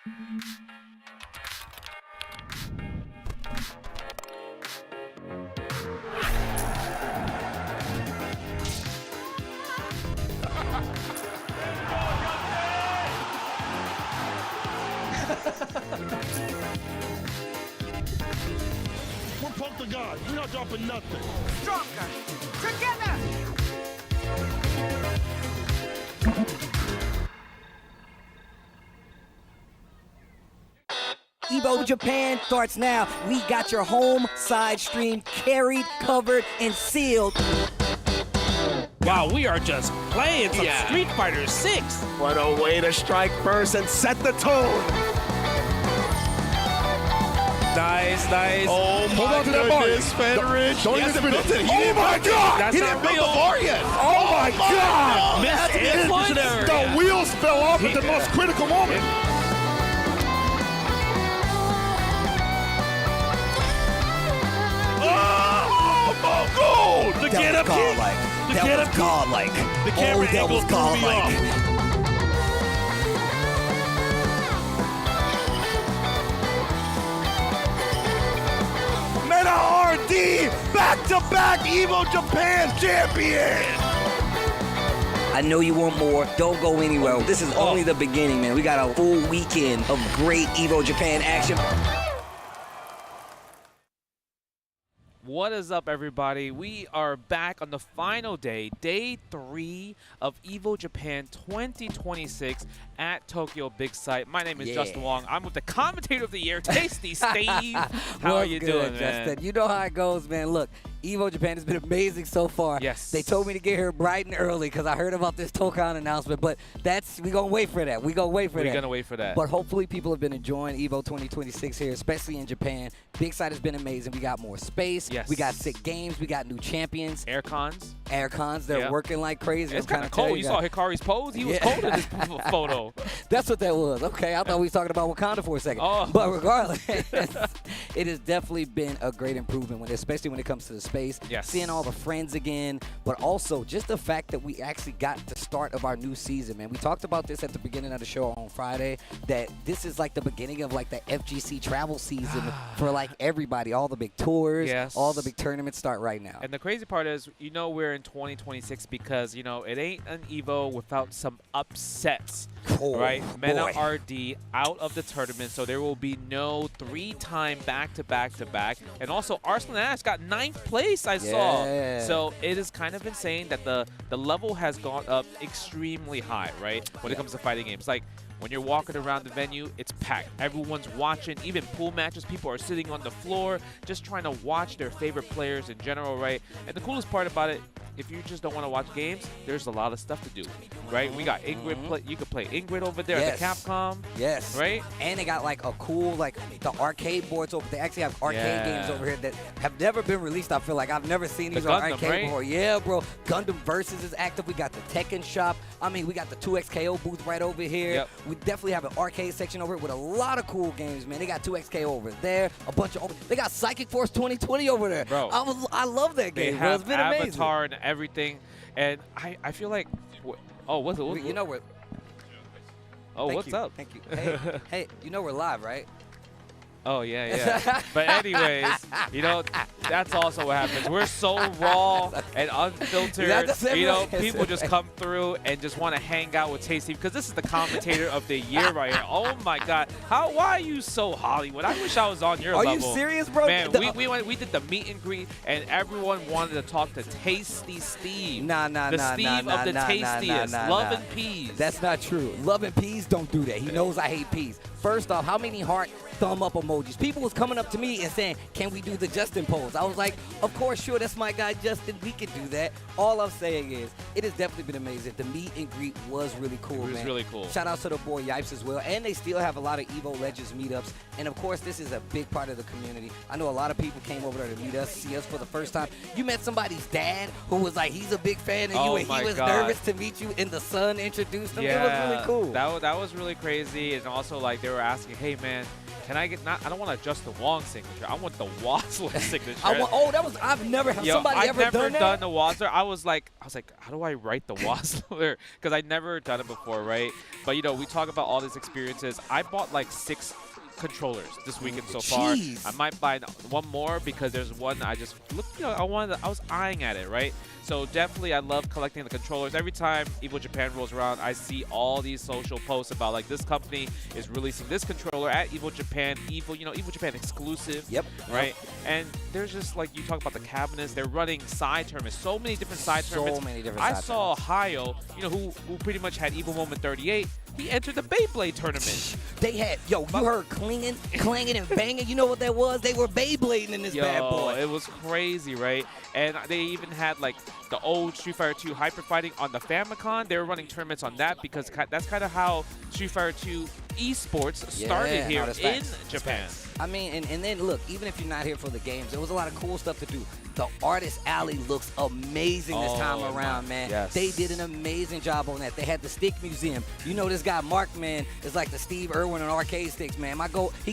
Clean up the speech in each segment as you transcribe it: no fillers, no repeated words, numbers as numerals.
We're pumped to God. We're not dropping nothing. Stronger. Together. Evo Japan starts now. We got your home side stream carried, covered, and sealed. Wow, we are just playing some Street Fighter 6. What a way to strike first and set the tone. Nice, nice. Oh Hold my on to that bar. goodness, Federich. Don't he even hasn't spin built it. it. Oh my God! That's He not didn't build real. the bar yet. Oh my God! Miss influence. The wheels fell off at the most critical moment. Oh, the get up kick. The get up godlike. The camera that angle was threw me godlike. off. Meta RD, back-to-back Evo Japan champion. I know you want more. Don't go anywhere. This is only the beginning, man. We got a full weekend of great Evo Japan action. What is up, everybody? We are back on the final day, day 3 of Evo Japan 2026 at Tokyo Big Sight. My name is Justin Wong. I'm with the commentator of the year, Tasty Steve. How are you doing, man? Justin? You know how it goes, man. Look, Evo Japan has been amazing so far. Yes. They told me to get here bright and early because I heard about this TEKKEN announcement, but we're going to wait for that. We're going to wait for that. We're going to wait for that. But hopefully people have been enjoying Evo 2026 here, especially in Japan. Big Sight has been amazing. We got more space. Yes. We got sick games. We got new champions. Air cons. Air cons, they're working like crazy. It's kind of cold. You saw Hikari's pose? He was cold in this photo. That's what that was. Okay, I thought we was talking about Wakanda for a second. Oh. But regardless, it has definitely been a great improvement, especially when it comes to the space. Yes. Seeing all the friends again, but also just the fact that we actually got the start of our new season, man. We talked about this at the beginning of the show on Friday, that this is like the beginning of like the FGC travel season for like everybody. All the big tours, all the big tournaments start right now. And the crazy part is, we're in 2026 because, it ain't an Evo without some upsets, right? Meta RD out of the tournament, so there will be no 3-time back-to-back-to-back. And also, Arsenal Ash got 9th place, I saw. So it is kind of insane that the level has gone up extremely high, right? When it comes to fighting games. Like, when you're walking around the venue, it's packed. Everyone's watching. Even pool matches, people are sitting on the floor just trying to watch their favorite players in general, right? And the coolest part about it, if you just don't want to watch games, there's a lot of stuff to do, right? We got Ingrid. You could play Ingrid over there at the Capcom. Yes. Right? And they got like a cool, like the arcade boards over. They actually have arcade games over here that have never been released. I feel like I've never seen these on arcade before. Yeah, bro. Gundam Versus is active. We got the Tekken shop. I mean, we got the 2XKO booth right over here. Yep. We definitely have an arcade section over here with a lot of cool games, man. They got 2XKO over there. A bunch of. They got Psychic Force 2020 over there. Bro, I love that game. They have It's been amazing. Avatar and everything, and I feel like, what's it? You know what? Oh, what's up? Thank you. Hey, you know we're live, right? Oh, yeah. But anyways, that's also what happens. We're so raw and unfiltered. People just come through and just want to hang out with Tasty because this is the commentator of the year right here. Oh, my God. Why are you so Hollywood? I wish I was on your level. Are you serious, bro? Man, we did the meet and greet, and everyone wanted to talk to Tasty Steve. The Steve of the tastiest. Love and peas. That's not true. Love and peas don't do that. He knows I hate peas. First off, how many heart thumb up emojis? People was coming up to me and saying, can we do the Justin pose? I was like, of course, sure, that's my guy Justin. We can do that. All I'm saying is, it has definitely been amazing. The meet and greet was really cool, man. It was really cool. Shout out to the boy Yipes as well. And they still have a lot of Evo Legends meetups. And of course, this is a big part of the community. I know a lot of people came over there to meet us, see us for the first time. You met somebody's dad who was like, he's a big fan of you, and he was nervous to meet you, and the son introduced him. Yeah, it was really cool. That was really crazy. And also, like, they were asking, hey, man, can I get not? I don't want to adjust the Wong signature. I want the Wassler signature. I've never had somebody I've ever never done that. the Wassler. I was like, how do I write the Wassler? Because I'd never done it before, right? But we talk about all these experiences. I bought like 6 controllers this weekend so far. Jeez. I might buy one more because there's one I just looked. I was eyeing at it, right? So definitely, I love collecting the controllers. Every time Evo Japan rolls around, I see all these social posts about like this company is releasing this controller at Evo Japan. Evo Japan exclusive. Yep. Right. And there's just like you talk about the cabinets. They're running side tournaments. So many different side tournaments. So many different. I saw Hayo, who pretty much had Evo Moment 38. He entered the Beyblade tournament. They had, you heard clanging and banging. You know what that was? They were Beyblading in this bad boy. It was crazy, right? And they even had like the old Street Fighter 2 Hyper Fighting on the Famicom. They were running tournaments on that because that's kind of how Street Fighter 2 esports started here in Japan. I mean, and then look, even if you're not here for the games, there was a lot of cool stuff to do. The Artist Alley looks amazing this time around, man. Yes. They did an amazing job on that. They had the Stick Museum. This guy, Mark, man, is like the Steve Irwin on arcade sticks, man.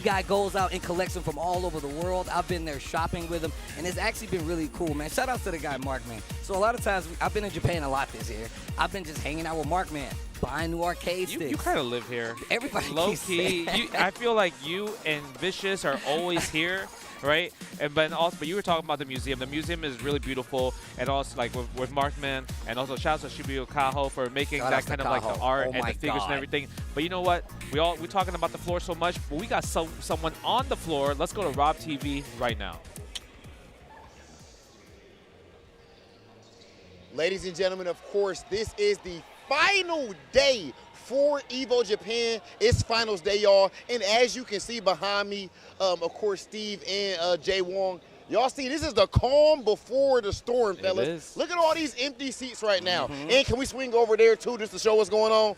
Guy goes out and collects them from all over the world. I've been there shopping with him, and it's actually been really cool, man. Shout out to the guy, Mark, man. So a lot of times, I've been in Japan a lot this year. I've been just hanging out with Mark, man, buying new arcade sticks. You kind of live here. Everybody low key. I feel like you and Vicious are always here, right? But you were talking about the museum. The museum is really beautiful, and also like with Markman, and also shout out to Shibuya Kaho for making that kind of like the art and the figures and everything. But you know what? We're talking about the floor so much, but we got someone on the floor. Let's go to Rob TV right now. Ladies and gentlemen, of course, this is the final day for Evo Japan. It's finals day, y'all. And as you can see behind me, of course, Steve and Jay Wong, y'all see this is the calm before the storm, fellas. Look at all these empty seats right now. And can we swing over there, too, just to show what's going on?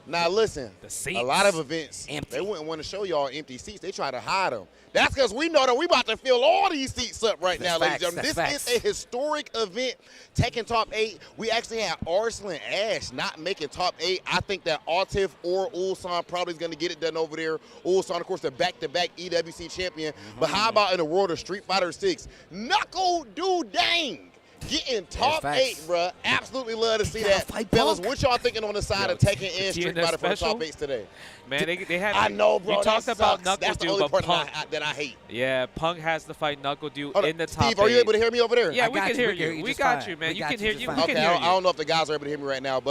Now, listen, a lot of events, they wouldn't want to show y'all empty seats. They try to hide them. That's because we know that we about to fill all these seats up right now, ladies and gentlemen. This is a historic event, Tekken Top 8. We actually had Arslan Ash not making Top 8. I think that Atif or Ulsan probably is going to get it done over there. Ulsan, of course, the back-to-back EWC champion. But how about in the world of Street Fighter 6? Knuckle Dude Dang. Getting top 8, bruh. Absolutely love to see that. Fellas, what y'all thinking on the side of Tekken and Street Fighter for the top 8s today? Man, they had. I know, bro. You talked about Knuckle That's the Dude, only but part Punk. that I hate. Yeah, Punk has to fight Knuckle Dude in the top 8. Steve, are you able to hear me over there? Yeah, we can hear you. We got you, man. You can hear you. Okay, I don't know if the guys are able to hear me right now,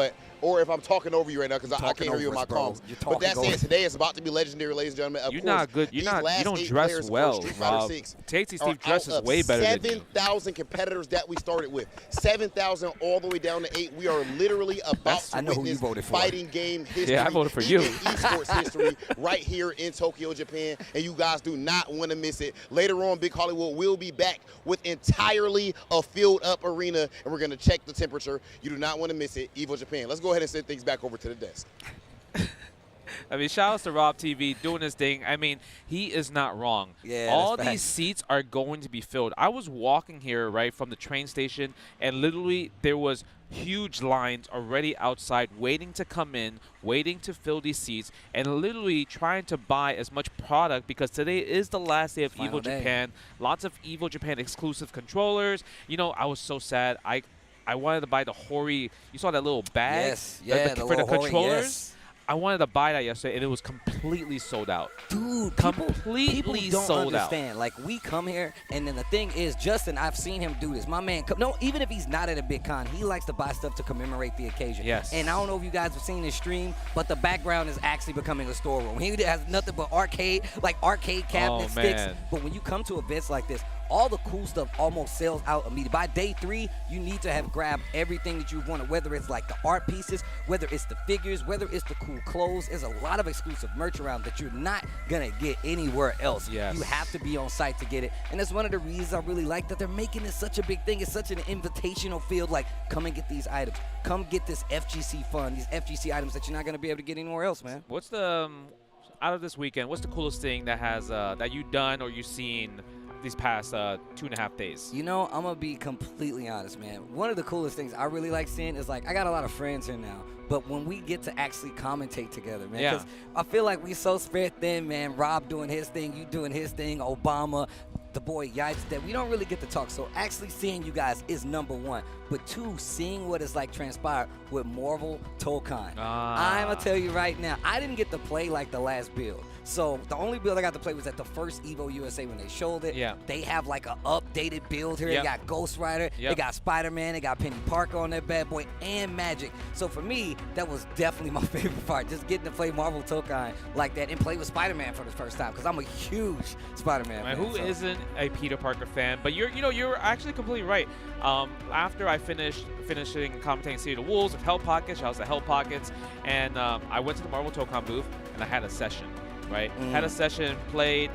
or if I'm talking over you right now because I can't hear you in my comms. But that said, today is about to be legendary, ladies and gentlemen. You're not good. You don't dress well, Rob. Tasty Steve dresses way better than you. 7,000 competitors that we started with. 7,000 all the way down to 8. We are literally about to witness fighting game history. Yeah, I voted for you. Esports history right here in Tokyo, Japan, and you guys do not want to miss it. Later on, Big Hollywood will be back with entirely a filled-up arena, and we're going to check the temperature. You do not want to miss it. Evo Japan. Let's go ahead and send things back over to the desk. I mean, shout outs to Rob TV doing his thing. I mean, he is not wrong. Yeah, all these seats are going to be filled. I was walking here, right, from the train station, and literally there was huge lines already outside waiting to come in, waiting to fill these seats, and literally trying to buy as much product because today is the last day of Evo Japan. Lots of Evo Japan exclusive controllers. I was so sad. I wanted to buy the Hori. You saw that little bag? Yes, for the controllers? Hori, yes. I wanted to buy that yesterday, and it was completely sold out. Dude, completely people don't sold understand. out. Like, we come here, and then the thing is, Justin, I've seen him do this. My man, even if he's not at a big con, he likes to buy stuff to commemorate the occasion. Yes. And I don't know if you guys have seen this stream, but the background is actually becoming a storeroom. He has nothing but arcade cabinet sticks. But when you come to events like this, all the cool stuff almost sells out immediately. By day 3, you need to have grabbed everything that you wanted, whether it's like the art pieces, whether it's the figures, whether it's the cool clothes. There's a lot of exclusive merch around that you're not going to get anywhere else. Yes. You have to be on site to get it. And that's one of the reasons I really like that they're making this such a big thing. It's such an invitational field. Like, come and get these items. Come get this FGC fun, these FGC items that you're not going to be able to get anywhere else, man. What's the, out of this weekend, what's the coolest thing that has that you done or you seen these past 2.5 days. You know, I'm going to be completely honest, man. One of the coolest things I really like seeing is, like, I got a lot of friends here now, but when we get to actually commentate together, man, because I feel like we so spread thin, man. Rob doing his thing, you doing his thing, Obama, the boy Yipes, that we don't really get to talk. So actually seeing you guys is number one. But two, seeing what it's like transpired with Marvel TEKKEN. I'm going to tell you right now, I didn't get to play like the last build. So the only build I got to play was at the first Evo USA when they showed it. Yeah. They have like an updated build here. They got Ghost Rider, they got Spider-Man, they got Penny Parker on that bad boy, and Magic. So for me, that was definitely my favorite part, just getting to play Marvel TEKKEN like that and play with Spider-Man for the first time, because I'm a huge Spider-Man fan. Who isn't a Peter Parker fan? But you're actually completely right. After I finishing commentating City of the Wolves with Hell Pockets, shout out to Hell Pockets, and I went to the Marvel TEKKEN booth and I had a session. Right, had a session, played.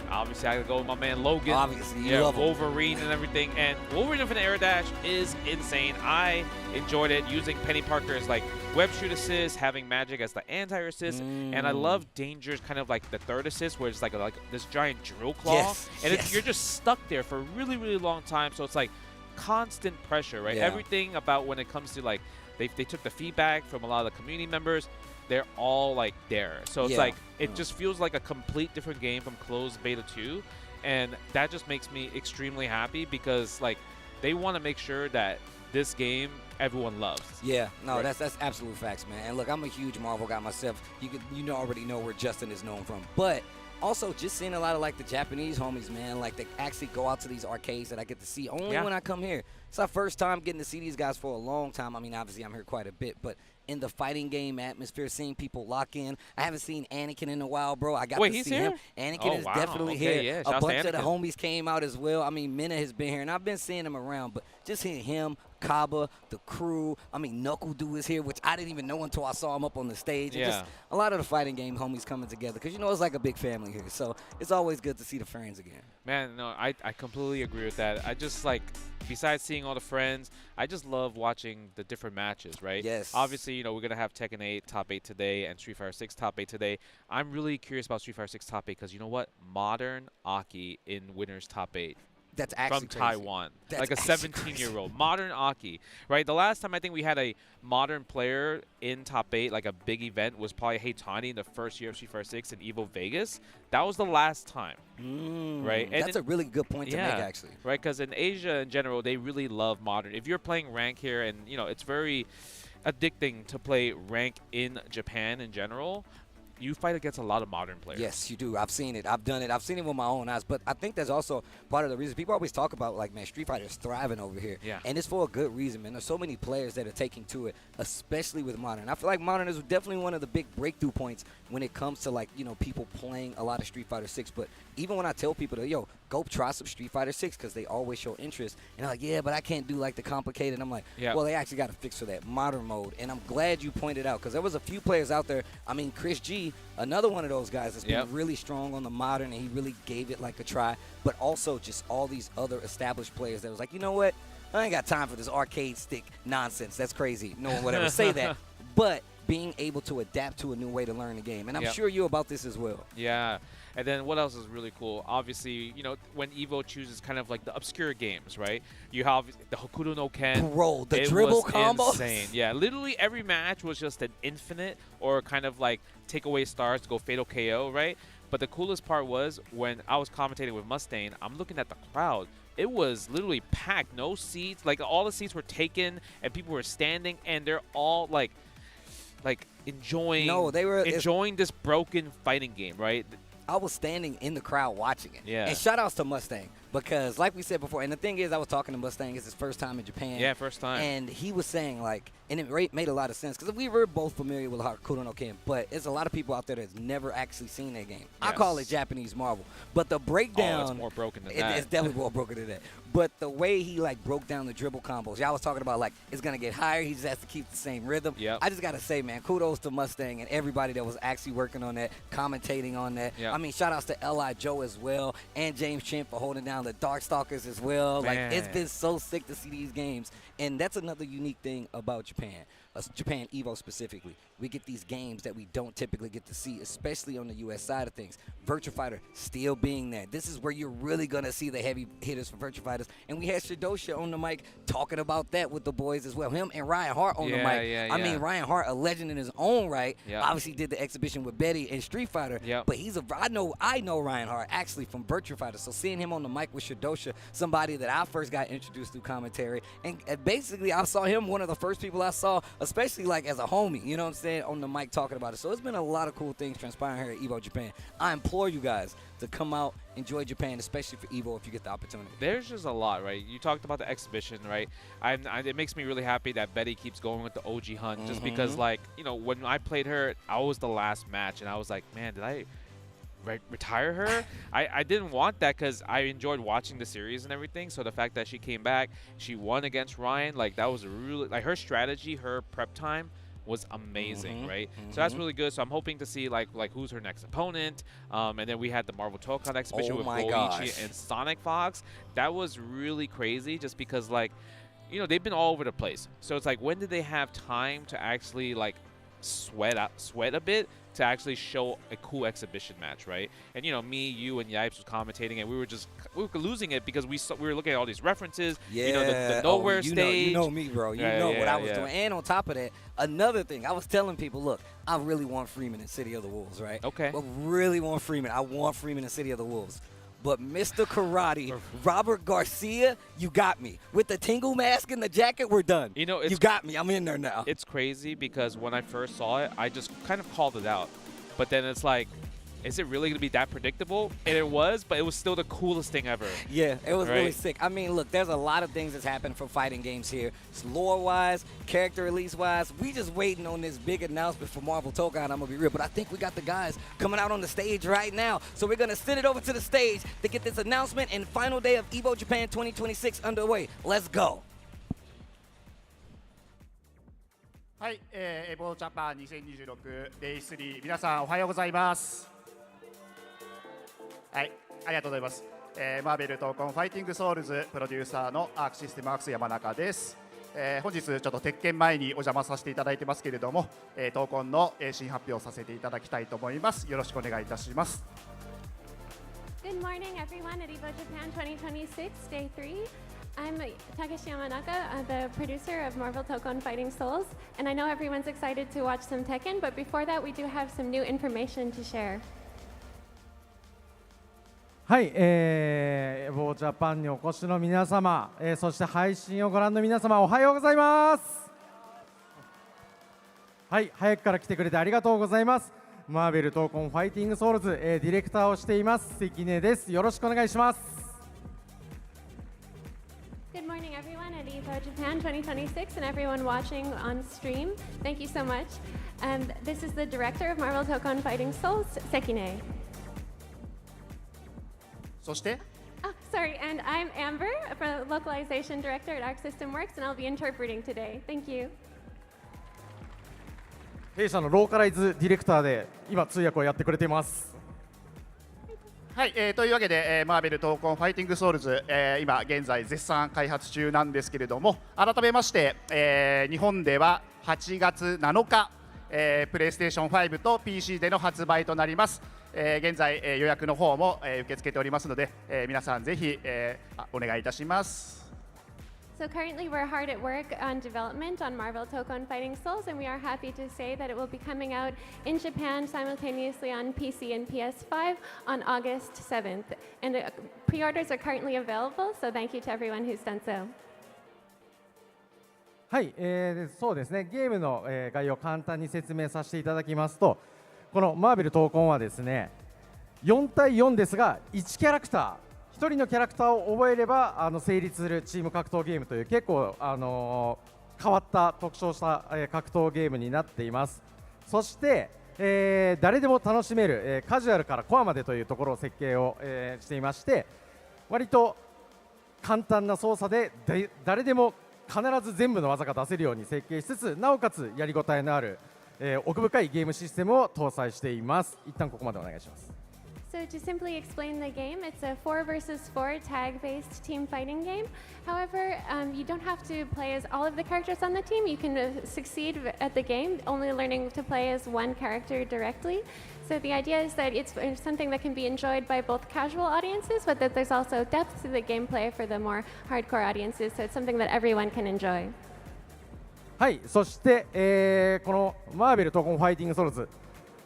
Obviously, I could go with my man Logan. Obviously, you love Wolverine and everything. And Wolverine Infinite Air Dash is insane. I enjoyed it, using Penny Parker's like web shoot assist, having Magic as the anti-assist, and I love Danger's kind of like the third assist, where it's like this giant drill claw, and you're just stuck there for a really, really long time. So it's like constant pressure, right? Everything about when it comes to like they took the feedback from a lot of the community members. They're all like there. So it's like it just feels like a complete different game from closed beta 2, and that just makes me extremely happy, because like they want to make sure that this game everyone loves. Yeah, no, that's absolute facts, man. And look, I'm a huge Marvel guy myself. You already know where Justin is known from, but also just seeing a lot of like the Japanese homies, man, like they actually go out to these arcades that I get to see only when I come here. It's our first time getting to see these guys for a long time. I mean, obviously I'm here quite a bit, but in the fighting game atmosphere, seeing people lock in. I haven't seen Anakin in a while, bro. I got to see him. Anakin is definitely here. Yeah, a bunch of the homies came out as well. I mean, Minna has been here, and I've been seeing him around, but just seeing him, Kaba, the crew. I mean, Knuckle Doo is here, which I didn't even know until I saw him up on the stage. And just a lot of the fighting game homies coming together, because, you know, it's like a big family here. So it's always good to see the friends again. Man, no, I completely agree with that. I just like, besides seeing all the friends, I just love watching the different matches, right? Yes. Obviously, you know, we're going to have Tekken 8 Top 8 today and Street Fighter 6 Top 8 today. I'm really curious about Street Fighter 6 Top 8, because you know what? Modern Aki in Winners Top 8. That's actually from crazy. Taiwan. That's like a 17-year-old. Modern Aki, right? The last time I think we had a modern player in top 8, like a big event, was probably Heitani in the first year of Street Fighter 6 in Evo Vegas. That was the last time, right? And that's a really good point to make, actually. Right, because in Asia in general, they really love modern. If you're playing rank here, and, you know, it's very addicting to play rank in Japan in general, you fight against a lot of modern players. Yes, you do. I've seen it. I've done it. I've seen it with my own eyes. But I think that's also part of the reason. People always talk about, like, man, Street Fighter is thriving over here. Yeah. And it's for a good reason, man. There's so many players that are taking to it, especially with Modern. I feel like Modern is definitely one of the big breakthrough points when it comes to, like, you know, people playing a lot of Street Fighter 6. But even when I tell people that, yo, go try some Street Fighter 6, because they always show interest. And they're like, yeah, but I can't do, like, the complicated. I'm like, well, they actually got to fix for that Modern mode. And I'm glad you pointed out, because there was a few players out there. I mean, Chris G, another one of those guys that's been really strong on the Modern, and he really gave it like a try. But also just all these other established players that was like, you know what? I ain't got time for this arcade stick nonsense. That's crazy. No one would ever say that. But being able to adapt to a new way to learn the game. And I'm sure you're about this as well. Yeah. And then what else is really cool? Obviously, you know, when Evo chooses kind of like the obscure games, right? You have the Hokuto no Ken. Bro, the dribble combo. Insane. Yeah, literally every match was just an infinite or kind of like take away stars to go fatal KO, right? But the coolest part was when I was commentating with Mustaine, I'm looking at the crowd. It was literally packed, no seats. Like, all the seats were taken and people were standing, and they're all like enjoying enjoying this broken fighting game, right? I was standing in the crowd watching it. Yeah. And shout outs to Mustang, because like we said before, and the thing is, I was talking to Mustang, it's his first time in Japan. Yeah, first time. And he was saying, like, and it made a lot of sense, because we were both familiar with Hokuto no Ken, but there's a lot of people out there that's never actually seen that game. I call it Japanese Marvel. But the breakdown. Oh, it's more broken than that. It's definitely more broken than that. But the way he like broke down the dribble combos, y'all was talking about like it's gonna get higher. He just has to keep the same rhythm. Yep. I just gotta say, man, kudos to Mustang and everybody that was actually working on that, commentating on that. Yep. I mean, shout outs to L.I. Joe as well and James Chin for holding down the Darkstalkers as well. Man. Like it's been so sick to see these games, and that's another unique thing about Japan. Japan Evo specifically. We get these games that we don't typically get to see, especially on the U.S. side of things. Virtua Fighter still being there. This is where you're really going to see the heavy hitters for Virtua Fighters. And we had Shadosha on the mic talking about that with the boys as well. Him and Ryan Hart on the mic. I mean, Ryan Hart, a legend in his own right, obviously did the exhibition with Betty and Street Fighter. But he's I know Ryan Hart actually from Virtua Fighter. So seeing him on the mic with Shadosha, somebody that I first got introduced through commentary. And basically, I saw him, one of the first people I saw, especially like as a homie, you know what I'm saying, on the mic talking about it. So it's been a lot of cool things transpiring here at Evo Japan. I implore you guys to come out, enjoy Japan, especially for Evo if you get the opportunity. There's just a lot, right? You talked about the exhibition, right? It makes me really happy that Betty keeps going with the OG hunt, just because, like, you know, when I played her, I was the last match, and I was like, man, did I retire her? I didn't want that because I enjoyed watching the series and everything. So the fact that she came back, she won against Ryan, like that was really, like, her strategy, her prep time was amazing, right? So that's really good. So I'm hoping to see like who's her next opponent. And then we had the Marvel Tokon exhibition with Goichi and Sonic Fox. That was really crazy, just because, like, you know, they've been all over the place. So it's like, when did they have time to actually like sweat a bit to actually show a cool exhibition match, right? And, you know, me, you, and Yipes was commentating, and we were losing it because we were looking at all these references. You know, the nowhere stage. You know me, bro. You know what I was doing. And on top of that, another thing, I was telling people, look, I really want Freeman in City of the Wolves, right? Okay. But really want Freeman. I want Freeman in City of the Wolves. But Mr. Karate, Robert Garcia, you got me. With the Tingle mask and the jacket, we're done. You know, you got me. I'm in there now. It's crazy because when I first saw it, I just kind of called it out. But then it's like, is it really going to be that predictable? And it was, but it was still the coolest thing ever. Yeah, it was really sick. I mean, look, there's a lot of things that's happened for fighting games here. It's lore-wise, character release-wise. We just waiting on this big announcement for Marvel Tokon, I'm going to be real. But I think we got the guys coming out on the stage right now. So we're going to send it over to the stage to get this announcement and final day of Evo Japan 2026 underway. Let's go. はい、エボジャパン2026デイ3皆さんおはようございます。はい、ありがとうございます。マーベル闘魂ファイティングソウルズプロデューサーのアークシステムアークス山中です。本日ちょっと鉄拳前にお邪魔させていただいてますけれども、闘魂の新発表をさせていただきたいと思います。よろしくお願いいたします。Good morning, everyone, at Evo Japan 2026, Day 3. I'm Takeshi Yamanaka, the producer of Marvel Tokon Fighting Souls, and I know everyone's excited to watch some Tekken, but before that, we do have some new information to share. はい、エボジャパンにお越しの皆様、そして配信をご覧の皆様、おはようございます。はい、早くから来てくれてありがとうございます。マーベル闘魂ファイティングソウルズ、ディレクターをしています関根です。よろしくお願いします。Good morning, everyone, at Evo Japan 2026, and everyone watching on stream. Thank you so much. This is the director of Marvel Tokon Fighting Souls, Sekine. そして Oh, sorry, and I'm Amber, a localization director at Arc System Works, and I'll be interpreting today. Thank you. 弊社のローカライズディレクターで今通訳をやってくれています。はい、というわけで、マーベル闘魂ファイティングソウルズ、今現在絶賛開発中なんですけれども、改めまして、日本では8月7日、プレイステーション5と PC での発売となります。現在、予約の方も、受け付けておりますので、皆さんぜひ、お願いいたします。So currently we're hard at work on development on Marvel Tokon Fighting Souls, and we are happy to say that it will be coming out in Japan simultaneously on PC and PS5 on August 7th. And pre-orders are currently available, so thank you to everyone who's done so. はい、そうですね、ゲームの、概要を簡単に説明させていただきますと、このマーベル闘魂はですね、4対4ですが1キャラクター、1人のキャラクターを覚えれば成立するチーム格闘ゲームという結構、変わった特徴した、格闘ゲームになっています。そして、誰でも楽しめる、カジュアルからコアまでというところを設計を、していまして、割と簡単な操作で誰でも必ず全部の技が出せるように設計しつつ、なおかつやりごたえのある、奥深いゲームシステムを搭載しています。一旦ここまでお願いします。So to simply explain the game, it's a 4 versus 4 tag-based team fighting game. However, you don't have to play as all of the characters on the team. You can succeed at the game only learning to play as one character directly. So the idea is that it's something that can be enjoyed by both casual audiences, but that there's also depth to the gameplay for the more hardcore audiences. So it's something that everyone can enjoy. はい、そして、このマーベル闘魂ファイティングソルズ、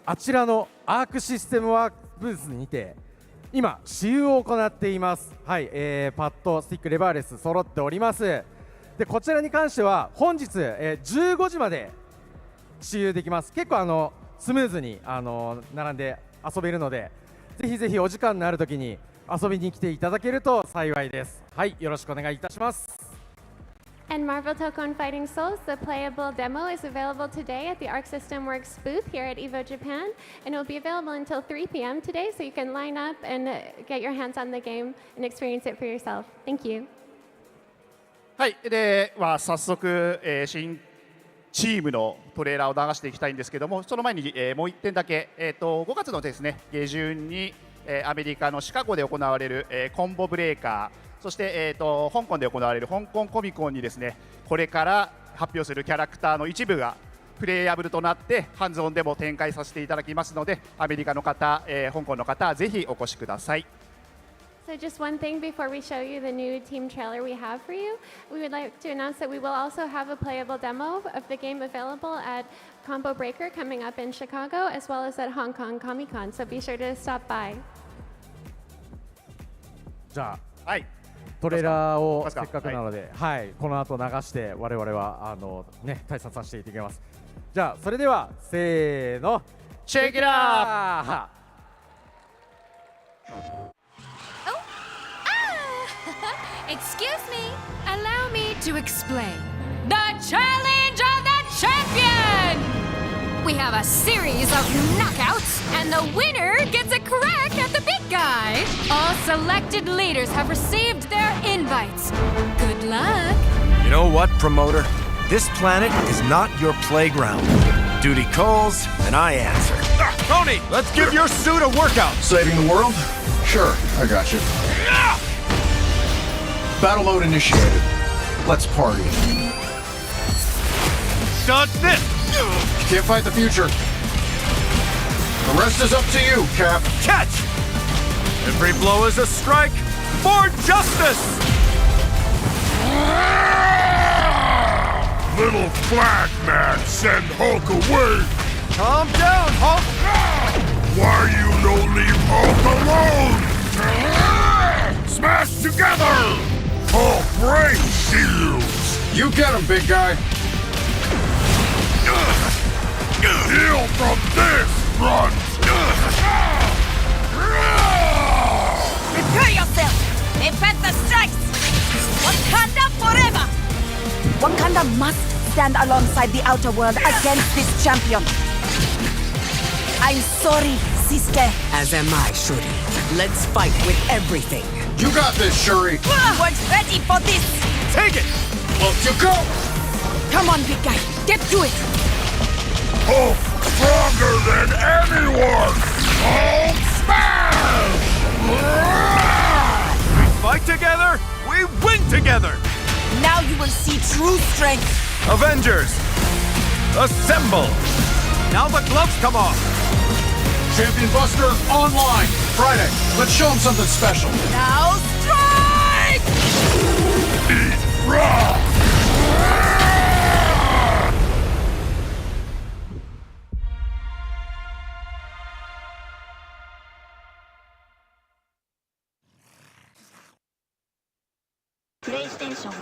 あちらのアークシステムワークブースにて今試遊を行っています。はい、パッド、スティック、レバーレス揃っております。でこちらに関しては本日、15時まで試遊できます。結構スムーズに並んで遊べるので、ぜひぜひお時間のある時に遊びに来ていただけると幸いです。はい、よろしくお願いいたします。And Marvel Tokon Fighting Souls, the playable demo, is available today at the Arc System Works booth here at Evo Japan, and it will be available until 3 p.m. today, so you can line up and get your hands on the game and experience it for yourself. Thank you. はい、では早速、新チームのトレーラーを流していきたいんですけども、その前に、もう1点だけ、5月のですね下旬に、アメリカのシカゴで行われる、コンボブレーカー、そして、香港で行われる香港コミコンにですね、これから発表するキャラクターの一部がプレイヤブルとなってハンズオンでも展開させていただきますので、アメリカの方、香港の方ぜひお越しください。So just one thing before we show you the new team trailer we have for you, we would like to announce that we will also have a playable demo of the game available at Combo Breaker coming up in Chicago, as well as at Hong Kong Comic-Con. So be sure to stop by. じゃあ、はい、トレーラーをせっかくなので、はい、この後流して我々は退散させていただきます。じゃあそれではせーの、チェックイットアップ。Excuse me, allow me to explain. The challenge of the champion! We have a series of knockouts, and the winner gets a crack at the big guy. All selected leaders have received their invites. Good luck. You know what, promoter? This planet is not your playground. Duty calls, and I answer. Tony, let's give your suit a workout. Saving the world? Sure, I got you. Battle mode initiated. Let's party. Dodge this! Can't fight the future. The rest is up to you, Cap. Catch! Every blow is a strike for justice! Little flag man, send Hulk away. Calm down, Hulk! Why you no leave Hulk alone? Smash together! Hulk brain shields! You get him, big guy. Heal from this, run! Prepare yourself! Defend the strikes! Wakanda forever! Wakanda must stand alongside the outer world against this champion. I'm sorry, sister. As am I, Shuri. Let's fight with everything. You got this, Shuri. You weren't ready for this! Take it! Up you go! Come on, big guy. Get to it! Hulk stronger than anyone! Hulk smash! We fight together, we win together! Now you will see true strength. Avengers, assemble! Now the gloves come off! Champion Buster online. Friday. Let's show him something special. Now strike! Eat rock! プレイステーション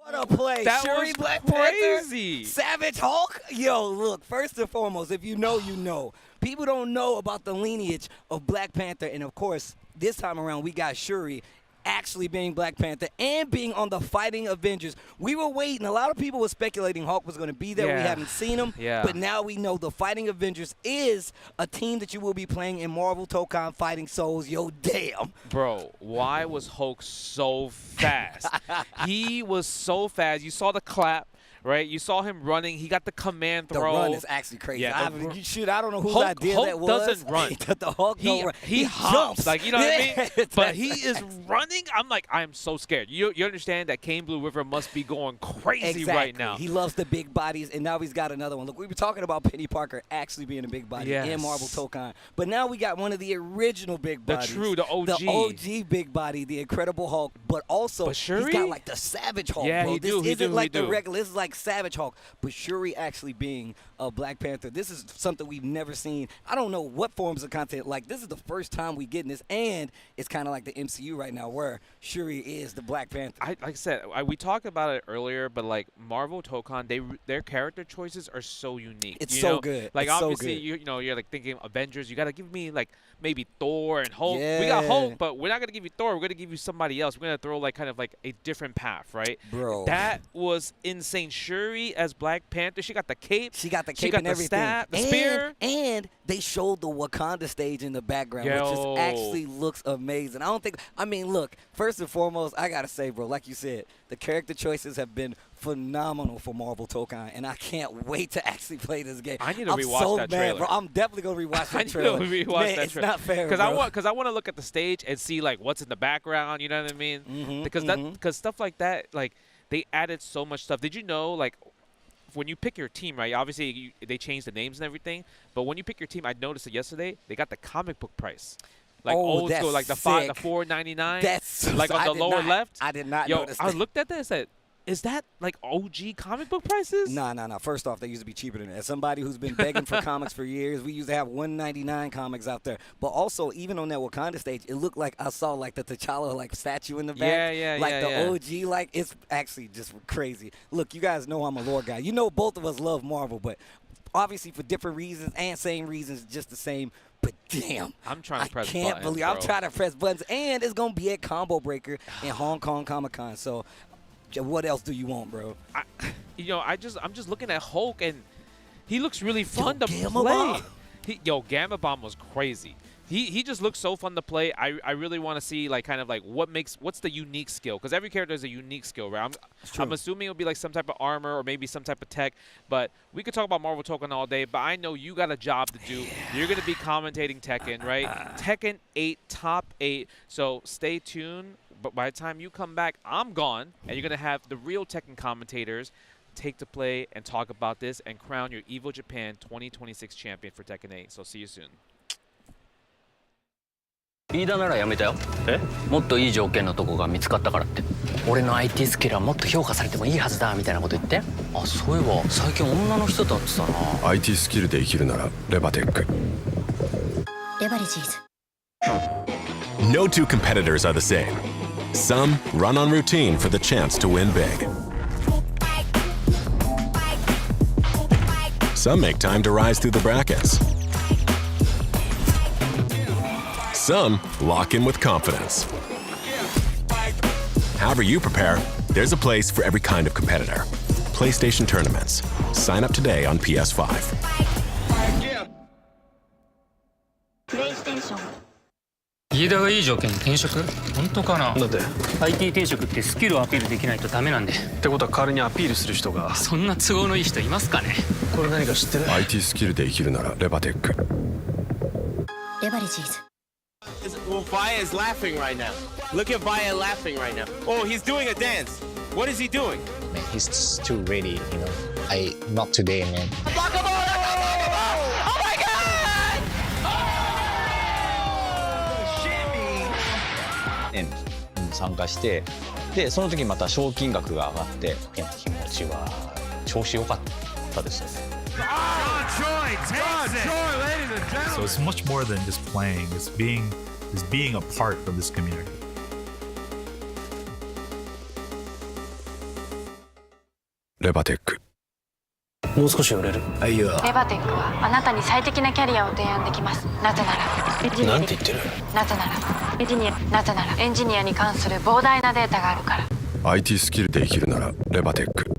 What a play. That Shuri, was Black Panther, crazy. Savage Hulk. Yo, look, first and foremost, if you know, you know. People don't know about the lineage of Black Panther, and of course, this time around, we got Shuri actually being Black Panther and being on the Fighting Avengers. We were waiting. A lot of people were speculating Hulk was going to be there. Yeah. We haven't seen him. Yeah. But now we know the Fighting Avengers is a team that you will be playing in Marvel Tokon Fighting Souls. Yo, damn. Bro, why was Hulk so fast? He was so fast. You saw the clap. Right, you saw him running. He got the command throw. The run is actually crazy. Yeah, I don't know whose idea Hulk that was. doesn't run. The Hulk don't run. He jumps. jumps. Like, you know what I mean? But he That's is running. I'm like, I am so scared. You understand that Kane Blue River must be going crazy right now. He loves the big bodies, and now he's got another one. Look, we were talking about Penny Parker actually being a big body in Marvel Tokon, but now we got one of the original big bodies. The OG. The OG big body, the Incredible Hulk, but also he's got like the Savage Hulk, yeah, bro. This isn't like the do. regular. This is like Savage Hulk. But Shuri actually being a Black Panther, this is something we've never seen. I don't know what forms of content. Like, this is the first time we getting this, and it's kind of like the MCU right now where Shuri is the Black Panther. Like I said, we talked about it earlier, but like Marvel Tokon, their character choices are so unique. It's so good. Like, it's obviously, so good. you're like thinking Avengers. You got to give me like maybe Thor and Hulk. Yeah. We got Hulk, but we're not gonna give you Thor. We're gonna give you somebody else. We're gonna throw like kind of like a different path, right? Bro, that was insane. Shuri as Black Panther, she got the cape. She got the cape she got and the everything. Staff, the spear. And they showed the Wakanda stage in the background, which just actually looks amazing. I mean, look, first and foremost, I got to say, bro, like you said, the character choices have been phenomenal for Marvel Tokon, and I can't wait to actually play this game. I need to rewatch that trailer. Bro. I'm definitely going to rewatch that trailer. I need to rewatch that it's trailer. not fair, Because I want to look at the stage and see, like, what's in the background, you know what I mean? Because stuff like that, like, they added so much stuff. Did you know, like, when you pick your team, right, obviously they changed the names and everything, but when you pick your team, I noticed it yesterday, they got the comic book price. Like old school, like the $4.99. That's like on the lower left. I did not notice that. I looked at that and said, is that like OG comic book prices? Nah. First off, they used to be cheaper than that. As somebody who's been begging for comics for years, we used to have $1.99 comics out there. But also, even on that Wakanda stage, it looked like I saw like the T'Challa like statue in the back. Like the OG, like it's actually just crazy. Look, you guys know I'm a lore guy. You know both of us love Marvel, but obviously for different reasons and same reasons, just the same. But damn, I'm trying to press I can't believe I'm trying to press buttons, and it's gonna be at Combo Breaker in Hong Kong Comic Con. So, what else do you want, bro? I'm just looking at Hulk, and he looks really fun to play. Gamma Bomb was crazy. He just looks so fun to play. I really want to see like kind of like what's the unique skill, because every character has a unique skill, right? I'm assuming it'll be like some type of armor or maybe some type of tech. But we could talk about Marvel Tokon all day, but I know you got a job to do. You're gonna be commentating Tekken, right? Tekken 8, top 8. So stay tuned. But by the time you come back, I'm gone, and you're gonna have the real Tekken commentators take to play and talk about this and crown your Evo Japan 2026 champion for Tekken 8. So see you soon. 飯田ならやめたよ。もっといい条件のとこが見つかったからって。俺の IT スキルはもっと評価されてもいいはずだみたいなこと言って。あ、そういえば最近女の人と会ってたな。IT スキルで生きるならレバテック。レバレジーズ。No two competitors are the same. Some run on routine for the chance to win big. Some make time to rise through the brackets. Some lock in with confidence. However you prepare, there's a place for every kind of competitor. PlayStation Tournaments. Sign up today on PS5. PlayStation。飯田がいい条件に転職？本当かな？だって IT 転職ってスキルをアピールできないとダメなんで。ってことは代わりにアピールする人が。そんな都合のいい人いますかね？これ何か知ってる？ IT スキルで生きるならレバテック。レバレジーズ。 Well, Vaya is laughing right now. Look at Vaya laughing right now. Oh, he's doing a dance. What is he doing? Man, he's too ready, you know. Not today, man. Oh my God! N に参加して、でその時また賞金額が上がって、いや気持ちは調子良かったですね。 So it's much more than just playing. It's being a part of this community. Rebatech. もう少し寄れる？はいよ。レバテックはあなたに最適なキャリアを提案できます。なぜならなんて言ってる？なぜならエンジニアに関する膨大なデータがあるから。 IT スキルで生きるならレバテック。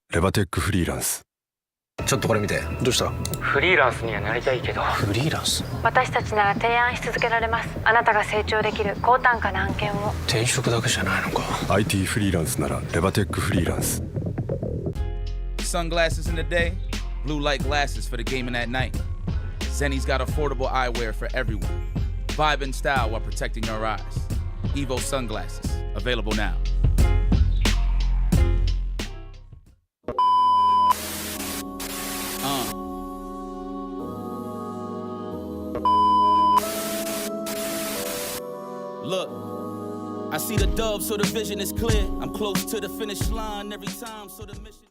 レバテックフリーランス。ちょっとこれ見て。どうした？フリーランスにはなりたいけど。フリーランス？私たちなら提案し続けられます。あなたが成長できる高単価な案件を。転職だけじゃないのか。 IT フリーランスならレバテックフリーランス。 Sunglasses in the day, blue light glasses for the gaming at night. Zenny's got affordable eyewear for everyone. Vibe and style while protecting your eyes. Evo sunglasses, available now. Look, I see the dub, so the vision is clear. I'm close to the finish line every time, so the mission.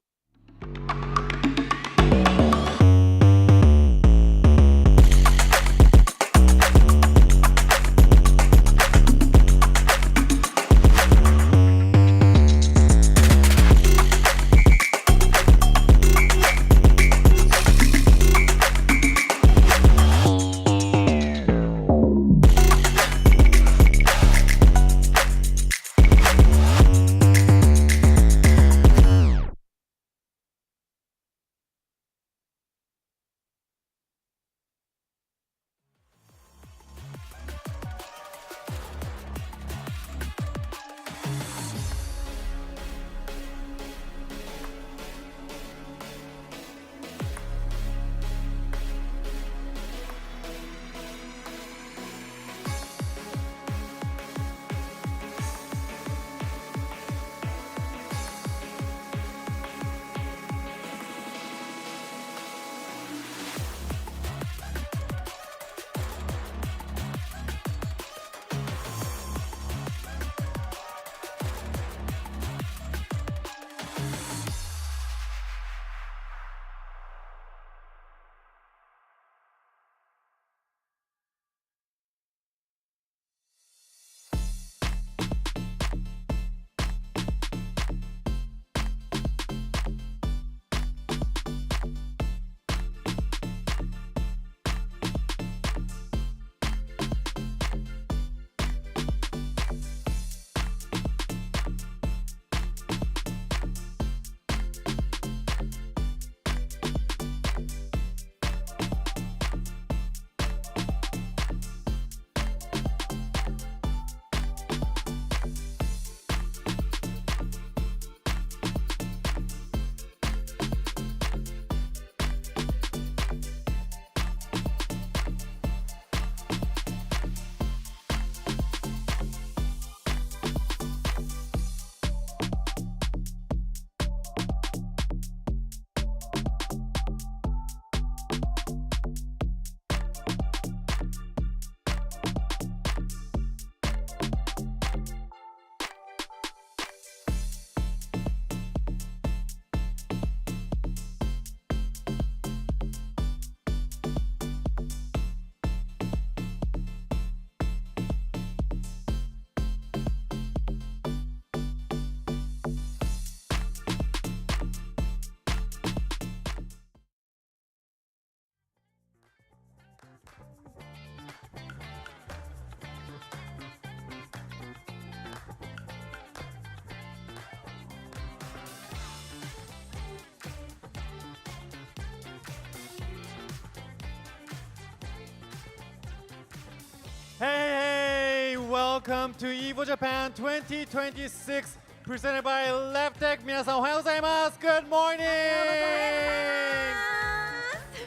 Hey, welcome to Evo Japan 2026 presented by LeftTech. 皆さんおはようございます。Good morning!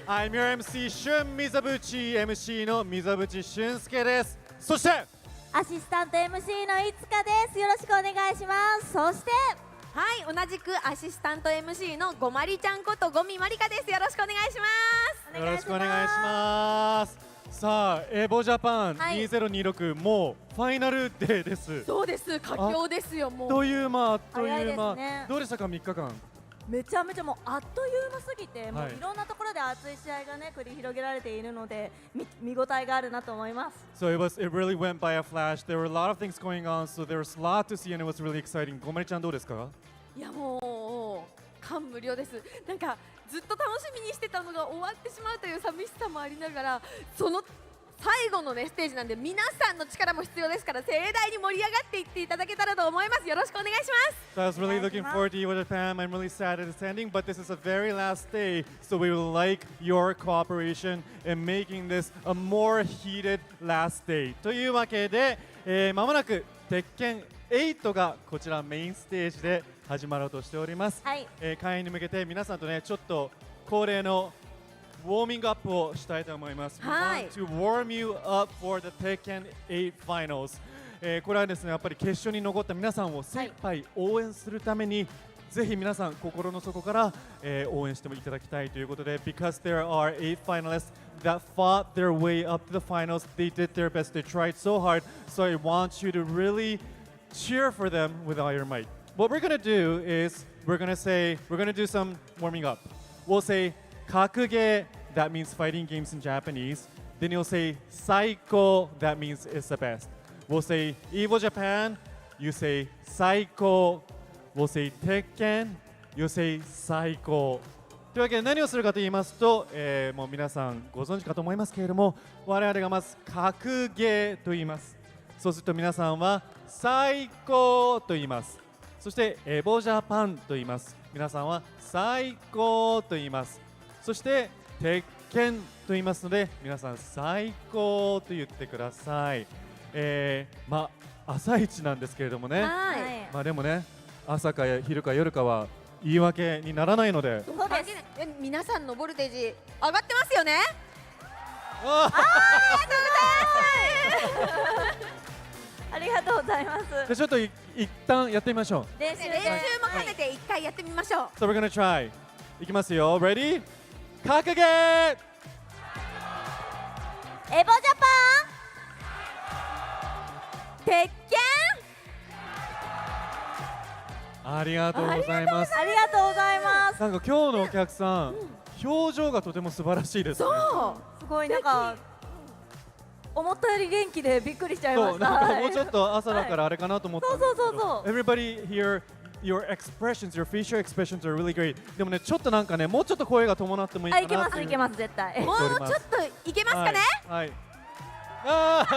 I'm your MC 俊水淵 MC の水淵俊介です。そしてアシスタント MC のいつかです。よろしくお願いします。そしてはい、同じくアシスタント MC のごまりちゃんことごみまりかです。よろしくお願いします。よろしくお願いします。さあ、エボジャパン2026、もうファイナルデーです。そうです、佳境ですよ、もう。という間、あっという間、ね、どうでしたか、3日間。めちゃめちゃもうあっという間すぎて、もうはいいろんなところで熱い試合がね繰り広げられているので、見応えがあるなと思います。So it really went by a flash. There were a lot of things going on, so there was a lot to see and it was really exciting. ごまりちゃんどうですか？いやもう感無量です。なんかずっと楽しみにしてたのが終わってしまうという寂しさもありながら、その最後のねステージなんで皆さんの力も必要ですから、盛大に盛り上がっていっていただけたらと思います。よろしくお願いします。 So I was really looking forward to Evo Japan. I'm really sad that it's ending, but this is the very last day, so we would like your cooperation in making this a more heated last day. というわけで、まもなく鉄拳8がこちらメインステージで始まろうとしております。はい。開演に向けて皆さんとねちょっと恒例のウォーミングアップをしたいと思います。はい。 We want to warm you up for the TEKKEN 8 Finals。これはですねやっぱり決勝に残った皆さんを精一杯応援するために、ぜひ皆さん心の底から、応援してもいただきたいということで、because there are 8 finalists that fought their way up to the finals, they did their best, they tried so hard, so I want you to really cheer for them with all your might. What we're gonna do is we're gonna do some warming up. We'll say Kakage, that means fighting games in Japanese. Then you'll say Saiko, that means it's the best. We'll say Evo Japan, you say Saiko. We'll say TEKKEN, you say Saiko. というわけで何をするかと言いますと、もう皆さんご存知かと思いますけれども、我々がまず格ゲーと言います。そうすると皆さんは最高と言います。そしてエボジャパンと言います。皆さんは最高と言います。そして鉄拳と言いますので、皆さん最高と言ってください。まあ朝一なんですけれどもね。はい。まあでもね、朝か昼か夜かは言い訳にならないので。そうです。皆さんのボルテージ上がってますよね。ありがとうございます。じゃあちょっと一旦やってみましょう。練習も兼ねて一回やってみましょう。So we're gonna try. いきますよ。Ready? 格ゲー。エボジャパン。鉄拳。ありがとうございます。ありがとうございます。なんか今日のお客さん、表情がとても素晴らしいですね。そう、すごいなんか思ったより元気でびっくりしちゃいました。なんかもうちょっと朝だからあれかなと思ったんですけど。そう。Everybody here, your expressions, your facial expressions are really great. でもね、ちょっとなんかね、もうちょっと声が伴ってもいいかなっていう。いけます絶対。もうちょっといけますかね。はい。何回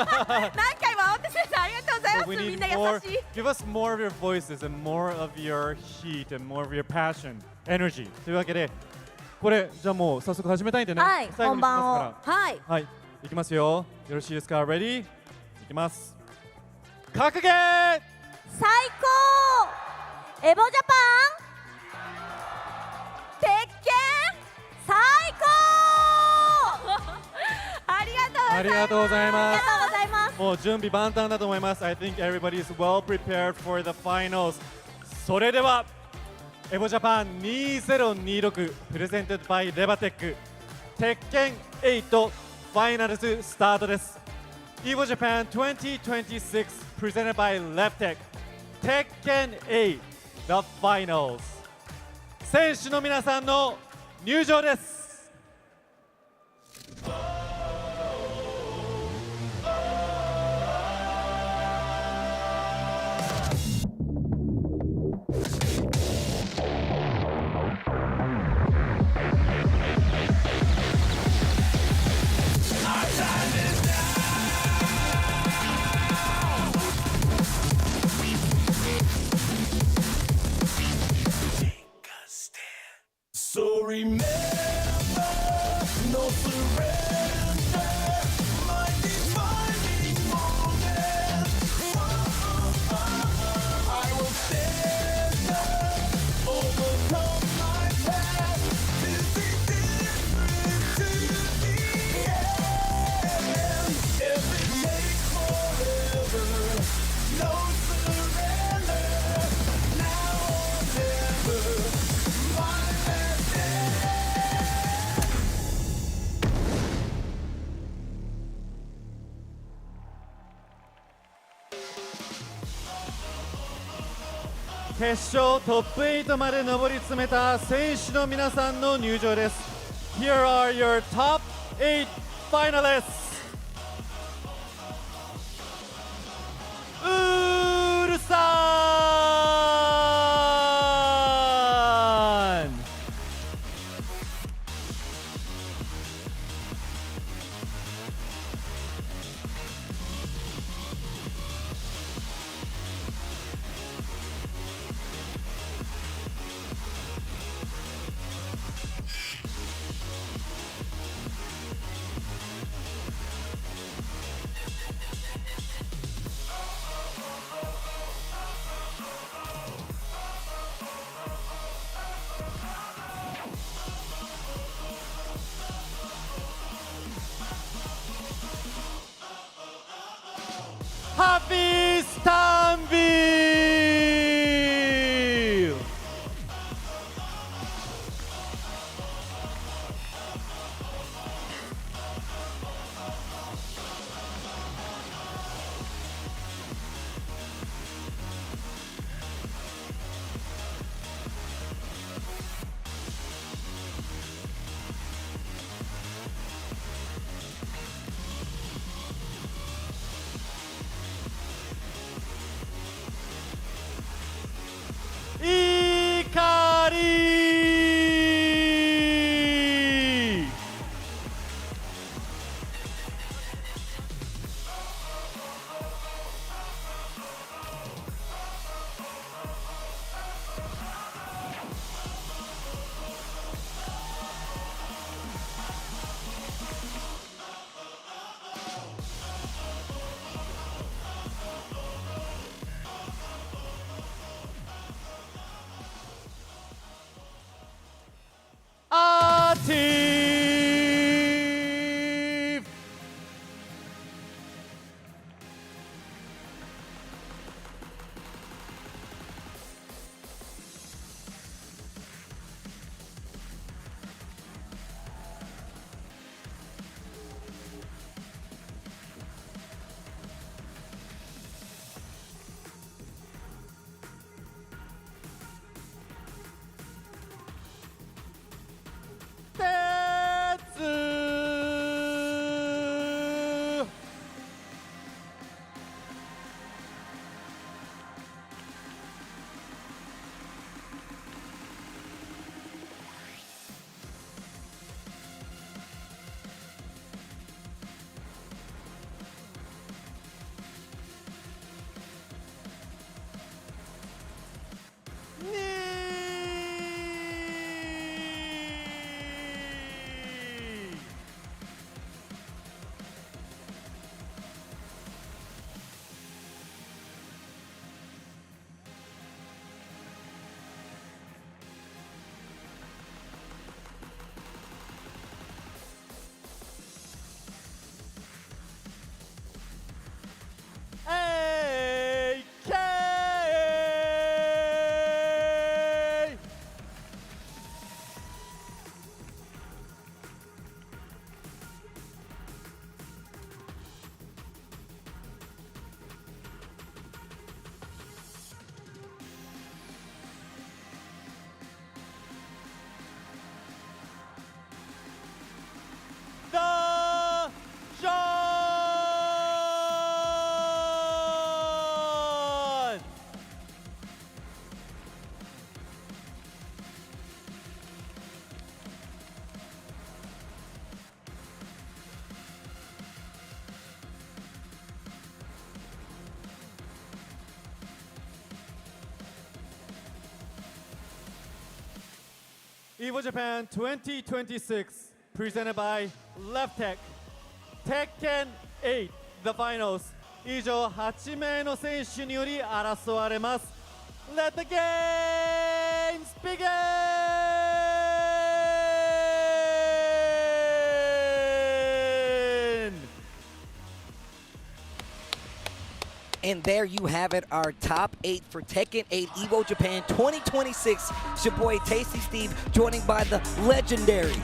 も慌て先生ありがとうございます。みんな優しい。Give us more of your voices and more of your heat and more of your passion, energy. というわけで、これじゃあもう早速始めたいんでね。はい。本番を。はい。はい。いきますよ。よろしいですか？ Ready？ いきます。格ゲー。最高。エボジャパン。鉄拳。最高。ありがとうございます。もう準備万端だと思います。I think everybody is well prepared for the finals. それではエボジャパン2026 presented by レバテック鉄拳8ファイナルズスタートです。Evo Japan 2026 presented by Levtech TEKKEN 8 The Finals 選手の皆さんの入場です。So remember, no surrender, my defining moment. I will stand up, overcome my past, to be different to the end. If it takes forever, no surrender, now or never. My 決勝トップ8まで上り詰めた選手の皆さんの入場です。 Here are your top 8 finalists. ウルサン。ハッピースタンビール。怒り。アーティブ。Evo Japan 2026 presented by LeftTech TEKKEN 8 The Finals 以上8名の選手により争われます。 Let the games begin! And there you have it, our top 8 for Tekken 8 Evo Japan 2026. It's your boy Tasty Steve, joining by the legendary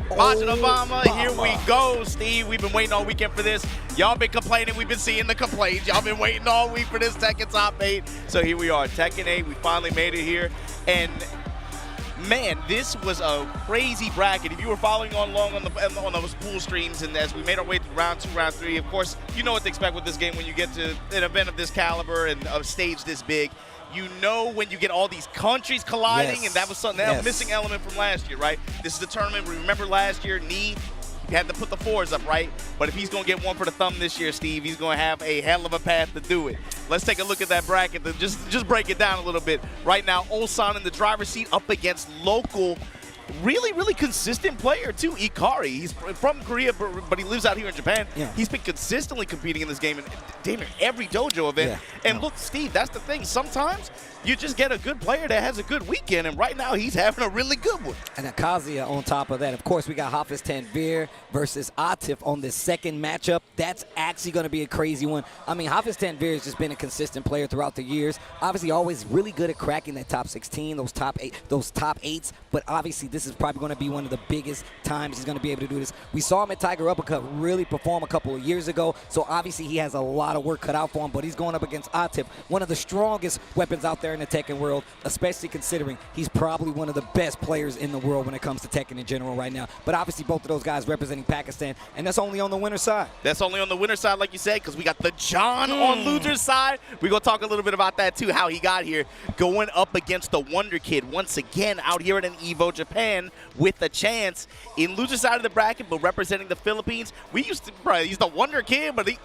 Majin Obama, here we go, Steve. We've been waiting all weekend for this. Y'all been complaining. We've been seeing the complaints. Y'all been waiting all week for this Tekken Top 8. So here we are, Tekken 8. We finally made it here. And man, this was a crazy bracket. If you were following along on those pool streams, and as we made our way to round 2, round 3, of course, you know what to expect with this game when you get to an event of this caliber and a stage this big. You know when you get all these countries colliding, and that was something that was a missing element from last year, right? This is the tournament. Remember last year, Knee had to put the 4s up, right? But if he's going to get one for the thumb this year, Steve, he's going to have a hell of a path to do it. Let's take a look at that bracket. Just break it down a little bit. Right now, Ulsan in the driver's seat up against local, really consistent player too, Ikari. He's from Korea, but he lives out here in Japan. Yeah. He's been consistently competing in this game in damn near every dojo event. Yeah. And look, Steve, that's the thing. Sometimes you just get a good player that has a good weekend, and right now he's having a really good one. And Kazuya on top of that. Of course, we got Hafiz Tanvir versus Atif on this second matchup. That's actually going to be a crazy one. I mean, Hafiz Tanvir has just been a consistent player throughout the years. Obviously, always really good at cracking that top 16, those top 8s. But obviously, this is probably going to be one of the biggest times he's going to be able to do this. We saw him at Tiger Uppercut really perform a couple of years ago. So obviously, he has a lot of work cut out for him. But he's going up against Atif, one of the strongest weapons out there in the Tekken world, especially considering he's probably one of the best players in the world when it comes to Tekken in general right now. But obviously both of those guys representing Pakistan, and that's only on the winner's side. That's only on the winner's side, like you said, because we got the John on loser's side. We're going to talk a little bit about that too, how he got here, going up against the Wonder Kid once again out here at an Evo Japan with a chance in loser's side of the bracket, but representing the Philippines. He's the Wonder Kid, but he's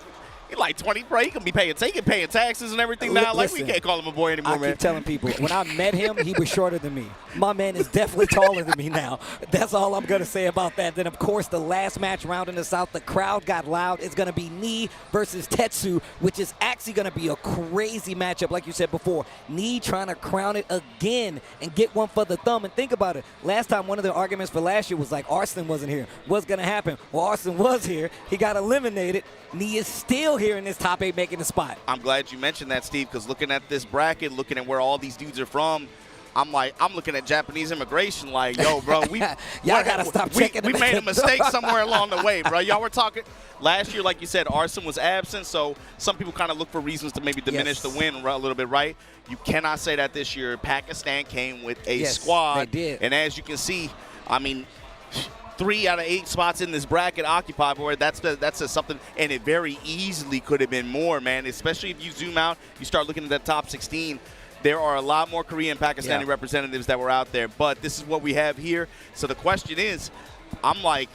like 20, bro. He can be paying taxes and everything now. Like, we can't call him a boy anymore, man. I keep telling people, when I met him, he was shorter than me. My man is definitely taller than me now. That's all I'm going to say about that. Then, of course, the last match rounding us out, the crowd got loud. It's going to be Knee versus Tetsu, which is actually going to be a crazy matchup, like you said before. Knee trying to crown it again and get one for the thumb. And think about it. Last time, one of the arguments for last year was like Arslan wasn't here. What's going to happen? Well, Arslan was here. He got eliminated. Knee is still here in this top 8 making the spot. I'm glad you mentioned that, Steve, because looking at this bracket, looking at where all these dudes are from, I'm looking at Japanese immigration like, yo, bro, y'all gotta stop checking. We made a mistake somewhere along the way, bro. Y'all were talking last year, like you said, Arslan was absent, so some people kind of look for reasons to maybe diminish the win a little bit, right? You cannot say that this year. Pakistan came with a squad, they did. And as you can see, I mean, 3 out of 8 spots in this bracket occupied for it. That's something, and it very easily could have been more, man. Especially if you zoom out, you start looking at that top 16. There are a lot more Korean Pakistani representatives that were out there, but this is what we have here. So the question is, I'm like,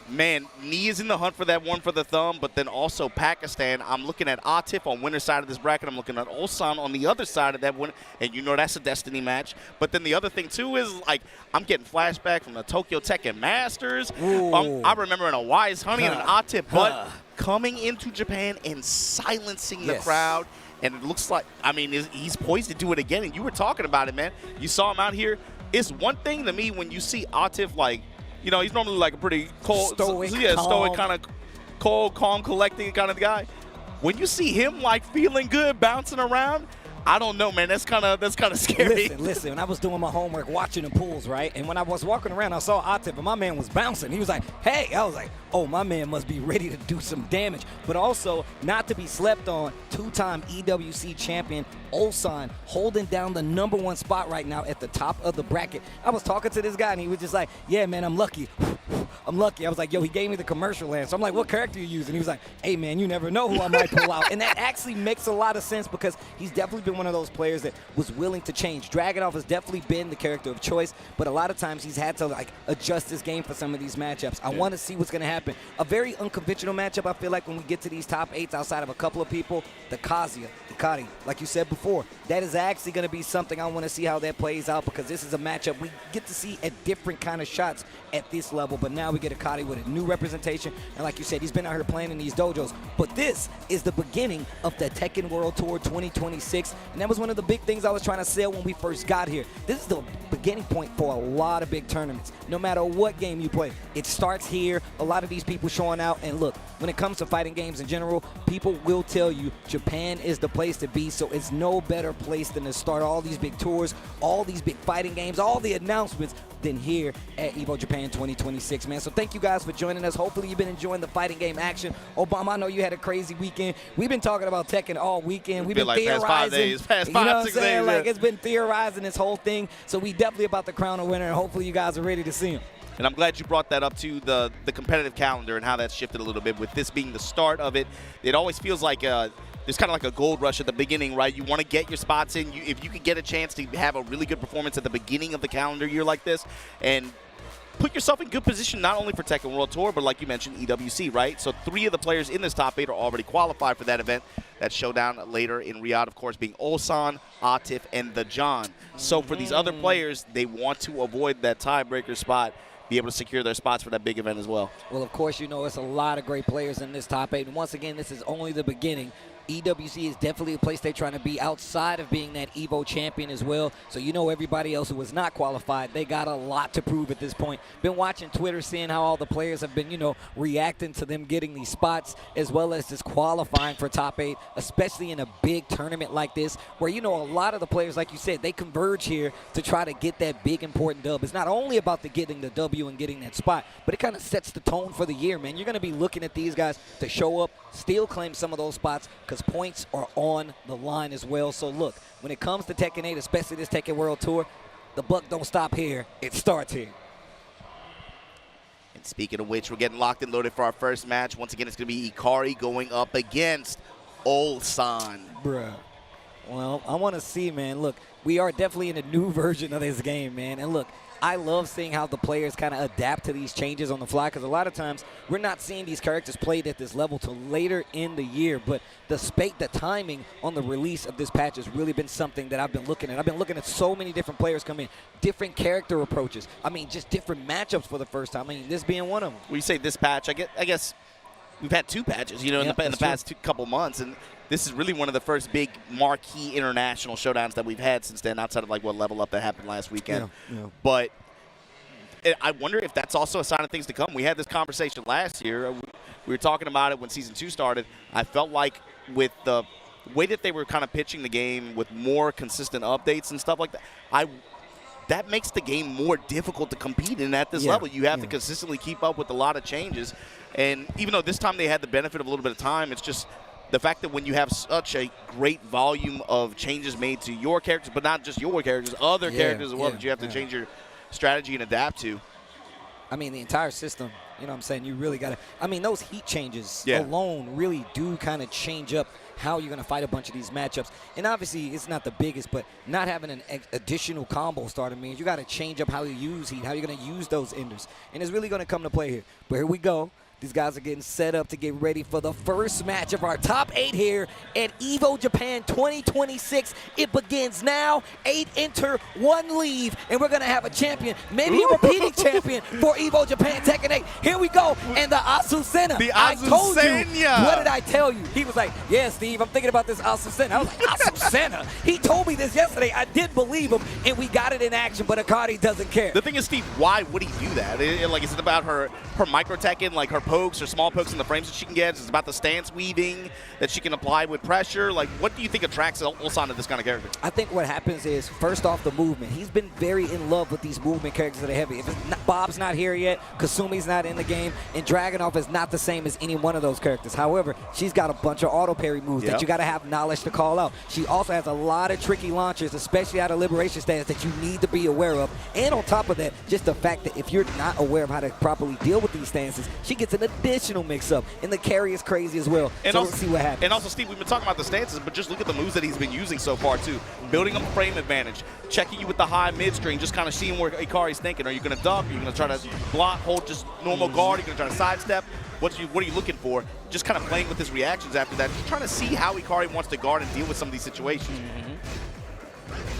man, Knee is in the hunt for that one for the thumb, but then also Pakistan. I'm looking at Atif on winner's side of this bracket. I'm looking at Ulsan on the other side of that one, and you know that's a destiny match. But then the other thing, too, is, like, I'm getting flashback from the Tokyo Tekken Masters. I remember in a Wise Honey and an Atif, but coming into Japan and silencing the crowd. And it looks like, I mean, he's poised to do it again. And you were talking about it, man. You saw him out here. It's one thing to me when you see Atif, like, you know, he's normally like a pretty cold, stoic kind of cold, calm, collected kind of guy. When you see him like feeling good, bouncing around, I don't know, man. That's kind of scary. Listen. When I was doing my homework, watching the pools, right? And when I was walking around, I saw Atif, and my man was bouncing. He was like, hey. I was like, oh, my man must be ready to do some damage. But also, not to be slept on, 2-time EWC champion Ulsan holding down the #1 spot right now at the top of the bracket. I was talking to this guy, and he was just like, yeah, man, I'm lucky. I'm lucky. I was like, yo, he gave me the commercial land. So I'm like, what character you using? He was like, hey, man, you never know who I might pull out. And that actually makes a lot of sense because he's definitely been one of those players that was willing to change. Dragunov has definitely been the character of choice, but a lot of times he's had to like adjust his game for some of these matchups. I want to see what's going to happen. A very unconventional matchup, I feel like, when we get to these top 8s outside of a couple of people, the Kazuya, Ikari, like you said before, that is actually going to be something I want to see how that plays out because this is a matchup we get to see at different kind of shots at this level, but now we get Ikari with a new representation, and like you said, he's been out here playing in these dojos, but this is the beginning of the Tekken World Tour 2026, and that was one of the big things I was trying to sell when we first got here. This is the beginning point for a lot of big tournaments. No matter what game you play, it starts here. A lot of these people showing out, and look, when it comes to fighting games in general, people will tell you Japan is the place to be, so it's no better place than to start all these big tours, all these big fighting games, all the announcements than here at Evo Japan 2026, man. So thank you guys for joining us. Hopefully you've been enjoying the fighting game action. Obama, I know you had a crazy weekend. We've been talking about Tekken all weekend. We've been like theorizing. Past 5 days, past 5, 6 days. Like, it's been theorizing this whole thing. So we definitely about to crown a winner, and hopefully you guys are ready to see him. And I'm glad you brought that up to the competitive calendar and how that's shifted a little bit. With this being the start of it, it always feels like there's kind of like a gold rush at the beginning, right? You want to get your spots in. If you could get a chance to have a really good performance at the beginning of the calendar year like this and put yourself in good position not only for Tekken World Tour, but like you mentioned, EWC, right? So 3 of the players in this top 8 are already qualified for that event. That showdown later in Riyadh, of course, being Ulsan, Atif, and the John. So for these other players, they want to avoid that tiebreaker spot, be able to secure their spots for that big event as well. Well, of course, you know, it's a lot of great players in this top 8. And once again, this is only the beginning. EWC is definitely a place they're trying to be outside of being that Evo champion as well. So you know everybody else who was not qualified, they got a lot to prove at this point. Been watching Twitter, seeing how all the players have been, you know, reacting to them getting these spots as well as just qualifying for top 8, especially in a big tournament like this where, you know, a lot of the players, like you said, they converge here to try to get that big important dub. It's not only about getting the W and getting that spot, but it kind of sets the tone for the year, man. You're going to be looking at these guys to show up, still claim some of those spots because points are on the line as well. So look, when it comes to Tekken 8, especially this Tekken World Tour, the buck don't stop here. It starts here. And speaking of which, we're getting locked and loaded for our first match. Once again, it's going to be Ikari going up against Ulsan. Bruh. Well, I want to see, man. Look, we are definitely in a new version of this game, man. And look, I love seeing how the players kind of adapt to these changes on the fly because a lot of times we're not seeing these characters played at this level till later in the year. But the timing on the release of this patch has really been something that I've been looking at. I've been looking at so many different players come in, different character approaches. I mean, just different matchups for the first time. I mean, this being one of them. When you say this patch, I guess we've had 2 patches, you know, in the past couple months. And this is really one of the first big marquee international showdowns that we've had since then, outside of like what Level Up that happened last weekend. Yeah. But I wonder if that's also a sign of things to come. We had this conversation last year. We were talking about it when Season 2 started. I felt like with the way that they were kind of pitching the game with more consistent updates and stuff like that, that makes the game more difficult to compete in at this level. You have to consistently keep up with a lot of changes. And even though this time they had the benefit of a little bit of time, it's just the fact that when you have such a great volume of changes made to your characters, but not just your characters, other characters as well, that you have to change your strategy and adapt to. I mean, the entire system, you know what I'm saying? You really got to – I mean, those heat changes alone really do kind of change up how you're going to fight a bunch of these matchups. And obviously, it's not the biggest, but not having an additional combo starter means you got to change up how you use heat, how you're going to use those enders. And it's really going to come to play here. But here we go. These guys are getting set up to get ready for the first match of our top 8 here at Evo Japan 2026. It begins now. 8 enter, 1 leave, and we're going to have a champion, maybe a repeating champion for Evo Japan Tekken 8. Here we go, and the Azucena. I told you. What did I tell you? He was like, yeah, Steve, I'm thinking about this Azucena. I was like, Azucena? He told me this yesterday. I did believe him, and we got it in action, but Akari doesn't care. The thing is, Steve, why would he do that? Is it about her micro Tekken, like her pokes or small pokes in the frames that she can get? Is it about the stance weaving that she can apply with pressure? Like, what do you think attracts Ulsan to this kind of character? I think what happens is, first off, the movement. He's been very in love with these movement characters that are heavy. If it's not, Bob's not here yet, Kasumi's not in the game, and Dragunov is not the same as any one of those characters. However, she's got a bunch of auto parry moves that you got to have knowledge to call out. She also has a lot of tricky launchers, especially out of Liberation stance, that you need to be aware of. And on top of that, just the fact that if you're not aware of how to properly deal with these stances, she gets an additional mix-up, and the carry is crazy as well. And so also, let's see what happens. And also, Steve, we've been talking about the stances, but just look at the moves that he's been using so far, too. Building up a frame advantage, checking you with the high mid-string, just kind of seeing where Ikari's thinking. Are you going to duck? Are you going to try to block, hold just normal guard? Are you going to try to sidestep? What are you looking for? Just kind of playing with his reactions after that, just trying to see how Ikari wants to guard and deal with some of these situations.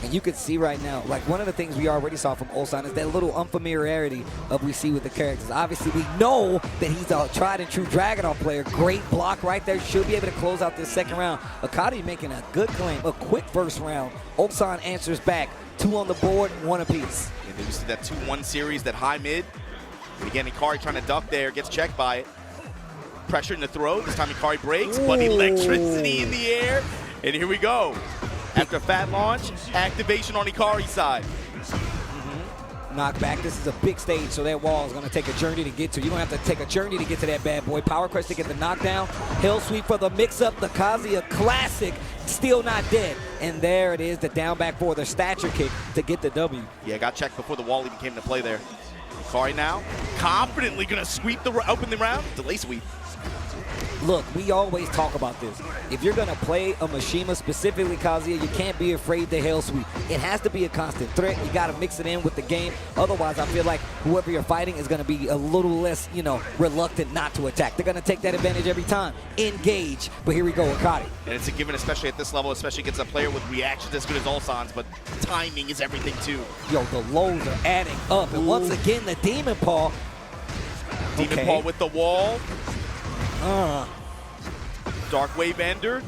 And you can see right now, like one of the things we already saw from Ulsan is that little unfamiliarity of we see with the characters. Obviously, we know that he's a tried and true Dragunov player. Great block right there. Should be able to close out this second round. Akari making a good claim, a quick first round. Ulsan answers back. 2 on the board, 1 apiece. And then you see that 2-1 series, that high mid. And again, Ikari trying to duck there, gets checked by it. Pressure in the throw. This time Ikari breaks, but electricity in the air. And here we go. After a fat launch, activation on Ikari's side. knockback. This is a big stage, so that wall is going to take a journey to get to. You're going to have to take a journey to get to that bad boy. Power crush to get the knockdown. Hell sweep for the mix-up. The Kazuya classic, still not dead. And there it is, the down back for the stature kick to get the W. Yeah, got checked before the wall even came into play there. Hikari now, confidently going to sweep open the round. Delay sweep. Look, we always talk about this. If you're going to play a Mishima, specifically Kazuya, you can't be afraid to hell sweep. It has to be a constant threat. You got to mix it in with the game. Otherwise, I feel like whoever you're fighting is going to be a little less, reluctant not to attack. They're going to take that advantage every time. Engage. But here we go, Akari. And it's a given, especially at this level, especially against a player with reactions as good as Ulsan's, but timing is everything too. Yo, the lows are adding up. And once again, the Demon Paw. Demon Paw with the wall. Dark Wave Ender.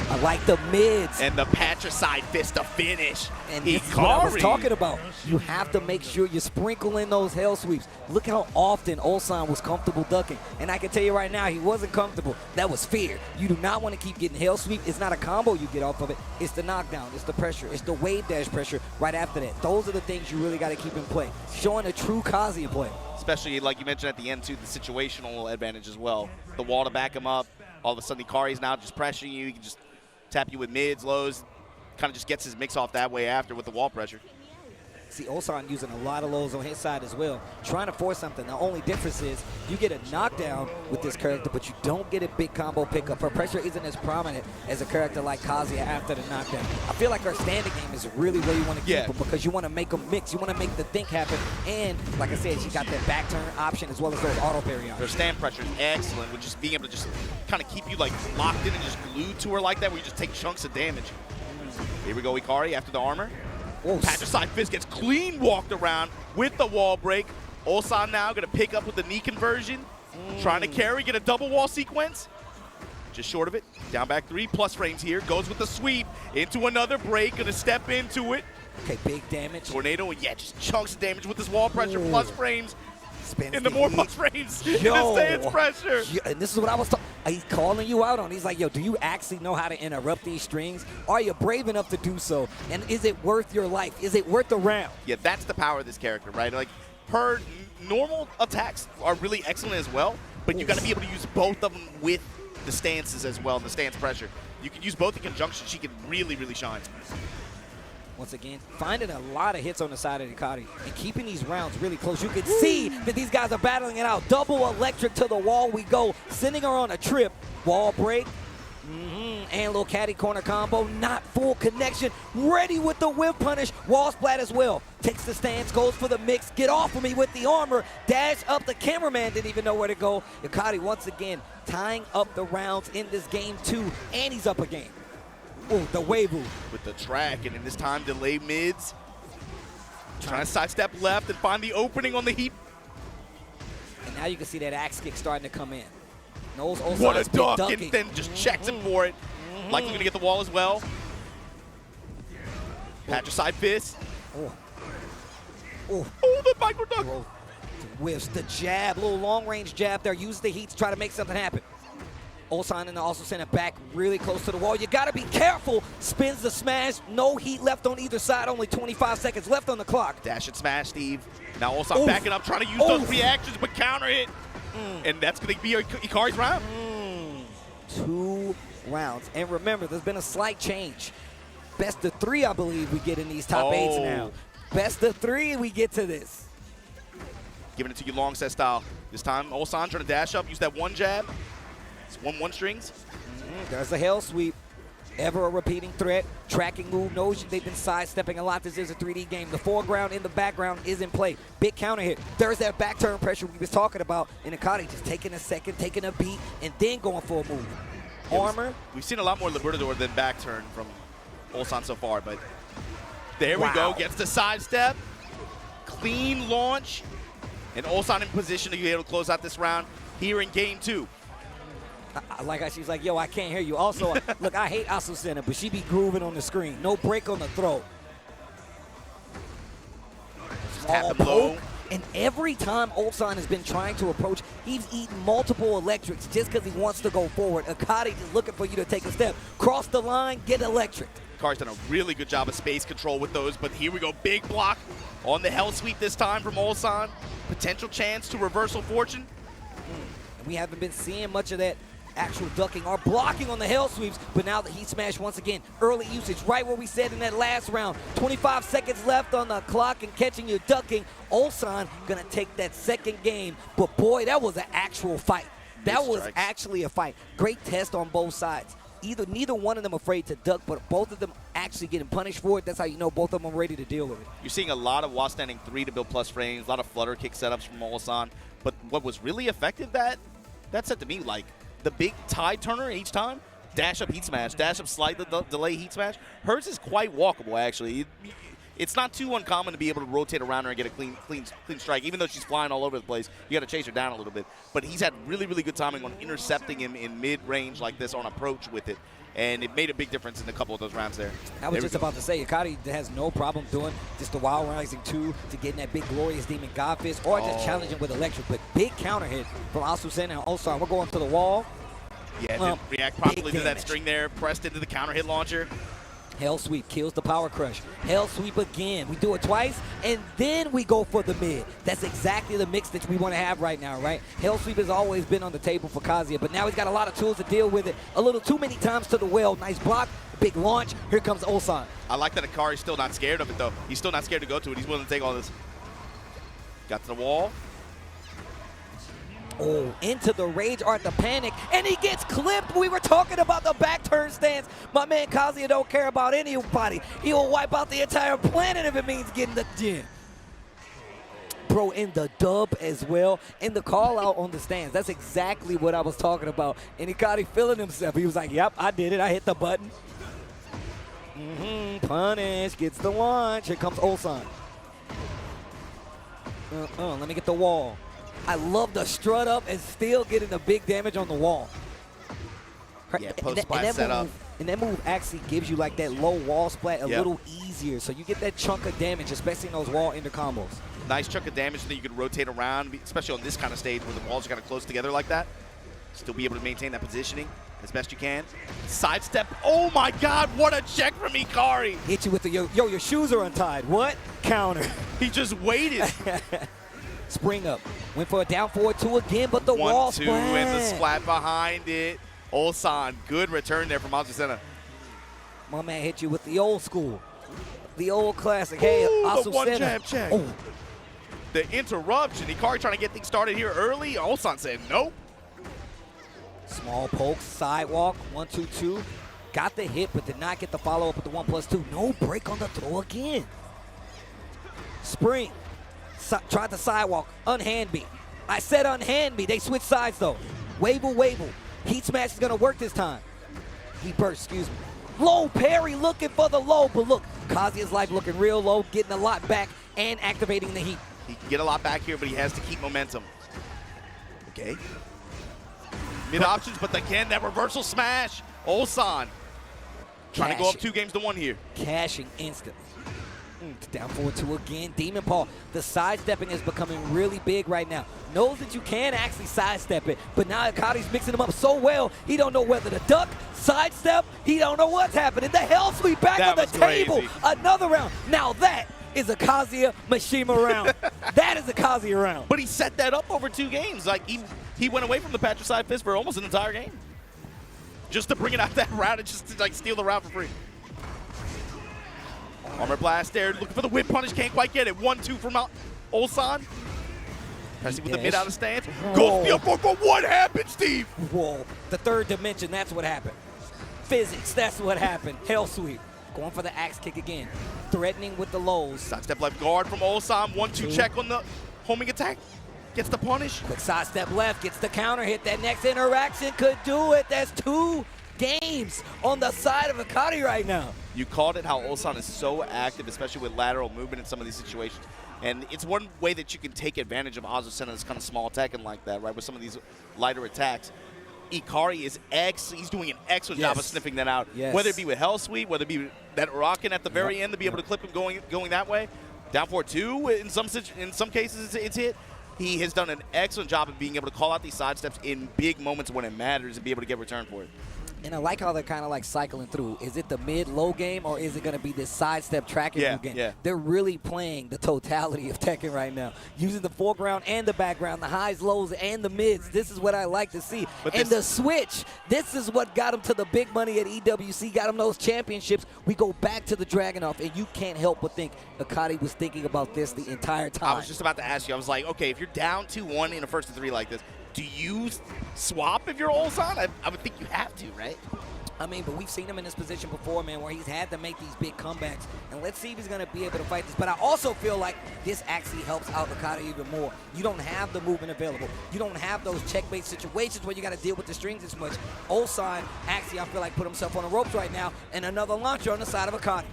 I like the mids. And the patricide fist to finish. And this is what I was talking about. You have to make sure you sprinkle in those hell sweeps. Look how often Ulsan was comfortable ducking. And I can tell you right now, he wasn't comfortable. That was fear. You do not want to keep getting hell sweep. It's not a combo you get off of it. It's the knockdown. It's the pressure. It's the wave dash pressure right after that. Those are the things you really got to keep in play. Showing a true Kazuya play. Especially, like you mentioned at the end, too, the situational advantage as well. The wall to back him up. All of a sudden, Hikari's now just pressuring you. He can just tap you with mids, lows. Kind of just gets his mix off that way after with the wall pressure. See, Ulsan using a lot of lows on his side as well, trying to force something. The only difference is you get a knockdown with this character, but you don't get a big combo pickup. Her pressure isn't as prominent as a character like Kazuya after the knockdown. I feel like her standing game is really where you want to keep her because you want to make them mix. You want to make the think happen. And like I said, she got that back turn option as well as those auto parry options. Her stand pressure is excellent with just being able to just kind of keep you like locked in and just glued to her like that where you just take chunks of damage. Here we go, Hikari after the armor. Patricide fist gets clean walked around with the wall break. Ulsan now going to pick up with the knee conversion. Trying to carry, get a double wall sequence. Just short of it. Down back 3, plus frames here. Goes with the sweep into another break. Going to step into it. Okay, big damage. Tornado, and yeah, just chunks of damage with this wall pressure, plus frames. In the more plus frames, in the stance pressure. And this is what I was talking. He's calling you out on. He's like, yo, do you actually know how to interrupt these strings? Are you brave enough to do so? And is it worth your life? Is it worth the round? Yeah, that's the power of this character, right? Like, her normal attacks are really excellent as well, but you got to be able to use both of them with the stances as well, the stance pressure. You can use both in conjunction. She can really, really shine. Once again, finding a lot of hits on the side of Hikari and keeping these rounds really close. You can see that these guys are battling it out. Double electric to the wall we go, sending her on a trip. Wall break, and little caddy corner combo, not full connection. Ready with the whip punish. Wall splat as well. Takes the stance, goes for the mix. Get off of me with the armor. Dash up. The cameraman didn't even know where to go. Hikari once again tying up the rounds in this game too, and he's up a game. Oh, the Weibo. With the track, and in this time, delay mids. Trying to sidestep left and find the opening on the heat. And now you can see that axe kick starting to come in. What a duck, and then just checks him for it. Likely going to get the wall as well. Patricide fist. Oh, the micro duck. Whiffs the jab, little long range jab there. Use the heat to try to make something happen. Ulsan and also send it back really close to the wall. You got to be careful. Spins the smash. No heat left on either side. Only 25 seconds left on the clock. Dash and smash, Steve. Now Ulsan backing up, trying to use those reactions, but counter hit. And that's going to be Hikari's round. 2 rounds. And remember, there's been a slight change. Best of 3, I believe, we get in these top 8s now. Best of 3, we get to this. Giving it to you long set style. This time, Ulsan trying to dash up, use that one jab. It's 1-1 strings. There's the hell sweep. Ever a repeating threat. Tracking move. Knows they've been sidestepping a lot. This is a 3D game. The foreground in the background is in play. Big counter hit. There's that back turn pressure we was talking about. And Hikari just taking a second, taking a beat, and then going for a move. Armor. We've seen a lot more Libertador than back turn from Ulsan so far, but there we go. Gets the sidestep. Clean launch. And Ulsan in position to be able to close out this round here in game 2. She's like, yo, I can't hear you. Also, look, I hate Asusena, but she be grooving on the screen. No break on the throw. Small poke. And every time Ulsan has been trying to approach, he's eaten multiple electrics just because he wants to go forward. Akari just looking for you to take a step. Cross the line, get electric. Hikari's done a really good job of space control with those, but here we go. Big block on the Hell Sweep this time from Ulsan. Potential chance to reversal fortune. And we haven't been seeing much of that actual ducking or blocking on the Hell Sweeps, but now the Heat Smash once again, early usage, right where we said in that last round. 25 seconds left on the clock and catching you ducking. Ulsan gonna take that second game, but boy, that was an actual fight. That was actually a fight. Great test on both sides. Neither one of them afraid to duck, but both of them actually getting punished for it. That's how you know both of them are ready to deal with it. You're seeing a lot of while standing 3 to build plus frames, a lot of flutter kick setups from Ulsan, but what was really effective, that said to me, like, the big tide turner each time, dash up Heat Smash, dash up slide delay Heat Smash. Hers is quite walkable, actually. It's not too uncommon to be able to rotate around her and get a clean strike. Even though she's flying all over the place, you got to chase her down a little bit. But he's had really, really good timing on intercepting him in mid-range like this on approach with it. And it made a big difference in a couple of those rounds there. I was just about to say, Hikari has no problem doing just the Wild Rising 2 to getting that big Glorious Demon God Fist or just challenging with Electric. But big counter hit from Asusen and Ulsan. We're going to the wall. Yeah, didn't react properly to that string there. Pressed into the counter hit launcher. Hell Sweep kills the Power Crush. Hell Sweep again. We do it twice, and then we go for the mid. That's exactly the mix that we want to have right now, right? Hell Sweep has always been on the table for Kazuya, but now he's got a lot of tools to deal with it. A little too many times to the well. Nice block, big launch. Here comes Ulsan. I like that Hikari's still not scared of it, though. He's still not scared to go to it. He's willing to take all this. Got to the wall. Oh, into the rage art, the panic, and he gets clipped. We were talking about the back turn stance. My man Kazuya don't care about anybody. He will wipe out the entire planet if it means getting the gym. Bro, in the dub as well, in the call out on the stands. That's exactly what I was talking about. And Hikari feeling himself. He was like, yep, I did it. I hit the button. Punish, gets the launch. Here comes Ulsan. Let me get the wall. I love the strut up and still getting the big damage on the wall. Yeah, post-splat setup. And that move actually gives you like that low wall splat a little easier. So you get that chunk of damage, especially in those wall ender combos. Nice chunk of damage that you can rotate around, especially on this kind of stage where the walls are kind of close together like that. Still be able to maintain that positioning as best you can. Sidestep. Oh my God, what a check from Hikari. Hit you with the, yo, your shoes are untied. What? Counter. He just waited. Spring up. Went for a down forward 2 again, but the wall splat. 1-2 and the splat behind it. Ulsan, good return there from Azucena. My man hit you with the old school. The old classic. Hey, Azucena. The one jab check. Oh. The interruption. Hikari trying to get things started here early. Ulsan said nope. Small poke, sidewalk, 1-2-2. Got the hit, but did not get the follow-up with the 1+2. No break on the throw again. Spring. Tried the sidewalk, unhand me. I said unhand me. They switched sides though. Wable. Heat Smash is gonna work this time. He burst, excuse me. Low parry looking for the low, but look, Kazuya's life looking real low, getting a lot back and activating the heat. He can get a lot back here, but he has to keep momentum. Okay. Mid options, but again, that reversal smash. Ulsan trying to go up 2-1 here. Cashing instantly. Down forward 2 again. Demon Paw. The sidestepping is becoming really big right now. Knows that you can actually sidestep it, but now Hikari's mixing them up so well, he don't know whether to duck, sidestep, he don't know what's happening. The Hell Sweep back on the table. Crazy. Another round. Now that is a Kazuya Mishima round. That is a Kazuya round. But he set that up over 2 games. Like, he went away from the patricide fist for almost an entire game. Just to bring it out that round and just to, like, steal the round for free. Armor blast there, looking for the whip punish, can't quite get it. 1-2 from Ulsan. Pressing with the mid out of stance. Goes the up but what happened, Steve? Whoa, the third dimension, that's what happened. Physics, that's what happened. Hell Sweep. Going for the axe kick again. Threatening with the lows. Sidestep left guard from Ulsan. 1-2 check on the homing attack. Gets the punish. Quick sidestep left, gets the counter hit. That next interaction could do it. That's 2 games on the side of Hikari right now. You called it how Ulsan is so active, especially with lateral movement in some of these situations. And it's one way that you can take advantage of Azucena's kind of small Tekken like that, right, with some of these lighter attacks. Hikari is he's doing an excellent job of sniffing that out. Whether it be with Hell Sweep, whether it be that rockin' at the very end to be able to clip him going that way. Down forward 2, in some cases it's hit. He has done an excellent job of being able to call out these sidesteps in big moments when it matters and be able to get return for it. And I like how they're kind of like cycling through. Is it the mid-low game, or is it going to be this sidestep tracking move game? Yeah. They're really playing the totality of Tekken right now, using the foreground and the background, the highs, lows, and the mids. This is what I like to see. And the switch, this is what got him to the big money at EWC, got him those championships. We go back to the Dragunov, and you can't help but think Akari was thinking about this the entire time. I was just about to ask you. I was like, okay, if you're down 2-1 in a 1st to 3 like this, do you swap if you're Ulsan? I would think you have to, right? I mean, but we've seen him in this position before, man, where he's had to make these big comebacks. And let's see if he's going to be able to fight this. But I also feel like this actually helps out Okada even more. You don't have the movement available. You don't have those checkmate situations where you got to deal with the strings as much. Ulsan actually, I feel like, put himself on the ropes right now, and another launcher on the side of Okada.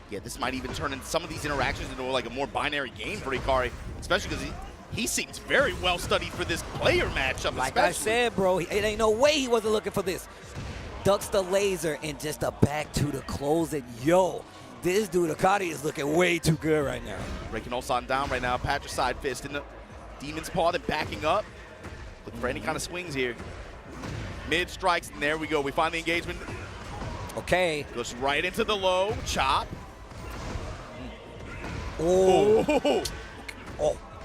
Yeah, this might even turn in some of these interactions into like a more binary game for Ikari, especially because he seems very well studied for this player matchup. Like I said, bro, it ain't no way he wasn't looking for this. Ducks the laser and just a back to the close. And yo, this dude Akari is looking way too good right now. Breaking Ulsan down right now. Patricide fist in the Demon's Paw, then backing up. Looking for any kind of swings here. Mid strikes, and there we go. We find the engagement. Okay. Goes right into the low. Chop. Oh.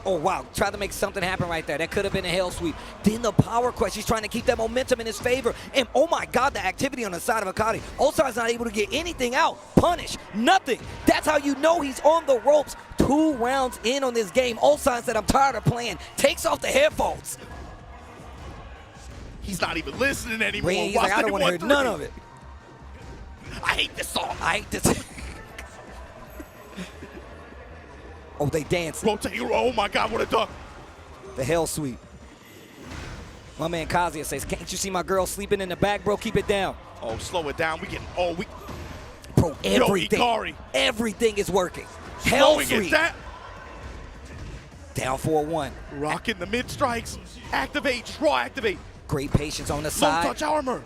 Oh, wow. Tried to make something happen right there. That could have been a hell sweep. Then the power crush. He's trying to keep that momentum in his favor. And, oh, my God, the activity on the side of Akari. Ulsan's not able to get anything out. Punish. Nothing. That's how you know he's on the ropes. 2 rounds in on this game. Ulsan said, I'm tired of playing. Takes off the headphones. He's not even listening anymore. He's like, I don't want to hear none of it. I hate this song. I hate this. Oh, they dancing. Oh, my God, what a duck. The hell sweep. My man Kazuya says, can't you see my girl sleeping in the back, bro? Keep it down. Oh, slow it down. Bro, everything. Yo, Ikari. Everything is working. Hell sweep. Down 4-1. Rocking the mid strikes. Activate. Draw, activate. Great patience on the side. Low touch armor.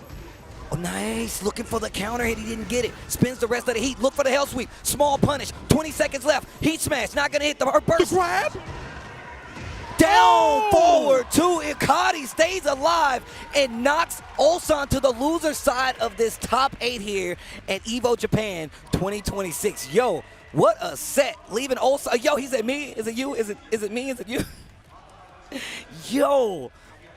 Oh, nice. Looking for the counter hit. He didn't get it. Spins the rest of the heat. Look for the hell sweep. Small punish. 20 seconds left. Heat smash. Not going to hit the burst. The grab. Down forward to Ikari. Stays alive and knocks Ulsan to the loser side of this top 8 here at Evo Japan 2026. Yo, what a set. Leaving Ulsan. Yo, he said me. Is it you? Is it me? Is it you? Yo,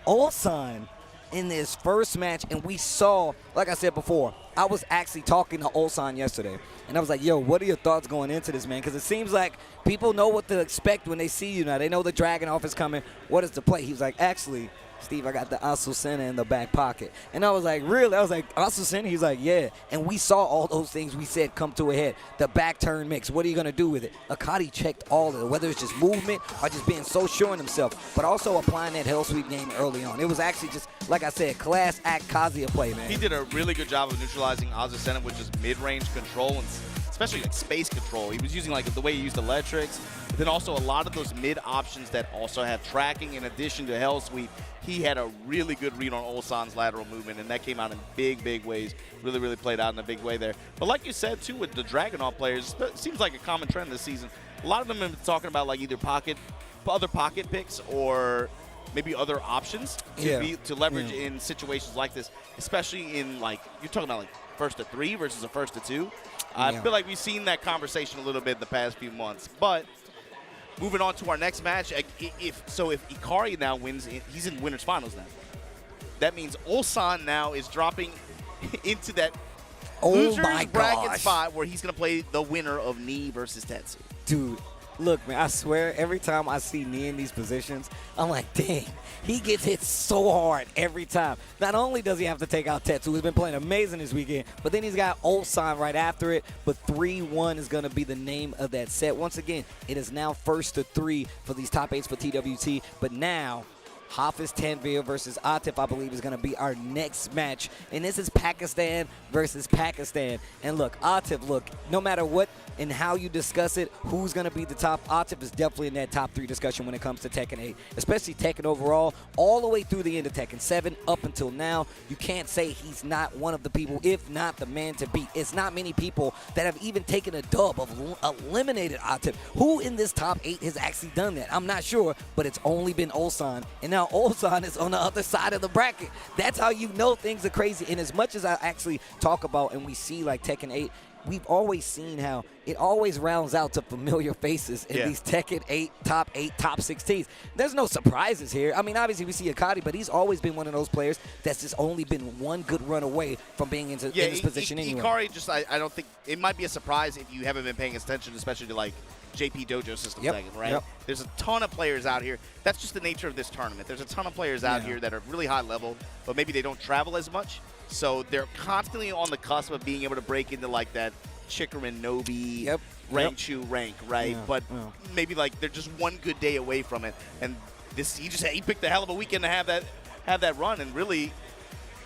Ulsan in this first match, and we saw, like I said before, I was actually talking to Ulsan yesterday, and I was like, yo, what are your thoughts going into this, man? Because it seems like people know what to expect when they see you now. They know the Dragunov is coming. What is the play? He was like, actually, Steve, I got the Asusena in the back pocket. And I was like, really? I was like, Asusena? He's like, yeah. And we saw all those things we said come to a head. The back turn mix. What are you going to do with it? Akari checked all of it, whether it's just movement or just being so sure in himself, but also applying that hell sweep game early on. It was actually just, like I said, class act Kazuya play, man. He did a really good job of neutralizing Asusena with just mid-range control and especially like space control. He was using like the way he used electrics, but then also a lot of those mid options that also have tracking in addition to hell sweep. He had a really good read on Ulsan's lateral movement, and that came out in big ways. Really played out in a big way there. But like you said, too, with the Dragunov players, it seems like a common trend this season. A lot of them have been talking about like either other pocket picks or maybe other options to leverage in situations like this, especially in like, you're talking about like 1st to 3 versus a 1st to 2. I feel like we've seen that conversation a little bit in the past few months. But moving on to our next match, if Ikari now wins, he's in winners finals now. That means Ulsan now is dropping into that losers bracket spot where he's going to play the winner of Nii versus Tetsu. Dude, look, man, I swear every time I see Nii in these positions, I'm like, dang, he gets hit so hard every time. Not only does he have to take out Tetsu, who's been playing amazing this weekend, but then he's got Ulsan right after it. But 3-1 is going to be the name of that set. Once again, it is now 1st to 3 for these top 8s for TWT. But now, Hafiz Tanvir versus Atif, I believe, is going to be our next match. And this is Pakistan versus Pakistan. And look, Atif, look, no matter what and how you discuss it, who's going to be the top, Atif is definitely in that top 3 discussion when it comes to Tekken 8, especially Tekken overall, all the way through the end of Tekken 7 up until now. You can't say he's not one of the people, if not the man to beat. It's not many people that have even taken a dub of eliminated Atif. Who in this top 8 has actually done that? I'm not sure, but it's only been Ulsan, and now Ulsan is on the other side of the bracket. That's how you know things are crazy. And as much as I actually talk about and we see like Tekken 8, we've always seen how it always rounds out to familiar faces in these Tekken 8, top 16s. There's no surprises here. I mean, obviously we see Akari, but he's always been one of those players that's just only been one good run away from being in this position anyway. Akari, just I don't think it might be a surprise if you haven't been paying attention, especially to like JP Dojo system Tekken, right? Yep. There's a ton of players out here. That's just the nature of this tournament. There's a ton of players out here that are really high level, but maybe they don't travel as much. So they're constantly on the cusp of being able to break into like that Chikarin Nobi Rangchu rank, right? But maybe like they're just one good day away from it. And this he picked a hell of a weekend to have that run. And really,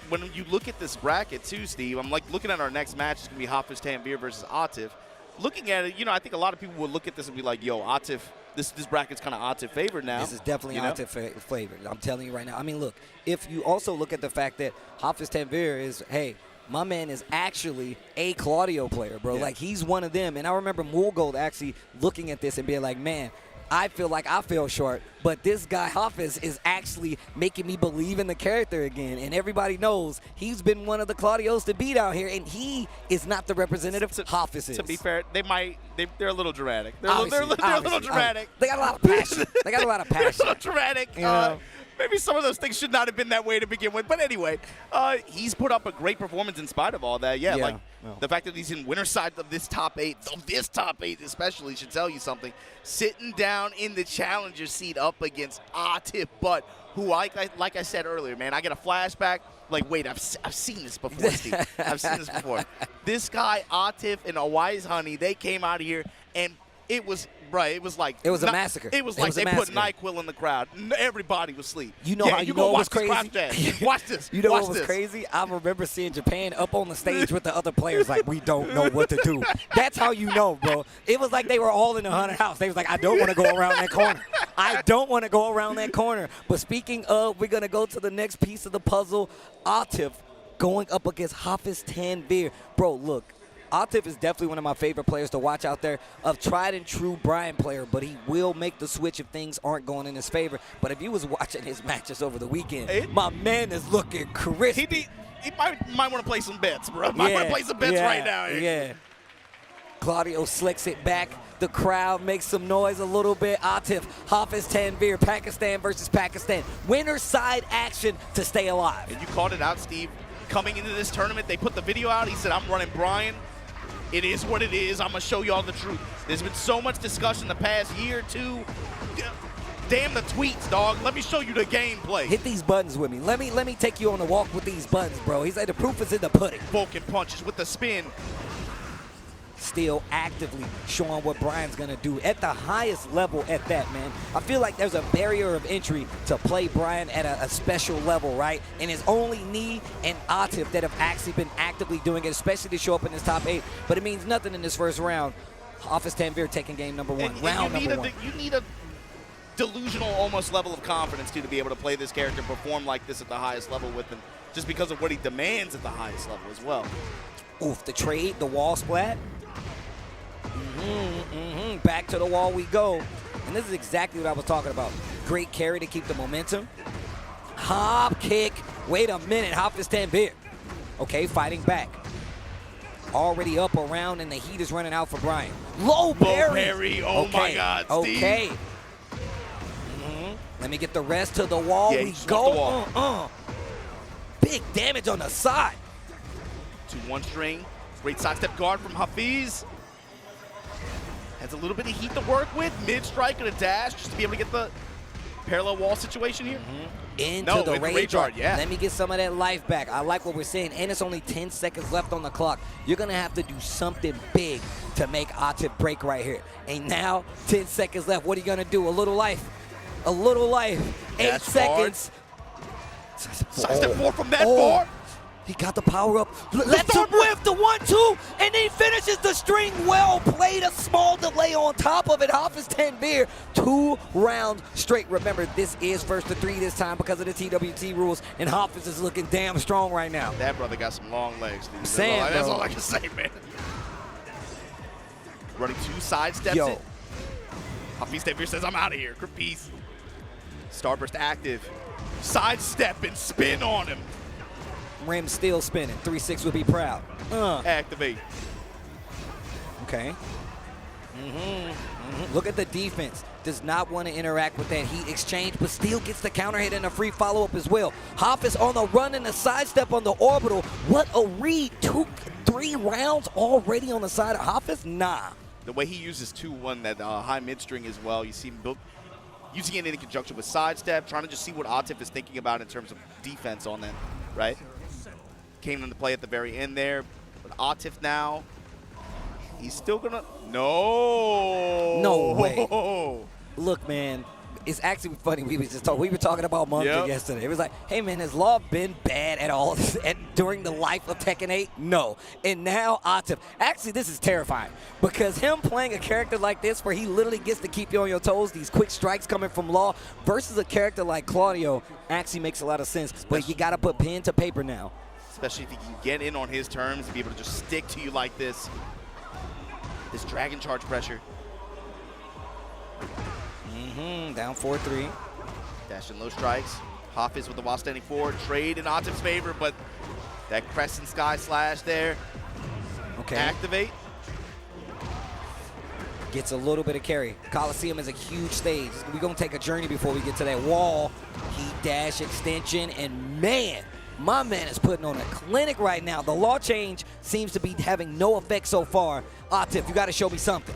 when you look at this bracket too, Steve, I'm like looking at our next match. It's gonna be Hafiz Tanvir versus Atif. Looking at it, I think a lot of people will look at this and be like, yo, Atif, this bracket's kind of Atif favored now. This is definitely Atif favored. I'm telling you right now. I mean, look, if you also look at the fact that Hafiz Tanvir is, hey, my man is actually a Claudio player, bro. Like, he's one of them. And I remember Mulgold actually looking at this and being like, man, I feel like I fell short, but this guy Hafiz is actually making me believe in the character again. And everybody knows he's been one of the Claudios to beat out here, and he is not the representative. Hafiz is. To be fair, they're a little dramatic. They're a little dramatic. They got a lot of passion. They got a lot of passion. A little dramatic. Maybe some of those things should not have been that way to begin with. But anyway, he's put up a great performance in spite of all that. The fact that he's in winner's side of this top 8, especially, should tell you something. Sitting down in the challenger seat up against Atif, but who, like I said earlier, man, I get a flashback. Like, wait, I've seen this before, Steve. I've seen this before. This guy, Atif, and Wise Honey, they came out here, and it was a massacre. It was like they put NyQuil in the crowd. Everybody was asleep. You know how you know what was crazy? Watch this. You know what was crazy? I remember seeing Japan up on the stage with the other players like, we don't know what to do. That's how you know, bro. It was like they were all in the haunted house. They was like, I don't want to go around that corner. I don't want to go around that corner. But speaking of, we're going to go to the next piece of the puzzle. Atif going up against Hafiz Tanvir. Bro, look. Atif is definitely one of my favorite players to watch out there, a tried and true Brian player, but he will make the switch if things aren't going in his favor. But if you was watching his matches over the weekend, my man is looking crispy. He might want to play some bets, bro. Might want to play some bets right now. Yeah. Claudio slicks it back. The crowd makes some noise a little bit. Atif, Hafiz Tanvir, Pakistan versus Pakistan. Winner's side action to stay alive. And you called it out, Steve. Coming into this tournament, they put the video out. He said, I'm running Brian. It is what it is. I'm going to show y'all the truth. There's been so much discussion the past year or two. Damn the tweets, dog. Let me show you the gameplay. Hit these buttons with me. Let me take you on a walk with these buttons, bro. He said the proof is in the pudding. Vulcan punches with the spin. Still actively showing what Brian's going to do at the highest level at that, man. I feel like there's a barrier of entry to play Brian at a special level, right? And it's only Knee and Atif that have actually been actively doing it, especially to show up in this top 8. But it means nothing in this first round. Hafiz Tanvir taking game number 1, round number 1. You need a delusional almost level of confidence, too, to be able to play this character, perform like this at the highest level with him, just because of what he demands at the highest level as well. Oof, the trade, the wall splat. Back to the wall we go. And this is exactly what I was talking about. Great carry to keep the momentum. Hop kick. Wait a minute, Hafiz Tanvir. Okay, fighting back. Already up around, and the heat is running out for Brian. Low parry. Oh my God, Steve. Okay. Let me get the rest to the wall. Yeah, we go. Big damage on the side. 2-1 string. Great sidestep guard from Hafiz. Has a little bit of heat to work with. Mid-strike and a dash just to be able to get the parallel wall situation here. Into the rage art. Let me get some of that life back. I like what we're saying. And it's only 10 seconds left on the clock. You're going to have to do something big to make Atif break right here. And now, 10 seconds left. What are you going to do? A little life. A little life. 8 seconds. Sidestep 4 from that far. He got the power up. Let's him whiff the 1-2, and then he finishes the string. Well played. A small delay on top of it. Hafiz Tanvir, 2 rounds straight. Remember, this is first to 3 this time because of the TWT rules, and Hafiz is looking damn strong right now. That brother got some long legs, dude. Sam, that's all I can say, man. Running 2 side steps. Yo. Hafiz Tanvir says, I'm out of here. Peace. Starburst active. Side step and spin on him. Rim still spinning. 3-6 would be proud. Activate. Okay. Look at the defense. Does not want to interact with that heat exchange, but still gets the counter hit and a free follow-up as well. Hafiz on the run and the sidestep on the orbital. What a read. 3 rounds already on the side of Hafiz? Nah. The way he uses 2-1, that high mid-string as well, you see him using it in conjunction with sidestep, trying to just see what Atif is thinking about in terms of defense on that, right? Came into play at the very end there, but Atif now, he's still gonna, no way. Look, man, it's actually funny. We were talking about Munker yesterday. It was like, hey man, has Law been bad at all during the life of Tekken 8? No. And now Atif. Actually, this is terrifying because him playing a character like this where he literally gets to keep you on your toes, these quick strikes coming from Law versus a character like Claudio actually makes a lot of sense. But you got to put pen to paper now. Especially if he can get in on his terms and be able to just stick to you like this. This dragon charge pressure. Down 4-3. Dash and low strikes. Hafiz with the while standing forward. Trade in Atif's favor, but that crescent sky slash there. Okay. Activate. Gets a little bit of carry. Coliseum is a huge stage. We're going to take a journey before we get to that wall. Heat dash extension, and man, my man is putting on a clinic right now. The law change seems to be having no effect so far. Atif, you got to show me something.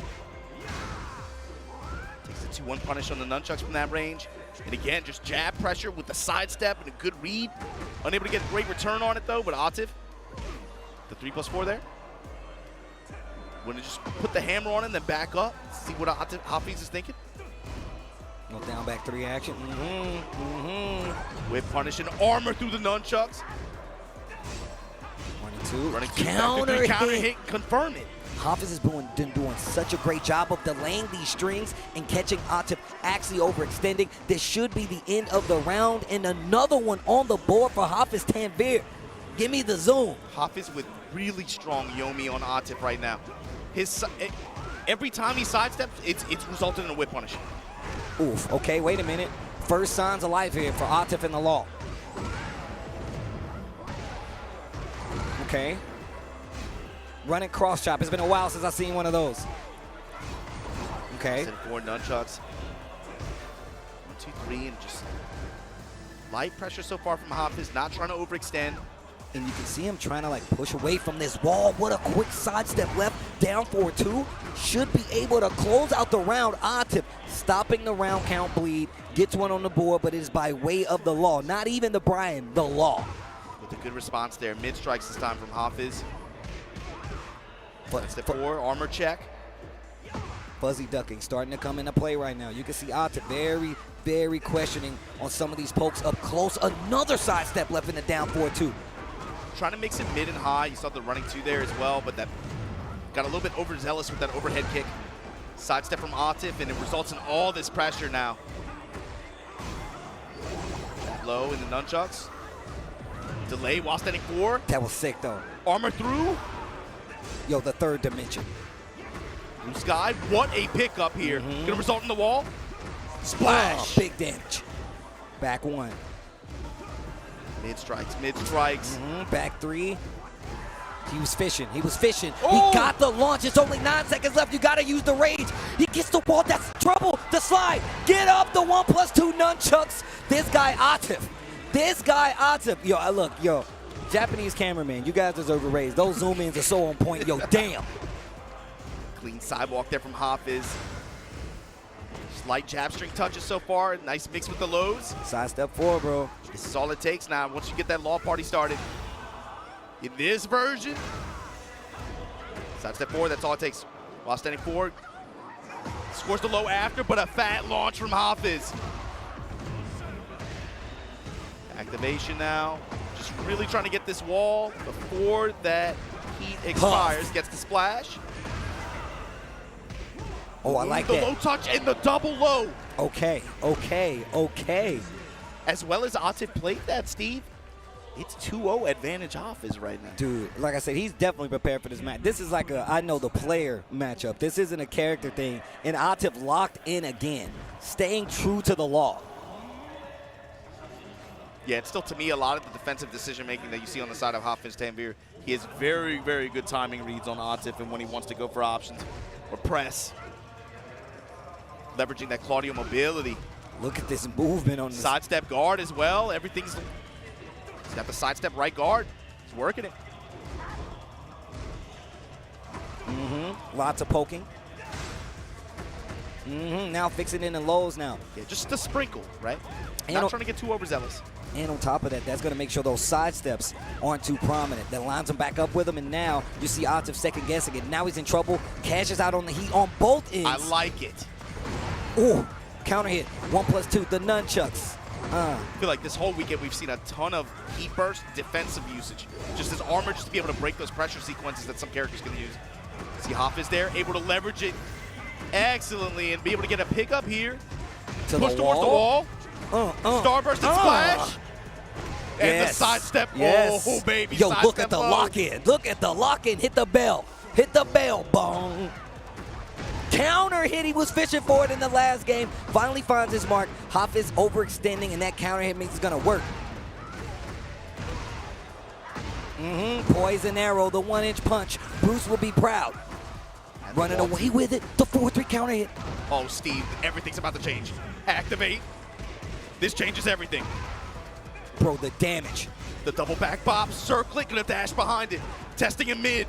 Takes the 2-1 punish on the nunchucks from that range. And again, just jab pressure with the sidestep and a good read. Unable to get a great return on it though, but Atif, the 3+4 there. Want to just put the hammer on it and then back up, see what Hafiz is thinking. No down back 3 action. With punish and armor through the nunchucks. 1-2. Running counter hit, confirm it. Hafiz has been doing such a great job of delaying these strings and catching Atif actually overextending. This should be the end of the round, and another one on the board for Hafiz Tanvir. Give me the zoom. Hafiz with really strong Yomi on Atif right now. Every time he sidesteps, it's resulted in a whip punish. Oof, okay, wait a minute. First signs of life here for Atif and the law. Okay. Running cross chop. It's been a while since I've seen one of those. Okay. 4 nunchucks. 1, 2, 3, and just light pressure so far from Hafiz, not trying to overextend. And you can see him trying to like push away from this wall. What a quick sidestep left. Down 4-2. Should be able to close out the round. Atif stopping the round count bleed. Gets one on the board, but it is by way of the law. Not even the Brian, the law. With a good response there. Mid strikes this time from Hafiz. Step 4, armor check. Fuzzy ducking starting to come into play right now. You can see Atif very, very questioning on some of these pokes up close. Another sidestep left in the down 4-2. Trying to mix it mid and high. You saw the running 2 there as well, but that got a little bit overzealous with that overhead kick. Sidestep from Atif, and it results in all this pressure now. Low in the nunchucks. Delay while standing 4. That was sick though. Armor through. Yo, the third dimension. Blue sky, what a pickup here. Gonna result in the wall. Splash. Big damage. Back 1. Mid strikes, mid strikes. Back 3. He was fishing. He was fishing. Oh! He got the launch. It's only 9 seconds left. You got to use the rage. He gets the wall. That's trouble. The slide. Get up. The 1+2 nunchucks. This guy, Atif. This guy, Atif. Yo, look, yo. Japanese cameraman, you guys deserve a raise. Those zoom-ins are so on point. Yo, damn. Clean sidewalk there from Hafiz. Slight jab string touches so far. Nice mix with the lows. Sidestep 4, bro. This is all it takes now once you get that law party started. In this version, sidestep 4, that's all it takes. While standing 4, scores the low after, but a fat launch from Hafiz. Activation now. Just really trying to get this wall before that heat expires. Gets the splash. Oh, I like the that. low touch and the double low. Okay, okay, okay. As well as Atif played that, Steve. It's 2-0 advantage Hafiz right now. Dude, like I said, he's definitely prepared for this match. This is like a I know the player matchup. This isn't a character thing. And Atif locked in again, staying true to the law. Yeah, it's still, to me, a lot of the defensive decision-making that you see on the side of Hafiz Tanvir. He has very, very good timing reads on Atif and when he wants to go for options or press. Leveraging that Claudio mobility. Look at this movement on this. Sidestep guard as well. Everything's... He's got the sidestep right guard. He's working it. Lots of poking. Now fixing in the lows now. Yeah, just a sprinkle, right? And Not trying to get too overzealous. And on top of that, that's going to make sure those side steps aren't too prominent. That lines him back up with him, and now you see Atif second guessing it. Now he's in trouble. Cashes out on the heat on both ends. I like it. Ooh, counter hit. 1+2, the nunchucks. I feel like this whole weekend we've seen a ton of heat burst defensive usage. Just as armor, just to be able to break those pressure sequences that some characters can use. See Hafiz there, able to leverage it excellently and be able to get a pickup here. To push the towards the wall. Starburst and splash. And the sidestep. Yes. Oh, baby. Yo, side look step at the low. lock-in. Look at the lock-in. Hit the bell. Hit the bell. Bong. Counter hit. He was fishing for it in the last game. Finally finds his mark. Hafiz overextending, and that counter hit means it's going to work. Poison arrow, the 1-inch punch. Bruce will be proud. Running away with it. The 4-3 counter hit. Oh, Steve, everything's about to change. Activate. This changes everything. Bro, the damage. The double back bop, circling, and a dash behind it. Testing in mid.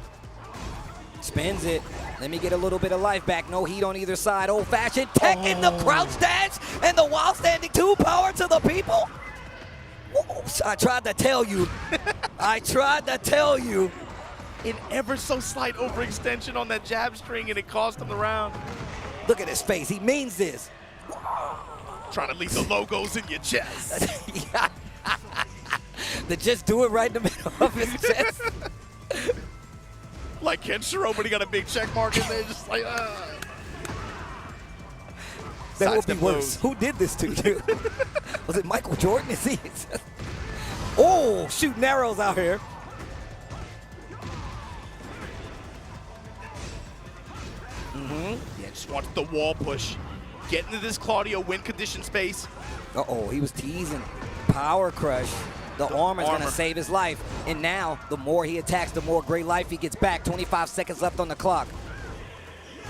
Spins it. Let me get a little bit of life back. No heat on either side. Old-fashioned Tekken, the crouch dance, and the wild standing 2 power to the people. Whoa, I tried to tell you. I tried to tell you. An ever so slight overextension on that jab string, and it cost him the round. Look at his face. He means this. Trying to leave the logos in your chest. To just do it right in the middle of his chest. Like Ken Shiro, but he got a big check mark in there, just like, That would be worse. Who did this to you? Was it Michael Jordan? Is he? Oh, shooting arrows out here. Yeah, just wants the wall push. Get into this Claudio win condition space. Uh-oh, he was teasing. Power crush. The armor's going to save his life. And now, the more he attacks, the more great life he gets back. 25 seconds left on the clock.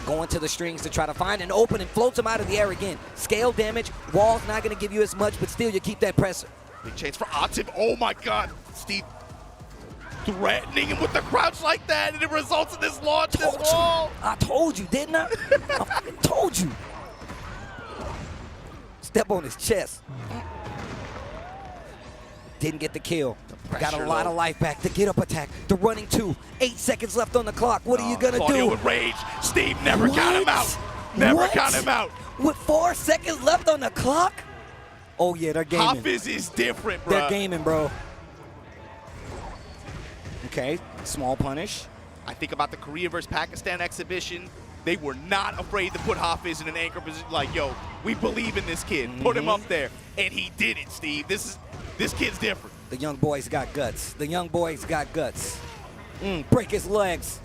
Going to the strings to try to find an opening. Floats him out of the air again. Scale damage. Wall's not going to give you as much, but still you keep that pressure. Big chance for Atif. Oh, my God. Steve threatening him with the crouch like that, and it results in this launch, this wall. I told you, didn't I? I fucking told you. Step on his chest. Didn't get the kill. Got a lot of life back. The get up attack. The running 2. 8 seconds left on the clock. What are you going to Claudio do? with rage. Steve never count him out. Never count him out. With 4 seconds left on the clock? Oh, yeah, they're gaming. Hafiz is different, bro. They're gaming, bro. Okay, small punish. I think about the Korea versus Pakistan exhibition. They were not afraid to put Hafiz in an anchor position. Like, yo, we believe in this kid. Put him up there. And he did it, Steve. This kid's different. The young boy's got guts. The young boy's got guts. Break his legs.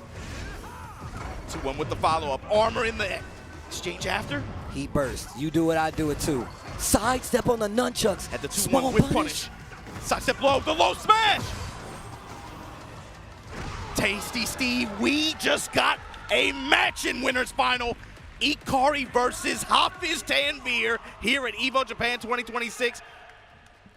2-1 with the follow-up. Armor in the exchange after. He burst. You do it, I do it too. Sidestep on the nunchucks. At the 2-1 with punish. Sidestep low, the low smash. Tasty Steve, we just got a match in winner's final. Ikari versus Hafiz Tanvir here at Evo Japan 2026.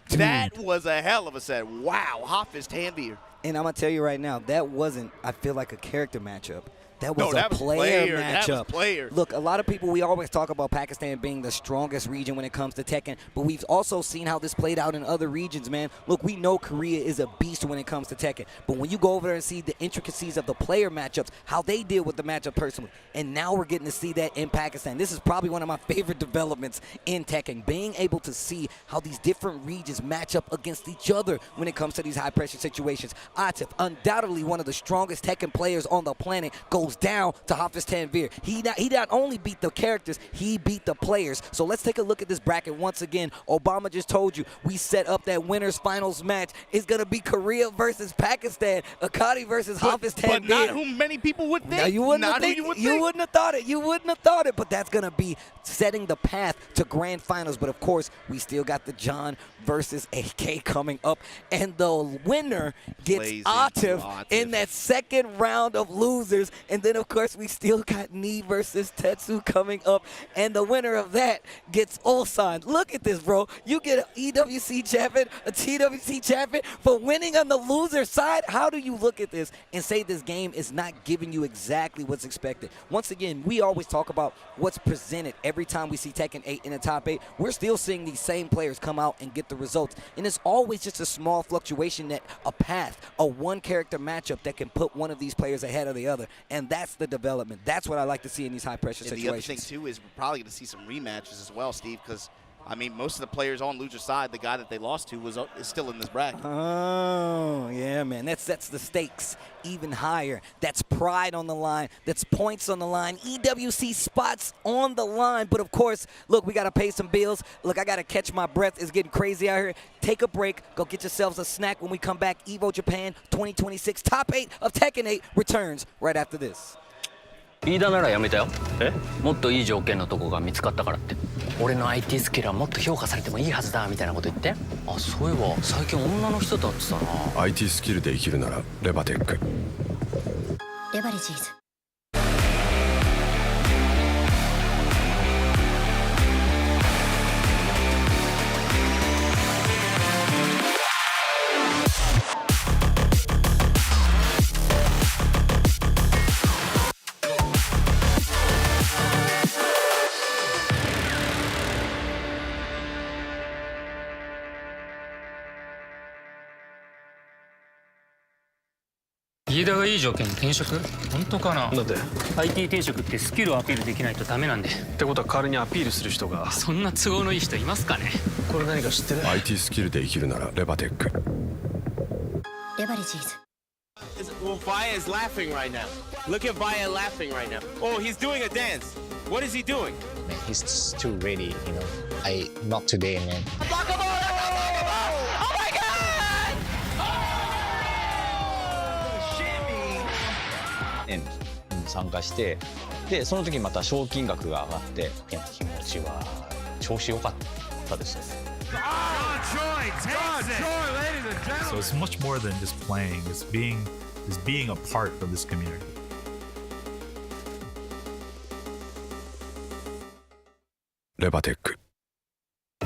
Dude. That was a hell of a set. Wow, Hafiz Tanvir. And I'm going to tell you right now, that wasn't, I feel like, a character matchup. That was No, a player matchup. That was player. Look, a lot of people, we always talk about Pakistan being the strongest region when it comes to Tekken, but we've also seen how this played out in other regions, man. Look, we know Korea is a beast when it comes to Tekken, but when you go over there and see the intricacies of the player matchups, how they deal with the matchup personally, and now we're getting to see that in Pakistan. This is probably one of my favorite developments in Tekken, being able to see how these different regions match up against each other when it comes to these high-pressure situations. Atif, undoubtedly one of the strongest Tekken players on the planet, goes down to Hafiz Tanvir. He not only beat the characters, he beat the players. So let's take a look at this bracket once again. Obama just told you we set up that winners finals match. It's going to be Korea versus Pakistan, Akadi versus Hafiz Tanvir. But not who many people would think. Now, you wouldn't have thought it. You wouldn't have thought it, but that's going to be setting the path to grand finals. But of course, we still got the John versus AK coming up, and the winner gets Atif in that second round of losers. And then of course we still got Knee versus Tetsu coming up, and the winner of that gets Ulsan. Look at this, bro. You get an EWC champion, a TWC champion for winning on the loser side. How do you look at this and say this game is not giving you exactly what's expected? Once again, we always talk about what's presented every time we see Tekken 8 in the top 8. We're still seeing these same players come out and get the results, and it's always just a small fluctuation, that a path, a one character matchup that can put one of these players ahead of the other, and that's the development. That's what I like to see in these high pressure situations. The other thing too is we're probably going to see some rematches as well, Steve, because I mean, most of the players on loser side, the guy that they lost to is still in this bracket. Oh, yeah, man. That sets the stakes even higher. That's pride on the line. That's points on the line. EWC spots on the line. But, of course, look, we got to pay some bills. Look, I got to catch my breath. It's getting crazy out here. Take a break. Go get yourselves a snack. When we come back, Evo Japan 2026 Top 8 of Tekken 8 returns right after this. 飯田ならやめたよ。もっといい条件のとこが見つかったからって。俺の IT スキルはもっと評価されてもいいはずだみたいなこと言って。あ、そういえば最近女の人と会ってたな。IT スキルで生きるならレバテック。レバレジーズ。飯田がいい条件に転職？本当かな？だって IT 転職ってスキルをアピールできないとダメなんで。ってことは代わりにアピールする人が。そんな都合のいい人いますかね？これ何か知ってる？ IT スキルで生きるならレバテック。レバレジーズ。 Well, Vaya is laughing right now. Look at Vaya laughing right now. Oh, he's doing a dance. What is he doing? Man, he's too ready, you know. Not today, man. Oh my God! N に参加して、でその時また賞金額が上がって、いや気持ちは調子良かったですよ。So it's much more than just playing. It's being a part of this community. レバテック。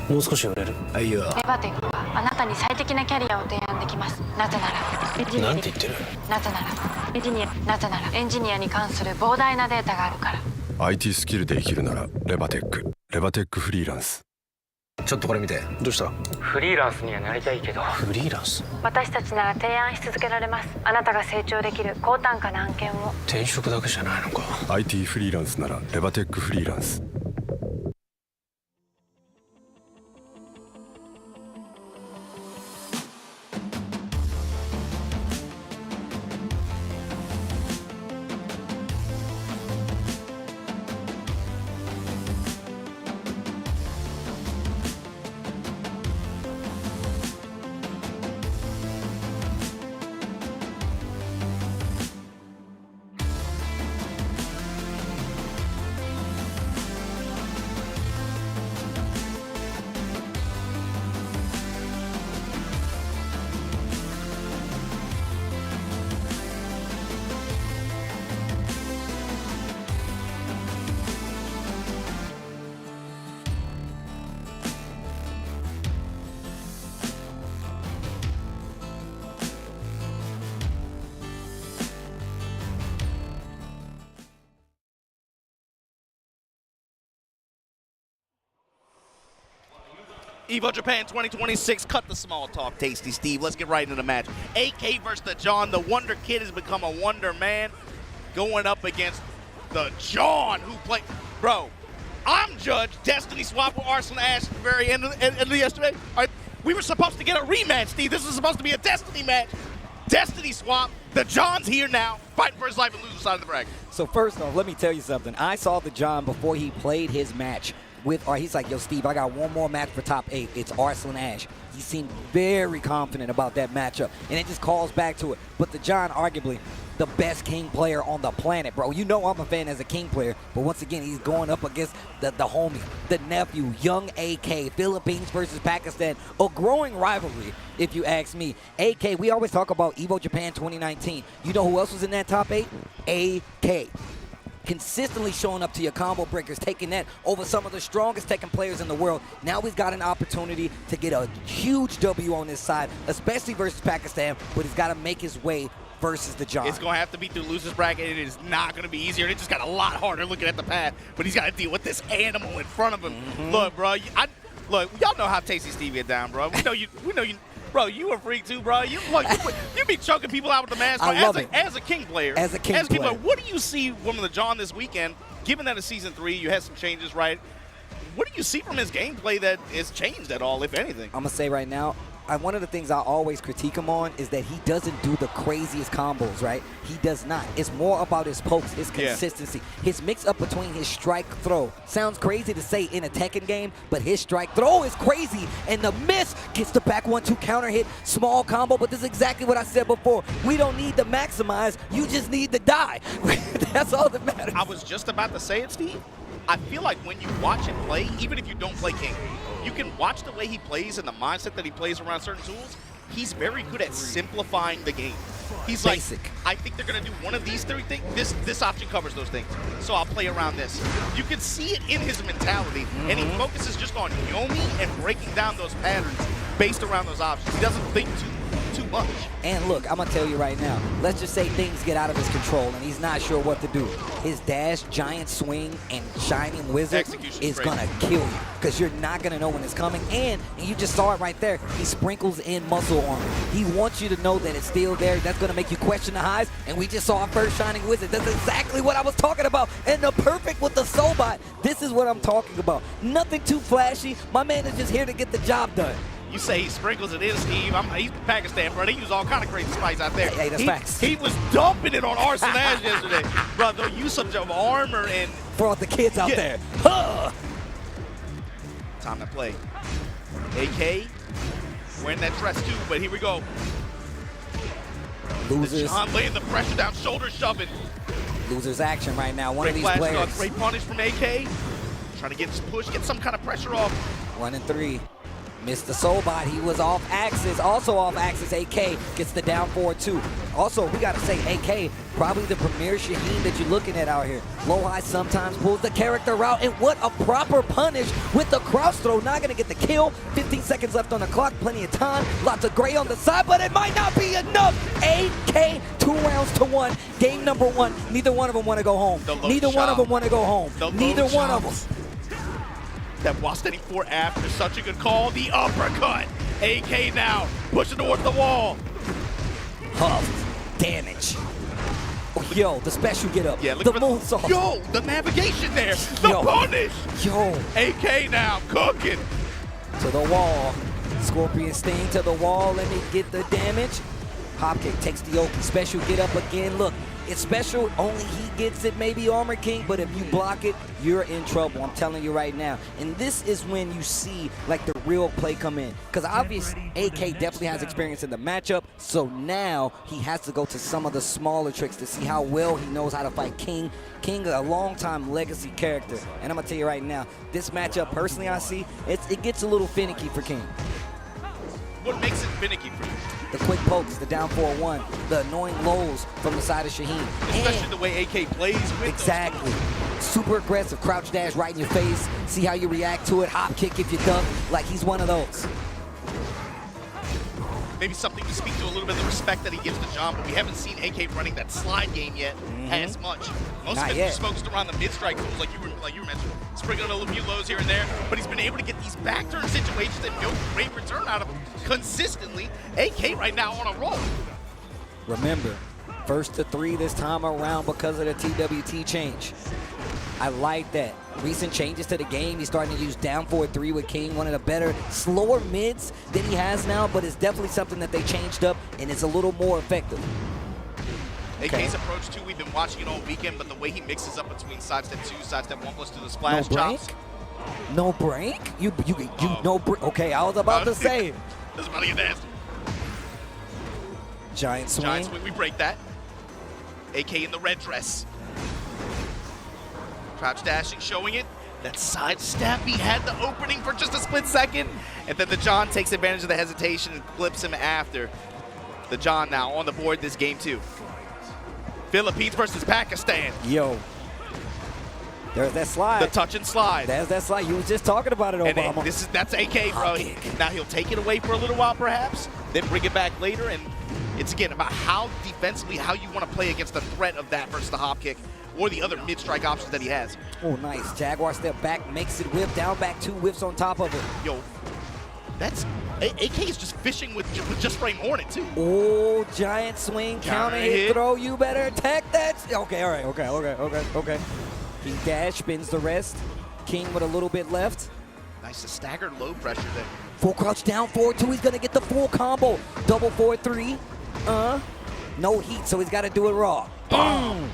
もう少し売れる。あ、いや。レバテックはあなたに最適なキャリアを提案できます。なぜならなんて言ってる？なぜならエンジニアに関する膨大なデータがあるから。 IT スキルで生きるならレバテック。レバテックフリーランス。ちょっとこれ見て。どうした？フリーランスにはなりたいけど。フリーランス？私たちなら提案し続けられます。あなたが成長できる高単価な案件を。転職だけじゃないのか。 IT フリーランスならレバテックフリーランス。Evo Japan 2026, cut the small talk, Tasty Steve. Let's get right into the match. AK versus the John. The Wonder Kid has become a Wonder Man, going up against the John, who played. Bro, I'm judged Destiny swap with Arslan Ash at the very end of yesterday. We were supposed to get a rematch, Steve. This was supposed to be a Destiny match. Destiny swap. The John's here now, fighting for his life and loser side of the bracket. So first off, let me tell you something. I saw the John before he played his match with, or he's like, yo, Steve, I got one more match for top 8. It's Arslan Ash. He seemed very confident about that matchup, and it just calls back to it. But the John, arguably the best King player on the planet, bro. You know I'm a fan as a King player, but once again, he's going up against the homie, the nephew, young AK, Philippines versus Pakistan, a growing rivalry, if you ask me. AK, we always talk about Evo Japan 2019. You know who else was in that top 8? AK. Consistently showing up to your combo breakers, taking that over some of the strongest Tekken players in the world. Now he's got an opportunity to get a huge W on this side, especially versus Pakistan, but he's got to make his way versus the John. It's going to have to be through losers bracket. It is not going to be easier. It just got a lot harder looking at the path, but he's got to deal with this animal in front of him. Look, bro, look, y'all know how Tasty Steve get down, bro. We know you. Bro, you a freak too, bro. You be choking people out with the mask. I love it. As a King player. As a King player. What do you see from the John this weekend? Given that it's Season 3, you had some changes, right? What do you see from his gameplay that is changed at all, if anything? I'm going to say right now, one of the things I always critique him on is that he doesn't do the craziest combos, right? He does not. It's more about his pokes, his consistency, his mix-up between his strike throw. Sounds crazy to say in a Tekken game, but his strike throw is crazy, and the miss gets the back 1-2 counter hit, small combo, but this is exactly what I said before. We don't need to maximize, you just need to die. That's all that matters. I was just about to say it, Steve. I feel like when you watch him play, even if you don't play King, you can watch the way he plays and the mindset that he plays around certain tools. He's very good at simplifying the game. He's basic. Like, I think they're going to do one of these 3 things. This option covers those things, so I'll play around this. You can see it in his mentality, and he focuses just on Yomi and breaking down those patterns based around those options. He doesn't think too much. And look, I'm going to tell you right now, let's just say things get out of his control and he's not sure what to do. His dash, giant swing, and shining wizard is going to kill you because you're not going to know when it's coming. And you just saw it right there. He sprinkles in muscle armor. He wants you to know that it's still there. That's going to make you question the highs. And we just saw our first shining wizard. That's exactly what I was talking about. And the perfect with the Sobot. This is what I'm talking about. Nothing too flashy. My man is just here to get the job done. You say he sprinkles it in, Steve. He's Pakistan, bro. They use all kind of crazy spice out there. Hey, that's facts. He was dumping it on Arslan Ash yesterday. Bro, the use of armor and... For all the kids out there. Huh. Time to play. AK, wearing that dress too, but here we go. Losers. John laying the pressure down, shoulder shoving. Losers action right now. One of these flash players. Guard, great punish from AK. Trying to get this push, get some kind of pressure off. 1 and 3. Missed the Sobot. He was off axis. Also off axis, AK gets the down 4-2. Also, we got to say, AK, probably the premier Shaheen that you're looking at out here. Low high sometimes pulls the character out, and what a proper punish with the cross throw. Not going to get the kill. 15 seconds left on the clock. Plenty of time. Lots of gray on the side, but it might not be enough. AK, 2 rounds to 1. Game number 1. Neither one of them want to go home. Neither one of them want to go home. Neither one of them. That while standing 4 after such a good call, the uppercut. AK now pushing towards the wall. Huff, damage. Oh, yo, the special get up. Yeah, look the for moonsault. Yo, the navigation there. The punish. Yo. AK now cooking. To the wall. Scorpion Sting to the wall. Let me get the damage. Hop kick takes the Oki. Special get up again. Look, it's special. Only he gets it, maybe Armor King, but if you block it, you're in trouble. I'm telling you right now. And this is when you see like the real play come in. Because obviously, AK definitely has experience in the matchup. So now he has to go to some of the smaller tricks to see how well he knows how to fight King. King, a long-time legacy character. And I'm going to tell you right now, this matchup, personally, I see, it gets a little finicky for King. What makes it finicky for you? The quick pokes, the down 4-1, the annoying lows from the side of Shaheen. Especially the way AK plays with exactly. Super aggressive, crouch dash right in your face. See how you react to it. Hop kick if you duck. Like he's one of those. maybe something to speak to a little bit of the respect that he gives to John, but we haven't seen AK running that slide game yet as much. Most of it is focused around the mid-strike tools, like you mentioned, sprinkling a few lows here and there, but he's been able to get these back turn situations and milk great return out of them consistently. AK right now on a roll. Remember, first to 3 this time around because of the TWT change. I like that. Recent changes to the game. He's starting to use down 4-3 with King, one of the better, slower mids than he has now, but it's definitely something that they changed up, and it's a little more effective. AK's approach, too, we've been watching it all weekend, but the way he mixes up between sidestep 2, sidestep 1+2, the splash chops. No break? You no break? Okay, I was about to say. This is about to get nasty. Giant swing. Giant swing, we break that. AK in the red dress. Crouch dashing, showing it. That side step, he had the opening for just a split second. And then the John takes advantage of the hesitation and flips him after. The John now on the board this game too. Philippines versus Pakistan. Yo. There's that slide. The touch and slide. There's that slide. You were just talking about it, Obama. And that's AK, bro. Now he'll take it away for a little while perhaps, then bring it back later. And it's again about how defensively, how you want to play against the threat of that versus the hop kick or the other mid-strike options that he has. Oh, nice. Jaguar step back, makes it whip, down back 2 whiffs on top of it. Yo, that's, AK is just fishing with just frame Hornet too. Oh, giant swing, counter hit throw, you better attack that. Okay, all right, okay. He dash, spins the rest. King with a little bit left. Nice, a staggered low pressure there. Full crouch down 4-2, he's gonna get the full combo. Double 4-3, no heat, so he's gotta do it raw. Boom!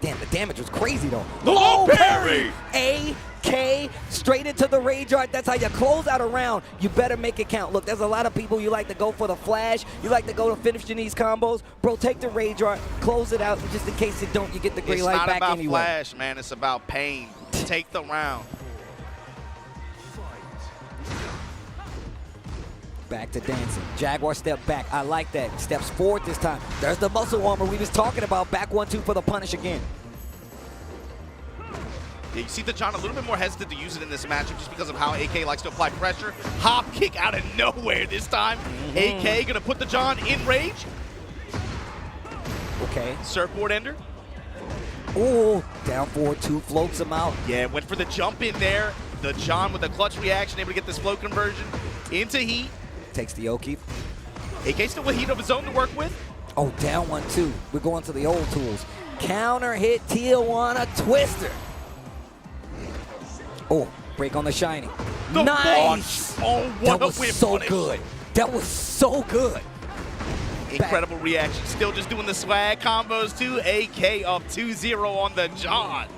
Damn, the damage was crazy though. The low parry! AK straight into the rage art. That's how you close out a round. You better make it count. Look, there's a lot of people, you like to go for the flash. You like to go to finishing these combos. Bro, take the rage art, close it out, and just in case you don't, you get the gray light back anyway. It's not about flash, man. It's about pain. Take the round. Back to dancing. Jaguar step back. I like that. Steps forward this time. There's the muscle armor we was talking about. Back 1-2 for the punish again. Yeah, you see the John a little bit more hesitant to use it in this matchup just because of how AK likes to apply pressure. Hop kick out of nowhere this time. AK gonna put the John in rage. Okay. Surfboard ender. Oh, down 4-2, floats him out. Yeah, went for the jump in there. The John with the clutch reaction, able to get this flow conversion into heat. Takes the Oki. AK still with heat of his own to work with. Oh, down 1-2. We're going to the old tools. Counter hit Tijuana Twister. Oh, break on the shiny. Nice. Oh, what that was so good. That was so good. Incredible reaction. Still just doing the swag combos too. AK up 2-0 on the John.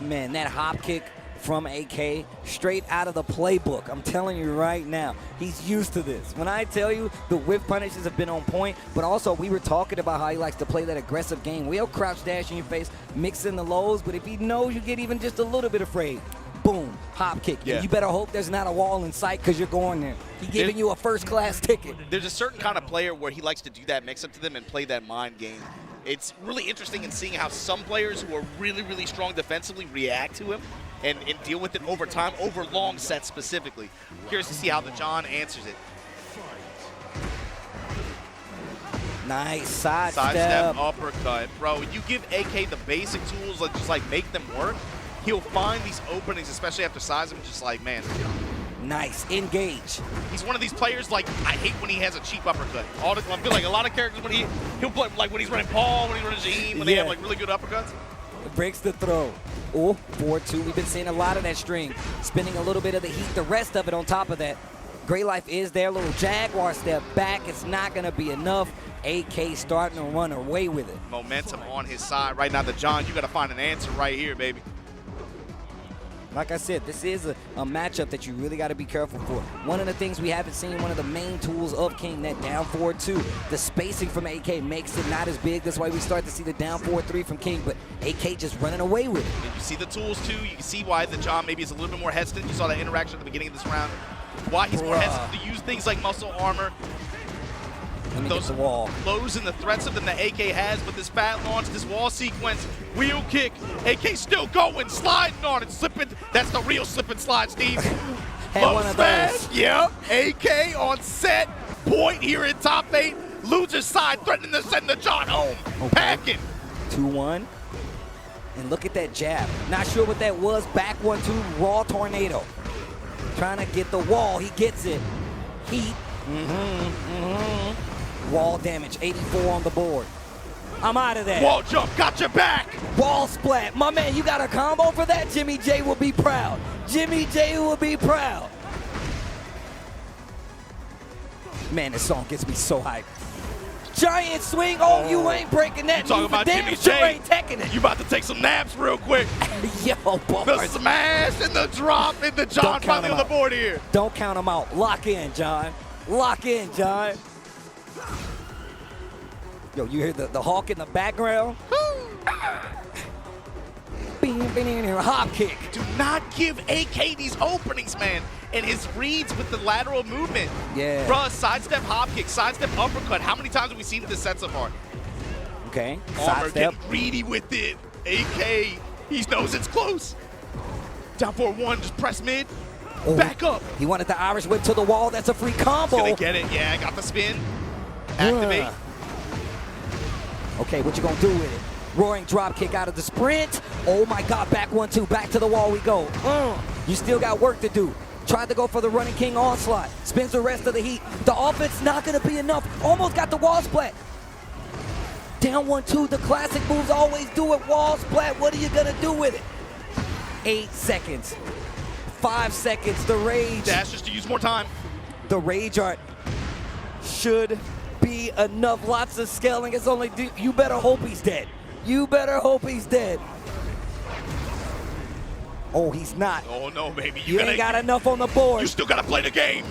Man, that hop kick from AK straight out of the playbook. I'm telling you right now, he's used to this. When I tell you the whiff punishes have been on point, but also we were talking about how he likes to play that aggressive game. We'll crouch dash in your face, mix in the lows, but if he knows you get even just a little bit afraid, boom, hop kick. Yeah. And you better hope there's not a wall in sight because you're going there. He's giving you a first-class ticket. There's a certain kind of player where he likes to do that mix-up to them and play that mind game. It's really interesting in seeing how some players who are really, really strong defensively react to him and deal with it over time, over long sets specifically. Curious to see how the John answers it. Nice side step, uppercut. Bro, you give AK the basic tools that just like make them work, he'll find these openings, especially after size him, just like, man. Nice, engage. He's one of these players, like, I hate when he has a cheap uppercut. I feel like a lot of characters, when he'll play, like when he's running Paul, when he's running Jean, when they have like really good uppercuts. Breaks the throw. Oh, 4-2. We've been seeing a lot of that string. Spinning a little bit of the heat, the rest of it on top of that. Gray Life is there. Little Jaguar step back. It's not going to be enough. AK starting to run away with it. Momentum on his side right now. The John, you got to find an answer right here, baby. Like I said, this is a matchup that you really got to be careful for. One of the things we haven't seen, one of the main tools of King, that down 4-2. The spacing from AK makes it not as big. That's why we start to see the down 4-3 from King, but AK just running away with it. And you see the tools too. You can see why the John maybe is a little bit more hesitant. You saw that interaction at the beginning of this round. Why he's more hesitant to use things like muscle armor. Those lows and the threats of them that AK has, but this fat launch, this wall sequence, wheel kick, AK still going, sliding on it, slipping. That's the real slip and slide, Steve. Had one of those. Yep, AK on set point here in top 8. Loser's side threatening to send the John home. Okay. Packing. 2-1. And look at that jab. Not sure what that was. Back 1-2, raw tornado. Trying to get the wall. He gets it. Heat. Wall damage. 84 on the board. I'm out of there. Wall jump, got your back. Wall splat. My man, you got a combo for that? Jimmy J will be proud. Jimmy J will be proud. Man, this song gets me so hyped. Giant swing. Oh, you ain't breaking that. You talking about Jimmy sure J? ain't taking it. You about to take some naps real quick. Yo, boy. The smash and the drop and the John finally on the board here. Don't count him out. Lock in, John. Lock in, John. Yo, you hear the hawk in the background? Hop kick. Do not give AK these openings, man. And his reads with the lateral movement. Yeah. Bruh, sidestep hop kick, sidestep uppercut. How many times have we seen this set so far? Okay. Armor Sidestep. getting greedy with it. AK, he knows it's close. Down 4-1, just press mid. Oh, back up. He wanted the Irish whip to the wall. That's a free combo. Gonna get it. Yeah, got the spin. Activate. Okay, what you gonna do with it? Roaring drop kick out of the sprint. Oh my God, back 1-2, back to the wall we go. You still got work to do. Tried to go for the running king onslaught. Spins the rest of the heat. The offense not gonna be enough. Almost got the wall splat. Down 1-2, the classic moves always do it. Wall splat, what are you gonna do with it? 8 seconds. 5 seconds, the rage. Dash just to use more time. The rage art should be enough. Lots of scaling. It's only, you better hope he's dead. You better hope he's dead. Oh, he's not. Oh no, baby. You ain't got enough on the board. You still gotta play the game.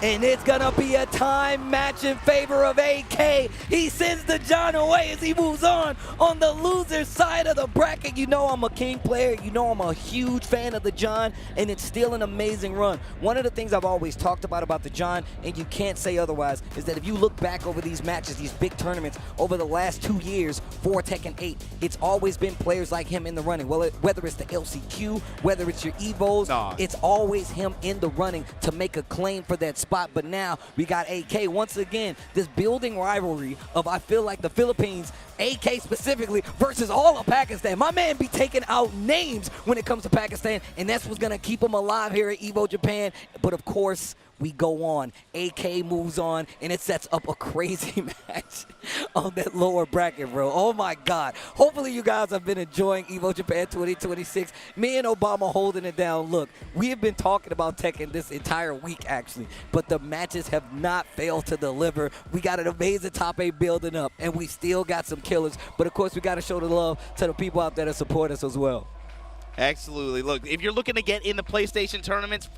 And it's gonna be a time match in favor of AK. He sends the John away as he moves on the loser side of the bracket. You know I'm a king player. You know I'm a huge fan of the John, and it's still an amazing run. One of the things I've always talked about the John, and you can't say otherwise, is that if you look back over these matches, these big tournaments, over the last 2 years for Tekken 8, it's always been players like him in the running. Well, whether it's the LCQ, whether it's your Evos, it's always him in the running to make a claim for that spot. But now we got AK once again, this building rivalry of, I feel like, the Philippines, AK specifically, versus all of Pakistan. My man be taking out names when it comes to Pakistan, and that's what's gonna keep him alive here at Evo Japan. But of course, we go on. AK moves on, and it sets up a crazy match on that lower bracket, bro. Oh my God. Hopefully you guys have been enjoying Evo Japan 2026. Me and Obama holding it down. Look, we have been talking about Tekken this entire week, actually, but the matches have not failed to deliver. We got an amazing top 8 building up, and we still got some killers. But of course, we got to show the love to the people out there that support us as well. Absolutely. Look, if you're looking to get in the PlayStation tournaments,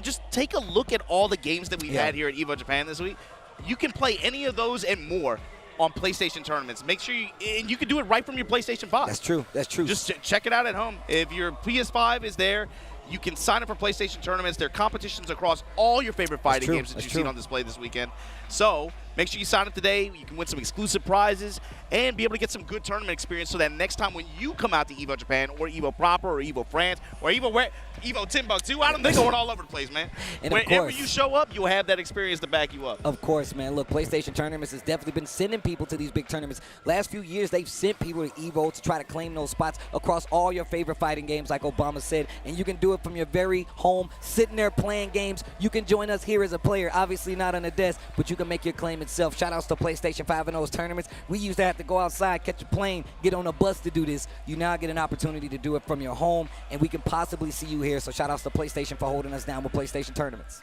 just take a look at all the games that we've had here at Evo Japan this week. You can play any of those and more on PlayStation tournaments. Make sure you can do it right from your PlayStation 5. That's true. That's true. Just check it out at home. If your PS5 is there, you can sign up for PlayStation tournaments. There are competitions across all your favorite fighting games that you've seen on display this weekend. So make sure you sign up today. You can win some exclusive prizes and be able to get some good tournament experience so that next time when you come out to Evo Japan or Evo Proper or Evo France or Evo Timbuktu, I don't think going all over the place, man. And wherever you show up, you'll have that experience to back you up. Of course, man. Look, PlayStation tournaments has definitely been sending people to these big tournaments. Last few years, they've sent people to Evo to try to claim those spots across all your favorite fighting games, like Obama said. And you can do it from your very home, sitting there playing games. You can join us here as a player, obviously not on the desk, but you can make your claim itself. Shout outs to PlayStation 5 and those tournaments. We used to have to go outside, catch a plane, get on a bus to do this. You now get an opportunity to do it from your home, and we can possibly see you here. So shout outs to PlayStation for holding us down with PlayStation tournaments.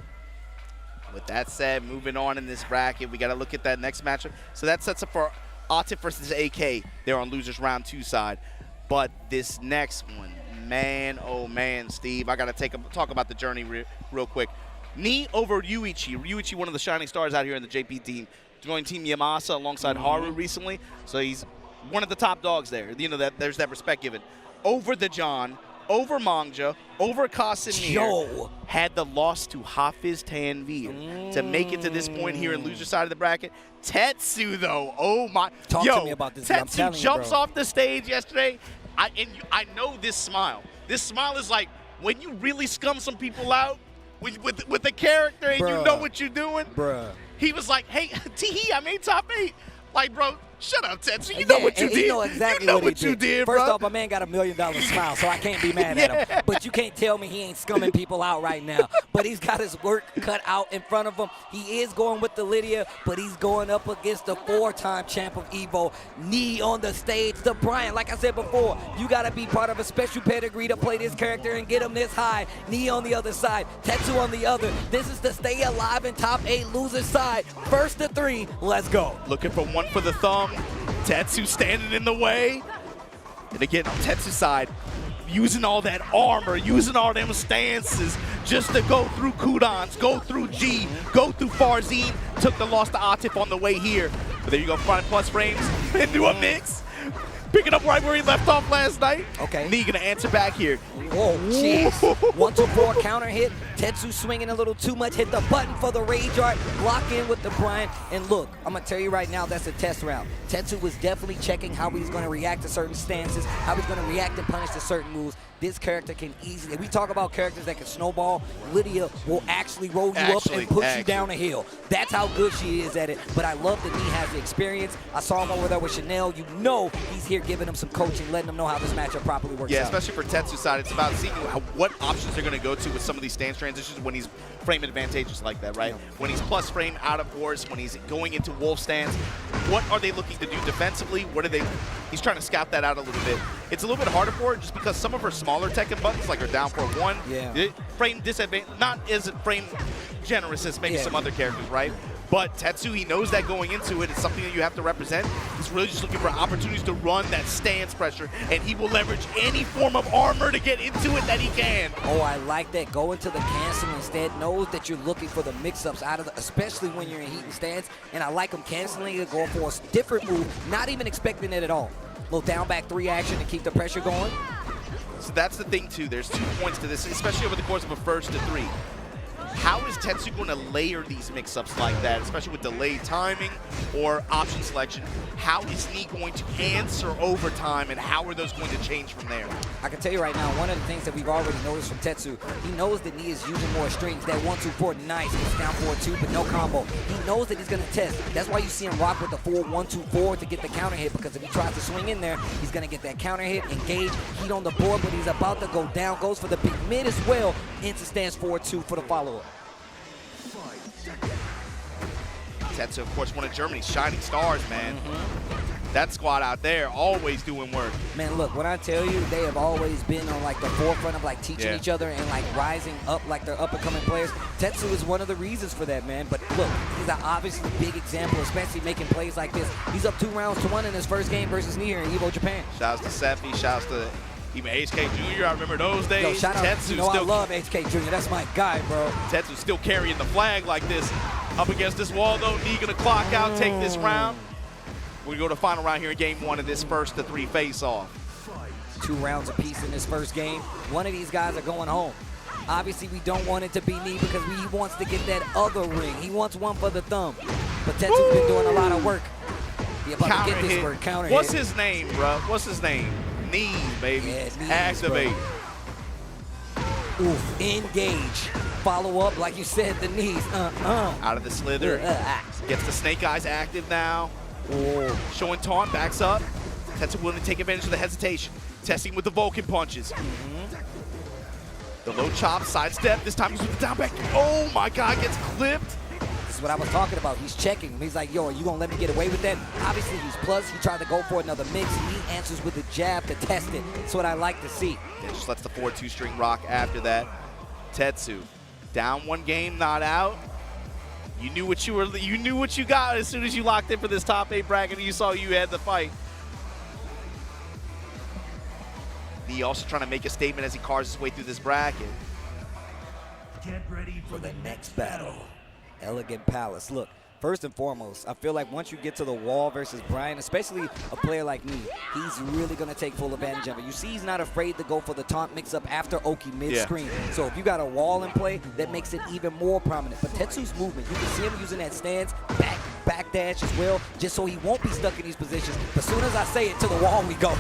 With that said, moving on in this bracket, we got to look at that next matchup. So that sets up for Atif versus AK. They're on losers round 2 side. But this next one, man, oh man, Steve, I got to talk about the journey real quick. Ni over Ryuichi. Ryuichi, one of the shining stars out here in the JP team, joined Team Yamasa alongside Haru recently. So he's one of the top dogs there. You know, there's that respect given. Over the John, over Mangja, over Casimir, had the loss to Hafiz Tanvir to make it to this point here in loser side of the bracket. Tetsu, though, oh my. Talk to me about this. Tetsu jumps off the stage yesterday. I know this smile. This smile is like when you really scum some people out, with the character and you know what you're doing. Bruh. He was like, hey, Tee, I made top 8. Like, bro, shut up, Tetsu. You know what you did. You know exactly what you did, bro. First off, my man got $1 million smile, so I can't be mad at him. But you can't tell me he ain't scumming people out right now. But he's got his work cut out in front of him. He is going with the Lydia, but he's going up against the 4-time champ of Evo. Knee on the stage to Brian. Like I said before, you got to be part of a special pedigree to play this character and get him this high. Knee on the other side, Tetsu on the other. This is the stay alive in top 8 loser side. First to 3, let's go. Looking for one for the thumb. Tetsu standing in the way. And again, on Tetsu's side, using all that armor, using all them stances just to go through cooldowns, go through G, go through Farzine. Took the loss to Atif on the way here. But there you go, front plus frames into a mix. Picking up right where he left off last night. Okay. Knee gonna answer back here. Whoa, jeez. 1-2-4 counter hit. Tetsu swinging a little too much. Hit the button for the rage art. Block in with the Brian. And look, I'm going to tell you right now, that's a test round. Tetsu was definitely checking how he's going to react to certain stances, how he's going to react and punish to certain moves. This character can easily, we talk about characters that can snowball, Lydia will actually roll you up and push you down a hill. That's how good she is at it. But I love that he has the experience. I saw him over there with Chanel. You know he's here giving him some coaching, letting him know how this matchup properly works out. Yeah, especially for Tetsu's side, it's about seeing what options they're going to go to with some of these stance transitions when he's frame advantageous like that, right? When he's plus frame out of course, when he's going into wolf stance, what are they looking to do defensively? What are they? He's trying to scout that out a little bit. It's a little bit harder for her just because some of her smaller Tekken buttons, like her down for 1, frame disadvantage, not as frame generous as maybe some other characters, right? But Tetsu, he knows that going into it. It's something that you have to represent. He's really just looking for opportunities to run that stance pressure, and he will leverage any form of armor to get into it that he can. Oh, I like that. Go into the cancel instead. Knows that you're looking for the mix-ups out of the, especially when you're in heat and stance. And I like him canceling it, going for a different move, not even expecting it at all. Little down back 3 action to keep the pressure going. So that's the thing too. There's 2 points to this, especially over the course of a first to 3. How is Tetsu going to layer these mix-ups like that, especially with delayed timing or option selection? How is Knee going to answer over time, and how are those going to change from there? I can tell you right now, one of the things that we've already noticed from Tetsu, he knows that Knee is using more strings. That 1-2-4, nice. It's down 4-2, but no combo. He knows that he's going to test. That's why you see him rock with the full 1-2-4 to get the counter hit, because if he tries to swing in there, he's going to get that counter hit, engage, heat on the board, but he's about to go down, goes for the big mid as well, into stance 4-2 for the follow-up. Tetsu, of course, one of Germany's shining stars, man. That squad out there always doing work. Man, look, when I tell you, they have always been on like the forefront of like teaching each other and like rising up like they're up-and-coming players. Tetsu is one of the reasons for that, man. But look, he's an obviously big example, especially making plays like this. He's up 2-1 in his first game versus Knee here in Evo Japan. Shouts to Sephi, shouts to even HK Jr. I remember those days. Yo, shout out, Tetsu's I still, love HK Jr. That's my guy, bro. Tetsu's still carrying the flag like this. Up against this wall, though. Knee gonna clock out, take this round. We go to final round here in game 1 of this first to 3 face-off. 2 rounds apiece in this first game. One of these guys are going home. Obviously, we don't want it to be Knee because he wants to get that other ring. He wants one for the thumb. But Tetsu's been doing a lot of work. He about Counter to get this hit. work. Counter What's hit. his name, bro? What's his name? Knees, baby. Yeah, knees, activate. Oof, engage. Follow up, like you said, the knees. Out of the slither. Gets the snake eyes active now. Showing taunt, backs up. Tetsu willing to take advantage of the hesitation. Testing with the Vulcan punches. The low chop, sidestep. This time he's with the down back. Oh my God, gets clipped. This is what I was talking about. He's checking him. He's like, yo, are you gonna let me get away with that? Obviously, he's plus. He tried to go for another mix. He answers with the jab to test it. That's what I like to see. Yeah, just lets the 4-2 string rock after that. Tetsu, down 1 game, not out. You knew what you got as soon as you locked in for this top 8 bracket and you saw you had the fight. Knee also trying to make a statement as he carves his way through this bracket. Get ready for the next battle. Elegant Palace. Look, first and foremost, I feel like once you get to the wall versus Brian, especially a player like me, he's really going to take full advantage of it. You see he's not afraid to go for the taunt mix-up after Oki mid-screen. So if you got a wall in play, that makes it even more prominent. But Tetsu's movement, you can see him using that stance, back dash as well, just so he won't be stuck in these positions. But as soon as I say it, to the wall we go.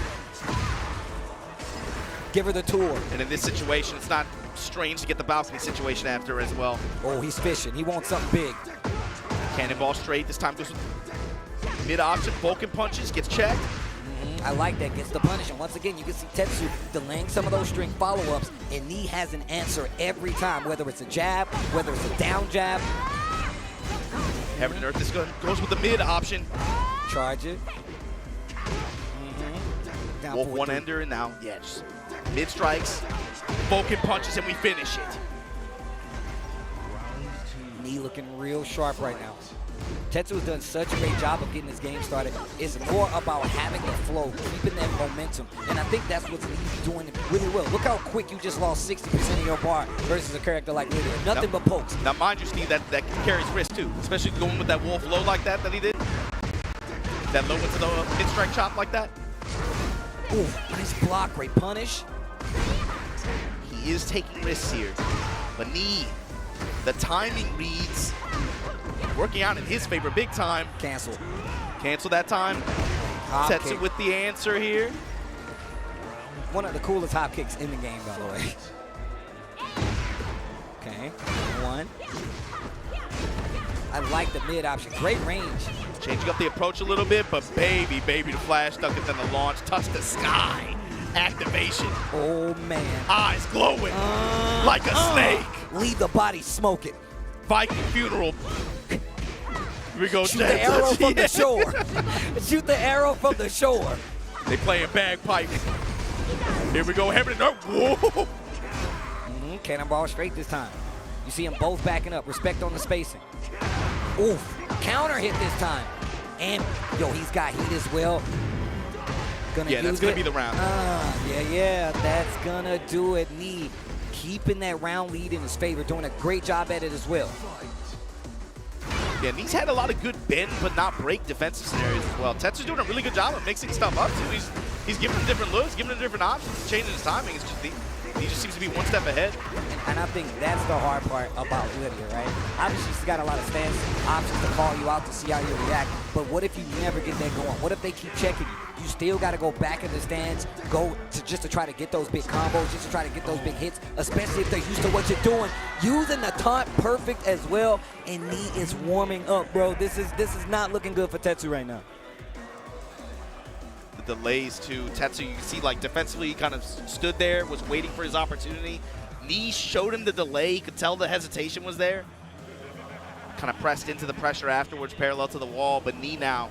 Give her the tour. And in this situation, it's not strange to get the balcony situation after as well. Oh, he's fishing. He wants something big. Cannonball straight. This time goes with mid option. Vulcan punches. Gets checked. I like that. Gets the punish. And once again, you can see Tetsu delaying some of those string follow-ups, and Knee has an answer every time, whether it's a jab, whether it's a down jab. Heaven and Earth. This goes with the mid option. Charge it. Wolf one-ender, and now, yeah, just mid strikes. Vulcan punches, and we finish it. Knee looking real sharp right now. Tetsu has done such a great job of getting this game started. It's more about having the flow, keeping that momentum, and I think that's what's doing really well. Look how quick you just lost 60% of your bar versus a character like Lydia. Nothing but pokes. Now, mind you, Steve, that carries risk too, especially going with that Wolf low like that he did. That low into the mid-strike chop like that. Ooh, nice block, great punish. He is taking risks here, but Knee, the timing reads working out in his favor big time. Cancel that time. Tetsu with the answer here. One of the coolest hop kicks in the game, by the way. Okay, one. I like the mid option, great range. Changing up the approach a little bit, but baby, the flash stuck it in the launch, touch the sky. Activation. Oh man. Eyes glowing like a snake. Leave the body smoking. Viking funeral. Here we go, Shoot the arrow from the shore. Shoot the arrow from the shore. They playing bagpipe. Here we go, Heaven and Earth. Whoa. Cannonball straight this time. You see them both backing up. Respect on the spacing. Oof. Counter hit this time. And, yo, he's got heat as well. That's going to be the round. Yeah, that's going to do it. Knee keeping that round lead in his favor, doing a great job at it as well. Yeah, and he's had a lot of good bend but not break defensive scenarios as well. Tetsu's doing a really good job of mixing stuff up, too. He's giving him different looks, giving him different options, changing his timing. It's just, he just seems to be one step ahead. And I think that's the hard part about Lydia, right? Obviously, she's got a lot of stance options to call you out to see how you react. But what if you never get that going? What if they keep checking you? You still got to go back in the stands, just to try to get those big combos, just to try to get those big hits, especially if they're used to what you're doing. Using the taunt perfect as well, and Knee is warming up, bro. This is not looking good for Tetsu right now. The delays to Tetsu, you can see like defensively he kind of stood there, was waiting for his opportunity. Knee showed him the delay, he could tell the hesitation was there. Kind of pressed into the pressure afterwards, parallel to the wall, but Knee now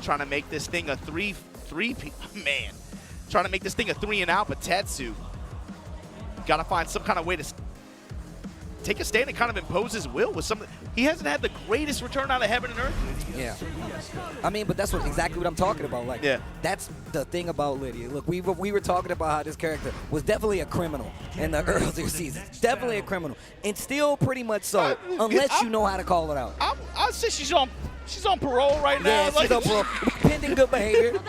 trying to make this thing a three trying to make this thing a 3 and out, but Tetsu got to find some kind of way to take a stand and kind of impose his will with some. He hasn't had the greatest return out of Heaven and Earth. Yeah, I mean, but that's exactly what I'm talking about. Like, that's the thing about Lydia. Look, we were talking about how this character was definitely a criminal in the earlier seasons. Definitely a criminal, and still pretty much so, unless you know how to call it out. I'd say she's on parole right now. Yeah, she's on parole. Pending good behavior.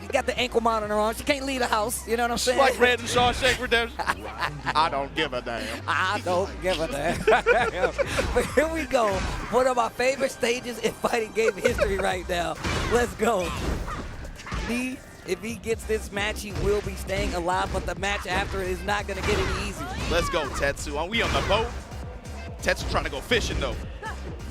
You got the ankle monitor on. She can't leave the house. You know what I'm saying? Like Red and Shawshank Redemption. I don't give a damn. I don't give a damn. But here we go. One of my favorite stages in fighting game history right now. Let's go. If he gets this match, he will be staying alive, but the match after is not going to get any easier. Let's go, Tetsu. Are we on the boat? Tetsu trying to go fishing, though.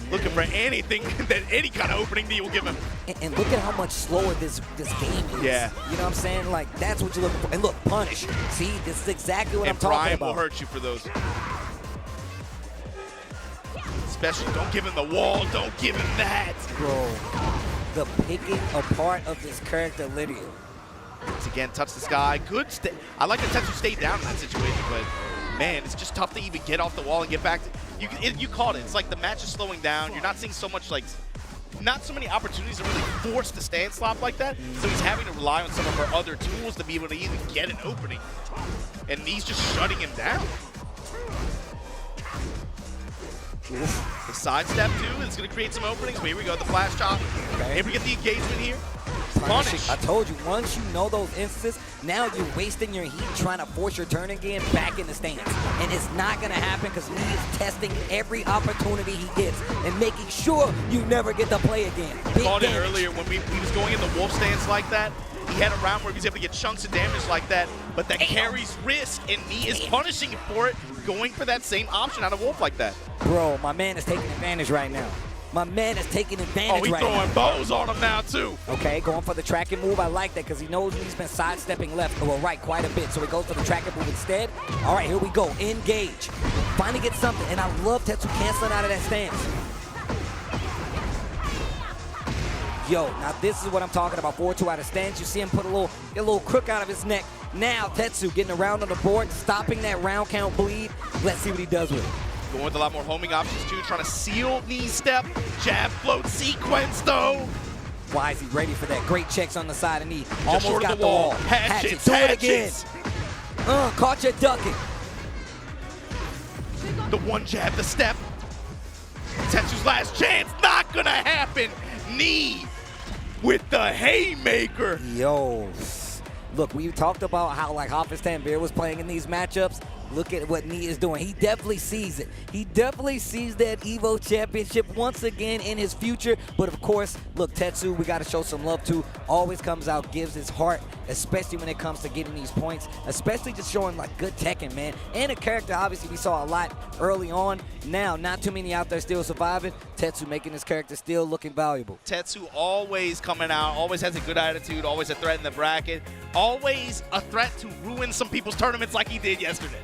Looking for anything, any kind of opening that you will give him. And look at how much slower this game is. Yeah. You know what I'm saying? Like, that's what you're looking for. And look, punish. See, this is exactly what I'm talking Brian about. will hurt you for those. Especially, don't give him the wall. Don't give him that. Bro, the picking apart of this character, Lydia. Once again, touch the sky. Good. I like that Tetsu stayed down in that situation, but man, it's just tough to even get off the wall and get back to. You called it. It's like the match is slowing down. You're not seeing so much, like, not so many opportunities to really force the stand slop like that. So he's having to rely on some of her other tools to be able to even get an opening. And he's just shutting him down. The sidestep too is going to create some openings. Here we go, the flash chop. If we get the engagement here, punish. I told you, once you know those instances, now you're wasting your heat trying to force your turn again back in the stance. And it's not going to happen because he is testing every opportunity he gets and making sure you never get to play again. I called it earlier when he was going in the wolf stance like that. He had a round where he was able to get chunks of damage like that, but that carries risk, and he is punishing him for it, going for that same option out of Wolf like that. Bro, my man is taking advantage right now. My man is taking advantage right now. Oh, he's throwing bows on him now, too. Okay, going for the tracking move. I like that because he knows he's been sidestepping left or right quite a bit. So he goes for the tracking move instead. All right, here we go. Engage. Finally get something. And I love Tetsu canceling out of that stance. Yo, now this is what I'm talking about. 4-2 out of stance. You see him put a little crook out of his neck. Now Tetsu getting around on the board, stopping that round count bleed. Let's see what he does with it. Going with a lot more homing options too, trying to seal knee step, jab float sequence though. Why is he ready for that? Great checks on the side of knee. Almost got the wall. wall. Hatchets, do it again. Caught you ducking. The one jab, the step. Tetsu's last chance, not gonna happen. Knee with the haymaker. Yo, look, we talked about how like Hafiz Tanvir was playing in these matchups. Look at what Knee is doing. He definitely sees it. He definitely sees that Evo Championship once again in his future. But of course, look, Tetsu, we got to show some love to. Always comes out, gives his heart, especially when it comes to getting these points, especially just showing like good Tekken, man. And a character, obviously, we saw a lot early on. Now, not too many out there still surviving. Tetsu making his character still looking valuable. Tetsu always coming out, always has a good attitude, always a threat in the bracket, always a threat to ruin some people's tournaments like he did yesterday.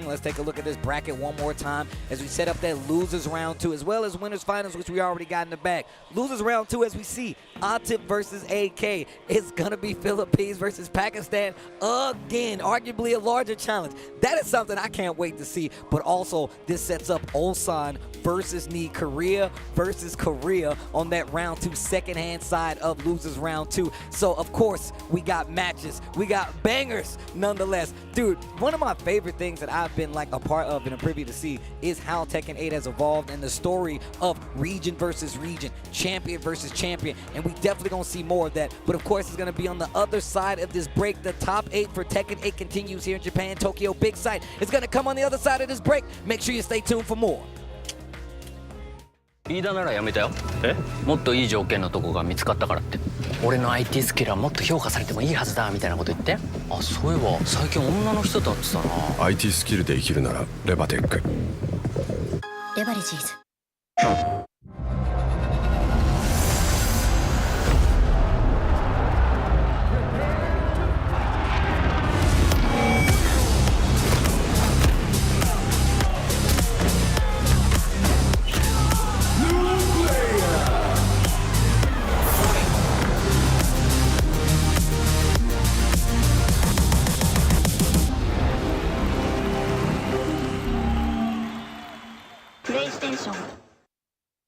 Let's take a look at this bracket one more time as we set up that losers round 2 as well as winners finals, which we already got in the bag. Losers round 2, as we see, Atip versus AK. It's going to be Philippines versus Pakistan again, arguably a larger challenge. That is something I can't wait to see, but also this sets up Ulsan versus Knee, Korea versus Korea on that round 2 second-hand side of losers round 2. So, of course, we got matches. We got bangers nonetheless. Dude, one of my favorite things that I've been like a part of and a privy to see is how Tekken 8 has evolved and the story of region versus region, champion versus champion, and we definitely gonna see more of that. But of course, it's gonna be on the other side of this break. The top 8 for Tekken 8 continues here in Japan, Tokyo, big site. It's gonna come on the other side of this break. Make sure you stay tuned for more. 飯田ならやめたよ。もっといい条件のとこが見つかったからって。俺の IT スキルはもっと評価されてもいいはずだみたいなこと言って。あ、そういえば最近女の人と会ってたな。IT スキルで生きるならレバテック。レバレジーズ。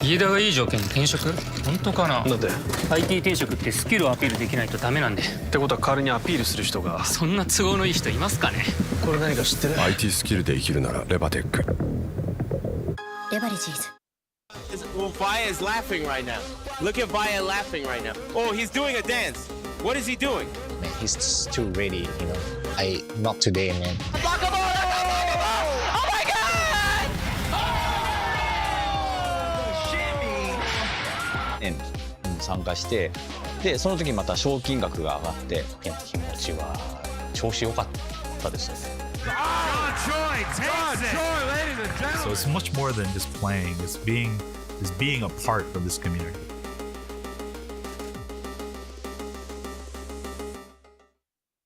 飯田がいい条件に転職？本当かな？だって IT 転職ってスキルをアピールできないとダメなんで。ってことは代わりにアピールする人が。そんな都合のいい人いますかね？これ何か知ってる？ IT スキルで生きるならレバテック。レバレジーズ。 Well, Vaya is laughing right now. Look at Vaya laughing right now. Oh, he's doing a dance. What is he doing? Man, he's just too ready, you know. Not today, man. And 参加して、でその時にまた賞金額が上がって、気持ちは調子良かったですね。So it's much more than just playing. It's being a part of this community.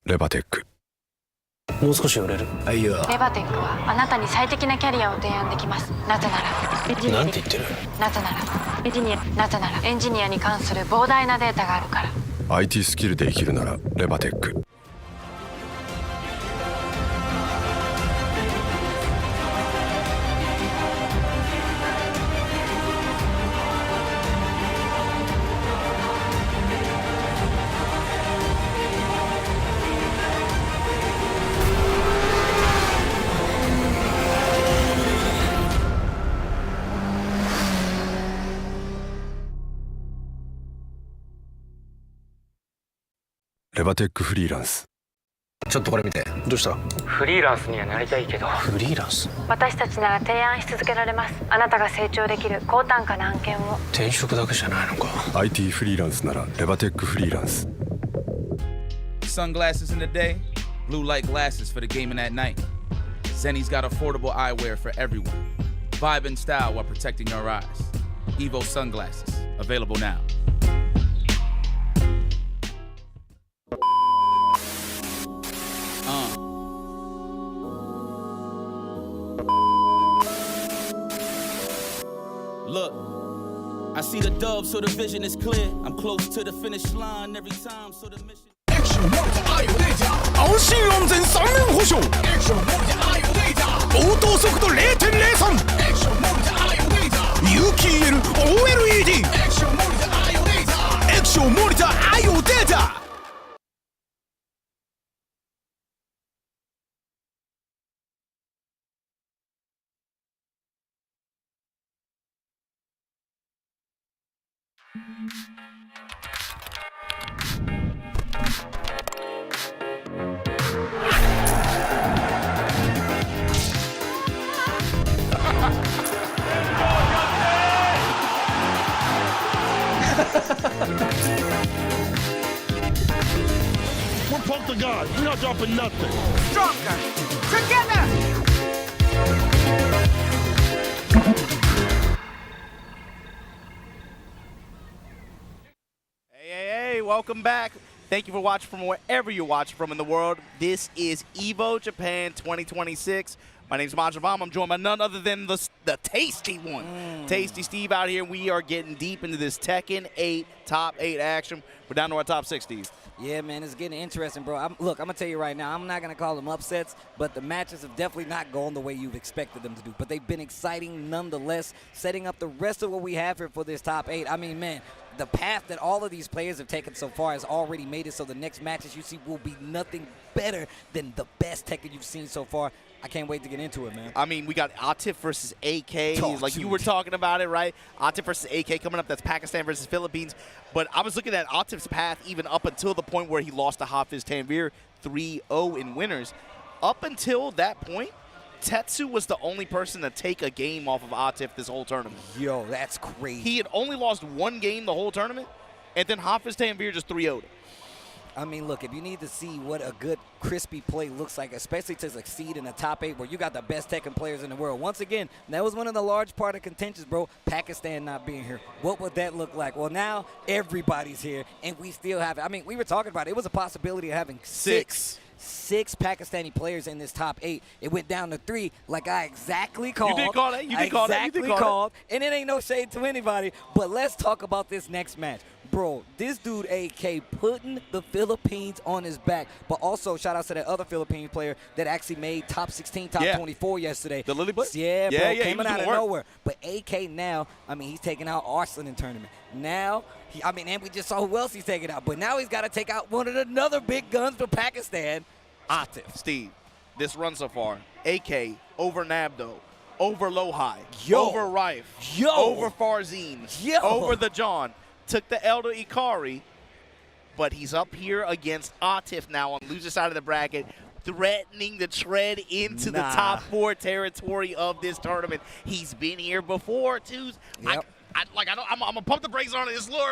レバテック。もう少し売れる。あ、いや。レバテックはあなたに最適なキャリアを提案できます。なぜなら。なんて言ってる？なぜなら。なぜならエンジニアに関する膨大なデータがあるから。IT スキルで生きるならレバテック。レバテックフリーランス。ちょっとこれ見て。どうした？フリーランスにはなりたいけど。フリーランス？私たちなら提案し続けられます。あなたが成長できる高単価な案件を。転職だけじゃないのか。 IT フリーランスならレバテックフリーランス。sunglasses in the day, blue light glasses for the gaming at night. Zenny's got affordable eyewear for everyone. Vibe in style while protecting your eyes. Evo sunglasses, available now. Look, I see the dove, so the vision is clear. I'm close to the finish line every time, so the mission. 安心安全3年保証応答速度 0.03 有機 EL OLED 液晶モニター IO データWe're pumped to God. We're not dropping nothing. Stronger. Together. Hey, welcome back. Thank you for watching from wherever you watch from in the world. This is Evo Japan 2026. My name's Majavam. I'm joined by none other than the tasty one. Tasty Steve out here. We are getting deep into this Tekken 8 top 8 action. We're down to our top 6, Steve. Yeah, man, it's getting interesting, bro. Look, I'm going to tell you right now, I'm not going to call them upsets, but the matches have definitely not gone the way you've expected them to do. But they've been exciting nonetheless, setting up the rest of what we have here for this top 8. I mean, man, the path that all of these players have taken so far has already made it so the next matches you see will be nothing better than the best Tekken you've seen so far. I can't wait to get into it, man. I mean, we got Atif versus AK. Like you were talking about it, right? Atif versus AK coming up. That's Pakistan versus Philippines. But I was looking at Atif's path even up until the point where he lost to Hafiz Tanvir 3-0 in winners. Up until that point, Tetsu was the only person to take a game off of Atif this whole tournament. Yo, that's crazy. He had only lost one game the whole tournament, and then Hafiz Tanvir just 3-0'd him. I mean, look, if you need to see what a good, crispy play looks like, especially to succeed in the top 8 where you got the best Tekken players in the world. Once again, that was one of the large part of contentions, bro. Pakistan not being here. What would that look like? Well, now everybody's here, and we still have it. I mean, we were talking about it. It was a possibility of having six Pakistani players in this top 8. It went down to 3, like I exactly called. You did call that. You did call that. Exactly called. And it ain't no shade to anybody. But let's talk about this next match. Bro, this dude AK putting the Philippines on his back. But also, shout out to that other Philippine player that actually made top 16, top 24 yesterday. The Lily Boy? Yeah, bro, he coming was out of doing work. nowhere. But AK now, I mean, he's taking out Arslan in tournament. Now, and we just saw who else he's taking out. But now he's got to take out one of the another big guns for Pakistan, Atif. Steve, this run so far, AK over Nabdo, over Lohai, Yo. over Rife, Yo. over Farzin, Yo. over the John, took the Elder Ikari, but he's up here against Atif now on the loser side of the bracket, threatening to tread into the top 4 territory of this tournament. He's been here before, too. Yep. I'm going to pump the brakes on it. It's a little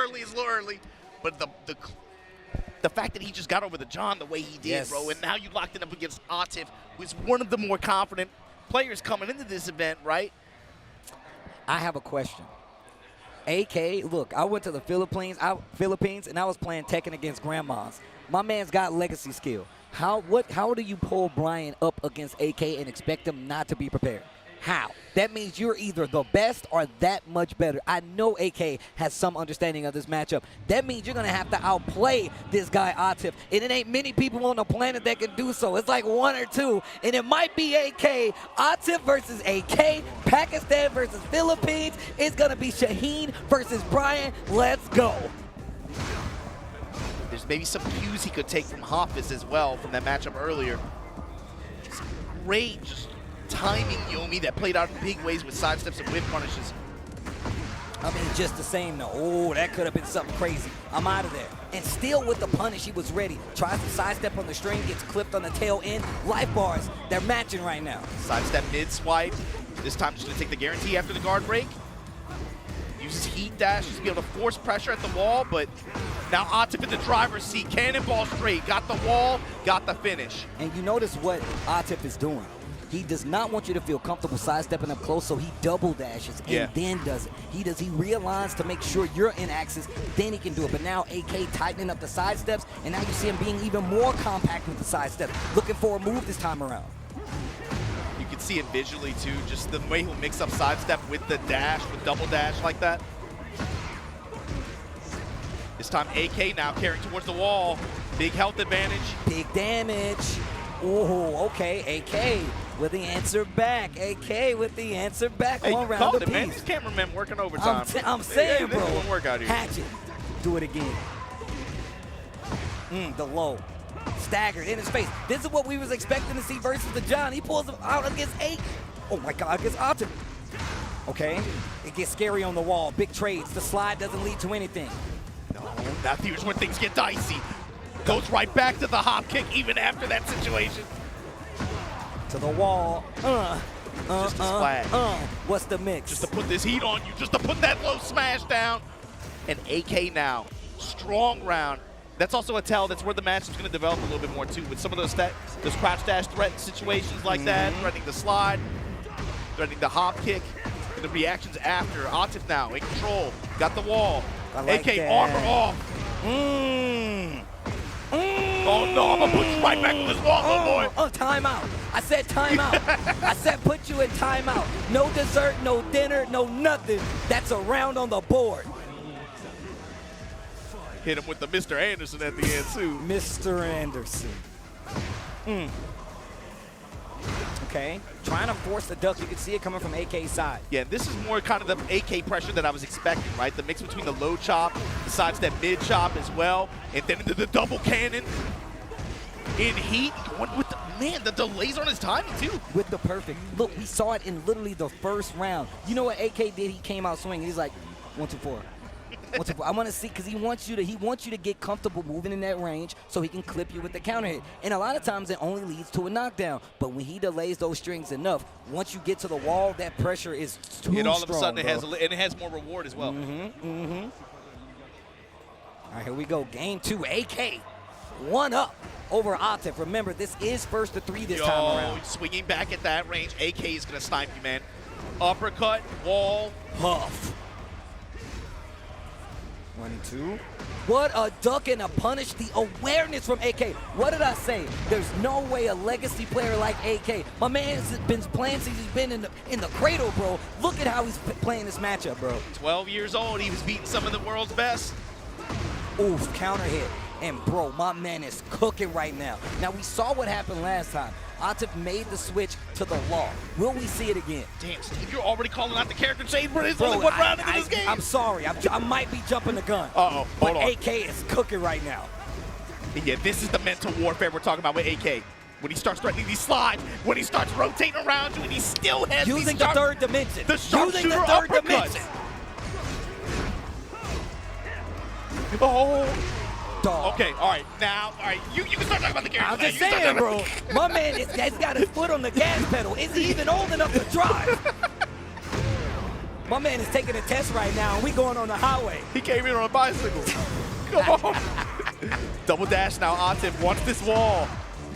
early. But the fact that he just got over the John the way he did, bro, and now you locked it up against Atif, who's one of the more confident players coming into this event, right? I have a question. AK, look, I went to the Philippines, and I was playing Tekken against grandmas. My man's got legacy skill. How do you pull Brian up against AK and expect him not to be prepared? How? That means you're either the best or that much better. I know AK has some understanding of this matchup. That means you're going to have to outplay this guy Atif. And it ain't many people on the planet that can do so. It's like 1 or 2. And it might be AK. Atif versus AK. Pakistan versus Philippines. It's going to be Shaheen versus Brian. Let's go. There's maybe some cues he could take from Hafiz as well from that matchup earlier. Just great timing Yomi that played out in big ways with sidesteps and whip punishes. I mean, just the same though. Oh, that could have been something crazy. I'm out of there. And still with the punish, he was ready. Tries to sidestep on the string, gets clipped on the tail end. Life bars, they're matching right now. Sidestep mid swipe. This time just gonna take the guarantee after the guard break. Uses heat dash to be able to force pressure at the wall, but Now Atif in the driver's seat, cannonball straight, got the wall, got the finish. And you notice what Atif is doing. He does not want you to feel comfortable sidestepping up close, so he double dashes and then does it. He realigns to make sure you're in axis, then he can do it. But now AK tightening up the side steps, and now you see him being even more compact with the side steps, looking for a move this time around. You can see it visually too, just the way he'll mix up sidestep with the dash, with double dash like that. This time AK now carrying towards the wall. Big health advantage. Big damage. Oh, okay, AK with the answer back. AK with the answer back. Hey, on round called of it, man. peace. These cameramen working overtime. I'm saying, bro. This won't work out here. Hatchet. Do it again. The low. Staggered in his face. This is what we was expecting to see versus the John. He pulls him out against 8. Oh my God, against Atif. Okay, it gets scary on the wall. Big trades. The slide doesn't lead to anything. No, that's here's when things get dicey. Goes right back to the hop kick even after that situation. To the wall. Just a splash. What's the mix? Just to put this heat on you, just to put that low smash down. And AK now, strong round. That's also a tell. That's where the match is going to develop a little bit more too, with some of those crouch dash threat situations like that, threatening the slide, threatening the hop kick, and the reactions after. Atif now in control, got the wall. Like AK that. armor off. Oh no, I'm gonna put you right back on this wall, little boy. Timeout. I said timeout. I said put you in timeout. No dessert, no dinner, no nothing. That's a round on the board. Hit him with the Mr. Anderson at the end too. Mr. Anderson. Okay, trying to force the duck. You can see it coming from AK's side. Yeah, this is more kind of the AK pressure that I was expecting, right? The mix between the low chop, the sidestep mid chop as well, and then into the double cannon. In heat, going with the, man, the delays on his timing too. With the perfect. Look, we saw it in literally the first round. You know what AK did? He came out swinging. He's like, 1, 2, 4. 1, 2, 4. I want to see, because he wants you to get comfortable moving in that range so he can clip you with the counter hit. And a lot of times it only leads to a knockdown. But when he delays those strings enough, once you get to the wall, that pressure is too And all strong, of a sudden it has more reward as well. All right, here we go. Game 2. AK 1 up over Atif. Remember, this is 1st to 3 this time around. Swinging back at that range. AK is going to snipe you, man. Uppercut, wall, huff. 1, 2. What a duck and a punish. The awareness from AK. What did I say? There's no way a legacy player like AK. My man's been playing since he's been in the cradle, bro. Look at how he's playing this matchup, bro. 12 years old. He was beating some of the world's best. Oof, counter hit. And bro, my man is cooking right now. Now, we saw what happened last time. Atif made the switch to the law. Will we see it again? Damn, Steve, you're already calling out the character change, but it's only one round into this game. I'm sorry. I might be jumping the gun. Uh-oh, but hold on. AK is cooking right now. Yeah, this is the mental warfare we're talking about with AK. When he starts threatening these slides, when he starts rotating around you, and he still has using the third dimension. The using the third dimension. Oh. Dog. Okay, all right, now, all right, you can start talking about the character. I'm just saying, bro. My man has got his foot on the gas pedal. Is he even old enough to drive? My man is taking a test right now, and we going on the highway. He came in on a bicycle. Come on. Double dash now, Atif wants this wall.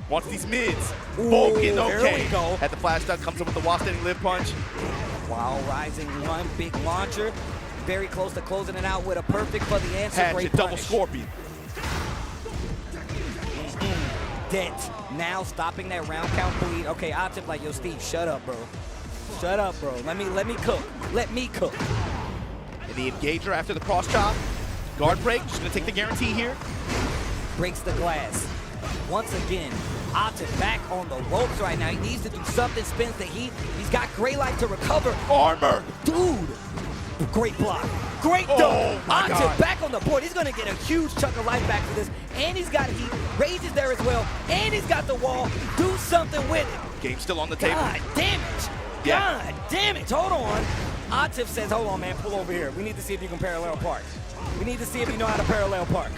Wants these mids. Vulcan, okay. There we go. At the flash duck, comes up with the wall standing live punch. Wow, rising one, big launcher. Very close to closing it out with a perfect for the answer. Hatchet, great double punish. scorpion. Dent. Now stopping that round count bleed. Okay, Atif like, yo, Steve, shut up, bro. Shut up, bro. Let me cook. Let me cook. And the engager after the cross chop. Guard break, just gonna take the guarantee here. Breaks the glass. Once again, Atif back on the ropes right now. He needs to do something, spins the heat. He's got Gray Light to recover. Armor. Dude. Great block. Great dunk. Atif back on the board. He's going to get a huge chunk of life back for this. And he's got heat. Rage is there as well. And he's got the wall. Do something with it. Game still on the table. God damn it. Yeah. God damn it. Hold on. Atif says, hold on, man. Pull over here. We need to see if you can parallel park. We need to see if you know how to parallel park.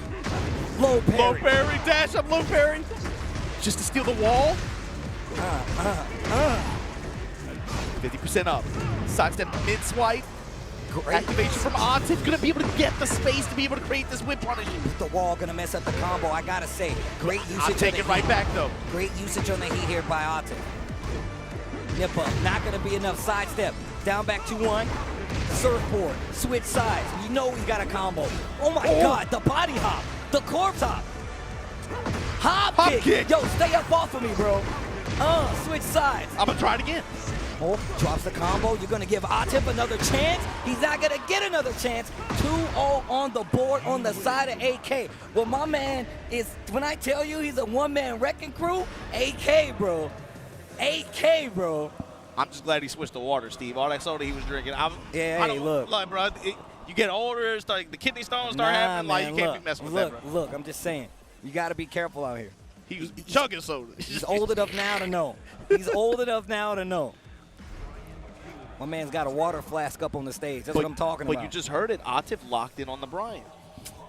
Low parry. Low parry. Dash up low parry. Just to steal the wall. 50% up. Sidestep mid swipe. Activation from Atif, gonna be able to get the space to be able to create this whip punish. The wall gonna mess up the combo. I gotta say, great usage. I'll take it right back though. Great usage on the heat here by Atif. Nip up, not gonna be enough. Sidestep, down back 2-1. Surfboard, switch sides. You know he got a combo. Oh my God, the body hop, the corpse hop. Hop kick. Yo, stay up off of me, bro. Switch sides. I'm gonna try it again. Oh, drops the combo. You're going to give Atif another chance. He's not going to get another chance. 2-0 on the board on the side of AK. Well, my man is, when I tell you he's a one-man wrecking crew, AK, bro. AK, bro. I'm just glad he switched the water, Steve. All that soda he was drinking. Look. Like, bro, you get older, the kidney stones start happening. Man, like, you can't be messing with that, bro. Look, I'm just saying. You got to be careful out here. He was chugging soda. He's old enough now to know. He's old enough now to know. My man's got a water flask up on the stage. That's what I'm talking about. But you just heard it. Atif locked in on the Brian.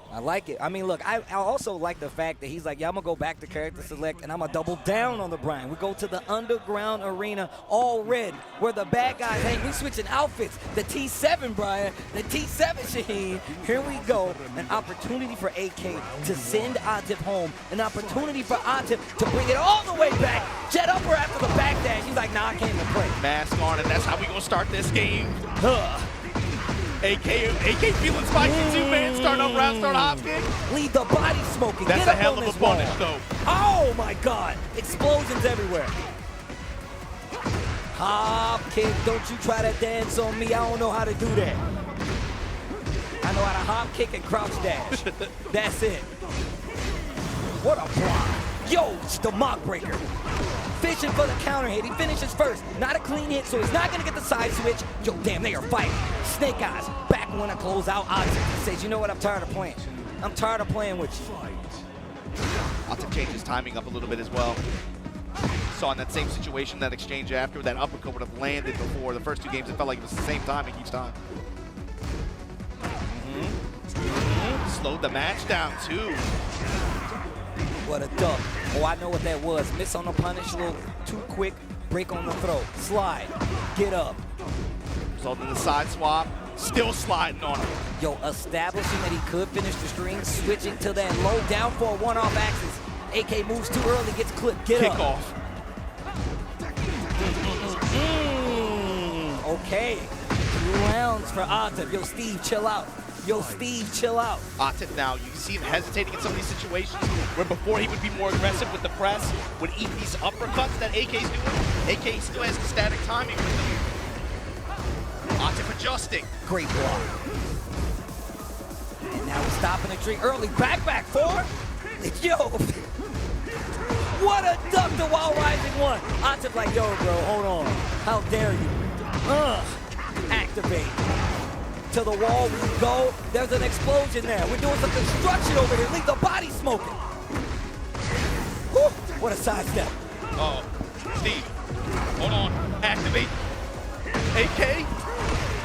I like it. I mean, look, I also like the fact that he's like, yeah, I'm going to go back to character select, and I'm going to double down on the Brian. We go to the underground arena, all red, where the bad guys hang. We switching outfits. The T7, Brian. The T7, Shaheen. Here we go. An opportunity for AK to send Atif home. An opportunity for Atif to bring it all the way back. Jet upper after the back dash. He's like, nah, I can't even play. Mask on, and that's how we going to start this game. AK feeling spicy too, man. Start up round, start hop kick. Leave the body smoking. That's Get a up hell on of a this wall. punish, though. Oh my God! Explosions everywhere. Hop kick. Don't you try to dance on me. I don't know how to do that. I know how to hop kick and crouch dash. That's it. What a block. Yo, it's the mock breaker. Fishing for the counter hit. He finishes first. Not a clean hit, so he's not going to get the side switch. Yo, damn, they are fighting. Snake Eyes back when I close out. Atif says, you know what? I'm tired of playing. I'm tired of playing with you. Atif changes timing up a little bit as well. Saw in that same situation, that exchange after, that uppercut would have landed before. The first two games, it felt like it was the same timing each time. Slowed the match down, too. What a duck. Oh, I know what that was. Miss on the punish, a little too quick. Break on the throw. Slide. Get up. Result in the side swap. Still sliding on him. Yo, establishing that he could finish the string, switching to that low down for a one-off axis. AK moves too early, gets clipped. Get up. Kickoff. Okay. 2 rounds for Atif. Yo, Steve, chill out. Yo, Steve, chill out. Atif now, you can see him hesitating in some of these situations where before he would be more aggressive with the press, would eat these uppercuts that AK's doing. AK still has the static timing with them. Atif adjusting. Great block. And now he's stopping the tree early. Back 4. Yo. What a duck to Wild Rising 1. Atif like, yo, bro, hold on. How dare you? Activate. To the wall we go. There's an explosion there. We're doing some construction over here. Leave the body smoking. Woo, what a sidestep. Oh, Steve, hold on. Activate. AK.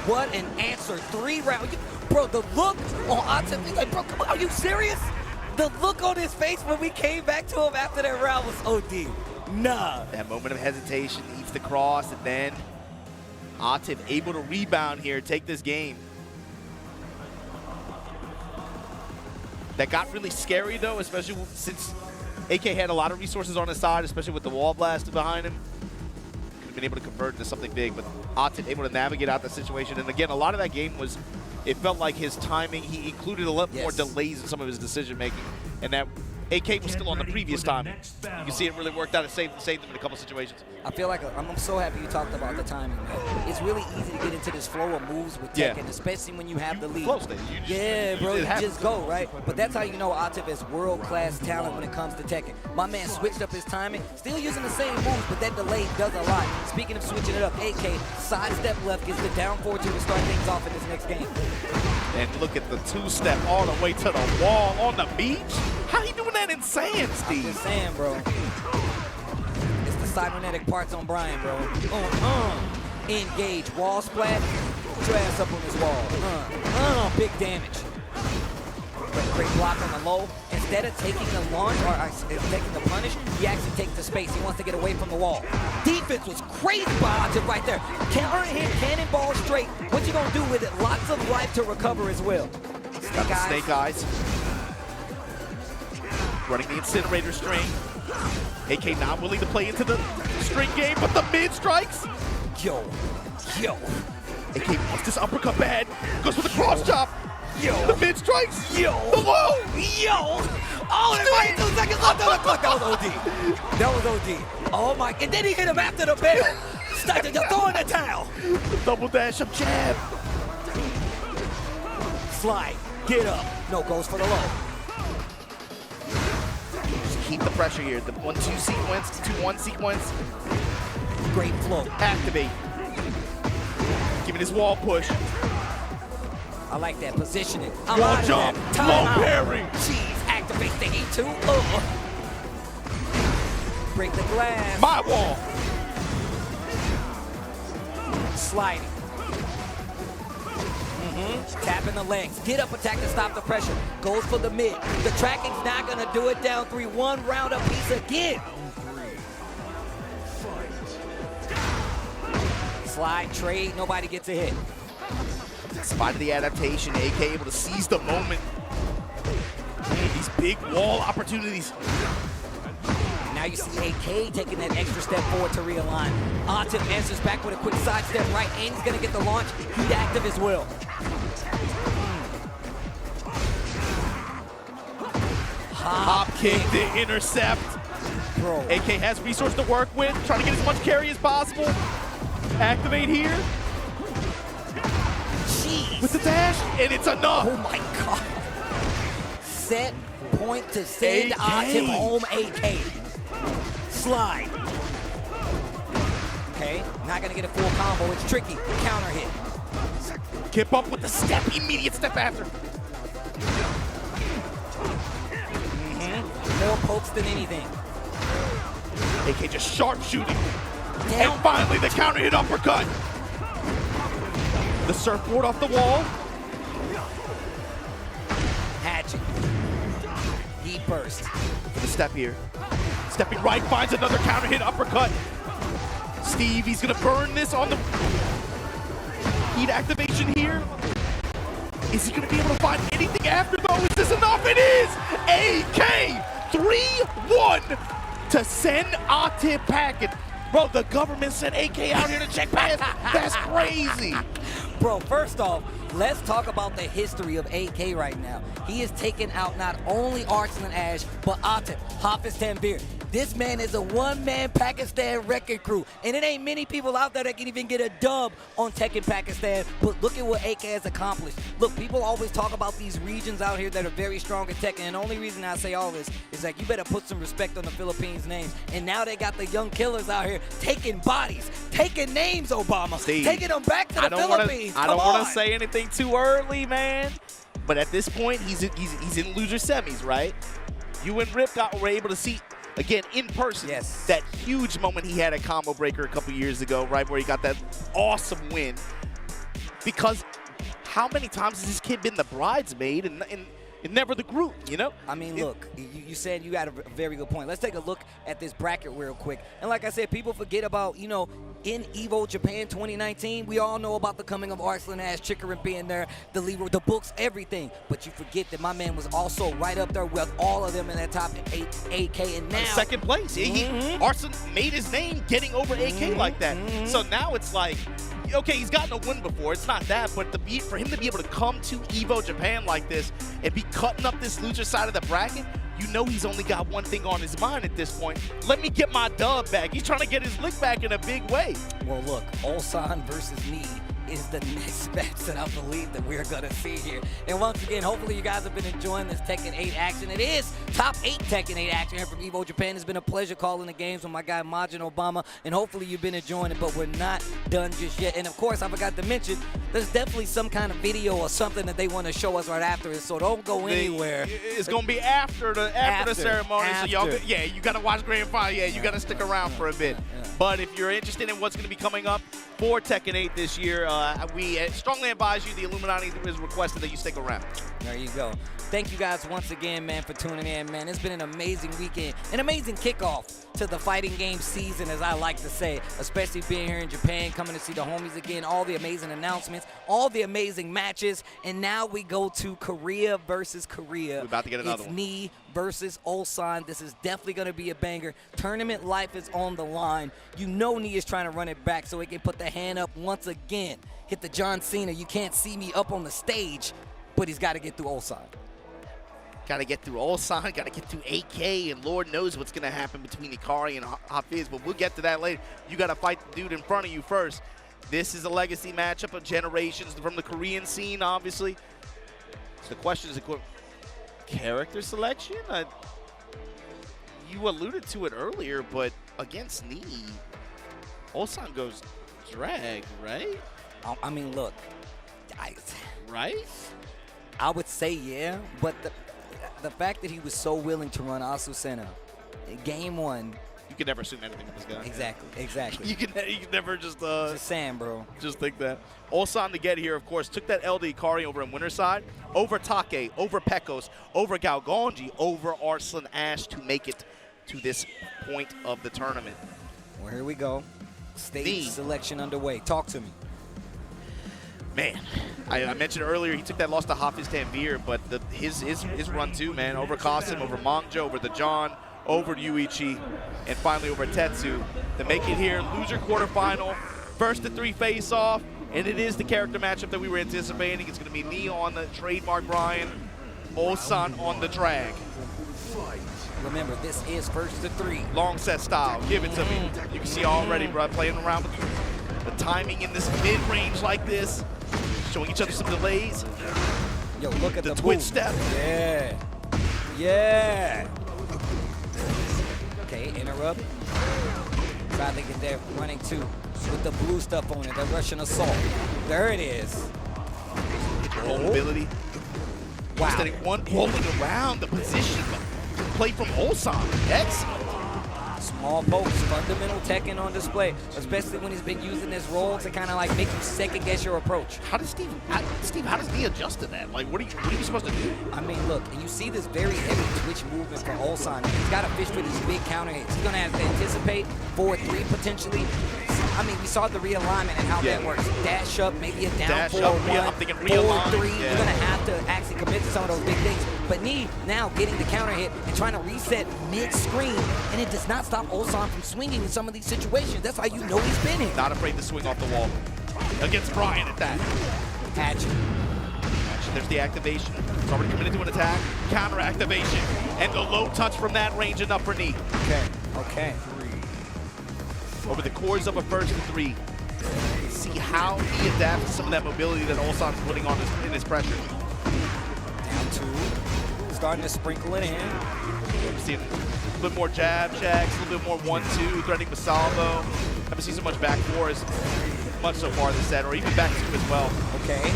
What an answer. 3 rounds. Bro, the look on Atif, like, bro, come on, are you serious? The look on his face when we came back to him after that round was OD. Nah. That moment of hesitation, eats the cross, and then Atif able to rebound here, take this game. That got really scary, though, especially since AK had a lot of resources on his side, especially with the wall blast behind him. Could have been able to convert into something big, but Atif able to navigate out the situation. And again, a lot of that game was, it felt like his timing, he included a lot more delays in some of his decision-making, and that AK was still on the previous timing. You can see it really worked out. It saved them in a couple situations. I feel like I'm so happy you talked about the timing, man. It's really easy to get into this flow of moves with Tekken, especially when you have the lead. Yeah, bro, you just go, right? But that's how you know Atif is world-class talent when it comes to Tekken. My man switched up his timing, still using the same moves, but that delay does a lot. Speaking of switching it up, AK, sidestep left, gets the down 4-2 to start things off in this next game. And look at the 2-step all the way to the wall on the beach. How you doing that in sand, Steve? I'm just saying, bro. It's the cybernetic parts on Brian, bro. Engage. Wall splat. Put your ass up on this wall. Big damage. Great block on the low. And instead of taking the launch or taking the punish, he actually takes the space. He wants to get away from the wall. Defense was crazy by Atif right there. Counter hit, cannonball straight. What you gonna do with it? Lots of life to recover as well. Snake Eyes. Running the Incinerator string. AK not willing to play into the string game, but the mid strikes. Yo. AK wants this uppercut bad. Goes for the cross chop. Yo. The mid strikes. Yo. The low. Yo. Oh, there's like 2 seconds left on the clock. That was OD. That was OD. Oh my. And then he hit him after the bell. Started to throw in the towel. Double dash up jab. Slide. Get up. No, goes for the low. Just keep the pressure here. The 1-2 sequence, 2-1 sequence. Great flow. Activate. Giving his wall push. I like that positioning. Wall jump. Low parry. Jeez, activate the E2. Break the glass. My wall. Sliding. Tapping the legs. Get up attack to stop the pressure. Goes for the mid. The tracking's not going to do it. Down 3. 1 round apiece again. Slide, trade, nobody gets a hit. Spotted the adaptation, AK able to seize the moment. These big wall opportunities. Now you see AK taking that extra step forward to realign. Atif answers back with a quick side step right, and he's gonna get the launch. Heat active as well. Hop kick, the intercept. Bro. AK has resource to work with, trying to get as much carry as possible. Activate here. Jeez. With the dash, and it's enough. Oh my God. Set point to send Atif home. AK. Slide. Okay, not gonna get a full combo. It's tricky. Counter hit. Kip up with the step, immediate step after. More pokes than anything. AK just sharp shooting. And finally the counter hit uppercut. The surfboard off the wall. Hatching. Heat burst. The step here. Stepping right, finds another counter hit uppercut. Steve, he's gonna burn this on the heat activation here. Is he gonna be able to find anything after though? Is this enough? It is! AK 3-1 to send Atif packing. Bro, the government sent AK out here to check pass. That's crazy. Bro, first off, let's talk about the history of AK right now. He has taken out not only Arslan Ash, but Atif, Hafiz Tanvir. This man is a one-man Pakistan record crew, and it ain't many people out there that can even get a dub on Tekken Pakistan, but look at what AK has accomplished. Look, people always talk about these regions out here that are very strong in Tekken, and the only reason I say all this is like, you better put some respect on the Philippines' names, and now they got the young killers out here taking bodies, taking names, Obama, Steve, taking them back to the Philippines. I don't want to say anything too early, man, but at this point, he's in loser semis, right? You and Rip were able to see, again, in person, that huge moment he had at Combo Breaker a couple years ago, right, where he got that awesome win. Because how many times has this kid been the bridesmaid and never the group, you know? I mean, look, you said you got a very good point. Let's take a look at this bracket real quick. And like I said, people forget about, you know, in Evo Japan 2019, we all know about the coming of Arslan Ash, Chikarin being there, the Leroy, the books, everything. But you forget that my man was also right up there with all of them in that top 8 AK, and now second place. Arslan made his name getting over AK like that. So now it's like, okay, he's gotten a win before. It's not that, but for him to be able to come to Evo Japan like this and be cutting up this loser side of the bracket, you know he's only got one thing on his mind at this point. Let me get my dub back. He's trying to get his lick back in a big way. Well, look, Ulsan versus me is the next match that I believe that we're going to see here. And once again, hopefully you guys have been enjoying this Tekken 8 action. It is top 8 Tekken 8 action here from Evo Japan. It's been a pleasure calling the games with my guy Majin Obama, and hopefully you've been enjoying it, but we're not done just yet. And of course, I forgot to mention, there's definitely some kind of video or something that they want to show us right after it, so don't go anywhere. It's going to be after the ceremony, so y'all, you got to watch Grand Final. Yeah, you got to stick around for a bit. But if if you're interested in what's going to be coming up for Tekken 8 this year, we strongly advise you, the Illuminati has requested that you stick around. There you go. Thank you guys once again, man, for tuning in, man. It's been an amazing weekend, an amazing kickoff to the fighting game season, as I like to say, especially being here in Japan, coming to see the homies again, all the amazing announcements, all the amazing matches, and now we go to Korea versus Korea. We're about to get another one. Knee versus Ulsan. This is definitely going to be a banger. Tournament life is on the line. You know Knee is trying to run it back so he can put the hand up once again. Hit the John Cena, you can't see me up on the stage, but he's got to get through Ulsan. Got to get through Ulsan, got to get through AK, and Lord knows what's going to happen between Ikari and Hafiz, but we'll get to that later. You got to fight the dude in front of you first. This is a legacy matchup of generations from the Korean scene, obviously. So the question is, character selection? You alluded to it earlier, but against Knee, Ulsan goes drag, right? I mean, look, right? I would say yeah, but the fact that he was so willing to run Asusena in game one. You can never assume anything with this guy. Exactly. You can never just saying, bro. Just think that. Ulsan to get here, of course, took that LD Ikari over in winner's side, over Take, over Pekos, over Galgonji, over Arslan Ash to make it to this point of the tournament. Well, here we go. Stage selection underway. Talk to me. Man, I mentioned earlier he took that loss to Hafiz Tanvir, but his run too, man, over Qasim, over Mangjo, over the John, over Yuichi, and finally over Tetsu to make it here. Loser quarterfinal, first to 3 face-off, and it is the character matchup that we were anticipating. It's going to be Knee on the trademark Brian, Ulsan on the drag. Remember, this is first to 3. Long set style, give it to me. You can see already, bro, playing around with the timing in this mid-range like this. Showing each other some delays. Yo, look at the twitch move. step. Yeah. Okay, interrupt. Try to get there, running 2 with the blue stuff on it, the Russian assault. There it is. Mobility. Wow. Instead of one rolling around the position. Play from Ulsan. Excellent. Small pokes, fundamental Tekken on display, especially when he's been using this role to kind of like make you second guess your approach. How does Steve, how does he adjust to that? Like, what are you supposed to do? I mean, look, and you see this very heavy twitch movement from Ulsan. He's got to fish for these big counter hits. He's going to have to anticipate forward 3 potentially. I mean, we saw the realignment and how that works. Dash up, maybe a down 4-1, I'm thinking realign. 4-3. You're going to have to actually commit to some of those big things. But Knee now getting the counter hit and trying to reset mid-screen, and it does not stop Ulsan from swinging in some of these situations. That's how you know he's been here. Not afraid to swing off the wall. Against Brian at that. Hatchet. There's the activation. It's already committed to an attack. Counter activation. And the low touch from that range enough for Knee. Okay. Over the course of a first to 3. See how he adapts to some of that mobility that Ulsan's putting on in his pressure. Down 2. Starting to sprinkle it in. We've seen a little bit more jab checks, a little bit more 1-2, threatening with salvo. Haven't seen so much back 4 as much so far this set, or even back 2 as well. Okay.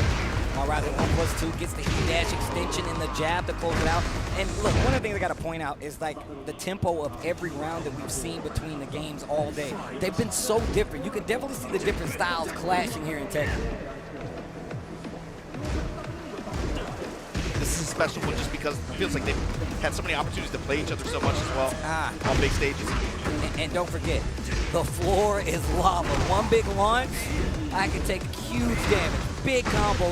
All right, the 1+2 gets the E-dash extension and the jab to close it out. And look, one of the things I got to point out is like the tempo of every round that we've seen between the games all day. They've been so different. You can definitely see the different styles clashing here in Tekken. This is a special one just because it feels like they've had so many opportunities to play each other so much as well on big stages. And don't forget, the floor is lava. One big launch, I can take huge damage. Big combo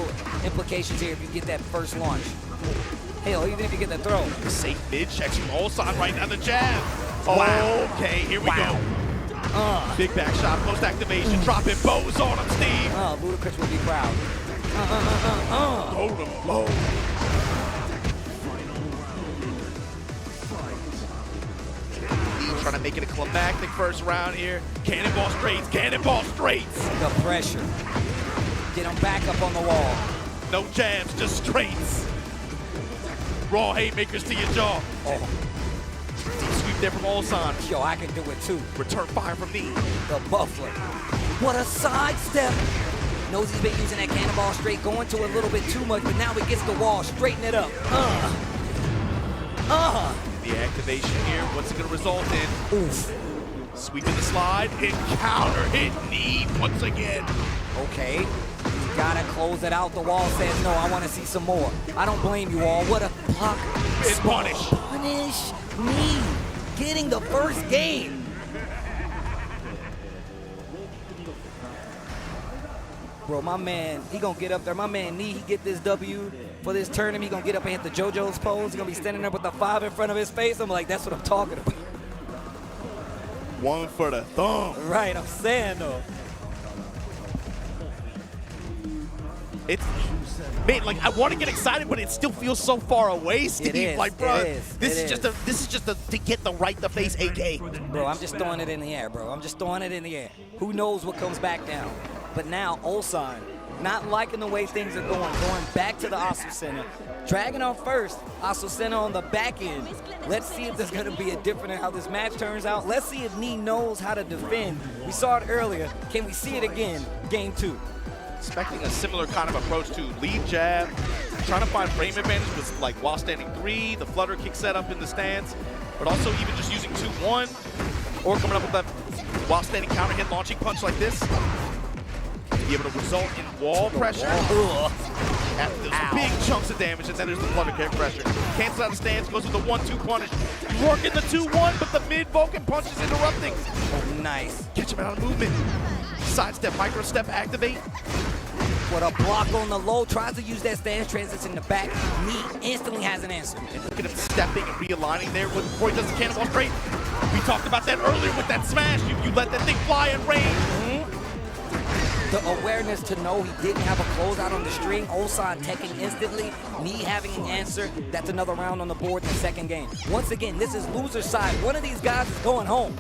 implications here if you get that first launch. Hell, even if you get the throw. Safe mid checks from Ulsan right now, the jab. Wow. Okay, here we go. Big back shot, post activation, dropping bows on him, Steve. Ludacris will be proud. Totem blow. Trying to make it a climactic first round here. Cannonball straights, cannonball straights. The pressure. Get him back up on the wall. No jabs, just straights. Raw haymakers to your jaw. Deep sweep there from Ulsan. Yo, I can do it too. Return fire from Knee. The buffler. What a sidestep. Knows he's been using that cannonball straight, going to a little bit too much, but now he gets the wall, straighten it up. The activation here, what's it going to result in? Oof. Sweeping the slide and counter hit knee once again. Okay, you gotta close it out. The wall says no, I wanna see some more. I don't blame you all. What a block. And punish. Punish me. Getting the first game. Bro, my man, he gonna get up there. My man he get this W for this tournament. He gonna get up and hit the JoJo's pose. He gonna be standing there with the 5 in front of his face. I'm like, that's what I'm talking about. One for the thumb. Right, I'm saying though. It's, man, like I want to get excited, but it still feels so far away, Steve. It is, like, bro, this is just to get the right to face AK. Bro, I'm just throwing it in the air, bro. I'm just throwing it in the air. Who knows what comes back down? But now Ulsan, not liking the way things are going back to the Asu Center. Dragon on first, Asu Center on the back end. Let's see if there's going to be a different in how this match turns out. Let's see if Nee knows how to defend. We saw it earlier. Can we see it again? Game 2. Expecting a similar kind of approach to lead jab, trying to find frame advantage with like while standing 3, the flutter kick setup in the stance, but also even just using 2-1 or coming up with that while standing counter hit launching punch like this. Be able to result in wall pressure. At those big chunks of damage, and then there's the flutter kick pressure. Cancels out the stance, goes with the 1-2 punish. Working the 2-1, but the mid-Vulcan punch is interrupting. Oh, nice. Catch him out of movement. Sidestep, micro step, activate. What a block on the low, tries to use that stance transition to back. Nee instantly has an answer. And look at him stepping and realigning there before he does the cannonball straight. We talked about that earlier with that smash. You let that thing fly in range. The awareness to know he didn't have a closeout on the string. Ulsan TEKKEN instantly. Nee having an answer. That's another round on the board in the second game. Once again, this is loser's side. One of these guys is going home.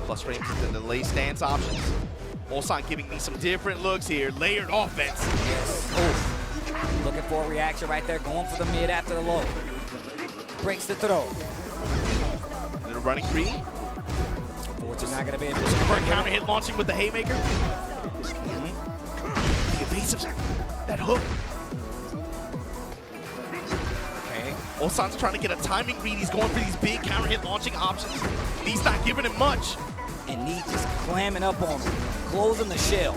Plus frames and the delay stance options. Ulsan giving me some different looks here. Layered offense. Yes. Oof. Looking for a reaction right there. Going for the mid after the low. Breaks the throw. And a running 3. Fortune's not going to be able to counter hit launching with the haymaker. Evasive. That hook. Okay. Ulsan's trying to get a timing read. He's going for these big counter hit launching options. He's not giving him much. And Nee just clamming up on him. Closing the shell.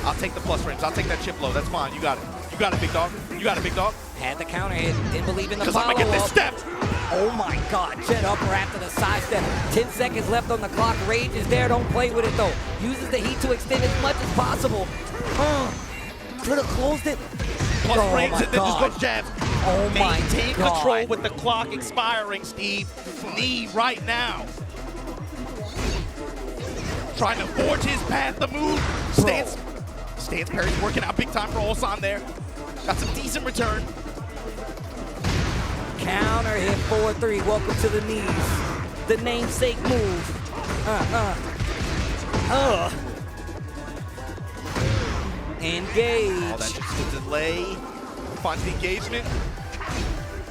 I'll take the plus frames. I'll take that chip low. That's fine. You got it. You got it, big dog. You got it, big dog. Had the counter hit. Didn't believe in the follow-up. I'm going to get this step. Oh my God, jet upper after the side step. 10 seconds left on the clock. Rage is there, don't play with it though. Uses the heat to extend as much as possible. Could have closed it. Plus frames and then just goes jabs. Oh my God. Maintain control with the clock expiring, Steve. Nee right now. Trying to forge his path to move. Stance parry's working out big time for Ulsan there. Got some decent return. Counter hit 4-3. Welcome to the knees. The namesake move. Engage. All that just the delay. Finds the engagement.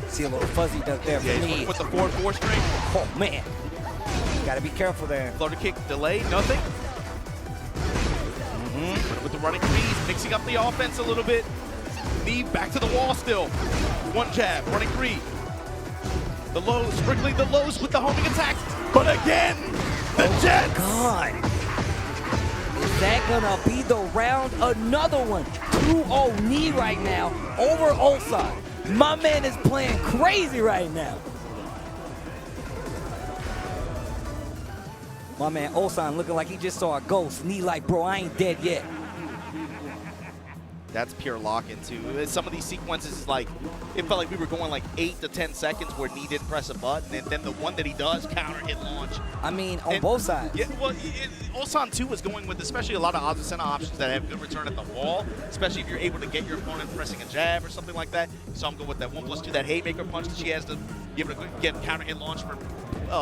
See a little fuzzy duck there for me. With the 4-4 string. Oh man. Gotta be careful there. Floater kick, delay, nothing. With the running freeze, mixing up the offense a little bit. Nee back to the wall still. One jab, running 3. The lows, sprinkling the lows with the homing attacks. But again, the Jets. God. Is that gonna be the round? Another one. 2-0 Nee right now over Ulsan. My man is playing crazy right now. My man Ulsan looking like he just saw a ghost. Nee like, bro, I ain't dead yet. That's pure lock-in too. Some of these sequences is like, it felt like we were going like 8 to 10 seconds where Nee didn't press a button, and then the one that he does, counter hit launch. I mean, on both sides. Yeah, well, Ulsan too was going with especially a lot of Asu Center options that have good return at the wall, especially if you're able to get your opponent pressing a jab or something like that. So I'm going with that 1+2, that haymaker punch that she has to be able to get counter hit launch for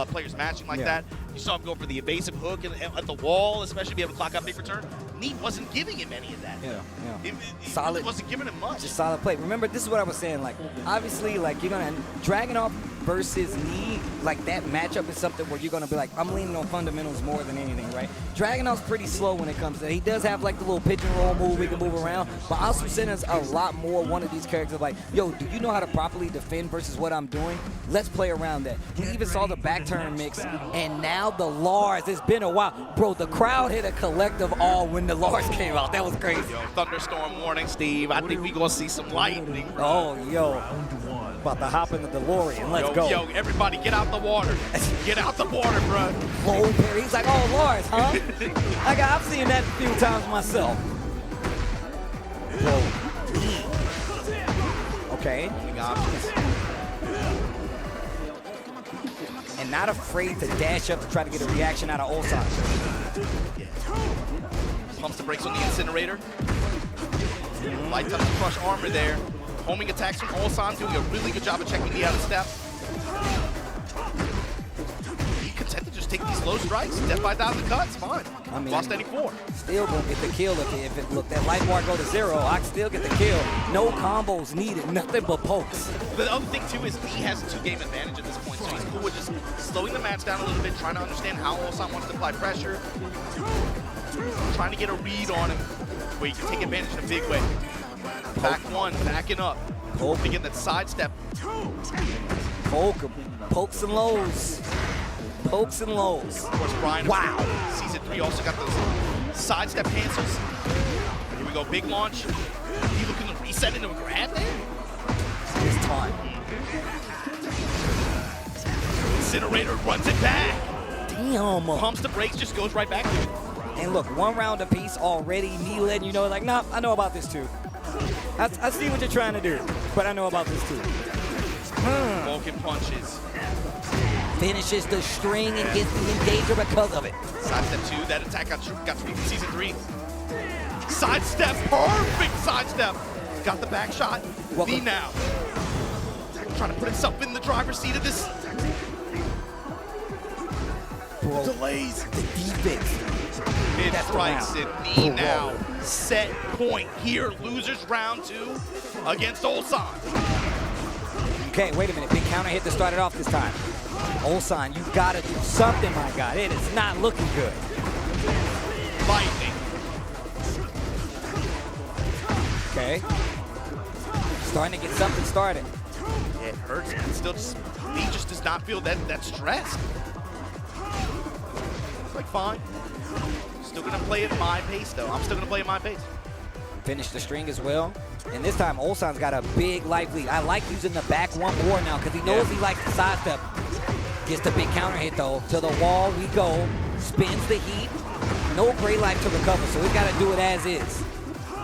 players matching like that. You saw him go for the evasive hook at the wall, especially be able to clock out big return. Knee wasn't giving him any of that. Yeah. It Solid. really wasn't giving him much. Just solid play. Remember, this is what I was saying. Like, obviously, like you're gonna Dragunov versus Knee, like that matchup is something where you're gonna be like, I'm leaning on fundamentals more than anything, right? Dragunov's pretty slow when it comes to that. He does have like the little pigeon roll move, he can move around, but Asusena's a lot more one of these characters like, yo, do you know how to properly defend versus what I'm doing? Let's play around that. We even saw the back turn mix, and now the Lars. It's been a while. Bro, the crowd hit a collective awe when the Lars came out. That was crazy. Yo, thunderstorm warning, Steve. I think we gonna see some lightning, bro. Oh, yo. About to hop in the DeLorean. Let's go. Yo, everybody get out the water. Get out the water, bro. Low parry. He's like, oh, Lars, huh? I've seen that a few times myself. Whoa. Okay. And not afraid to dash up to try to get a reaction out of Ulsan. Pumps the brakes on the incinerator. Light touch crush armor there. Homing attacks from Ulsan, doing a really good job of checking the out of step. He content to just take these low strikes, step by down the cuts, fine. I mean, lost any 4. Still gonna get the kill if it look that life bar go to 0. I can still get the kill. No combos needed, nothing but pokes. The other thing too is he has a 2-game advantage at this point, so he's cool with just slowing the match down a little bit, trying to understand how Ulsan wants to apply pressure, trying to get a read on him where he can take advantage in a big way. Back one, backing up. To get that sidestep. Pokes and lows. Pokes and lows. Of course, Brian, wow. Season 3 also got those sidestep cancels. Here we go, big launch. He looking to reset into a grab there? It's time. Incinerator runs it back. Damn. Pumps the brakes, just goes right back to it. And look, 1 round apiece already. Me letting you know, like, nah, I know about this too. I see what you're trying to do, but I know about this too. Vulcan punches. Finishes the string and gets the engager because of it. Sidestep 2, that attack got to be from Season 3. Sidestep, perfect sidestep. Got the back shot, knee now. Trying to put himself in the driver's seat of this. Bro, delays. The defense. Mid strikes and knee now. Set point here. Losers round 2 against Ulsan. Okay, wait a minute. Big counter hit to start it off this time. Ulsan, you gotta do something, my God. It is not looking good. Lightning. Okay. Starting to get something started. It hurts, but still he just does not feel that stress. It's like, fine. Still gonna play at my pace, though. I'm still gonna play at my pace. Finish the string as well. And this time, Ulsan's got a big life lead. I like using the back one more now because he knows he likes the sidestep. Gets the big counter hit, though. To the wall we go. Spins the heat. No great life to recover, so we got to do it as is.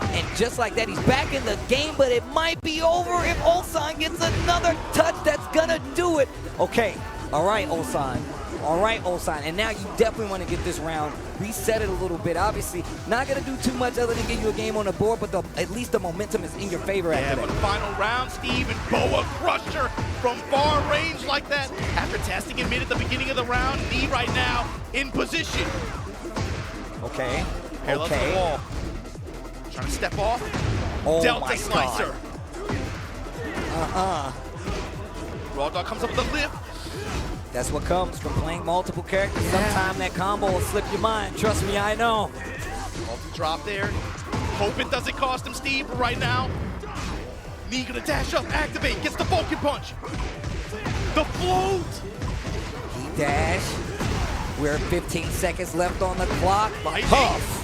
And just like that, he's back in the game, but it might be over if Ulsan gets another touch that's going to do it. Okay. All right, Ulsan. All right, Ulsan. And now you definitely want to get this round, reset it a little bit. Obviously, not going to do too much other than get you a game on the board, but at least the momentum is in your favor after that. But final round, Steve, and Boa Crusher from far range like that. After testing him mid at the beginning of the round, knee right now in position. Okay. Parallel to the wall. Trying to step off. Oh Delta my Slicer. God. Raw Dog comes up with a lift. That's what comes from playing multiple characters. Sometimes that combo will slip your mind. Trust me, I know. Drop there. Hope it doesn't cost him, Steve, but right now. Knee gonna dash up, activate, gets the Vulcan punch. The float. He dash. We're 15 seconds left on the clock. Puff.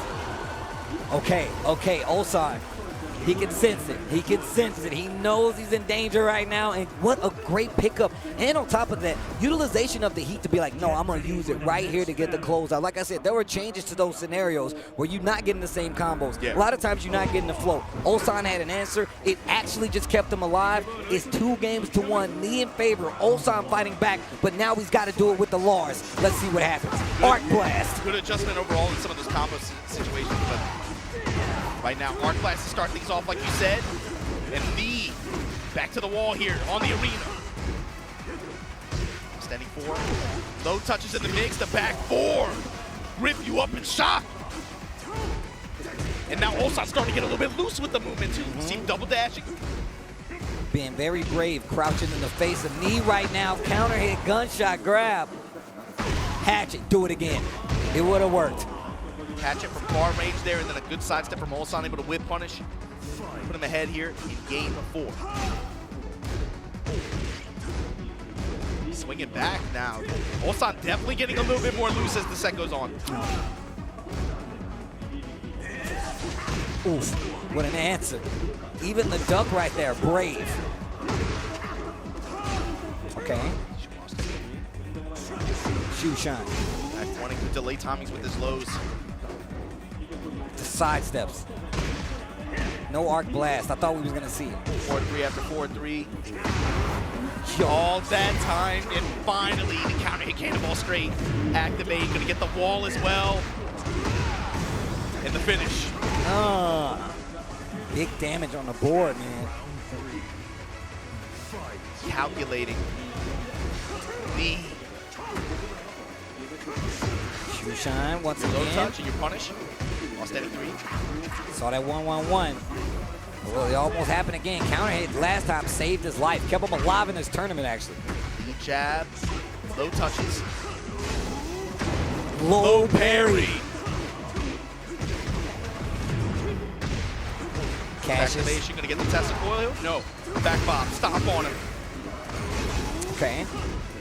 Okay, Ulsan. He can sense it. He can sense it. He knows he's in danger right now. And what a great pickup. And on top of that, utilization of the heat to be like, no, I'm going to use it right here to get the closeout. Like I said, there were changes to those scenarios where you're not getting the same combos. A lot of times you're not getting the flow. Ulsan had an answer. It actually just kept him alive. It's 2-1. Knee in favor. Ulsan fighting back. But now he's got to do it with the Lars. Let's see what happens. Arc Blast. Good adjustment overall in some of those combo situations. But right now, Arc Blast to start things off like you said. And knee back to the wall here on the arena. Standing 4. Low touches in the mix. The back 4. Grip you up in shock. And now Ulsan's starting to get a little bit loose with the movement too. See him double dashing. Being very brave, crouching in the face of knee right now. Counter hit, gunshot grab. Hatchet, do it again. It would have worked. Hatchet from far range there, and then a good sidestep from Ulsan, able to whip punish. Put him ahead here in game 4. Swinging back now. Ulsan definitely getting a little bit more loose as the set goes on. Oof, what an answer. Even the duck right there, brave. Okay. Shoe shine. Wanting to delay timings with his lows. The side steps. No arc blast. I thought we was gonna see it. 4-3 after 4-3. All that time, and finally the counter hit cannonball straight. Activate, gonna get the wall as well. And the finish. Big damage on the board, man. Calculating. The shoe shine once again. Low touch and you punish. Lost that at 3. Saw that 1-1-1. Well, it almost happened again. Counter hit last time saved his life. Kept him alive in this tournament, actually. The jabs, low touches. Low parry. Activation, gonna get the Tesla coil? No. Back bob, stop on him. Okay.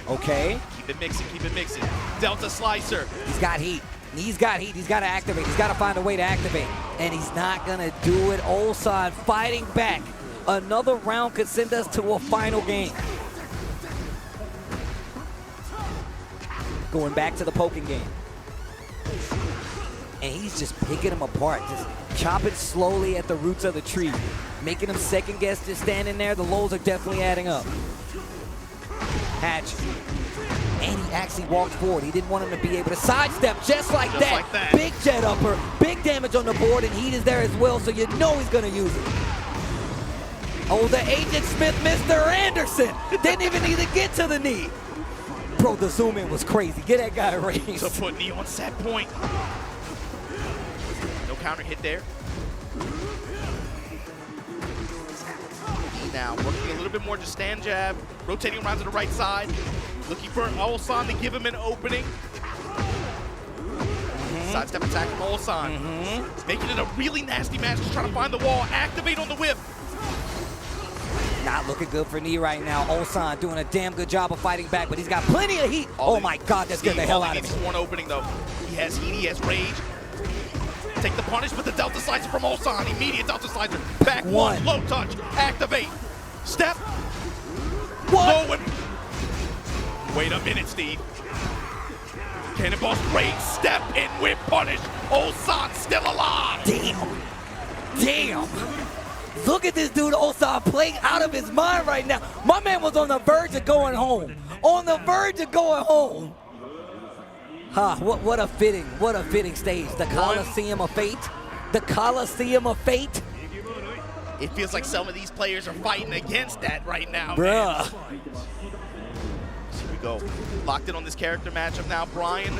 Okay. Keep it mixing, keep it mixing. Delta slicer. He's got heat. He's got heat. He's got to activate. He's got to find a way to activate. And he's not going to do it. Ulsan fighting back. Another round could send us to a final game. Going back to the poking game. And he's just picking him apart. Just chopping slowly at the roots of the tree. Making him second guess just standing there. The lows are definitely adding up. Hatch. And he actually walked forward. He didn't want him to be able to sidestep just like that. Big jet upper, big damage on the board, and heat is there as well, so you know he's going to use it. Oh, the Agent Smith, Mr. Anderson, didn't even need to get to the knee. Bro, the zoom in was crazy. Get that guy raised. So put knee on set point. No counter hit there. Now working a little bit more, just stand jab, rotating around to the right side, looking for Ulsan to give him an opening. Sidestep attack from Ulsan, making it a really nasty match, just trying to find the wall, activate on the whip. Not looking good for knee right now. Ulsan doing a damn good job of fighting back, but he's got plenty of heat. Oh my God, that scared the hell out of me. One opening though. He has heat, he has rage. Take the punish with the Delta Slicer from Ulsan. Immediate Delta Slicer. Back one, low touch, activate. Step. What? Low and... Wait a minute, Steve. Cannonball straight, step and whip punish. Ulsan still alive. Damn. Look at this dude, Ulsan, playing out of his mind right now. My man was on the verge of going home. On the verge of going home. What a fitting stage. The Coliseum of Fate. The Coliseum of Fate. It feels like some of these players are fighting against that right now, bruh. So here we go. Locked in on this character matchup now. Brian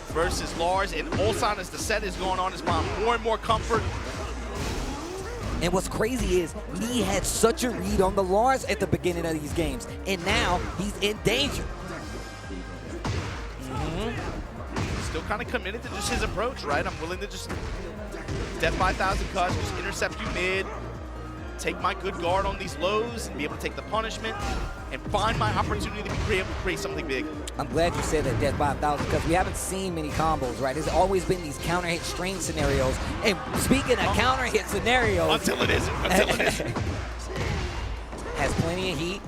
versus Lars, and Ulsan as the set is going on has found more and more comfort. And what's crazy is he had such a read on the Lars at the beginning of these games, and now he's in danger. Still kind of committed to just his approach, right? I'm willing to just death by 1,000 cuts, just intercept you mid, take my good guard on these lows, and be able to take the punishment, and find my opportunity to be able to create something big. I'm glad you said that, death by 1,000, because we haven't seen many combos, right? There's always been these counter hit strain scenarios, and speaking of counter hit scenarios, until it isn't. Has plenty of heat.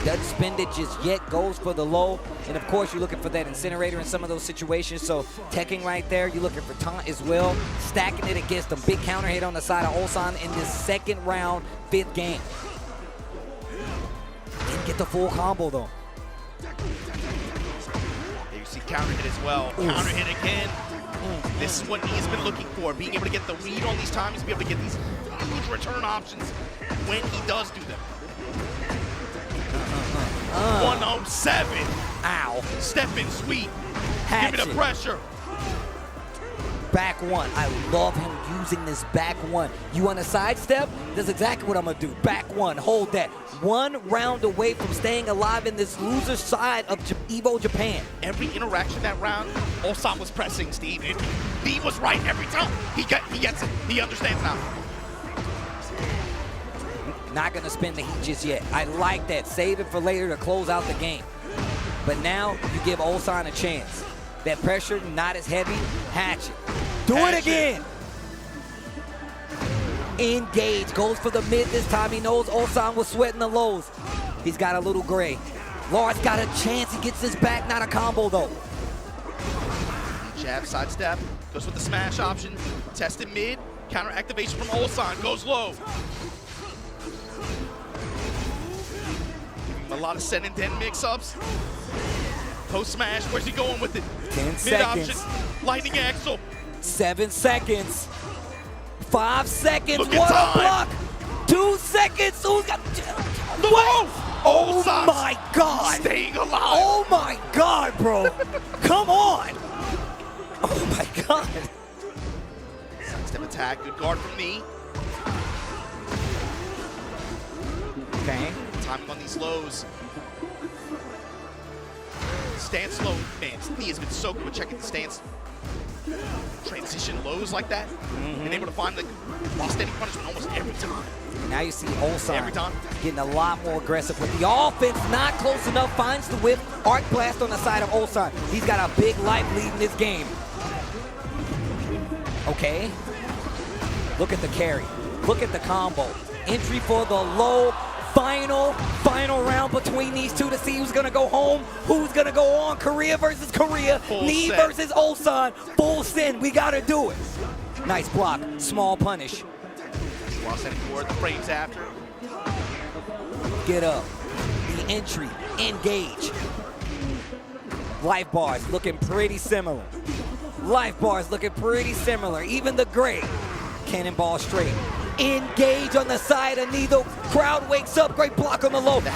Doesn't spend it just yet, goes for the low. And of course, you're looking for that incinerator in some of those situations. So TEKKEN right there, you're looking for taunt as well. Stacking it against them. Big counter hit on the side of Ulsan in this second round, 5th game. Didn't get the full combo though. You see counter hit as well. Oof. Counter hit again. This is what he's been looking for. Being able to get the read on these times, be able to get these huge return options when he does do them. 107. Ow. Step in sweet. Hatchet. Give me the pressure. back one. I love him using this back one. You want to sidestep? That's exactly what I'm going to do. Back one, hold that. 1 round away from staying alive in this loser side of Evo Japan. Every interaction that round, Ulsan was pressing, Steve. He was right every time. He gets it. He understands now. Not going to spend the heat just yet. I like that. Save it for later to close out the game. But now you give Ulsan a chance. That pressure, not as heavy. Hatchet. Do it again. Engage. Goes for the mid this time. He knows Ulsan was sweating the lows. He's got a little gray. Lars got a chance. He gets this back. Not a combo, though. Jab, sidestep. Goes with the smash option. Tested mid. Counter activation from Ulsan. Goes low. A lot of Sen and Den mix-ups. Post smash, where's he going with it? 10 Mid seconds. option, lightning axle. 7 seconds. 5 seconds. Look at What time. a block. 2 seconds. Who's got? What? Oh my God. Staying alive. Oh my God, bro. Come on. Oh my God. Sidestep attack, good guard from knee. Okay. Timing on these lows. Stance low, man, knee has been so good with checking the stance. Transition lows like that. And able to find the lost any punishment almost every time. Now you see Ulsan Every time. getting a lot more aggressive with the offense. Not close enough. Finds the whip. Arc blast on the side of Ulsan. He's got a big life lead in this game. Okay. Look at the carry. Look at the combo. Entry for the low. Final round between these two to see who's gonna go home, who's gonna go on. Korea versus Korea, Full knee set. versus Ulsan, full send. We gotta do it. Nice block, small punish. While sending forward the frames after. Get up. The entry, engage. Life bars looking pretty similar. Life bars looking pretty similar. Even the gray. Cannonball straight. Engage on the side of knee. The crowd wakes up. Great block on the low. Orbital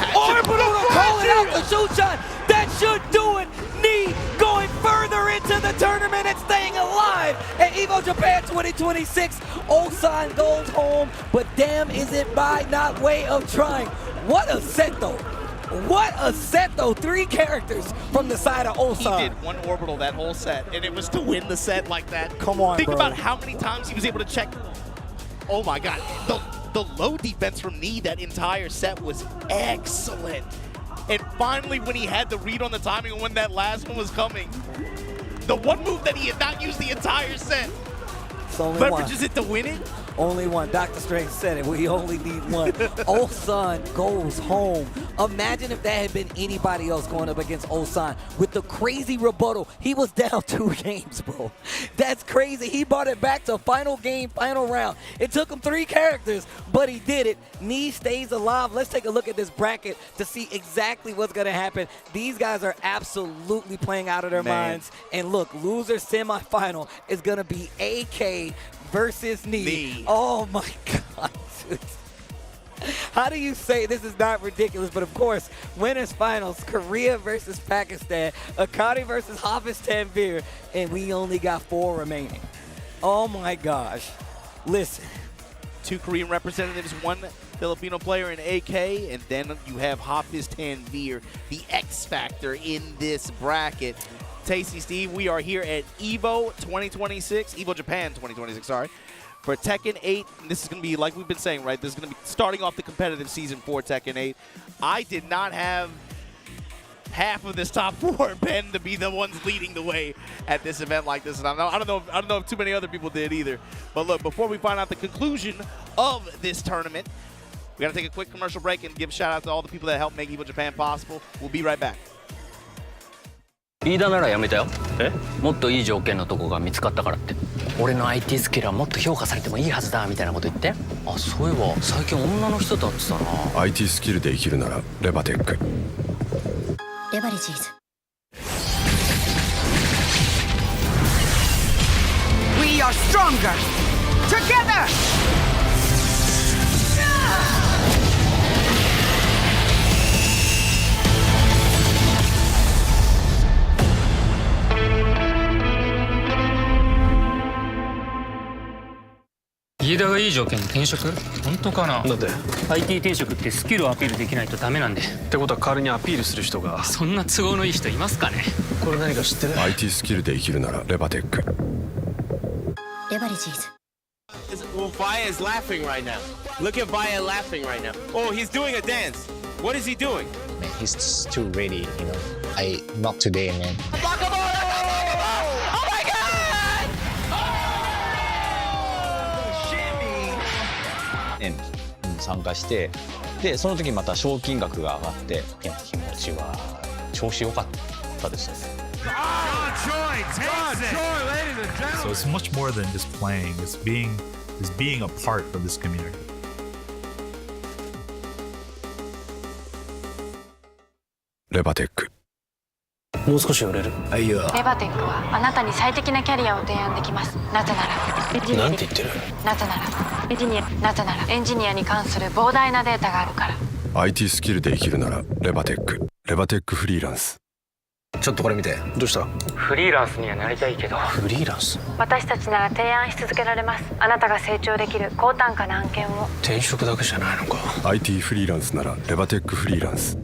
call it out. The shoot shot. That should do it. Knee going further into the tournament and staying alive at Evo Japan 2026. Ulsan goes home, but damn is it by not way of trying. What a set though. What a set though. 3 characters from the side of Ulsan. He did 1 orbital that whole set, and it was to win the set like that. Come on, Think bro. about how many times he was able to check. Oh my God, the low defense from knee that entire set was excellent. And finally, when he had the read on the timing and when that last one was coming, the one move that he had not used the entire set, It's only leverages one. it to win it. Only one. Dr. Strange said it. We only need one. Ulsan goes home. Imagine if that had been anybody else going up against Ulsan with the crazy rebuttal. He was down 2 games, bro. That's crazy. He brought it back to final game, final round. It took him 3 characters, but he did it. Knee stays alive. Let's take a look at this bracket to see exactly what's going to happen. These guys are absolutely playing out of their minds. And look, loser semifinal is going to be AK versus knee. Oh my God, dude. How do you say this is not ridiculous? But of course, winners finals, Korea versus Pakistan, Akari versus Hafiz Tanvir, and we only got 4 remaining. Oh my gosh. Listen. 2 Korean representatives, 1 Filipino player in AK, and then you have Hafiz Tanvir, the X factor in this bracket. Tasty Steve, we are here at Evo 2026, Evo Japan 2026, sorry, for Tekken 8. And this is going to be, like we've been saying, right, this is going to be starting off the competitive season for Tekken 8. I did not have half of this top 4 Ben to be the ones leading the way at this event like this, and I don't know if too many other people did either. But look, before we find out the conclusion of this tournament, we got to take a quick commercial break and give a shout out to all the people that helped make Evo Japan possible. We'll be right back. 飯田ならやめたよ。もっといい条件のとこが見つかったからって。俺の IT スキルはもっと評価されてもいいはずだみたいなこと言って。あ、そういえば最近女の人と会ってたな。 IT スキルで生きるならレバテック。レバレジーズ。We are stronger together. いい条件に転職？本当かな？だって IT 転職ってスキルをアピールできないとダメなんで。ってことは代わりにアピールする人が。そんな都合のいい人いますかね？これ何か知ってる？ IT スキルで生きるならレバテック。レバレジーズ。 Well, Vaya is laughing right now. Look at Vaya laughing right now. Oh, he's doing a dance. What is he doing? Man, he's too ready, you know. Not today, man. Oh my God! End に参加して、でその時また賞金額が上がって、気持ちは調子良かったですね。So it's much more than just playing. It's being a part of this community. レバテック。もう少し売れる。いや。レバテックはあなたに最適なキャリアを提案できます。なぜならなんて言ってる？なぜならエンジニアに関する膨大なデータがあるから。 IT スキルで生きるならレバテック。レバテックフリーランス。ちょっとこれ見て。どうした？フリーランスにはなりたいけど。フリーランス？私たちなら提案し続けられます。あなたが成長できる高単価な案件を。転職だけじゃないのか。 IT フリーランスならレバテックフリーランス。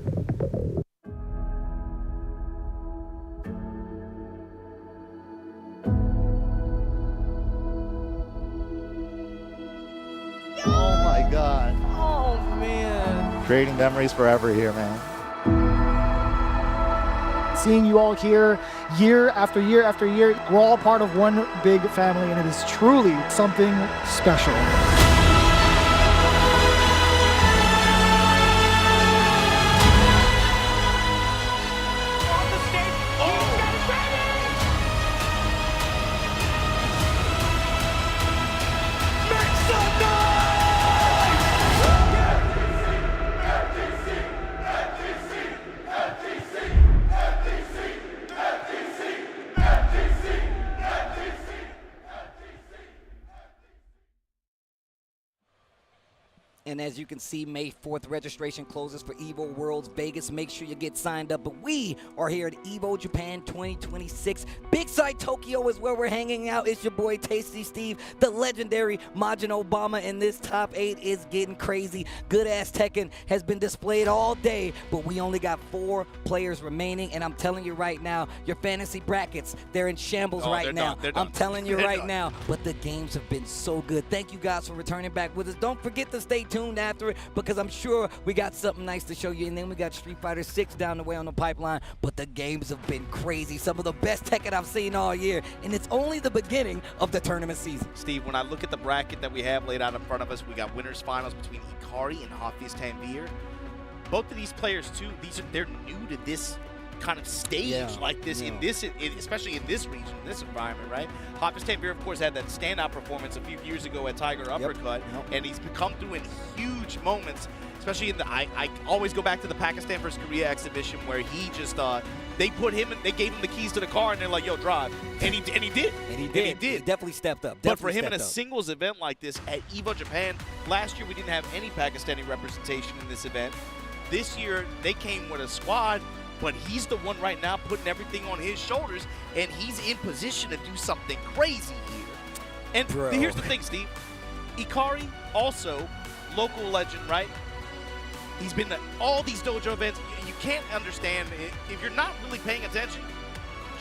Oh my God. Oh man. Creating memories forever here, man. Seeing you all here year after year after year, we're all part of one big family, and it is truly something special. And as you can see, May 4th registration closes for Evo Worlds Vegas. Make sure you get signed up. But we are here at Evo Japan 2026. Big Side Tokyo is where we're hanging out. It's your boy Tasty Steve, the legendary Majin Obama, and this top 8 is getting crazy. Good ass Tekken has been displayed all day, but we only got 4 players remaining. And I'm telling you right now, your fantasy brackets, they're in shambles right now. I'm telling you right now, but the games have been so good. Thank you guys for returning back with us. Don't forget to stay tuned after it, because I'm sure we got something nice to show you. And then we got Street Fighter 6 down the way on the pipeline. But the games have been crazy. Some of the best Tekken I've seen all year, and it's only the beginning of the tournament season. Steve, when I look at the bracket that we have laid out in front of us, we got winners finals between Ikari and Hafiz Tanvir. Both of these players too, they're new to this kind of stage like this, especially in this region, in this environment, right? Hafiz Tanvir, of course, had that standout performance a few years ago at Tiger Uppercut, and he's come through in huge moments, especially in the, I always go back to the Pakistan versus Korea exhibition where he just, they put him, they gave him the keys to the car, and they're like, yo, drive. And he did. He definitely stepped up. But for him in a singles event like this at Evo Japan, last year we didn't have any Pakistani representation in this event. This year, they came with a squad, but he's the one right now putting everything on his shoulders, and he's in position to do something crazy here. And here's the thing, Steve. Ikari, also local legend, right? He's been to all these dojo events. You can't understand, if you're not really paying attention,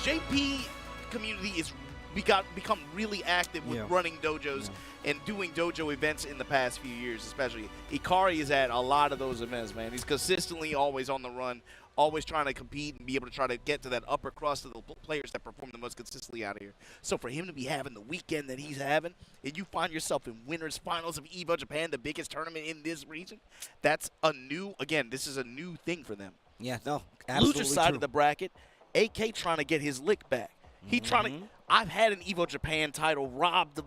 JP community is become really active with running dojos and doing dojo events in the past few years, especially. Ikari is at a lot of those events, man. He's consistently always on the run, always trying to compete and be able to try to get to that upper crust of the players that perform the most consistently out here. So for him to be having the weekend that he's having, and you find yourself in winners finals of Evo Japan, the biggest tournament in this region, that's a new, again, this is a new thing for them. Yeah, no, absolutely Loser side true. of the bracket, AK trying to get his lick back. He trying to. I've had an Evo Japan title robbed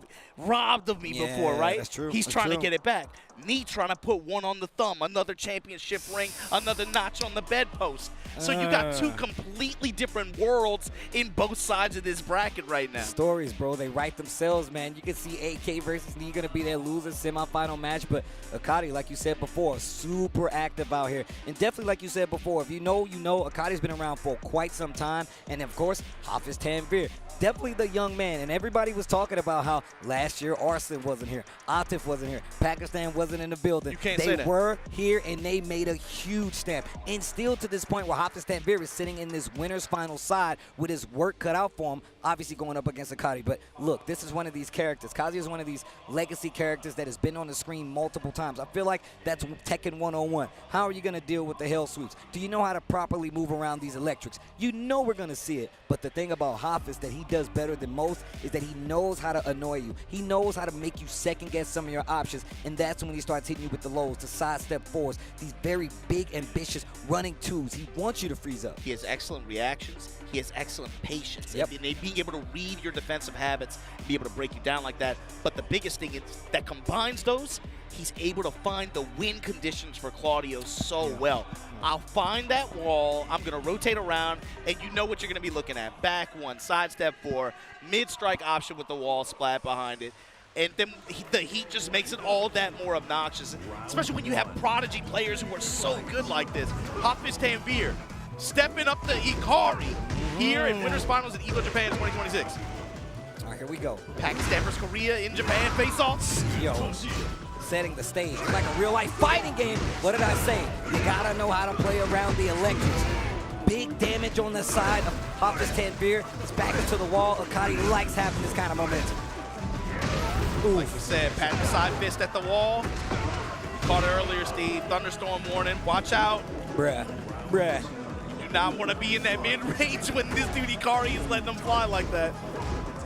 of me before, right? That's true. He's That's trying true. to get it back. Me trying to put one on the thumb, another championship ring, another notch on the bedpost. So you got two completely different worlds in both sides of this bracket right now. Stories, bro, they write themselves, man. You can see AK versus Lee going to be their loser semifinal match, but Akari, like you said before, super active out here. And definitely, like you said before, if you know, you know. Akari's been around for quite some time. And, of course, Hafiz Tanvir, definitely the young man. And everybody was talking about how last year Arson wasn't here, Atif wasn't here, Pakistan wasn't in the building. You can't say that. They were here, and they made a huge stamp. And still to this point where Hafiz Tanvir is sitting in this winner's final side with his work cut out for him, obviously going up against Akari. But look, this is one of these characters. Kazuya is one of these legacy characters that has been on the screen multiple times. I feel like that's Tekken 101. How are you going to deal with the hell sweeps? Do you know how to properly move around these electrics? You know we're going to see it. But the thing about Hafiz that he does better than most is that he knows how to annoy you. He knows how to make you second guess some of your options. And that's when he starts hitting you with the lows, the sidestep fours, these very big, ambitious running twos. He wants you to freeze up. He has excellent reactions. He has excellent patience. Yep. And being able to read your defensive habits, be able to break you down like that. But the biggest thing is that combines those, he's able to find the win conditions for Claudio so well. I'll find that wall, I'm going to rotate around, and you know what you're going to be looking at. Back one, sidestep four, mid-strike option with the wall splat behind it. And then the heat just makes it all that more obnoxious, especially when you have prodigy players who are so good like this. Hafiz Tanvir stepping up the Ikari here in Winners Finals at Evo Japan 2026. All right, here we go. Pakistan versus Korea in Japan face-offs. Yo, setting the stage. It's like a real-life fighting game. What did I say? You got to know how to play around the electrics. Big damage on the side of Hafiz Tanvir. It's back into the wall. Akari likes having this kind of momentum. Ooh. Like you said, patting the side fist at the wall. Caught it earlier, Steve. Thunderstorm warning. Watch out. Bruh. Bruh. You do not want to be in that mid-range when this dude Ikari is letting them fly like that.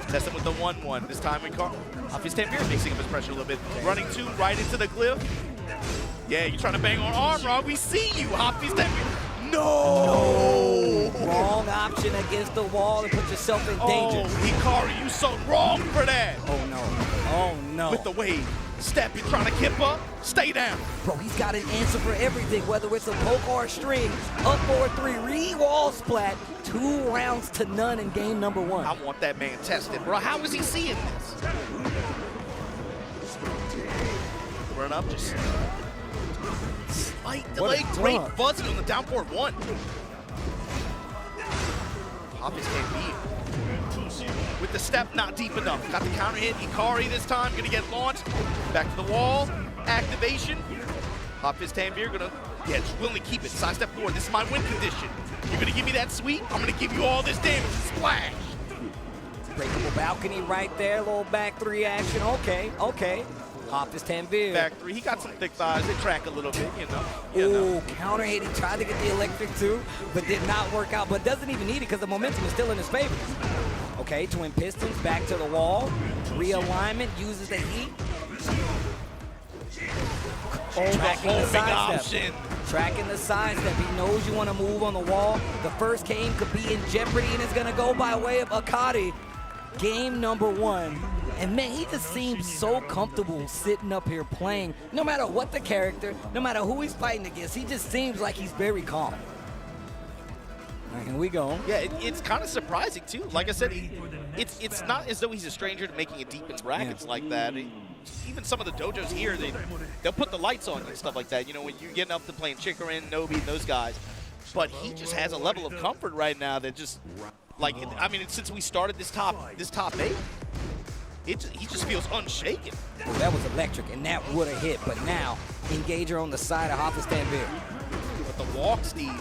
Test him with the 1-1. This time Ikari. Hafiz Tanvir mixing up his pressure a little bit. Running two right into the cliff. Yeah, you're trying to bang on arm, Rob. We see you, Hafiz Tanvir. No! Wrong option against the wall and put yourself in danger. Oh, Ikari, you so wrong for that. Oh, no. Oh, no. With the wave. Step, you're trying to kip up. Stay down. Bro, he's got an answer for everything, whether it's a poke or a string. Up 4-3, re-wall splat. 2 rounds to none in game number 1. I want that man tested, bro. How is he seeing this? Run up, just slight delay. Great fuzzy on the down forward 1. Hafiz Tanvir. With the step not deep enough. Got the counter hit. Ikari this time gonna get launched. Back to the wall. Activation. Hafiz Tanvir gonna, yeah, just willing to keep it. Sidestep forward. This is my win condition. You're gonna give me that sweep. I'm gonna give you all this damage. Splash. Breakable balcony right there. Little back 3 action. Okay, okay. Hafiz Tanvir. Back 3. He got some thick thighs. They track a little bit, you know. Ooh, counter hit. He tried to get the electric too, but did not work out. But doesn't even need it because the momentum is still in his favor. Okay, twin pistons, back to the wall. Realignment, uses the heat. Tracking the sidestep. Tracking the sidestep. He knows you want to move on the wall. The first game could be in jeopardy, and it's going to go by way of Akari. Game number 1. And man, he just seems so comfortable sitting up here playing. No matter what the character, no matter who he's fighting against, he just seems like he's very calm. All right, here we go. Yeah, it's kind of surprising too. Like I said, it's not as though he's a stranger to making it deep in brackets like that. Even some of the dojos here, they'll put the lights on and stuff like that. You know, when you're getting up to playing Chikarin, Nobi, and those guys. But he just has a level of comfort right now that just, like, I mean, since we started this top 8, he just feels unshaken. Well, that was electric, and that would have hit. But now, Engager on the side of Hafiz Tanvir. With the walk, Steve.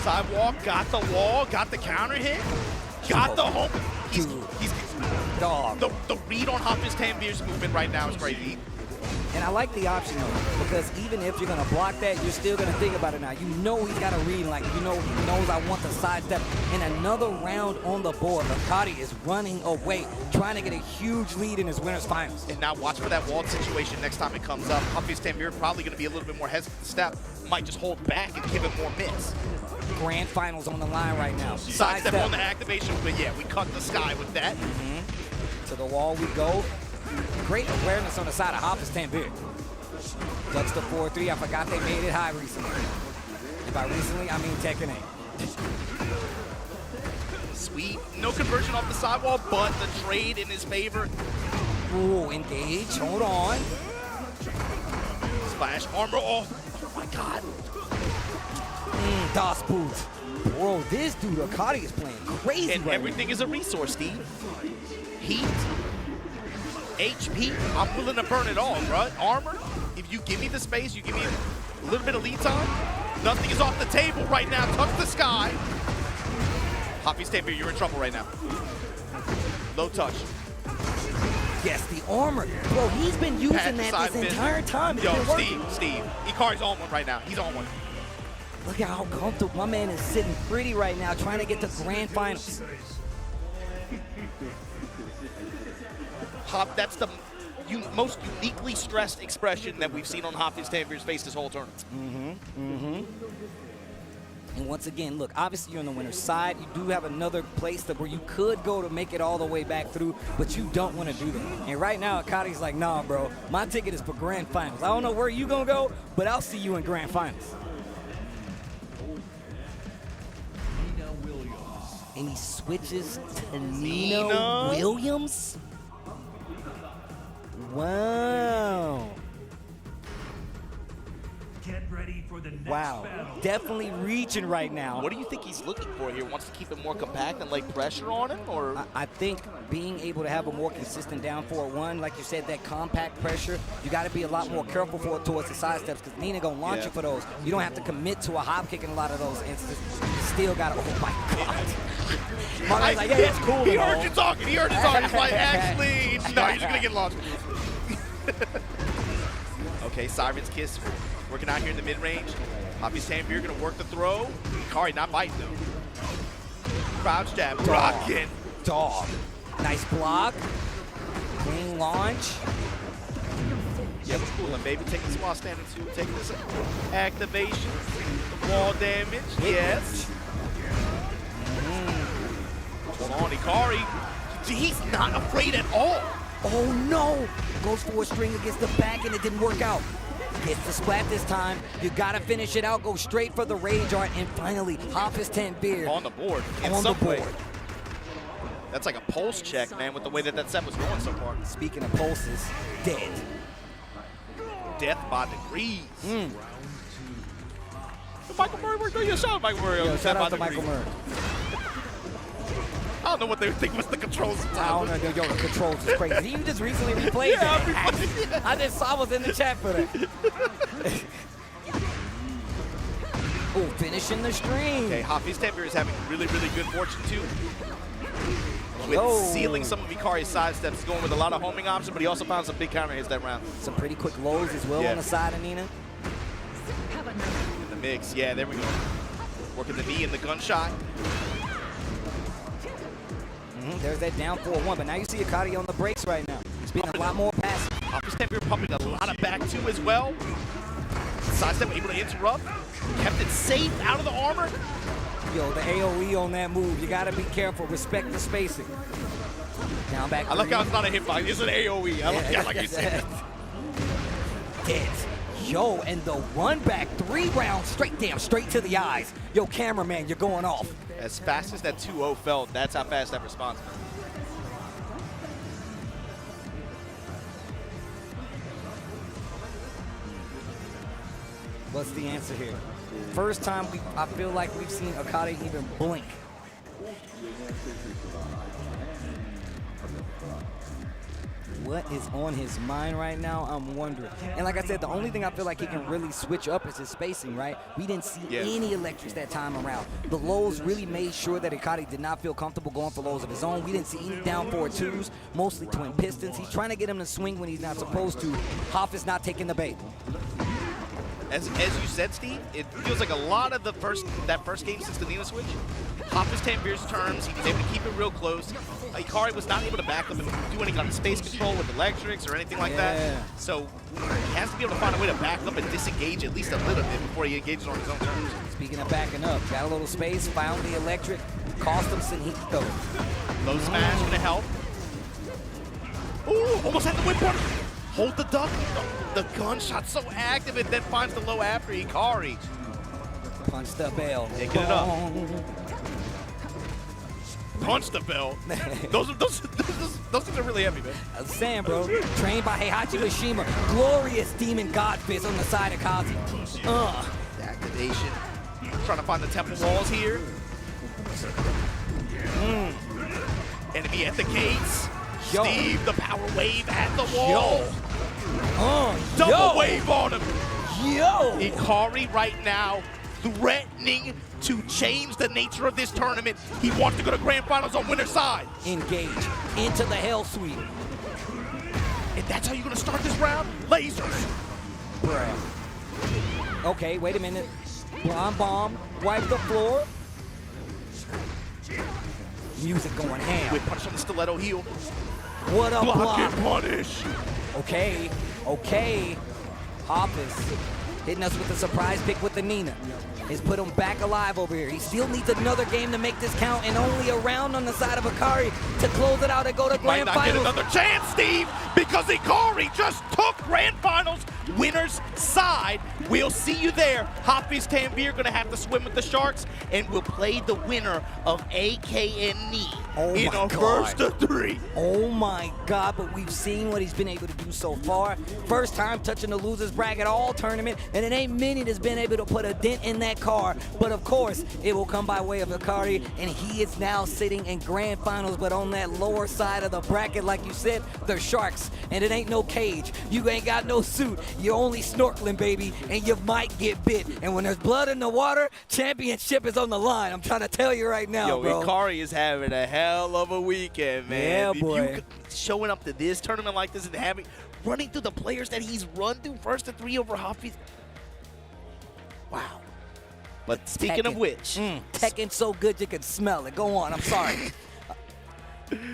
Sidewalk, got the wall, got the counter hit, got the home. He's dog. The read on Hafiz Tanvir's movement right now is crazy. And I like the option though, because even if you're gonna block that, you're still gonna think about it now. You know he's got a read, like you know he knows I want the sidestep. And another round on the board. Akari is running away, trying to get a huge lead in his winners finals. And now watch for that wall situation next time it comes up. Hafiz Tanvir probably gonna be a little bit more hesitant to step. Might just hold back and give it more miss. Grand finals on the line right now. Sidestep on the activation, but yeah, we cut the sky with that. To the wall we go. Great awareness on the side of Hafiz Tanvir. Ducks the 4-3. I forgot they made it high recently. And by recently, I mean Tekken 8. Sweet. No conversion off the sidewall, but the trade in his favor. Ooh, engage. Hold on. Splash armor off. Oh my god. Das Boot. Bro, this dude, Akari, is playing crazy and right everything now. is a resource, Steve. Heat. HP. I'm willing to burn it all, bro. Armor. If you give me the space, you give me a little bit of lead time. Nothing is off the table right now. Touch the sky. Hoppy Stamper, you're in trouble right now. Low touch. Yes, the armor. Bro, he's been using that this entire time. Yo, Steve. Ikari's on one right now. He's on one. Look at how comfortable my man is sitting pretty right now, trying to get to grand finals. Hop, that's the most uniquely stressed expression that we've seen on Hoppy Stamper's face this whole tournament. And once again, look, obviously you're on the winner's side. You do have another place where you could go to make it all the way back through, but you don't want to do that. And right now, Akari's like, nah, bro, my ticket is for grand finals. I don't know where you gonna go, but I'll see you in grand finals. And he switches to Nina Williams? Wow. Get ready for the next Wow, definitely reaching right now. What do you think he's looking for here? Wants to keep it more compact and lay pressure on him, or? I think being able to have a more consistent down 4-1, like you said, that compact pressure, you got to be a lot more careful for it towards the side steps because Nina gonna launch you for those. You don't have to commit to a hop kick in a lot of those instances. You still got to, oh my God. Mario's like, yeah, that's cool. He heard you talking. He's like, actually, no, you're just gonna get launched. Okay, Siren's Kiss working out here in the mid-range. Hoppy Stamper gonna work the throw. Ikari not biting though. Crouch jab, rockin'. Dog. Nice block. Clean launch. Yep, cool. And baby taking this while standing too. Taking this activation. Wall damage. Yes. Hold on, Ikari. He's not afraid at all. Oh no! Goes for a string against the back and it didn't work out. Gets the splat this time. You gotta finish it out. Go straight for the rage art. And finally, Hoppus 10 beer. On the board. On the board. That's like a pulse check, man, with the way that set was going so far. Speaking of pulses, dead. Death by degrees. Michael Murray, we're doing your show, Michael Murray. Yo, shout out to Michael Murray. I don't know what they think was the controls. I don't know. Yo, the controls is crazy. You just recently replayed that. I was in the chat for that. Oh, finishing the string. Okay, Hoppy Stamper is having really, really good fortune too. With sealing some of Ikari's side steps, going with a lot of homing options, but he also found some big counter hits that round. Some pretty quick lows as well on the side of Nina. In the mix, yeah, there we go. Working the knee and the gunshot. There's that down 4-1, but now you see Akari on the brakes right now. He's being a lot more passive. Hoppy Stamper pumping a lot of back two as well. Sidestep able to interrupt. Kept it safe out of the armor. Yo, the AoE on that move, you gotta be careful. Respect the spacing. Down back. I like how it's not a hitbox, it's an AoE. I like you said. Dead. Yo, and the run back 3 rounds straight to the eyes. Yo, cameraman, you're going off. As fast as that 2-0 felt, that's how fast that response went. What's the answer here? First time I feel like we've seen Akari even blink. What is on his mind right now? I'm wondering. And like I said, the only thing I feel like he can really switch up is his spacing, right? We didn't see any electrics that time around. The lows really made sure that Akari did not feel comfortable going for lows of his own. We didn't see any down 4-2s, mostly twin pistons. He's trying to get him to swing when he's not supposed to. Hoff is not taking the bait. As you said, Steve, it feels like a lot of that first game since the Nina switch. Hoppus 10 Beer's terms, he was able to keep it real close. Ikari was not able to back up and do any kind of space control with electrics or anything like that. So he has to be able to find a way to back up and disengage at least a little bit before he engages on his own terms. Speaking of backing up, got a little space, found the electric, cost him some heat though. Low smash gonna help. Ooh, almost had the whip one. hold the duck. The gunshot so active, and then finds the low after Ikari. Punch the bell. Picking it up. Punch the bell. those are really heavy, man. Sam, bro. Trained by Heihachi Mishima. Glorious demon god fist on the side of Kazi. Activation. Trying to find the temple walls here. Enemy at the gates. Yo. Steve, the power wave at the wall. Yo. Double wave on him. Yo. Ikari right now threatening to change the nature of this tournament. He wants to go to grand finals on winner's side. Engage into the hell sweep. And that's how you're gonna start this round? Lasers. Bruh. Okay, wait a minute. Blonde bomb, wipe the floor. Music going ham. With punch on the stiletto heel. What a block. And punish. Okay, okay. Hoppus hitting us with a surprise pick with the Nina. Has put him back alive over here. He still needs another game to make this count, and only a round on the side of Ikari to close it out and go to grand finals. Might not get another chance, Steve, because Ikari just took grand finals winner's side. We'll see you there. Hafiz Tanvir gonna have to swim with the Sharks, and we'll play the winner of AK and Knee in a first of 3. Oh my God, but we've seen what he's been able to do so far. First time touching the losers bracket all tournament, and it ain't many that's been able to put a dent in that car. But of course, it will come by way of Ikari, and he is now sitting in grand finals, but on that lower side of the bracket, like you said, they're Sharks, and it ain't no cage. You ain't got no suit. You're only snorkeling, baby, and you might get bit. And when there's blood in the water, championship is on the line. I'm trying to tell you right now, bro. Ikari is having a hell of a weekend, man. Yeah, boy. If you showing up to this tournament like this and running through the players that he's run through first of 3 over Hafiz. Wow. But speaking of which. Tekken so good you can smell it. Go on, I'm sorry.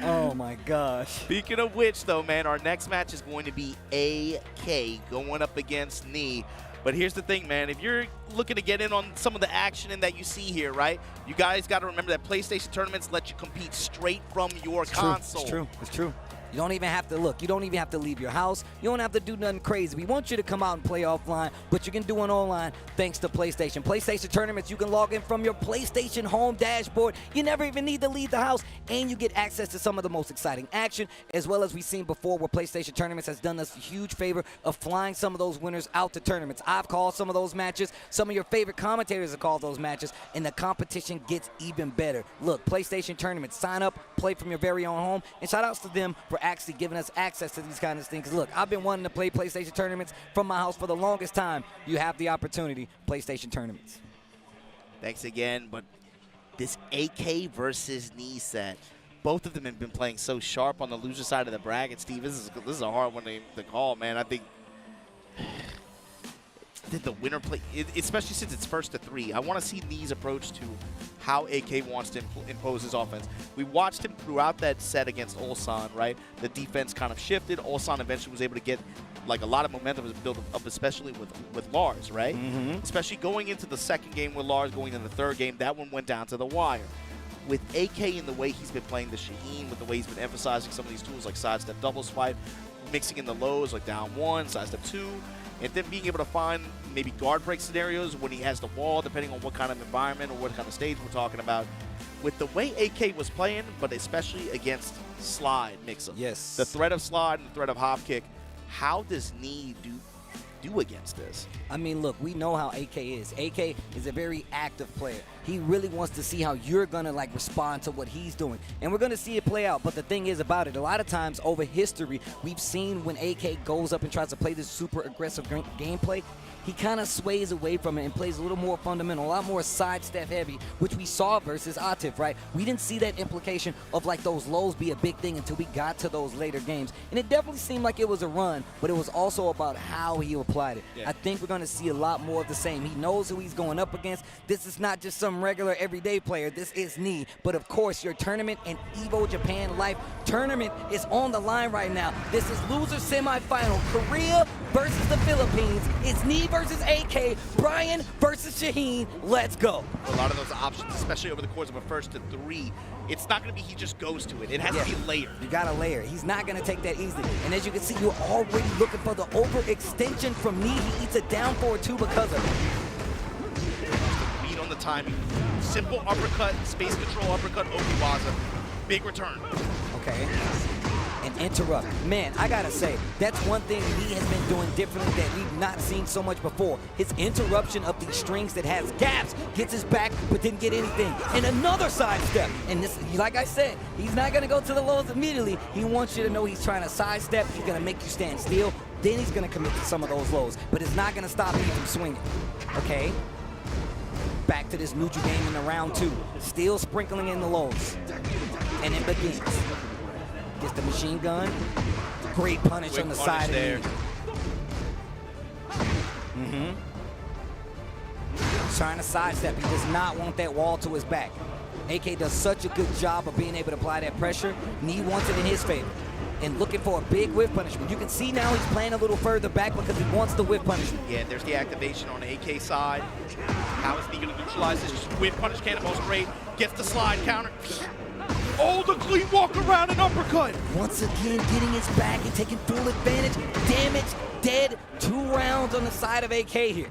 Oh my gosh. Speaking of which, though, man, our next match is going to be AK going up against Knee. But here's the thing, man. If you're looking to get in on some of the action that you see here, right, you guys got to remember that PlayStation tournaments let you compete straight from your console. It's true. It's true. You don't even have to look. You don't even have to leave your house. You don't have to do nothing crazy. We want you to come out and play offline, but you can do it online thanks to PlayStation. PlayStation tournaments, you can log in from your PlayStation home dashboard. You never even need to leave the house, and you get access to some of the most exciting action, as well as we've seen before where PlayStation tournaments has done us a huge favor of flying some of those winners out to tournaments. I've called some of those matches. Some of your favorite commentators have called those matches, and the competition gets even better. Look, PlayStation tournaments, sign up, play from your very own home, and shout outs to them for actually giving us access to these kind of things. Look, I've been wanting to play PlayStation tournaments from my house for the longest time. You have the opportunity, PlayStation tournaments. Thanks again, but this AK versus Knee set, both of them have been playing so sharp on the loser side of the bracket. Steve, this is a hard one to call, man. I think did the winner play, especially since it's first to 3. I want to see Knee's approach to how AK wants to impose his offense. We watched him throughout that set against Ulsan, right? The defense kind of shifted. Ulsan eventually was able to get like a lot of momentum was built up, especially with Lars, right? Especially going into the second game with Lars, going into the third game, that one went down to the wire. With AK in the way he's been playing the Shaheen, with the way he's been emphasizing some of these tools like sidestep double swipe, mixing in the lows like down 1, sidestep 2, and then being able to find maybe guard break scenarios when he has the wall, depending on what kind of environment or what kind of stage we're talking about. With the way AK was playing, but especially against slide mix-up. Yes. The threat of slide and the threat of hop kick, how does Knee do against this? I mean, look, we know how AK is. AK is a very active player. He really wants to see how you're going to, like, respond to what he's doing. And we're going to see it play out. But the thing is about it, a lot of times over history, we've seen when AK goes up and tries to play this super aggressive gameplay, he kind of sways away from it and plays a little more fundamental, a lot more sidestep heavy, which we saw versus Atif, right? We didn't see that implication of, like, those lows be a big thing until we got to those later games. And it definitely seemed like it was a run, but it was also about how he applied it. Yeah. I think we're going to see a lot more of the same. He knows who he's going up against. This is not just some regular everyday player. This is Knee. But, of course, your tournament and Evo Japan Life tournament is on the line right now. This is loser semifinal. Korea versus the Philippines. It's Knee versus AK, Brian versus Shaheen. Let's go. A lot of those options, especially over the course of a first to 3, it's not going to be he just goes to it. It has to be layered. You got to layer. He's not going to take that easily. And as you can see, you're already looking for the overextension from Knee. He eats a down forward too because of it. Read on the timing. Simple uppercut, space control uppercut, Okiwaza. Big return. Okay. And interrupt. Man, I gotta say, that's one thing Knee has been doing differently that we've not seen so much before. His interruption of these strings that has gaps, gets his back, but didn't get anything. And another sidestep. And this, like I said, he's not gonna go to the lows immediately. He wants you to know he's trying to sidestep. He's gonna make you stand still. Then he's gonna commit to some of those lows. But it's not gonna stop you from swinging. Okay? Back to this neutral game in the round 2. Still sprinkling in the lows. And it begins. Gets the machine gun. Great punish on the side there. Trying to sidestep. He does not want that wall to his back. AK does such a good job of being able to apply that pressure. Knee wants it in his favor. And looking for a big whiff punishment. You can see now he's playing a little further back because he wants the whiff punishment. Yeah, there's the activation on the AK side. How is he going to neutralize this? Whiff punish cannonball straight. Gets the slide counter. Oh, the clean walk around and uppercut. Once again, getting his back and taking full advantage. Damage, dead. 2 rounds on the side of AK here.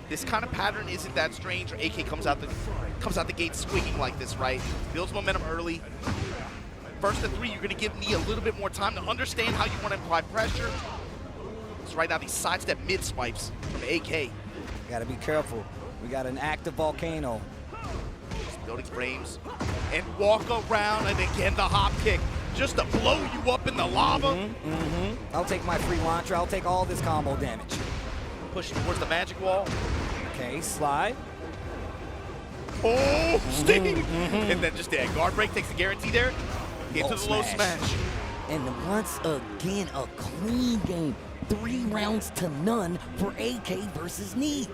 This kind of pattern isn't that strange. Or AK comes out the gate swinging like this, right? Builds momentum early. First to 3, you're going to give Knee a little bit more time to understand how you want to apply pressure. So right now, these sidestep mid swipes from AK. Got to be careful. We got an active volcano. Building frames and walk around, and again the hop kick just to blow you up in the lava. I'll take my free launcher. I'll take all this combo damage. Pushing towards the magic wall. Okay, slide. Oh, sting! And then just that guard break takes the guarantee there. Into the low smash. And once again, a clean game. 3 rounds to none for AK versus Knee.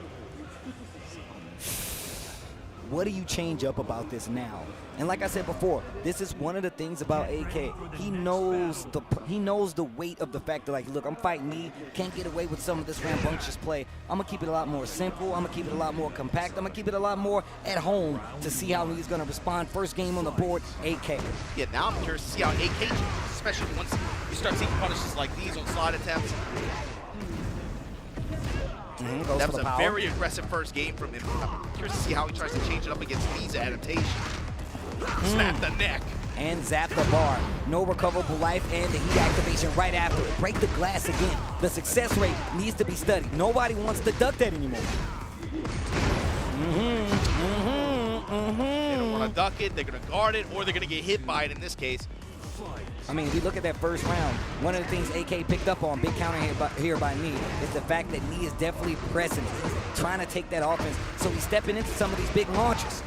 What do you change up about this now? And like I said before, this is one of the things about AK. He knows the weight of the fact that, like, look, I'm fighting Knee, can't get away with some of this rambunctious play. I'm gonna keep it a lot more simple. I'm gonna keep it a lot more compact. I'm gonna keep it a lot more at home to see how Knee's gonna respond. First game on the board, AK. Yeah, now I'm curious to see how AK changes, especially once you start seeing punishes like these on slide attempts. That was a very aggressive first game from him. I'm curious to see how he tries to change it up against Knee's adaptation. Snap the neck. And zap the bar. No recoverable life and the heat activation right after it. Break the glass again. The success rate needs to be studied. Nobody wants to duck that anymore. They don't want to duck it, they're going to guard it, or they're going to get hit by it in this case. I mean, if you look at that first round, one of the things AK picked up on, big counter here by Knee, is the fact that Knee is definitely pressing it, trying to take that offense. So he's stepping into some of these big launches.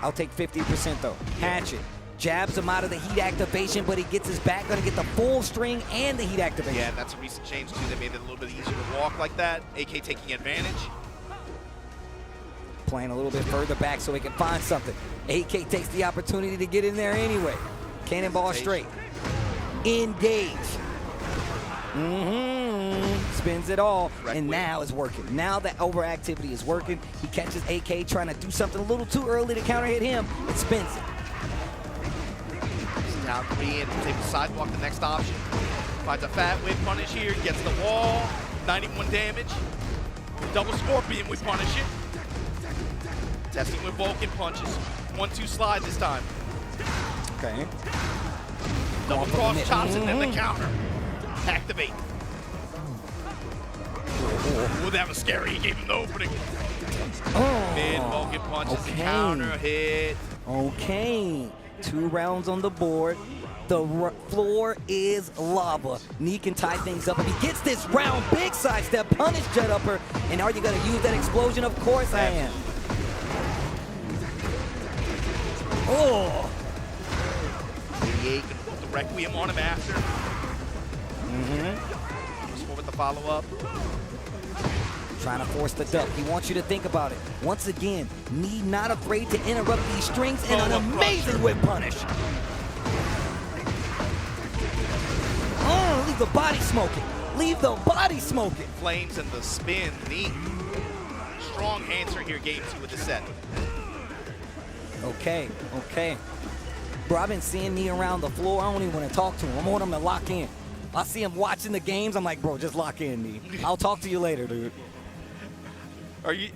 I'll take 50% though. Hatchet. Jabs him out of the heat activation, but he gets his back, gonna get the full string and the heat activation. Yeah, that's a recent change too. They made it a little bit easier to walk like that. AK taking advantage. Playing a little bit further back so he can find something. AK takes the opportunity to get in there anyway. Cannonball straight. Engage. Spins it all, and now it's working. Now that overactivity is working. He catches AK trying to do something a little too early to counter hit him. It spins it. Down 3 and take the sidewalk, the next option. Finds a fat whip punish here, gets the wall. 91 damage. Double scorpion whip punish it. Testing with Vulcan punches. 1-2 slide this time. Okay. Double cross chops and then the counter. Activate. Oh, that was scary. He gave him the opening. Mid Vulcan punches, counter hit. Okay. 2 rounds on the board. The floor is lava. Knee can tie things up. If he gets this round, big sidestep, punish jet upper. And are you going to use that explosion? Of course I am. Oh. Can put the Requiem on him after. Goes with the follow-up. Trying to force the duck. He wants you to think about it. Once again, Knee not afraid to interrupt these strings and an amazing whip punish. Oh, leave the body smoking. Leave the body smoking. Flames and the spin, neat. Strong answer here, game 2 with the set. Okay, okay. Bro, I've been seeing Nee around the floor. I don't even want to talk to him. I want him to lock in. I see him watching the games. I'm like, bro, just lock in, Nee. I'll talk to you later, dude. Are you?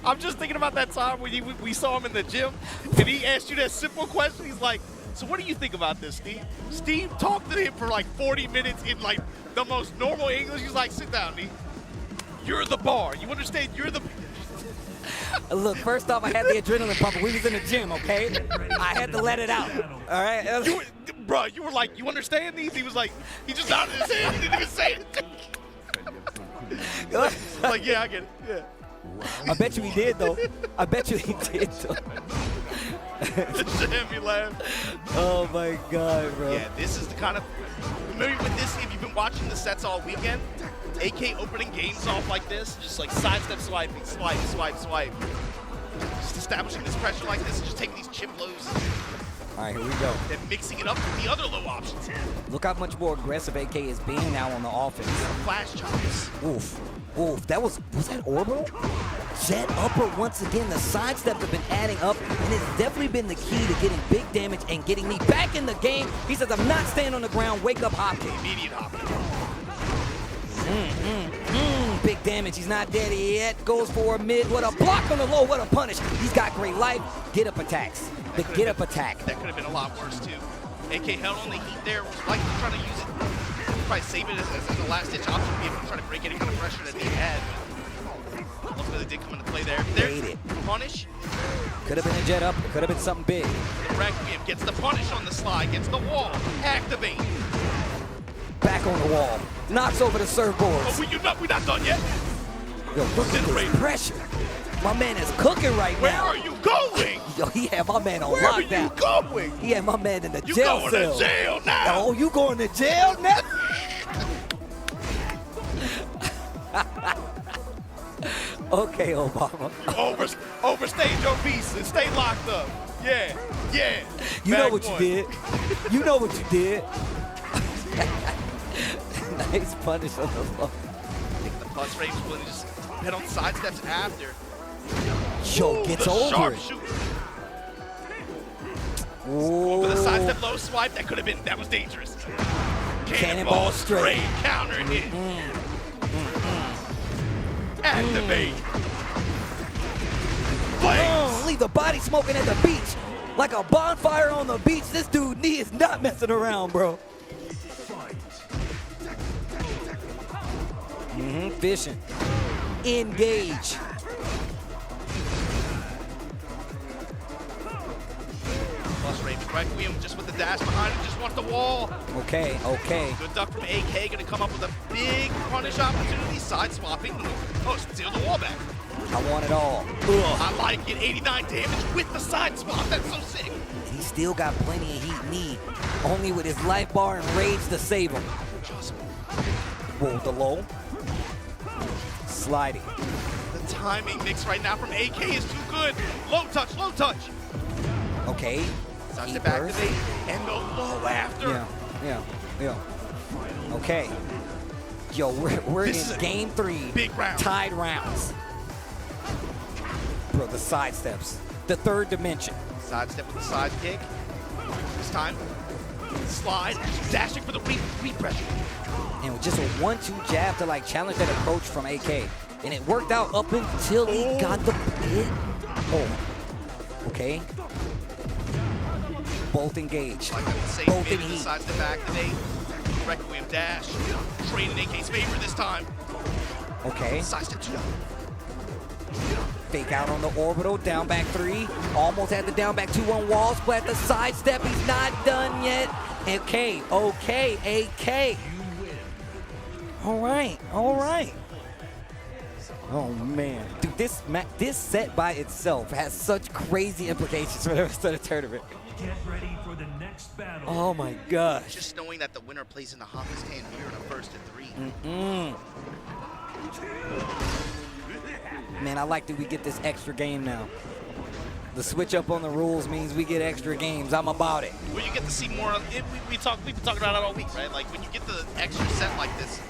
I'm just thinking about that time when we saw him in the gym, and he asked you that simple question. He's like, so what do you think about this, Steve? Steve talked to him for like 40 minutes in like the most normal English. He's like, sit down, Nee. You're the bar. You understand? You're the... Look, first off, I had the adrenaline pump. We was in the gym, okay? I had to let it out, all right? Bro, you were like, you understand these? He was like, he just nodded his head. He didn't even say it. Like, yeah, I get it. Yeah. I bet you he did, though. I bet you he did, though. Just had me laugh. Oh, my God, bro. Yeah, this is the kind of... Familiar with this, if you've been watching the sets all weekend, AK opening games off like this, just like sidestep swiping, swipe, swipe, swipe. Just establishing this pressure like this and just taking these chip lows. All right, here we go. And mixing it up with the other low options. Look how much more aggressive AK is being now on the offense. Flash chops. Oof. Oof. That was that orbital? Jet upper once again. The sidesteps have been adding up, and it's definitely been the key to getting big damage and getting me back in the game. He says, I'm not staying on the ground. Wake up, hop kick. Immediate hop kick. Big damage. He's not dead yet. Goes for a mid. What a block on the low. What a punish. He's got great life. Get up attacks. The get up attack. That could have been a lot worse, too. AK held on the heat there. Was like trying to use it. Probably save it as a last ditch option. Be able to try to break any kind of pressure that he had. But ultimately, did come into play there. There's it. Punish. Could have been a jet up. Could have been something big. The Requiem gets the punish on the slide. Gets the wall. Activate. Back on the wall. Knocks over the surfboards. Oh, we're not done yet. Yo, look at this pressure. My man is cooking right Where now. Where are you going? Yo, he had my man on Where lockdown. Where are you going? He had my man in the you jail going cell. To jail now. Oh, you going to jail now? Okay, Obama. Overstayed your visa and stay locked up. Yeah, yeah. You know what you did. You know what you did. Nice punish on the floor. The plus range will just head on sidesteps after. Yo, gets over it. Over the sidestep low swipe, that was dangerous. Cannonball straight. Counter hit. Activate. Leave the body smoking at the beach. Like a bonfire on the beach. This dude Nee is not messing around, bro. Fishing. Engage. Plus range Requiem just with the dash behind him, just wants the wall. Okay, okay. Good duck from AK, gonna come up with a big punish opportunity, side swapping. Oh, steal the wall back. I want it all. Ugh. I like it, 89 damage with the side swap, that's so sick. He still got plenty of heat Nee, only with his life bar and rage to save him. Whoa, the low. Sliding. The timing mix right now from AK is too good. Low touch, low touch. Okay. Sidestep activate and go low after. Yeah. Okay. Yo, we're in game 3. Big round. Tied rounds. Bro, the sidesteps. The third dimension. Sidestep with the side kick. This time, slide, dashing for the re-pressure. And with just a 1-2 jab to like challenge that approach from AK. And it worked out up until he got the hit. Oh. Okay. Both engaged. Both in heat. Sidestep activate. Requiem dash. Trade in AK's favor this time. Okay. Sidestep 2. Fake out on the orbital, down back 3. Almost had the down back 2 on wall splat. The sidestep, he's not done yet. Okay, AK. All right. Oh man, dude, this set by itself has such crazy implications for the rest of the tournament. Get ready for the next battle. Oh my gosh. Just knowing that the winner plays in the hottest hand here in a 1st and 3. Man, I like that we get this extra game now. The switch up on the rules means we get extra games. I'm about it. Well, you get to see more of it. We've been talking about it all week, right? Like when you get the extra set like this,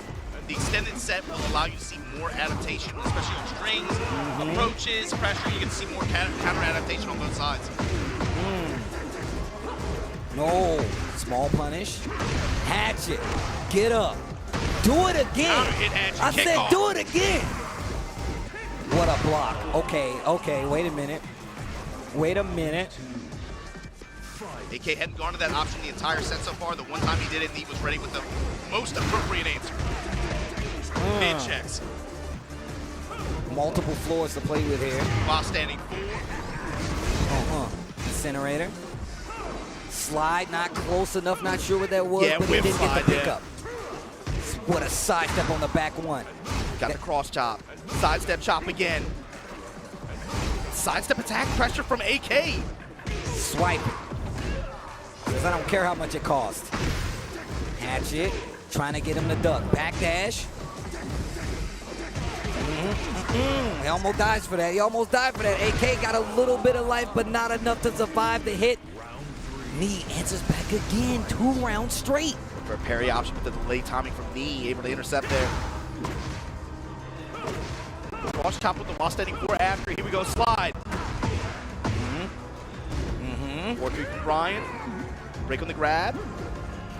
the extended set will allow you to see more adaptation, especially on strings, approaches, pressure. You get to see more counter adaptation on both sides. No, small punish. Hatchet, get up. Do it again. I said do it again. What a block. Okay, wait a minute. AK hadn't gone to that option the entire set so far. The one time he did it, he was ready with the most appropriate answer. Mid checks. Multiple floors to play with here. While standing 4. Incinerator. Slide, not close enough, not sure what that was, but he didn't get the pickup. What a sidestep on the back one. Got the cross chop. Sidestep chop again. Sidestep attack pressure from AK. Swipe it. Because I don't care how much it costs. Hatchet, trying to get him to duck. Back dash. He almost dies for that. He almost died for that. AK got a little bit of life, but not enough to survive the hit. Knee answers back again, 2 rounds straight. For a parry option with the delay timing from Knee, able to intercept there. Cross chop with the while standing 4 after. Here we go, slide. 4-3 from Brian. Break on the grab.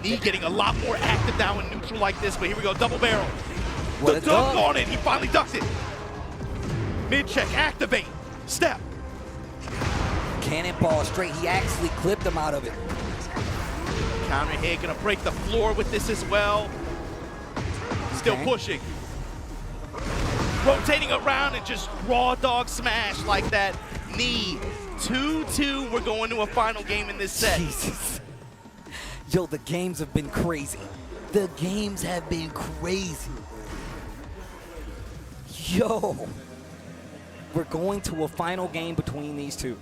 Knee getting a lot more active now in neutral like this, but here we go, double barrel. The dunk on it, he finally ducked it. Mid check, activate, step. Cannonball straight, he actually clipped him out of it. Counter hit, gonna break the floor with this as well. Still pushing. Rotating around and just raw dog smash like that. Knee, 2-2, we're going to a final game in this set. Jesus. Yo, the games have been crazy. The games have been crazy. Yo, we're going to a final game between these two.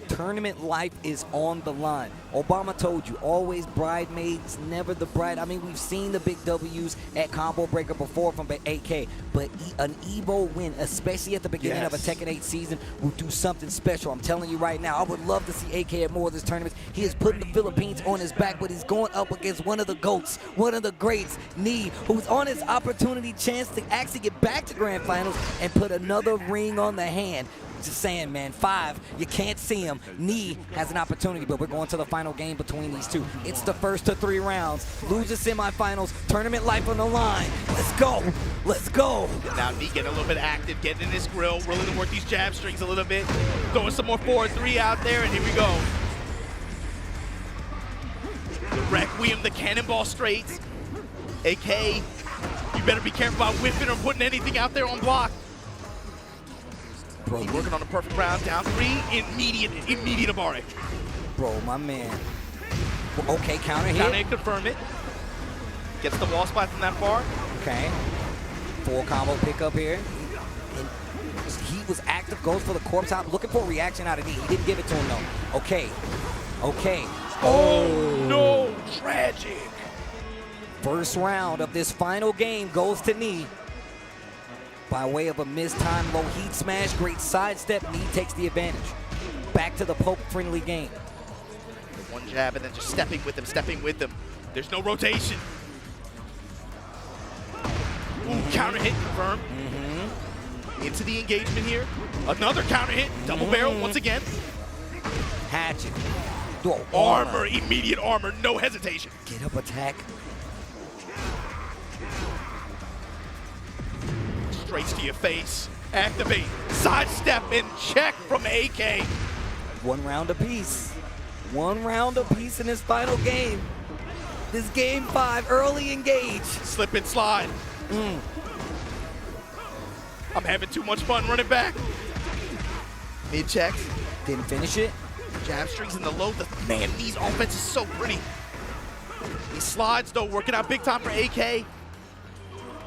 Tournament life is on the line. Obama told you, always bridesmaids, never the bride. I mean, we've seen the big W's at Combo Breaker before from AK, but an Evo win, especially at the beginning of a Tekken 8 season, will do something special. I'm telling you right now, I would love to see AK at more of this tournament. He is putting the Philippines on his back, but he's going up against one of the GOATs, one of the greats, Knee, who's on his opportunity chance to actually get back to Grand Finals and put another ring on the hand. Just saying, man, 5, you can't see him. Knee has an opportunity, but we're going to the final game between these two. It's the first of 3 rounds. Loser semifinals, tournament life on the line. Let's go. Let's go. Now Knee getting a little bit active, getting in his grill, willing to work these jab strings a little bit. Throwing some more 4-3 out there, and here we go. The Requiem, the cannonball straights. AK, you better be careful about whipping or putting anything out there on block. Bro, working on a perfect round, down 3, immediate Abare. Bro, my man. Okay, counter hit. Counter hit, confirm it. Gets the wall spot from that far. Okay. 4 combo pickup here. And he was active, goes for the corpse hop, looking for a reaction out of Knee. He didn't give it to him though. Okay. Oh no, tragic. First round of this final game goes to Knee. By way of a mistimed low heat smash, great sidestep, Knee takes the advantage. Back to the poke-friendly game. One jab and then just stepping with him. There's no rotation. Ooh, counter hit confirmed. Into the engagement here. Another counter hit, double barrel once again. Hatchet. Armor, immediate armor, no hesitation. Get up attack. Straight to your face. Activate. Sidestep and check from AK. 1 round apiece. 1 round apiece in this final game. This game 5, early engage. Slip and slide. I'm having too much fun running back. Mid checks. Didn't finish it. Jab strings in the low. Man, Knee's offense is so pretty. He slides though, working out big time for AK.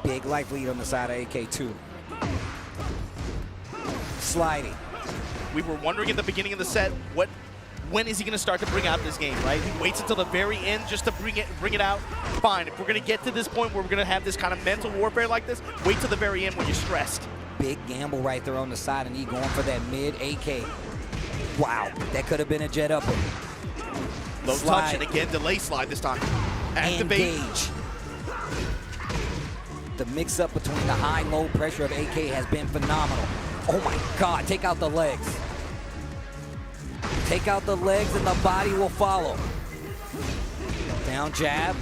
Big life lead on the side of AK too. Sliding. We were wondering at the beginning of the set, when is he going to start to bring out this game, right? He waits until the very end just to bring it out. Fine, if we're going to get to this point where we're going to have this kind of mental warfare like this, wait till the very end when you're stressed. Big gamble right there on the side, and he going for that mid AK. Wow, that could have been a jet up. Low touch, and again, delay slide this time. Activate. Engage. The mix-up between the high and low pressure of AK has been phenomenal. Oh my God, take out the legs. Take out the legs and the body will follow. Down jab.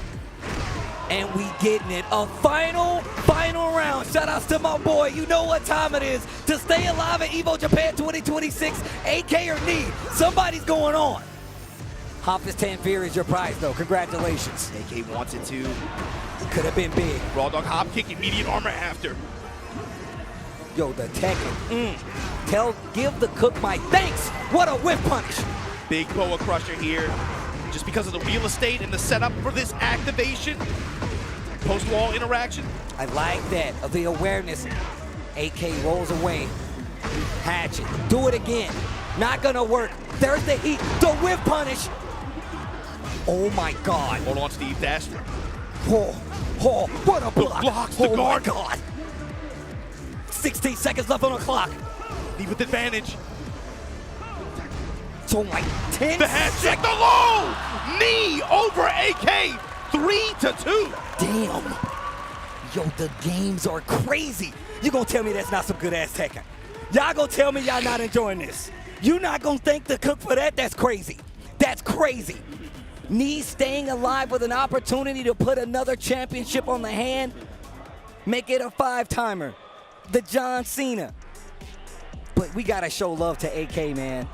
And we getting it. A final round. Shout outs to my boy. You know what time it is. To stay alive at Evo Japan 2026, AK or knee. Somebody's going on. Hoppus Tanveer is your prize, though. Congratulations. AK wants it too. Could have been big. Raw dog hop kick, immediate armor after. Yo, the Tekken. Give the cook my thanks. What a whip punish. Big boa crusher here. Just because of the real estate and the setup for this activation. Post-wall interaction. I like that, of the awareness. AK rolls away. Hatchet. Do it again. Not gonna work. There's the heat. The whip punish. Oh my God. Hold on, Steve. Dash. Oh, what a block. Blocks the guard. My God. 16 seconds left on the clock. Knee with advantage. So like 10 The head check, the low! Knee over AK, 3-2. Damn. Yo, the games are crazy. You gonna tell me that's not some good ass Tekken? Y'all gonna tell me y'all not enjoying this? You not gonna thank the cook for that? That's crazy. That's crazy. Knee staying alive with an opportunity to put another championship on the hand. Make it a 5-timer. The John Cena. But we gotta show love to AK, man.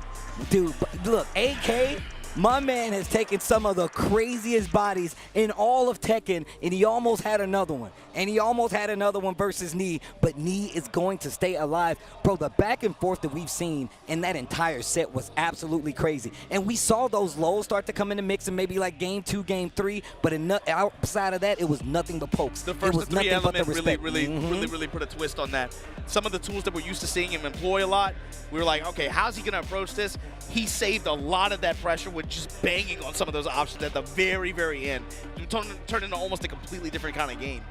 Dude, look, AK, my man has taken some of the craziest bodies in all of Tekken, and he almost had another one. And he almost had another one versus Knee, but Knee is going to stay alive. Bro, the back and forth that we've seen in that entire set was absolutely crazy. And we saw those lows start to come in the mix in maybe like game 2, game 3, but outside of that, it was nothing but pokes. The first of 3 elements really put a twist on that. Some of the tools that we're used to seeing him employ a lot, we were like, okay, how's he gonna approach this? He saved a lot of that pressure with just banging on some of those options at the very, very end. It turned into almost a completely different kind of game.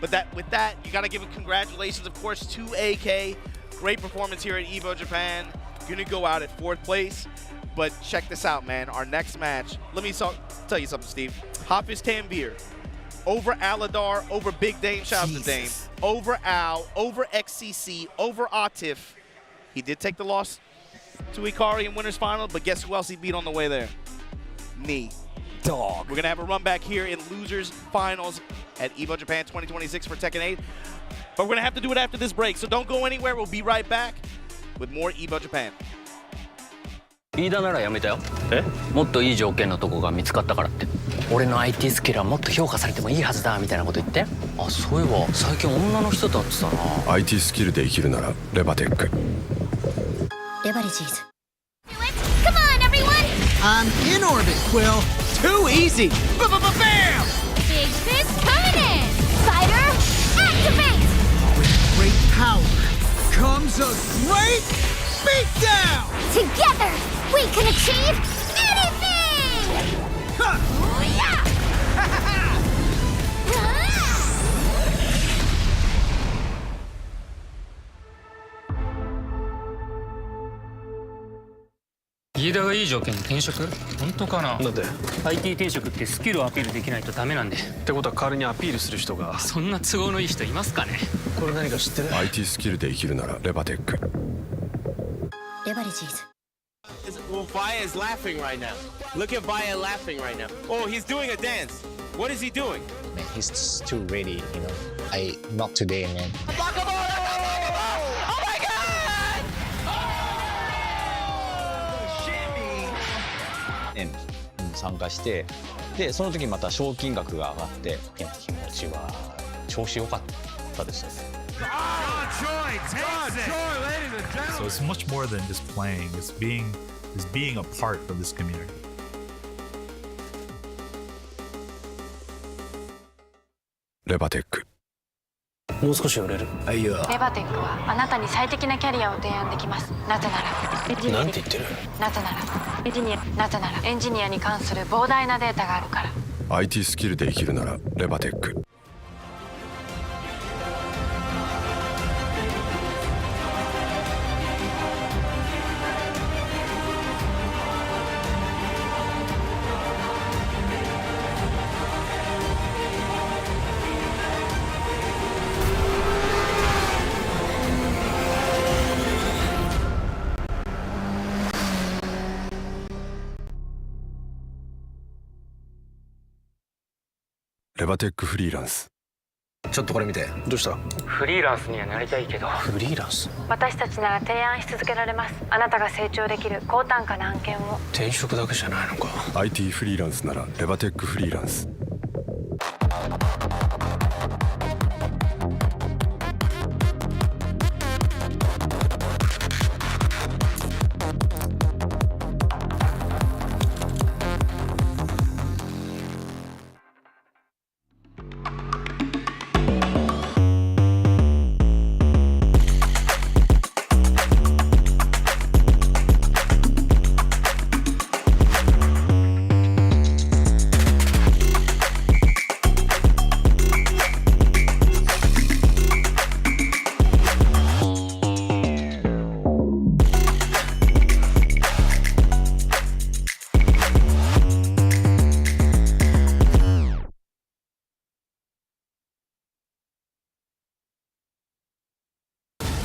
But with that, you gotta give congratulations, of course, to AK. Great performance here at Evo Japan. You're gonna go out at 4th place. But check this out, man. Our next match, let me tell you something, Steve. Hoppus Tanveer over Aladar, over Big Dame, shout out to Dame, over Al, over XCC, over Atif. He did take the loss to Ikari in winners final, but guess who else he beat on the way there? Knee. Dog. We're gonna have a run back here in losers finals at Evo Japan 2026 for Tekken 8. But we're gonna have to do it after this break, so don't go anywhere. We'll be right back with more Evo Japan. 飯田ならやめたよ。もっといい条件のとこが見つかったからって。俺の IT スキルはもっと評価されてもいいはずだみたいなこと言って。あ、そういえば最近女の人と会ってたな。IT スキルで生きるならレバテック。レバレジーズ。Come on, everyone! I'm in orbit, Quill. Too easy. Bam! Big fist coming in! Fighter, activate! With great power comes a great beatdown! Together, we can achieve anything! Huh. Yeah! 飯田がいい条件に転職？本当かな？だって IT 転職ってスキルをアピールできないとダメなんで。ってことは代わりにアピールする人が。そんな都合のいい人いますかね？これ何か知ってる？ IT スキルで生きるならレバテック。レバレジーズ。 Well, Vaya is laughing right now. Look at Vaya laughing right now. Oh, he's doing a dance. What is he doing? Man, he's too ready, you know. Not today, man. Oh my God! End に参加して、でその時また賞金額が上がって、気持ちは調子良かったですね。So it's much more than just playing. It's being a part of this community. レバテック。もう少し売れる。レバテックはあなたに最適なキャリアを提案できます。なぜならなんて言ってる？なぜならエンジニアに関する膨大なデータがあるから。 IT スキルで生きるならレバテック。レバテックフリーランス。ちょっとこれ見て。どうした？フリーランスにはなりたいけど。フリーランス？私たちなら提案し続けられます。あなたが成長できる高単価な案件を。転職だけじゃないのか。 IT フリーランスならレバテックフリーランス。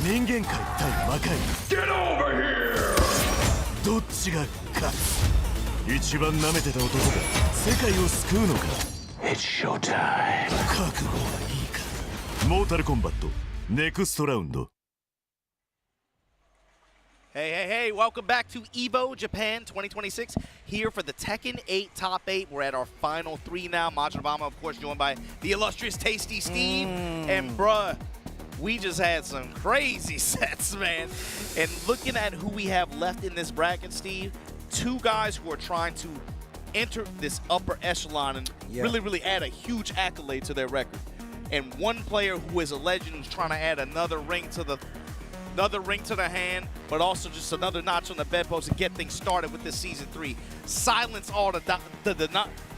人間界対魔界 Get over here! どっちが勝つ？一番舐めてた男が世界を救うのか？ It's showtime. 覚悟はいいか？モータルコンバットネクストラウンド。 Hey, welcome back to Evo Japan 2026 here for the Tekken 8 Top 8. We're at our final 3 now. Majin Obama, of course, joined by the illustrious Tasty Steve. And bruh, we just had some crazy sets, man. And looking at who we have left in this bracket, Steve, 2 guys who are trying to enter this upper echelon and really add a huge accolade to their record. And 1 player who is a legend who's trying to add another ring to the hand, but also just another notch on the bedpost and get things started with this season 3. Silence all the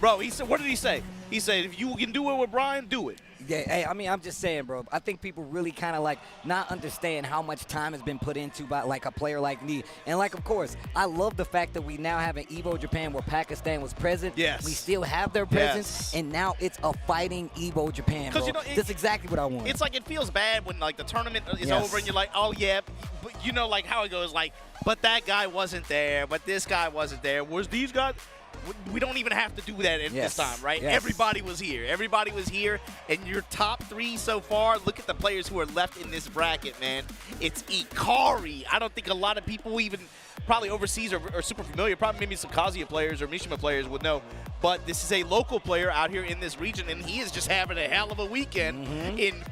bro. He said, what did he say? He said, if you can do it with Brian, do it. Yeah, hey, I mean, I'm just saying, bro. I think people really kind of like not understand how much time has been put into by like a player like me. And like, of course, I love the fact that we now have an Evo Japan where Pakistan was present. Yes. We still have their presence, and now it's a fighting Evo Japan, bro. You know, that's exactly what I want. It's like it feels bad when like the tournament is over and you're like, oh yeah, but you know like how it goes, like, but that guy wasn't there, but this guy wasn't there. Was these guys? We don't even have to do that at this time, right? Yes. Everybody was here. Everybody was here. And your top 3 so far, look at the players who are left in this bracket, man. It's Ikari. I don't think a lot of people even probably overseas are super familiar. Probably maybe some Kazuya players or Mishima players would know. But this is a local player out here in this region, and he is just having a hell of a weekend in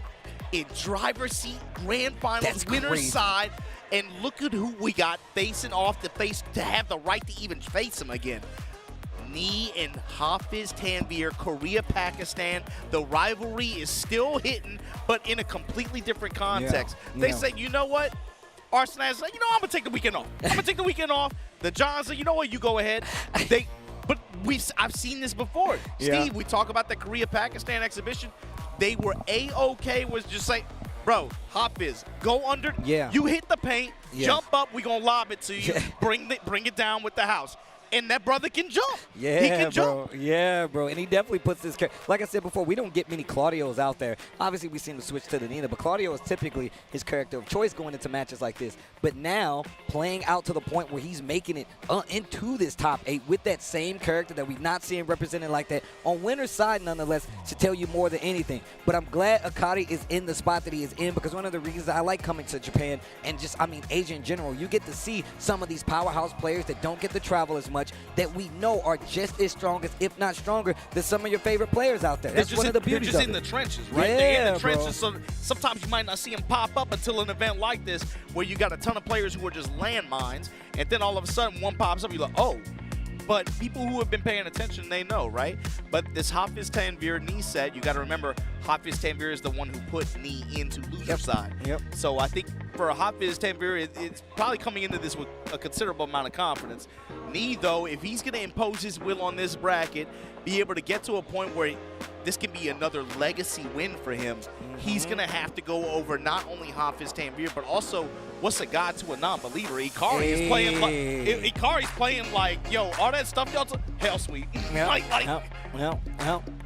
driver's seat, grand finals, winner's side. And look at who we got facing off to have the right to even face him again. Knee and Hafiz Tanvir, Korea, Pakistan. The rivalry is still hitting, but in a completely different context. They say, you know what? Arsenal said, you know, I'm going to take the weekend off. I'm going to take the weekend off. The Johns said, you know what? You go ahead. But I've seen this before. Steve, we talk about the Korea-Pakistan exhibition. They were A-OK, was just like, bro, Hafiz, go under. You hit the paint, jump up, we going to lob it to you, bring it down with the house. And that brother can jump. Yeah, he can jump. Yeah, bro. And he definitely puts his character. Like I said before, we don't get many Claudios out there. Obviously, we seem to switch to the Nina, but Claudio is typically his character of choice going into matches like this. But now, playing out to the point where he's making it into this top 8 with that same character that we've not seen represented like that on winner's side, nonetheless, should tell you more than anything. But I'm glad Akari is in the spot that he is in, because one of the reasons I like coming to Japan and just, I mean, Asia in general, you get to see some of these powerhouse players that don't get to travel as much, that we know are just as strong as, if not stronger, than some of your favorite players out there. That's one of the beauties of it. They're just in the trenches, right? Yeah, they're in the trenches, bro. so sometimes you might not see them pop up until an event like this where you got a ton of players who are just landmines, and then all of a sudden one pops up, you're like, oh. But people who have been paying attention, they know, right? But this Hafiz Tanvir knee set, you got to remember, Hafiz Tanvir is the one who put knee into loser side. So I think for Hafiz Tanvir, it's probably coming into this with a considerable amount of confidence. Knee, though, if he's going to impose his will on this bracket, be able to get to a point where this can be another legacy win for him, he's going to have to go over not only Hafiz Tanvir, but also what's a god to a non-believer? Ikari is playing like Ikari's playing like, yo, all that stuff y'all hell sweet. And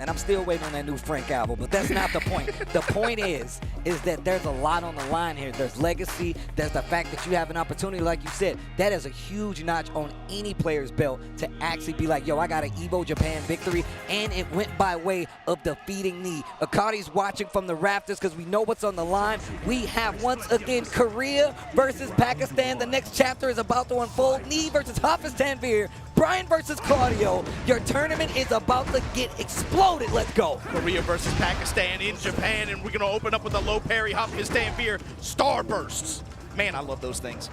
I'm still waiting on that new Frank album, but that's not the point. The point is is that there's a lot on the line here. There's legacy. There's the fact that you have an opportunity, like you said. That is a huge notch on any player's belt to actually be like, yo, I got an Evo Japan victory, and it went by way of defeating Knee. Akari's watching from the rafters because we know what's on the line. We have, once again, Korea versus Pakistan. The next chapter is about to unfold. Knee versus Hafiz Tanvir. Brian versus Claudio. Your tournament is about to get exploded. Let's go. Korea versus Pakistan in Japan, and we're going to open up with a low parry. Hafiz Tanvir, Starbursts. Man, I love those things.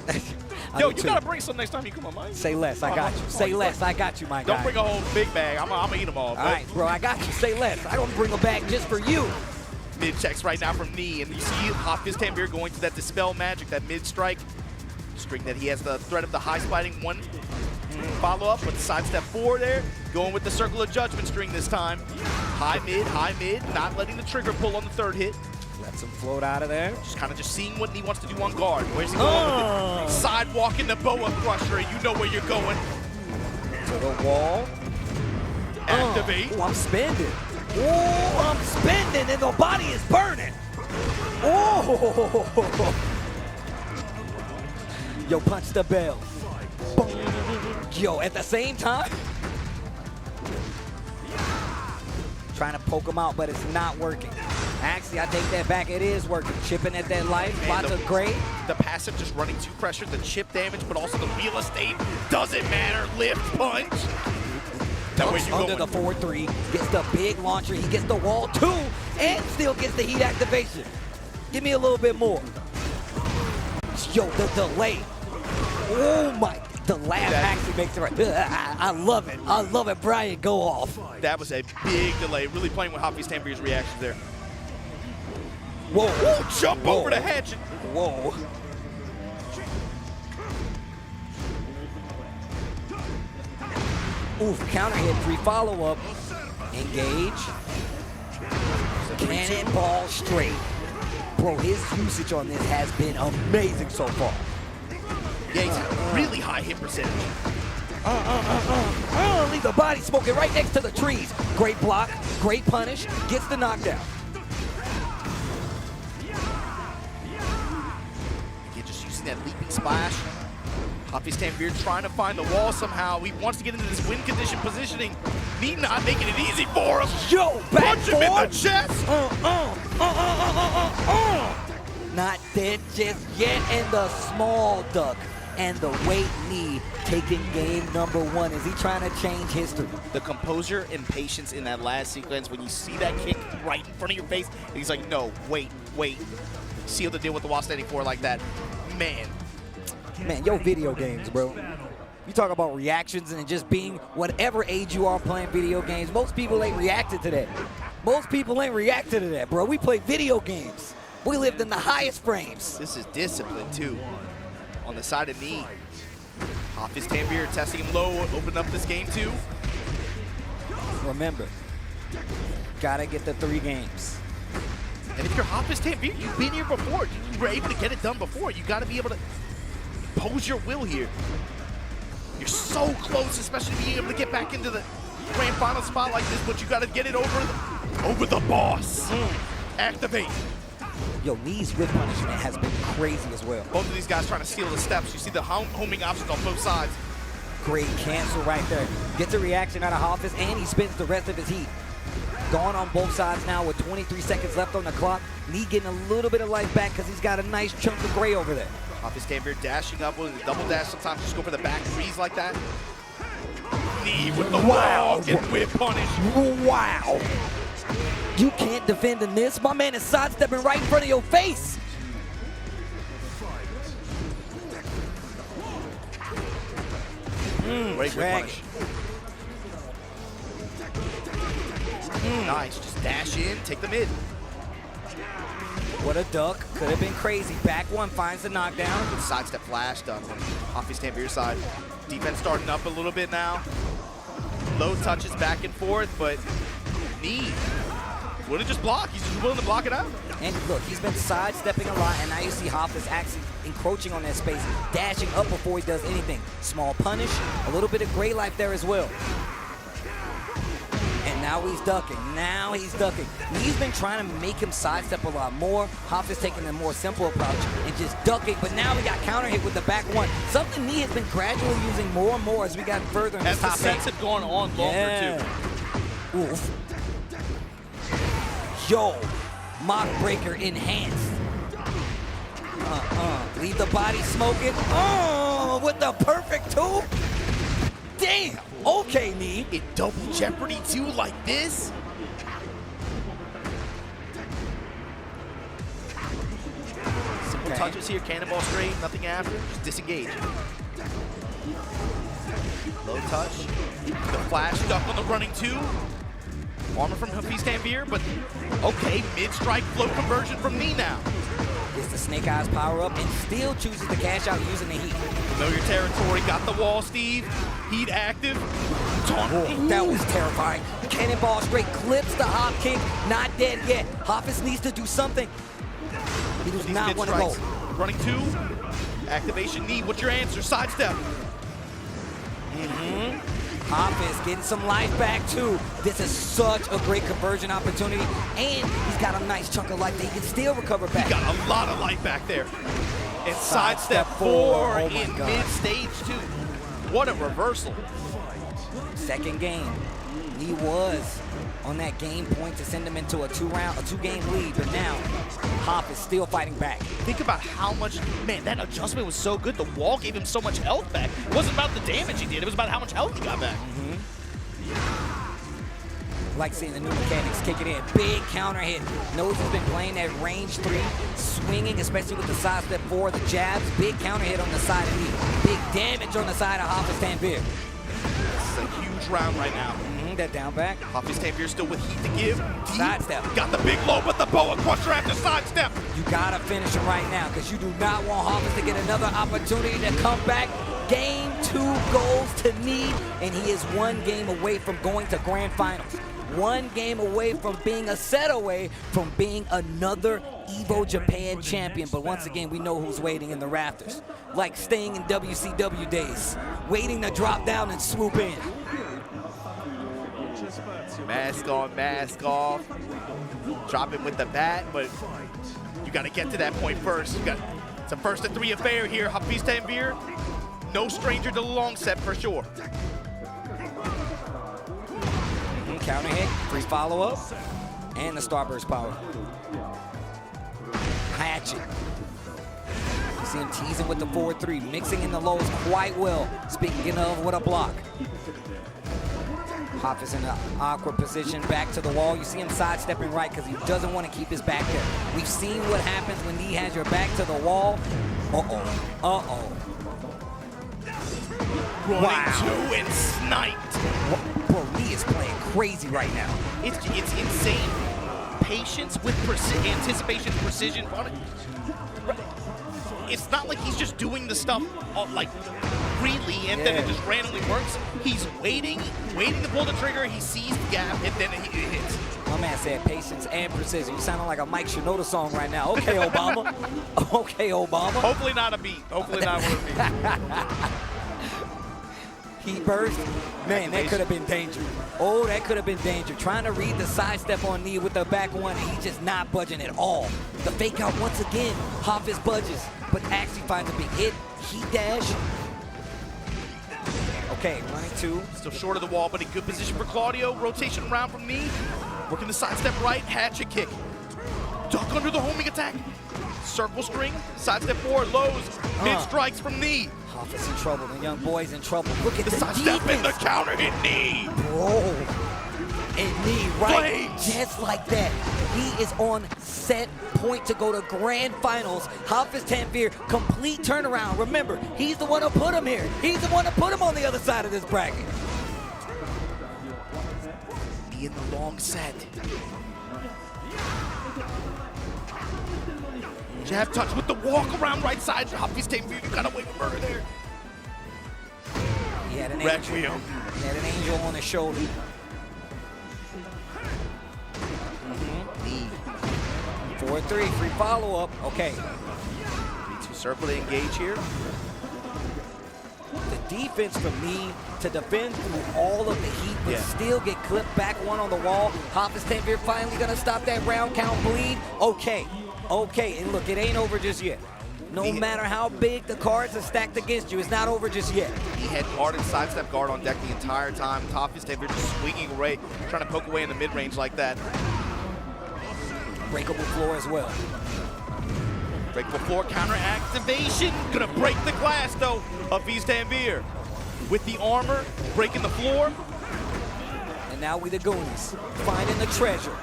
Yo, you got to bring some next time you come on, Mike. Say less, I got you. Say less, I got you, my guy. Don't bring a whole big bag. I'm going to eat them all. All right, bro, I got you. Say less. I don't bring a bag just for you. Mid checks right now from Knee, and you see Hafiz Tanvir going to that Dispel Magic, that mid strike. String that he has the threat of the high sliding one follow up with the sidestep 4 there. Going with the Circle of Judgment string this time. High mid, not letting the trigger pull on the third hit. Lets him float out of there. Just seeing what he wants to do on guard. Where's he going with it? Sidewalk in the Boa Crusher, and you know where you're going. To the wall. Activate. I'm spinning. Oh, I'm spinning, and the body is burning. Oh. Yo, punch the bell. Boom. Yo, at the same time, trying to poke him out, but it's not working. Actually, I take that back. It is working. Chipping at that life. Lots of great. The passive just running too pressure, the chip damage, but also the real estate. Doesn't matter. Lift, punch. That way you under the 4-3. Gets the big launcher. He gets the wall too, and still gets the heat activation. Give me a little bit more. Yo, the delay. Oh my. The laugh actually makes it right. I love it. I love it. Brian, go off. That was a big delay. Really playing with Hafiz Tanvir's reactions there. Whoa. Ooh, jump over the hedge. Whoa. Oof, counter hit, 3 follow-up. Engage. Cannonball straight. Bro, his usage on this has been amazing so far. Yeah, he's had really high hit percentage. Leave the body smoking right next to the trees. Great block, great punish, gets the knockdown. Again, just using that leaping splash. Hafiz Tanvir trying to find the wall somehow. He wants to get into this win condition positioning. Knee not making it easy for him. Yo, back punch him in the chest. Not dead just yet, and the small duck. And the weight Knee taking game number 1. Is he trying to change history? The composure and patience in that last sequence when you see that kick right in front of your face, and he's like, no, wait. Seal the deal with the wall standing 4 like that. Man, yo, video games, bro. You talk about reactions and just being whatever age you are playing video games. Most people ain't reacted to that. Most people ain't reacted to that, bro. We play video games. We lived in the highest frames. This is discipline, too. On the side of Knee. Hafiz Tanvir testing him low, opening up this game too. Remember, gotta get the 3 games. And if you're Hafiz Tanvir, you've been here before. You were able to get it done before. You gotta be able to impose your will here. You're so close, especially being able to get back into the grand final spot like this, but you gotta get it over the boss. Activate. Yo, Knee's whip punishment has been crazy as well. Both of these guys trying to steal the steps. You see the homing options on both sides. Great cancel right there. Gets a reaction out of Hafiz, and he spends the rest of his heat. Gone on both sides now with 23 seconds left on the clock. Knee getting a little bit of life back because he's got a nice chunk of gray over there. Hafiz Tanvir dashing up with a double dash. Sometimes just go for the back freeze like that. Knee with the wow and whip punish. Wow. You can't defend in this. My man is sidestepping right in front of your face. Great whip punish. Nice, just dash in, take the mid. What a duck, could have been crazy. Back one finds the knockdown. Good sidestep flash done on Hafiz Tanvir's side. Defense starting up a little bit now. Low touches back and forth, but Knee wouldn't just block, he's just willing to block it out. And look, he's been sidestepping a lot, and now you see Hafiz actually encroaching on that space, dashing up before he does anything. Small punish, a little bit of gray life there as well. And Now he's ducking. Now he's ducking. He's been trying to make him sidestep a lot more. Hoff is taking a more simple approach and just ducking, but now we got counter hit with the back one. Something Nee has been gradually using more and more as we got further in the top 8. As the sets have gone on longer, too. Oof. Yo, mock breaker enhanced. Leave the body smoking. Oh, with the perfect two. Damn. Okay, Nee. In double jeopardy too, like this? Simple touches here, cannonball straight, nothing after, just disengage. Low touch, the flash duck on the running two. Armor from Hafiz Tanvir, but okay, mid-strike float conversion from Nee now. Gets the Snake Eyes power up and still chooses to cash out using the heat. Know your territory, got the wall, Steve. Heat active. Whoa, that was terrifying. Cannonball straight clips the hop kick. Not dead yet. Hoppus needs to do something. He does not want to go. Running two. Activation Nee. What's your answer? Sidestep. Hoppus getting some life back too. This is such a great conversion opportunity. And he's got a nice chunk of life that he can still recover back. He got a lot of life back there. And sidestep 4 in mid-stage 2. What a reversal. Second game. He was on that game point to send him into a two-game lead, but now Hop is still fighting back. Think about how much, man, that adjustment was so good. The wall gave him so much health back. It wasn't about the damage he did, it was about how much health he got back. Like seeing the new mechanics kick it in. Big counter hit. Knows he's been playing that range 3, swinging, especially with the sidestep 4, the jabs. Big counter hit on the side of Nee. Big damage on the side of Hafiz Tanvir. This is a huge round right now. That down back. Hafiz Tanvir still with heat to give. Sidestep. Got the big low, but the boa crusher after sidestep. You gotta finish him right now because you do not want Hafiz to get another opportunity to come back. Game 2 goes to Nee, and he is 1 game away from going to grand finals. 1 game away from being a set away from being another Evo Japan champion. But once again, we know who's waiting in the rafters. Like staying in WCW days, waiting to drop down and swoop in. Mask on, mask off. Drop it with the bat, but you got to get to that point first. It's a first to 3 affair here. Hafiz Tanvir, no stranger to the long set for sure. Counter hit, 3 follow-up, and the Starburst power. Hatchet. You see him teasing with the 4-3, mixing in the lows quite well. Speaking of, what a block. Hop is in an awkward position, back to the wall. You see him sidestepping right because he doesn't want to keep his back there. We've seen what happens when Nee has your back to the wall. Running 2 and sniped. Bro, Nee is playing crazy right now. It's insane. Patience with anticipation, precision. It's not like he's just doing the stuff like freely and then it just randomly works. He's waiting to pull the trigger. He sees the gap and then it hits. My man said patience and precision. You sounding like a Mike Shinoda song right now. Okay, Obama. Okay, Obama. Hopefully not a beat. Hopefully not one of these. Heat burst. Man, that could have been danger. Oh, that could have been danger. Trying to read the sidestep on Nee with the back one, and he's just not budging at all. The fake out once again. Hafiz budges, but actually finds a big hit. Heat dash. Okay, running 2. Still short of the wall, but in good position for Claudio. Rotation around from Nee. Working the sidestep right, hatchet kick. Duck under the homing attack. Circle string, sidestep 4, lows, mid strikes from Nee. Hafiz in trouble, the young boy's in trouble. Look at the sidestep defense. and the counter hit Nee. Bro, and Nee right, just like that. He is on set point to go to grand finals. Hafiz Tanvir, complete turnaround. Remember, he's the one who put him here. He's the one who put him on the other side of this bracket. Nee in the long set. Jab touch with the walk around right side. Hafiz Tanvir, you got away with murder there. He had an angel. He had an angel on his shoulder. Nee. 4-3, free follow-up. Okay. 3-2 circle to engage here. The defense from Knee to defend through all of the heat, but still get clipped back one on the wall. Hafiz Tanvir finally gonna stop that round count bleed. Okay, and look, it ain't over just yet. No matter how big the cards are stacked against you, it's not over just yet. He had guard and sidestep guard on deck the entire time. Hafiz Tanvir just swinging away, trying to poke away in the mid-range like that. Breakable floor as well. Breakable floor, counter activation. Gonna break the glass though. Hafiz Tanvir with the armor, breaking the floor. And now we the Goonies, finding the treasure.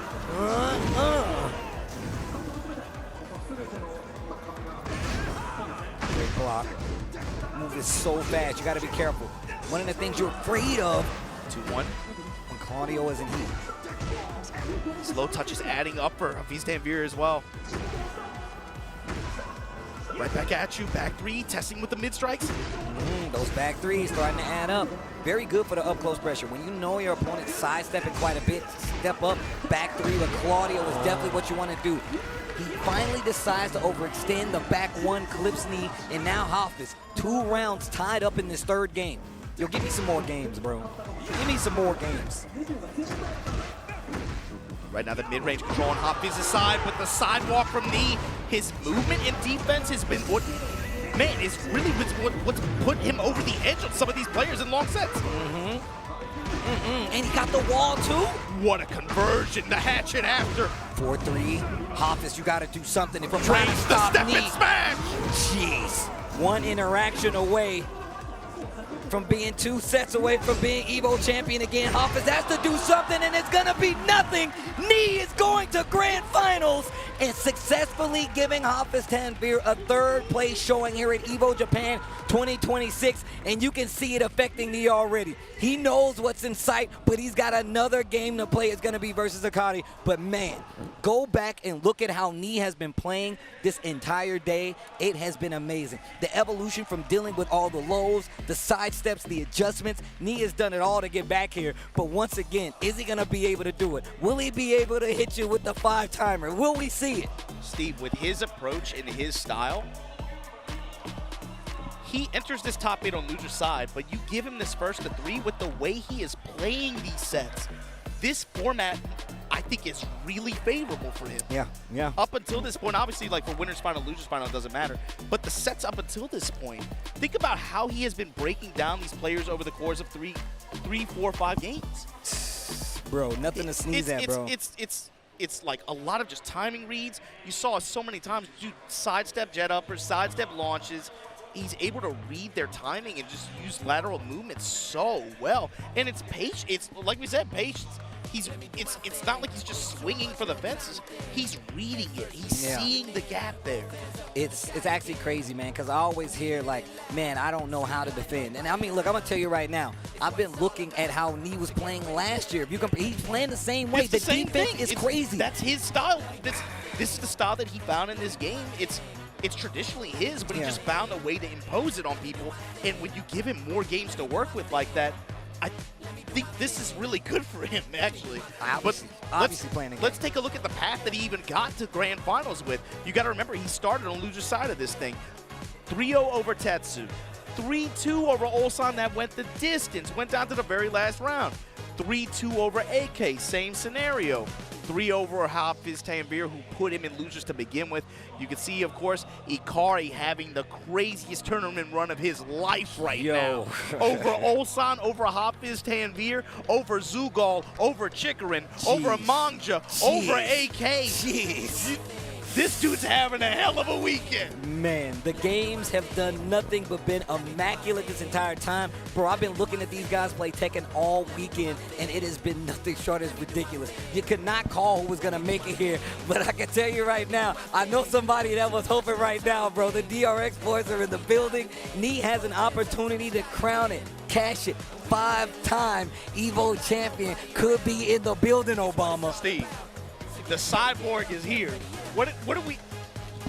Great block. Move is so fast, you gotta be careful. One of the things you're afraid of. 2-1. When Claudio is in heat. Slow touches adding up for Hafiz Tanvir as well. Right back at you, back three, testing with the mid strikes. Those back threes starting to add up. Very good for the up close pressure. When you know your opponent sidestepping quite a bit, step up, back three with Claudio is definitely what you want to do. He finally decides to overextend the back one, clips Knee, and now Hafiz. 2 rounds tied up in this third game. Yo, give me some more games, bro. Give me some more games. Right now the mid-range control on Hafiz's side, but the sidewalk from Knee, his movement and defense has been what's what's put him over the edge of some of these players in long sets. And he got the wall too? What a conversion, the hatchet after. 4-3, Hafiz, you gotta do something if I'm Trains trying to the stop step Knee. and smash! Jeez, one interaction away from being 2 sets away from being Evo champion again. Hafiz has to do something, and it's gonna be nothing. Knee is going to grand finals and successfully giving Hafiz Tanvir a 3rd place showing here at Evo Japan 2026, and you can see it affecting Knee already. He knows what's in sight, but he's got another game to play. It's gonna be versus Akari, but man, go back and look at how Knee has been playing this entire day. It has been amazing. The evolution from dealing with all the lows, the side steps, the adjustments. Knee has done it all to get back here, but once again, is he gonna be able to do it? Will he be able to hit you with the 5-timer? Will we see it? Steve, with his approach and his style, he enters this top 8 on loser's side, but you give him this first to 3 with the way he is playing these sets. This format, I think, is really favorable for him. Yeah. Up until this point, obviously, like for winner's final, loser's final, it doesn't matter. But the sets up until this point, think about how he has been breaking down these players over the course of 3, 4, 5 games. Bro, nothing to sneeze at, bro. It's like a lot of just timing reads. You saw so many times do sidestep jet uppers, sidestep launches. He's able to read their timing and just use lateral movements so well. And it's patience. It's like we said, patience. It's not like he's just swinging for the fences. He's reading it. He's seeing the gap there. It's actually crazy, man, because I always hear like, man, I don't know how to defend. And I mean, look, I'm gonna tell you right now, I've been looking at how Knee was playing last year. If you he's playing the same way. The same defense thing. is crazy. That's his style. This is the style that he found in this game. It's traditionally his, but he just found a way to impose it on people. And when you give him more games to work with like that, I think this is really good for him, actually. Obviously playing the game. Let's take a look at the path that he even got to grand finals with. You got to remember, he started on loser's side of this thing. 3-0 over Tetsu. 3-2 over Ulsan, that went the distance. Went down to the very last round. 3-2 over AK, same scenario. 3 over Hafiz Tanvir, who put him in losers to begin with. You can see, of course, Ikari having the craziest tournament run of his life right now. Over Ulsan, over Hafiz Tanvir, over Zugal, over Chikarin, over Mangja, over AK. Jeez. This dude's having a hell of a weekend. Man, the games have done nothing but been immaculate this entire time. Bro, I've been looking at these guys play Tekken all weekend, and it has been nothing short of ridiculous. You could not call who was going to make it here, but I can tell you right now, I know somebody that was hoping right now, bro. The DRX boys are in the building. Knee has an opportunity to crown it, cash it. 5-time Evo champion could be in the building, Obama. Steve, the cyborg is here. What do we?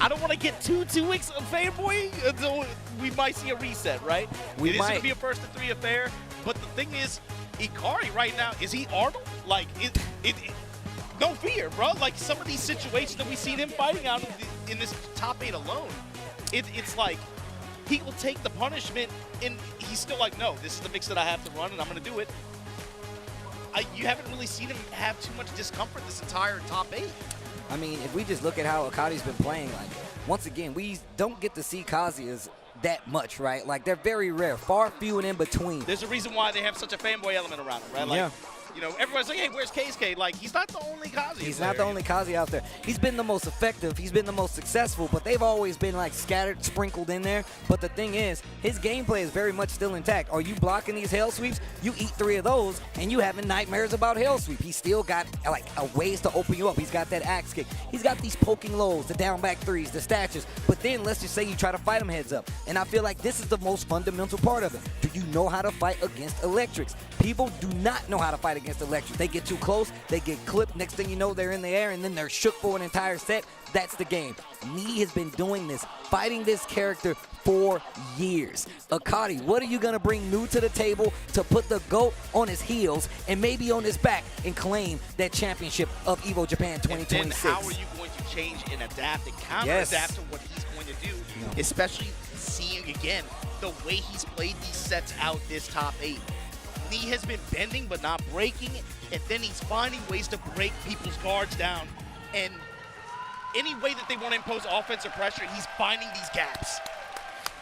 I don't want to get too fanboy until we might see a reset, right? It is going to be a 1st-to-3 affair, but the thing is, Ikari right now, is he Arnold? Like, no fear, bro. Like, some of these situations that we see them fighting out in this top 8 alone, it's like, he will take the punishment, and he's still like, no, this is the mix that I have to run, and I'm going to do it. You haven't really seen him have too much discomfort this entire top 8. I mean, if we just look at how Akari's been playing, like, once again, we don't get to see Kazuya's that much, right? Like, they're very rare, far few and in between. There's a reason why they have such a fanboy element around him, right? Like, yeah. You know, everyone's like, hey, where's KSK? Like, he's not the only Kazuya. He's not the only Kazuya out there. He's been the most effective. He's been the most successful, but they've always been, like, scattered, sprinkled in there. But the thing is, his gameplay is very much still intact. Are you blocking these hell sweeps? You eat 3 of those, and you having nightmares about hell sweep. He's still got, like, ways to open you up. He's got that axe kick. He's got these poking lows, the down back threes, the stashes. But then let's just say you try to fight him heads up. And I feel like this is the most fundamental part of it. Do you know how to fight against electrics? People do not know how to fight against electrics. They get too close, they get clipped. Next thing you know, they're in the air, and then they're shook for an entire set. That's the game. Knee has been doing this, fighting this character for years. Akari, what are you going to bring new to the table to put the GOAT on his heels and maybe on his back and claim that championship of Evo Japan 2026? And then how are you going to change and adapt and counter-adapt to what he's going to do, especially seeing, again, the way he's played these sets out this top 8. Knee has been bending but not breaking, and then he's finding ways to break people's guards down. And any way that they want to impose offensive pressure, he's finding these gaps.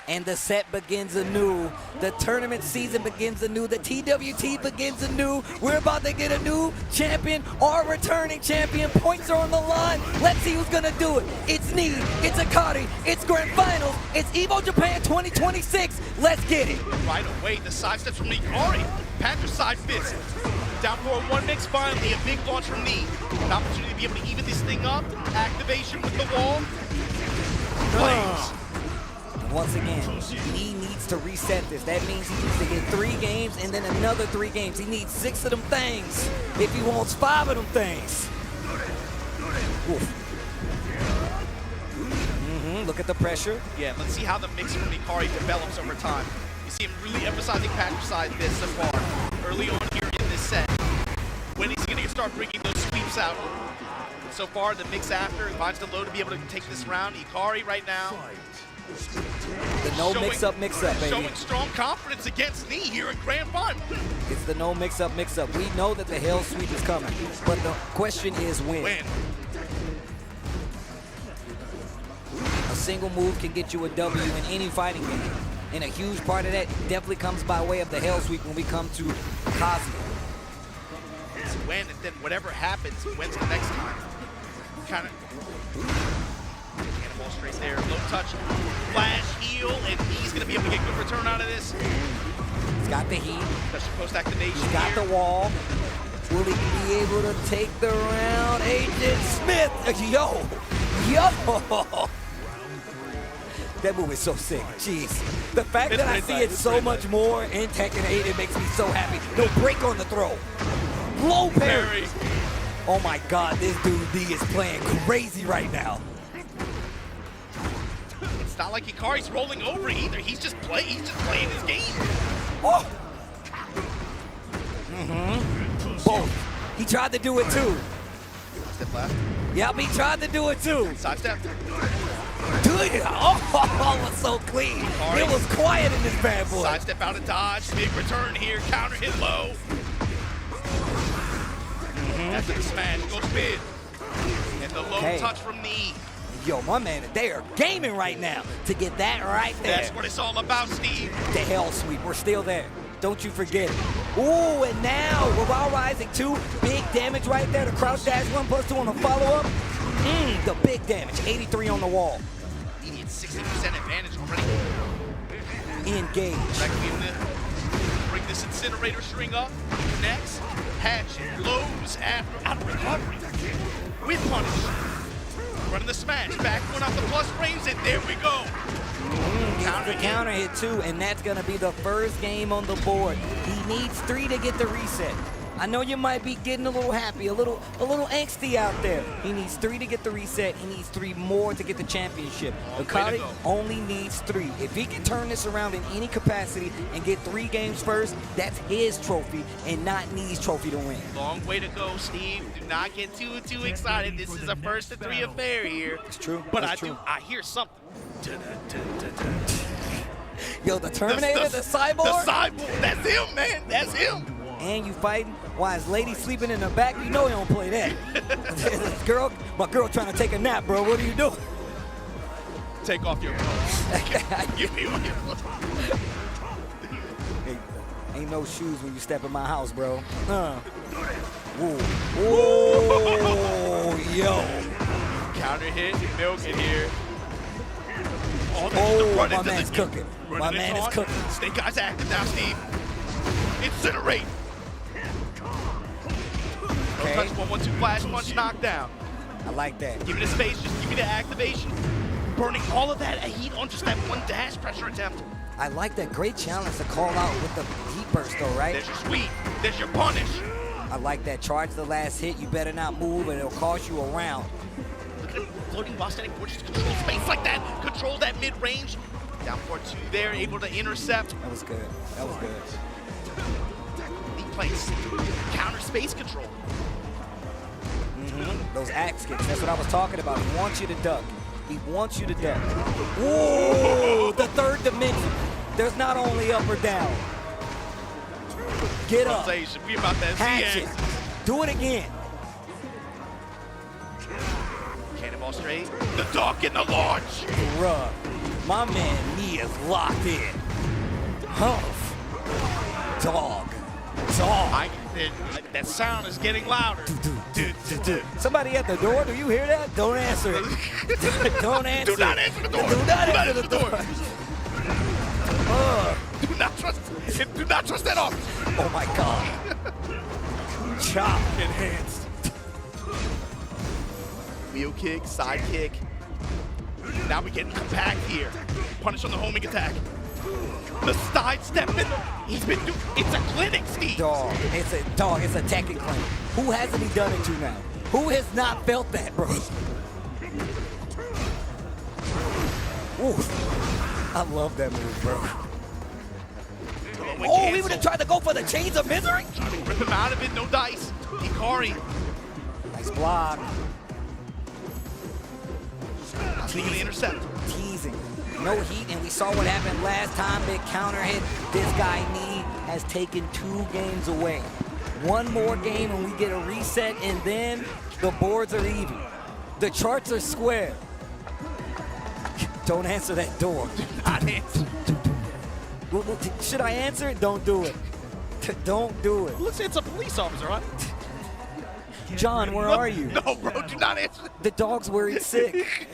And the set begins anew. The tournament season begins anew. The TWT begins anew. We're about to get a new champion or a returning champion. Points are on the line. Let's see who's going to do it. It's Knee. It's Akari. It's Grand Finals. It's Evo Japan 2026. Let's get it. Right away, the side steps from Akari. Panther side fist. Down for a 1 mix finally. A big launch from Knee. An opportunity to be able to even this thing up. Activation with the wall. Flames. Once again, he needs to reset this. That means he needs to get 3 games and then another 3 games. He needs 6 of them things if he wants 5 of them things. Look at the pressure. Yeah, let's see how the mix from Akari develops over time. You see him really emphasizing Patrick side this so far. Early on here in this set. When he's going to start bringing those sweeps out. So far, the mix after, he finds the low to be able to take this round. Akari right now. The no mix-up, baby. Showing strong confidence against Knee here in Grand Final. It's the no mix-up. We know that the hell sweep is coming, but the question is when. A single move can get you a W in any fighting game, and a huge part of that definitely comes by way of the hell sweep when we come to Kazuya. It's when, and then whatever happens, when's the next time? Kind of. Cannonball straight there, low touch, flash, heal, and he's going to be able to get good return out of this. He's got the heat. Especially post-activation. He's got the wall. Will he be able to take the round? Agent Smith, yo. That move is so sick, jeez. The fact that I see it so much more in Tekken 8, it makes me so happy. No break on the throw. Low parry. Oh my God, this dude D is playing crazy right now. It's not like Akari's rolling over either. He's just playing his game. Oh. Both. He tried to do it too. Step left. Yep, he tried to do it too. Side step. Dude, oh, it was so clean. Akari. It was quiet in this bad boy. Side step out of dodge. Big return here. Counter hit low. After the smash, go spin. And the low touch from Knee. Yo, my man, they are gaming right now to get that right there. That's what it's all about, Steve. The hell sweep, we're still there. Don't you forget it. Ooh, and now, while rising 2, big damage right there. The crouch dash 1+2 on the follow-up. The big damage, 83 on the wall. Immediate 60% advantage already. Engage. Bring this incinerator string up. Next, hatchet, lows after, out of recovery. With punish. Running the smash, back one off the plus frames, and there we go. Counter hit too, and that's gonna be the first game on the board. He needs 3 to get the reset. I know you might be getting a little happy, a little angsty out there. He needs 3 to get the reset. He needs 3 more to get the championship. Akari only needs 3. If he can turn this around in any capacity and get 3 games first, that's his trophy and not Knee's trophy to win. Long way to go, Steve. Do not get too excited. This is a 1st to 3 affair here. It's true. But I hear something. Yo, the Terminator, the cyborg? The cyborg, that's him, man, that's him. And you fighting while his lady sleeping in the back, you know he don't play that. My girl trying to take a nap, bro, what are you doing? Take off your clothes. Give me your clothes. Hey, ain't no shoes when you step in my house, bro. Whoa. Whoa, yo. Counter hit, milk in here. Oh, my man's cooking. My man is cooking. Snake Eyes active now, Steve. Incinerate. Okay. Touch 1-1-2 flash punch knockdown. I like that. Give me the space, just give me the activation. Burning all of that heat on just that one dash pressure attempt. I like that. Great challenge to call out with the heat burst though, right? There's your sweep. There's your punish. I like that. Charge the last hit. You better not move and it'll cost you a round. Look at him floating while standing forward. Just control space like that. Control that mid-range. Down 4-2 there, able to intercept. That was good. That was good. He plays counter space control. Those axe kicks, that's what I was talking about. He wants you to duck. He wants you to duck. Whoa, the third dimension. There's not only up or down. Get up. We about that Hatchet. Do it again. Cannonball straight. The duck in the launch. Rub. My man knee is locked in. Huff. Dog. Dog. That sound is getting louder. Somebody at the door, do you hear that? Don't answer it. Don't answer. Do not answer the door. Do not answer the door. Do not trust that officer. Oh my God. Chop. Enhanced. Wheel kick, side kick. Now we're getting compact here. Punish on the homing attack. The side step in. He's been doing. It's a clinic, Steve. Dog. It's a TEKKEN clinic. Who hasn't he done it to now? Who has not felt that, bro? Ooh. I love that move, bro. Oh, he would have tried to go for the chains of misery? Trying to rip him out of it, no dice. Hikari. Nice block. Legal intercept. Teasing. No heat, and we saw what happened last time. Big counter hit. This guy, knee, has taken 2 games away. One more game and we get a reset, and then the boards are even. The charts are square. Don't answer that door. Not answer. Should I answer it? Don't do it. Don't do it. Listen, it's a police officer, right? John, where are you? No, bro, do not answer. The dog's worried sick.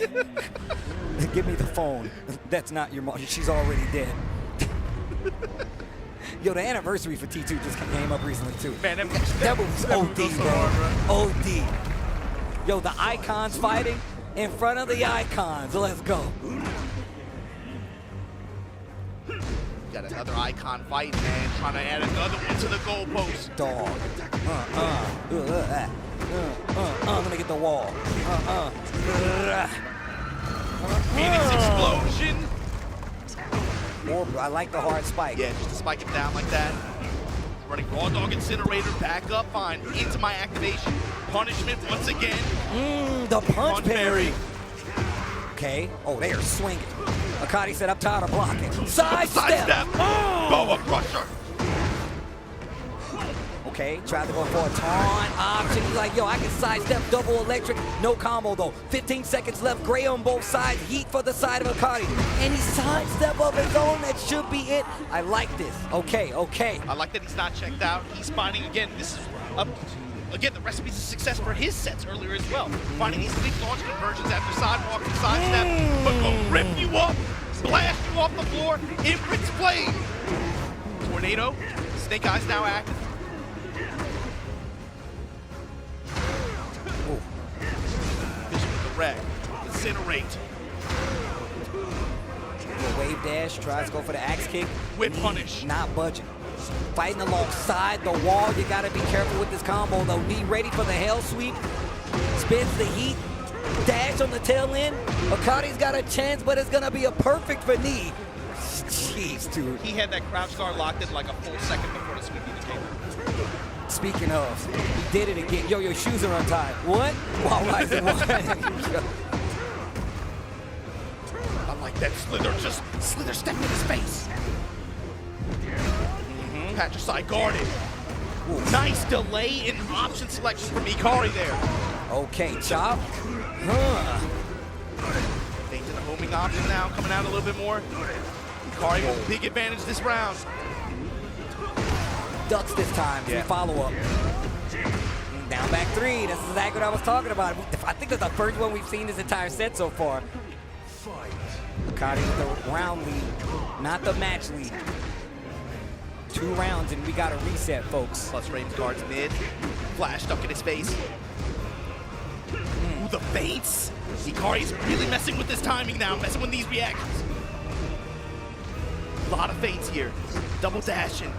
Give me the phone. That's not your mom. She's already dead. Yo, the anniversary for T2 just came up recently, too. Man, that was OD, bro. OD. Yo, the icons fighting in front of the icons. Let's go. Got another icon fight, man. Trying to add another one to the goalpost. Dog. Let me get the wall. Phoenix explosion. I like the hard spike. Yeah, just to spike it down like that. Running raw dog incinerator, back up, fine. Into my activation. Punishment once again. The punch parry. Okay. Oh, they are swinging. Akari said, I'm tired of blocking. Sidestep. Boa crusher. Okay, tried to go for a taunt option. He's like, yo, I can sidestep double electric. No combo, though. 15 seconds left. Gray on both sides. Heat for the side of Akari. And he sidestep of his own. That should be it. I like this. Okay, okay. I like that he's not checked out. He's finding, again, this is, again, the recipes of success for his sets earlier as well. Finding these big launch conversions after sidewalk and sidestep, but go rip you up, blast you off the floor, Imprints flame. Tornado, Snake Eyes now active. Vision with the wreck, incinerate. Wave dash, tries to go for the axe kick. Whip punish. Not budging. Fighting alongside the wall. You gotta be careful with this combo though. Knee ready for the hell sweep. Spins the heat. Dash on the tail end. Akari's got a chance, but it's gonna be a perfect for knee. Jeez, dude. He had that crouch guard locked in like a full second before the sweep even came. Speaking of, he did it again. Yo, your shoes are untied. What? While rising one. I like Then Slither stepped in his face. Patricide guarded. Ooh. Nice delay in option selection from Ikari there. Okay, chop. Into the homing option now, coming out a little bit more. Ikari with a big advantage this round. Ducks this time, follow-up. Down back 3, that's exactly what I was talking about. I think that's the first one we've seen this entire set so far. Akari with the round lead, not the match lead. 2 rounds and we got a reset, folks. Plus range guards mid. Flash stuck in his face. Ooh, the feints. Ikari's really messing with this timing now, messing with these reactions. A lot of feints here. Double dashing.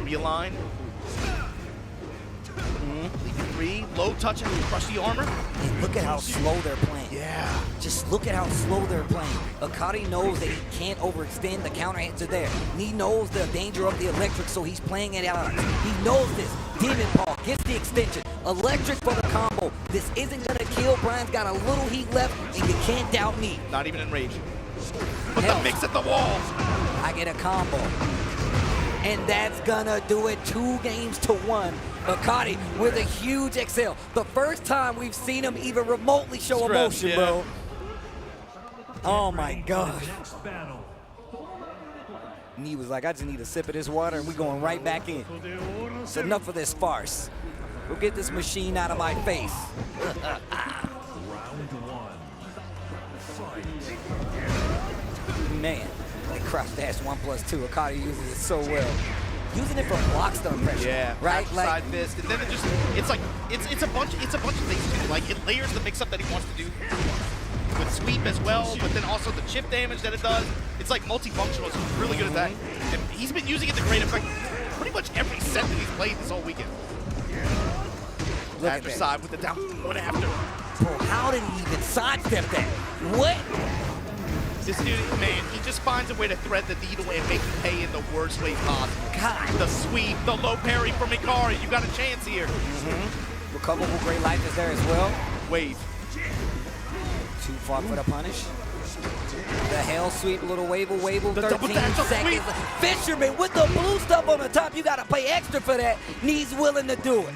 Realign. Leaving 3, low touch and crush the armor. And look at how slow they're playing. Yeah. Just look at how slow they're playing. Akari knows that he can't overextend. The counter hits are there. He knows the danger of the electric, so he's playing it out. He knows this. Demon Paw gets the extension. Electric for the combo. This isn't gonna kill. Brian's got a little heat left, and you can't doubt me. Not even in rage. Put the mix at the wall. I get a combo. And that's gonna do it 2-1. Akari with a huge exhale. The first time we've seen him even remotely show emotion, bro. Oh my gosh. And he was like, I just need a sip of this water and we're going right back in. It's enough of this farce. We'll get this machine out of my face. Man, they crouch dash 1+2. Akari uses it so well. Using it for block stun pressure. Yeah, right? Like, side fist, and then it's a bunch of things too. Like it layers the mix-up that he wants to do with sweep as well, but then also the chip damage that it does. It's like multifunctional, so he's really good at that. And he's been using it to great effect pretty much every set that he's played this whole weekend. After side with the down one after. Bro, how did he even sidestep that? What? This dude, man, he just finds a way to thread the needle and make it pay in the worst way possible. God. The sweep, the low parry from Ikari. You got a chance here. Recoverable great life is there as well. Wave. Too far for the punish. The hell sweep, little wave, 13 seconds. Fisherman with the blue stuff on the top. You got to pay extra for that. And he's willing to do it.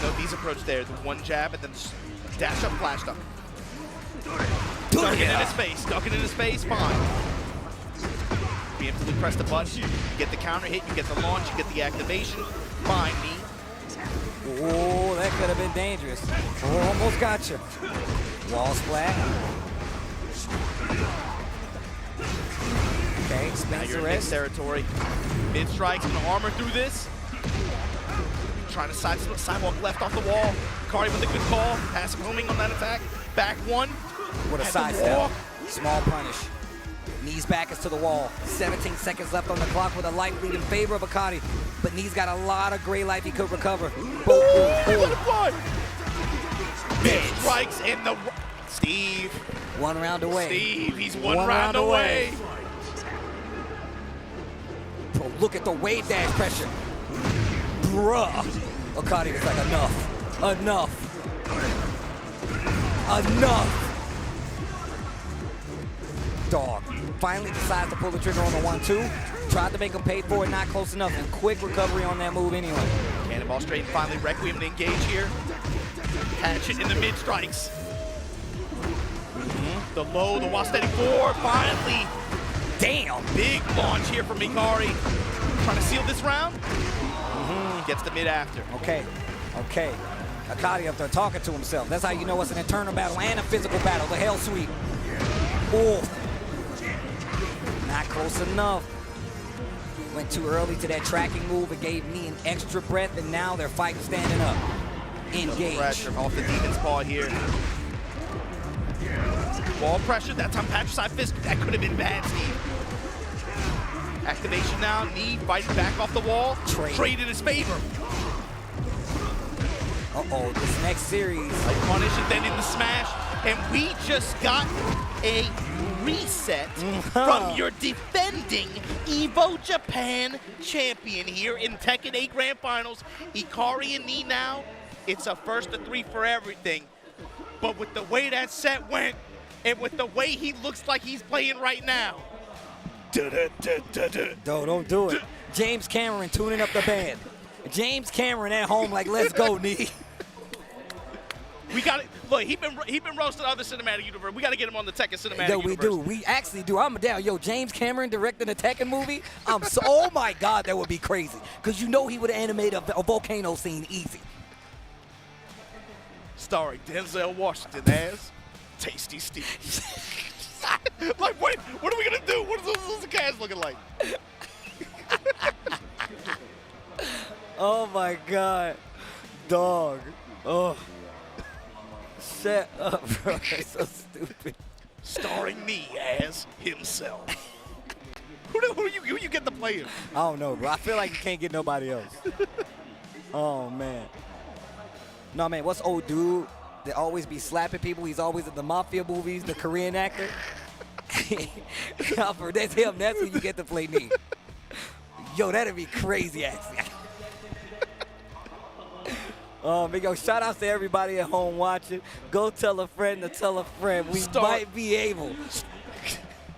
No, these approach there. The one jab and then dash up, flash duck. Ducking in his face, ducking in his face, fine. Preemptively press the button, you get the counter hit, you get the launch, you get the activation. Fine, knee. Oh, that could have been dangerous. Oh, almost got you. Wall splat. Okay, now you're in mid territory. Mid strikes, gonna armor through this. Trying to sidewalk left off the wall. Akari with a good call. Passive homing on that attack. Back 1. What a side step. Small punish. Knees back is to the wall. 17 seconds left on the clock with a life lead in favor of Akari. But Knees got a lot of gray life he could recover. Big strikes in the... Steve. 1 round away. Steve, he's one round away. Bro, look at the wave dash pressure. Bruh. Akari was like, enough. Dog. Finally decides to pull the trigger on the 1-2. Tried to make him pay for it, not close enough. And quick recovery on that move anyway. Cannonball straight and finally Requiem to engage here. Hatchet in the mid strikes. The low, the Wastetti 4, finally. Damn. Big launch here from Ikari. Trying to seal this round. Gets the mid after. Okay. Akari up there talking to himself. That's how you know it's an internal battle and a physical battle. The hell sweep. Oh. Not close enough. Went too early to that tracking move. It gave me an extra breath, and now they're fighting standing up. Engage. Pressure off the Demon's Paw here. Wall pressure. That time Patricide Fist. That could have been bad, Steve. Activation now, knee, fighting back off the wall. Trade in his favor. Uh-oh, this next series. A punish and then in the smash. And we just got a reset from your defending Evo Japan champion here in Tekken 8 Grand Finals. Ikari and Knee now it's a first to 3 for everything. But with the way that set went, and with the way he looks like he's playing right now. Don't do it. James Cameron tuning up the band. James Cameron at home like, let's go, knee. We got it. Look, he been roasting other cinematic universe. We got to get him on the Tekken cinematic Yo, universe. we do. We actually do. I'm down. Yo, James Cameron directing a Tekken movie. Oh my God, that would be crazy. Because you know he would animate a volcano scene easy. Starring Denzel Washington as Tasty Steve. Like, wait, what are we gonna do? What's the cast looking like? Oh my God, dog. Oh, shut up, bro. That's so stupid. Starring me as himself. Who you get to play him? I don't know, bro. I feel like you can't get nobody else. Oh man. No man, what's old dude that always be slapping people? He's always in the mafia movies, the Korean actor. That's him. That's who you get to play me. Yo, that'd be crazy, actually. Big yo, shout outs to everybody at home watching. Go tell a friend to tell a friend. We might be able.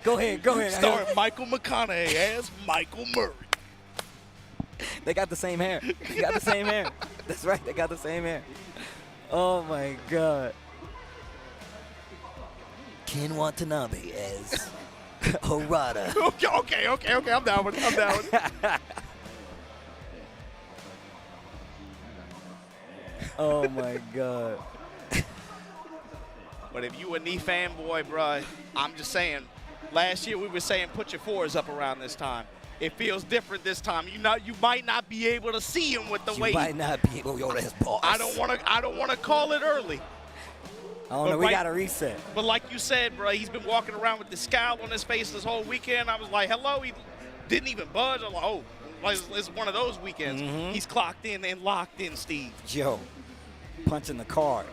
Go ahead. Starring Michael McConaughey as Michael Murray. They got the same hair. That's right, they got the same hair. Oh my God. Ken Watanabe as Harada. Okay, I'm down with it. Oh my God. But if you a knee fanboy, bro, I'm just saying, last year we were saying put your 4s up around this time. It feels different this time. You might not be able to see him with the way. You might not be able. Yo, that's boss. I don't want to call it early. I don't know. We got to reset. But like you said, bro, he's been walking around with the scowl on his face this whole weekend. I was like, hello. He didn't even budge. I'm like, oh, it's one of those weekends. Mm-hmm. He's clocked in and locked in, Steve. Joe, punching the card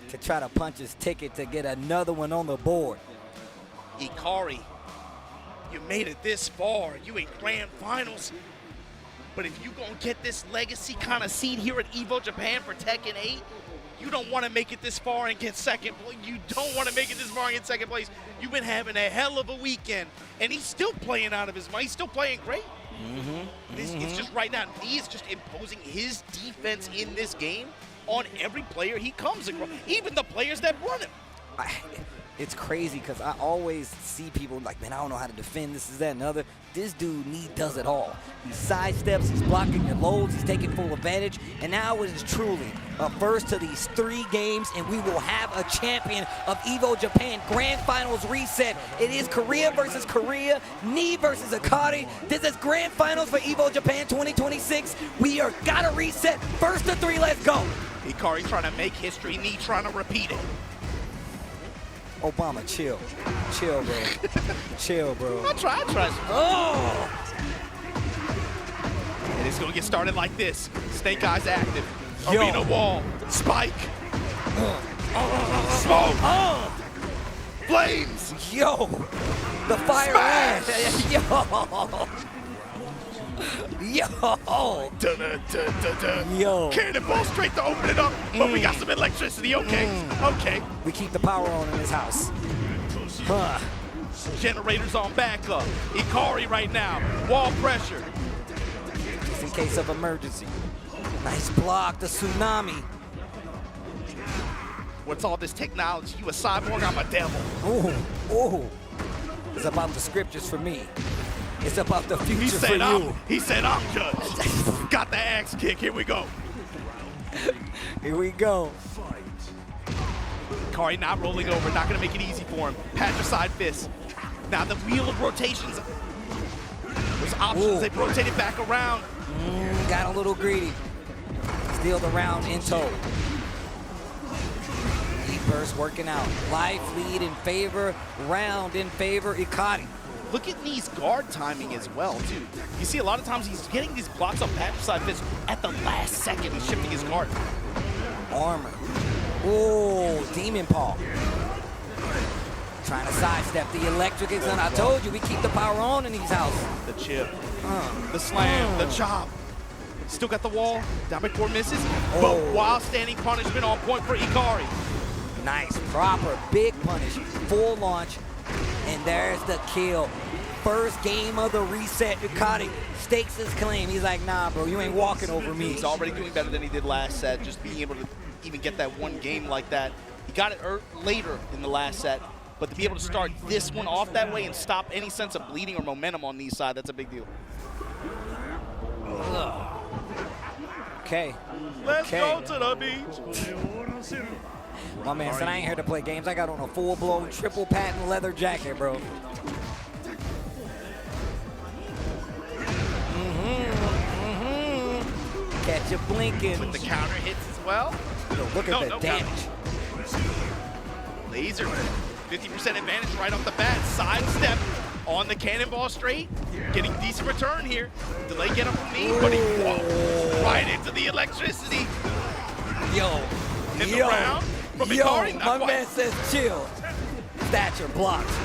to try to punch his ticket to get another one on the board. Ikari, you made it this far. You in grand finals. But if you gonna get this legacy kind of seed here at Evo Japan for Tekken 8, you don't want to make it this far and get second place. You don't want to make it this far and get second place. You've been having a hell of a weekend, and he's still playing out of his mind. He's still playing great. It's just right now, he is just imposing his defense in this game on every player he comes across, even the players that run him. It's crazy because I always see people like, man, I don't know how to defend this, that, and other. This dude does it all. He sidesteps, he's blocking your loads, he's taking full advantage, and now it is truly a first to these 3 games, and we will have a champion of Evo Japan Grand Finals reset. It is Korea versus Korea, Knee versus Akari. This is Grand Finals for Evo Japan 2026. We are gotta reset. First to 3, let's go. Ikari trying to make history, Knee trying to repeat it. Obama, chill. Chill, bro. Chill, bro. I try. Oh! And it's going to get started like this. Snake Eyes active. Arena wall. Spike. Smoke. Flames. Yo. The fire ass. Yo. Yo. Cannonball straight to open it up, but we got some electricity. Okay. We keep the power on in this house. Generators on backup. Ikari right now. Wall pressure. Just in case of emergency. Nice block. The tsunami. What's all this technology? You a cyborg? I'm a devil. Oh. It's about the scriptures for me. It's about the future for you. He said, I'm judged. Got the axe kick. Here we go. Here we go. Ikari not rolling over. Not going to make it easy for him. Patricide fist. Now the wheel of rotations. Those options, they've rotated back around. Got a little greedy. Steal the round in tow. Lead burst working out. Life lead in favor. Round in favor. Ikari. Look at Knee's guard timing as well, too. You see a lot of times he's getting these blocks on patricide fists at the last second. He's shifting his guard. Armor. Oh, Demon Paw. Trying to sidestep the electric. I told you, we keep the power on in these houses. The chip. The slam. The chop. Still got the wall. Down by 4 misses. But while standing punishment on point for Ikari. Nice, proper, big punish, full launch, and there's the kill. First game of the reset. Ducati stakes his claim. He's like, nah, bro, you ain't walking over me. He's already doing better than he did last set, just being able to even get that one game like that. He got it later in the last set, but to be able to start this one off that way and stop any sense of bleeding or momentum on these side, that's a big deal. Okay. Let's go to the beach. My man said I ain't here to play games. I got on a full-blown triple patent leather jacket, bro. Catch you blinking. With the counter hits as well. Yo, look at the damage. Laser, 50% advantage right off the bat. Sidestep on the cannonball straight. Getting decent return here. Delay get up from knee, but he walked right into the electricity. Yo. In the round from Ikari. My man says chill. Thatcher blocks.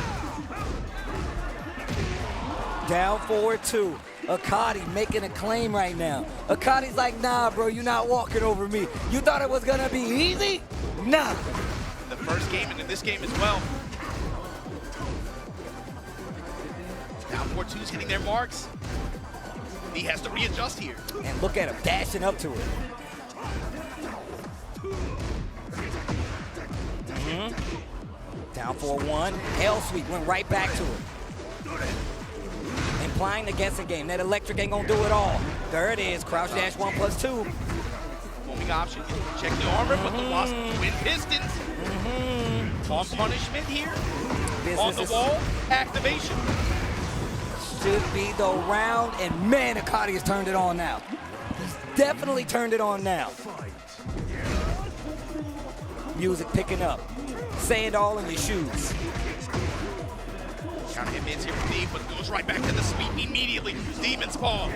Down 4-2. Akadi making a claim right now. Akadi's like, nah, bro, you're not walking over me. You thought it was gonna be easy? Nah. The first game and in this game as well. Down 4-2's hitting their marks. He has to readjust here. And look at him dashing up to it. Down 4-1. Hell sweep went right back to it. Implying the guessing game. That electric ain't gonna do it all. There it is. Crouch dash 1+2. Homing option. Check the armor, but the Wasp win pistons. On punishment here. On the wall. Activation. Should be the round, and man, Akadi has turned it on now. He's definitely turned it on now. Music picking up. Sand all in your shoes. Counter hit mids here from Steve, but goes right back to the sweep immediately. Demon's Paw.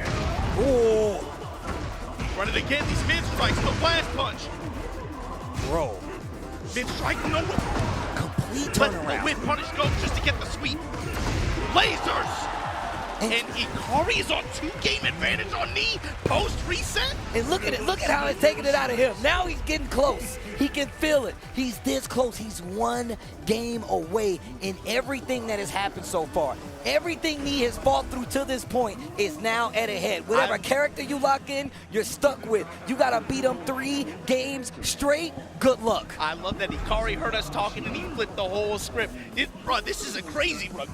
Ooh. Run it again. These mid strikes, the blast punch. Bro. Mid strike, no whip. Complete Let turnaround. the whip punish go just to get the sweep. Lasers. And Ikari is on 2-game advantage on knee post reset. And look at it. Look at how it's taking it out of him. Now he's getting close. He can feel it. He's this close. He's 1 game away in everything that has happened so far. Everything he has fought through to this point is now at a head. Whatever character you lock in, you're stuck with. You got to beat him 3 games straight. Good luck. I love that Ikari heard us talking and he flipped the whole script. Bro, this is a crazy run.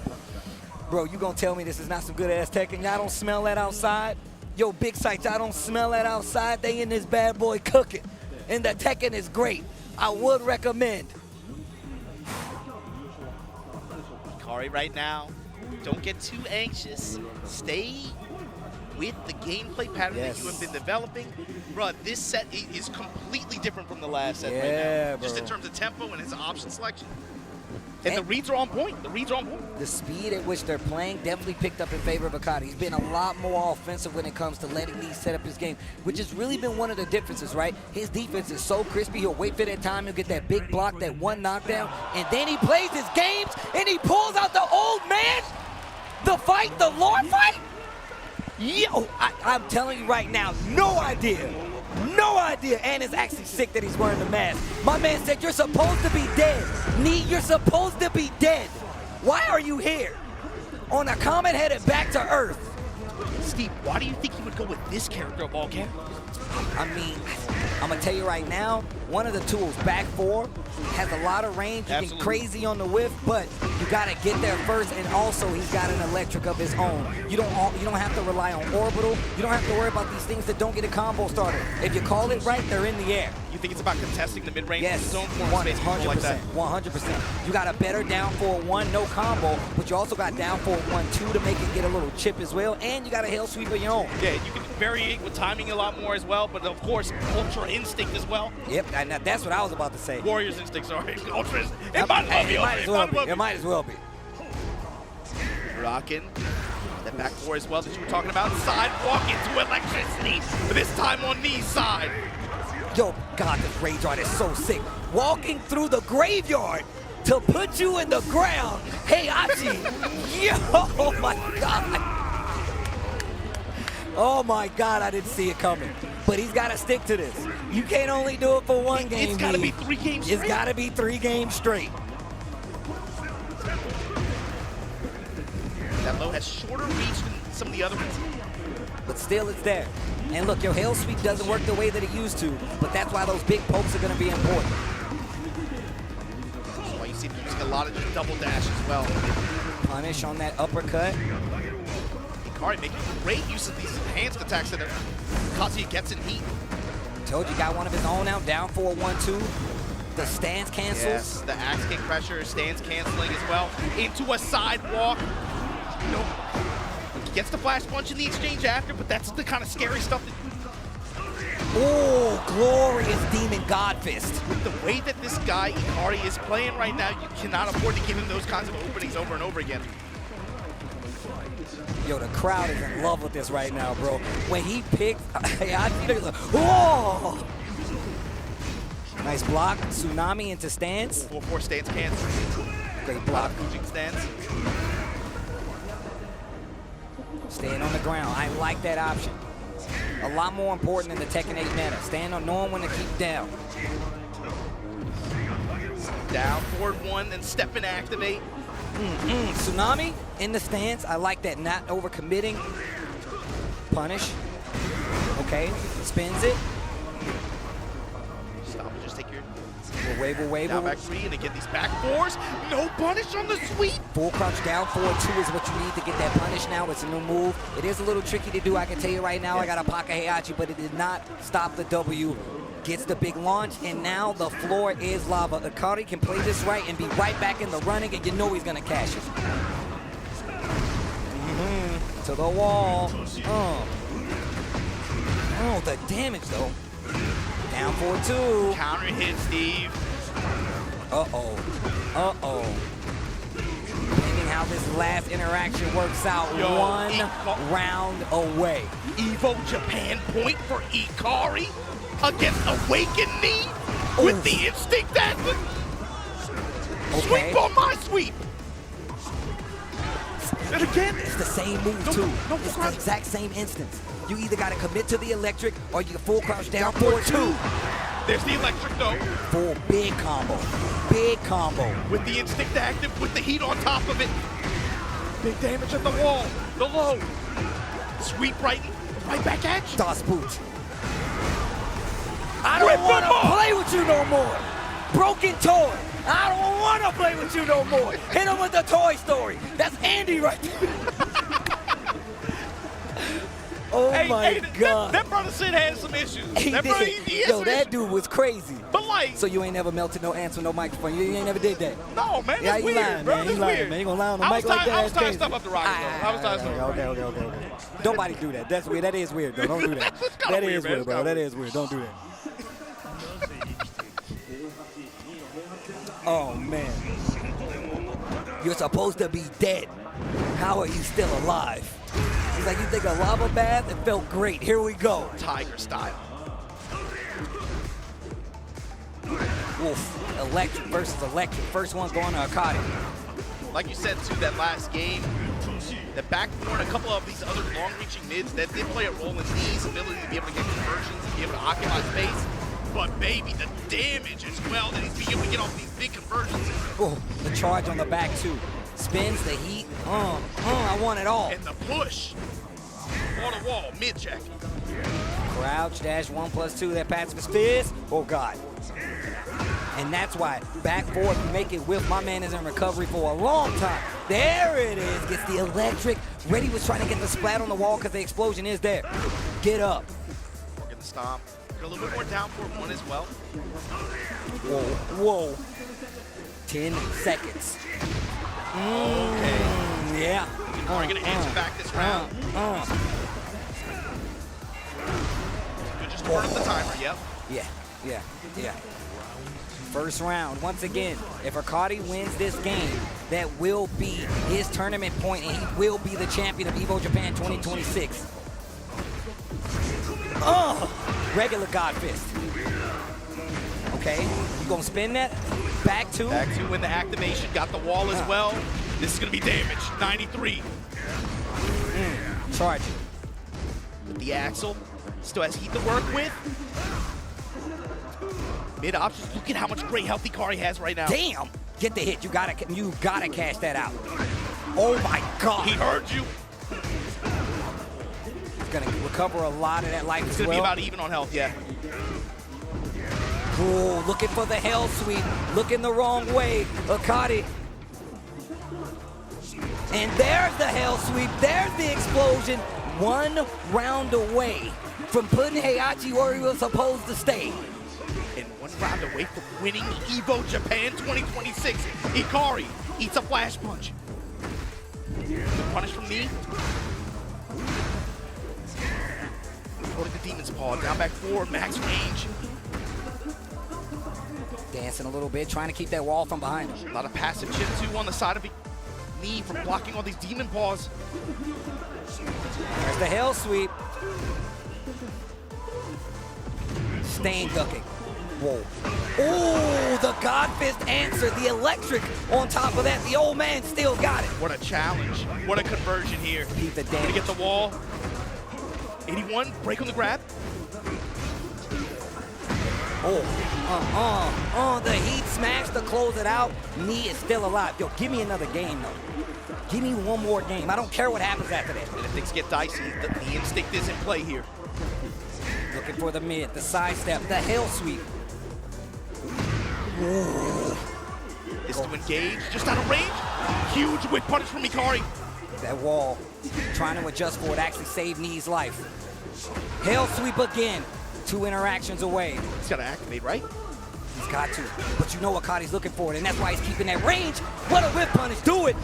Bro, you gonna tell me this is not some good ass Tekken? Y'all don't smell that outside? Yo, big sight, y'all don't smell that outside? They in this bad boy cooking. And the Tekken is great. I would recommend. Ikari right now, don't get too anxious. Stay with the gameplay pattern that you have been developing. Bro, this set is completely different from the last set right now. Just in terms of tempo and his option selection. And the reads are on point. The reads are on point. The speed at which they're playing definitely picked up in favor of Akadi. He's been a lot more offensive when it comes to letting Lee set up his game, which has really been one of the differences, right? His defense is so crispy. He'll wait for that time. He'll get that big block, that one knockdown, and then he plays his games, and he pulls out the old man. The fight, the Lord fight? Yo, I'm telling you right now, no idea. No idea. And it's actually sick that he's wearing the mask. My man said, you're supposed to be dead. Nee, you're supposed to be dead. Why are you here? On a comet headed back to Earth. Steve, why do you think he would go with this character of all characters? I mean, I'm going to tell you right now, one of the tools, back 4, has a lot of range. You can crazy on the whiff, but you got to get there first, and also he's got an electric of his own. You don't have to rely on orbital. You don't have to worry about these things that don't get a combo starter. If you call it right, they're in the air. You think it's about contesting the mid-range zone for 100%, like that? 100%. You got a better down 4-1, no combo, but you also got down 4-1-2 to make it get a little chip as well, and you got a hell sweep of your own. Yeah, you can vary with timing a lot more as well, but of course, Ultra Instinct as well. Yep, and that's what I was about to say. Warrior's Instinct, sorry. Ultra Instinct. It might as well be. Rockin'. That back 4 as well that you were talking about. Sidewalk into electricity, but this time on knee side. Yo, God, this rage art is so sick. Walking through the graveyard to put you in the ground. Hey, Achi. Yo, oh my God. Oh my God, I didn't see it coming. But he's got to stick to this. You can't only do it for one game. It's got to be 3 games straight. It's got to be 3 games straight. That low has shorter reach than some of the other ones. But still, it's there. And look, your hail sweep doesn't work the way that it used to, but that's why those big pokes are going to be important. That's why you see them using a lot of just double dash as well. Punish on that uppercut. Hikari making great use of these enhanced attacks that Kazuya gets in heat. Told you, got one of his own now, down for a 1-2. The stance cancels. Yes, the axe kick pressure, stance canceling as well. Into a sidewalk. Nope. He gets the flash punch in the exchange after, but that's the kind of scary stuff. Oh, glorious Demon God Fist. With the way that this guy, Hikari, is playing right now, you cannot afford to give him those kinds of openings over and over again. Yo, the crowd is in love with this right now, bro. When he picks, oh! Nice block, Tsunami into stance. 4-4 stance cancel. Great block. Stance. Staying on the ground, I like that option. A lot more important than the Tekken 8 meta. Stand on knowing when to keep down. Down, forward 1, then step and activate. Tsunami in the stance. I like that. Not overcommitting. Punish. Okay. Spins it. Stop and just take your wave. Down back 3 and to get these back 4s. No punish on the sweep. Full crouch down 4-2 is what you need to get that punish now. It's a new move. It is a little tricky to do. I can tell you right now. I got a Paka Heihachi, but it did not stop the W. Gets the big launch, and now the floor is lava. Hikari can play this right and be right back in the running, and you know he's gonna cash it. To the wall. Oh, the damage though. Down 4-2. Counter hit, Steve. Uh-oh. Depending how this last interaction works out, one round away. Evo Japan point for Hikari against Awaken Knee with the instinct active. Okay. Sweep on my sweep. And again, it's the same move too. It's the exact same instance. You either got to commit to the electric or you can full crouch down 4-2. There's the electric though. Full big combo. Big combo. With the instinct active, with the heat on top of it. Big damage at the wall. The low. Sweep right back at you. Das Boot. I don't want to play with you no more. Broken toy. I don't want to play with you no more. Hit him with the Toy Story. That's Andy right there. Oh my God. That brother Sid had some issues. That dude was crazy. But like. So you ain't never melted no ants with no microphone. You ain't never did that. No, man. That's weird, lying, bro. Man. That's Lying, weird. man. You gonna lie on the mic like that? I was tying stuff up the rocket. I was tying stuff up. Okay. Nobody do that. That's weird. That is weird, though. Don't do that. That is weird, bro. That is weird. Don't do that. Oh, man. You're supposed to be dead. How are you still alive? He's like, you think a lava bath? It felt great. Here we go. Tiger style. Wolf. Electric versus electric. First one going to Hikari. Like you said, too, that last game, the back four and a couple of these other long-reaching mids that did play a role in Lee's ability to be able to get conversions and be able to occupy space. But baby, the damage as well that he's being able to get off these big conversions. Oh, the charge on the back too. Spins the heat. I want it all. And the push. On the wall, mid-check. Crouch, dash 1+2, that pacifist fist. Oh God. And that's why back four, if you make it whiff, my man is in recovery for a long time. There it is, gets the electric. Reddy was trying to get the splat on the wall because the explosion is there. Get up. Working the stomp. A little bit more down for one as well. Whoa. 10 seconds. Okay. Yeah. We're going to answer back this round. Good, just burn up the timer, yep. Yeah. First round, once again, if Hikari wins this game, that will be his tournament point, and he will be the champion of Evo Japan 2026. Regular God Fist. Okay, you gonna spin that? Back two? Back two when the activation got the wall as well. This is gonna be damage, 93. Charge it. The Axel still has heat to work with. Mid options. Look at how much great health Ikari has right now. Damn! Get the hit. You gotta cash that out. Oh my God! He heard you. He's gonna recover a lot of that life. It's gonna be about even on health, yeah. Ooh, looking for the hell sweep. Looking the wrong way. Akari. And there's the hell sweep. There's the explosion. 1 round away from putting Heihachi where he was supposed to stay. And 1 round away from winning Evo Japan 2026. Ikari eats a flash punch. Punish from me. Holding the Demon's Paw. Down back 4. Max range. Dancing a little bit, trying to keep that wall from behind him. A lot of passive chip too on the side of me from blocking all these Demon Paws. There's the hell sweep. Stain ducking. Whoa. Oh, the God Fist answer, the electric on top of that. The old man still got it. What a challenge. What a conversion here. Keep the damage. Gonna get the wall. 81, break on the grab. The heat smash to close it out. Knee is still alive. Yo, give me another game, though. Give me one more game. I don't care what happens after that. And if things get dicey, the instinct is in play here. Looking for the mid, the sidestep, the hell sweep. Ooh. This to engage, just out of range. Huge whip punish from Ikari. That wall, trying to adjust for it, actually saved Knee's life. Hell sweep again. 2 interactions away. He's got to activate, right? He's got to. But you know Akari's looking for it, and that's why he's keeping that range. What a whip punish. Do it.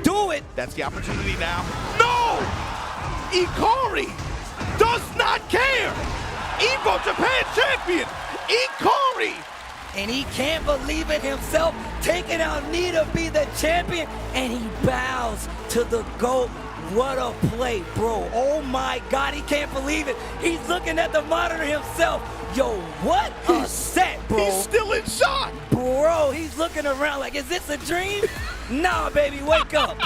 Do it. That's the opportunity now. No! Ikari does not care. Evo Japan champion, Ikari. And he can't believe it himself, taking out Knee to be the champion, and he bows to the GOAT. What a play, bro. Oh my God, he can't believe it. He's looking at the monitor himself. Yo, what a set, bro. He's still in shock. Bro, he's looking around like, is this a dream? Nah, baby, wake up.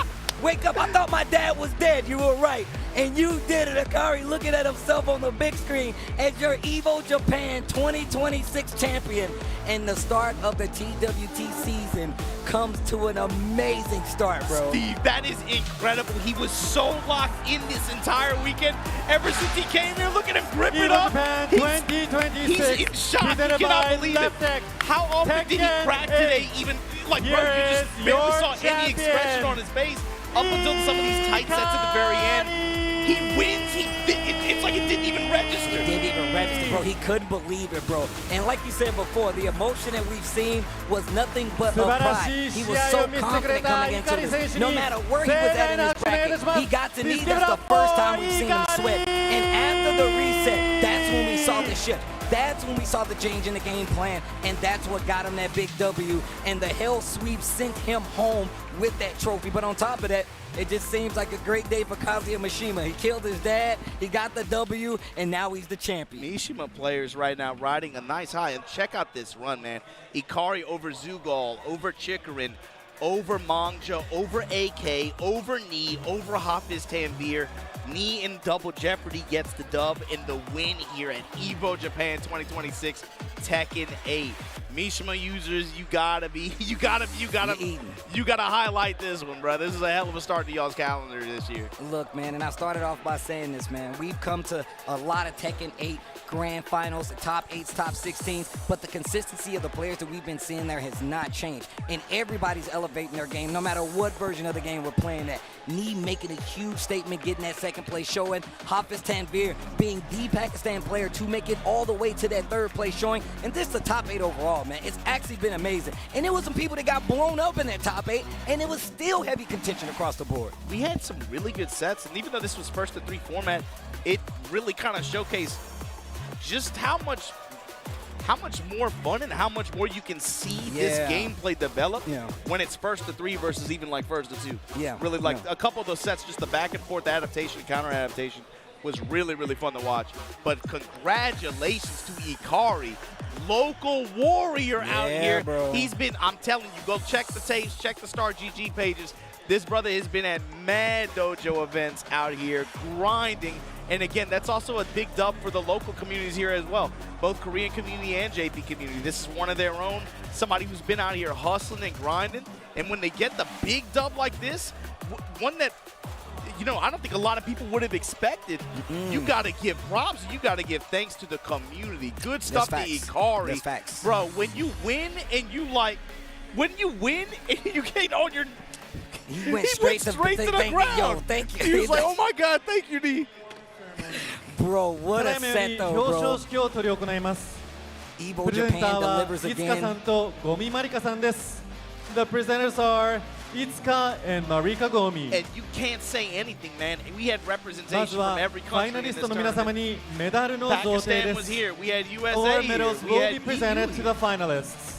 Wake up. I thought my dad was dead. You were right. And you did it. Akari looking at himself on the big screen as your Evo Japan 2026 champion. And the start of the TWT season comes to an amazing start, bro. Steve, that is incredible. He was so locked in this entire weekend. Ever since he came here, look at him grip it up. Japan 2026. He's in shock. He cannot believe it. How often did he crack today? Even like, bro, you just barely saw any expression on his face up until some of these tight sets at the very end. He wins. It's like it didn't even register. It didn't even register, bro. He couldn't believe it, bro. And like you said before, the emotion that we've seen was nothing but of pride. He was so confident coming into this. No matter where he was at in his bracket, he got to Knee. That's the first time we've seen him sweat. And after the reset, that's when we saw the shift. That's when we saw the change in the game plan, and that's what got him that big W. And the hell sweep sent him home with that trophy. But on top of that, it just seems like a great day for Kazuya Mishima. He killed his dad, he got the W, and now he's the champion. Mishima players right now riding a nice high. And check out this run, man. Ikari over Zugal, over Chikarin, over Mangja, over AK, over Knee, over Hafiz Tanvir. Knee in double jeopardy gets the dub in the win here at Evo Japan 2026 Tekken 8. Mishima users, you gotta highlight this one, bro. This is a hell of a start to y'all's calendar this year. Look, man, and I started off by saying this, man. We've come to a lot of Tekken 8 grand finals, the top 8s, top 16s, but the consistency of the players that we've been seeing there has not changed. And everybody's elevating their game, no matter what version of the game we're playing at. Knee making a huge statement, getting that second place showing. Hafiz Tanvir being the Pakistan player to make it all the way to that third place showing. And this is the top 8 overall, man. It's actually been amazing. And there was some people that got blown up in that top 8, and it was still heavy contention across the board. We had some really good sets, and even though this was first to 3 format, it really kind of showcased just how much more fun and how much more you can see this gameplay develop when it's first to 3 versus even like first to 2. Yeah. Really, like a couple of those sets, just the back and forth adaptation, counter adaptation was really, really fun to watch. But congratulations to Ikari, local warrior out here. Bro. He's been, I'm telling you, go check the tapes, check the Star GG pages. This brother has been at mad dojo events out here, grinding And again, that's also a big dub for the local communities here as well, both Korean community and JP community. This is one of their own, somebody who's been out here hustling and grinding. And when they get the big dub like this, one that, you know, I don't think a lot of people would have expected. You got to give props. You got to give thanks to the community. Good stuff to Ikari. That's facts. Bro, when you win and you get on your... He went straight to the ground. Yo, thank you. He was like, oh my God, thank you, D. Bro, what a set though, bro. 表彰式を執り行います。 Evo プレゼンター Japan は delivers いつかさ again. んとゴミマリカさんです。The presenters are Itsuka and Marika Gomi. And you can't say anything, man. We had ま representation ず from は every ファイ country ナ in リ this ストの皆様 tournament. にメダルの贈呈 Pakistan で was す。 here. We had USA All here. medals We will had be presented EU to the finalists.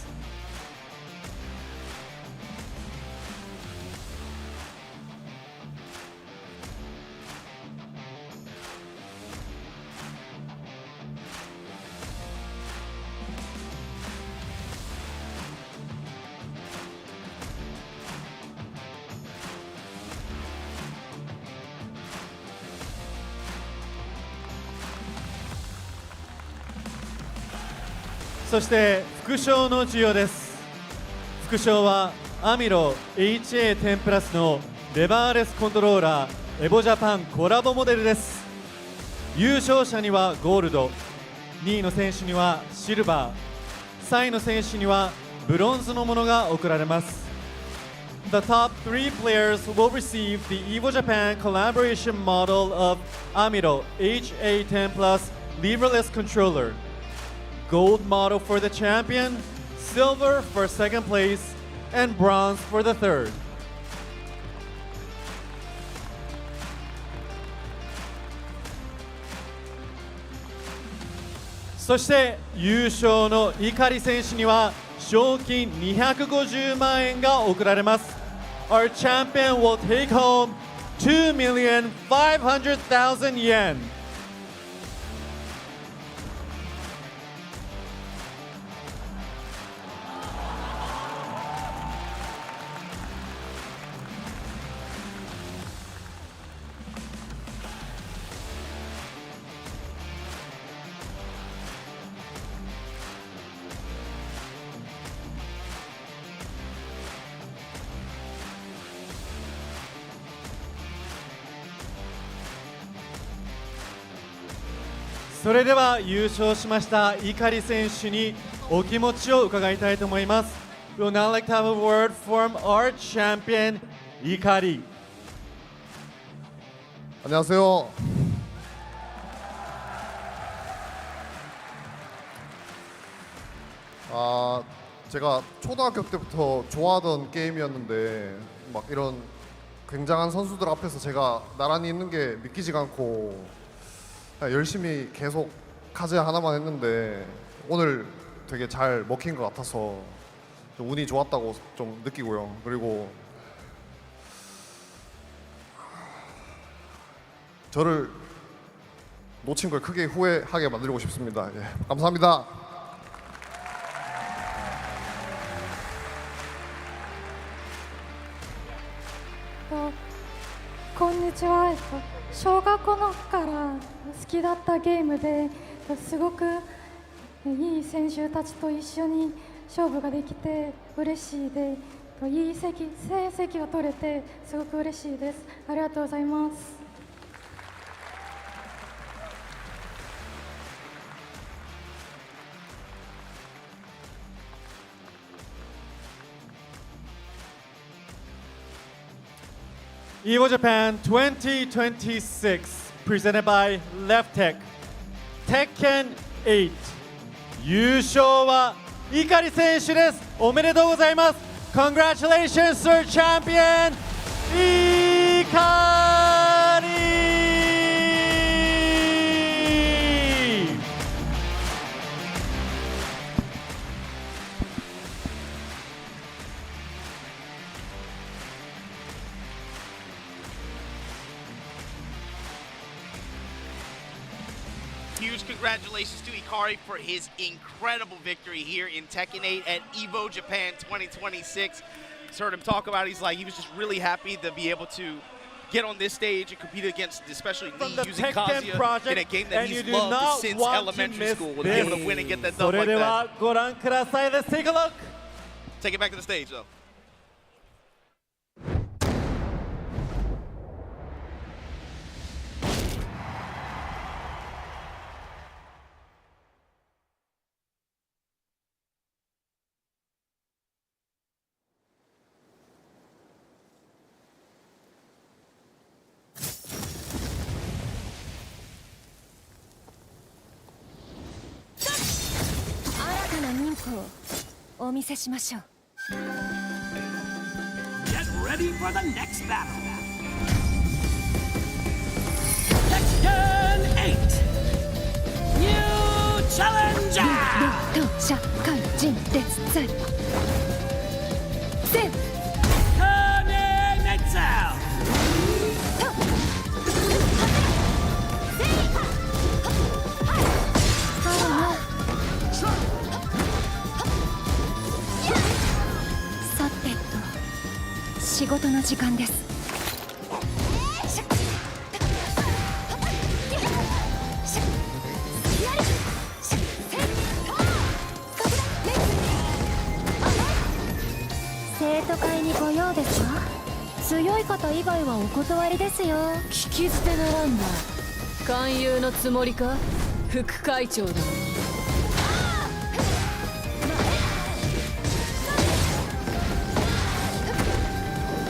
そして副賞の授与です。副賞はアミロ HA10 プラスのレバーレスコントローラーエボジャパンコラボモデルです。優勝者にはゴールド、2位の選手にはシルバー、3位の選手にはブロンズのものが贈られます。The top 3 players will receive the Evo Japan collaboration model of Amiro HA10 Plus leverless controller. Gold model for the champion, silver for second place, and bronze for the third. そして優勝の碇選手には賞金250万円が贈られます。Our champion will take home 2,500,000 yen. それでは優勝しました碇選手にお気持ちを伺いたいと思います。We would now like to have a word from our champion, 이카리. 안녕하세요. 제가 초등학교 때부터 좋아하던 게임이었는데 막 이런 굉장한 선수들 앞에서 제가 나란히 있는 게 믿기지가 않고 열심히 계속 카제 하나만 했는데 오늘 되게 잘 먹힌 것 같아서 좀 운이 좋았다고 좀 느끼고요. 그리고 저를 놓친 걸 크게 후회하게 만들고 싶습니다. 예, 감사합니다. こんにちは。小学校のから好きだったゲームですごくいい選手たちと一緒に勝負ができて嬉しいで、いい成績を取れてすごく嬉しいです。ありがとうございます。Evo Japan 2026 presented by LeftTech TEKKEN 8優勝は碇選手です。おめでとうございます。 Congratulations Sir Champion 碇。Huge congratulations to Ikari for his incredible victory here in Tekken 8 at Evo Japan 2026. Just heard him talk about it. He was just really happy to be able to get on this stage and compete against, especially Lee the using TEKKEN Kazuya project, in a game that and he's you do loved not since want to elementary miss school. Was this. able to win and get that dub そ like れで that. はご覧ください。Let's take a look. Take it back to the stage, though. Get ready for the next battle. TEKKEN 8. New challenger. 社会人列在全 Metzel. さてと仕事の時間です。生徒会にご用ですか？強い方以外はお断りですよ。聞き捨てならんな。勧誘のつもりか？副会長だ。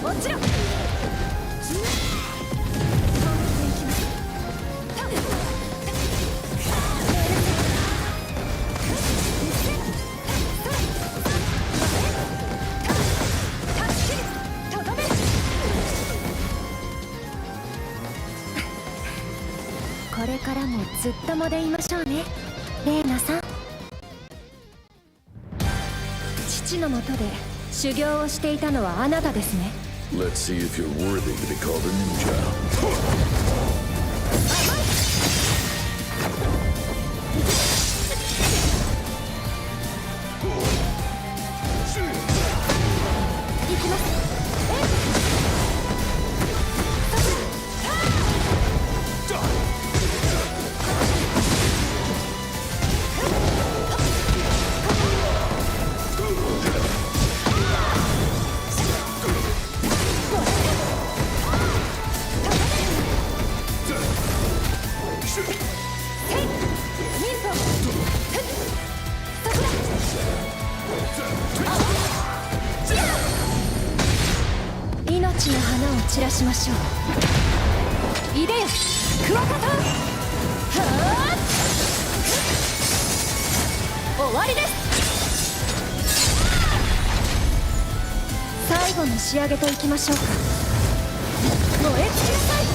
もちろん。これからもずっともでいましょうね、レイナさん。父のもとで修行をしていたのはあなたですね。 Let's see if you're worthy to be called a ninja. 命の花を散らしましょう。いでよ、クワカタ。はあ、終わりです。最後の仕上げといきましょうか。燃え尽きなさい。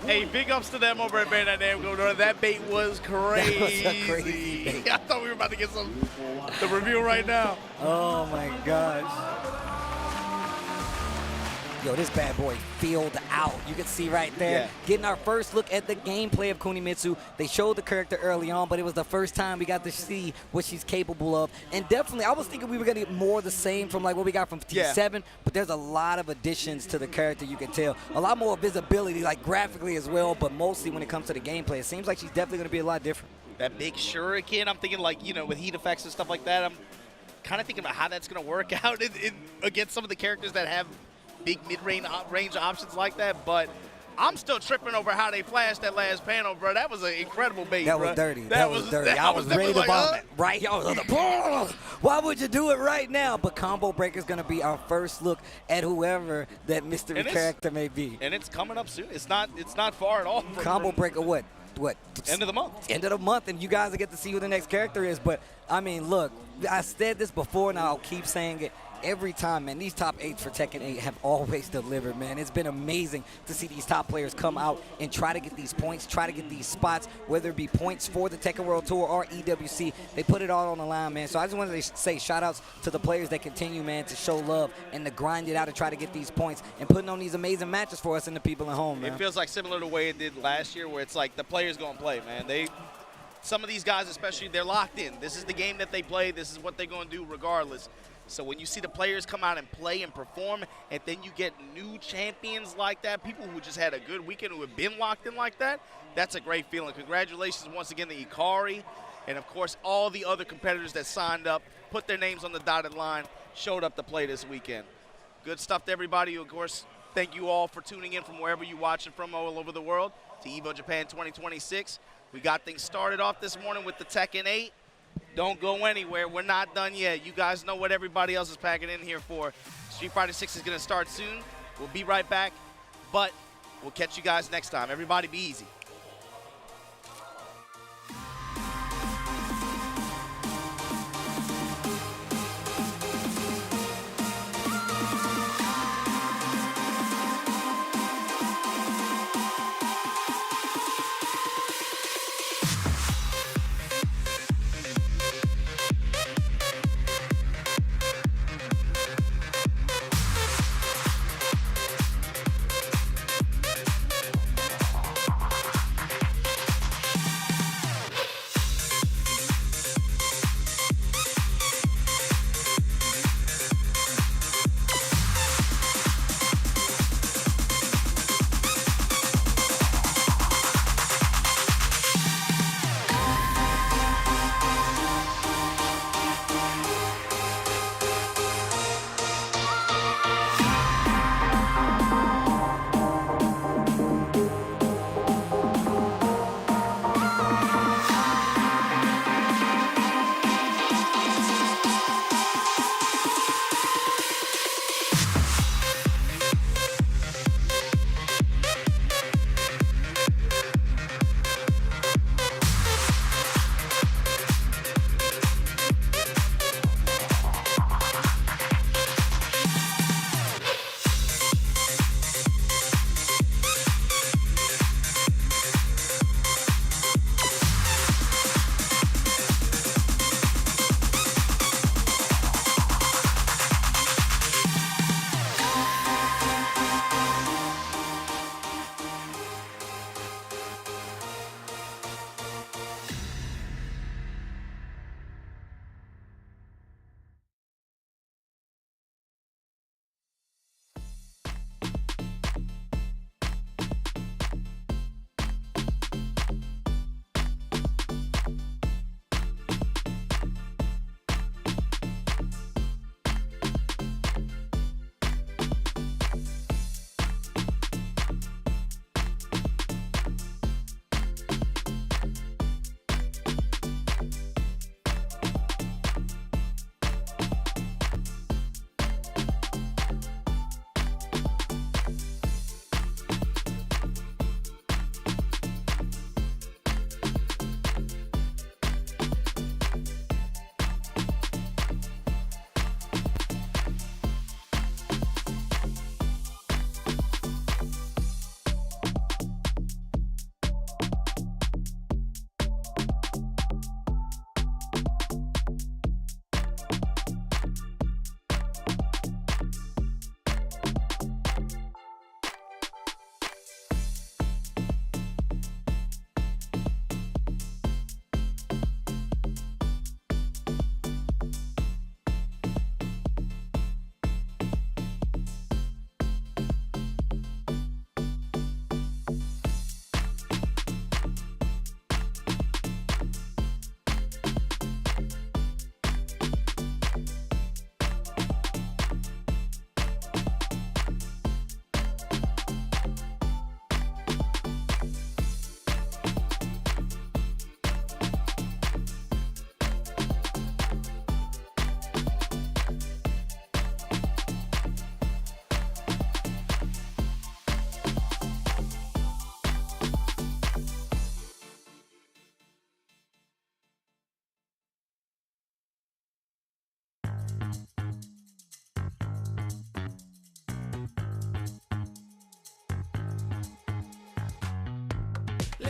Hey, big ups to them over at Bandai Namco. That bait was crazy. That was a crazy bait. I thought we were about to get the review right now. Oh my gosh. Yo, this bad boy filled out. You can see right there, getting our first look at the gameplay of Kunimitsu. They showed the character early on, but it was the first time we got to see what she's capable of. And definitely, I was thinking we were going to get more of the same from like what we got from T7, but there's a lot of additions to the character, you can tell. A lot more visibility, like graphically as well, but mostly when it comes to the gameplay, it seems like she's definitely going to be a lot different. That big shuriken, I'm thinking like, you know, with heat effects and stuff like that, I'm kind of thinking about how that's going to work out against some of the characters that have big mid-range options like that, but I'm still tripping over how they flashed that last panel, bro. That was an incredible bait, That bro. was dirty. That was dirty. I was ready to vomit. Right? I was like, why would you do it right now? But Combo Breaker is going to be our first look at whoever that mystery character may be. And it's coming up soon. It's not far at all. Combo Breaker what? what? End of the month. End of the month, and you guys will get to see who the next character is. But, I mean, look, I said this before, and I'll keep saying it. Every time, man, these top 8s for Tekken 8 have always delivered, man. It's been amazing to see these top players come out and try to get these points, try to get these spots, whether it be points for the Tekken World Tour or EWC. They put it all on the line, man. So I just wanted to say shout-outs to the players that continue, man, to show love and to grind it out to try to get these points and putting on these amazing matches for us and the people at home, man. It feels like similar to the way it did last year, where it's like the players going to play, man. Some of these guys especially, they're locked in. This is the game that they play. This is what they're going to do regardless. So when you see the players come out and play and perform, and then you get new champions like that, people who just had a good weekend, who have been locked in like that, that's a great feeling. Congratulations once again to Ikari, and of course all the other competitors that signed up, put their names on the dotted line, showed up to play this weekend. Good stuff to everybody. Of course, thank you all for tuning in from wherever you're watching from all over the world to Evo Japan 2026. We got things started off this morning with the Tekken 8. Don't go anywhere. We're not done yet. You guys know what everybody else is packing in here for. Street Fighter 6 is going to start soon. We'll be right back, but we'll catch you guys next time. Everybody be easy.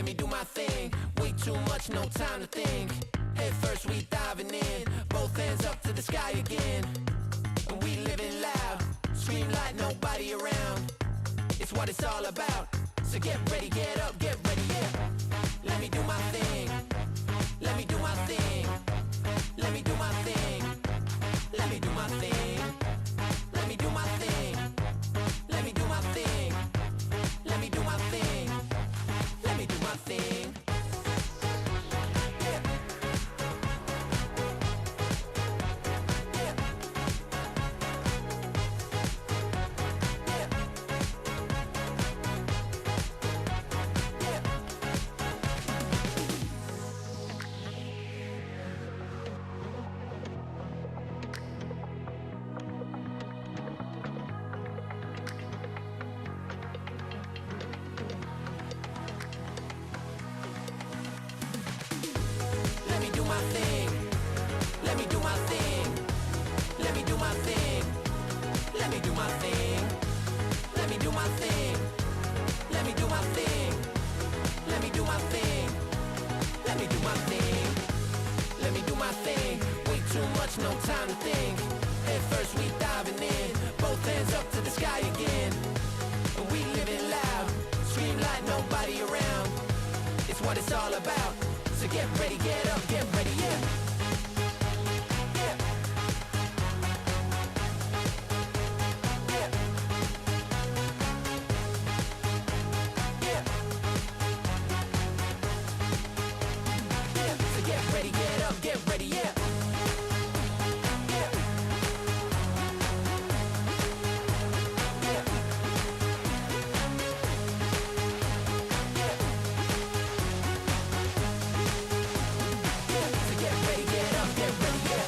let me do my thing. Way too much, no time to think. Head first, we diving in. Both hands up to the sky again. And we living loud. Scream like nobody around. It's what it's all about. So get ready, get up, get ready, yeah. Let me do my thing. Let me do my thing. Let me do my thing. Let me do my thing. Let me do my thing. Let me do my thing. Let me do my thing. Let me do my thing. Let me do my thing. Let me do my thing. Let me do my thing. Let me do my thing. Let me do my thing. Let me do my thing. Let me do my thing. Let me do my thing. Let me do my thing. Way too much, no time to think. Head first, we diving in. Both hands up to the sky again. And we living loud. Scream like nobody around. It's what it's all about. So get ready, get up, get ready, yeah. Yeah. Yeah. Yeah. Yeah. So get ready, get up, get ready, yeah. Yeah. So get ready, get up, get ready, yeah.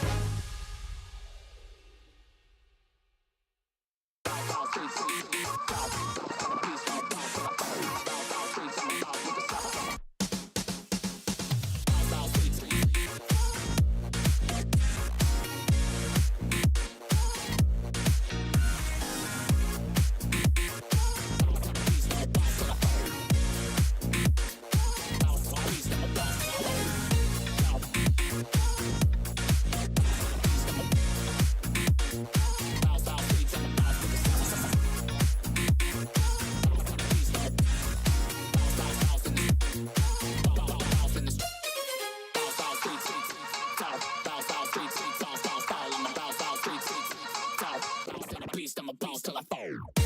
I'm a boss till I fall.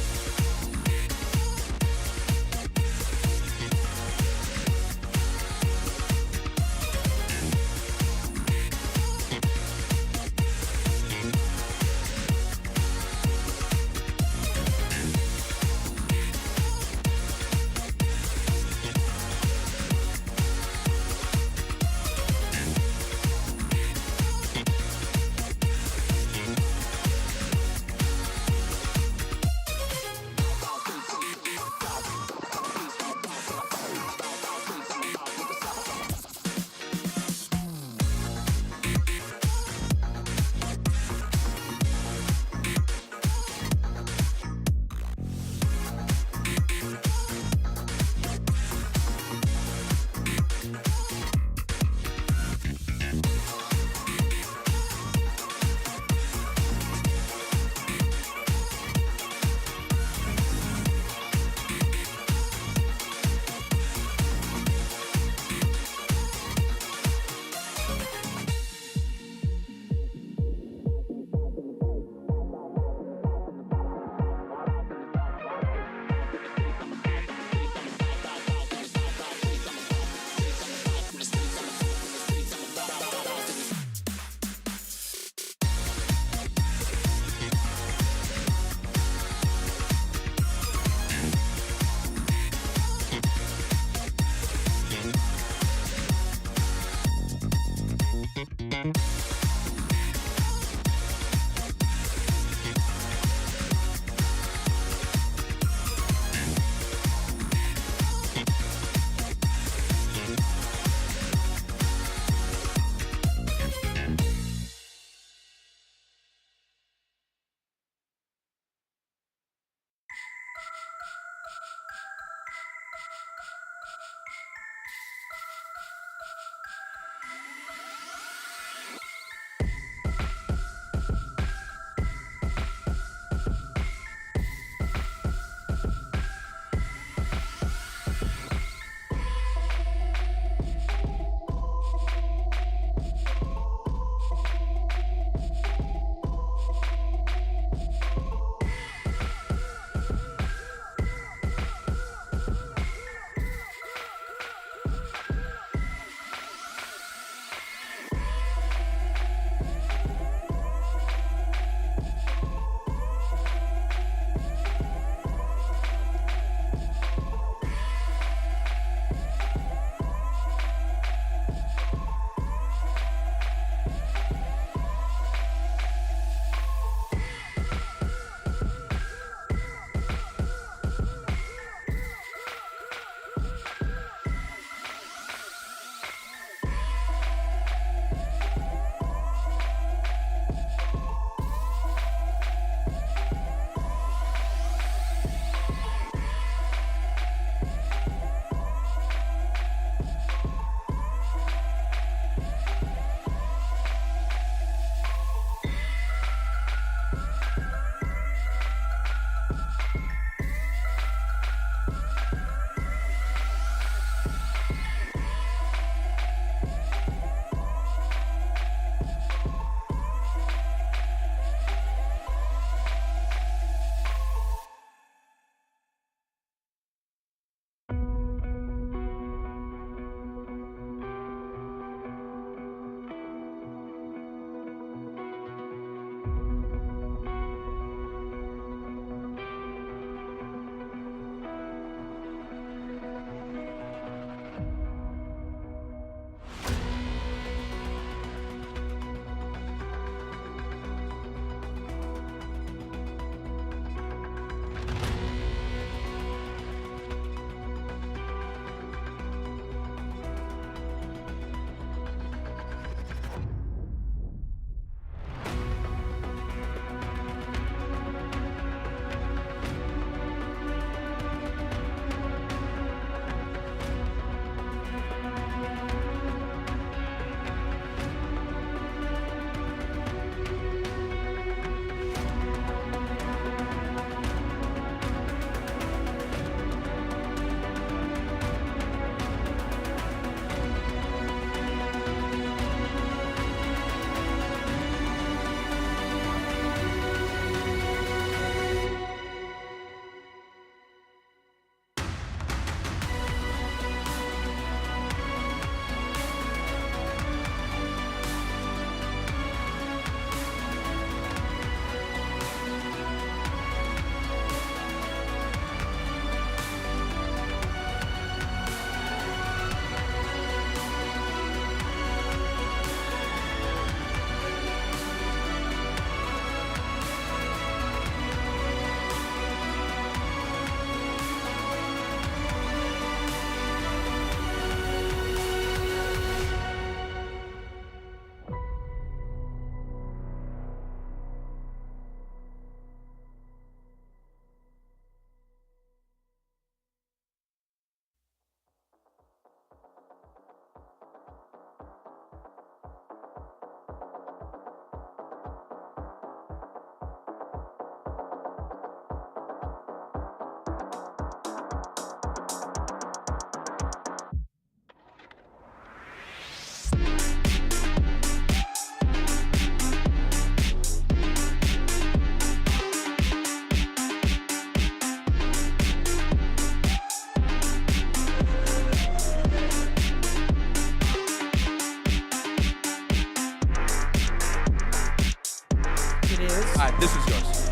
is. This is yours.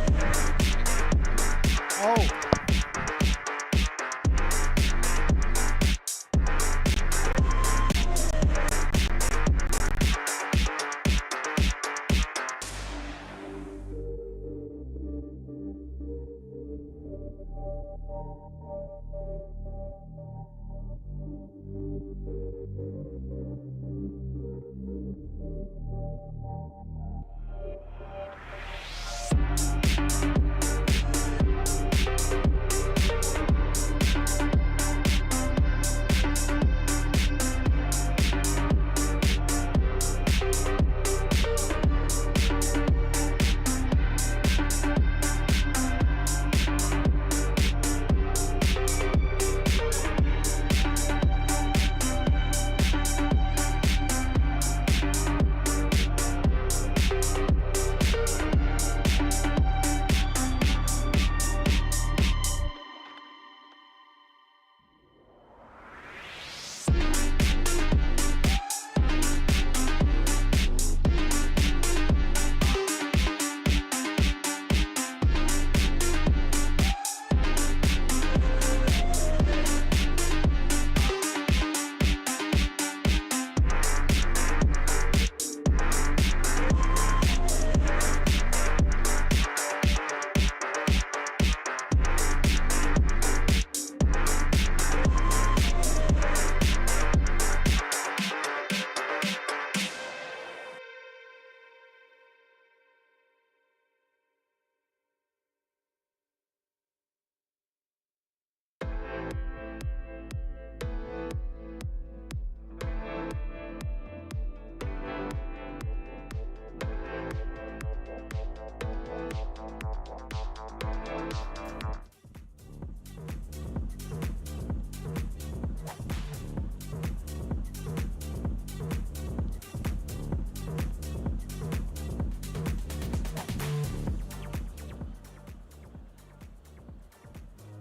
Oh.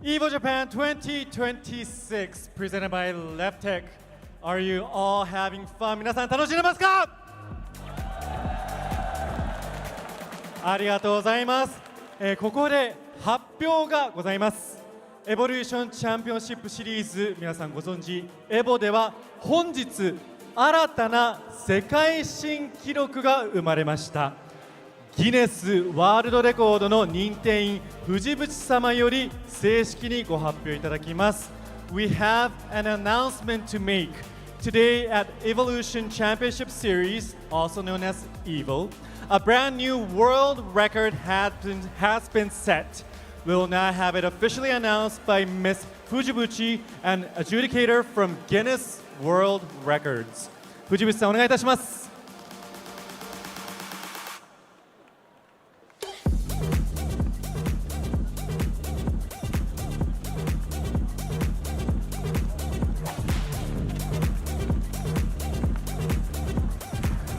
Evo Japan 2026 presented by LevTech. Are you all having fun? 皆さん楽しんでますか？ありがとうございます。ここで発表がございます。エボリューションチャンピオンシップシリーズ、皆さんご存知、エボでは本日新たな世界新記録が生まれました。ギネスワールドレコードの認定員藤渕様より正式にご発表いただきます。 We have an announcement to make. Today at Evolution Championship Series, also known as EVO, a brand new world record has been set. We will now have it officially announced by Ms. Fujibuchi, an adjudicator from Guinness World Records. 藤渕さんお願いいたします。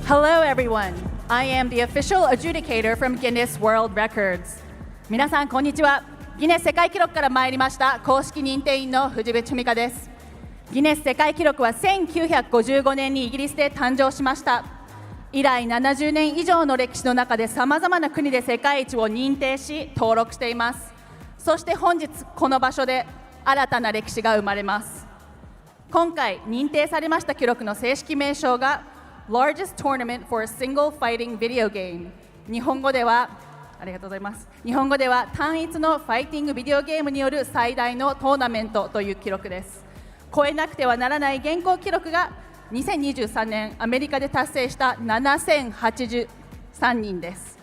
Hello everyone. I am the official adjudicator from Guinness World Records. 皆さんこんにちは。ギネス世界記録から参りました公式認定員の藤渕美香です。ギネス世界記録は1955年にイギリスで誕生しました。以来70年以上の歴史の中でさまざまな国で世界一を認定し登録しています。そして本日この場所で新たな歴史が生まれます。今回認定されました記録の正式名称がLargest Tournament for a Single Fighting Video Game。日本語では単一のファイティングビデオゲームによる最大のトーナメントという記録です。超えなくてはならない現行記録が2023年アメリカで達成した7083人です。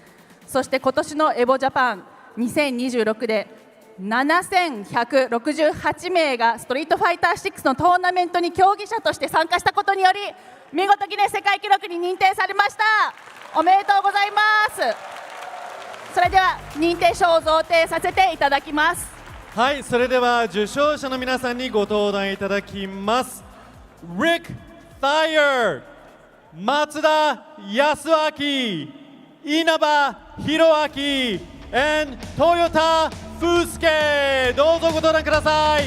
そして今年のエボジャパン2026で7168名がストリートファイター6のトーナメントに競技者として参加したことにより見事ギネス世界記録に認定されました。おめでとうございます。それでは認定証を贈呈させていただきます。はい、それでは受賞者の皆さんにご登壇いただきます。 Rick Thayer、 松田康明、稲葉弘明 and 豊田風介、どうぞご登壇ください。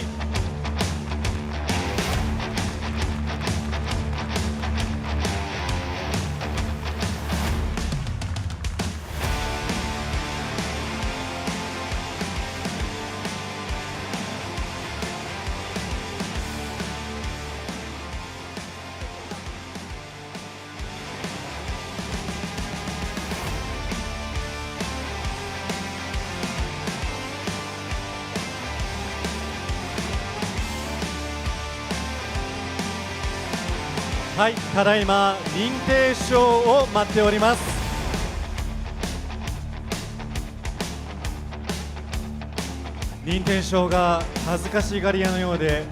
はい、ただいま認定証を待っております。認定証が恥ずかしがり屋のようで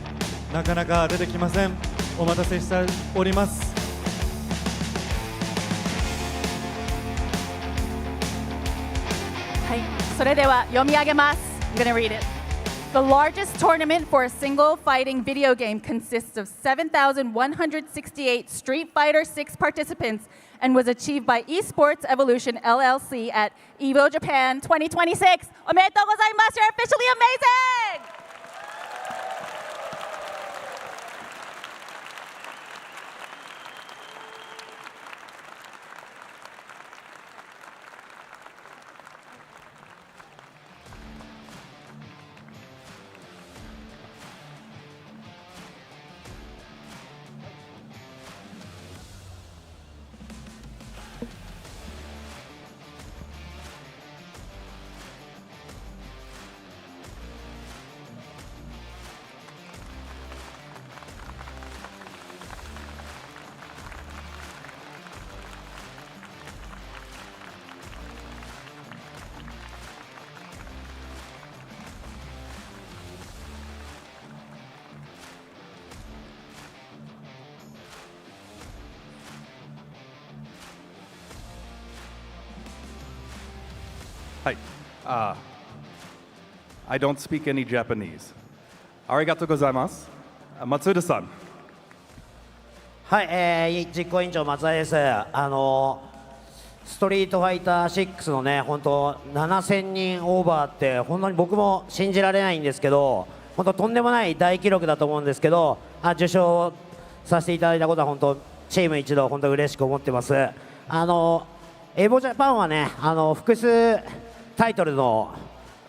なかなか出てきません。お待たせしております。はい、それでは読み上げます。I'm gonna read it. The largest tournament for a single fighting video game consists of 7,168 Street Fighter 6 participants and was achieved by Esports Evolution LLC at Evo Japan 2026. おめでとうございます。You're officially amazing! はい。I don't speak any Japanese. ありがとうございます。松浦さん。はい、実行委員長松田です。ストリートファイター6のね、本当7000人オーバーって本当に僕も信じられないんですけど、本当とんでもない大記録だと思うんですけど、受賞させていただいたことは本当チーム一同本当嬉しく思ってます。エボジャパンはね、複数タイトルの、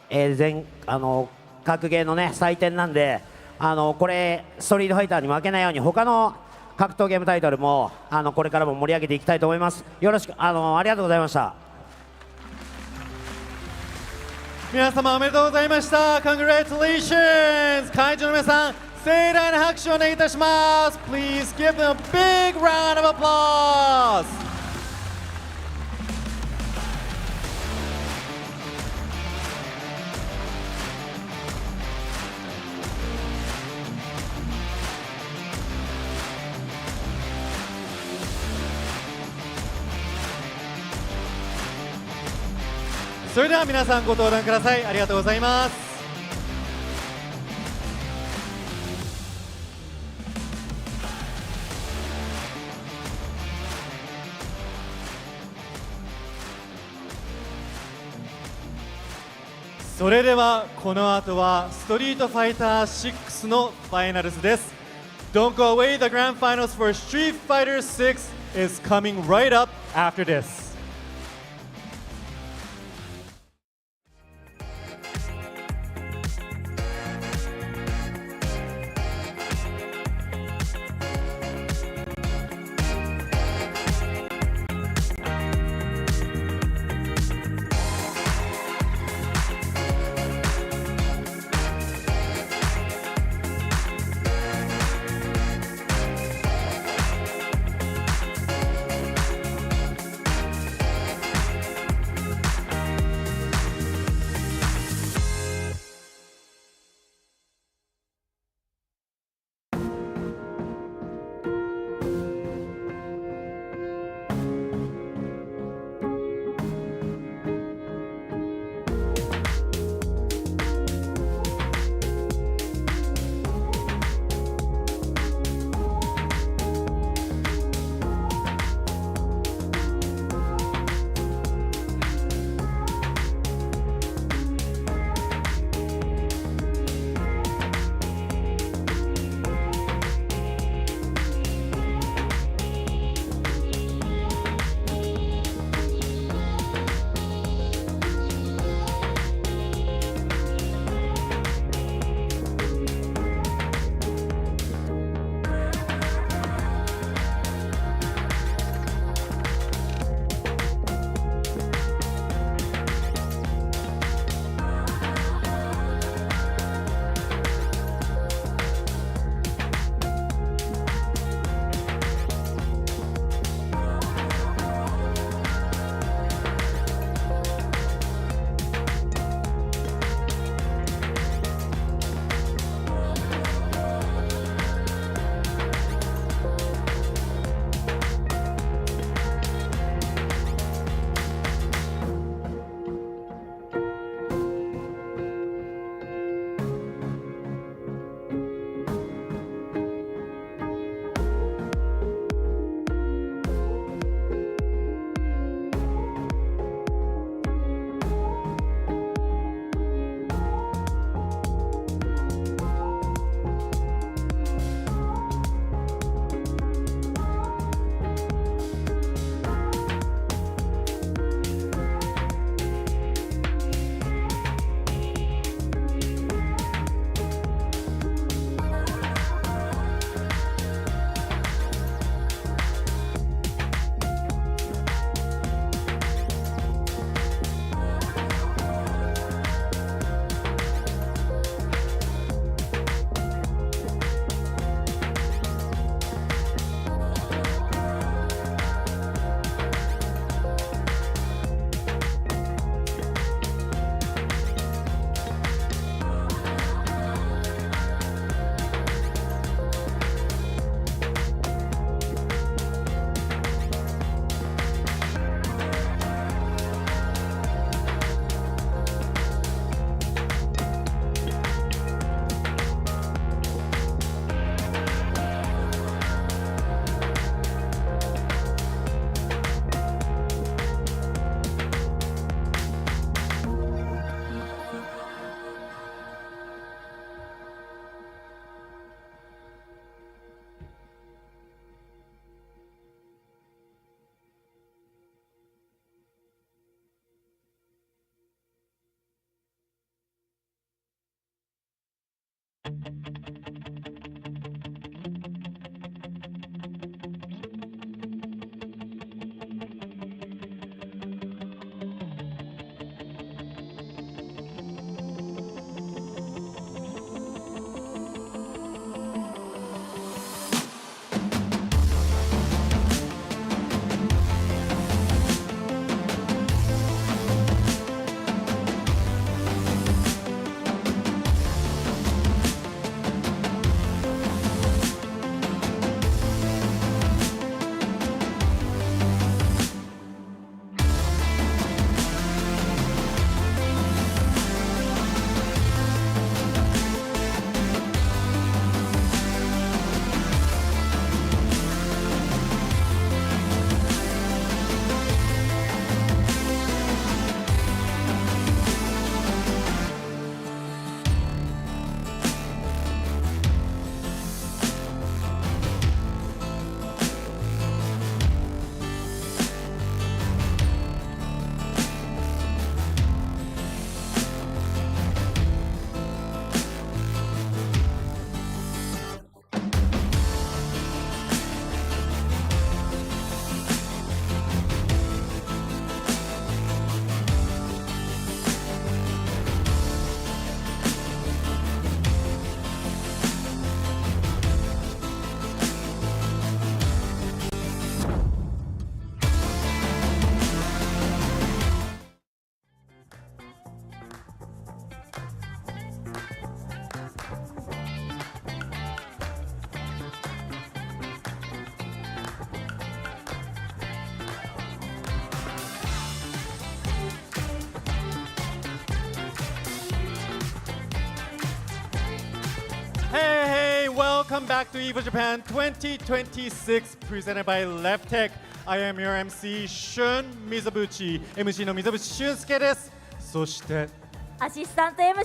格ゲーのね祭典なんで、これストリートファイターに負けないように他の格闘ゲームタイトルもこれからも盛り上げていきたいと思います。よろしくありがとうございました。皆様おめでとうございました。 Congratulations! 会場の皆さん盛大な拍手をお願いいたします。 Please give them a big round of applause!それでは皆さんご登壇ください。ありがとうございます。それではこの後はストリートファイター6のファイナルズです。 Don't go away, the grand finals for Street Fighter 6 is coming right up after this. Hey, welcome back to Evo Japan 2026 presented by LeftTech. I am your MC Shun Mizobuchi. MC の水渕俊介です。そしてアシスタント MC のい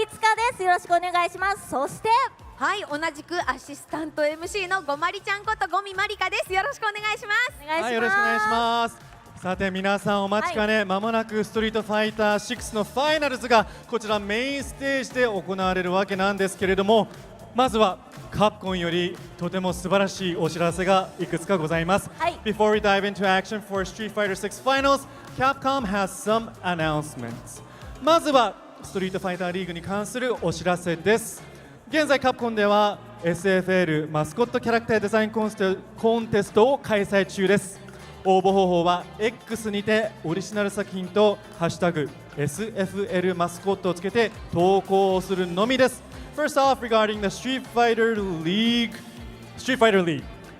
つかです。よろしくお願いします。そしてはい、同じくアシスタント MC のごまりちゃんことごみまりかです。よろしくお願いします。お願いします。はい、よろしくお願いします。さて皆さんお待ちかね、まもなくストリートファイター6のファイナルズがこちらメインステージで行われるわけなんですけれども、まずはカプコンよりとても素晴らしいお知らせがいくつかございます。Before we dive into action for Street Fighter 6 Finals, Capcom has some announcements. まずはストリートファイターリーグに関するお知らせです。現在カプコンでは SFL マスコットキャラクターデザインコンテストを開催中です。応募方法は X にてオリジナル作品とハッシュタグ SFL マスコットをつけて投稿をするのみです。First off, regarding the Street Fighter League,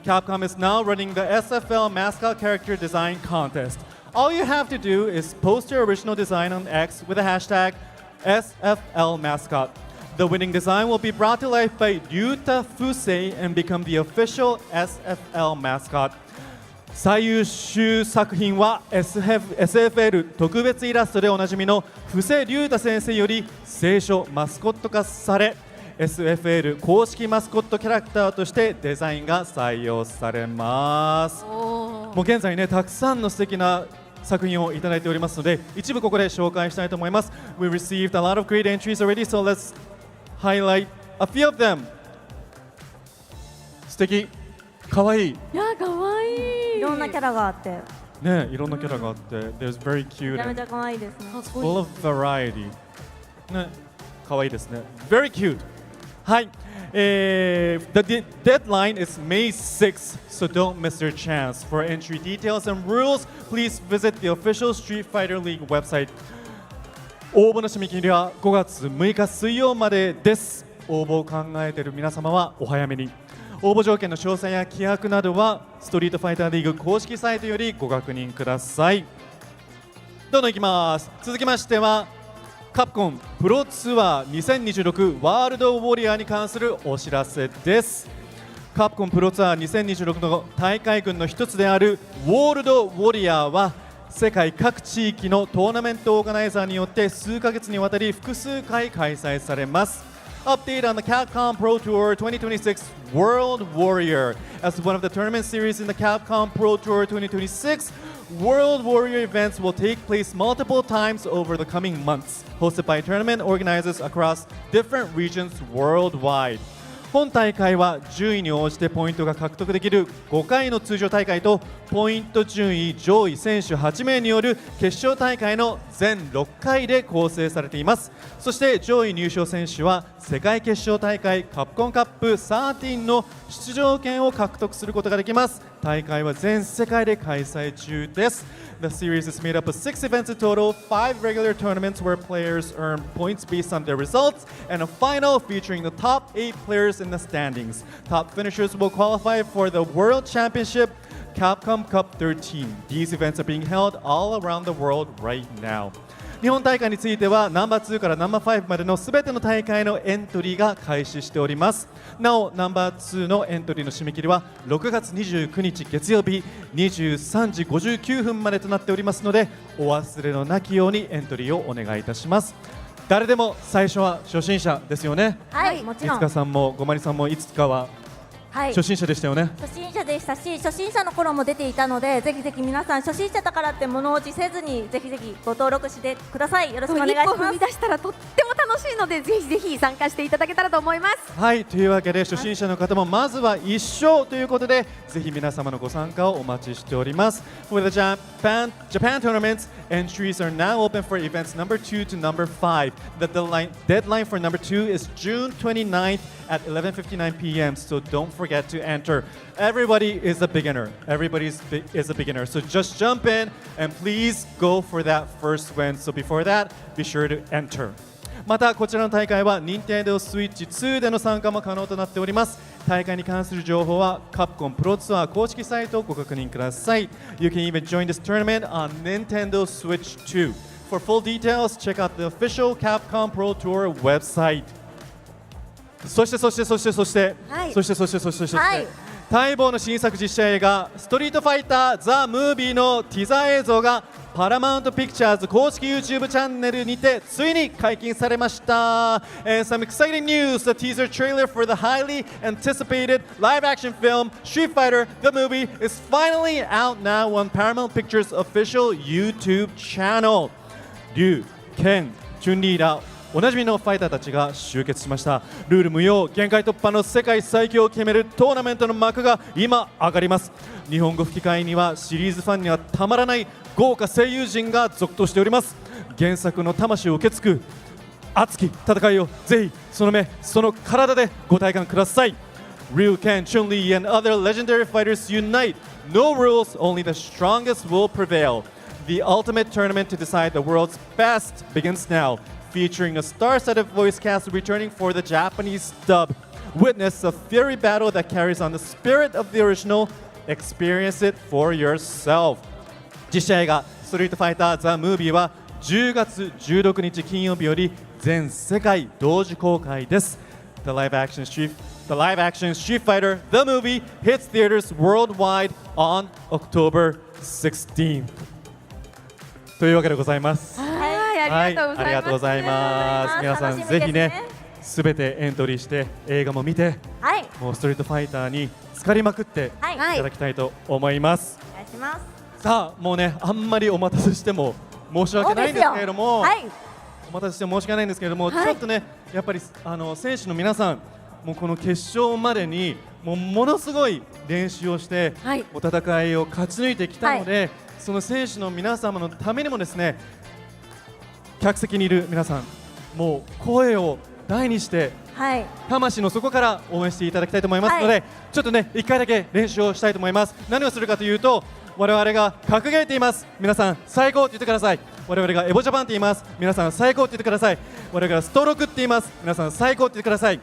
Capcom is now running the SFL mascot character design contest. All you have to do is post your original design on X with the hashtag SFL mascot. The winning design will be brought to life by Ryuta Fusei and become the official SFL mascot. 最優秀作品は SFL 特別イラストでおなじみの布施龍太先生より聖書マスコット化され SFL 公式マスコットキャラクターとしてデザインが採用されます。もう現在ねたくさんの素敵な作品をいただいておりますので一部ここで紹介したいと思います。 We received a lot of great entries already, so let's highlight a few of them. 素敵、かわいい。いや、かわいい。いろんなキャラがあって。ね、いろんなキャラがあって、There's very cute. めちゃめちゃかわいいですね。Full of variety. ね、かわいいですね。Very cute. はい。The deadline is May 6th, so don't miss your chance. For entry details and rules, please visit the official Street Fighter League website. 応募の締め切りは5月6日水曜までです。応募を考えている皆様はお早めに。応募条件の詳細や規約などはストリートファイターリーグ公式サイトよりご確認ください。どんどんいきます。続きましてはカプコンプロツアー2026ワールドウォリアーに関するお知らせです。カプコンプロツアー2026の大会群の一つであるウォールドウォリアーは世界各地域のトーナメントオーガナイザーによって数ヶ月にわたり複数回開催されます。Update on the Capcom Pro Tour 2026 World Warrior. As one of the tournament series in the Capcom Pro Tour 2026, World Warrior events will take place multiple times over the coming months, hosted by tournament organizers across different regions worldwide. 本大会は順位に応じてポイントが獲得できる5回の通常大会とポイント順位上位選手8名による決勝大会の全6回で構成されています。そして上位入賞選手は世界決勝大会カプコンカップ13の出場権を獲得することができます。大会は全世界で開催中です。The series is made up of 6 events in total, 5 regular tournaments where players earn points based on their results, and a final featuring the top 8 players in the standings. Top finishers will qualify for the World Championship Capcom Cup 13. These events are being held all around the world right now. 日本大会についてはナンバー2からナンバー5までのすべての大会のエントリーが開始しております。なおナンバー2のエントリーの締め切りは6月29日月曜日23時59分までとなっておりますので、お忘れのなきようにエントリーをお願いいたします。誰でも最初は初心者ですよね。はい、もちろん。いつかさんもごまりさんもいつかは初心者でしたよね。初心者でしたし、初心者の頃も出ていたので、ぜひぜひ皆さん初心者だからって物おじせずにぜひぜひご登録してください。よろしくお願いします。一歩踏み出したらとっても楽しいので、ぜひぜひ参加していただけたらと思います。はい、というわけで初心者の方もまずは一勝ということで、ぜひ皆様のご参加をお待ちしております。For the Japan tournaments, entries are now open for events number 2 to number 5. The deadline for number 2 is June 29th at 11:59 p.m. So don't forget to enter. Everybody is a beginner. Everybody is a beginner. So just jump in and please go for that first win. So before that, be sure to enter. またこちらの大会は Nintendo Switch 2での参加も可能となっております。大会に関する情報はカプコンプロツアー公式サイトをご確認ください。You can even join this tournament on Nintendo Switch 2. For full details, check out the official Capcom Pro Tour website. そして待望の新作実写映画ストリートファイターザ・ムービーのティザー映像がパラマウントピクチャーズ公式 YouTube チャンネルにてついに解禁されました。And some exciting news, the teaser trailer for the highly anticipated live action film Street Fighter the movie is finally out now on Paramount Pictures official YouTube channel. リュウ、ケン、チュンリーらおなじみのファイターたちが集結しました。ルール無用、限界突破の世界最強を決めるトーナメントの幕が今上がります。日本語吹き替えにはシリーズファンにはたまらない豪華声優陣が続投しております。原作の魂を受け継ぐ熱き戦いをぜひその目その体でご体感ください。 Ryu, Ken, Chun-Li and other legendary fighters unite. No rules, only the strongest will prevail. The ultimate tournament to decide the world's best begins now, featuring a star-studded voice cast returning for the Japanese dub. Witness a fiery battle that carries on the spirit of the original. Experience it for yourself. 実写映画ストリートファイターザ・ムービーは10月16日金曜日より全世界同時公開です。The live action Street Fighter the movie hits theaters worldwide on October 16th. というわけでございます。ありがとうございます。皆さんぜひね、すべてエントリーして映画も見て、もうストリートファイターに浸かりまくっていただきたいと思います。お願いします。さあ、もうね、あんまりお待たせしても申し訳ないんですけれども、お待たせして申し訳ないんですけれども、ちょっとね、やっぱり選手の皆さん、もうこの決勝までにものすごい練習をして、お戦いを勝ち抜いてきたので、その選手の皆様のためにもですね、客席にいる皆さん、もう声を大にして、魂の底から応援していただきたいと思いますので、ちょっとね、1回だけ練習をしたいと思います。何をするかというと、我々が格ゲーって言います。皆さん最高って言ってください。我々がエボジャパンって言います。皆さん最高って言ってください。我々がストロークって言います。皆さん最高って言ってください。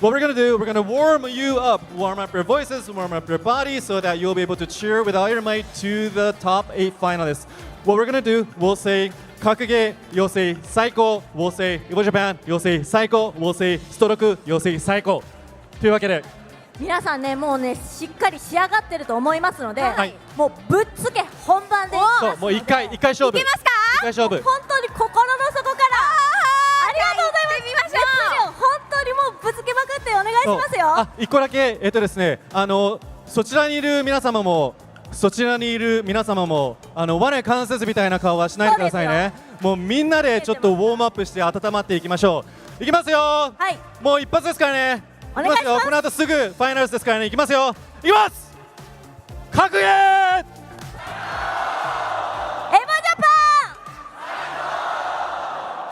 What we're going to do, we're going to warm you up, warm up your voices, warm up your body so that you'll be able to cheer with all your might to the top 8 finalists. What we're going to do, we'll say 格ゲー、you'll say 最高、we'll say Evo Japan, you'll say 最高、we'll say ストローク、you'll say 最高。というわけで、皆さんね、もうね、しっかり仕上がってると思いますので、もうぶっつけ本番でそうもう一回勝負。いけますか？一回勝負。本当に心の底からありがとうございます。見ましょう。本当にもうぶつけまくってお願いしますよ。一個だけですね、そちらにいる皆様もそちらにいる皆様も我関節みたいな顔はしないでくださいね。もうみんなでちょっとウォームアップして温まっていきましょう。いきますよ、はい、もう一発ですからね。お願いします。この後すぐファイナルズですからね。いきますよ、いきます。格言エボジャパン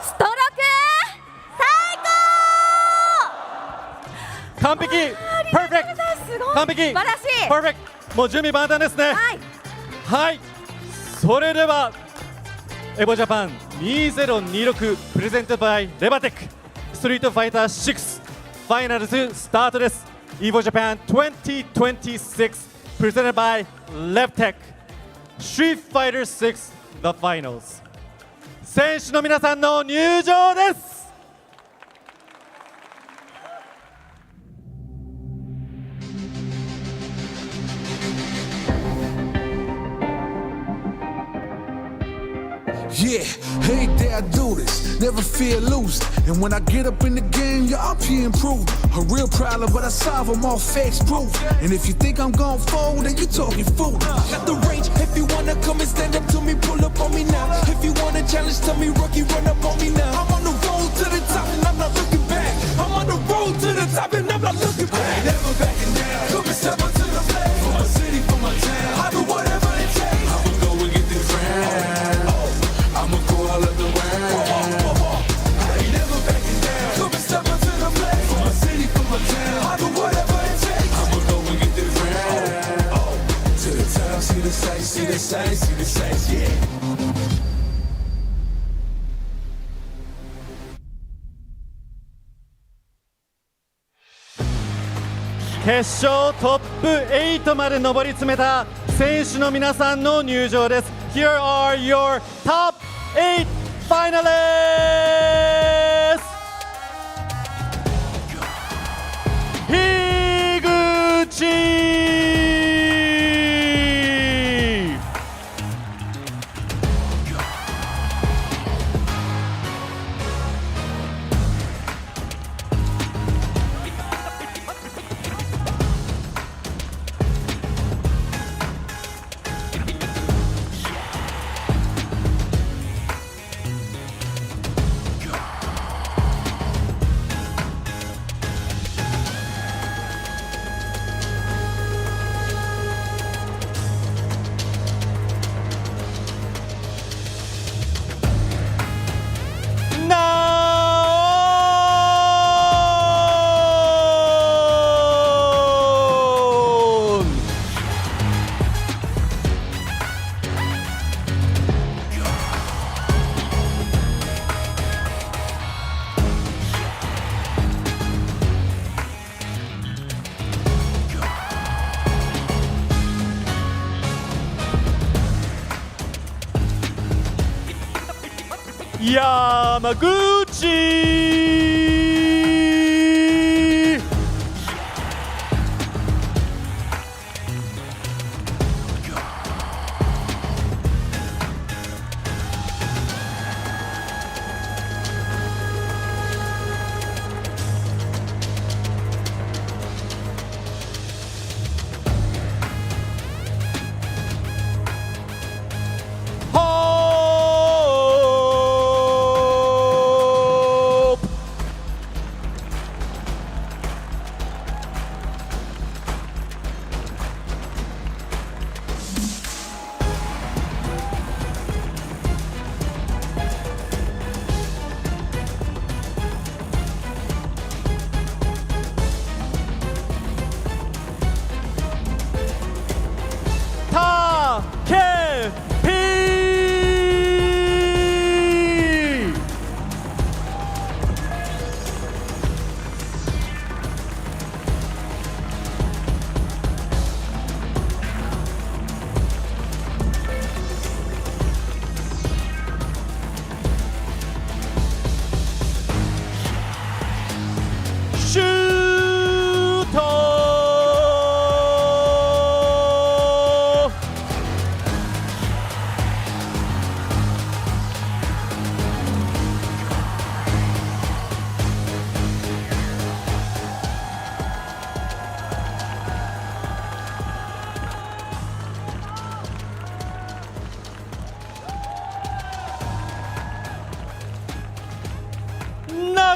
ストローク最高。完璧、パーフェクト、完璧、素晴らしい、パーフェクト。もう準備万端ですね。はい、それではエボジャパン2026プレゼントバイレバテックストリートファイター6ファイナルズスタートです。 Evo Japan 2026 presented by Levtech Street Fighter 6 The Finals。 選手の皆さんの入場です。Yeah, hey there, I do this, never feel loose. And when I get up in the game, y'all be improved. A real problem, but I solve them all facts proof. And if you think I'm gon' fold, then you talking fool. Got the range, if you wanna come and stand up to me, pull up on me now. If you wanna challenge, tell me, rookie, run up on me now. I'm on the road to the top and I'm not looking back. I'm on the road to the top and I'm not looking back. I ain't never backing down. Come and step up to the plate. For my city, for my town. I do whatever it takes. I'ma go and get the crown. I'ma go all of the way. I ain't never backing down. Come and step up to the plate. For my city, for my town. I do whatever it takes. I'ma go and get the crown. To the top, see the sights, see the sights, see the sights, yeah.決勝トップ8まで上り詰めた選手の皆さんの入場です。 Here are your top 8 finalists. 樋口山口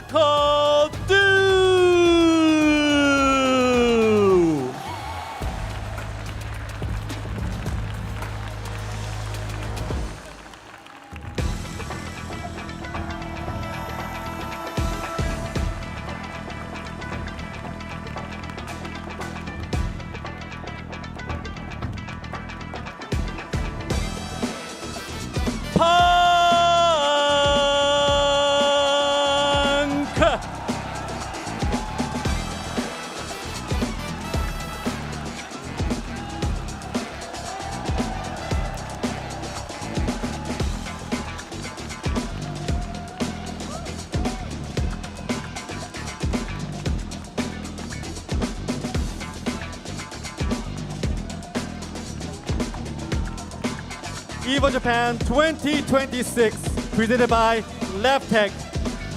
kakadu! Evo Japan 2026 presented by LevTech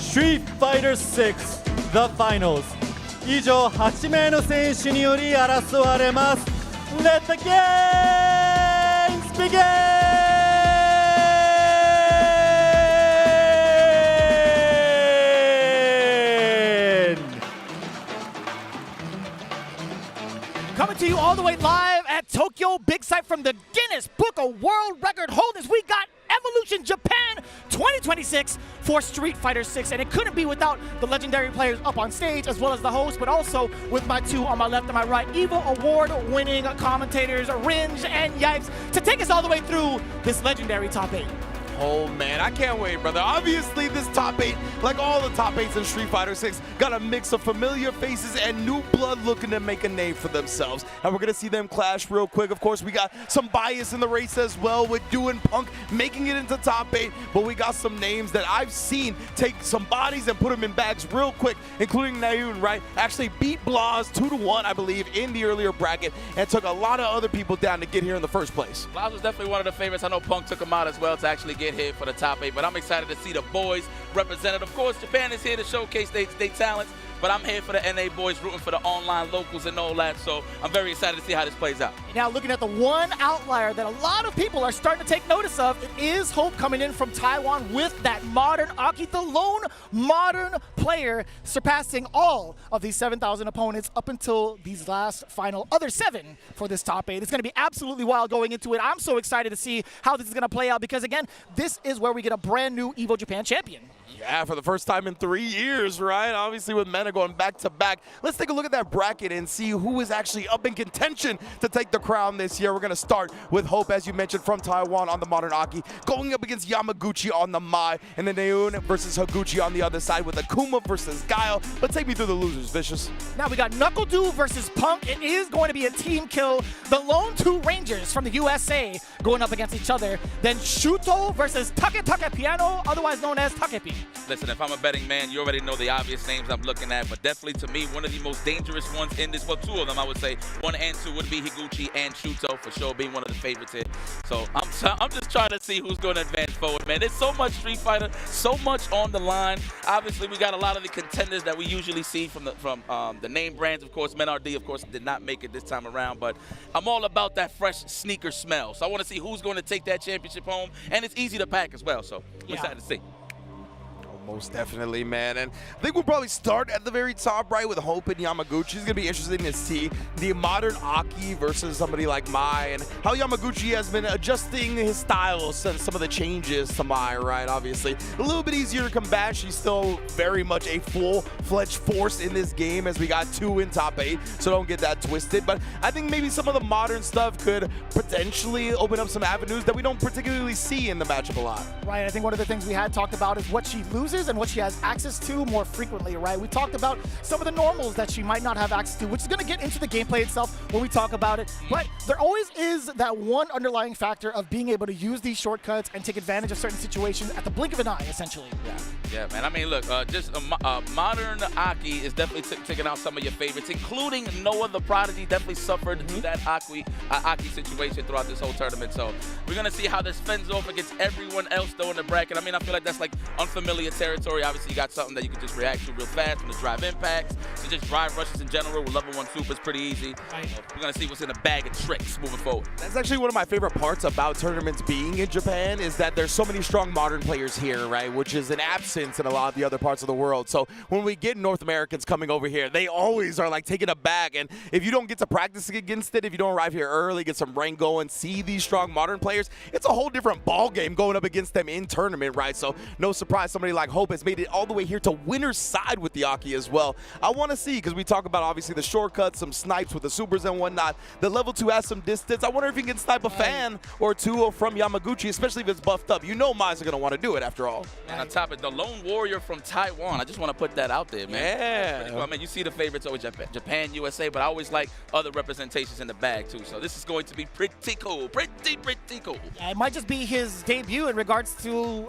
Street Fighter 6 The Finals 以上8名の選手により争われます Let the games begin! Coming to you all the way live at Tokyo, big sight from the Guinness Book of World Record holders. We got Evolution Japan 2026 for Street Fighter 6, and it couldn't be without the legendary players up on stage, as well as the host, but also with my two on my left and my right, Evo award-winning commentators, Ringe and Yipes, to take us all the way through this legendary top 8. Oh man, I can't wait, brother. Obviously, this top 8, like all the top 8s in Street Fighter 6, got a mix of familiar faces and new blood looking to make a name for themselves. And we're gonna see them clash real quick. Of course, we got some bias in the race as well with Du and Punk making it into top 8, but we got some names that I've seen take some bodies and put them in bags real quick, including Naeun, right? Actually beat Blaz 2-1, I believe, in the earlier bracket, and took a lot of other people down to get here in the first place. Blaz was definitely one of the favorites. I know Punk took him out as well to actually get here for the top 8, but I'm excited to see the boys represented. Of course, Japan is here to showcase their talents, but I'm here for the NA boys, rooting for the online locals and all that, so I'm very excited to see how this plays out. Now, looking at the one outlier that a lot of people are starting to take notice of, it is Hope coming in from Taiwan with that modern Aki, the lone modern player, surpassing all of these 7,000 opponents up until these last final other 7 for this top 8. It's going to be absolutely wild going into it. I'm so excited to see how this is going to play out because, again, this is where we get a brand new Evo Japan champion. Yeah, for the first time in 3 years, right? Obviously with Mena going back-to-back. Let's take a look at that bracket and see who is actually up in contention to take the crown this year. We're going to start with Hope, as you mentioned, from Taiwan on the Modern Aki, going up against Yamaguchi on the Mai, and then Naeun versus Higuchi on the other side with Akuma versus Guile. But take me through the losers, Vicious. Now we got NuckleDu versus Punk. It is going to be a team kill. The lone 2 Rangers from the USA going up against each other. Then Shuto versus Take Piano, otherwise known as Takepi. Listen, if I'm a betting man, you already know the obvious names I'm looking at, but definitely to me, one of the most dangerous ones in this, well, 2 of them, I would say. 1 and 2 would be Higuchi and Shuto, for sure, being one of the favorites here. So I'm just trying to see who's going to advance forward, man. There's so much Street Fighter, so much on the line. Obviously, we got a lot of the contenders that we usually see from the name brands. Of course, Men.RD, of course, did not make it this time around, but I'm all about that fresh sneaker smell. So I want to see who's going to take that championship home, and it's easy to pack as well, so I'm excited to see. Most definitely, man. And I think we'll probably start at the very top, right, with Hope and Yamaguchi. It's going to be interesting to see the modern Aki versus somebody like Mai, and how Yamaguchi has been adjusting his style since some of the changes to Mai, right? Obviously, a little bit easier to combat. She's still very much a full-fledged force in this game, as we got 2 in top 8, so don't get that twisted. But I think maybe some of the modern stuff could potentially open up some avenues that we don't particularly see in the matchup a lot. Right, I think one of the things we had talked about is what she loses and what she has access to more frequently, right? We talked about some of the normals that she might not have access to, which is going to get into the gameplay itself when we talk about it. But there always is that one underlying factor of being able to use these shortcuts and take advantage of certain situations at the blink of an eye, essentially. Yeah, man. I mean, look, just modern Aki is definitely taking out some of your favorites, including Noah the Prodigy. Definitely suffered through that Aki situation throughout this whole tournament. So we're going to see how this fends off against everyone else, though, in the bracket. I mean, I feel like that's like unfamiliar territory territory. Obviously, you got something that you can just react to real fast when the drive impacts. So just drive rushes in general with level 1 super is pretty easy. We're going to see what's in the bag of tricks moving forward. That's actually one of my favorite parts about tournaments being in Japan is that there's so many strong modern players here, right? Which is an absence in a lot of the other parts of the world. So when we get North Americans coming over here, they always are like taking a bag. And if you don't get to practice against it, if you don't arrive here early, get some rank going, see these strong modern players, it's a whole different ball game going up against them in tournament, right? So no surprise somebody like Hope has made it all the way here to winner's side with the Aki as well. I want to see, because we talk about obviously the shortcuts, some snipes with the supers and whatnot. The level 2 has some distance. I wonder if he can snipe a fan or two from Yamaguchi, especially if it's buffed up. You know Mize are going to want to do it after all. And on top of it, the lone warrior from Taiwan. I just want to put that out there, man. Yeah. Cool. I mean, you see the favorites always Japan, USA, but I always like other representations in the bag too. So this is going to be pretty cool. Pretty cool. Yeah, it might just be his debut in regards to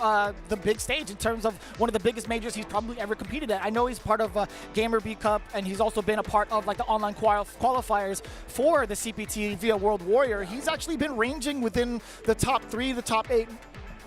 the big stage in terms of one of the biggest majors he's probably ever competed at. I know he's part of Gamer B Cup, and he's also been a part of like the online qualifiers for the CPT via World Warrior. He's actually been ranging within the top 3, the top 8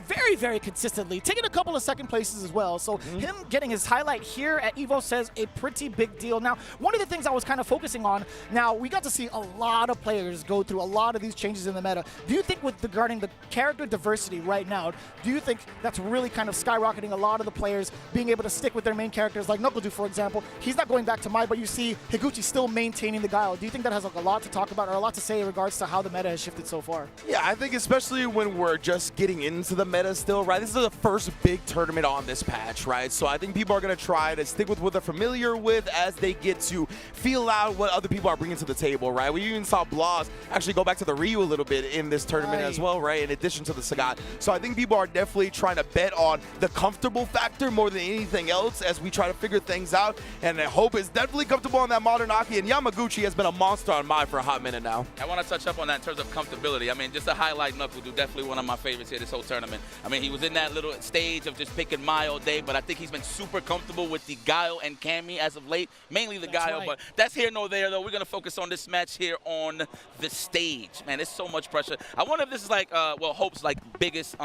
very, very consistently, taking a couple of second places as well. So him getting his highlight here at Evo says a pretty big deal. Now, one of the things I was kind of focusing on, now we got to see a lot of players go through a lot of these changes in the meta. Do you think regarding the character diversity right now, do you think that's really kind of skyrocketing a lot of the players being able to stick with their main characters, like Knuckledew, for example? He's not going back to Mai, but you see Higuchi still maintaining the Guile. Do you think that has like a lot to talk about or a lot to say in regards to how the meta has shifted so far? Yeah, I think especially when we're just getting into the meta still, right? This is the first big tournament on this patch, right? So I think people are going to try to stick with what they're familiar with as they get to feel out what other people are bringing to the table, right? We even saw Blas actually go back to the Ryu a little bit in this tournament as well, right? In addition to the Sagat. So I think people are definitely trying to bet on the comfortable factor more than anything else as we try to figure things out. And I hope is definitely comfortable on that modern Aki. And Yamaguchi has been a monster on Mai for a hot minute now. I want to touch up on that in terms of comfortability. I mean, just to highlight Knuckledew, definitely one of my favorites here this whole tournament. I mean, he was in that little stage of just picking Mai all day, but I think he's been super comfortable with the Guile and Cammy as of late, mainly the Guile, but that's here nor there, though. We're going to focus on this match here on the stage. Man, there's so much pressure. I wonder if this is like, well, Hope's like biggest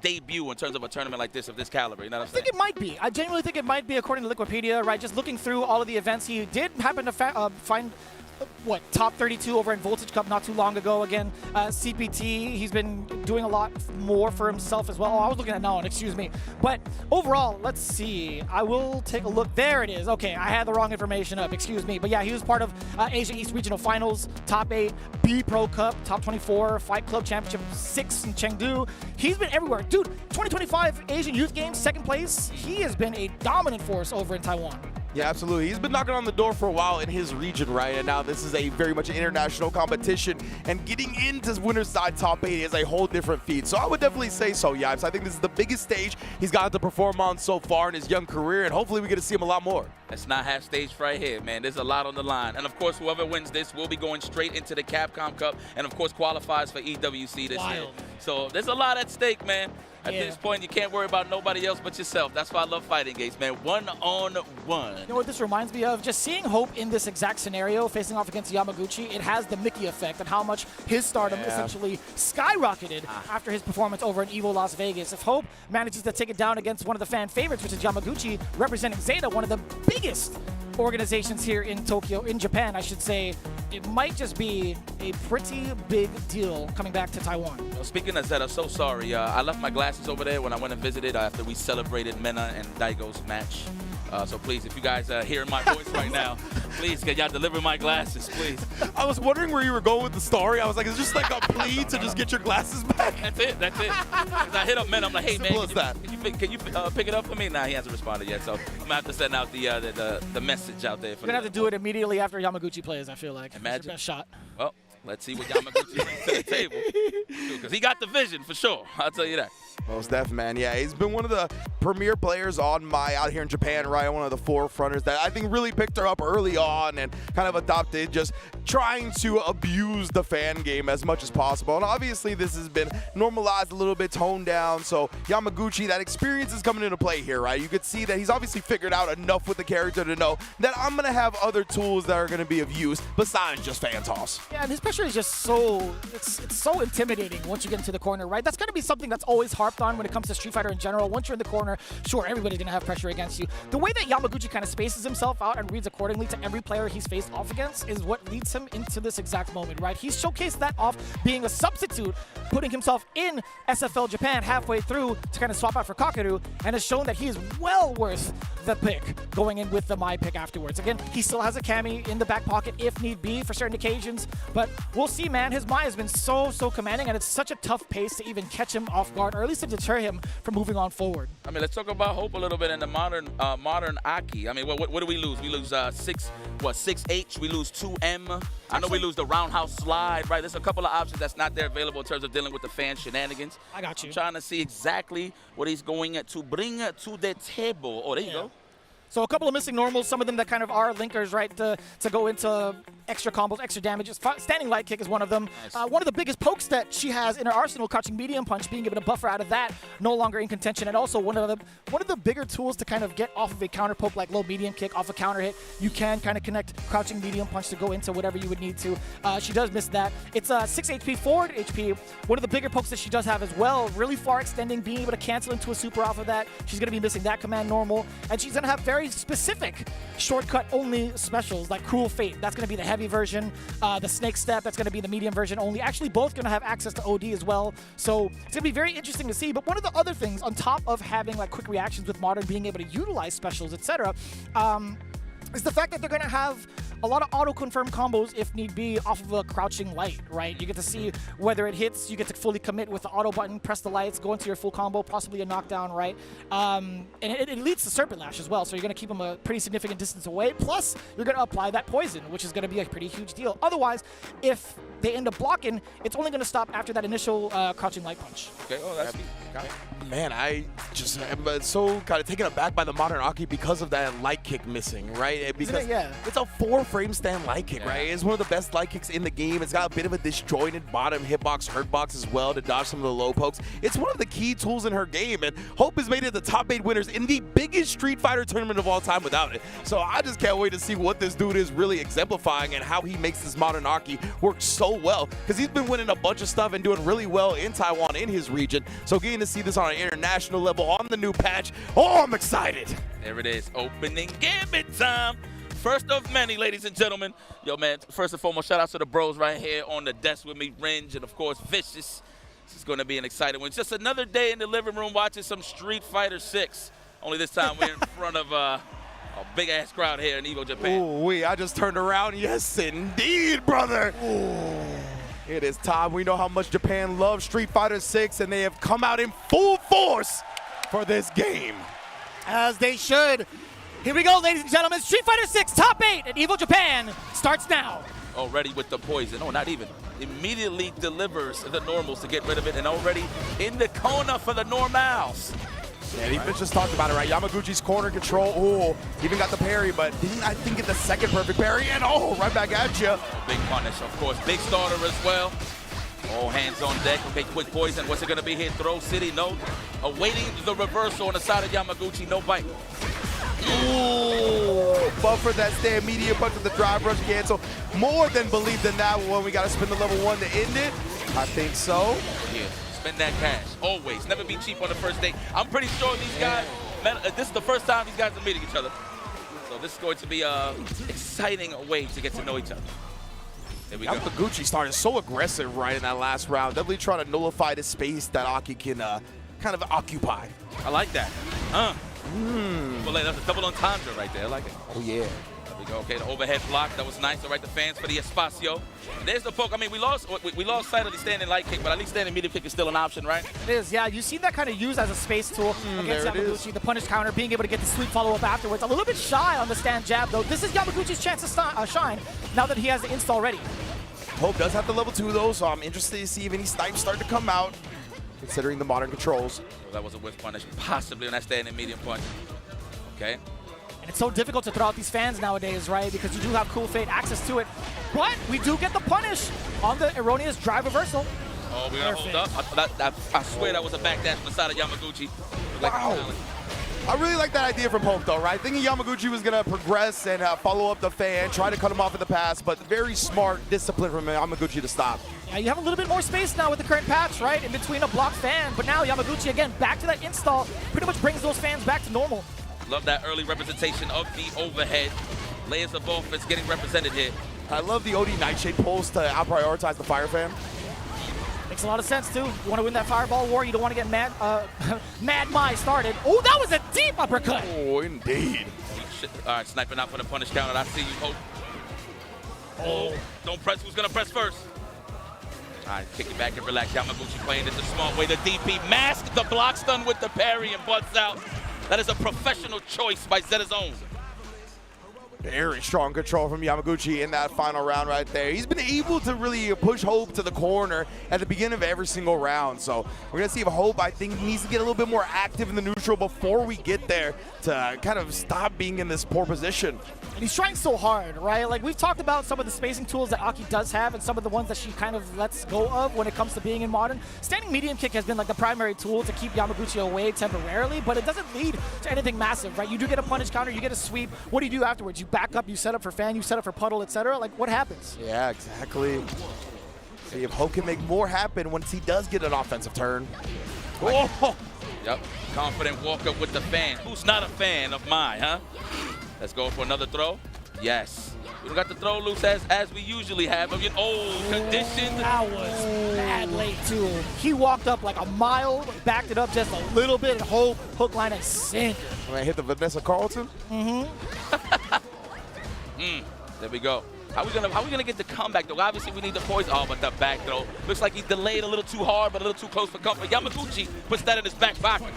debut in terms of a tournament like this of this caliber. You know what I'm saying? I think it might be. I genuinely think it might be, according to Wikipedia, right? Just looking through all of the events, he did happen to find top 32 over in Voltage Cup not too long ago. Again, CPT, he's been doing a lot more for himself as well. Oh, I was looking at Nolan, excuse me. But overall, let's see. I will take a look. There it is. Okay, I had the wrong information up, excuse me. But yeah, he was part of Asia East Regional Finals, top 8, B Pro Cup, top 24, Fight Club Championship 6 in Chengdu. He's been everywhere. Dude, 2025 Asian Youth Games, second place. He has been a dominant force over in Taiwan. Yeah, absolutely. He's been knocking on the door for a while in his region, right? And now this is a very much international competition. And getting into winner's side top 8 is a whole different feat. So I would definitely say so, Yipes. I think this is the biggest stage he's gotten to perform on so far in his young career. And hopefully we get to see him a lot more. Let's not have stage fright here, man. There's a lot on the line. And, of course, whoever wins this will be going straight into the Capcom Cup and, of course, qualifies for EWC this year. So there's a lot at stake, man. At this point, you can't worry about nobody else but yourself. That's why I love fighting games, man. One-on-one. You know what this reminds me of? Just seeing Hope in this exact scenario, facing off against Yamaguchi, it has the Mickey effect and how much his stardom essentially skyrocketed after his performance over in Evo Las Vegas. If Hope manages to take it down against one of the fan favorites, which is Yamaguchi, representing Zeta, one of the biggest organizations here in Tokyo, in Japan, I should say, it might just be a pretty big deal coming back to Taiwan. Well, speaking of Zeta, so sorry. I left my glasses over there when I went and visited after we celebrated Mena and Daigo's match. So please, if you guys are hearing my voice right now, please, can y'all deliver my glasses, please? I was wondering where you were going with the story. I was like, it's just like a plea to just get your glasses back. That's it. 'Cause I hit up Mena. I'm like, hey, man, can you pick it up for me? Nah, he hasn't responded yet. So I'm going to have to send out the message out there. You're going to have to do it immediately after Yamaguchi plays, I feel like. Imagine. It's your best shot. Well, let's see what Yamaguchi brings to the table. Because he got the vision, for sure. I'll tell you that. Most def, man. Yeah, he's been one of the premier players on Mai out here in Japan, right? One of the forefronters that I think really picked her up early on and kind of adopted, just trying to abuse the fan game as much as possible. And obviously this has been normalized a little bit, toned down. So Yamaguchi, that experience is coming into play here, right? You could see that he's obviously figured out enough with the character to know that I'm going to have other tools that are going to be of use besides just fan toss. Yeah, and his pressure is just so, it's so intimidating once you get into the corner, right? That's going to be something that's always harped on when it comes to Street Fighter in general. Once you're in the corner, sure, everybody's going to have pressure against you. The way that Yamaguchi kind of spaces himself out and reads accordingly to every player he's faced off against is what leads him into this exact moment, right? He's showcased that off being a substitute, putting himself in SFL Japan halfway through to kind of swap out for Kakeru, and has shown that he is well worth the pick going in with the Mai pick afterwards. Again, he still has a Cammy in the back pocket if need be for certain occasions, but we'll see, man. His Mai has been so commanding, and it's such a tough pace to even catch him off guard, or at least to deter him from moving on forward. I mean, let's talk about Hope a little bit in the modern Aki. I mean, what do we lose? We lose 6H, we lose 2M. I know we lose the roundhouse slide, right? There's a couple of options that's not there available in terms of dealing with the fan shenanigans. I got you. I'm trying to see exactly what he's going to bring to the table. Oh, there you go. So a couple of missing normals, some of them that kind of are linkers, right, to go into extra combos, extra damages. Standing light kick is one of them. Nice. One of the biggest pokes that she has in her arsenal, crouching medium punch, being able to buffer out of that, no longer in contention. And also one of the bigger tools to kind of get off of a counter poke like low medium kick off a counter hit. You can kind of connect crouching medium punch to go into whatever you would need to. She does miss that. It's 6 HP forward HP. One of the bigger pokes that she does have as well, really far extending, being able to cancel into a super off of that. She's going to be missing that command normal. And she's going to have very specific shortcut only specials like Cruel Fate. That's going to be the heavy version. The Snake Step, that's going to be the medium version only. Actually, both going to have access to OD as well. So it's going to be very interesting to see. But one of the other things, on top of having like quick reactions with Modern, being able to utilize specials, etc., is the fact that they're going to have a lot of auto-confirm combos if need be off of a crouching light, right? You get to see whether it hits, you get to fully commit with the auto button, press the lights, go into your full combo, possibly a knockdown, right? And it leads to Serpent Lash as well, so you're going to keep them a pretty significant distance away, plus you're going to apply that poison, which is going to be a pretty huge deal. Otherwise, if they end up blocking, it's only going to stop after that initial crouching light punch. Okay, oh, that's Man, I just am so kind of taken aback by the modern Aki because of that light kick missing, right? Because it's a 4-frame stand light kick, right? It's one of the best light kicks in the game. It's got a bit of a disjointed bottom hitbox, hurtbox as well to dodge some of the low pokes. It's one of the key tools in her game, and Hope has made it the top 8 winners in the biggest Street Fighter tournament of all time without it. So I just can't wait to see what this dude is really exemplifying and how he makes this modern Aki work so well, because he's been winning a bunch of stuff and doing really well in Taiwan, in his region. So getting to see this on an international level on the new patch, oh, I'm excited. There it is, opening gambit time. First of many, ladies and gentlemen. Yo, man, first and foremost, shout out to the bros right here on the desk with me, Ringe, and of course, Vicious. This is going to be an exciting one. It's just another day in the living room watching some Street Fighter 6. Only this time we're in front of a big-ass crowd here in Evo Japan. Ooh, I just turned around. Yes, indeed, brother. Ooh. It is time. We know how much Japan loves Street Fighter 6, and they have come out in full force for this game. As they should. Here we go, ladies and gentlemen. Street Fighter 6 Top 8 at Evo Japan starts now. Already with the poison. Oh, not even. Immediately delivers the normals to get rid of it, and already in the corner for the normals. Yeah, even just talked about it, right? Yamaguchi's corner control. Oh, even got the parry, but didn't, I think, get the second perfect parry. And right back at you. Big punish, of course. Big starter as well. All hands on deck. Okay, quick poison. What's it going to be here? Throw City? No. Awaiting the reversal on the side of Yamaguchi. No bite. Ooh, buffer that stand medium punch with the drive rush cancel. More than believe than that one. We got to spin the level 1 to end it. I think so. Yeah. Spend that cash, always. Never be cheap on the first date. I'm pretty sure these guys, this is the first time these guys are meeting each other. So this is going to be an exciting way to get to know each other. There we go. Yamaguchi started so aggressive right in that last round. Definitely trying to nullify the space that Aki can kind of occupy. I like that. Well, that's a double entendre right there. I like it. Oh, yeah. There we go. Okay, the overhead block. That was nice. All right, the fans for the espacio. There's the poke. I mean, we lost sight of the standing light kick, but at least standing medium kick is still an option, right? It is, yeah. You see that kind of used as a space tool against Yamaguchi. The punish counter, being able to get the sweep follow-up afterwards. A little bit shy on the stand jab, though. This is Yamaguchi's chance to shine now that he has the install ready. Hope does have the level 2, though, so I'm interested to see if any snipes start to come out, considering the modern controls. Well, that was a whiff punish, possibly on that standing medium punch. Okay. And it's so difficult to throw out these fans nowadays, right? Because you do have Cool Fate access to it. But we do get the punish on the erroneous drive reversal. Oh, we're going to hold up? I swear that was a backdash on the side of Yamaguchi. Wow. I really like that idea from Hope, though, right? Thinking Yamaguchi was going to progress and follow up the fan, try to cut him off in the pass, but very smart discipline from Yamaguchi to stop. Yeah, you have a little bit more space now with the current patch, right? In between a block fan, but now Yamaguchi, again, back to that install, pretty much brings those fans back to normal. Love that early representation of the overhead. Layers of offense getting represented here. I love the OD Nightshade pulse to out-prioritize the Fire Fan. Makes a lot of sense, too. You want to win that Fireball war, you don't want to get Mad Mai started. Oh, that was a deep uppercut! Oh, indeed. All right, sniping out for the punish counter. I see you, Hope. Oh, don't press. Who's going to press first? All right, kick it back and relax. Yamaguchi playing this a smart way. The DP masked the block stun with the parry and butts out. That is a professional choice by Zeta's. Very strong control from Yamaguchi in that final round right there. He's been able to really push Hope to the corner at the beginning of every single round. So we're going to see if Hope, I think, needs to get a little bit more active in the neutral before we get there to kind of stop being in this poor position. And he's trying so hard, right? Like, we've talked about some of the spacing tools that Aki does have and some of the ones that she kind of lets go of when it comes to being in Modern. Standing medium kick has been like the primary tool to keep Yamaguchi away temporarily, but it doesn't lead to anything massive, right? You do get a punish counter, you get a sweep. What do you do afterwards? You back up, you set up for fan, you set up for puddle, etc. Like, what happens? Yeah, exactly. See if Hope can make more happen once he does get an offensive turn. Oh! Yep, confident walk up with the fan. Who's not a fan of mine, huh? Let's go for another throw. Yes. We don't got the throw loose as we usually have. Conditioned. That was bad late, too. He walked up like a mile, backed it up just a little bit, and Hope, hook, line, and sink. I hit the Vanessa Carlton. There we go. How we gonna get the comeback though? Obviously we need the poison. Oh, but the back throw. Looks like he delayed a little too hard, but a little too close for comfort. Yamaguchi puts that in his back pocket.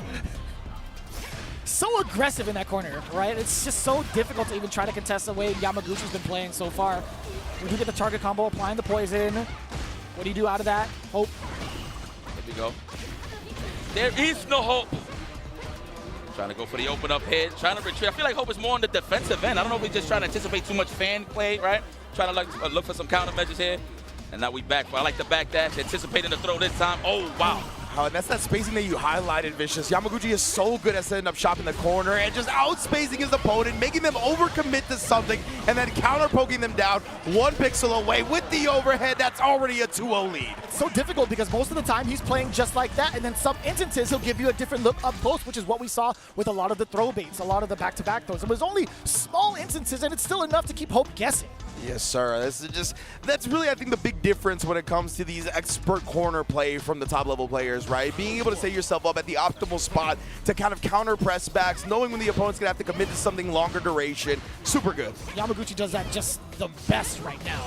So aggressive in that corner, right? It's just so difficult to even try to contest the way Yamaguchi's been playing so far. We do get the target combo, applying the poison. What do you do out of that? Hope. There we go. There is no Hope. Trying to go for the open up head, trying to retreat. I feel like Hope is more on the defensive end. I don't know if we're just trying to anticipate too much fan play, right? Trying to like look for some countermeasures here. And now we back. I like the back dash, anticipating the throw this time. Oh, wow. And that's that spacing that you highlighted, Vicious. Yamaguchi is so good at setting up shop in the corner and just outspacing his opponent, making them overcommit to something, and then counter-poking them down 1 pixel away with the overhead. That's already a 2-0 lead. It's so difficult because most of the time he's playing just like that, and then some instances he'll give you a different look up close, which is what we saw with a lot of the throw baits, a lot of the back-to-back throws. It was only small instances, and it's still enough to keep Hope guessing. Yes, sir. That's really, I think, the big difference when it comes to these expert corner play from the top-level players, right? Being able to set yourself up at the optimal spot to kind of counter-press backs, knowing when the opponent's going to have to commit to something longer duration. Super good. Yamaguchi does that just the best right now.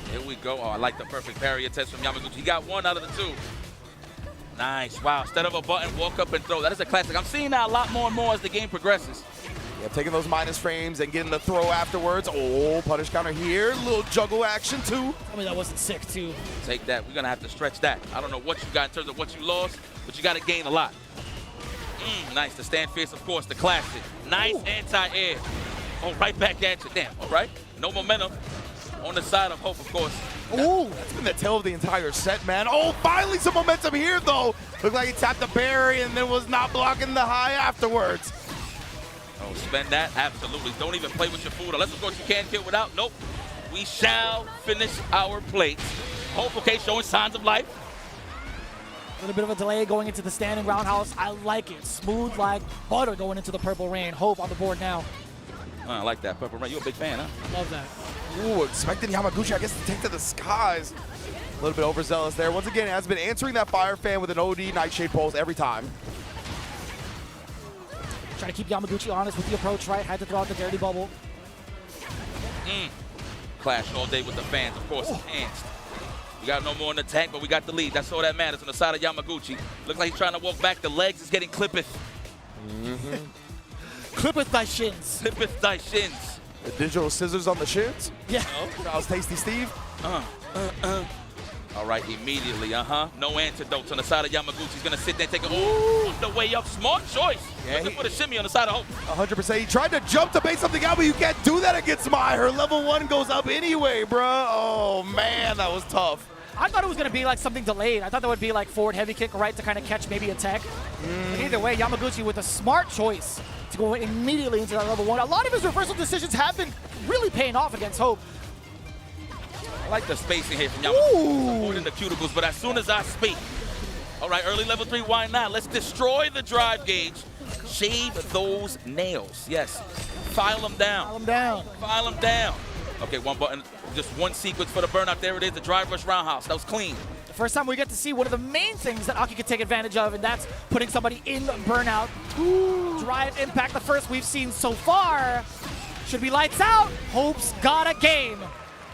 Here we go. Oh, I like the perfect parry attempt from Yamaguchi. He got 1 out of the 2. Nice. Wow. Instead of a button, walk up and throw. That is a classic. I'm seeing that a lot more and more as the game progresses. Yeah, taking those minus frames and getting the throw afterwards. Oh, punish counter here. Little juggle action, too. I mean, that wasn't sick, too. Take that. We're going to have to stretch that. I don't know what you got in terms of what you lost, but you got to gain a lot. Nice. The stand fierce, of course, the classic. Nice anti-air. Oh, right back at you. Damn. All right. No momentum. On the side of Hope, of course. Ooh, that's been the tail of the entire set, man. Oh, finally some momentum here, though. Looked like he tapped the parry and then was not blocking the high afterwards. Oh, spend that? Absolutely. Don't even play with your food unless, of course, you can kill without. Nope. We shall finish our plates. Hope, okay, showing signs of life. A little bit of a delay going into the standing roundhouse. I like it. Smooth like butter going into the purple rain. Hope on the board now. I like that. Purple rain. You're a big fan, huh? Love that. Ooh, expecting Yamaguchi, I guess, to take to the skies. A little bit overzealous there. Once again, has been answering that fire fan with an OD Nightshade pulse every time. Trying to keep Yamaguchi honest with the approach, right? Had to throw out the dirty bubble. Clash all day with the fans, of course, enhanced. We got no more in the tank, but we got the lead. That's all that matters on the side of Yamaguchi. Looks like he's trying to walk back. The legs is getting clippeth. Clippeth thy shins. Clippeth thy shins. The digital scissors on the shins? Yeah. That was Tasty Steve. All right, immediately, No antidotes on the side of Yamaguchi. He's going to sit there and take it on the way up. Smart choice. Yeah, looking for the shimmy on the side of Hope. 100%. He tried to jump to bait something out, but you can't do that against Mai. Her level 1 goes up anyway, bruh. Oh, man, that was tough. I thought it was going to be like something delayed. I thought that would be like forward heavy kick, right, to kind of catch maybe a tech. But either way, Yamaguchi with a smart choice to go immediately into that level 1. A lot of his reversal decisions have been really paying off against Hope. I like the spacing here from Yamaguchi. Avoiding the cuticles, but as soon as I speak. All right, early level 3, why not? Let's destroy the drive gauge. Shave those nails. Yes. File them down. File them down. File them down. Okay, one button. Just one sequence for the burnout. There it is, the drive rush roundhouse. That was clean. The first time we get to see one of the main things that Aki could take advantage of, and that's putting somebody in burnout. Drive impact, the first we've seen so far. Should be lights out. Hope's got a game.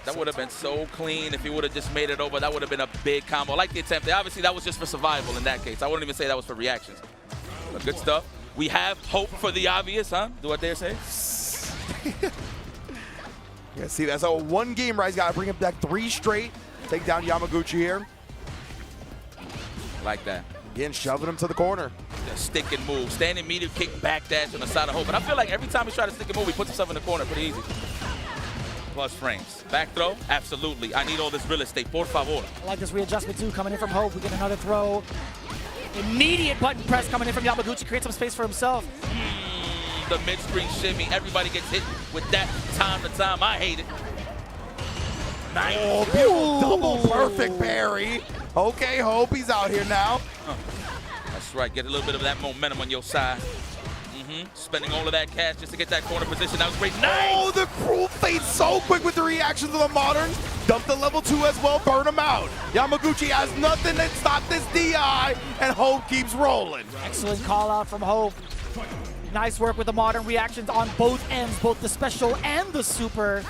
That would have been so clean if he would have just made it over. That would have been a big combo. I like the attempt. Obviously, that was just for survival in that case. I wouldn't even say that was for reactions. But good stuff. We have hope for the obvious, huh? Do I dare say? Yeah, see, that's a one game, right? He's got to bring him back 3 straight. Take down Yamaguchi here. Like that. Again, shoving him to the corner. Just stick and move. Standing medium kick, back dash on the side of Hope. And I feel like every time he tries to stick and move, he puts himself in the corner pretty easy. Plus frames. Back throw? Absolutely. I need all this real estate. Por favor. I like this readjustment too, coming in from Hope. We get another throw. Immediate button press coming in from Yamaguchi. Creates some space for himself. The mid-screen shimmy. Everybody gets hit with that time to time. I hate it. Nice. Oh, beautiful double perfect parry. Okay, Hope, he's out here now. That's right. Get a little bit of that momentum on your side. Spending all of that cash just to get that corner position. That was great. Nice! Oh, the cruel fade so quick with the reactions of the Moderns. Dump the level 2 as well, burn him out. Yamaguchi has nothing to stop this DI, and Hope keeps rolling. Excellent call out from Hope. Nice work with the Modern reactions on both ends, both the special and the super.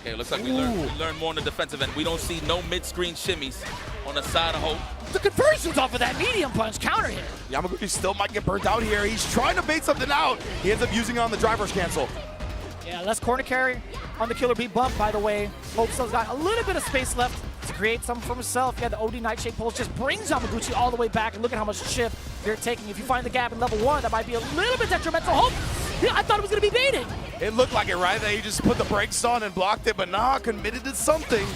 Okay, looks like we learned more on the defensive end. We don't see no mid-screen shimmies on the side of Hope. The conversions off of that medium punch counter hit. Yamaguchi still might get burnt out here. He's trying to bait something out. He ends up using it on the driver's cancel. Yeah, less corner carry on the Killer Bee bump, by the way. Hope still's got a little bit of space left to create something for himself. Yeah, the OD Nightshade Pulse just brings Yamaguchi all the way back, and look at how much chip they're taking. If you find the gap in level 1, that might be a little bit detrimental. Hope, yeah, I thought it was going to be baited. It looked like it, right? That he just put the brakes on and blocked it, but nah, committed to something.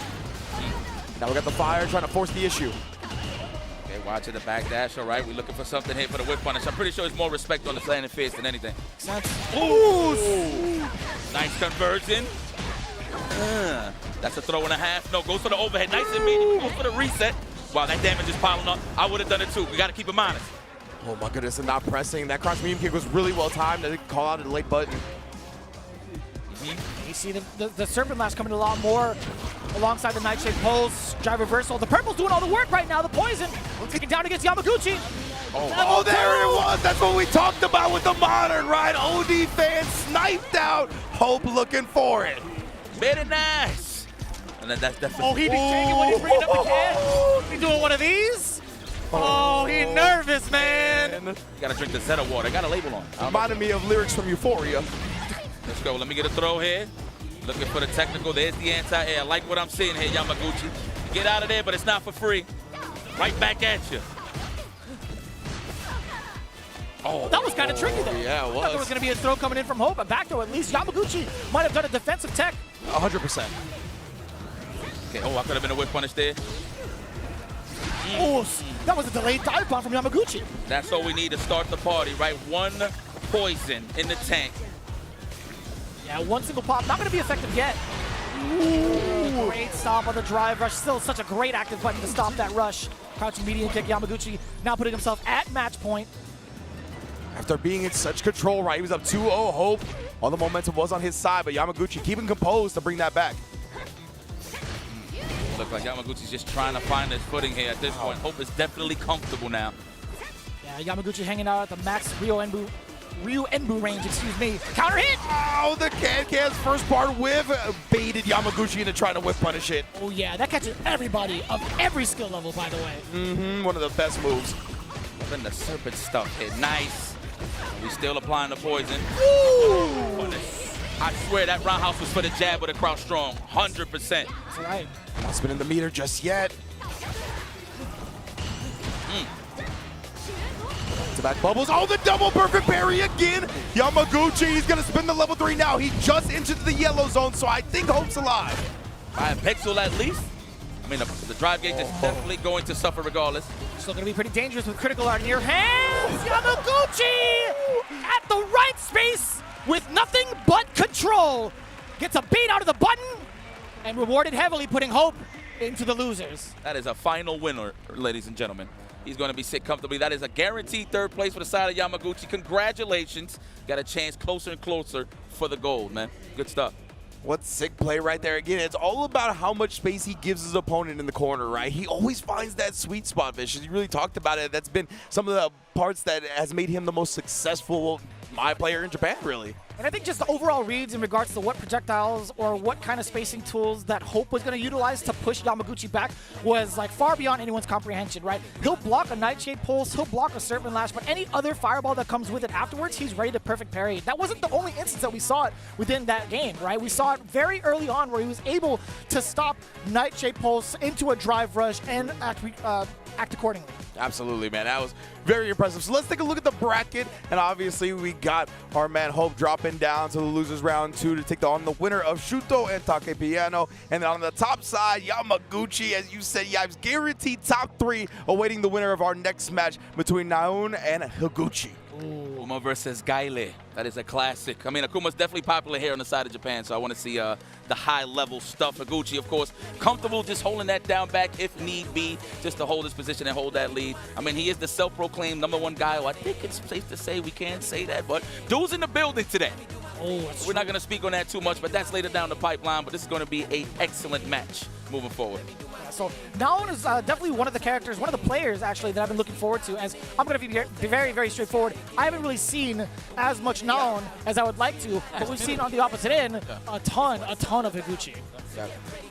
Now we got the fire trying to force the issue. Okay, watching the back dash, all right. We're looking for something here for the whip punish. I'm pretty sure there's more respect on the landing fist than anything. Ooh! Nice conversion. That's a throw and a half. No, goes for the overhead. Nice and medium. Goes for the reset. Wow, that damage is piling up. I would have done it too. We got to keep him honest. Oh my goodness, and not pressing. That cross medium kick was really well timed. I didn't call out a late button. You see the Serpent Lash coming a lot more alongside the Nightshade Pulse. Drive reversal. The Purple's doing all the work right now. The Poison kicking down against Yamaguchi. Oh, there it was. That's what we talked about with the Modern, right? OD fan sniped out. Hope looking for it. Very nice. And then that's definitely. Oh, he be shaking when he's bringing up the can. He doing one of these? Oh, he nervous, man. You gotta drink the Zeta water. Got a label on. Reminded me of lyrics from Euphoria. Let's go. Let me get a throw here. Looking for the technical. There's the anti-air. I like what I'm seeing here, Yamaguchi. Get out of there, but it's not for free. Right back at you. Oh, that was kind of tricky there. Yeah, it was. I thought there was going to be a throw coming in from Hope, but back though, at least Yamaguchi might have done a defensive tech. 100%. Okay, oh, I could have been a whip punish there. Oh, that was a delayed dive bomb from Yamaguchi. That's all we need to start the party, right? One poison in the tank. Yeah, one single pop, not going to be effective yet. Ooh, great stop on the drive rush. Still such a great active button to stop that rush. Crouching medium kick, Yamaguchi now putting himself at match point. After being in such control, right? He was up 2-0. Hope all the momentum was on his side, but Yamaguchi keeping composed to bring that back. Look like Yamaguchi's just trying to find his footing here at this point. Hope is definitely comfortable now. Yeah, Yamaguchi hanging out at the max Ryu Enbu range, excuse me. Counter hit! Oh, the Can's first part whiff baited Yamaguchi into trying to whip punish it. Oh yeah, that catches everybody of every skill level, by the way. One of the best moves. Then the serpent stuff hit. Nice. We still applying the poison. Ooh. I swear that roundhouse was for the jab with a crouch strong. 100%. That's right. Not spinning the meter just yet. To back bubbles. Oh, the double perfect parry again. Yamaguchi, he's going to spin the level 3 now. He just entered the yellow zone, so I think Hope's alive. By a pixel at least. I mean, the drive gauge is definitely going to suffer regardless. Still going to be pretty dangerous with critical art in your hands. Yamaguchi at the right space with nothing but control. Gets a bait out of the button and rewarded heavily, putting hope into the losers. That is a final winner, ladies and gentlemen. He's going to be sit comfortably. That is a guaranteed third place for the side of Yamaguchi. Congratulations. Got a chance closer and closer for the gold, man. Good stuff. What sick play right there. Again, it's all about how much space he gives his opponent in the corner, right? He always finds that sweet spot, Vicious. You really talked about it. That's been some of the parts that has made him the most successful player in Japan, really. And I think just the overall reads in regards to what projectiles or what kind of spacing tools that Hope was going to utilize to push Yamaguchi back was like far beyond anyone's comprehension, right? He'll block a Nightshade Pulse, he'll block a Serpent Lash, but any other fireball that comes with it afterwards, he's ready to perfect parry. That wasn't the only instance that we saw it within that game, right? We saw it very early on where he was able to stop Nightshade Pulse into a drive rush and act accordingly. Absolutely, man. That was very impressive. So let's take a look at the bracket. And obviously, we got our man Hope dropping down to the losers round 2 to take on the winner of Shuto and Take Piano. And then on the top side, Yamaguchi, as you said, Yibes, guaranteed top 3, awaiting the winner of our next match between Naun and Higuchi. Akuma versus Gaile. That is a classic. I mean, Akuma's definitely popular here on the side of Japan, so I want to see the high-level stuff. Higuchi, of course, comfortable just holding that down back if need be, just to hold his position and hold that lead. I mean, he is the self-proclaimed #1 guy. I think it's safe to say we can say that, but dude's in the building today. We're not going to speak on that too much, but that's later down the pipeline, but this is going to be an excellent match moving forward. So Naon is definitely one of the characters, one of the players actually that I've been looking forward to. As I'm going to be very, very straightforward. I haven't really seen as much Naon as I would like to, but we've seen on the opposite end a ton of Higuchi.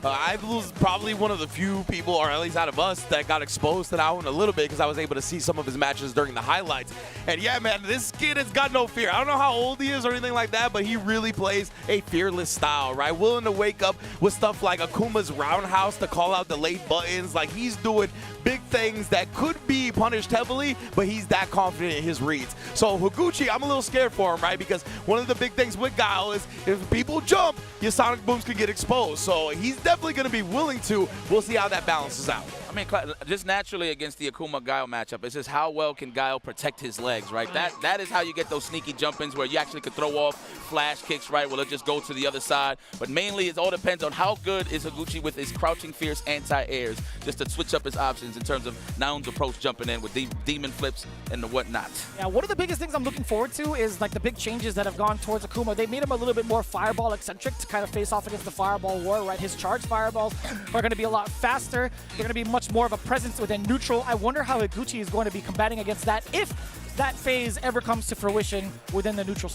I was probably one of the few people, or at least out of us, that got exposed to Naon a little bit because I was able to see some of his matches during the highlights. And yeah, man, this kid has got no fear. I don't know how old he is or anything like that, but he really plays a fearless style, right? Willing to wake up with stuff like Akuma's roundhouse to call out the late buttons. Like, he's doing big things that could be punished heavily, but he's that confident in his reads. So Higuchi, I'm a little scared for him, right? Because one of the big things with Guile is if people jump, your sonic booms can get exposed. So he's definitely going to be willing to. We'll see how that balances out. I mean, just naturally against the Akuma-Guile matchup, it's just how well can Guile protect his legs, right? That is how you get those sneaky jump-ins where you actually could throw off flash kicks, right? Will it just go to the other side? But mainly it all depends on how good is Higuchi with his crouching fierce anti-airs, just to switch up his options in terms of Naon's approach jumping in with demon flips and the whatnot. Yeah, one of the biggest things I'm looking forward to is like the big changes that have gone towards Akuma. They made him a little bit more fireball-eccentric to kind of face off against the fireball war, right? His charge fireballs are going to be a lot faster. They're going to be much more of a presence within neutral. I wonder how Higuchi is going to be combating against that if that phase ever comes to fruition within the neutral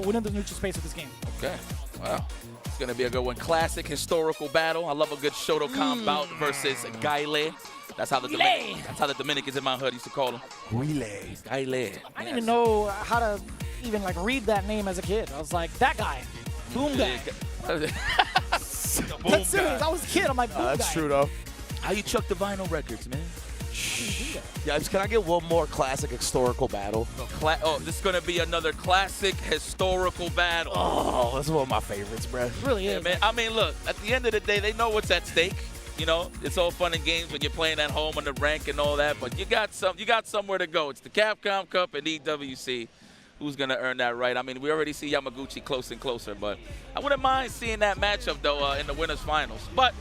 within the neutral space of this game. Okay, wow. It's going to be a good one. Classic historical battle. I love a good Shotokan bout versus Gaile. That's how the Dominicans in my hood used to call him. Gaile. Gaile. I didn't even know how to even like read that name as a kid. I was like, that guy. Boom guy. That's serious. I was a kid. I'm like, boom guy. That's true, though. How you chuck the vinyl records, man? Yeah, can I get one more classic historical battle? This is going to be another classic historical battle. Oh, that's one of my favorites, bro. It really is. Man. I mean, look, at the end of the day, they know what's at stake. You know, it's all fun and games when you're playing at home on the rank and all that, but you got somewhere to go. It's the Capcom Cup and EWC. Who's going to earn that right? I mean, we already see Yamaguchi close and closer, but I wouldn't mind seeing that matchup, though, in the winners' finals. But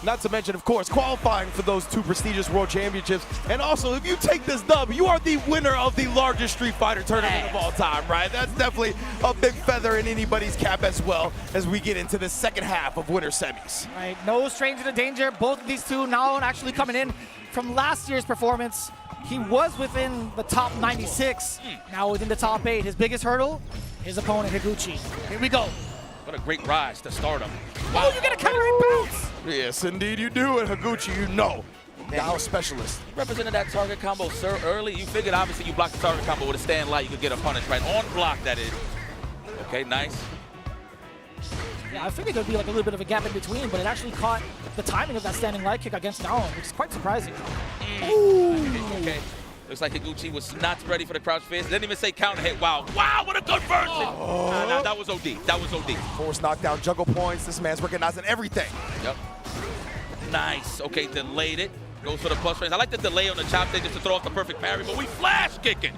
not to mention, of course, qualifying for those 2 prestigious world championships. And also, if you take this dub, you are the winner of the largest Street Fighter tournament of all time, right? That's definitely a big feather in anybody's cap as well as we get into the second half of winter semis. Right, no stranger to danger. Both of these two now actually coming in from last year's performance. He was within the top 96, now within the top 8. His biggest hurdle, his opponent, Higuchi. Here we go. What a great rise to stardom. Wow. Oh, you get a countering bounce! Yes, indeed you do. And Higuchi, you know. Guile specialist. Represented that target combo, sir, early. You figured, obviously, you blocked the target combo with a stand light. You could get a punish, right? On block, that is. Okay, nice. Yeah, I figured there'd be like a little bit of a gap in between, but it actually caught the timing of that standing light kick against Naon, which is quite surprising. Ooh. Okay. Looks like Higuchi was not ready for the crouch fist. Didn't even say counter hit. Wow. Wow, what a good version. Nah, that was OD. That was OD. Force knockdown, juggle points. This man's recognizing everything. Yep. Nice. Okay, delayed it. Goes for the plus range. I like the delay on the chop there just to throw off the perfect parry, but we flash kicking.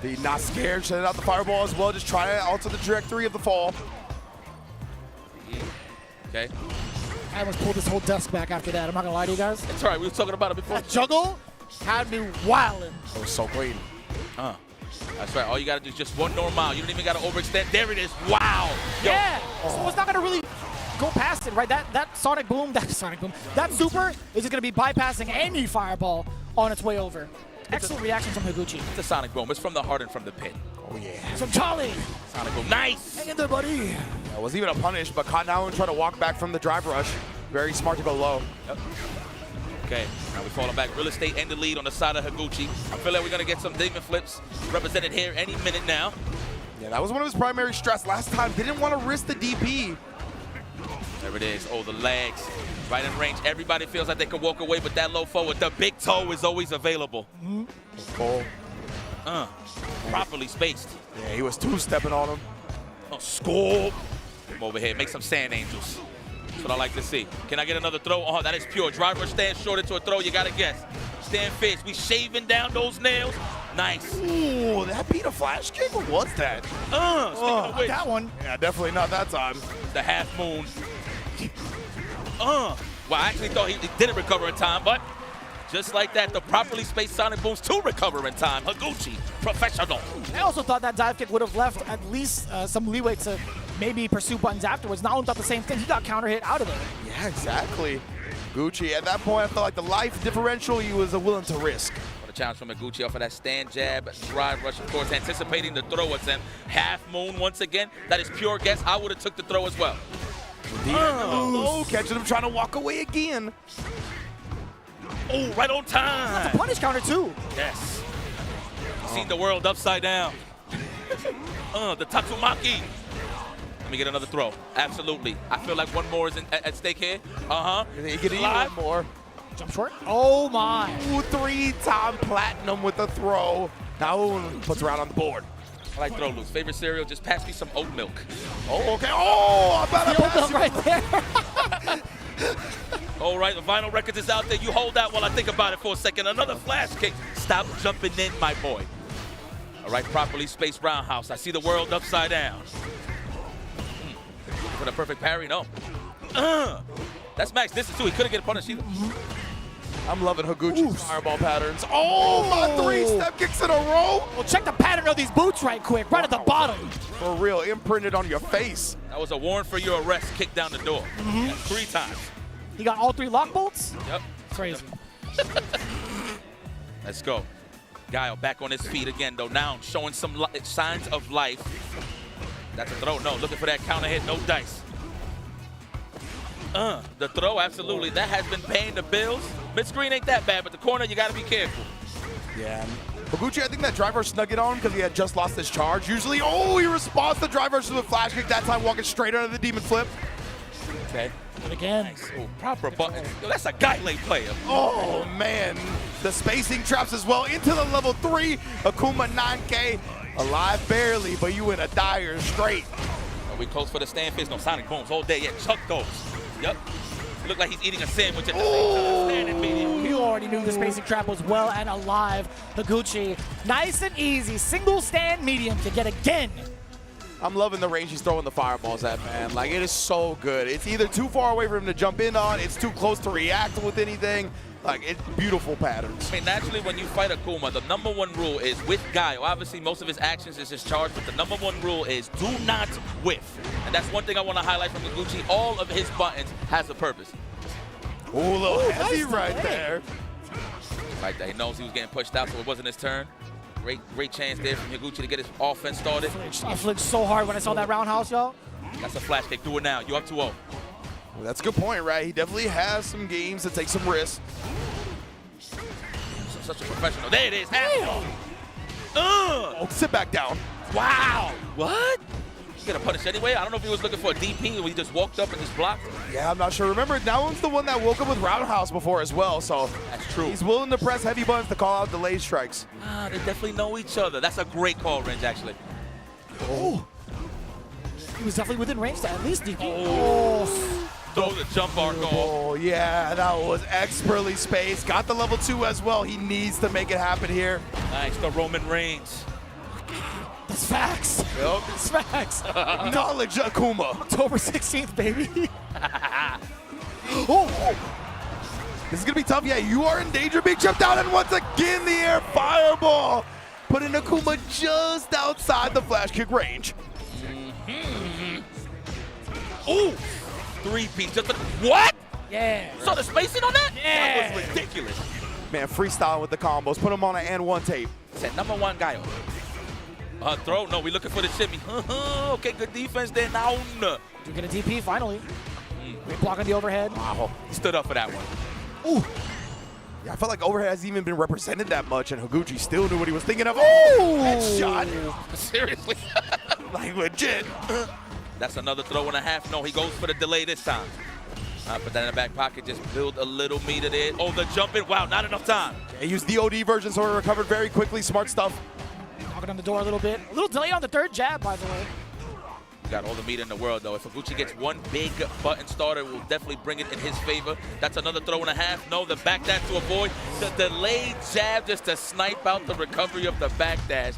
The not scared, sending out the fireball as well, just trying to alter the trajectory of the fall. Okay. I almost pulled this whole desk back after that. I'm not gonna lie to you guys. It's all right. We were talking about it before. That juggle had me wilding. It was so clean. That's right. All you gotta do is just one normal. You don't even gotta overextend. There it is. Wow. Yo. Yeah. So it's not gonna really go past it, right? That sonic boom, that super is just gonna be bypassing any fireball on its way over. Excellent reaction from Higuchi. It's a sonic boom. It's from the heart and from the pit. Oh yeah. From Charlie. Sonic boom. Nice. Hang in there, buddy. It wasn't even a punish, but caught now and try to walk back from the drive rush. Very smart to go low. Yep. Okay, now we're falling back. Real estate and the lead on the side of Higuchi. I feel like we're gonna get some demon flips represented here any minute now. Yeah, that was one of his primary stress last time. Didn't want to risk the DP. There it is. Oh, the legs. Right in range. Everybody feels like they can walk away, but that low forward, the big toe is always available. Oh. Properly spaced. Yeah, he was two-stepping on him. Oh, scoop. Come over here. Make some sand angels. That's what I like to see. Can I get another throw? Oh, that is pure. Driver stand short into a throw. You got to guess. Stand fierce. We shaving down those nails. Nice. Ooh, that beat a flash kick? What was that? Speaking of which. That one. Yeah, definitely not that time. The half moon. Well, I actually thought he didn't recover in time, but just like that, the properly spaced sonic booms to recover in time. Higuchi, professional. I also thought that dive kick would have left at least some leeway to maybe pursue buttons afterwards. Not only thought the same thing, he got counter hit out of there. Yeah, exactly. Gucci, at that point, I felt like the life differential he was willing to risk. What a challenge from Higuchi off of that stand jab, drive rush, of course, anticipating the throw attempt. Half moon once again. That is pure guess. I would have took the throw as well. Catching him trying to walk away again. Oh, right on time. That's a punish counter, too. Yes. Seen the world upside down. The Tatsumaki. Let me get another throw. Absolutely. I feel like one more is at stake here. You get one more. Jump short. Oh, my. Ooh, 3-time platinum with the throw. Now puts around on the board. I like throw loose. Favorite cereal? Just pass me some oat milk. Oh, okay. Oh, I'm about to pass you. Right there. All right, the vinyl records is out there. You hold that while I think about it for a second. Another flash kick. Stop jumping in, my boy. All right, properly spaced roundhouse. I see the world upside down. For the perfect parry, no. That's max distance, too. He couldn't get a punish either. I'm loving Higuchi's fireball patterns. Oh, my 3-step kicks in a row. Well, check the pattern of these boots right quick, right at the bottom. For real, imprinted on your face. That was a warrant for your arrest kick down the door. Yeah, 3 times. He got all 3 lock bolts? Yep. Crazy. Let's go. Guile back on his feet again, though. Now showing some signs of life. That's a throw. No, looking for that counter hit. No dice. The throw, absolutely. That has been paying the bills. Mid-screen ain't that bad, but the corner, you got to be careful. Yeah. Higuchi, I think that driver snuck it on because he had just lost his charge. Usually, he responds to drive versus a flash kick. That time, walking straight under the demon flip. Okay. And again. Nice. Ooh, proper button. Yo, that's a Guile player. Oh, man. The spacing traps as well into the level 3. Akuma 9K. Alive barely, but you in a dire strait. Are we close for the stand fist? No, sonic booms all day. Yeah, chuck those. Yep. Look like he's eating a sandwich at the same time. Standing medium. You already knew the spacing trap was well and alive. Higuchi, nice and easy. Single stand medium to get again. I'm loving the range he's throwing the fireballs at, man. Like, it is so good. It's either too far away for him to jump in on, it's too close to react with anything. Like, it's beautiful patterns. I mean, naturally, when you fight Akuma, the #1 rule is with Guile. Obviously, most of his actions is his charge, but the #1 rule is do not whiff. And that's one thing I want to highlight from Higuchi. All of his buttons has a purpose. Ooh, a little heavy right there. Right there. He knows he was getting pushed out, so it wasn't his turn. Great chance there from Higuchi to get his offense started. I flinched so hard when I saw that roundhouse, y'all. That's a flash kick. Do it now. You're up 2-0. Well, that's a good point, right? He definitely has some games to take some risks. Such a professional. There it is. Oh, sit back down. Wow. What? He's going to punish anyway. I don't know if he was looking for a DP or he just walked up and just blocked. Yeah, I'm not sure. Remember, that one's the one that woke up with roundhouse before as well, so that's true. He's willing to press heavy buttons to call out delayed strikes. They definitely know each other. That's a great call, Range, actually. Oh. He was definitely within range to at least DP. Oh. Oh, the jump arc off. Oh, yeah, that was expertly spaced. Got the level 2 as well. He needs to make it happen here. Nice, the Roman Reigns. That's facts. Yep. That's facts. Knowledge Akuma. October 16th, baby. Oh. This is going to be tough. Yeah, you are in danger. Big jump down, and once again, the air fireball. Putting Akuma just outside the flash kick range. Ooh, 3-piece. Just what? Yeah. Saw the spacing on that? Yeah. That was ridiculous. Man, freestyle with the combos. Put him on an and 1 tape. Said number 1 guy. Throw. No, we looking for the shimmy. Okay, good defense there. Now. Do get a DP finally. Great block on the overhead. Wow. He stood up for that one. Ooh. Yeah, I felt like overhead hasn't even been represented that much, and Higuchi still knew what he was thinking of. Oh, headshot. Seriously. Like legit. That's another throw and a half. No, he goes for the delay this time. Put that in the back pocket. Just build a little meat of it. Oh, the jump in. Wow, not enough time. Yeah, he used the OD version, so he recovered very quickly. Smart stuff. Knocking on the door a little bit. A little delayed on the third jab, by the way. Got all the meat in the world, though. If Higuchi gets one big button starter, we'll definitely bring it in his favor. That's another throw and a half. No, the back dash to avoid. The delayed jab just to snipe out the recovery of the back dash.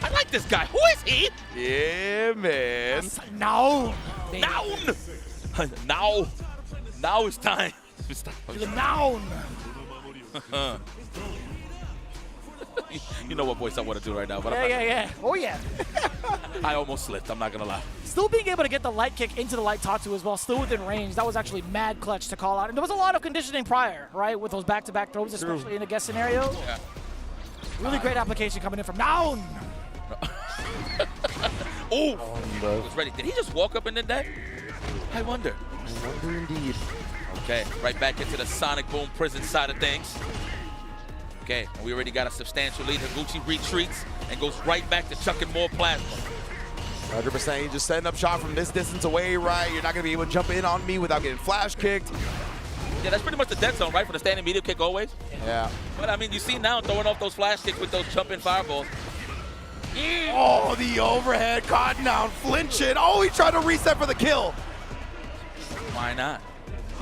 I like this guy. Who is he? Yeah, man. Now. Now. Now it's time. Now. You know what voice I want to do right now. But Yeah. Oh, yeah. I almost slipped. I'm not going to lie. Still being able to get the light kick into the light Tatsu as well, still within range. That was actually mad clutch to call out. And there was a lot of conditioning prior, right, with those back-to-back throws, especially in a guest scenario. Yeah. Really great application coming in from down. Ooh. Was ready. Did he just walk up and did that? I wonder. Indeed. Okay, right back into the Sonic Boom prison side of things. Okay, and we already got a substantial lead. Higuchi retreats and goes right back to chucking more plasma. 100%. Just setting up shot from this distance away, right? You're not going to be able to jump in on me without getting flash kicked. Yeah, that's pretty much the dead zone, right? For the standing medium kick always. Yeah. But, I mean, you see now throwing off those flash kicks with those jumping fireballs. Oh, the overhead, caught down, flinching. Oh, he tried to reset for the kill. Why not?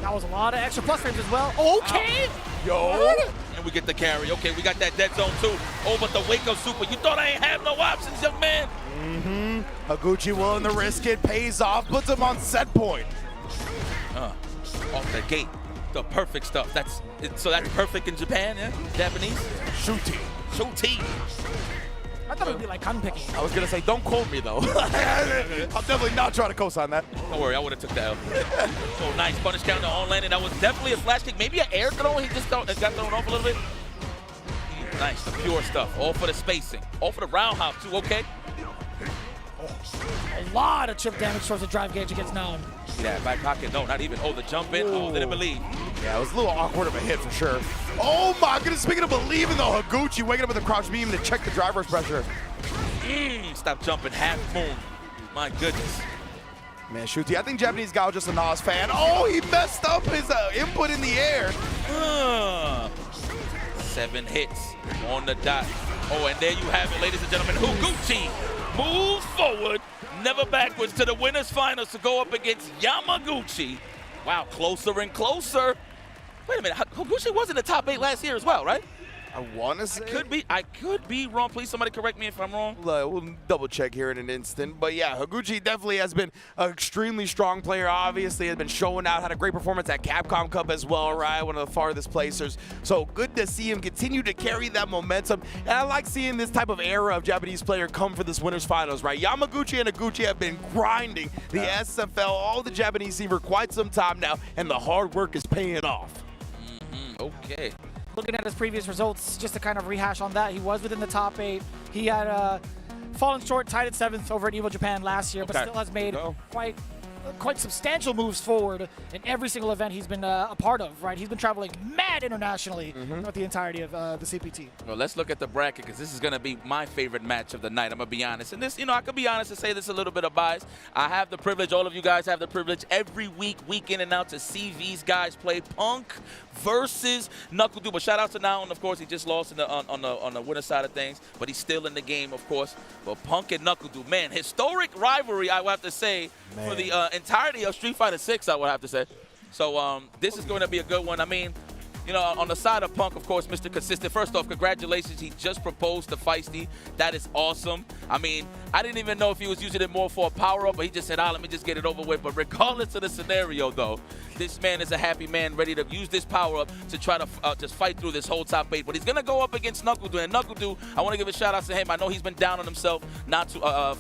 That was a lot of extra plus frames as well. Okay. Yo. And we get the carry. Okay, we got that dead zone too. Oh, but the Waco Super. You thought I ain't have no options, young man? Mm-hmm. Higuchi willing to risk it, pays off, puts him on set point. Off the gate. The perfect stuff. So that's perfect in Japan, yeah? Japanese? Shooty. I thought it would be like gun picking. I was going to say, don't quote me, though. I'll definitely not try to co-sign that. Don't worry, I would have took the L. So nice punish counter on landing. That was definitely a flash kick. Maybe an air throw. He just got thrown off a little bit. Nice, the pure stuff. All for the spacing. All for the round hop, too. Okay. A lot of chip damage towards the drive gauge against Noun. Yeah, back pocket. No, not even. Oh, the jump in. Oh, didn't believe. Yeah, it was a little awkward of a hit for sure. Oh my goodness, speaking of believing though, Higuchi waking up with a crouch beam to check the driver's pressure. Stop jumping, half moon. My goodness. Man, Shuti, I think Japanese guy was just a Nas fan. Oh, he messed up his input in the air. 7 hits on the dot. Oh, and there you have it, ladies and gentlemen. Higuchi moves forward, never backwards, to the winners finals to go up against Yamaguchi. Wow, closer and closer. Wait a minute, Higuchi was in the top 8 last year as well, right? I want to say. I could be wrong. Please, somebody correct me if I'm wrong. We'll double check here in an instant. But yeah, Higuchi definitely has been an extremely strong player. Obviously, has been showing out, had a great performance at Capcom Cup as well, right? One of the farthest placers. So good to see him continue to carry that momentum. And I like seeing this type of era of Japanese player come for this winners finals, right? Yamaguchi and Higuchi have been grinding the SFL, all the Japanese scene for quite some time now, and the hard work is paying off. Okay. Looking at his previous results, just to kind of rehash on that, he was within the top 8. He had fallen short, tied at 7th over at Evo Japan last year, but still has made quite substantial moves forward in every single event he's been a part of, right? He's been traveling mad internationally throughout the entirety of the CPT. Well, let's look at the bracket, because this is going to be my favorite match of the night. I'm going to be honest. And this, I could be honest and say this a little bit of bias. I have the privilege, all of you guys have the privilege every week, week in and out, to see these guys play Punk versus Knuckle But shout out to Noun, of course. He just lost on the winner side of things, but he's still in the game, of course. But Punk and Knuckle man, historic rivalry, I would have to say, for the entirety of Street Fighter 6, I would have to say. So this is going to be a good one. I mean, you know, on the side of Punk, of course, Mr. Consistent. First off, congratulations. He just proposed to Feisty. That is awesome. I mean, I didn't even know if he was using it more for a power-up, but he just said, let me just get it over with. But regardless of the scenario, though, this man is a happy man ready to use this power-up to try to just fight through this whole top 8. But he's going to go up against Knuckle-Doo. And Knuckle-Doo, I want to give a shout-out to him. I know he's been down on himself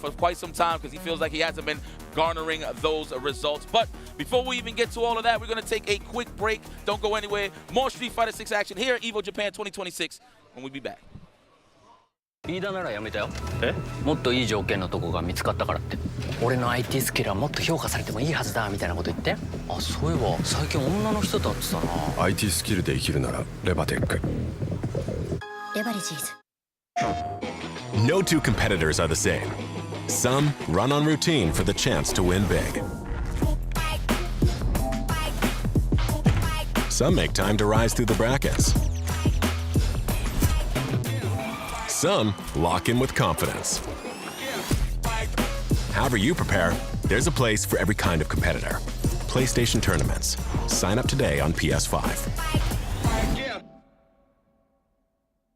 for quite some time because he feels like he hasn't been garnering those results. But before we even get to all of that, we're going to take a quick break. Don't go anywhere. More Street Fighter 6 action here at Evo Japan 2026 when we be back. 飯田ならやめたよ。もっといい条件のとこが見つかったからって。俺の IT スキルはもっと評価されてもいいはずだみたいなこと言って。あ、そういえば最近女の人と会ってたな。IT スキルで生きるならレバテック。レバレジーズ。No two competitors are the same. Some run on routine for the chance to win big. Some make time to rise through the brackets. Some lock in with confidence. However you prepare, there's a place for every kind of competitor. PlayStation Tournaments. Sign up today on PS5.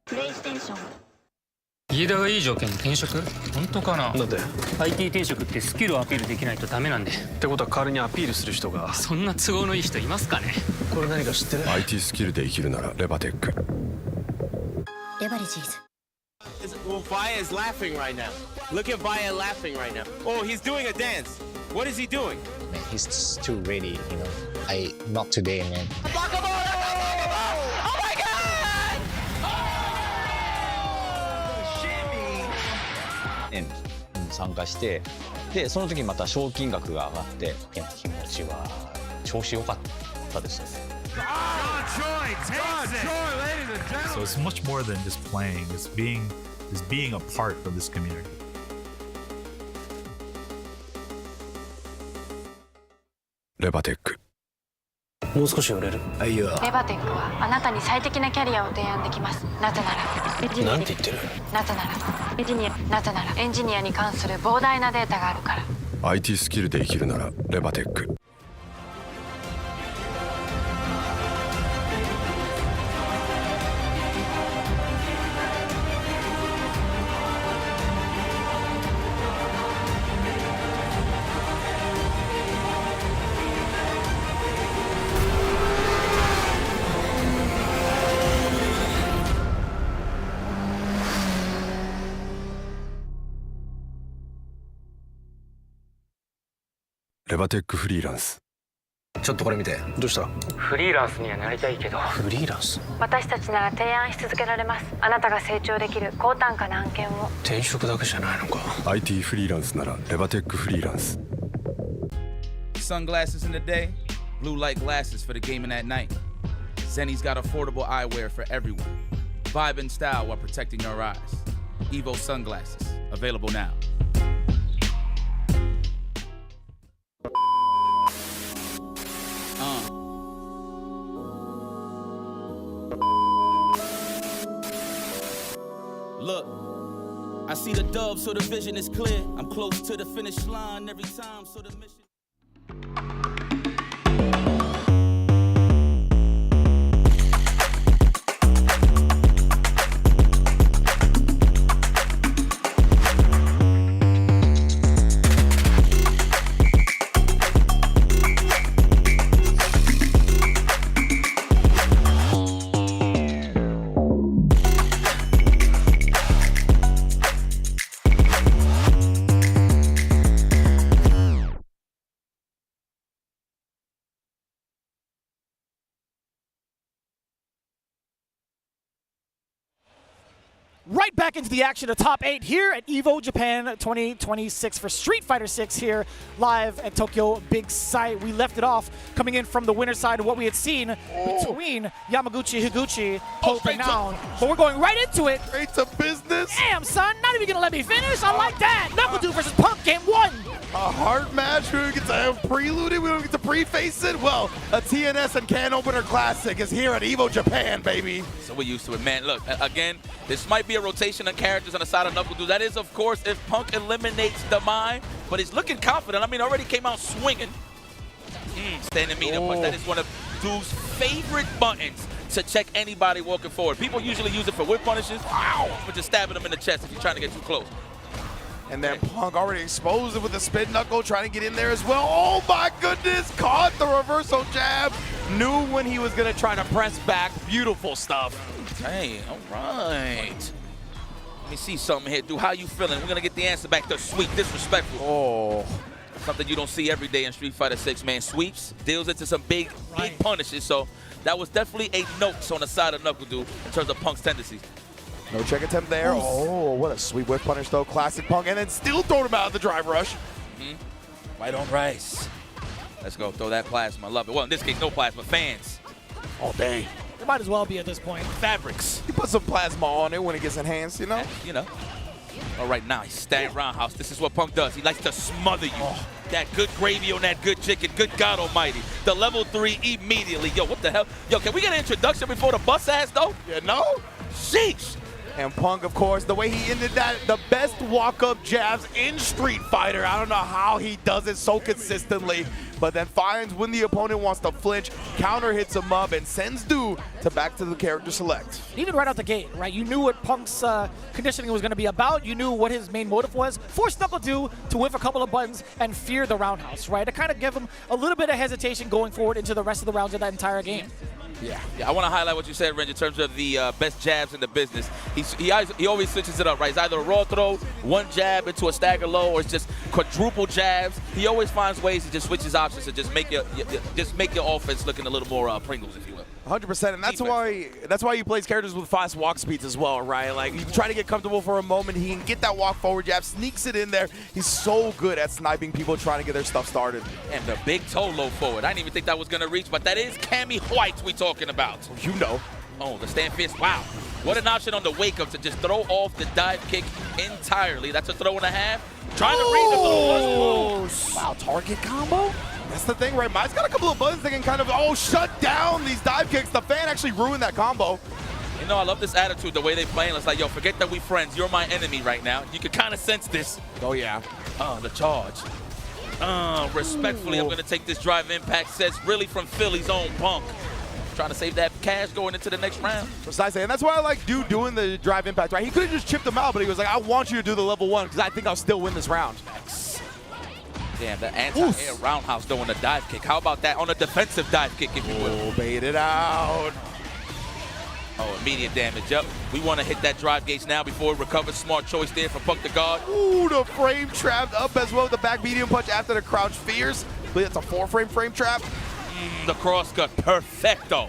PlayStation。飯田がいい条件に転職？本当かな？だって IT 転職ってスキルをアピールできないとダメなんで。ってことは代わりにアピールする人が。そんな都合のいい人いますかね？これ何か知ってる？ IT スキルで生きるならレバテック。レバレジーズ。 Well, Vaya is laughing right now. Look at Vaya laughing right now. Oh, he's doing a dance. What is he doing? Man, he's just too ready, you know. Not today, man. Oh my God! And 参加して、でその時また賞金額が上がって、いや気持ちは調子良かったですよね。 So it's much more than just playing. It's being a part of this community. レバテック。もう少し売れる。いや。レバテックはあなたに最適なキャリアを提案できます。なぜなら。なんて言ってる？なぜなら。なぜならエンジニアに関する膨大なデータがあるから。 IT スキルで生きるならレバテック。 レバテックフリーランス。ちょっとこれ見て。どうした？フリーランスにはなりたいけど。フリーランス？私たちなら提案し続けられます。あなたが成長できる高単価な案件を。転職だけじゃないのか。IT フリーランスならレバテックフリーランス。 Sunglasses in the day, blue light glasses for the gaming at night. Zenny's got affordable eyewear for everyone. Vibe and style while protecting your eyes. Evo sunglasses, available now. Look, I see the dub, so the vision is clear. I'm close to the finish line every time, so the mission. Right back into the action of top 8 here at Evo Japan 2026 for Street Fighter 6 here live at Tokyo Big Sight. We left it off coming in from the winner's side of what we had seen between Yamaguchi, Higuchi, Hope, and Noun. But we're going right into it. Straight to business. Damn, son, not even gonna let me finish. I like that. Knuckle-Doo versus Punk, game 1. A hard match. We don't get to have preluded. We don't get to preface it. Well, a TNS and Can Opener Classic is here at Evo Japan, baby. So we're used to it, man. Look, again, this might be a rotation of characters on the side of Knuckle-Doo. That is, of course, if Punk eliminates the mine, but he's looking confident. I mean, already came out swinging. Standing medium punch. That is one of Dude's favorite buttons to check anybody walking forward. People usually use it for whip punishes, but just stabbing them in the chest if you're trying to get too close. And then Punk already exposed it with the spin knuckle, trying to get in there as well. Oh my goodness, caught the reversal jab. Knew when he was gonna try to press back. Beautiful stuff. Hey, all right. Let me see something here, dude. How you feeling? We're gonna get the answer back. The sweep, disrespectful. Oh. Something you don't see every day in Street Fighter 6, man. Sweeps, deals into some big punishes. So that was definitely a note on the side of Knuckle Dude in terms of Punk's tendencies. No check attempt there. Oh, what a sweet whip punish though. Classic Punk, and then still throwing him out of the drive rush. White on rice. Let's go throw that plasma. Love it. Well, in this case, no plasma. Fans. All day. It might as well be at this point. Fabrics. You put some plasma on it when it gets enhanced, you know? You know. All right, nice. Stand roundhouse. This is what Punk does. He likes to smother you. That good gravy on that good chicken. Good God almighty. The level 3 immediately. Yo, what the hell? Yo, can we get an introduction before the bus ass, though? You know? Sheesh. And Punk, of course, the way he ended that, the best walk-up jabs in Street Fighter. I don't know how he does it so consistently, but then finds when the opponent wants to flinch, counter hits him up, and sends Dude to back to the character select. Even right out the gate, right? You knew what Punk's conditioning was going to be about. You knew what his main motive was. Force Knuckle Dude to whiff a couple of buttons and fear the roundhouse, right? To kind of give him a little bit of hesitation going forward into the rest of the rounds of that entire game. Yeah, I want to highlight what you said, Renz, in terms of the best jabs in the business. He always switches it up, right? It's either a raw throw, one jab into a stagger low, or it's just quadruple jabs. He always finds ways to just switch his options to just make your offense looking a little more Pringles, if you will. 100%, and that's why he plays characters with fast walk speeds as well, right? Like, you try to get comfortable for a moment, he can get that walk forward jab, sneaks it in there. He's so good at sniping people trying to get their stuff started. And the big toe low forward. I didn't even think that was going to reach, but that is Cammy White we talking about. You know. Oh, the stand fist. Wow. What an option on the wake up to just throw off the dive kick entirely. That's a throw and a half. Trying to read the throw. Wow, target combo? That's the thing, right? Mine's got a couple of buttons that can kind of, shut down these dive kicks. The fan actually ruined that combo. You know, I love this attitude, the way they playing. It's like, yo, forget that we friends. You're my enemy right now. You can kind of sense this. Oh, yeah. Oh, the charge. Respectfully, I'm going to take this drive impact. Says really from Philly's own Punk. Trying to save that cash going into the next round. Precisely, and that's why I like Dude doing the drive impact, right? He could have just chipped him out, but he was like, I want you to do the level 1 because I think I'll still win this round. Damn, the anti-air roundhouse doing a dive kick. How about that on a defensive dive kick, if you will? Bait it out. Oh, immediate damage up. We want to hit that drive gauge now before it recovers. Smart choice there for Punk to guard. Ooh, the frame trapped up as well with the back medium punch after the crouch fears. But it's a 4-frame trap. The cross cut, perfecto.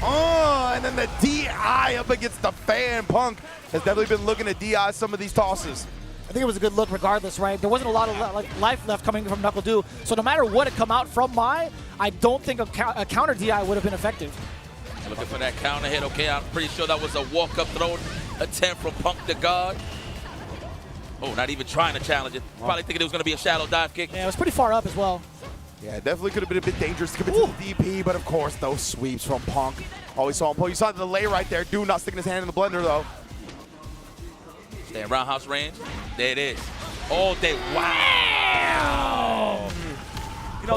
Oh, and then the DI up against the fan. Punk has definitely been looking to DI some of these tosses. I think it was a good look regardless, right? There wasn't a lot of life left coming from Knuckle Dude, so no matter what had come out from Mai, I don't think a counter DI would have been effective. Looking for that counter hit. Okay, I'm pretty sure that was a walk-up throw attempt from Punk to guard. Oh, not even trying to challenge it. Probably thinking it was going to be a shallow dive kick. Yeah, it was pretty far up as well. Yeah, it definitely could have been a bit dangerous to commit to the DP, but of course, those sweeps from Punk. Always saw him pull. You saw the delay right there. Dude not sticking his hand in the blender, though. Stay in roundhouse range. There it is. All day. Wow. You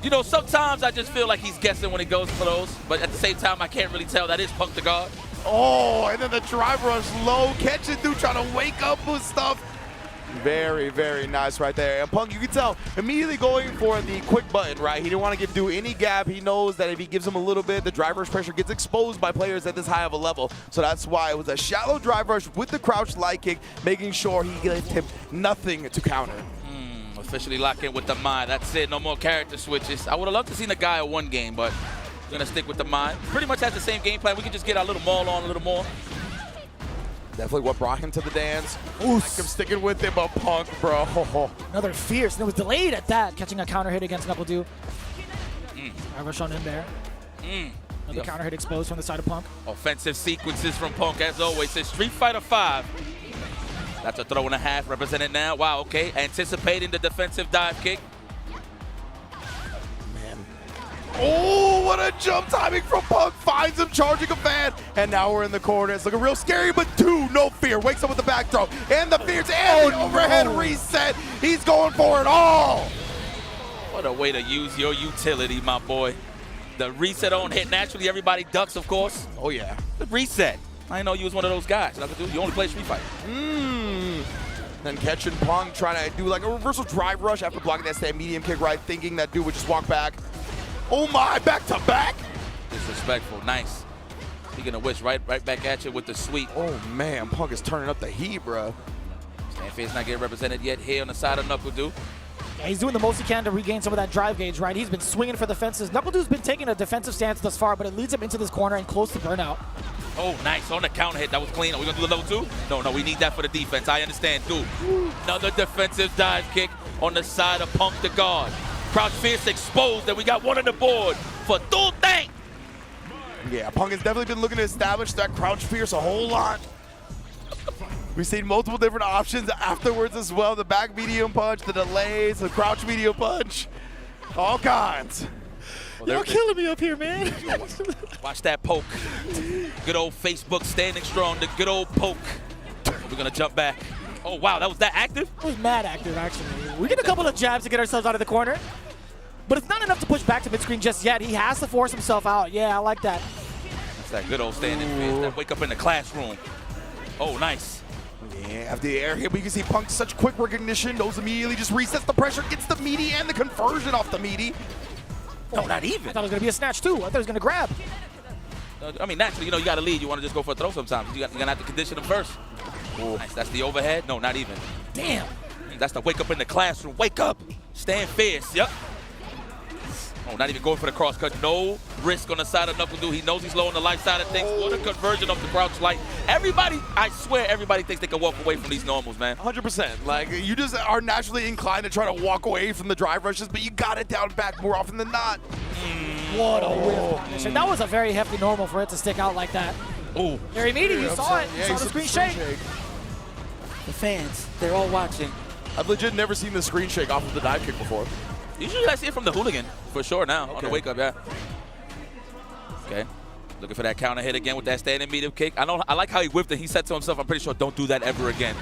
know, sometimes I just feel like he's guessing when he goes for those, but at the same time, I can't really tell. That is Punk to guard. Oh, and then the drive rush low. Catch it, dude, trying to wake up with stuff. Very, very nice right there. And Punk, you can tell, immediately going for the quick button, right? He didn't want to give Dude any gap. He knows that if he gives him a little bit, the drive rush pressure gets exposed by players at this high of a level. So that's why it was a shallow drive rush with the crouch light kick, making sure he gave him nothing to counter. Officially lock in with the Mai. That's it. No more character switches. I would have loved to see the guy a one game, but we're going to stick with the Mai. Pretty much has the same game plan. We can just get our little maul on a little more. Definitely what brought him to the dance. Ooh, I'm sticking with him, but Punk, bro. Another fierce, and it was delayed at that, catching a counter hit against Knuckle Dude. Rush on in there. Another counter hit exposed from the side of Punk. Offensive sequences from Punk, as always. Says Street Fighter 5. That's a throw and a half represented now. Wow, okay. Anticipating the defensive dive kick. Oh, what a jump timing from Punk. Finds him charging a fan. And now we're in the corner. It's looking real scary, but no fear. Wakes up with the back throw. And the fears and the overhead reset. He's going for it all. What a way to use your utility, my boy. The reset on hit. Naturally, everybody ducks, of course. Oh, yeah. The reset. I didn't know you was one of those guys. You only play Street Fighter. Then catching Punk, trying to do like a reversal drive rush after blocking that stand medium kick, right? Thinking that dude would just walk back. Oh my, back to back. Disrespectful. Nice. Speaking of which, right back at you with the sweep. Oh man, Punk is turning up the heat, bro. Stanfield's not getting represented yet here on the side of NuckleDu. Yeah, he's doing the most he can to regain some of that drive gauge, right? He's been swinging for the fences. NuckleDu's been taking a defensive stance thus far, but it leads him into this corner and close to burnout. Oh, nice. On the counter hit. That was clean. Are we going to do the level 2? No, we need that for the defense. I understand, dude. Another defensive dive kick on the side of Punk the guard. Crouch Fierce exposed, and we got one on the board for Dual Thing. Yeah, Punk has definitely been looking to establish that Crouch Fierce a whole lot. We've seen multiple different options afterwards as well. The back medium punch, the delays, the crouch medium punch. All kinds. You're killing me up here, man. Watch that poke. Good old Facebook standing strong. The good old poke. We're going to jump back. Oh, wow. That was that active? It was mad active, actually. We get a couple of jabs to get ourselves out of the corner. But it's not enough to push back to mid-screen just yet. He has to force himself out. Yeah, I like that. That's that good old standing fist. That wake up in the classroom. Oh, nice. Yeah, after the air hit, we can see Punk such quick recognition. Knows immediately, just resets the pressure, gets the meaty and the conversion off the meaty. No, not even. I thought it was going to be a snatch, too. I thought he was going to grab. I mean, naturally, you got to lead. You want to just go for a throw sometimes. You're going to have to condition him first. Nice. That's the overhead. No, not even. Damn. That's the wake up in the classroom. Wake up. Stand fierce. Yep. Oh, not even going for the cross cut. No risk on the side of NuckleDu. He knows he's low on the life side of things. What a conversion of the crouch light. Everybody, I swear, everybody thinks they can walk away from these normals, man. 100%. Like, you just are naturally inclined to try to walk away from the drive rushes, but you got it down back more often than not. What a whiff. That was a very hefty normal for it to stick out like that. Oh. Very meaty. You saw it. You saw the screen shake. The fans, they're all watching. I've legit never seen the screen shake off of the dive kick before. Usually I see it from the hooligan, for sure now, on the wake up, yeah. Okay, looking for that counter hit again with that standing medium kick. I like how he whipped it. He said to himself, I'm pretty sure, don't do that ever again.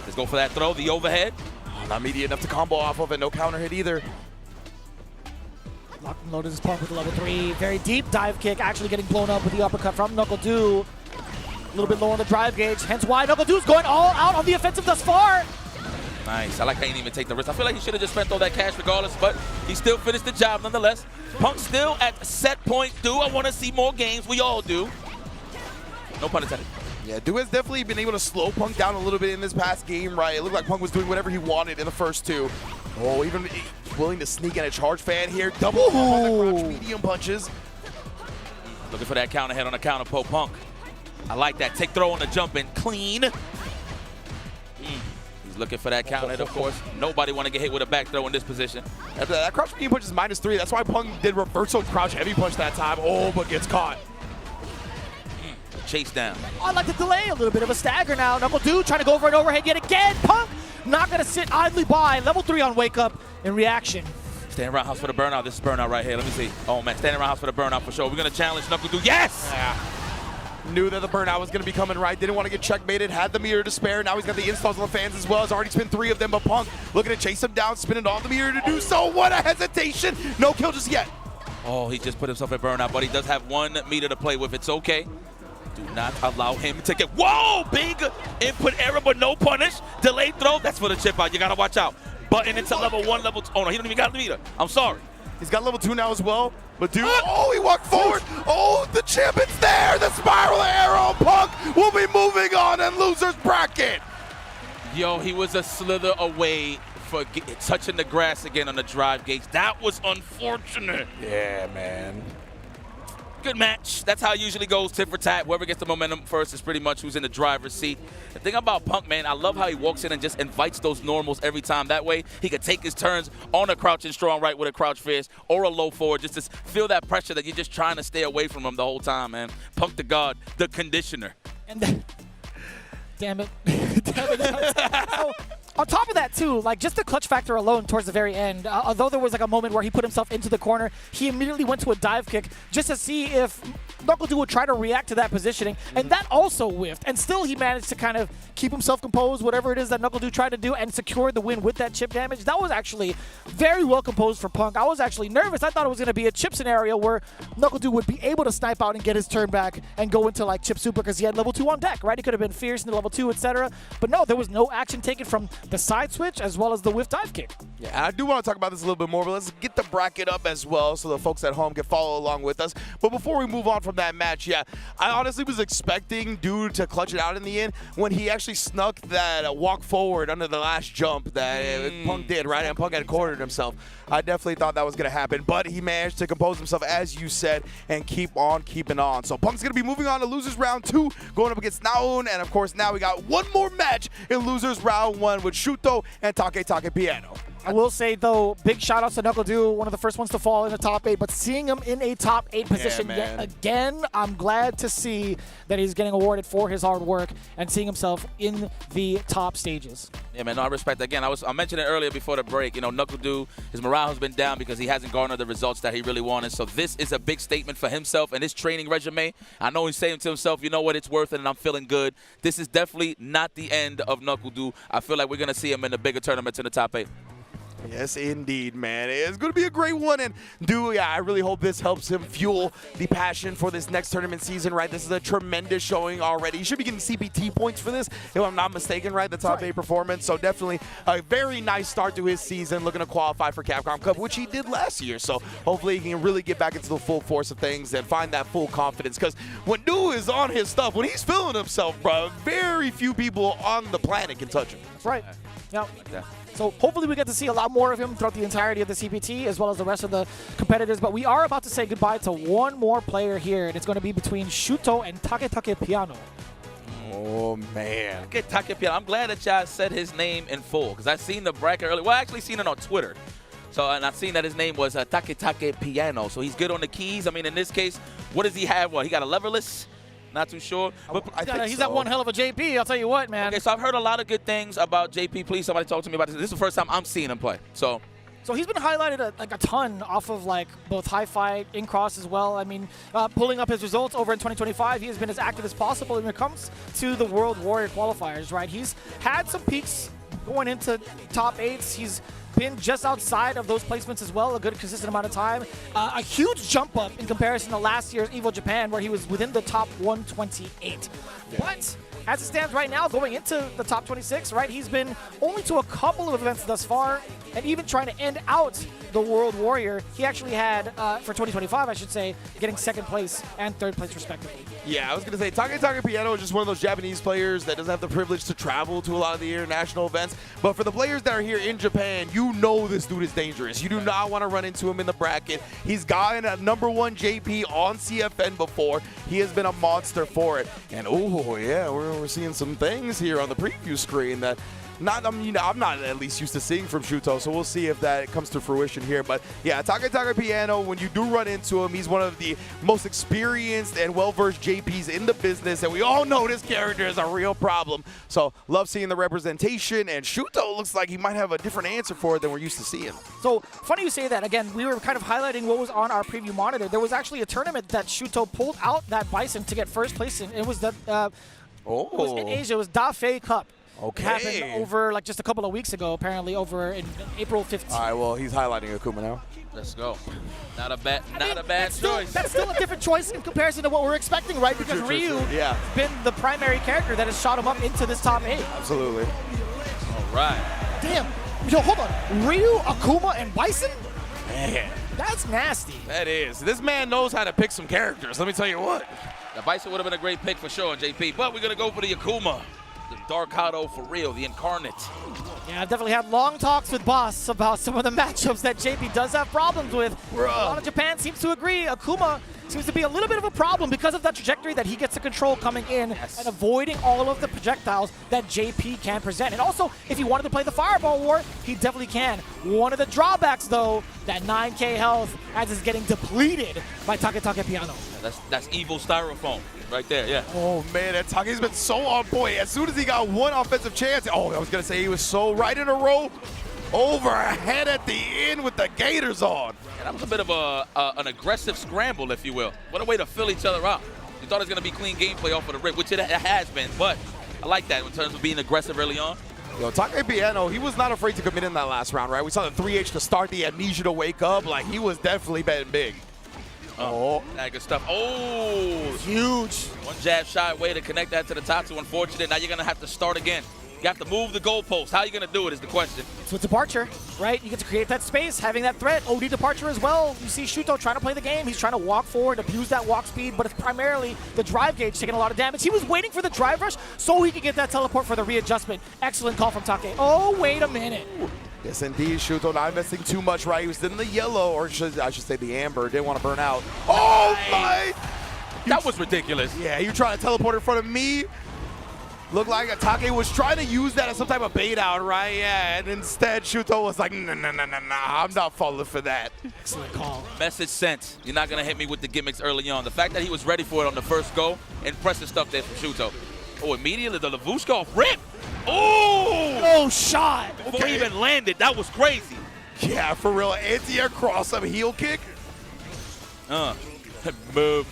Let's go for that throw, the overhead. Not meaty enough to combo off of it, no counter hit either. Locked and loaded his Punk with the level 3. Very deep dive kick, actually getting blown up with the uppercut from NuckleDu. A little bit low on the drive gauge, hence why NuckleDu's going all out on the offensive thus far. Nice. I like how he didn't even take the risk. I feel like he should have just spent all that cash regardless, but he still finished the job nonetheless. Punk still at set point. I want to see more games. We all do. No pun intended. Yeah, Du has definitely been able to slow Punk down a little bit in this past game, right? It looked like Punk was doing whatever he wanted in the first two. Oh, even willing to sneak in a charge fan here. Double on the crouch medium punches. Looking for that counter hit on the counter poke Punk. I like that. Take throw on the jump and clean. Looking for that counter hit, of course. Nobody want to get hit with a back throw in this position. That crouch medium punch is -3. That's why Punk did reversal crouch heavy punch that time. Oh, but gets caught. Chase down. I like the delay, a little bit of a stagger now. NuckleDu trying to go for an overhead yet again. Punk not going to sit idly by. Level 3 on wake up in reaction. Standing roundhouse for the burnout. This is burnout right here. Let me see. Oh, man. Standing roundhouse for the burnout for sure. We're going to challenge NuckleDu. Yes! Yeah. Knew that the burnout was going to be coming right. Didn't want to get checkmated. Had the meter to spare. Now he's got the installs on the fans as well. Has already spin 3 of them. But Punk looking to chase him down, spinning on the meter to do so. What a hesitation. No kill just yet. Oh, he just put himself in burnout, but he does have 1 meter to play with. It's okay. Do not allow him to get. Whoa! Big input error, but no punish. Delayed throw. That's for the chip out. You got to watch out. Button into level 1, level 2. Oh, no, he don't even got the meter. I'm sorry. He's got level 2 now as well. But dude, oh, he walked forward. Oh, the champion's there. The spiral arrow. Punk will be moving on in loser's bracket. Yo, he was a slither away for touching the grass again on the drive gauge. That was unfortunate. Yeah, man. Good match. That's how it usually goes, tit for tat. Whoever gets the momentum first is pretty much who's in the driver's seat. The thing about Punk, man, I love how he walks in and just invites those normals every time. That way, he could take his turns on a crouching strong right with a crouch fierce or a low forward, just to feel that pressure that you're just trying to stay away from him the whole time, man. Punk the God, the conditioner. And damn it. Damn it. On top of that, too, like just the clutch factor alone towards the very end, although there was like a moment where he put himself into the corner, he immediately went to a dive kick just to see if NuckleDu would try to react to that positioning, and that also whiffed. And still he managed to kind of keep himself composed, whatever it is that NuckleDu tried to do, and secure the win with that chip damage. That was actually very well composed for Punk. I was actually nervous. I thought it was going to be a chip scenario where NuckleDu would be able to snipe out and get his turn back and go into like chip super because he had level 2 on deck, right? He could have been fierce into level 2, etc. But no, there was no action taken from the side switch as well as the whiff dive kick. Yeah, and I do want to talk about this a little bit more, but let's get the bracket up as well so the folks at home can follow along with us. But before we move on from that match, yeah, I honestly was expecting Dude to clutch it out in the end when he actually snuck that walk forward under the last jump that Punk did, right? And Punk had cornered himself. I definitely thought that was going to happen, but he managed to compose himself, as you said, and keep on keeping on. So Punk's going to be moving on to Losers Round 2, going up against Naun, and of course now we got one more match in Losers Round 1 with Shuto and Take Piano. I will say, though, big shout-outs to NuckleDu, one of the first ones to fall in the top 8, but seeing him in a top 8 position yet again, I'm glad to see that he's getting awarded for his hard work and seeing himself in the top stages. Yeah, man, no, I respect that. Again, I mentioned it earlier before the break. You know, NuckleDu, his morale has been down because he hasn't garnered the results that he really wanted. So this is a big statement for himself and his training regimen. I know he's saying to himself, you know what, it's worth it and I'm feeling good. This is definitely not the end of NuckleDu. I feel like we're going to see him in the bigger tournaments in the top 8. Yes, indeed, man. It's going to be a great one. And, dude, yeah, I really hope this helps him fuel the passion for this next tournament season, right? This is a tremendous showing already. He should be getting CPT points for this, if I'm not mistaken, right? The top 8 performance. So definitely a very nice start to his season, looking to qualify for Capcom Cup, which he did last year. So hopefully he can really get back into the full force of things and find that full confidence. Because when dude is on his stuff, when he's feeling himself, bro, very few people on the planet can touch him. That's right. Now, so hopefully we get to see a lot more of him throughout the entirety of the CPT as well as the rest of the competitors. But we are about to say goodbye to one more player here, and it's going to be between Shuto and Take Piano. Oh, man. Take Piano. I'm glad that y'all said his name in full because I seen the bracket earlier. Well, I actually seen it on Twitter. So, and I've seen that his name was Take Piano. So he's good on the keys. I mean, in this case, what does he have? Well, he got a leverless. Not too sure. But he's got one hell of a JP, I'll tell you what, man. Okay, so I've heard a lot of good things about JP. Please, somebody talk to me about this. This is the first time I'm seeing him play. So he's been highlighted a ton off of like both Hi-Fi, in-cross as well. I mean, pulling up his results over in 2025, he has been as active as possible when it comes to the World Warrior qualifiers, right? He's had some peaks going into top 8s. He's been just outside of those placements as well, a good consistent amount of time. A huge jump up in comparison to last year's Evo Japan, where he was within the top 128. But as it stands right now, going into the top 26, right, he's been only to a couple of events thus far, and even trying to end out the World Warrior, he actually had, for 2025, I should say, getting 2nd place and 3rd place respectively. Yeah, I was going to say, Take Piano is just one of those Japanese players that doesn't have the privilege to travel to a lot of the international events. But for the players that are here in Japan, you know this dude is dangerous. You do not want to run into him in the bracket. He's gotten a #1 JP on CFN before. He has been a monster for it. And, oh, yeah, we're seeing some things here on the preview screen that I'm not at least used to seeing from Shuto, so we'll see if that comes to fruition here. But yeah, Take Piano, when you do run into him, he's one of the most experienced and well-versed JPs in the business, and we all know this character is a real problem. So love seeing the representation, and Shuto looks like he might have a different answer for it than we're used to seeing. So funny you say that. Again, we were kind of highlighting what was on our preview monitor. There was actually a tournament that Shuto pulled out that Bison to get 1st place in. It was it was in Asia. It was Da Fei Cup. Okay. It happened over like just a couple of weeks ago, apparently, over in April 15th. All right, well, he's highlighting Akuma now. Let's go. Not a bad choice. That's still a different choice in comparison to what we're expecting, right? Because Ryu has been the primary character that has shot him up into this top 8. Absolutely. All right. Damn. Yo, hold on. Ryu, Akuma, and Bison? Man. That's nasty. That is. This man knows how to pick some characters. Let me tell you what. The Bison would have been a great pick for sure, JP, but we're going to go for the Akuma. The Darkado for real, the incarnate. Yeah, I've definitely had long talks with Boss about some of the matchups that JP does have problems with. A lot of Japan seems to agree. Akuma seems to be a little bit of a problem because of that trajectory that he gets to control coming in and avoiding all of the projectiles that JP can present. And also, if he wanted to play the Fireball War, he definitely can. One of the drawbacks, though, that 9k health as is getting depleted by Take Piano. Yeah, that's evil styrofoam right there, yeah. Oh, man, that Take's been so on point. As soon as he got got one offensive chance. Oh, I was going to say he was so right in a row. Overhead at the end with the Gators on. And that was a bit of an aggressive scramble, if you will. What a way to fill each other out. You thought it was going to be clean gameplay off of the rip, which it has been, but I like that in terms of being aggressive early on. Yo, TEKKEN, he was not afraid to commit in that last round, right? We saw the 3H to start, the amnesia to wake up. Like, he was definitely betting big. Oh, that good stuff. Oh, huge. One jab shy way to connect that to the top two. Unfortunate. Now you're going to have to start again. You have to move the goalpost. How are you going to do it is the question. So it's departure, right? You get to create that space, having that threat. OD departure as well. You see Shuto trying to play the game. He's trying to walk forward, abuse that walk speed, but it's primarily the drive gauge taking a lot of damage. He was waiting for the drive rush so he could get that teleport for the readjustment. Excellent call from Take. Oh, wait a minute. Yes, indeed. Shuto not investing too much, right? He was in the yellow, or I should say the amber. Didn't want to burn out. Oh, my! That was ridiculous. Yeah, you trying to teleport in front of me? Looked like Take was trying to use that as some type of bait out, right? Yeah, and instead Shuto was like, nah, I'm not falling for that. Excellent call. Message sent. You're not going to hit me with the gimmicks early on. The fact that he was ready for it on the first go, impressive stuff there from Shuto. Oh, immediately the Lavushka off rip. Oh! Oh, shot. Before he even landed, that was crazy. Yeah, for real. Anti-air cross-up heel kick. Move.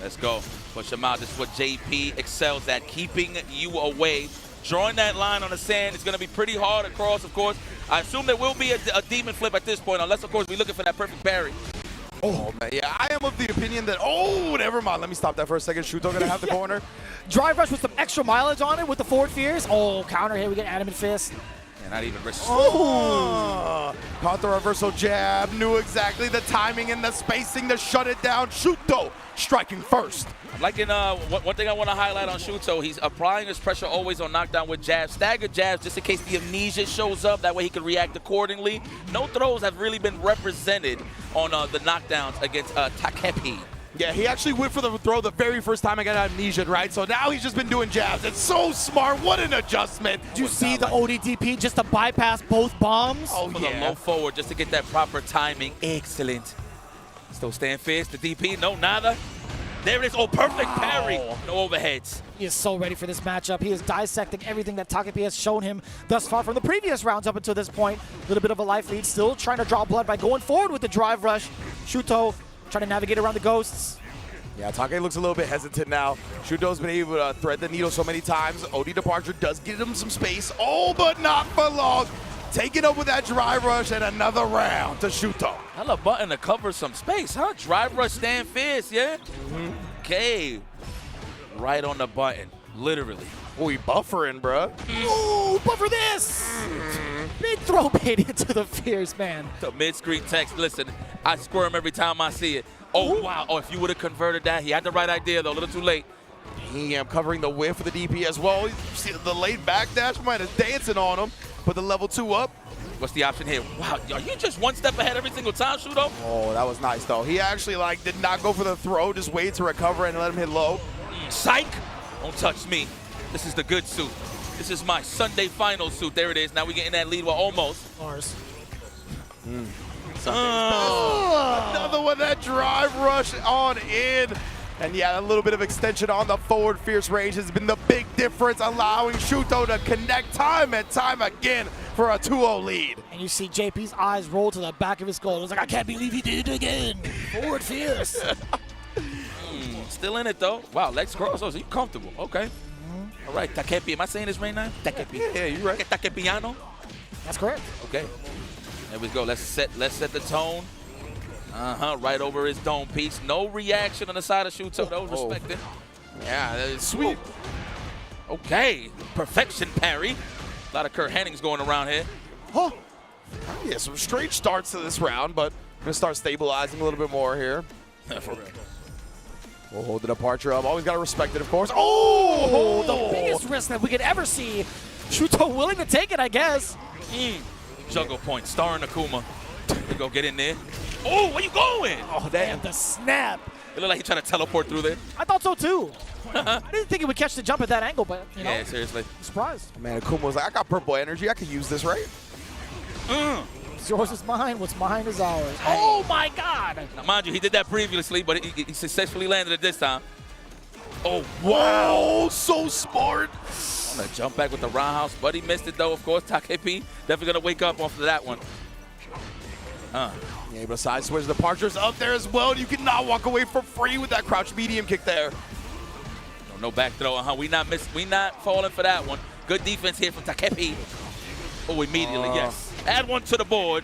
Let's go. Push him out. This is what JP excels at, keeping you away. Drawing that line on the sand is going to be pretty hard across, of course. I assume there will be a demon flip at this point, unless, of course, we're looking for that perfect parry. Oh, man, yeah, I am of the opinion that, oh, never mind. Let me stop that for a second. Shuto going to have the corner. Drive rush with some extra mileage on it with the forward fears. Oh, counter here. We get adamant fist. Yeah, not even risk. Oh! Caught the reversal jab. Knew exactly the timing and the spacing to shut it down. Shuto striking first. I'm liking one thing I want to highlight on Shuto. He's applying his pressure always on knockdown with jabs, staggered jabs, just in case the amnesia shows up. That way he can react accordingly. No throws have really been represented on the knockdowns against Takepi. Yeah, he actually went for the throw the very first time I got amnesia, right? So now he's just been doing jabs. It's so smart. What an adjustment. Did you see the ODDP just to bypass both bombs? Oh, for the low forward just to get that proper timing. Excellent. Still staying fierce. The DP, no, nada. There it is. Oh, perfect parry. No overheads. He is so ready for this matchup. He is dissecting everything that Takepi has shown him thus far from the previous rounds up until this point. A little bit of a life lead. Still trying to draw blood by going forward with the drive rush. Shuto trying to navigate around the ghosts. Yeah, Take looks a little bit hesitant now. Shuto's been able to thread the needle so many times. OD departure does give him some space. Oh, but not for long. Taking up with that drive rush and another round to Shuto. Hella button to cover some space, huh? Drive rush, stand fierce, yeah? Okay. Right on the button, literally. Oh, he buffering, bruh. Ooh, buffer this! Big throw bait into the fierce, man. The mid-screen text, listen, I squirm every time I see it. Oh, wow. Oh, if you would have converted that, he had the right idea, though, a little too late. He covering the whiff for the DP as well. You see the late backdash, might have dancing on him. Put the level 2 up. What's the option here? Wow, are you just one step ahead every single time, Shuto? Oh, that was nice, though. He actually, did not go for the throw, just waited to recover and let him hit low. Psych! Don't touch me. This is the good suit. This is my Sunday final suit. There it is. Now we're getting that lead. Well, almost. Ours. Another one, that drive rush on in. And yeah, a little bit of extension on the forward fierce range has been the big difference, allowing Shuto to connect time and time again for a 2-0 lead. And you see JP's eyes roll to the back of his skull. It was like, I can't believe he did it again. Forward fierce. Still in it, though. Wow, legs cross. Oh, so you comfortable. Okay. All right, Takepi. Am I saying this right now? Takepi. Yeah, you're right. Takepiano. That's correct. Okay. There we go. Let's set the tone. Right over his dome piece. No reaction on the side of Shuto, though. Respected. Yeah, that is sweet. Okay. Perfection parry. A lot of Kurt Hennings going around here. Huh. Yeah, some strange starts to this round, but we're going to start stabilizing a little bit more here. For real. We'll hold the departure up. Always got to respect it, of course. Oh! The biggest risk that we could ever see. Shuto willing to take it, I guess. Juggle point. Star and Akuma. We go get in there. Oh, where you going? Oh, damn, the snap. It looked like he tried to teleport through there. I thought so, too. I didn't think he would catch the jump at that angle, but, you know. Yeah, seriously. I'm surprised. Man, Akuma was like, I got purple energy. I could use this, right? Yours is mine. What's mine is ours. Oh, my God. Now, mind you, he did that previously, but he successfully landed it this time. Oh, wow. So smart. On a jump back with the roundhouse, but he missed it though, of course. Takepi definitely gonna wake up off of that one. Able to side switch. The Departure's up there as well. You cannot walk away for free with that crouch medium kick there. No back throw, We not falling for that one. Good defense here from Takepi. Oh, immediately, yes. Add one to the board.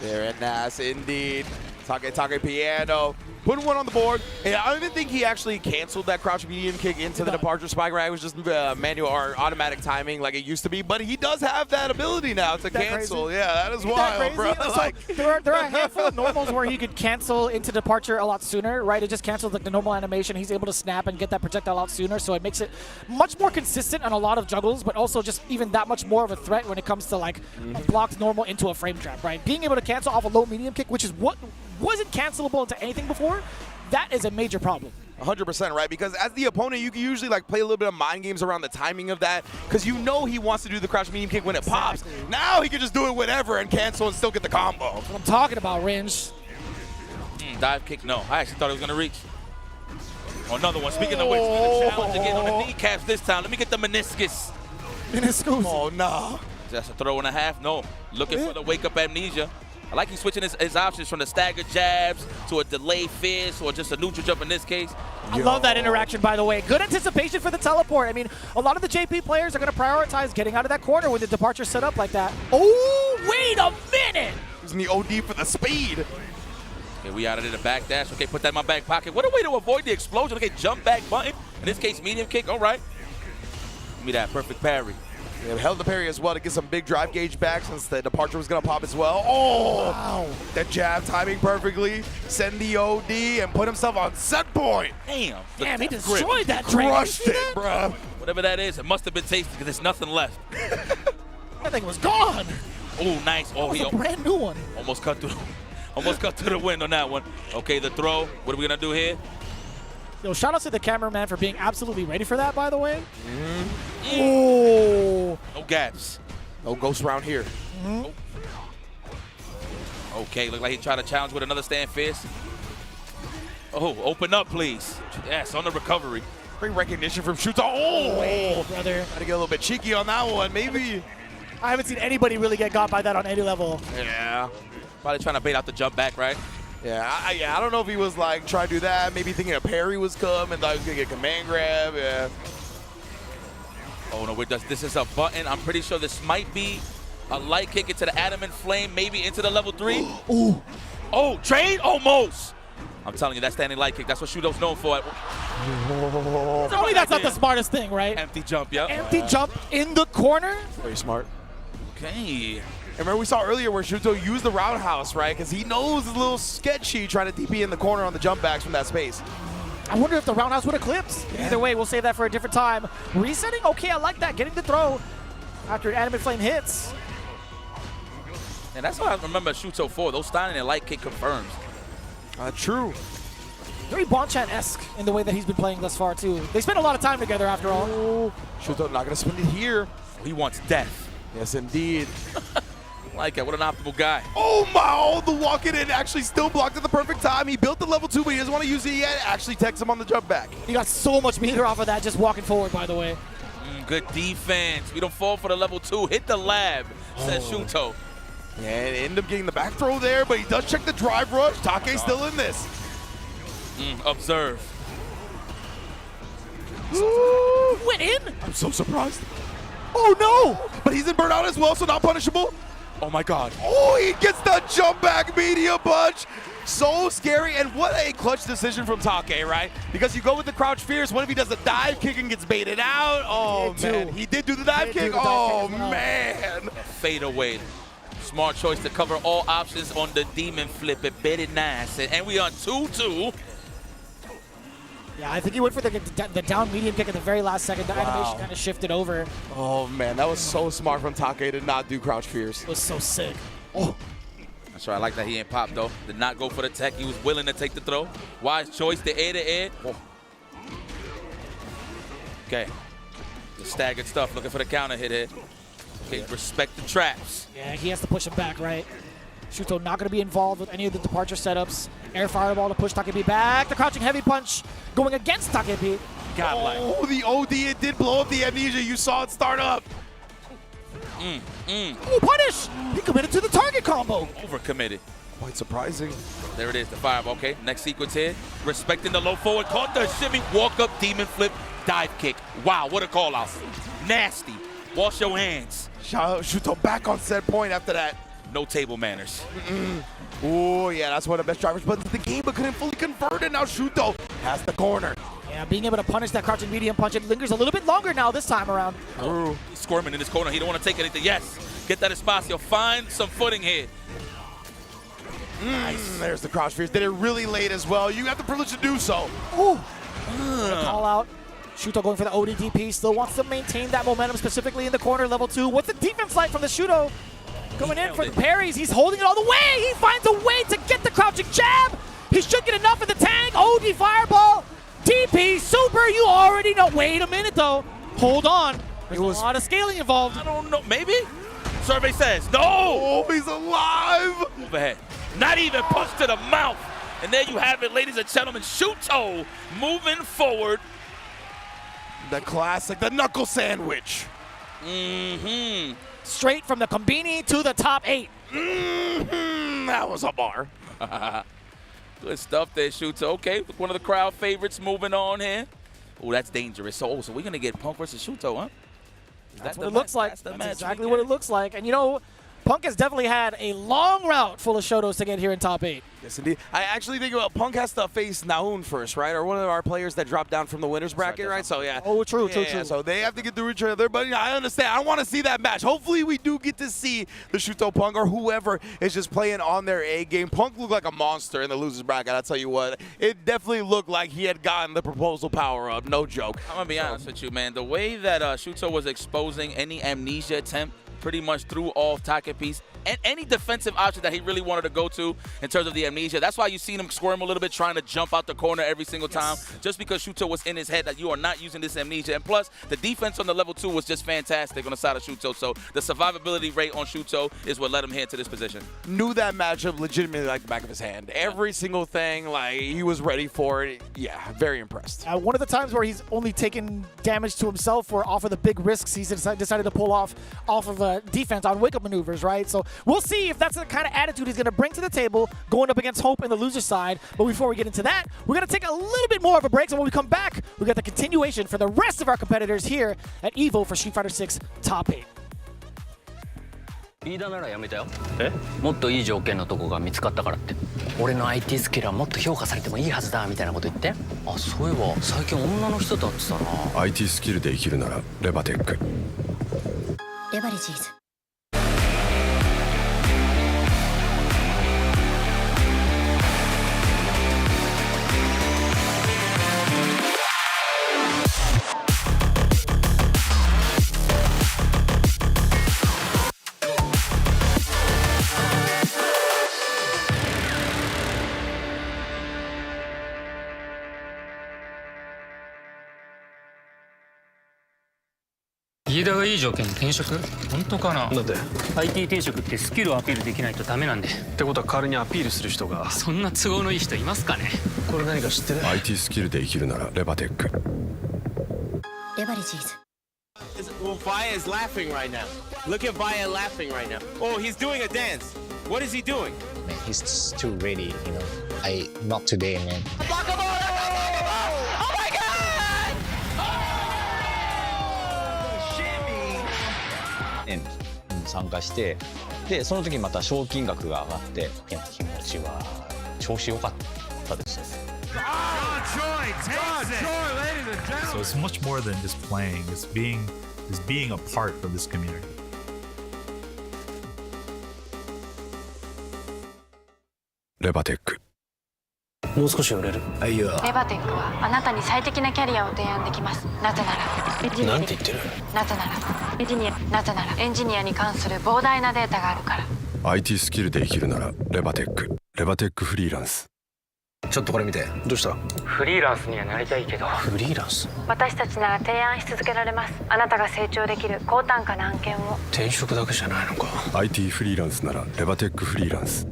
Very nice indeed. Take piano. Putting one on the board. And I don't even think he actually canceled that crouch medium kick into the departure spike, right? It was just manual or automatic timing like it used to be. But he does have that ability now to cancel. Crazy? Yeah, that is wild, bro. So Like, there are a handful of normals where he could cancel into departure a lot sooner, right? It just cancels like the normal animation. He's able to snap and get that projectile out sooner, so it makes it much more consistent on a lot of juggles, but also just even that much more of a threat when it comes to like a blocked normal into a frame trap, right? Being able to cancel off a low medium kick, which is what wasn't cancelable into anything before, that is a major problem. 100% right, because as the opponent, you can usually like play a little bit of mind games around the timing of that, because you know he wants to do the crouch medium kick when it pops. Now he can just do it whenever and cancel and still get the combo. That's what I'm talking about, Ringe. Dive kick, no. I actually thought it was gonna reach. Oh, another one. Speaking of which, we're gonna challenge again on the kneecaps this time. Let me get the meniscus. Meniscus. Oh no. That's a throw and a half. No. Looking for the wake up amnesia. I like he's switching his options from the staggered jabs to a delayed fist or just a neutral jump in this case. I love that interaction, by the way. Good anticipation for the teleport. I mean, a lot of the JP players are going to prioritize getting out of that corner with the departure set up like that. Oh, wait a minute! Using the OD for the speed. Okay, we out of there, the back dash. Okay, put that in my back pocket. What a way to avoid the explosion. Okay, jump back button. In this case, medium kick. All right. Give me that perfect parry. Yeah, held the parry as well to get some big drive gauge back since the departure was going to pop as well. Oh, wow. That jab timing perfectly. Send the OD and put himself on set point. Damn. Damn, he destroyed that train. Crushed it, bro. Whatever that is, it must have been tasty because there's nothing left. That thing was gone. Oh, nice. Oh, that was a brand new one. Almost cut through the wind on that one. Okay, the throw. What are we going to do here? Yo, shout out to the cameraman for being absolutely ready for that, by the way. Oh. No gaps. No ghost round here. Okay, look like he tried to challenge with another stand fist. Oh, open up, please. Yes, on the recovery. Great recognition from Shuto. Oh, wait, brother. Got to get a little bit cheeky on that one, maybe. I haven't seen anybody really get got by that on any level. Yeah. Probably trying to bait out the jump back, right? Yeah, I don't know if he was like trying to do that, maybe thinking a parry was coming, thought he was gonna get command grab, yeah. Oh no, this is a button. I'm pretty sure this might be a light kick into the adamant flame, maybe into the level 3. Ooh. Oh, trade? Almost. I'm telling you, that standing light kick, that's what Shuto's known for. Normally that's not the smartest thing, right? Empty jump, yep. Empty jump in the corner? Very smart. Okay. And remember we saw earlier where Shuto used the roundhouse, right? Because he knows it's a little sketchy trying to DP in the corner on the jump backs from that space. I wonder if the roundhouse would eclipse. Yeah. Either way, we'll save that for a different time. Resetting? Okay, I like that. Getting the throw after an animate flame hits. And that's what I remember Shuto for. Those standing and light kick confirms. True. Very Bonchan-esque in the way that he's been playing thus far, too. They spend a lot of time together, after all. Oh, Shuto not going to spend it here. He wants death. Yes, indeed. Like it. What an optimal guy. Oh, my. Oh, the walk-in actually still blocked at the perfect time. He built the level 2, but he doesn't want to use it yet. Actually takes him on the jump back. He got so much meter off of that just walking forward, by the way. Good defense. We don't fall for the level 2. Hit the lab, says Shuto. Yeah, and end up getting the back throw there, but he does check the drive rush. Take's still in this. Observe. Went in? I'm so surprised. Oh, no. But he's in burnout as well, so not punishable. Oh, my God. Oh, he gets the jump back media punch. So scary, and what a clutch decision from Take, right? Because you go with the crouch fierce. What if he does a dive kick and gets baited out? Oh, man. He did do the dive kick? Oh, man. Fade away. Smart choice to cover all options on the demon flip. It very nice. And we on 2-2. Yeah, I think he went for the down medium kick at the very last second. The animation kind of shifted over. Oh, man. That was so smart from Take to not do crouch fierce. It was so sick. Oh. That's right. I like that he ain't popped, though. Did not go for the tech. He was willing to take the throw. Wise choice, the air to air. Oh. Okay. The staggered stuff. Looking for the counter hit here. Okay, respect the traps. Yeah, he has to push him back, right? Shuto not going to be involved with any of the departure setups. Air fireball to push Takebi back. The crouching heavy punch going against Takebi. Oh, the OD, it did blow up the amnesia. You saw it start up. Oh, punish! He committed to the target combo. Overcommitted. Quite surprising. There it is, the fireball. Okay, next sequence here. Respecting the low forward. Caught the shimmy. Walk up, demon flip, dive kick. Wow, what a call out. Nasty. Wash your hands. Shuto back on set point after that. No table manners. Oh, yeah, that's one of the best drivers buttons in the game, but couldn't fully convert it. Now Shuto has the corner. Yeah, being able to punish that crouching medium punch, it lingers a little bit longer now this time around. Oh, he's squirming in his corner. He don't want to take anything. Yes, get that Espacio. Find some footing here. Nice. There's the crouch fears. Did it really late as well. You have the privilege to do so. Ooh. Call out. Shuto going for the ODDP. Still wants to maintain that momentum, specifically in the corner, level 2. What's the defense like from the Shuto? Coming in for the parries. He's holding it all the way. He finds a way to get the crouching jab. He should get enough in the tank. OD fireball. TP super. You already know. Wait a minute, though. Hold on. There's a lot of scaling involved. I don't know. Maybe? Survey says no. Oh, he's alive. Overhead. Not even punch to the mouth. And there you have it, ladies and gentlemen. Shuto moving forward. The classic, the knuckle sandwich. Straight from the Kombini to the top 8. That was a bar. Good stuff there, Shuto. Okay, one of the crowd favorites moving on here. Oh, that's dangerous. So we're going to get Punk versus Shuto, huh? That's what it looks like. That's exactly what it looks like. And you know, Punk has definitely had a long route full of Shotos to get here in top 8. Yes, indeed. I actually think about Punk has to face Naun first, right? Or one of our players that dropped down from the winners bracket, right? So, yeah. Oh, true. So they have to get through each other. But yeah, I understand. I want to see that match. Hopefully we do get to see the Shuto Punk or whoever is just playing on their A game. Punk looked like a monster in the losers bracket, I'll tell you what. It definitely looked like he had gotten the proposal power up. No joke. I'm going to be honest with you, man. The way that Shuto was exposing any amnesia attempt pretty much threw off Takepi's and any defensive option that he really wanted to go to in terms of the amnesia. That's why you've seen him squirm a little bit, trying to jump out the corner every single time, just because Shuto was in his head that you are not using this amnesia. And plus, the defense on the level 2 was just fantastic on the side of Shuto. So the survivability rate on Shuto is what led him here to this position. Knew that matchup legitimately like the back of his hand. Every single thing, like, he was ready for it. Yeah, very impressed. One of the times where he's only taken damage to himself or off of the big risks he's decided to pull off of defense on wake-up maneuvers, right? So we'll see if that's the kind of attitude he's going to bring to the table going up against Hope in the loser side. But before we get into that, we're going to take a little bit more of a break. So when we come back, we got the continuation for the rest of our competitors here at Evo for Street Fighter 6 Top 8. リーダーならやめたよ。もっといい条件のとこが見つかったからって。俺の IT スキルはもっと評価されてもいいはずだみたいなこと言って。あ、そういえば最近女の人と会ってたな。IT スキルで生きるならレバテック。レバレジーズ。飯田がいい条件に転職？本当かな？だって IT 転職ってスキルをアピールできないとダメなんで。ってことは代わりにアピールする人が。そんな都合のいい人いますかね？これ何か知ってる？ IT スキルで生きるならレバテック。レバレジーズ。 Well, Vaya is laughing right now. Look at Vaya laughing right now. Oh, he's doing a dance. What is he doing? Man, he's just too ready, you know. Not today, man. Oh my God! N に参加して、でその時また賞金額が上がって、気持ちは調子良かったですよね。 So it's much more than just playing. It's being a part of this community. レバテック。もう少し売れる。あ、いや。レバテックはあなたに最適なキャリアを提案できます。なぜならエンジニア。なんて言ってる？なぜならエンジニア。なぜならエンジニアに関する膨大なデータがあるから。 IT スキルで生きるならレバテック。レバテックフリーランス。ちょっとこれ見て。どうした？フリーランスにはなりたいけど。フリーランス？私たちなら提案し続けられます。あなたが成長できる高単価な案件を。転職だけじゃないのか。 IT フリーランスならレバテックフリーランス。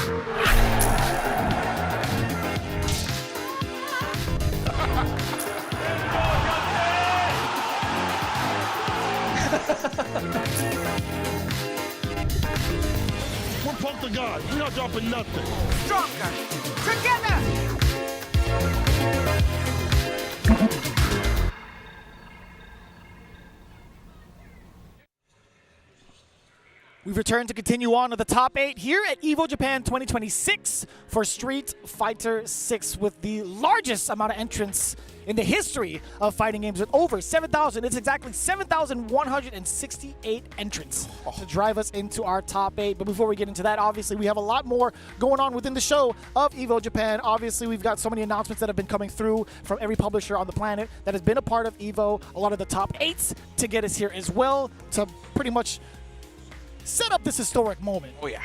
レ God, you're not dropping nothing. Stronger together. We've returned to continue on to the top 8 here at Evo Japan 2026 for Street Fighter 6 with the largest amount of entrants in the history of fighting games with over 7,000. It's exactly 7,168 entrants to drive us into our top 8. But before we get into that, obviously we have a lot more going on within the show of Evo Japan. Obviously we've got so many announcements that have been coming through from every publisher on the planet that has been a part of Evo. A lot of the top 8s to get us here as well to pretty much set up this historic moment. Oh yeah,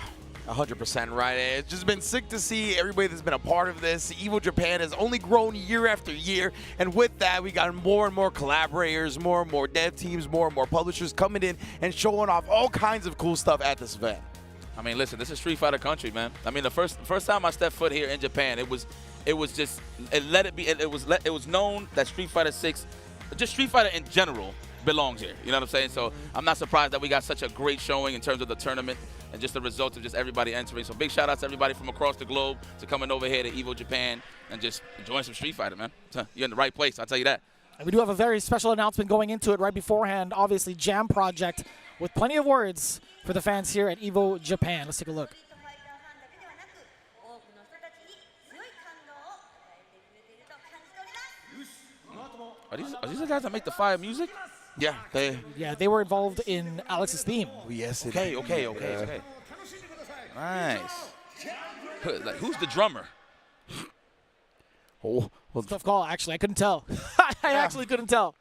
100% right. It's just been sick to see everybody that's been a part of this. Evo Japan has only grown year after year, and with that, we got more and more collaborators, more and more dev teams, more and more publishers coming in and showing off all kinds of cool stuff at this event. I mean, listen, this is Street Fighter country, man. I mean, the first time I stepped foot here in Japan, it was known that Street Fighter 6, just Street Fighter in general, belongs here. You know what I'm saying? So I'm not surprised that we got such a great showing in terms of the tournament and just the results of just everybody entering. So big shout out to everybody from across the globe to coming over here to Evo Japan and just enjoying some Street Fighter, man. You're in the right place, I'll tell you that. And we do have a very special announcement going into it right beforehand. Obviously, Jam Project with plenty of words for the fans here at Evo Japan. Let's take a look. Are these the guys that make the fire music? Yeah, they were involved in Alex's theme. Yes, okay. Nice. Like, who's the drummer? Oh, well, tough call. Actually, I couldn't tell. I actually couldn't tell.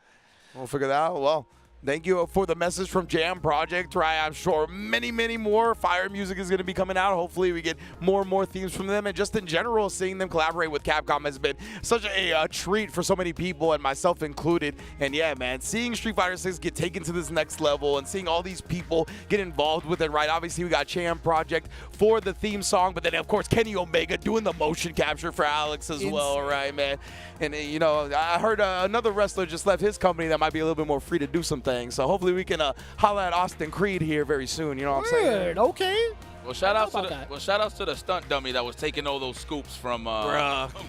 We'll figure that out. Well, thank you for the message from Jam Project, right? I'm sure many, many more fire music is going to be coming out. Hopefully we get more and more themes from them. And just in general, seeing them collaborate with Capcom has been such a treat for so many people, and myself included. And yeah, man, seeing Street Fighter 6 get taken to this next level and seeing all these people get involved with it, right? Obviously, we got Jam Project for the theme song, but then, of course, Kenny Omega doing the motion capture for Alex as well, right, man? And, you know, I heard another wrestler just left his company that might be a little bit more free to do some things. So hopefully we can holler at Austin Creed here very soon. You know what I'm saying? Okay. Well, shout outs to the stunt dummy that was taking all those scoops from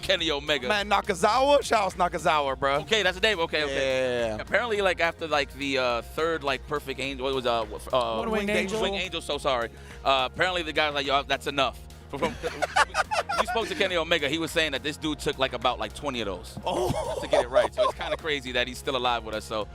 Kenny Omega. Man, Nakazawa, shout out Nakazawa, bro. Okay, that's a name. Okay. Yeah. Apparently, like after like the third like perfect angel, what was One-Winged Angel. Winged Angel. So sorry. Apparently, the guy's like, yo, that's enough. We spoke to Kenny Omega. He was saying that this dude took like about like 20 of those just to get it right. So it's kind of crazy that he's still alive with us. So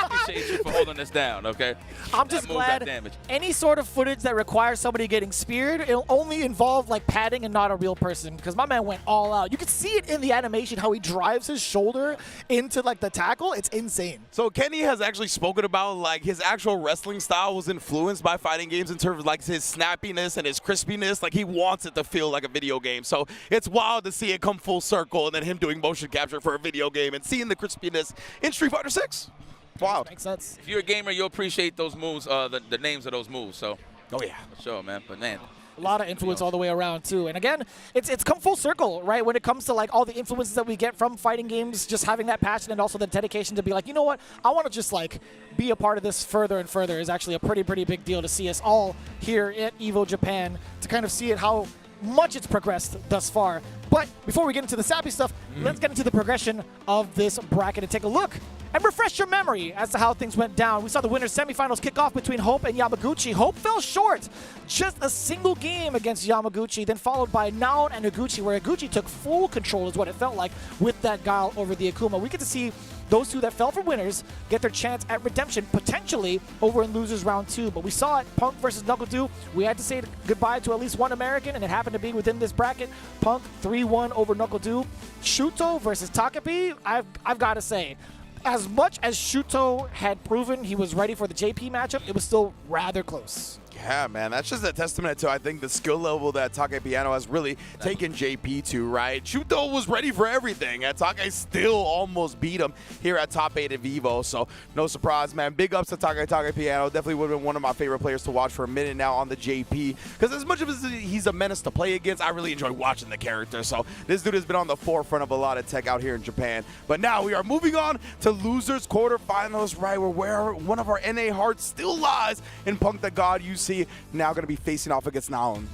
appreciate you for holding us down, okay? I'm just glad any sort of footage that requires somebody getting speared, it'll only involve like padding and not a real person, because my man went all out. You can see it in the animation how he drives his shoulder into like the tackle. It's insane. So Kenny has actually spoken about like his actual wrestling style was influenced by fighting games in terms of like his snappiness and his crispiness. Like he wants it to feel like a video game. So it's wild to see it come full circle and then him doing motion capture for a video game and seeing the crispiness in Street Fighter 6. Wow. Makes sense. If you're a gamer, you'll appreciate those moves, the names of those moves. So, oh yeah, for sure, man. But man, a lot of influence all the way around too. And again, it's come full circle, right? When it comes to like all the influences that we get from fighting games, just having that passion and also the dedication to be like, you know what, I want to just like be a part of this further and further is actually a pretty big deal to see us all here at Evo Japan to kind of see it how much it's progressed thus far. But before we get into the sappy stuff, let's get into the progression of this bracket and take a look and refresh your memory as to how things went down. We saw the winners semifinals kick off between Hope and Yamaguchi. Hope fell short, just a single game against Yamaguchi, then followed by Naon and Higuchi, where Higuchi took full control is what it felt like with that guile over the Akuma. We get to see those two that fell for winners get their chance at redemption, potentially over in losers round 2. But we saw it, Punk versus NuckleDu. We had to say goodbye to at least one American, and it happened to be within this bracket. Punk 3-1 over NuckleDu. Shuto versus Takapi. I've got to say, as much as Shuto had proven he was ready for the JP matchup, it was still rather close. Yeah, man, that's just a testament to, I think, the skill level that Take Piano has really taken JP to, right? Shuto was ready for everything, and Take still almost beat him here at top 8 of Evo, so no surprise, man. Big ups to Take Piano. Definitely would have been one of my favorite players to watch for a minute now on the JP, because as much as he's a menace to play against, I really enjoy watching the character, so this dude has been on the forefront of a lot of tech out here in Japan. But now we are moving on to losers quarterfinals, right, where one of our NA hearts still lies in Punk the God. You see. Now going to be facing off against Naon.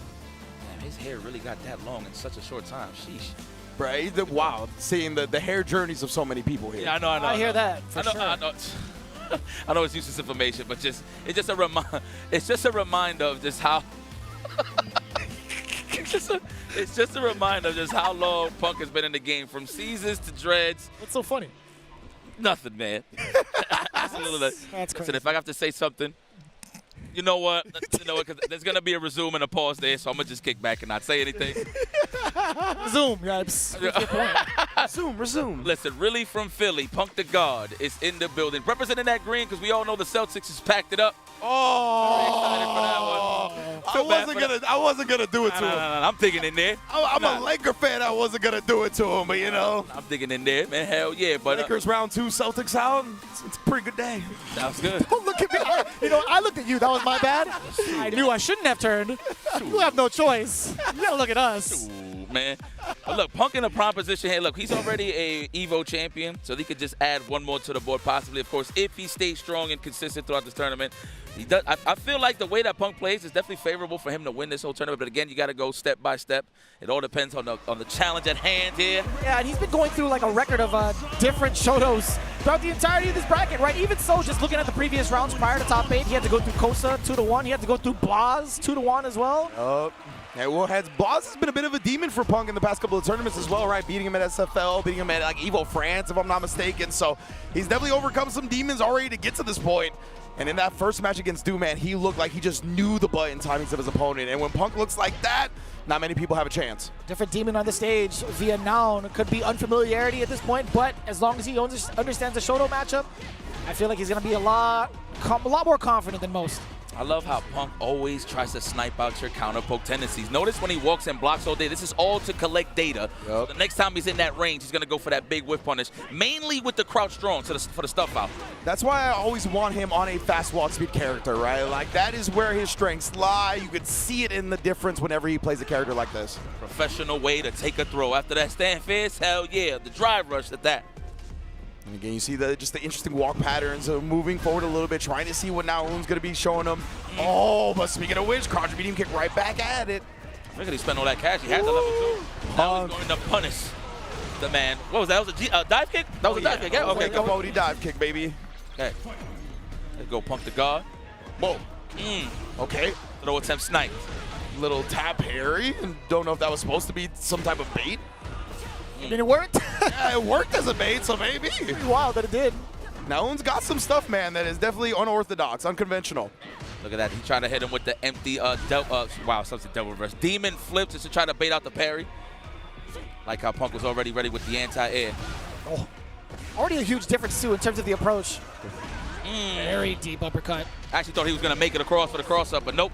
Damn, his hair really got that long in such a short time. Sheesh. Right? Wow. Seeing the hair journeys of so many people here. Yeah, I know. I hear that for sure. I know. I know it's useless information, but it's just a reminder of just how it's just a reminder of just how long Punk has been in the game, from seasons to dreads. What's so funny? Nothing, man. That's Listen, crazy. if I have to say something, you know what? Because there's gonna be a resume and a pause there, so I'm gonna just kick back and not say anything. Zoom, yeah. Resume. Listen, really from Philly, Punk the God is in the building, representing that green because we all know the Celtics has packed it up. Oh, I wasn't gonna do it to him. I'm thinking in there. I'm a Laker fan. I wasn't gonna do it to him, but you know. I'm thinking in there, man. Hell yeah, but Lakers round 2, Celtics out. It's a pretty good day. Sounds good. Don't look at me. I looked at you. That was my bad. I knew I shouldn't have turned. You have no choice. You gotta look at us. Ooh, man. But look, Punk in a prime position here. Look, he's already a Evo champion, so he could just add one more to the board, possibly, of course, if he stays strong and consistent throughout this tournament. He does. I feel like the way that Punk plays is definitely favorable for him to win this whole tournament. But again, you got to go step by step. It all depends on the challenge at hand here. Yeah, and he's been going through like a record of different Shotos throughout the entirety of this bracket, right? Even so, just looking at the previous rounds prior to top 8, he had to go through Kosa 2-1. He had to go through Blaz 2-1 as well. Yeah, well, Blaz has been a bit of a demon for Punk in the past couple of tournaments as well, right? Beating him at SFL, beating him at like Evo France, if I'm not mistaken. So he's definitely overcome some demons already to get to this point. And in that first match against Dooman, he looked like he just knew the button timings of his opponent. And when Punk looks like that, not many people have a chance. Different demon on the stage via Noun. Could be unfamiliarity at this point, but as long as he understands the Shoto matchup, I feel like he's going to be a lot more confident than most. I love how Punk always tries to snipe out your counter poke tendencies. Notice when he walks and blocks all day, this is all to collect data. So the next time he's in that range, he's going to go for that big whiff punish, mainly with the crouch strong for the stuff out. That's why I always want him on a fast walk speed character, right? Like, that is where his strengths lie. You can see it in the difference whenever he plays a character like this. Professional way to take a throw. After that stand fist, hell yeah, the drive rush at that. And again, you see just the interesting walk patterns of moving forward a little bit, trying to see what Naoon's going to be showing him. Oh, but speaking of which, crouch medium kick right back at it. Look at he spent all that cash. He had the level 2. Now he's going to punish the man. What was that? That was a dive kick? That was a dive kick, yeah? Okay, go. Bodie dive kick, baby. Okay. Let's go Punk the guard. Whoa. Okay. Little attempt snipe. Little tap parry. Don't know if that was supposed to be some type of bait. I mean, it worked. Yeah, it worked as a bait, so maybe. Pretty wild that it did. Naoon's got some stuff, man, that is definitely unorthodox, unconventional. Look at that. He's trying to hit him with the empty, wow, something devil reverse. Demon flips just to try to bait out the parry. Like how Punk was already ready with the anti-air. Oh, already a huge difference, too, in terms of the approach. Very deep uppercut. I actually thought he was going to make it across for the cross-up, but nope.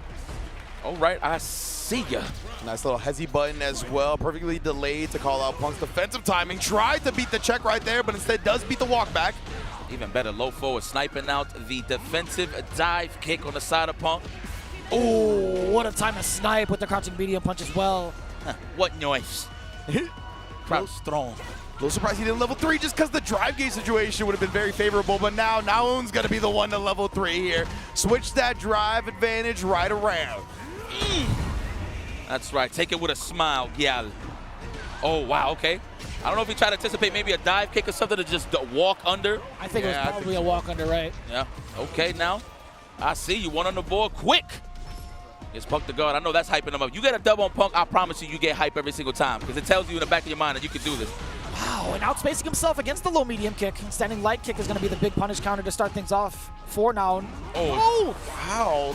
All right, I see ya. Nice little hezzy button as well. Perfectly delayed to call out Punk's defensive timing. Tried to beat the check right there, but instead does beat the walk back. Even better, low forward sniping out the defensive dive kick on the side of Punk. Oh, what a time to snipe with the crouching medium punch as well. What noise. Crouch strong. A little surprised he didn't level 3 just because the drive gauge situation would have been very favorable, but now Naoon's going to be the one to level 3 here. Switch that drive advantage right around. That's right. Take it with a smile, Gyal. Oh, wow, okay. I don't know if he tried to anticipate maybe a dive kick or something to just walk under. I think it was probably a walk under, right? Yeah. Okay, now. I see you. One on the board. Quick. It's Punk the guard. I know that's hyping him up. You get a dub on Punk, I promise you get hype every single time because it tells you in the back of your mind that you can do this. Wow, and outspacing himself against the low medium kick. Standing light kick is going to be the big punish counter to start things off for Naoon. Oh, wow.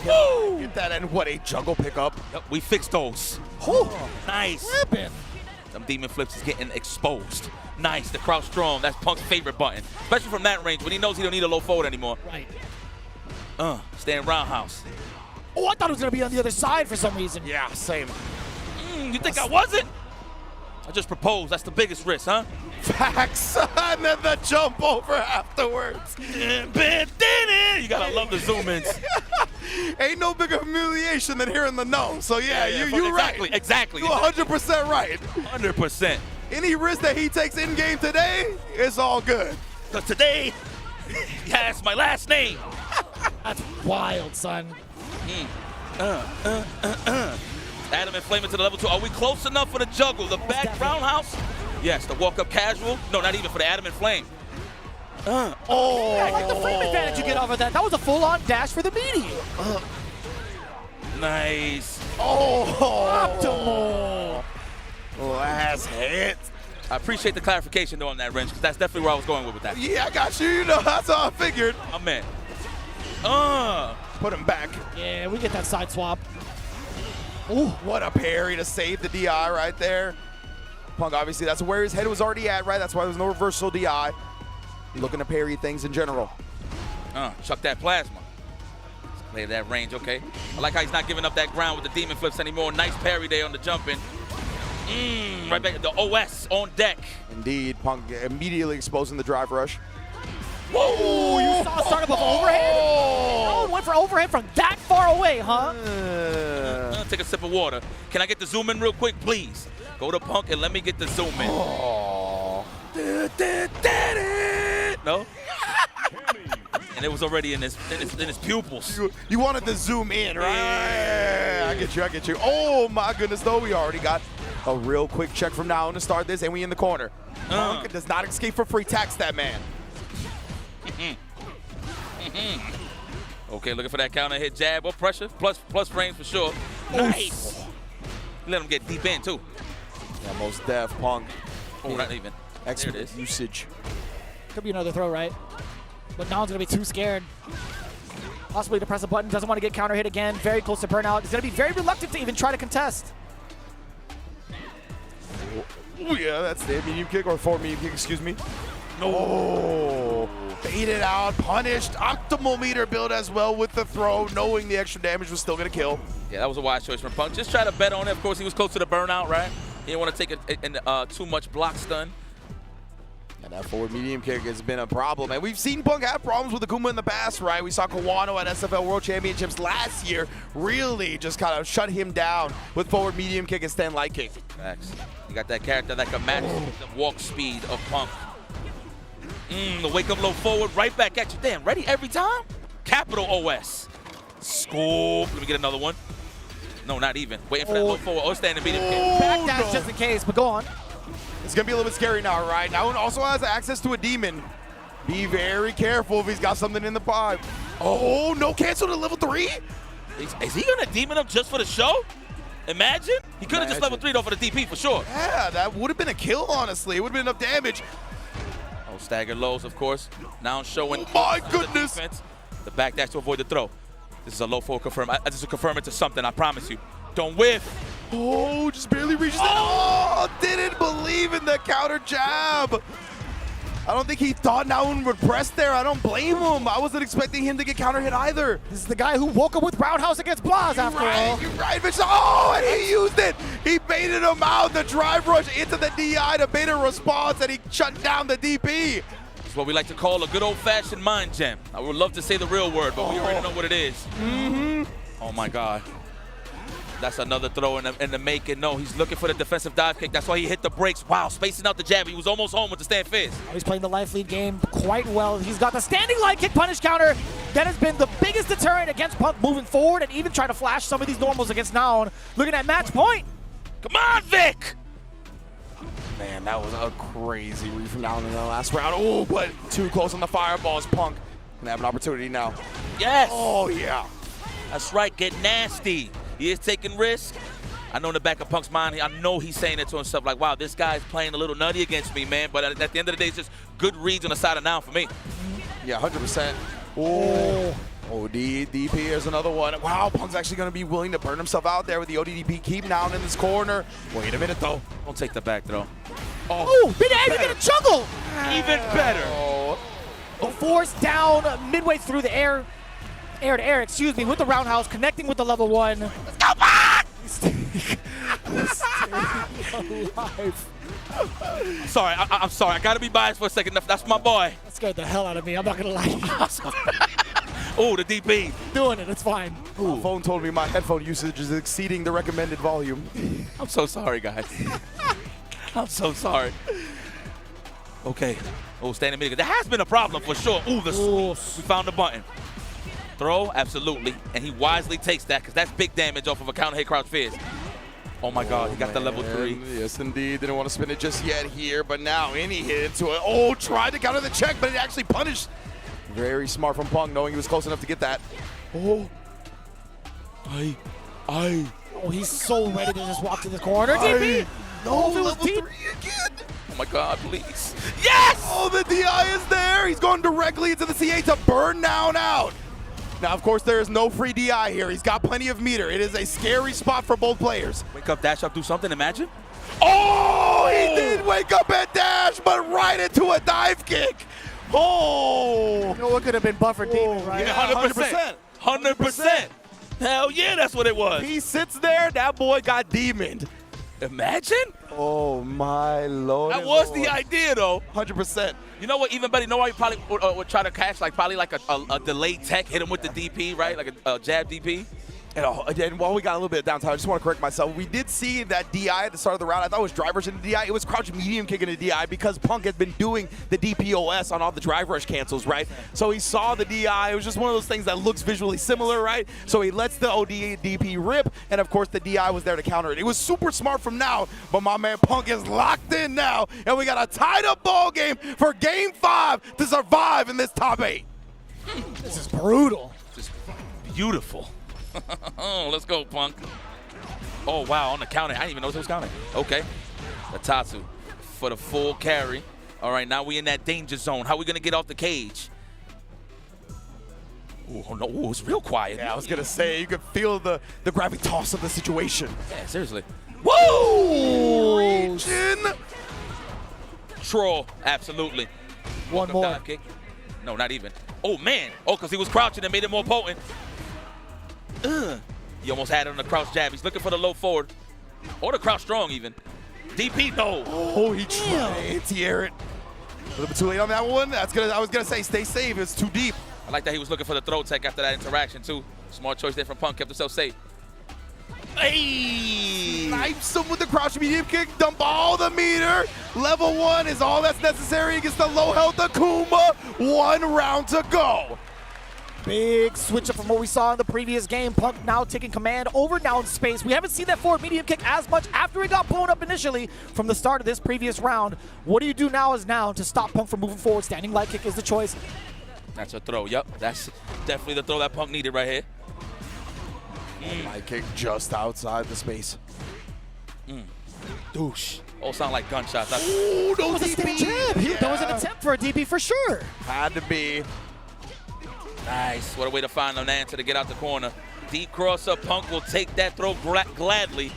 Get that, and what a juggle pickup. Yep, we fixed those. Oh, nice. Ripping. Some demon flips is getting exposed. Nice, the crouch strong. That's Punk's favorite button, especially from that range when he knows he don't need a low forward anymore. Right. Stand roundhouse. Oh, I thought it was going to be on the other side for some reason. Yeah, same. You think I wasn't? I just proposed. That's the biggest risk, huh? Facts. And then the jump over afterwards. You gotta love the zoom ins. Ain't no bigger humiliation than hearing the no. So yeah, you're exactly, right. Exactly. You're 100% right. 100%. Any risk that he takes in game today, it's all good. Because today, he has my last name. That's wild, son. Adam inflaming to the level 2. Are we close enough for the juggle? The back roundhouse? Yes, the walk-up casual. No, not even for the Adam and Flame. Yeah, I like the flame advantage you get off of that. That was a full-on dash for the meaty. Nice. Optimal. Last hit. I appreciate the clarification though on that wrench, because that's definitely where I was going with that. Yeah, I got you. You know, that's how I figured. My man. Put him back. Yeah, we get that side swap. Ooh, what a parry to save the DI right there. Punk, obviously, that's where his head was already at, right? That's why there's no reversal DI. Looking to parry things in general. Chuck that plasma. Play that range, okay. I like how he's not giving up that ground with the demon flips anymore. Nice parry there on the jumping. Right back at the OS on deck. Indeed, Punk immediately exposing the drive rush. Whoa! You saw a startup of overhead? Oh, went for overhead from that far away, huh? Take a sip of water. Can I get the zoom in real quick, please? Go to Punk and let me get the zoom in. No? And it was already in his pupils. You wanted to zoom in, right? Yeah, I get you. Oh my goodness, though, we already got a real quick check from now on to start this, and we in the corner. Punk does not escape for free. Tax that man. Okay, looking for that counter hit jab or pressure. Plus frames for sure. Nice. Let him get deep in too. Yeah, most def, Punk. Oh, not even. Excellent usage. Could be another throw, right? But now he's going to be too scared. Possibly to press a button. Doesn't want to get counter hit again. Very close to burnout. He's going to be very reluctant to even try to contest. Oh, yeah, that's the medium kick, or forward medium kick, excuse me. No. Baited out, punished. Optimal meter build as well with the throw, knowing the extra damage was still going to kill. Yeah, that was a wise choice from Punk. Just try to bet on it. Of course, he was close to the burnout, right? He didn't want to take too much block stun. And that forward medium kick has been a problem. And we've seen Punk have problems with Akuma in the past, right? We saw Kawano at SFL World Championships last year really just kind of shut him down with forward medium kick and stand light kick. Max, you got that character that can match the walk speed of Punk. The wake up low forward, right back at you. Damn, ready every time? Capital OS. Scoop. Let me get another one. No, not even. Waiting for that low forward. Standing medium kick. Back dash just in case, but go on. It's going to be a little bit scary now, right? Now one also has access to a demon. Be very careful if he's got something in the pipe. Oh, no cancel to level 3? Is he going to demon him just for the show? Imagine. He could have just level 3'd off of the DP for sure. Yeah, that would have been a kill, honestly. It would have been enough damage. Oh, staggered lows, of course. Now showing my goodness. The back dash to avoid the throw. This is a low forward confirm. I just confirm it to something, I promise you. Don't whiff. Oh, just barely reaches that. Oh, didn't believe in the counter jab. I don't think he thought Naun would press there. I don't blame him. I wasn't expecting him to get counter hit either. This is the guy who woke up with roundhouse against Blaz after all. You're right, Mitch. Oh, and he used it. He baited him out. The drive rush into the DI to bait a response, and he shut down the DP. It's what we like to call a good old-fashioned mind gem. I would love to say the real word, but we already know what it is. Oh, my God. That's another throw in the making. No, he's looking for the defensive dive kick. That's why he hit the brakes. Wow, spacing out the jab. He was almost home with the stand fist. He's playing the life lead game quite well. He's got the standing light kick punish counter. That has been the biggest deterrent against Punk moving forward and even trying to flash some of these normals against Naun. Looking at match point. Come on, Vic! Man, that was a crazy read from Naun in the last round. Oh, but too close on the fireballs. Punk can have an opportunity now. Yes! Oh, yeah. That's right, get nasty. He is taking risks. I know in the back of Punk's mind, I know he's saying it to himself like, wow, this guy's playing a little nutty against me, man. But at the end of the day, it's just good reads on the side of Naun for me. Yeah, 100%. Oh, DP, here's another one. Wow, Punk's actually going to be willing to burn himself out there with the ODDP. Keep Naun in this corner. Wait a minute, though. Don't take the back throw. Oh, mid-air, you're going to juggle. Even better. The force down midway through the air to air, excuse me, with the roundhouse, connecting with the level 1. Let's go back! Sorry, I'm sorry. I gotta be biased for a second. That's my boy. That scared the hell out of me. I'm not gonna lie. Oh, the DP. Doing it. It's fine. My phone told me my headphone usage is exceeding the recommended volume. I'm so sorry, guys. I'm so sorry. Okay. Oh, standing medium. That has been a problem for sure. Ooh, we found the button. Throw, absolutely. And he wisely takes that because that's big damage off of a counter hit crouch fierce. Oh my God, he got the level 3. Yes, indeed. Didn't want to spin it just yet here, but now he hit into it. Oh, tried to counter the check, but it actually punished. Very smart from Punk, knowing he was close enough to get that. Oh. Oh, he's so ready to just walk to the corner. DP! No, if it was level deep. 3 again. Oh my God, please. Yes! Oh, the DI is there. He's going directly into the CA to burn down out. Now, of course, there is no free DI here. He's got plenty of meter. It is a scary spot for both players. Wake up, dash up, do something, imagine. Oh, he did wake up and dash, but right into a dive kick. Oh. You know what could have been buffer demon, right? Yeah, 100%. 100%. Hell yeah, that's what it was. He sits there, that boy got demoned. Imagine. Oh, my Lord. That was the idea, though. 100%. You know what? Even better, you know why you probably would try to catch, like probably like a delayed tech, hit him with the DP, right? Like a jab DP. And while we got a little bit of downtime, I just want to correct myself. We did see that DI at the start of the round. I thought it was drivers in the DI. It was crouch medium kick in the DI because Punk had been doing the DPOS on all the drive rush cancels, right? So he saw the DI. It was just one of those things that looks visually similar, right? So he lets the OD DP rip, and of course the DI was there to counter it. It was super smart from now, but my man Punk is locked in now, and we got a tied up ball game for Game 5 to survive in this top 8. This is brutal. Just beautiful. Oh, let's go, Punk. Oh, wow, on the counter. I didn't even know it was counting. Okay. Tatsu for the full carry. All right, now we in that danger zone. How are we going to get off the cage? Oh, no. Ooh, it's real quiet. Yeah, I was going to say, you could feel the gravitas of the situation. Yeah, seriously. Woo! Region! Troll, absolutely. One more. Dive kick. No, not even. Oh, man. Oh, because he was crouching and made it more potent. He almost had it on the crouch jab. He's looking for the low forward. Or the crouch strong, even. DP, no. Oh, he tried to air it. A little bit too late on that one. I was going to say, stay safe. It's too deep. I like that he was looking for the throw tech after that interaction, too. Smart choice there from Punk. Kept himself safe. Hey! Snipes him with the crouch medium kick. Dump all the meter. Level 1 is all that's necessary against the low health Akuma. 1 round to go. Big switch up from what we saw in the previous game. Punk now taking command over down space. We haven't seen that forward medium kick as much after he got blown up initially from the start of this previous round. What do you do now to stop Punk from moving forward? Standing light kick is the choice. That's a throw. Yep, that's definitely the throw that Punk needed right here. Light kick just outside the space. Douche. All sound like gunshots. Ooh, That was a stand jab. There was an attempt for a DP for sure. Had to be. Nice. What a way to find an answer to get out the corner. Deep crosser. Punk will take that throw gladly.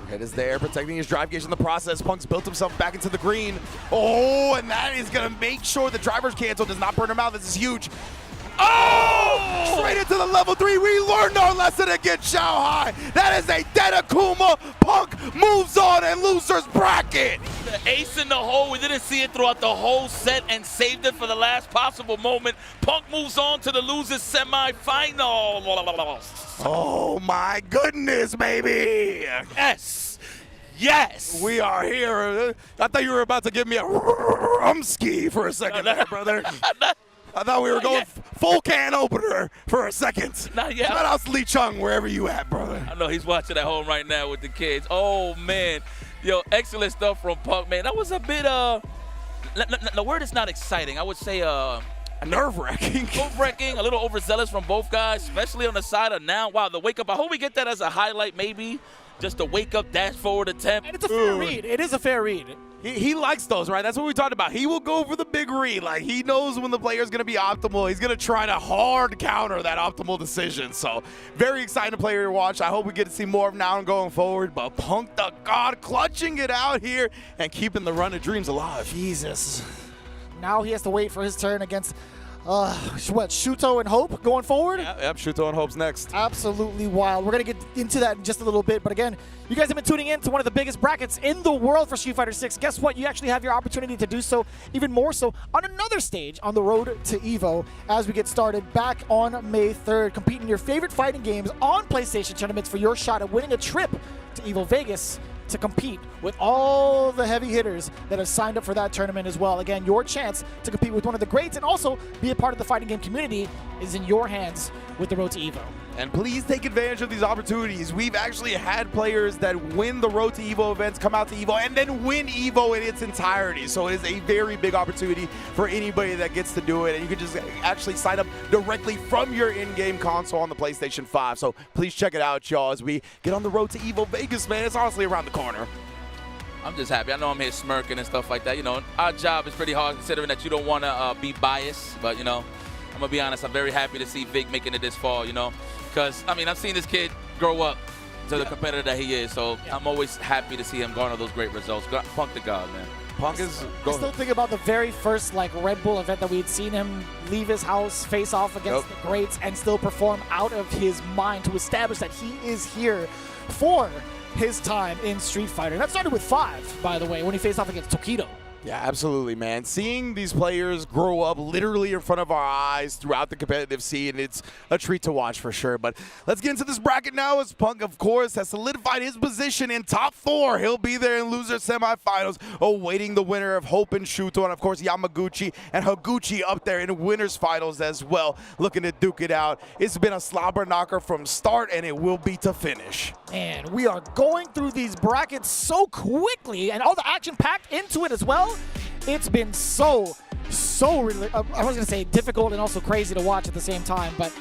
Head is there, protecting his drive gauge in the process. Punk's built himself back into the green. Oh, and that is going to make sure the driver's cancel does not burn him out. This is huge. Oh! Straight into the level 3. We learned our lesson against Shanghai. That is a dead Akuma. Punk moves on and losers bracket. The ace in the hole. We didn't see it throughout the whole set and saved it for the last possible moment. Punk moves on to the losers semi-final. Oh my goodness, baby. Yes. Yes. We are here. I thought you were about to give me a rumski for a second there, brother. I thought we were going full can opener for a second. Not yet. Shout out to Lee Chung, wherever you at, brother. I know he's watching at home right now with the kids. Oh, man. Yo, excellent stuff from Punk, man. That was a bit, the word is not exciting. I would say, nerve-wracking. Nerve-wracking, a little overzealous from both guys, especially on the side of now. Wow, the wake-up. I hope we get that as a highlight, maybe. Just a wake-up, dash-forward attempt. And it's a fair read. It is a fair read. He likes those, right? That's what we talked about. He will go for the big read. Like, he knows when the player's going to be optimal. He's going to try to hard counter that optimal decision. So, very exciting player to watch. I hope we get to see more of now and going forward. But Punk the God clutching it out here and keeping the run of dreams alive. Jesus. Now he has to wait for his turn against, Shuto and Hope going forward? Yep, Shuto and Hope's next. Absolutely wild. We're going to get into that in just a little bit. But again, you guys have been tuning in to one of the biggest brackets in the world for Street Fighter 6. Guess what? You actually have your opportunity to do so, even more so, on another stage on the road to Evo as we get started back on May 3rd. Compete in your favorite fighting games on PlayStation tournaments for your shot at winning a trip to Evo Vegas to compete with all the heavy hitters that have signed up for that tournament as well. Again, your chance to compete with one of the greats and also be a part of the fighting game community is in your hands with the Road to Evo. And please take advantage of these opportunities. We've actually had players that win the Road to Evo events, come out to Evo, and then win Evo in its entirety. So it is a very big opportunity for anybody that gets to do it. And you can just actually sign up directly from your in-game console on the PlayStation 5. So please check it out, y'all, as we get on the Road to Evo Vegas, man. It's honestly around the corner. I'm just happy. I know I'm here smirking and stuff like that. You know, our job is pretty hard considering that you don't want to be biased. But, you know, I'm going to be honest, I'm very happy to see Vic making it this far, you know. Because, I mean, I've seen this kid grow up to the competitor that he is. So I'm always happy to see him garner those great results. Punk the God, man. Punk is... I still think about the very first Red Bull event that we had seen him leave his house, face off against the greats, and still perform out of his mind to establish that he is here for his time in Street Fighter. And that started with 5, by the way, when he faced off against Tokido. Yeah, absolutely, man. Seeing these players grow up literally in front of our eyes throughout the competitive scene, it's a treat to watch for sure. But let's get into this bracket now, as Punk, of course, has solidified his position in top 4. He'll be there in loser semifinals, awaiting the winner of Hope and Shuto, and of course Yamaguchi and Higuchi up there in winners finals as well, looking to duke it out. It's been a slobber knocker from start, and it will be to finish. And we are going through these brackets so quickly, and all the action packed into it as well. It's been so really, I was going to say difficult and also crazy to watch at the same time, but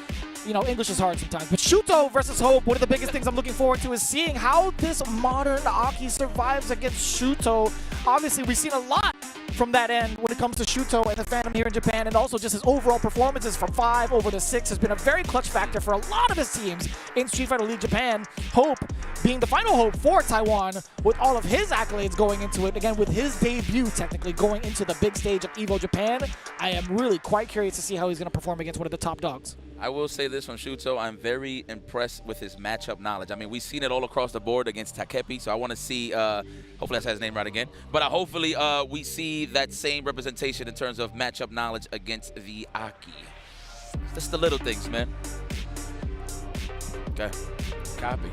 you know, English is hard sometimes. But Shuto versus Hope, one of the biggest things I'm looking forward to is seeing how this modern Aki survives against Shuto. Obviously, we've seen a lot from that end when it comes to Shuto and the fandom here in Japan, and also just his overall performances from 5 over to 6 has been a very clutch factor for a lot of his teams in Street Fighter League Japan. Hope being the final hope for Taiwan with all of his accolades going into it, again with his debut technically going into the big stage of Evo Japan. I am really quite curious to see how he's going to perform against one of the top dogs. I will say this from Shuto, I'm very impressed with his matchup knowledge. I mean, we've seen it all across the board against Takepi, so I want to see, hopefully I said his name right again, but hopefully we see that same representation in terms of matchup knowledge against the Aki. Just the little things, man. Okay, copy.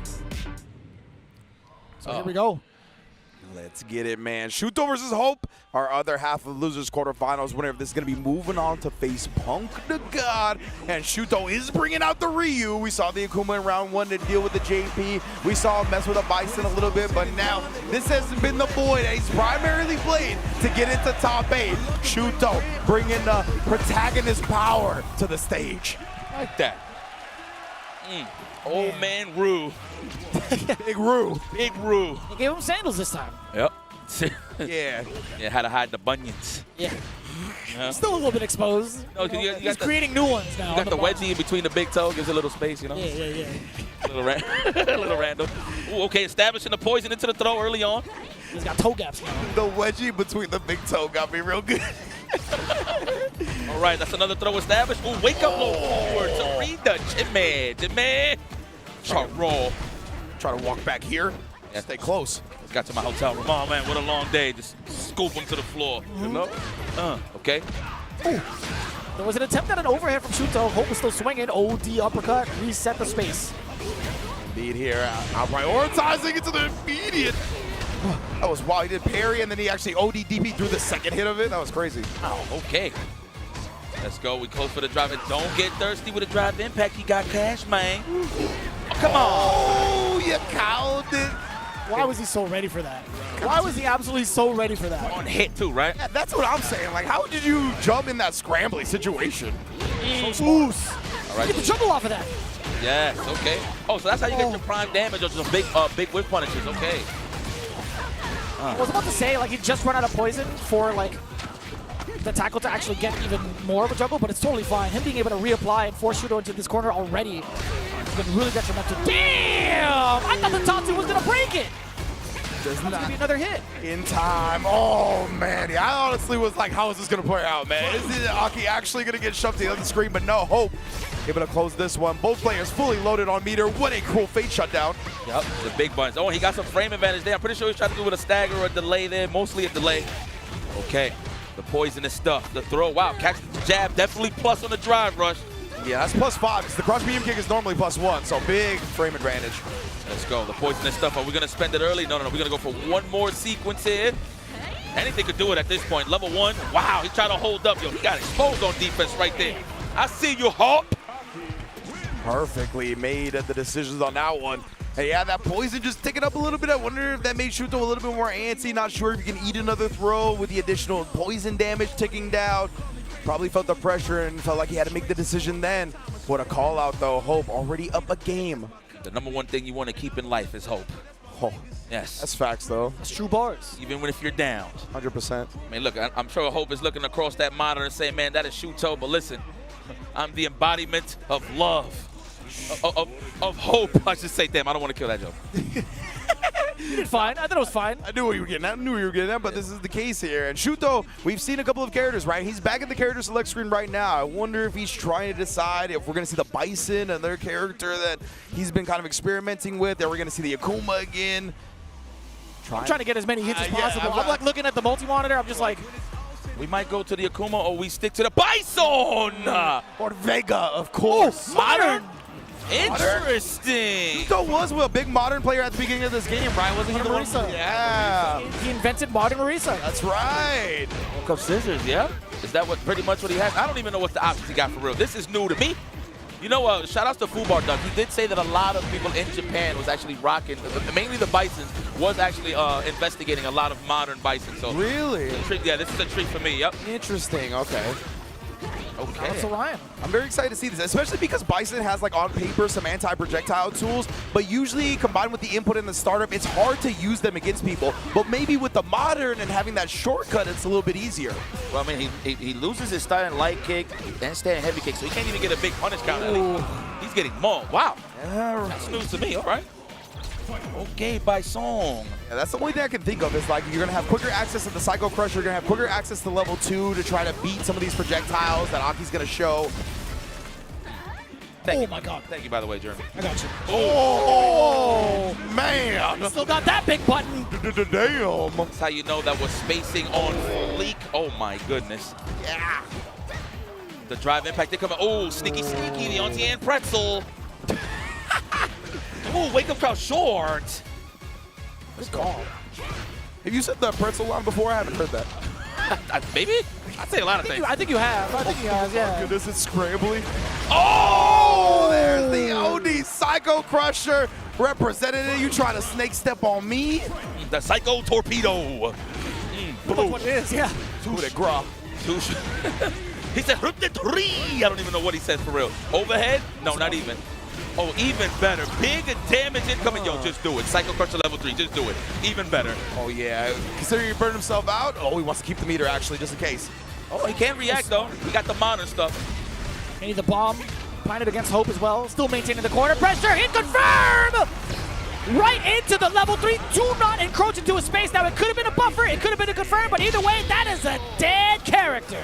So here we go. Let's get it, man. Shuto versus Hope, our other half of the losers quarterfinals winner of this is going to be moving on to face Punk the God. And Shuto is bringing out the Ryu. We saw the Akuma in round 1 to deal with the JP. We saw him mess with a Bison a little bit, but now this has been the boy that he's primarily played to get into top 8. Shuto bringing the protagonist power to the stage. Like that. Old man Rue. Big Rue. Big Rue. He gave him sandals this time. Yep. Yeah. Yeah, had to hide the bunions. Yeah. Still a little bit exposed. No, he's creating new ones now. You got the wedgie in between the big toe, gives a little space, you know? Yeah. A little random. Ooh, okay, establishing the poison into the throw early on. He's got toe gaps now. The wedgie between the big toe got me real good. All right, that's another throw established. Ooh, wake up low forward to read the Jimmy. Try to roll. Try to walk back here. Yeah. Stay close. Just got to my hotel room. Oh, man, what a long day. Just scoop him to the floor. You know? Okay. Ooh. There was an attempt at an overhead from Shuto. Hope was still swinging. OD uppercut. Reset the space. Indeed here. Out prioritizing it to the immediate. That was wild. He did parry, and then he actually OD DP through the second hit of it. That was crazy. Oh, okay. Let's go. We close for the drive. And don't get thirsty with a drive impact. He got cash, man. Oh, come on. Oh, you cowed it. Why was he so ready for that? Why was he absolutely so ready for that? On hit, too, right? Yeah, that's what I'm saying. Like, how did you jump in that scrambly situation? So smooth. All right. Get the juggle off of that. Yes, okay. Oh, so that's how you get your prime damage or just big whip punishes. Okay. I was about to say, like, he just run out of poison for, like, the tackle to actually get even more of a juggle, but it's totally fine. Him being able to reapply and force Shuto into this corner already has been really detrimental. Damn! I thought the Tatsu was going to break it! Does going to be another hit. In time. Oh, man. Yeah, I honestly was like, how is this going to play out, man? Is Aki actually going to get shoved to the other screen? But no, Hope able to close this one. Both players fully loaded on meter. What a cruel fate shutdown. Yep, the big buns. Oh, he got some frame advantage there. I'm pretty sure he's trying to do with a stagger or a delay there. Mostly a delay. Okay, the poisonous stuff. The throw. Wow, catch the jab. Definitely plus on the drive rush. Yeah, that's +5. The crouch medium kick is normally +1, so big frame advantage. Let's go. The poisonous stuff. Are we going to spend it early? No. We're going to go for one more sequence here. Anything could do it at this point. Level 1. Wow, he tried to hold up. Yo, he got exposed on defense right there. I see you, Hulk. Perfectly made the decisions on that one. And yeah, that poison just ticking up a little bit. I wonder if that made Shuto a little bit more antsy. Not sure if you can eat another throw with the additional poison damage ticking down. Probably felt the pressure and felt like he had to make the decision then. What a call out though. Hope already up a game. The number one thing you want to keep in life is hope. Oh, yes. That's facts though. That's true bars. Even if you're down. 100%. I mean, look, I'm sure Hope is looking across that monitor and saying, man, that is Shuto, but listen, I'm the embodiment of love, of hope. I should say, damn, I don't want to kill that joke. You did fine. I thought it was fine. I knew what you were getting at. I knew you were getting at, but this is the case here. And Shuto, we've seen a couple of characters, right? He's back at the character select screen right now. I wonder if he's trying to decide if we're going to see the Bison, another character that he's been kind of experimenting with. That we're going to see the Akuma again. I'm trying to get as many hits as possible. I'm like looking at the multi-monitor. I'm just like, we might go to the Akuma or we stick to the Bison. Or Vega, of course. Modern. Interesting. Shuto was a big modern player at the beginning of this game, right? Wasn't he the one? Yeah. He invented modern Marisa. That's right. Woke up scissors, yeah? Is that what pretty much what he has? I don't even know what the options he got for real. This is new to me. You know, shout outs to Fubar Duck. He did say that a lot of people in Japan was actually rocking, mainly the Bisons, was actually investigating a lot of modern Bison. So really? Yeah, this is a treat for me. Yep. Interesting. Okay. Okay. That's Orion. I'm very excited to see this, especially because Bison has, like, on paper some anti-projectile tools, but usually combined with the input in the startup, it's hard to use them against people. But maybe with the modern and having that shortcut, it's a little bit easier. Well, I mean, he loses his standing light kick and standing heavy kick, so he can't even get a big punish count. He's getting mauled. Wow. That's news to me. All right. Okay, Bison. Yeah, that's the only thing I can think of is like you're going to have quicker access to the Psycho Crusher. You're going to have quicker access to level 2 to try to beat some of these projectiles that Aki's going to show. Thank you. My God. Thank you, by the way, Jeremy. I got you. Oh, man. Still got that big button. Damn. That's how you know that was spacing on fleek. Oh, my goodness. Yeah. The drive impact, they come out. Oh, sneaky, the anti-and pretzel. Ooh, wake up crowd short. Good call. Have you said the pretzel line before? I haven't heard that. Maybe? I'd say a lot of things. I think you have. I think you have, yeah. Goodness, it's scrambling. Oh, there's the OD Psycho Crusher. Representative, you trying to snake step on me? The Psycho Torpedo. Look what it is, yeah. Coup de grace. He said, "Hook the three." I don't even know what he said for real. Overhead? No, not even. Oh, even better. Big damage incoming. Yo, just do it. Psycho Crusher level 3. Just do it. Even better. Oh, yeah. Considering he burned himself out, oh, he wants to keep the meter, actually, just in case. Oh, he can't react, though. He got the modern stuff. He needs the bomb. Pined against Hope as well. Still maintaining the corner. Pressure. Hit confirm! Right into the level 3. Do not encroach into his space. Now, it could have been a buffer. It could have been a confirm. But either way, that is a dead character.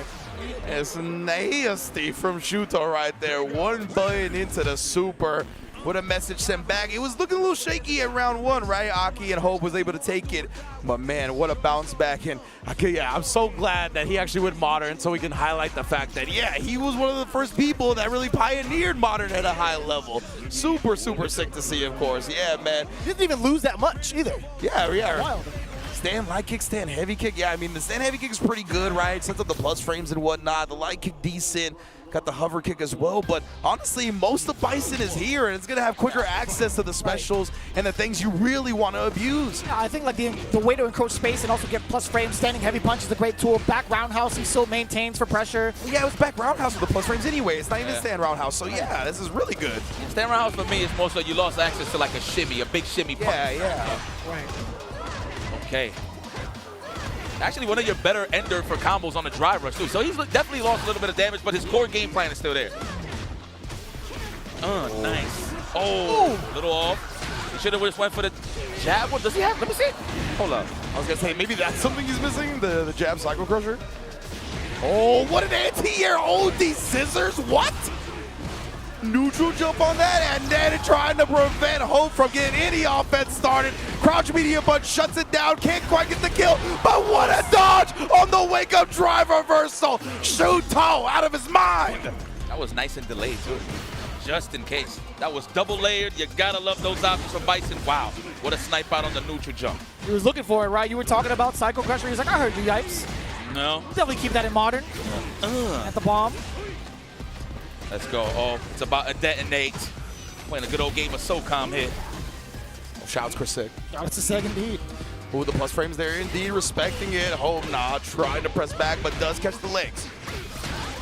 It's nasty from Shuto right there. 1 billion into the super with a message sent back. It was looking a little shaky at round 1, right? Aki and Hope was able to take it. But man, what a bounce back. And yeah, I'm so glad that he actually went modern so we can highlight the fact that, yeah, he was one of the first people that really pioneered modern at a high level. Super, super sick to see, of course. Yeah, man. He didn't even lose that much either. Yeah. Wild. Stand light kick, stand heavy kick. Yeah, I mean, the stand heavy kick is pretty good, right? Sets up the plus frames and whatnot. The light kick decent. Got the hover kick as well. But honestly, most of Bison is here, and it's going to have quicker access to the specials and the things you really want to abuse. Yeah, I think like the way to encroach space and also get plus frames, standing heavy punch is a great tool. Back roundhouse he still maintains for pressure. Yeah, it was back roundhouse with the plus frames anyway. It's not even stand roundhouse. So yeah, this is really good. Stand roundhouse for me is more so you lost access to like a shimmy, a big shimmy punch. Yeah. Right. Okay. Actually, one of your better ender for combos on the drive rush, too. So he's definitely lost a little bit of damage, but his core game plan is still there. Nice. Oh, little off. He should have just went for the jab. What does he have? Let me see. Hold up. I was going to say, maybe that's something he's missing, the jab Psycho Crusher. Oh, what an anti-air OD scissors. What? Neutral jump on that, and then trying to prevent Hope from getting any offense started. Crouch medium punch shuts it down, can't quite get the kill, but what a dodge on the wake-up drive reversal. Shuto out of his mind. That was nice and delayed, too. Just in case. That was double layered. You gotta love those options from Bison. Wow, what a snipe out on the neutral jump. He was looking for it, right? You were talking about Psycho Crusher. He's like, I heard you, yipes. No. Definitely keep that in modern. At the bomb. Let's go. Oh, it's about a detonate. Playing a good old game of SOCOM here. Shouts Chris Sick. Shout out to Seg indeed. Ooh, the plus frames there indeed, respecting it. Hope not trying to press back, but does catch the legs.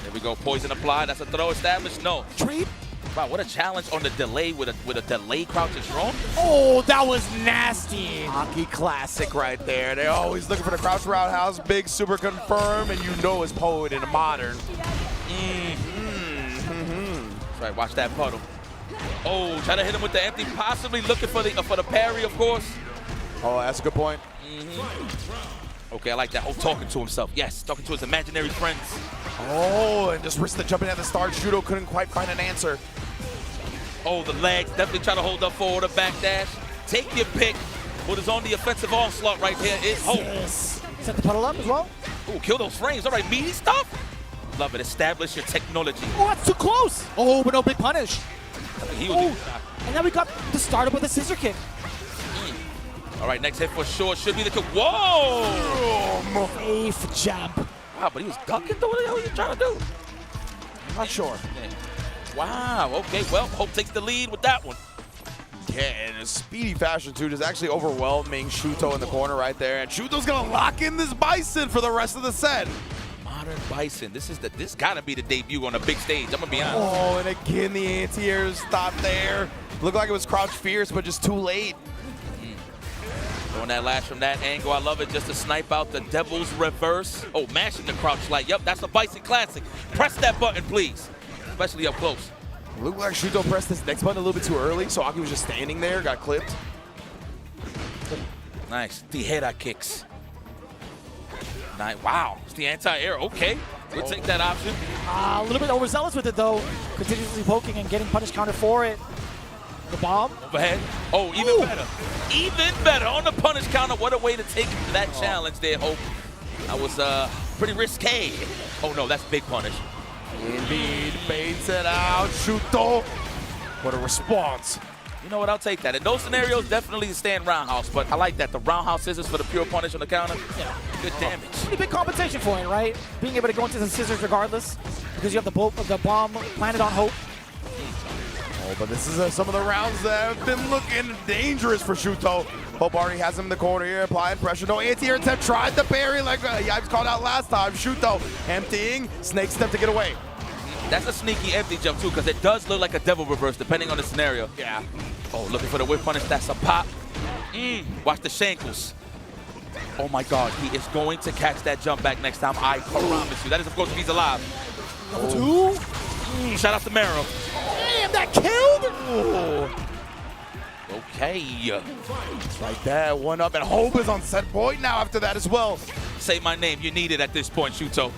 There we go. Poison applied. That's a throw established. No. Trade. Wow, what a challenge on the delay with a delay crouch is wrong. Oh, that was nasty. Hockey classic right there. They're always looking for the crouch roundhouse. Big super confirm, and you know it's Poet in a modern. That's right. Watch that puddle. Oh, try to hit him with the empty. Possibly looking for the parry, of course. Oh, that's a good point. Okay, I like that. Oh, talking to himself. Yes, talking to his imaginary friends. Oh, and just risked the jumping at the start. Shuto couldn't quite find an answer. Oh, the legs. Definitely try to hold up forward, a back dash. Take your pick. What is on the offensive onslaught right here is Hope. Yes. Set the puddle up as well. Oh, kill those frames. All right, meaty stuff. Love it. Establish your technology. Oh, that's too close. Oh, but no big punish. He was and now we got the startup with a scissor kick. All right, next hit for sure should be the kick. Whoa! Safe jump. Wow, but he was ducking. What the hell are you trying to do? I'm not sure. Wow, okay, well, Hope takes the lead with that one. Yeah, in a speedy fashion, too, just actually overwhelming Shuto in the corner right there. And Shuto's going to lock in this Bison for the rest of the set. Modern Bison. This gotta be the debut on a big stage. I'm gonna be honest. Oh, and again the anti-air stop there. Looked like it was Crouch Fierce, but just too late. Throwing that lash from that angle. I love it just to snipe out the Devil's Reverse. Oh, mashing the crouch light. Yep, that's a Bison classic. Press that button, please. Especially up close. Looked like Shuto pressed this next button a little bit too early, so Aki was just standing there, got clipped. Nice. Tijera kicks. Nice. Wow. It's the anti-air. Okay. We'll take that option. A little bit overzealous with it, though. Continuously poking and getting punish counter for it. The bomb. Overhead. Oh, even better. Even better on the punish counter. What a way to take that challenge there, Hope. That was pretty risque. Oh, no, that's big punish. Indeed. Baits it out. Shuto. What a response. You know what? I'll take that. In those scenarios, definitely stand roundhouse, but I like that. The roundhouse scissors for the pure punish on the counter. Yeah. Good damage. Pretty big compensation for it, right? Being able to go into the scissors regardless, because you have the bomb planted on Hope. Oh, but this is some of the rounds that have been looking dangerous for Shuto. Hope already has him in the corner here, applying pressure. No anti-air attempt, tried the parry like Yipes called out last time. Shuto emptying, snake step to get away. That's a sneaky empty jump too, because it does look like a devil reverse depending on the scenario. Yeah. Oh, looking for the whip punish. That's a pop. Watch the shankles. Oh my God, he is going to catch that jump back next time. I promise you. That is, of course, if he's alive. Number two. Shout out to Mero. Damn, that killed. Oh. Okay. Like that, one up, and Hope is on set point now after that as well. Say my name. You need it at this point, Shuto.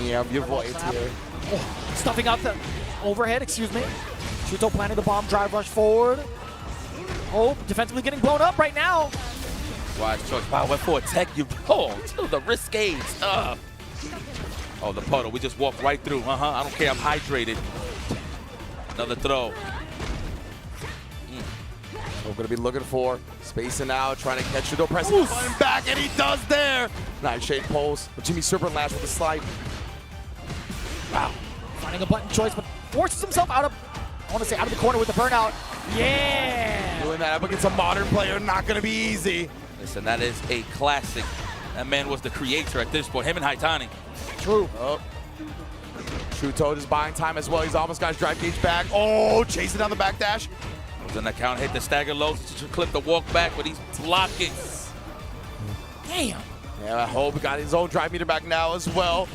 Yeah, your voice here. Oh, stuffing out the overhead, excuse me. Shuto planting the bomb, drive rush forward. Hope defensively getting blown up right now. Wise choice. Wow, went for a tech. The risques. Oh, the puddle. We just walked right through. I don't care. I'm hydrated. Another throw. We're going to be looking for spacing out, trying to catch Shuto, pressing the button back, and he does there. Nightshade pulse. Jimmy Serpent Lash with the slide. Wow. Finding a button choice, but forces himself out of, I want to say out of the corner with the burnout. Yeah! Doing that up against a modern player, not going to be easy. Listen, that is a classic. That man was the creator at this point. Him and Haitani. True. Oh. Shuto just buying time as well. He's almost got his drive gauge back. Oh, chasing down the backdash. Was in the count, hit the stagger low, clip the walk back, but he's blocking. Damn. Yeah, I hope he got his own drive meter back now as well.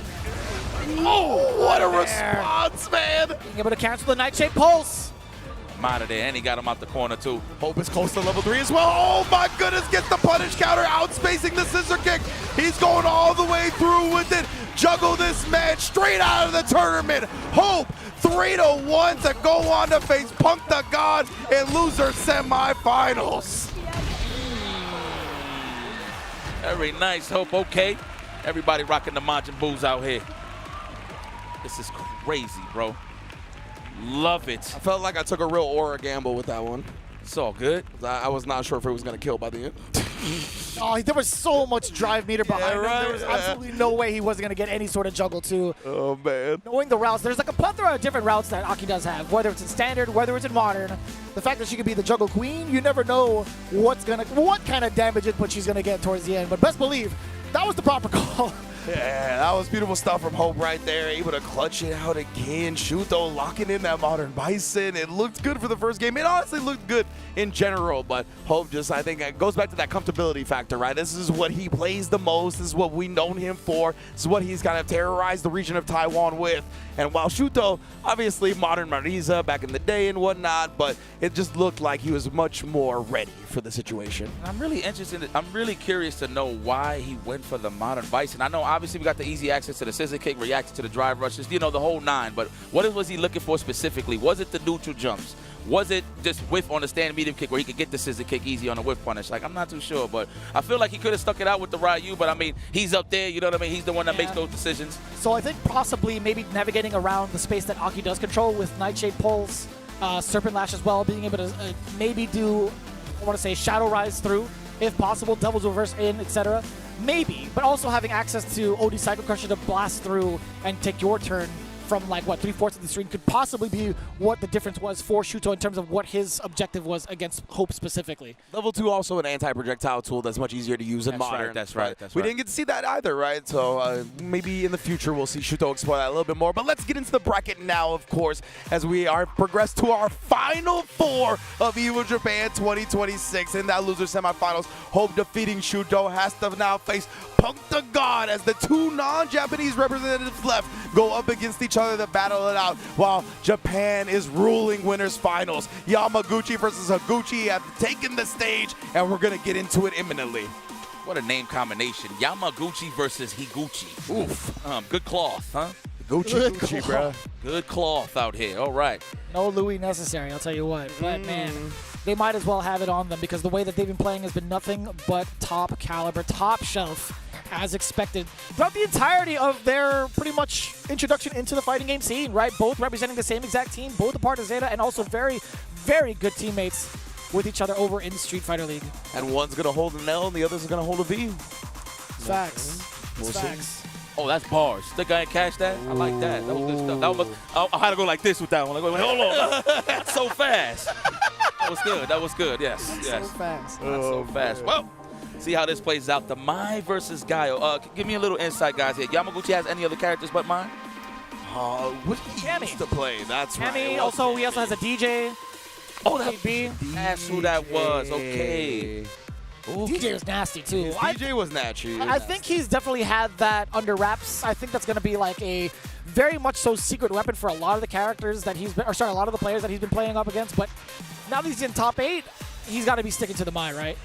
Oh, what a response, man. Being able to cancel the Nightshade Pulse. I'm out of there, and he got him out the corner, too. Hope is close to level 3 as well. Oh, my goodness, gets the punish counter, outspacing the scissor kick. He's going all the way through with it. Juggle this man straight out of the tournament. Hope 3-1 to go on to face Punk the God in loser semifinals. Very nice, Hope. Okay. Everybody rocking the Majin Boos out here. This is crazy, bro. Love it. I felt like I took a real aura gamble with that one. It's all good. I was not sure if it was going to kill by the end. Oh, there was so much drive meter behind him. right, There was absolutely no way he wasn't going to get any sort of juggle, too. Oh, man. Knowing the routes, there's like a plethora of different routes that Aki does have, whether it's in standard, whether it's in modern. The fact that she could be the juggle queen, you never know what kind of damage input she's going to get towards the end. But best believe, that was the proper call. Yeah, that was beautiful stuff from Hope right there. Able to clutch it out again. Shuto locking in that modern Bison. It looked good for the first game. It honestly looked good in general, but Hope just, I think, it goes back to that comfortability factor, right? This is what he plays the most. This is what we've known him for. This is what he's kind of terrorized the region of Taiwan with. And while Shuto, obviously modern Marisa back in the day and whatnot, but it just looked like he was much more ready for the situation. I'm really interested. I'm really curious to know why he went for the modern Bison. I know obviously we got the easy access to the scissor kick, reaction to the drive rushes, you know, the whole nine. But what was he looking for specifically? Was it the neutral jumps? Was it just whiff on the stand medium kick where he could get the scissor kick easy on the whiff punish? Like, I'm not too sure, but I feel like he could have stuck it out with the Ryu, but I mean, he's up there, you know what I mean? He's the one that makes those decisions. So I think possibly maybe navigating around the space that Aki does control with Nightshade Pulse, Serpent Lash as well, being able to maybe do, I want to say, Shadow Rise through, if possible, Devil's Reverse in, etc. Maybe, but also having access to OD Cycle Crusher to blast through and take your turn from like, what, 3/4 of the screen could possibly be what the difference was for Shuto in terms of what his objective was against Hope specifically. Level 2 also an anti-projectile tool that's much easier to use in modern. That's right. We didn't get to see that either, right? So maybe in the future we'll see Shuto explore that a little bit more. But let's get into the bracket now, of course, as we are progressed to our final four of Evo Japan 2026. In that loser semifinals, Hope defeating Shuto has to now face Punk the God as the two non-Japanese representatives left go up against each other to battle it out, while Japan is ruling winners finals. Yamaguchi versus Higuchi have taken the stage, and we're going to get into it imminently. What a name combination. Yamaguchi versus Higuchi. Oof. Good cloth, huh? Gucci, bro. Good cloth out here. All right. No Louis necessary, I'll tell you what. But, man, they might as well have it on them because the way that they've been playing has been nothing but top caliber, top shelf, as expected throughout the entirety of their pretty much introduction into the fighting game scene, right? Both representing the same exact team, both a part of Zeta, and also very, very good teammates with each other over in Street Fighter League. And one's going to hold an L and the other's going to hold a V. Facts. We'll Facts. see. Oh, that's bars. Think I ain't catch that? I like that. That was good stuff. That was, I had to go like this with that one. Like, hold on. That's so fast. That was good. That was good. Yes. Yes. So fast. Not so fast. Well, see how this plays out. The Mai versus Gaio. Give me a little insight, guys, here. Yamaguchi has any other characters but Mai? What he used to play. That's right. He also has a DJ. Oh, that's who that was. Okay. DJ was nasty, too. DJ was nasty. I think he's definitely had that under wraps. I think that's going to be like a very much so secret weapon for a lot of the characters that he's been, or sorry, a lot of the players that he's been playing up against. But now that he's in top 8, he's got to be sticking to the Mai, right?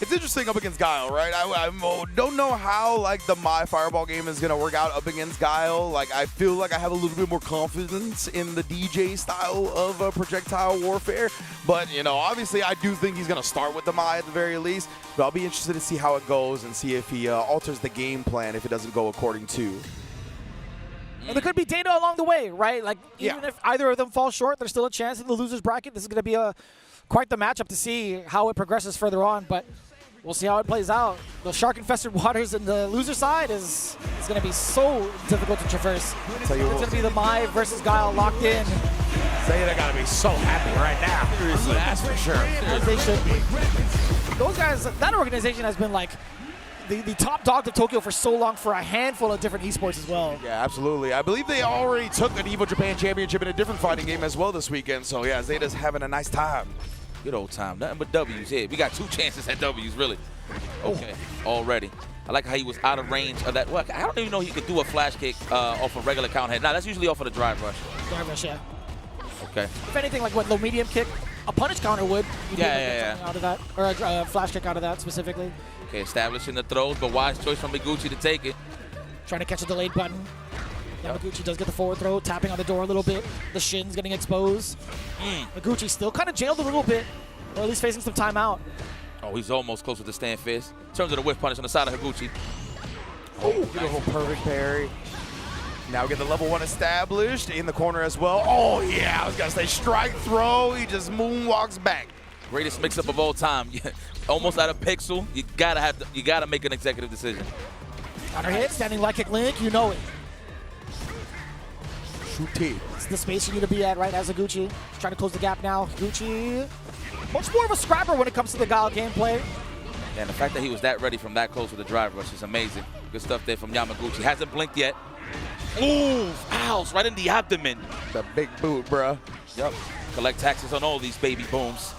It's interesting up against Guile, right? I don't know how like the My Fireball game is going to work out up against Guile. Like, I feel like I have a little bit more confidence in the DJ style of projectile warfare. But, you know, obviously I do think he's going to start with the My at the very least. But I'll be interested to see how it goes and see if he alters the game plan if it doesn't go according to. And there could be data along the way, right? Like, even if either of them fall short, there's still a chance in the loser's bracket. This is going to be quite the matchup to see how it progresses further on. But we'll see how it plays out. The shark-infested waters in the loser side is going to be so difficult to traverse. It's going to be the Mai versus Guile locked in. Zeta got to be so happy right now. Seriously. That's for sure. As they should be. Those guys, that organization has been like the top dog of Tokyo for so long for a handful of different esports as well. Yeah, absolutely. I believe they already took an Evo Japan championship in a different fighting game as well this weekend. So, yeah, Zeta's having a nice time. Good old time. Nothing but W's here. We got 2 chances at W's, really. Okay, already. I like how he was out of range of that. Well, I don't even know he could do a flash kick off a regular count head. Nah, that's usually off of the drive rush. Drive rush, yeah. Okay. If anything, like what low medium kick, a punish counter would. Yeah. Out of that, or a flash kick out of that specifically. Okay, establishing the throws, but wise choice from Higuchi to take it. Trying to catch a delayed button. Yamaguchi does get the forward throw, tapping on the door a little bit. The shins getting exposed. Higuchi still kind of jailed a little bit, or at least facing some timeout. Oh, he's almost close with the stand fist. In terms of the whiff punish on the side of Higuchi. Oh, beautiful perfect parry. Now we get the level 1 established in the corner as well. Oh yeah, I was gonna say strike throw. He just moonwalks back. Greatest mix-up of all time. Almost out of pixel. You gotta make an executive decision. Counter hit, standing leg kick link, you know it. Shoot. It's the space you need to be at, right, as a Gucci. He's trying to close the gap now. Gucci, much more of a scrapper when it comes to the Guile gameplay. And the fact that he was that ready from that close with the drive rush is amazing. Good stuff there from Yamaguchi. Hasn't blinked yet. Ooh, owls right in the abdomen. The big boot, bruh. Yep. Collect taxes on all these baby booms.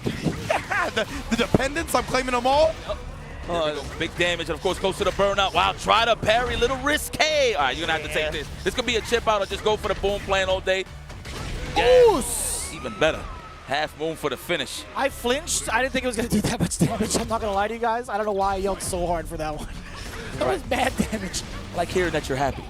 the dependents, I'm claiming them all. Big damage, and of course, close to the burnout. Wow, try to parry, little risque. All right, you're gonna have to take this. This could be a chip out or just go for the boom plan all day. Yeah. Even better. Half moon for the finish. I flinched. I didn't think it was going to do that much damage. I'm not going to lie to you guys. I don't know why I yelled so hard for that one. That was bad damage. I like hearing that you're happy.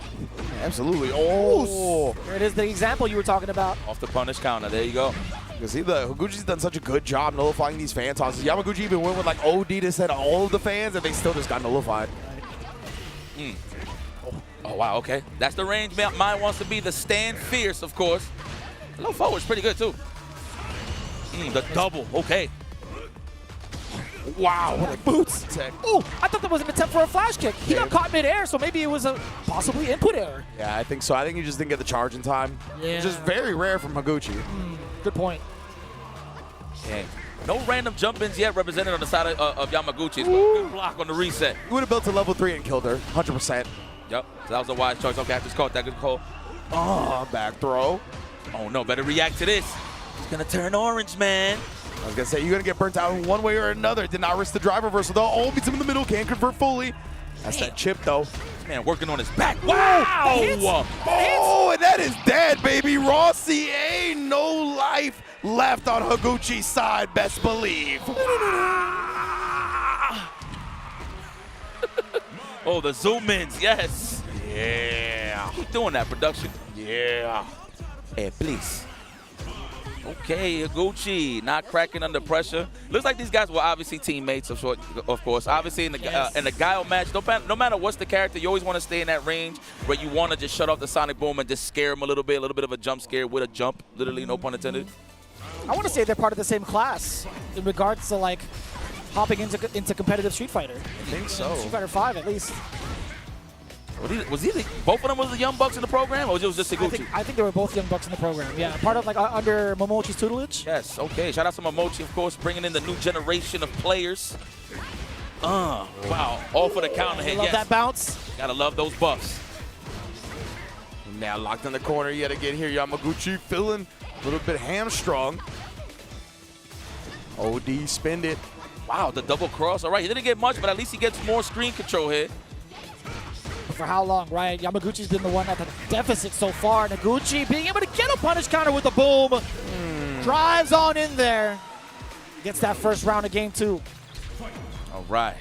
Absolutely. Oh. There it is, the example you were talking about. Off the punish counter. There you go. You can see Higuchi's done such a good job nullifying these fan tosses. Yamaguchi even went with like OD to set all of the fans, and they still just got nullified. Oh, wow, okay. That's the range mine wants to be. The stand fierce, of course. A little forward's pretty good, too. The double, okay. Wow, what a boots. Oh, I thought that was an attempt for a flash kick. He got caught midair, so maybe it was a possibly input error. Yeah, I think so. I think he just didn't get the charge in time. Yeah. Which is very rare from Higuchi. Good point. Okay. No random jump-ins yet represented on the side of Yamaguchi. Good block on the reset. He would have built to level 3 and killed her, 100%. Yep, so that was a wise choice. Okay, I just caught that. Good call. Oh, back throw. Oh, no, better react to this. It's going to turn orange, man. I was going to say, you're going to get burnt out in one way or another. Did not risk the drive reversal, though. Oh, beats him in the middle. Can't convert fully. That's that chip, though. This man working on his back. Wow! Oh, and that is dead, baby. Raw CA, no life left on Higuchi's side, best believe. Oh, the zoom-ins, yes. Yeah. Keep doing that, production. Yeah. Hey, please. Okay, Higuchi not cracking under pressure. Looks like these guys were obviously teammates, of course. Obviously, in the Guile match, no matter what's the character, you always want to stay in that range where you want to just shut off the sonic boom and just scare them a little bit of a jump scare with a jump, literally, no pun intended. I want to say they're part of the same class in regards to like hopping into competitive Street Fighter. I think so. Street Fighter 5 at least. Was he both of them was the Young Bucks in the program, or was it just Higuchi? I think they were both Young Bucks in the program. Yeah, part of like under Momochi's tutelage. Yes. Okay. Shout out to Momochi, of course, bringing in the new generation of players. Wow. All for the counter hit. Love that bounce. Gotta love those buffs. Now locked in the corner yet again here. Yamaguchi feeling a little bit hamstrung. OD spend it. Wow, the double cross. All right, he didn't get much, but at least he gets more screen control here. For how long, right? Yamaguchi's been the one at the deficit so far. Higuchi being able to get a punish counter with a boom. Drives on in there. Gets that first round of game 2. All right.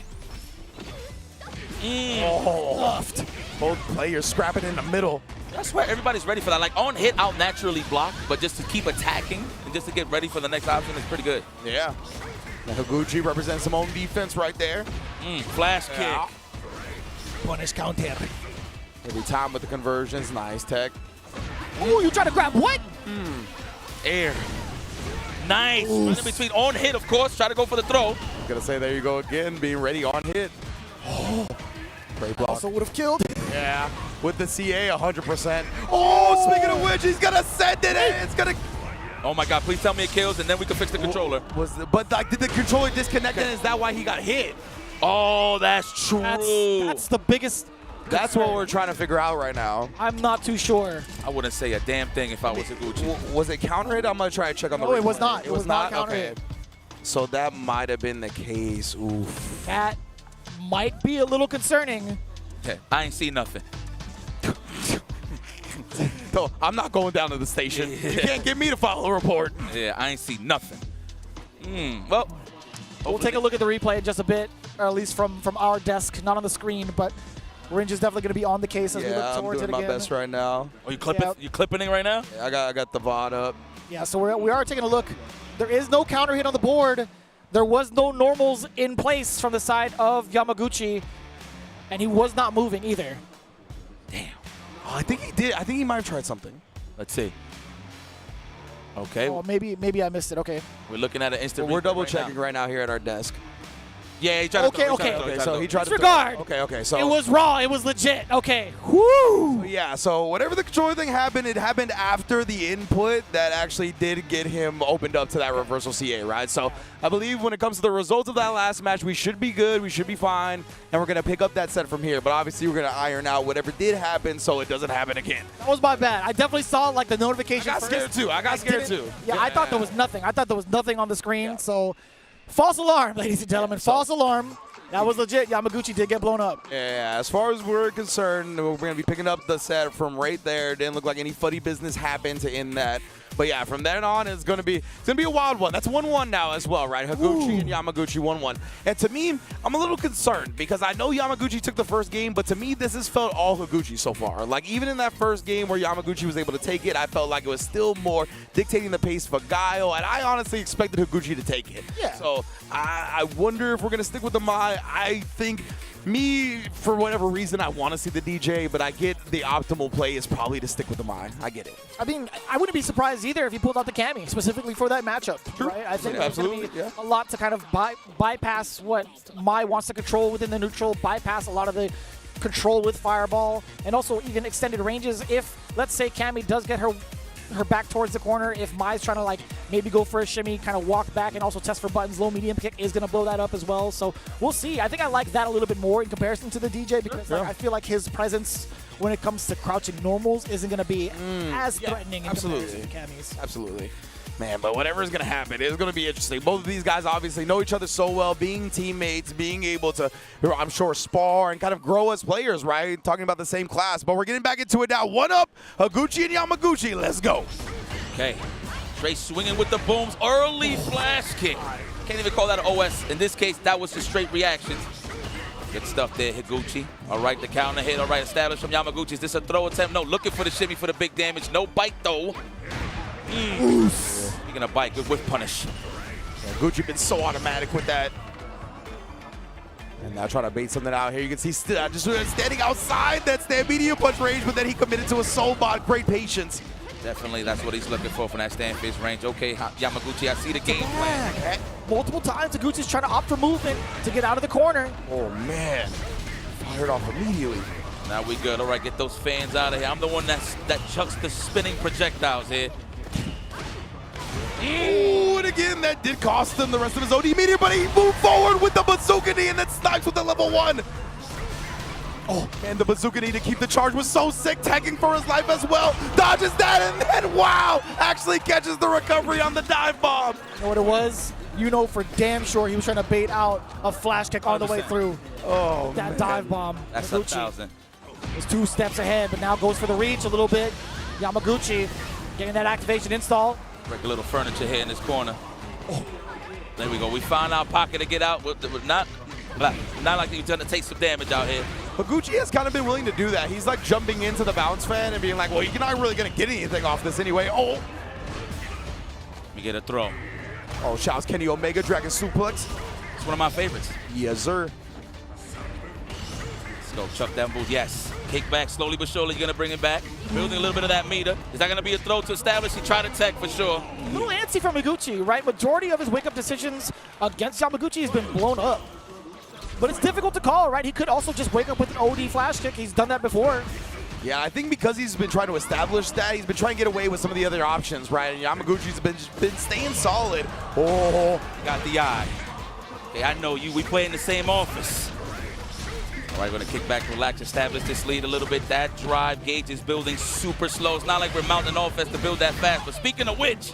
Left. Both players scrapping in the middle. I swear everybody's ready for that. Like on hit, I'll naturally block, but just to keep attacking and just to get ready for the next option is pretty good. Yeah. Now Higuchi represents some own defense right there. Flash kick. Punish counter. Every time with the conversions. Nice tech. Ooh, you trying to grab what? Air. Nice. Running between on hit, of course. Try to go for the throw. Gonna say there you go again, being ready on hit. Great block. Also would have killed. Yeah. With the CA 100%. Oh, speaking of which, he's gonna send it. It's gonna. Oh my God! Please tell me it kills, and then we can fix the controller. But like, did the controller disconnect? And is that why he got hit? Oh, that's true. That's the biggest. That's what we're trying to figure out right now. I'm not too sure. I wouldn't say a damn thing if I was Higuchi. Was it counter hit? I'm gonna try to check on the. No, it was not. It was not counter hit. So that might have been the case. Oof. That might be a little concerning. Okay, I ain't seen nothing. No, I'm not going down to the station. Yeah. You can't get me to file a report. Yeah, I ain't seen nothing. Well, we'll take a look at the replay in just a bit, or at least from our desk, not on the screen, but Ringe is definitely going to be on the case as we look towards it again. I'm doing my best right now. Oh, you clipping? You clipping it right now? Yeah, I got the VOD up. Yeah, so we are taking a look. There is no counter hit on the board. There was no normals in place from the side of Yamaguchi, and he was not moving either. Damn. I think he did. I think he might have tried something. Let's see. Okay. Oh, maybe I missed it. Okay. We're looking at an instant. We're double checking right now here at our desk. Yeah, he tried to throw. So he tried to disregard. Okay. So it was raw. It was legit. Okay. Woo. Yeah. So whatever the controller thing happened, it happened after the input that actually did get him opened up to that reversal CA, right? So I believe when it comes to the results of that last match, we should be good. We should be fine, and we're gonna pick up that set from here. But obviously, we're gonna iron out whatever did happen so it doesn't happen again. That was my bad. I definitely saw like the notification. I got scared too. I got scared too. Yeah, I thought there was nothing. I thought there was nothing on the screen. So false alarm, ladies and gentlemen. False alarm. That was legit. Yamaguchi did get blown up. Yeah, as far as we're concerned, we're going to be picking up the set from right there. Didn't look like any funny business happened to end that. But yeah, from then on, it's going to be a wild one. That's 1-1 now as well, right? Higuchi and Yamaguchi 1-1. And to me, I'm a little concerned because I know Yamaguchi took the first game, but to me, this has felt all Higuchi so far. Like, even in that first game where Yamaguchi was able to take it, I felt like it was still more dictating the pace for Guile, and I honestly expected Higuchi to take it. Yeah. So I wonder if we're going to stick with the Mai. I think me, for whatever reason, I want to see the DJ, but I get the optimal play is probably to stick with the Mai. I get it. I mean, I wouldn't be surprised either if he pulled out the Cammy, specifically for that matchup. True. Right? I think Yeah, there's going to be a lot to kind of bypass what Mai wants to control within the neutral, bypass a lot of the control with Fireball, and also even extended ranges. If, let's say, Cammy does get her back towards the corner, if Mai's trying to like maybe go for a shimmy, kind of walk back and also test for buttons, low medium kick is going to blow that up as well. So we'll see. I think I like that a little bit more in comparison to the DJ because like, I feel like his presence when it comes to crouching normals isn't going to be as threatening in comparison to Cammy's. Absolutely. Man, but whatever is going to happen, it's going to be interesting. Both of these guys obviously know each other so well, being teammates, being able to, I'm sure, spar and kind of grow as players, right? Talking about the same class. But we're getting back into it now. 1-up, Higuchi and Yamaguchi. Let's go. Okay. Trey swinging with the booms. Early flash kick. Can't even call that an OS. In this case, that was just straight reactions. Good stuff there, Higuchi. All right, the counter hit. All right, established from Yamaguchi. Is this a throw attempt? No, looking for the shimmy for the big damage. No bite, though. Speaking of bite, good whiff punish. Yeah, Gucci been so automatic with that. And now trying to bait something out here. You can see still just standing outside that medium punch range, but then he committed to a soul bot. Great patience. Definitely, that's what he's looking for from that stand face range. Okay, Yamaguchi, I see the game plan. Multiple times, Higuchi's trying to opt for movement to get out of the corner. Oh, man. Fired off immediately. Now we good. All right, get those fans out of here. I'm the one that chucks the spinning projectiles here. Ooh, and again, that did cost him the rest of his OD meter, but he moved forward with the bazooka knee and then snipes with the level 1. Oh, and the bazooka knee to keep the charge was so sick, tagging for his life as well. Dodges that, and then, wow, actually catches the recovery on the dive bomb. You know what it was? You know for damn sure he was trying to bait out a flash kick all the way through. Oh, that man. dive bomb. That's Higuchi 1,000. was 2 steps ahead, but now goes for the reach a little bit. Yamaguchi getting that activation install. Break a little furniture here in this corner. Oh. There we go. We found our pocket to get out. Not like he's going to take some damage out here. Higuchi has kind of been willing to do that. He's like jumping into the bounce fan and being like, well, you're not really going to get anything off this anyway. Oh. Let me get a throw. Oh, shouts Kenny Omega, Dragon Suplex. It's one of my favorites. Yes, sir. Let's go. Chuck that boot. Yes. Kick back slowly but surely. You're going to bring it back. Building a little bit of that meter. Is that going to be a throw to establish? He tried to tech for sure. A little antsy from Higuchi, right? Majority of his wake-up decisions against Yamaguchi has been blown up. But it's difficult to call, right? He could also just wake up with an OD flash kick. He's done that before. Yeah, I think because he's been trying to establish that, he's been trying to get away with some of the other options, right? And Yamaguchi's been staying solid. Oh, got the eye. Okay, I know you. We play in the same office. All right, going to kick back, relax, establish this lead a little bit. That drive gauge is building super slow. It's not like we're mounting offense to build that fast. But speaking of which,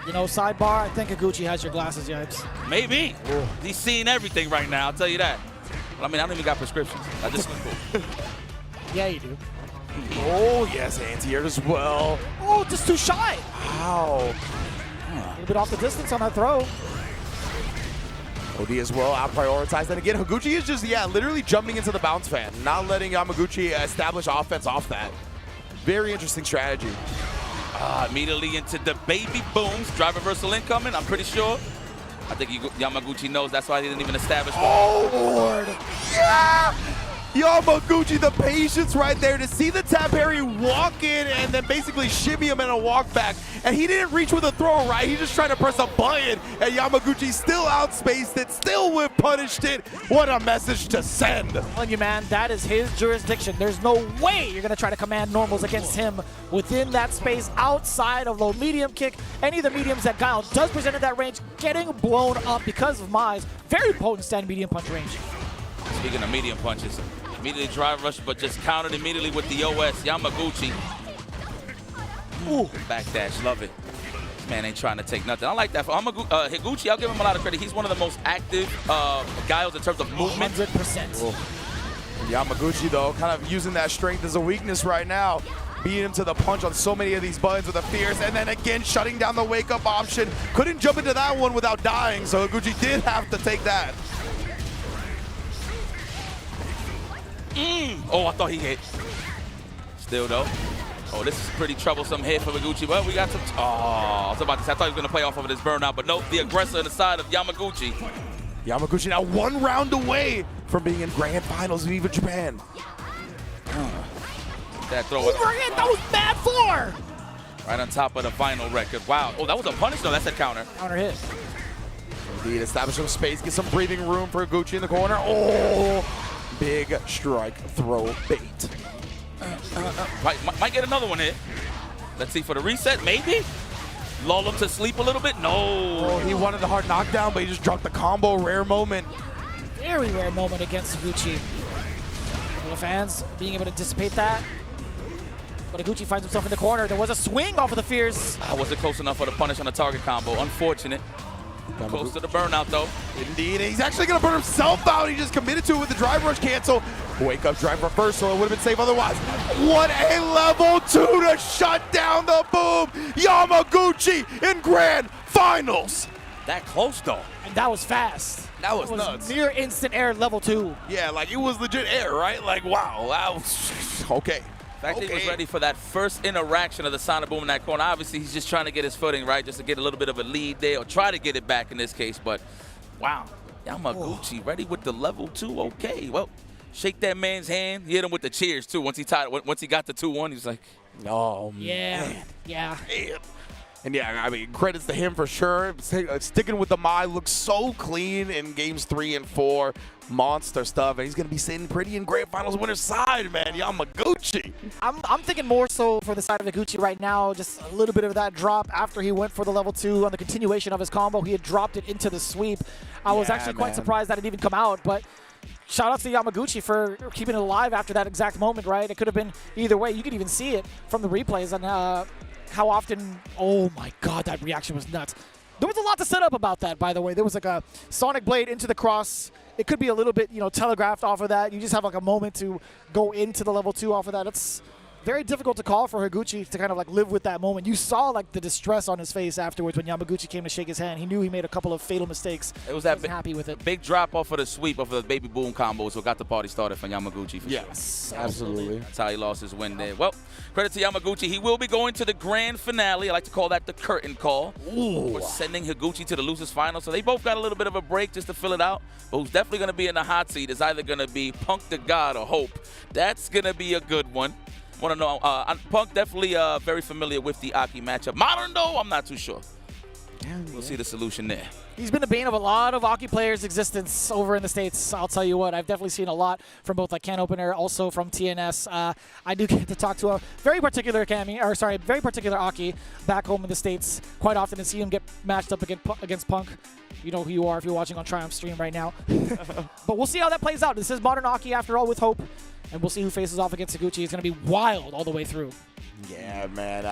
you know, sidebar, I think Higuchi has your glasses, Yipes. Maybe. Ooh. He's seeing everything right now, I'll tell you that. Well, I mean, I don't even got prescriptions. I just look cool. Yeah, you do. Oh, yes, anti-air as well. Oh, just too shy. Wow. A little bit off the distance on that throw. OD as well, out-prioritized. And again, Higuchi is just, literally jumping into the bounce fan, not letting Yamaguchi establish offense off that. Very interesting strategy. Immediately into the baby booms. Drive reversal incoming, I'm pretty sure. I think Yamaguchi knows that's why he didn't even establish. Oh, Lord. Yeah! Yamaguchi, the patience right there to see the tap parry walk in and then basically shimmy him in a walk back. And he didn't reach with a throw, right? He just tried to press a button, and Yamaguchi still outspaced it, still whip punished it. What a message to send. I'm telling you, man, that is his jurisdiction. There's no way you're going to try to command normals against him within that space outside of low medium kick. Any of the mediums that Guile does present in that range getting blown up because of Mai's very potent stand medium punch range. Speaking of medium punches, immediately drive rush, but just countered immediately with the OS. Yamaguchi. Ooh. Backdash, love it. This man ain't trying to take nothing. I like that. For Higuchi, I'll give him a lot of credit. He's one of the most active guys in terms of movement. 100%. Yamaguchi, though, kind of using that strength as a weakness right now. Beating him to the punch on so many of these buttons with a fierce, and then again shutting down the wake-up option. Couldn't jump into that one without dying, so Higuchi did have to take that. Oh, I thought he hit. Still, though. Oh, this is pretty troublesome hit for Higuchi. Well, we got some... Oh, I was about to say, I thought he was going to play off of his burnout, but nope, the aggressor on the side of Yamaguchi. Yamaguchi now 1 round away from being in grand finals of Evo Japan. That throw Overhit, that was bad for! right on top of the final record. Wow. Oh, that was a punish? No, that's a counter. Counter hit. Indeed, establish some space, get some breathing room for Higuchi in the corner. Oh, big strike throw bait. Might get another one here. Let's see for the reset, maybe? Lull him to sleep a little bit? No. Oh, he wanted the hard knockdown, but he just dropped the combo. Rare moment. Very rare moment against Higuchi. The fans being able to dissipate that. But Higuchi finds himself in the corner. There was a swing off of the Fierce. I wasn't close enough for the punish on the target combo. Unfortunate. Close to the burnout, though. Indeed, and he's actually going to burn himself out. He just committed to it with the drive rush cancel. Wake up drive reversal. It would have been safe otherwise. What a level 2 to shut down the boom. Yamaguchi in grand finals. That close, though. And that was fast. That was nuts. Near instant air level 2. Yeah, like it was legit air, right? Like, wow. That was, okay. In fact, he was ready for that first interaction of the Sonic Boom in that corner. Obviously, he's just trying to get his footing, right? Just to get a little bit of a lead there, or try to get it back in this case. But, wow. Yamaguchi ready with the level 2. Okay, well, shake that man's hand. He hit him with the cheers, too. Once he got the 2-1, he was like, oh, yeah. man. Yeah. Man. And yeah, I mean, credits to him for sure. Sticking with the Mai looks so clean in games 3 and 4. Monster stuff, and he's going to be sitting pretty in grand finals winner's side, man. Yamaguchi. I'm thinking more so for the side of Higuchi right now, just a little bit of that drop after he went for the level 2 on the continuation of his combo. He had dropped it into the sweep. I was actually quite surprised that it even come out, but shout out to Yamaguchi for keeping it alive after that exact moment, right? It could have been either way. You could even see it from the replays on how often, oh my God, that reaction was nuts. There was a lot to set up about that, by the way. There was like a Sonic Blade into the cross. It could be a little bit, telegraphed off of that. You just have like a moment to go into the level 2 off of that. It's very difficult to call for Higuchi to kind of like live with that moment. You saw like the distress on his face afterwards when Yamaguchi came to shake his hand. He knew he made a couple of fatal mistakes. It was that happy with it. Big drop off of the sweep of the baby boom combo, so got the party started for Yamaguchi for sure. Absolutely. That's how he lost his win there. Well, credit to Yamaguchi. He will be going to the grand finale. I like to call that the curtain call. We're sending Higuchi to the losers final, so they both got a little bit of a break just to fill it out. But who's definitely going to be in the hot seat is either going to be Punk the God or Hope. That's going to be a good one. Want to know, Punk definitely very familiar with the Aki matchup. Modern, though, I'm not too sure. We'll see the solution there. He's been the bane of a lot of Aki players' existence over in the States. I'll tell you what, I've definitely seen a lot from both like Can Opener, also from TNS. I do get to talk to a very particular very particular Aki back home in the States quite often and see him get matched up against Punk. You know who you are if you're watching on Triumph stream right now. But we'll see how that plays out. This is Modern Aki after all with Hope. And we'll see who faces off against Higuchi. It's going to be wild all the way through. Yeah, man.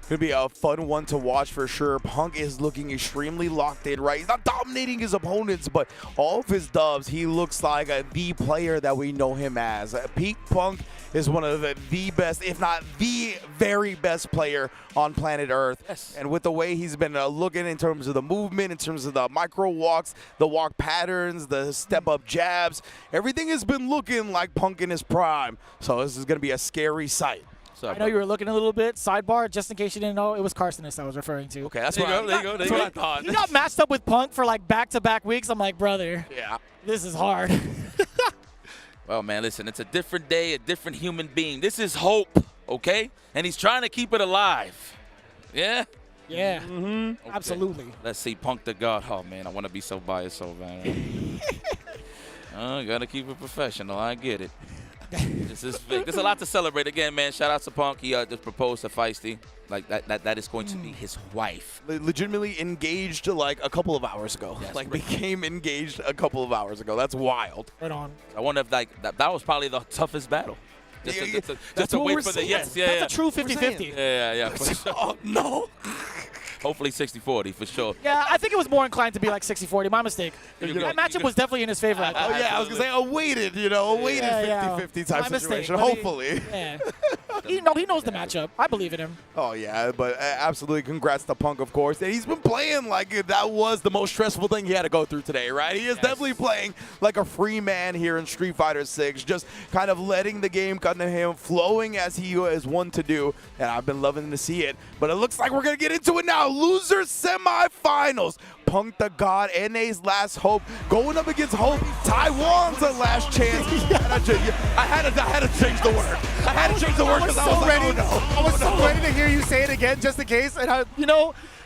Going to be a fun one to watch for sure. Punk is looking extremely locked in, right? He's not dominating his opponents, but all of his dubs, he looks like the player that we know him as. Peak Punk is one of the best, if not the very best player on planet Earth. Yes. And with the way he's been looking in terms of the movement, in terms of the micro walks, the walk patterns, the step-up jabs, everything has been looking like Punk in his prime. So this is going to be a scary sight. I know you were looking a little bit. Sidebar, just in case you didn't know, it was Carsonist I was referring to. Okay, that's what I thought. You got matched up with Punk for like back-to-back weeks. I'm like, brother, yeah, this is hard. Well, man, listen, it's a different day, a different human being. This is Hope, okay? And he's trying to keep it alive. Yeah? Yeah, Okay. absolutely. Let's see, Punk the God. Oh, man, I want to be so biased so bad. Got to keep it professional. I get it. This is big. There's a lot to celebrate. Again, man, shout out to Punk. He just proposed to Feisty. Like, that is going to be his wife. Legitimately engaged like a couple of hours ago. Yes, like became engaged a couple of hours ago. That's wild. Right on. I wonder if that was probably the toughest battle. Just to wait for the yes. Yeah, That's a true 50-50. Yeah, for sure. Oh, no. Hopefully 60-40 for sure. Yeah, I think it was more inclined to be like 60-40. My mistake. That matchup was definitely in his favor. Oh, yeah, I was going to say a weighted 50-50 type My situation. mistake, Hopefully. Yeah. He knows the matchup. I believe in him. Oh, yeah, but absolutely congrats to Punk, of course. And he's been playing like that was the most stressful thing he had to go through today, right? He is definitely playing like a free man here in Street Fighter 6, just kind of letting the game come to him, flowing as he is one to do. And I've been loving to see it. But it looks like we're going to get into it now. Loser semifinals. Punk the God, NA's last hope, going up against Hope. Taiwan's the last chance. I had to change the word. I had to change the word because I was like, oh no. I was so ready to hear you say it again just in case. And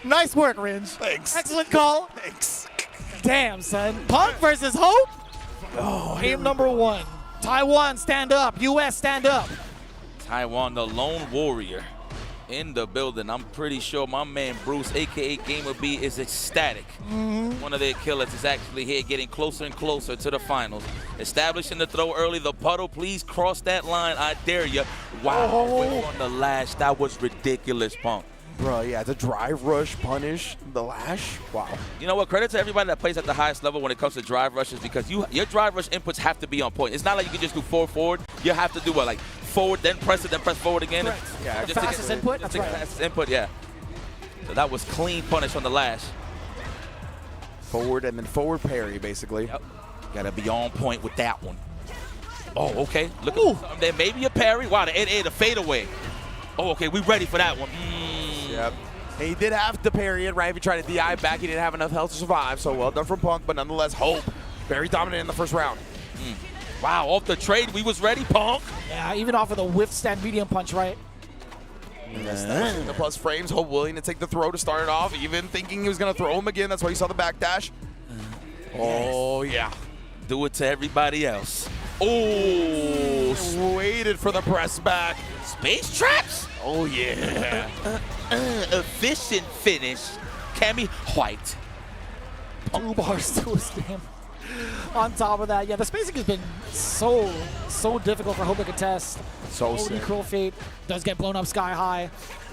nice work, Ringe. Thanks. Excellent call. Thanks. Damn, son. Punk versus Hope. Game number 1. Taiwan, stand up. U.S., stand up. Taiwan, the lone warrior in the building. I'm pretty sure my man Bruce, a.k.a. Gamer B, is ecstatic. One of their killers is actually here getting closer and closer to the finals. Establishing the throw early. The puddle, please cross that line. I dare you. Wow, went on the lash. That was ridiculous, Punk. Bro, yeah, the drive rush punish, the lash. Wow. You know what? Credit to everybody that plays at the highest level when it comes to drive rushes, because your drive rush inputs have to be on point. It's not like you can just do forward. You have to do what, like forward, then press it, then press forward again. Correct. Yeah, the fastest input. That's right. Fastest input, yeah. So that was clean punish on the lash. Forward and then forward parry, basically. Yep. Got to be on point with that one. Oh, okay. Look at there. Maybe a parry. Wow, the fadeaway. Oh, okay. We ready for that one. Yep. And he did have to parry it, right? If he tried to DI back, he didn't have enough health to survive. So well done from Punk, but nonetheless, Hope very dominant in the first round. Wow, off the trade, we was ready, Punk. Yeah, even off of the withstand medium punch, right? The plus frames, Hope willing to take the throw to start it off, even thinking he was going to throw him again. That's why you saw the backdash. Oh, yeah. Do it to everybody else. Oh, waited for the press back. Space traps? Oh, yeah. Efficient finish. Cammy White. 2 bars to his game. On top of that, yeah, the spacing has been so difficult for Hope to contest. So sick. Cruel Fate does get blown up sky high.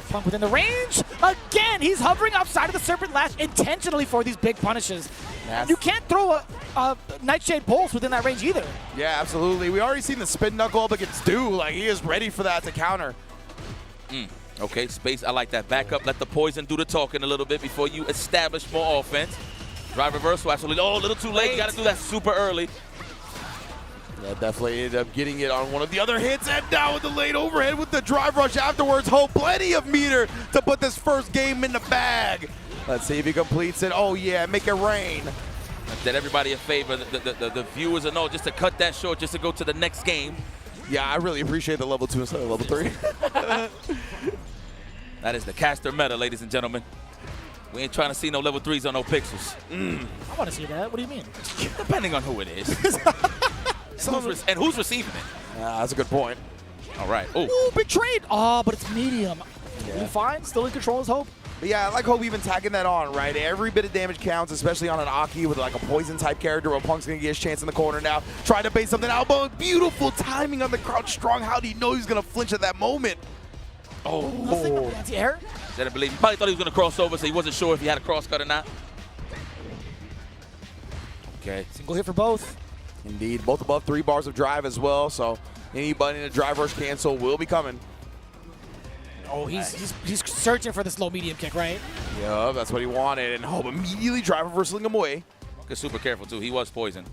Punk within the range. Again, he's hovering outside of the Serpent Lash intentionally for these big punishes. Yes. You can't throw a Nightshade Pulse within that range either. Yeah, absolutely. We already seen the spin knuckle up against Dew. Like, he is ready for that to counter. Okay, space, I like that. Back up, let the poison do the talking a little bit before you establish more offense. Drive reversal, absolutely. Oh, a little too late. You got to do that super early. Yeah, definitely ended up getting it on one of the other hits, and now with the late overhead with the drive rush afterwards. Hope plenty of meter to put this first game in the bag. Let's see if he completes it. Oh, yeah, make it rain. Did everybody a favor, the viewers know, just to cut that short, just to go to the next game. Yeah, I really appreciate the level 2 instead of level 3. That is the caster meta, ladies and gentlemen. We ain't trying to see no level 3s on no pixels. I want to see that. What do you mean? Depending on who it is. And who's receiving it? Yeah, that's a good point. All right. Oh, Ooh, big trade. Oh, but it's medium. Yeah. Fine. Still in control is Hope. But yeah, I like Hope even tagging that on, right? Every bit of damage counts, especially on an Aki with like a poison type character where Punk's going to get his chance in the corner now. Trying to bait something out, but beautiful timing on the crouch strong. How do you know he's going to flinch at that moment? Oh. Nothing. Anti-air? Didn't believe. He probably thought he was going to cross over, so he wasn't sure if he had a cross cut or not. Okay. Single hit for both. Indeed. Both above 3 bars of drive as well, so anybody in a drive rush cancel will be coming. Oh, he's searching for this low medium kick, right? Yeah, that's what he wanted, and Hope immediately drive reversal him away. He's super careful too. He was poisoned.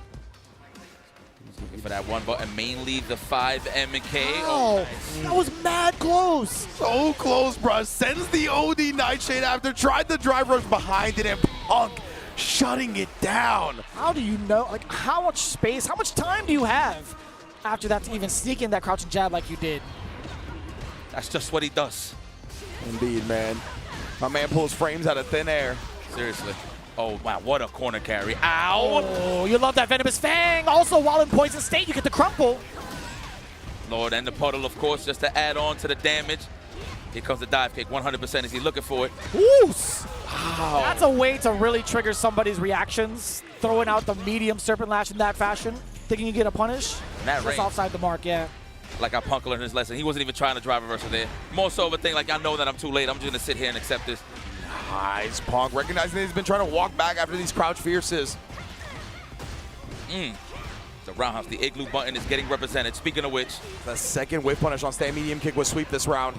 He's looking for that one button, mainly the 5 MK. Oh, nice. That was mad close. So close, bro. Sends the OD Nightshade after, tried the drive rush behind it, and Punk shutting it down. How do you know? Like, how much space, how much time do you have after that to even sneak in that crouching jab like you did. That's just what he does. Indeed, man. My man pulls frames out of thin air. Seriously. Oh, wow, what a corner carry. Ow! Oh, you love that Venomous Fang. Also, while in poison state, you get the crumple. Lord, and the puddle, of course, just to add on to the damage. Here comes the dive kick, 100%. Is he looking for it? Oos! Wow. That's a way to really trigger somebody's reactions. Throwing out the medium Serpent Lash in that fashion, thinking you get a punish. That Just range. offside the mark, yeah. Like how Punk learned his lesson. He wasn't even trying to drive reversal there. More so of a thing like, I know that I'm too late. I'm just going to sit here and accept this. Nice, Punk. Recognizing that he's been trying to walk back after these crouch fierces. The roundhouse, the igloo button is getting represented. Speaking of which, the second whip punish on stand medium kick was sweep this round.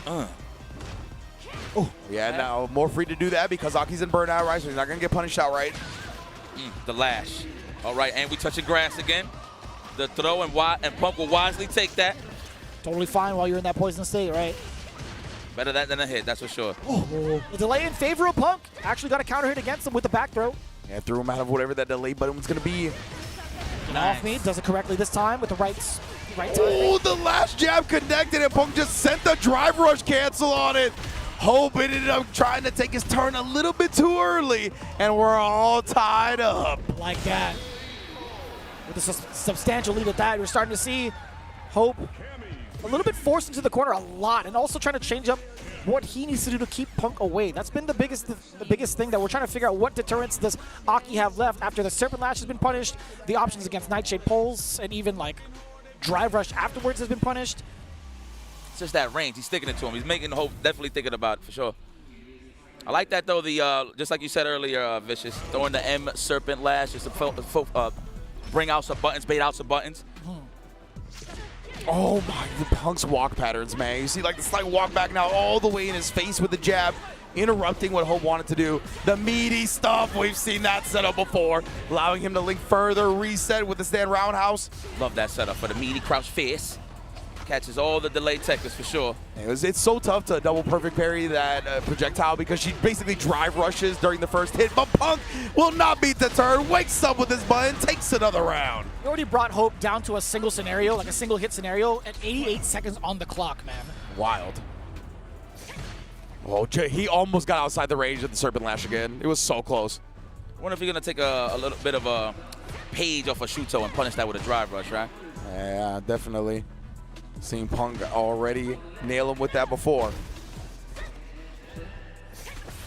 Oh, yeah, now more free to do that because Aki's in burnout, right? So he's not going to get punished outright. The lash. All right, and we touching grass again. The throw, and Punk will wisely take that. Totally fine while you're in that poison state, right? Better that than a hit, that's for sure. Oh, the delay in favor of Punk. Actually got a counter hit against him with the back throw. Yeah, threw him out of whatever that delay button was going to be. Off me, does it correctly this time with the right time. Oh, the last jab connected, and Punk just sent the drive rush cancel on it. Hope ended up trying to take his turn a little bit too early, and we're all tied up. Like that. With a substantial lead at that, we're starting to see Hope a little bit forced into the corner a lot, and also trying to change up what he needs to do to keep Punk away. That's been the biggest thing that we're trying to figure out. What deterrence does Aki have left after the Serpent Lash has been punished, the options against Nightshade Pulls, and even like Drive Rush afterwards has been punished. It's just that range. He's sticking it to him. He's making Hope definitely thinking about it for sure. I like that though. The just like you said earlier, Vicious, throwing the M Serpent Lash just to bring out some buttons, bait out some buttons. Oh my, the Punk's walk patterns, man. You see like the slight walk back now all the way in his face with the jab, interrupting what Hope wanted to do. The meaty stuff, we've seen that setup before, allowing him to link further, reset with the stand roundhouse. Love that setup for the meaty crouch fierce. Catches all the delayed techers for sure. It's so tough to double perfect parry that projectile because she basically drive rushes during the first hit, but Punk will not be deterred, wakes up with his button, takes another round. You already brought Hope down to a single scenario, like a single hit scenario, at 88 seconds on the clock, man. Wild. Oh, he almost got outside the range of the Serpent Lash again. It was so close. I wonder if you're going to take a little bit of a page off of Shuto and punish that with a drive rush, right? Yeah, definitely. Seen Punk already nail him with that before.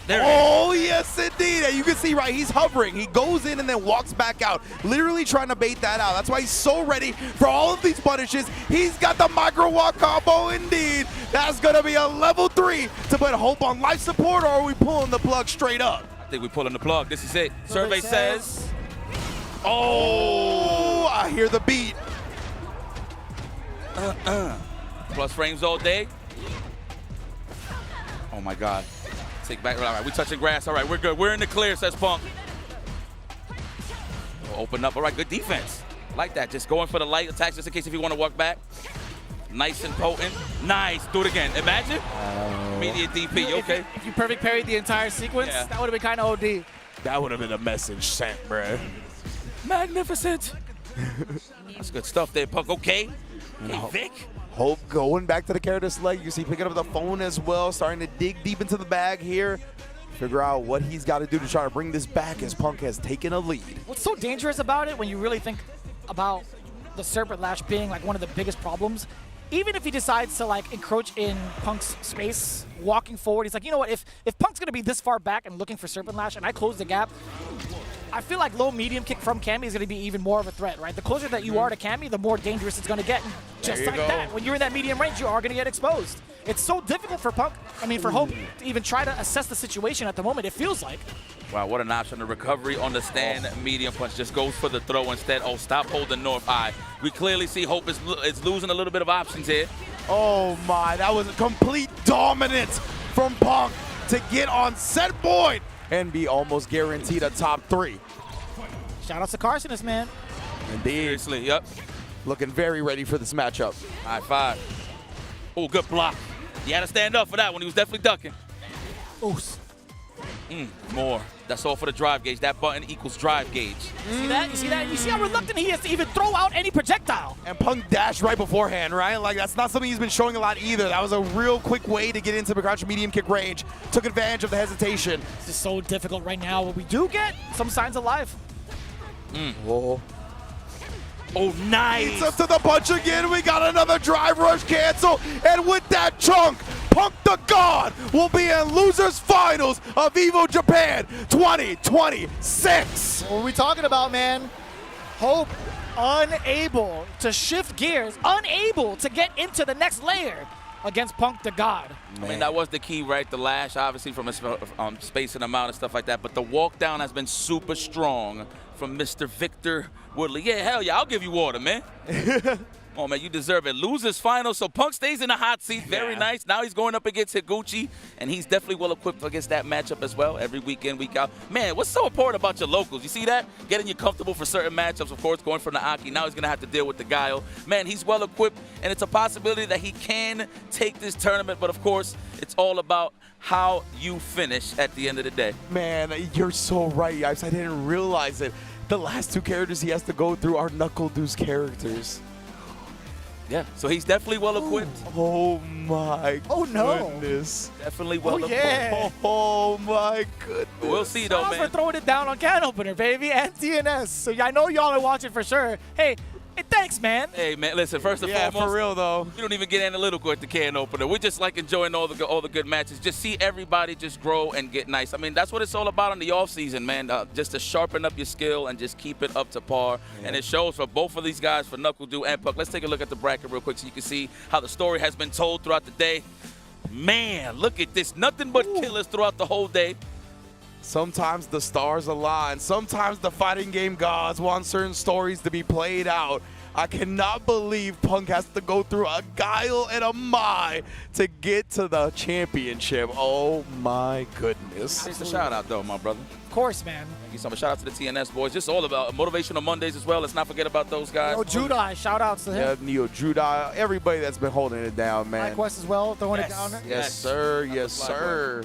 Oh, yes, indeed. And you can see, right, he's hovering. He goes in and then walks back out, literally trying to bait that out. That's why he's so ready for all of these punishes. He's got the micro walk combo, indeed. That's going to be a level 3 to put Hope on life support, or are we pulling the plug straight up? I think we're pulling the plug. This is it. Survey says. Oh, I hear the beat. Plus frames all day. Oh my God. Take back. All right, we touching grass. All right, we're good. We're in the clear, says Punk. Open up. All right, good defense. Like that. Just going for the light attacks just in case if you want to walk back. Nice and potent. Nice. Do it again. Imagine. Immediate DP. You okay? If you perfect parried the entire sequence, that would have been kind of OD. That would have been a message sent, bruh. Magnificent. That's good stuff there, Punk. Okay. Hey, Vic. Hope going back to the character's leg. You see picking up the phone as well, starting to dig deep into the bag here. Figure out what he's got to do to try to bring this back as Punk has taken a lead. What's so dangerous about it when you really think about the Serpent Lash being like one of the biggest problems, even if he decides to like encroach in Punk's space, walking forward, he's like, you know what, if Punk's going to be this far back and looking for Serpent Lash and I close the gap, I feel like low medium kick from Cammy is going to be even more of a threat, right? The closer that you are to Cammy, the more dangerous it's going to get. And just like that, when you're in that medium range, you are going to get exposed. It's so difficult for Punk, for Hope to even try to assess the situation at the moment, it feels like. Wow, what an option. The recovery on the stand medium punch just goes for the throw instead. Oh, stop holding North Eye. We clearly see Hope is losing a little bit of options here. Oh my, that was a complete dominance from Punk to get on set point and be almost guaranteed a top 3. Shout out to Carson, man. Indeed. Seriously, yep. Looking very ready for this matchup. High five. Oh, good block. He had to stand up for that one. He was definitely ducking. Ooh. More. That's all for the drive gauge. That button equals drive gauge. See that? You see that? You see how reluctant he is to even throw out any projectile. And Punk dashed right beforehand, right? Like, that's not something he's been showing a lot either. That was a real quick way to get into the crouch medium kick range. Took advantage of the hesitation. This is so difficult right now, but we do get some signs of life. Whoa. Oh, nice. Leads up to the punch again. We got another drive rush cancel. And with that chunk, Punk the God will be in losers finals of Evo Japan 2026. What are we talking about, man? Hope unable to shift gears, unable to get into the next layer against Punk the God. I mean, that was the key, right? The lash, obviously, from spacing them out and stuff like that. But the walk down has been super strong from Mr. Victor Woodley. Yeah, hell yeah, I'll give you water, man. Oh, man, you deserve it. Losers final, so Punk stays in the hot seat. Very nice. Now he's going up against Higuchi, and he's definitely well-equipped against that matchup as well, every week in, week out. Man, what's so important about your locals? You see that? Getting you comfortable for certain matchups, of course, going from the Aki. Now he's going to have to deal with the Guile. Man, he's well-equipped, and it's a possibility that he can take this tournament, but, of course, it's all about how you finish at the end of the day. Man, you're so right, Yipes. I didn't realize it. The last two characters he has to go through are Knuckle Deuce characters. Yeah, so he's definitely well-equipped. Oh, my goodness. Definitely well-equipped. Yeah. Oh, my goodness. We'll see, though, Shout out man. for throwing it down on Can Opener, baby, and TNS. So I know y'all are watching for sure. Hey, thanks, man. Hey, man, listen, first and foremost, for real, though. We don't even get analytical at the Can Opener. We're just, like, enjoying all the good matches. Just see everybody just grow and get nice. I mean, that's what it's all about in the offseason, man, just to sharpen up your skill and just keep it up to par. Yeah. And it shows for both of these guys, for Knuckle Dew and Puck. Let's take a look at the bracket real quick so you can see how the story has been told throughout the day. Man, look at this. Nothing but killers throughout the whole day. Sometimes the stars align. Sometimes the fighting game gods want certain stories to be played out. I cannot believe Punk has to go through a Guile and a Mai to get to the championship. Oh, my goodness. It's a shout-out, though, my brother. Of course, man. Thank you so much. Shout out to the TNS boys. Just all about Motivational Mondays as well. Let's not forget about those guys. Neo Judai, shout outs to him. Yeah, Neo Judai, everybody that's been holding it down, man. Quest as well, throwing it down. Yes, sir. Yes, sir.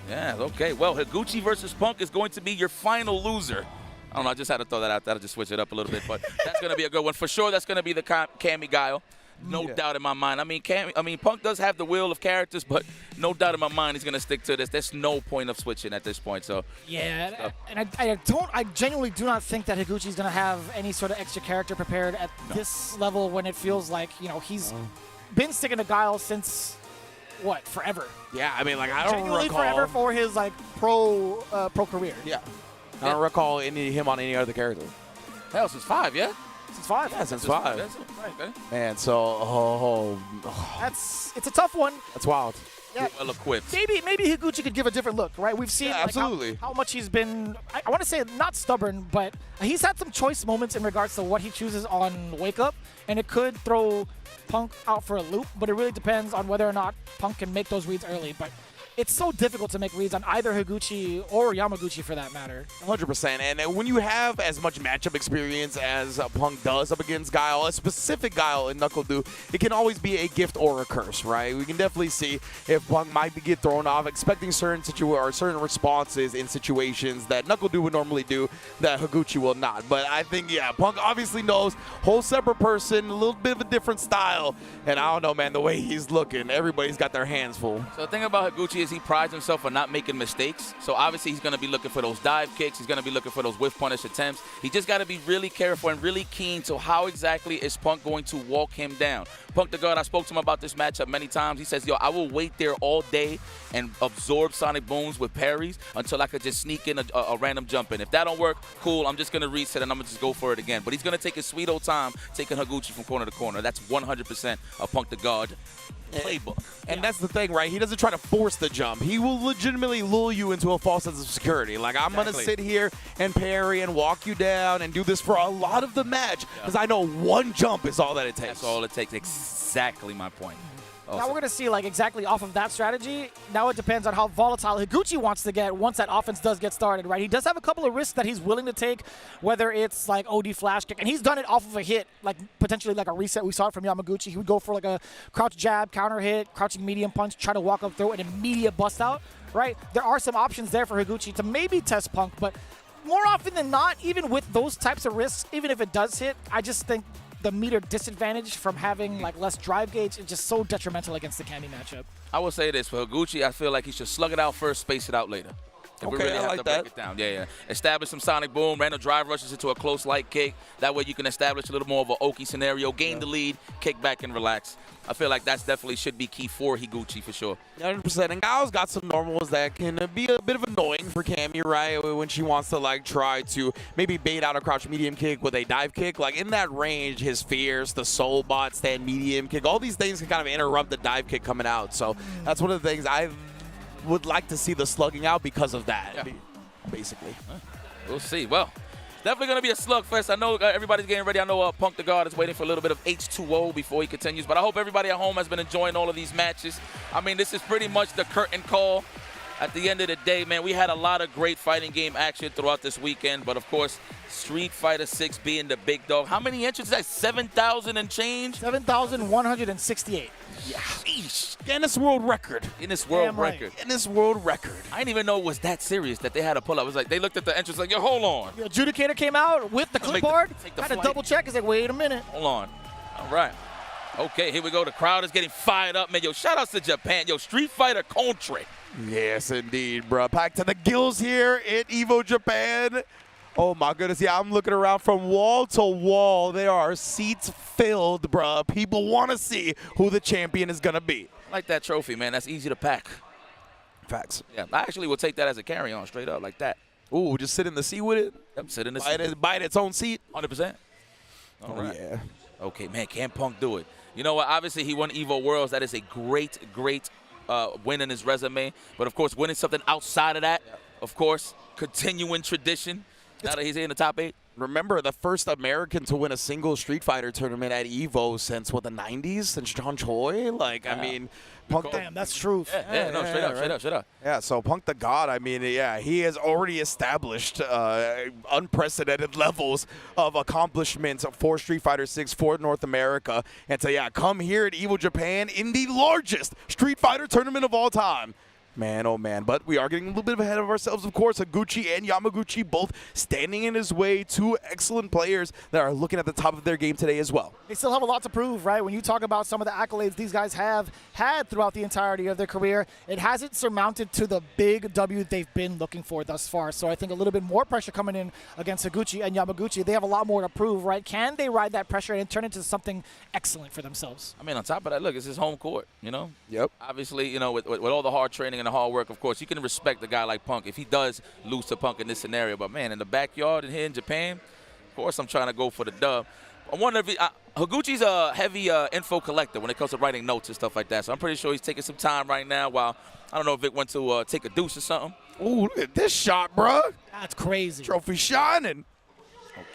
Yeah, okay. Well, Higuchi versus Punk is going to be your final loser. I don't know, I just had to throw that out there. I'll just switch it up a little bit, but that's going to be a good one. For sure, that's going to be the Cammy Guile. No doubt in my mind. I mean, Punk does have the wheel of characters, but no doubt in my mind he's going to stick to this. There's no point of switching at this point. So yeah, and I genuinely do not think that Higuchi's going to have any sort of extra character prepared at this level when it feels like, you know, he's been sticking to Guile since what, forever. Yeah, I mean, like, I don't genuinely recall. forever for his like pro career. Yeah. I don't recall him on any other character. Hell, since 5, yeah? Since 5? Yeah, since 5. Right, man, so, it's a tough one. That's wild. Yeah. Well equipped. Maybe Higuchi could give a different look, right? We've seen absolutely how much he's been, I want to say not stubborn, but he's had some choice moments in regards to what he chooses on Wake Up, and it could throw Punk out for a loop, but it really depends on whether or not Punk can make those reads early. But it's so difficult to make reads on either Higuchi or Yamaguchi for that matter. 100%. And when you have as much matchup experience as Punk does up against Guile, a specific Guile in Knuckle Dew, it can always be a gift or a curse, right? We can definitely see if Punk might get thrown off, expecting certain responses in situations that Knuckle Dew would normally do that Higuchi will not. But I think, yeah, Punk obviously knows, whole separate person, a little bit of a different style. And I don't know, man, the way he's looking, everybody's got their hands full. So the thing about Higuchi is he prides himself on not making mistakes. So obviously he's going to be looking for those dive kicks. He's going to be looking for those whiff punish attempts. He just got to be really careful and really keen to how exactly is Punk going to walk him down. Punk the God, I spoke to him about this matchup many times. He says, yo, I will wait there all day and absorb sonic booms with parries until I could just sneak in a random jump in. If that don't work, cool, I'm just going to reset and I'm going to just go for it again. But he's going to take his sweet old time taking Higuchi from corner to corner. That's 100% a Punk the God playbook. And that's the thing, right? He doesn't try to force the jump. He will legitimately lure you into a false sense of security. Like, I'm going to sit here and parry and walk you down and do this for a lot of the match because I know one jump is all that it takes. That's all it takes. Exactly my point. Now we're going to see like exactly off of that strategy. Now it depends on how volatile Higuchi wants to get once that offense does get started, right? He does have a couple of risks that he's willing to take, whether it's like OD flash kick, and he's done it off of a hit, like potentially like a reset. We saw it from Yamaguchi. He would go for like a crouch jab, counter hit, crouching medium punch, try to walk up through an immediate bust out, right? There are some options there for Higuchi to maybe test Punk, but more often than not, even with those types of risks, even if it does hit, I just think the meter disadvantage from having like less drive gauge is just so detrimental against the Cammy matchup. I will say this, for Higuchi, I feel like he should slug it out first, space it out later. If we really have to break it down. Yeah. Establish some sonic boom, random drive rushes into a close light kick. That way you can establish a little more of an Oki scenario, gain the lead, kick back and relax. I feel like that's definitely should be key for Higuchi for sure. 100%. And Gao's got some normals that can be a bit of annoying for Cammy, right? When she wants to like try to maybe bait out a crouch medium kick with a dive kick. Like in that range, his fears, the soul bot, stand medium kick, all these things can kind of interrupt the dive kick coming out. So that's one of the things I would like to see the slugging out because of that, basically. We'll see. Well, definitely going to be a slugfest. I know everybody's getting ready. I know Punk the God is waiting for a little bit of H2O before he continues, but I hope everybody at home has been enjoying all of these matches. I mean, this is pretty much the curtain call. At the end of the day, man, we had a lot of great fighting game action throughout this weekend, but of course, Street Fighter 6 being the big dog. How many entries is that? 7,000 and change? 7,168. Yeah. Sheesh. Guinness World Record. Guinness World Record. Guinness World Record. I didn't even know it was that serious that they had to pull up. It was like they looked at the entrance like, yo, hold on. The adjudicator came out with the clipboard. Had to double check. He's like, wait a minute. Hold on. All right. Okay, here we go. The crowd is getting fired up, man. Yo, shout outs to Japan. Yo, Street Fighter country. Yes, indeed, bro. Packed to the gills here in Evo Japan. Oh, my goodness. Yeah, I'm looking around from wall to wall. There are seats filled, bro. People want to see who the champion is going to be. I like that trophy, man. That's easy to pack. Facts. Yeah, I actually will take that as a carry-on straight up like that. Ooh, just sit in the seat with it? Yep, sit in the seat. Buy it its own seat? 100%. All right. Yeah. Okay, man, can Punk do it? You know what? Obviously, he won Evo Worlds. That is a great, great win in his resume. But, of course, winning something outside of that, of course, continuing tradition. Now that he's in the top 8. Remember, the first American to win a single Street Fighter tournament at Evo since, what, the 90s? Since John Choi? Like, I mean, Punk. Damn, that's truth. Yeah, no, straight up. Yeah, so Punk the God, I mean, yeah, he has already established unprecedented levels of accomplishments for Street Fighter 6 for North America. And so, yeah, come here at Evo Japan in the largest Street Fighter tournament of all time. Man, oh man, but we are getting a little bit ahead of ourselves, of course. Higuchi and Yamaguchi both standing in his way. Two excellent players that are looking at the top of their game today as well. They still have a lot to prove, right? When you talk about some of the accolades these guys have had throughout the entirety of their career, it hasn't surmounted to the big W they've been looking for thus far. So I think a little bit more pressure coming in against Higuchi and Yamaguchi. They have a lot more to prove, right? Can they ride that pressure and turn into something excellent for themselves? I mean, on top of that, look, it's his home court, you know? Yep. Obviously, you know, with all the hard training and the hard work, of course, you can respect a guy like Punk if he does lose to Punk in this scenario. But, man, in the backyard and here in Japan, of course I'm trying to go for the dub. I wonder if Higuchi's a heavy info collector when it comes to writing notes and stuff like that. So I'm pretty sure he's taking some time right now while, I don't know if Vic went to take a deuce or something. Ooh, look at this shot, bro. That's crazy. Trophy shining.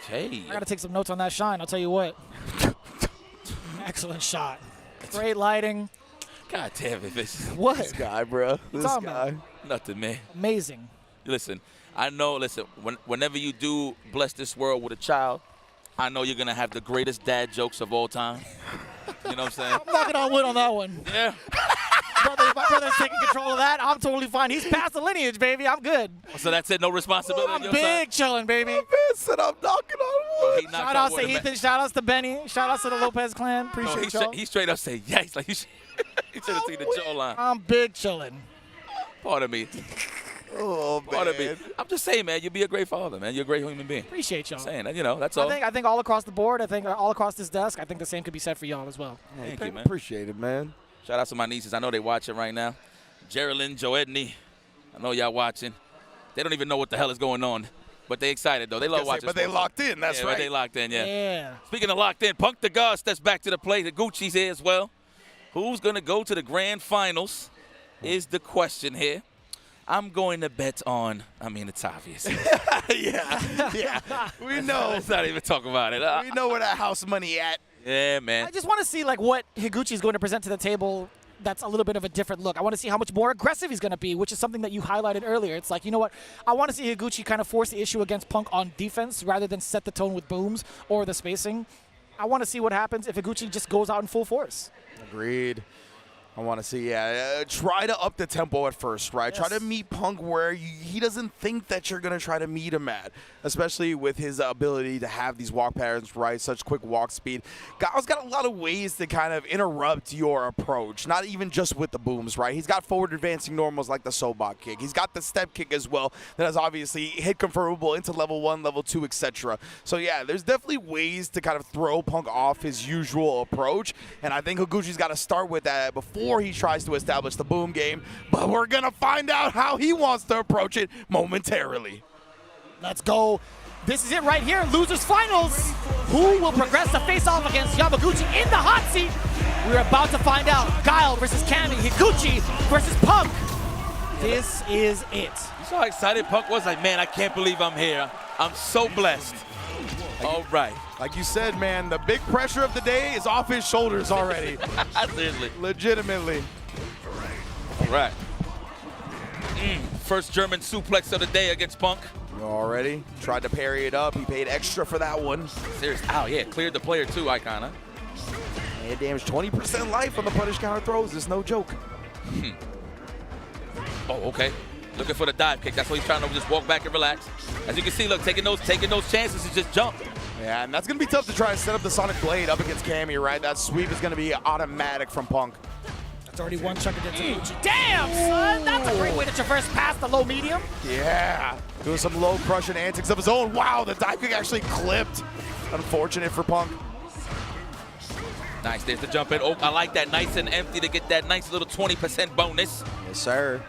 Okay. I got to take some notes on that shine, I'll tell you what. Excellent shot. Great lighting. God damn it, bitch. What? This guy, bro. This guy. Nothing, man. Amazing. Listen, I know, whenever you do bless this world with a child, I know you're going to have the greatest dad jokes of all time. You know what I'm saying? I'm knocking on wood on that one. Yeah. My brother's taking control of that. I'm totally fine. He's past the lineage, baby. I'm good. So that's it? No responsibility on I'm your big side? chilling, baby. Said I'm knocking on wood. Shout outs to Ethan. Shout outs to Benny. Shout outs to the Lopez clan. Appreciate y'all. He straight up said, yes. Like, he should have seen the jawline. I'm big chilling. Pardon me. Oh, man. Pardon me. I'm just saying, man, you'll be a great father, man. You're a great human being. Appreciate y'all. Saying that, you know, that's all. I think all across the board, I think all across this desk, I think the same could be said for y'all as well. Thank you, man. Appreciate it, man. Shout out to my nieces. I know they watching right now. Geraldine, Joedney. I know y'all watching. They don't even know what the hell is going on. But they excited, though. They love watching. But they locked in. That's right. right. They locked in, yeah. Yeah. Speaking of locked in, Punk the God steps back to the plate. Higuchi's here as well. Who's going to go to the grand finals is the question here. I'm going to bet on, I mean, it's obvious. Yeah. We know. Let's not even talk about it. We know where that house money at. Yeah, man. I just want to see like what Higuchi's going to present to the table that's a little bit of a different look. I want to see how much more aggressive he's going to be, which is something that you highlighted earlier. It's like, you know what? I want to see Higuchi kind of force the issue against Punk on defense rather than set the tone with booms or the spacing. I want to see what happens if Higuchi just goes out in full force. Agreed. I want to see, try to up the tempo at first, right? Yes. Try to meet Punk where he doesn't think that you're going to try to meet him at, especially with his ability to have these walk patterns, right? Such quick walk speed. Gao's got a lot of ways to kind of interrupt your approach, not even just with the booms, right? He's got forward advancing normals like the Sobot kick. He's got the step kick as well that is obviously hit confirmable into level 1, level 2, etc. So yeah, there's definitely ways to kind of throw Punk off his usual approach, and I think Higuchi's got to start with that before he tries to establish the boom game, but we're gonna find out how he wants to approach it momentarily. Let's go. This is it right here, losers finals. Who will progress to face off against Yamaguchi in the hot seat? We're about to find out. Guile versus Cammy, Higuchi versus Punk. This is it. You saw how excited Punk was? Like, man, I can't believe I'm here. I'm so blessed. All right. Like you said, man, the big pressure of the day is off his shoulders already. Seriously. Legitimately. All right. First German suplex of the day against Punk. Already tried to parry it up. He paid extra for that one. Seriously. Oh, yeah. Cleared the player, too, Icon, huh? And damaged 20% life on the punish counter throws. It's no joke. Oh, okay. Looking for the dive kick. That's what he's trying to just walk back and relax. As you can see, look, taking those chances to just jump. Yeah, and that's going to be tough to try and set up the Sonic Blade up against Cammy, right? That sweep is going to be automatic from Punk. That's already one chuck against Higuchi. Damn, son! That's a great way to traverse past the low medium. Yeah, doing some low crushing antics of his own. Wow, the dive kick actually clipped. Unfortunate for Punk. Nice, there's the jump in. Oh, I like that, nice and empty to get that nice little 20% bonus. Yes, sir.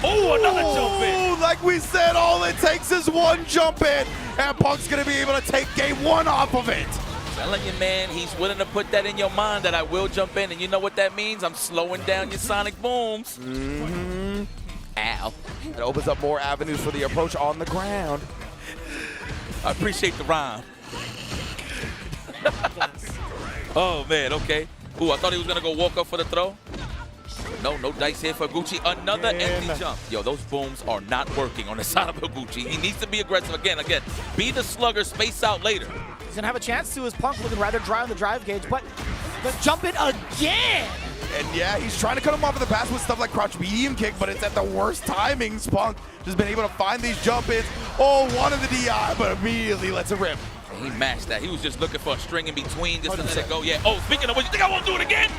Oh, another jump in. Like we said, all it takes is one jump in, and Punk's going to be able to take game 1 off of it. Telling you, man, he's willing to put that in your mind that I will jump in, and you know what that means? I'm slowing down your sonic booms. Ow. It opens up more avenues for the approach on the ground. I appreciate the rhyme. Oh, man, okay. Ooh, I thought he was going to go walk up for the throw. No dice here for Higuchi. Another empty jump. Yo, those booms are not working on the side of Higuchi. He needs to be aggressive again. Be the slugger, space out later. He's going to have a chance to. His Punk looking rather dry on the drive gauge, but let's jump in again. And yeah, he's trying to cut him off in the pass with stuff like crouch medium kick, but it's at the worst timings. Punk just been able to find these jump ins. Oh, one of the DI, but immediately lets it rip. He matched that. He was just looking for a string in between just to let it go. Yeah. Oh, speaking of which, you think I won't do it again?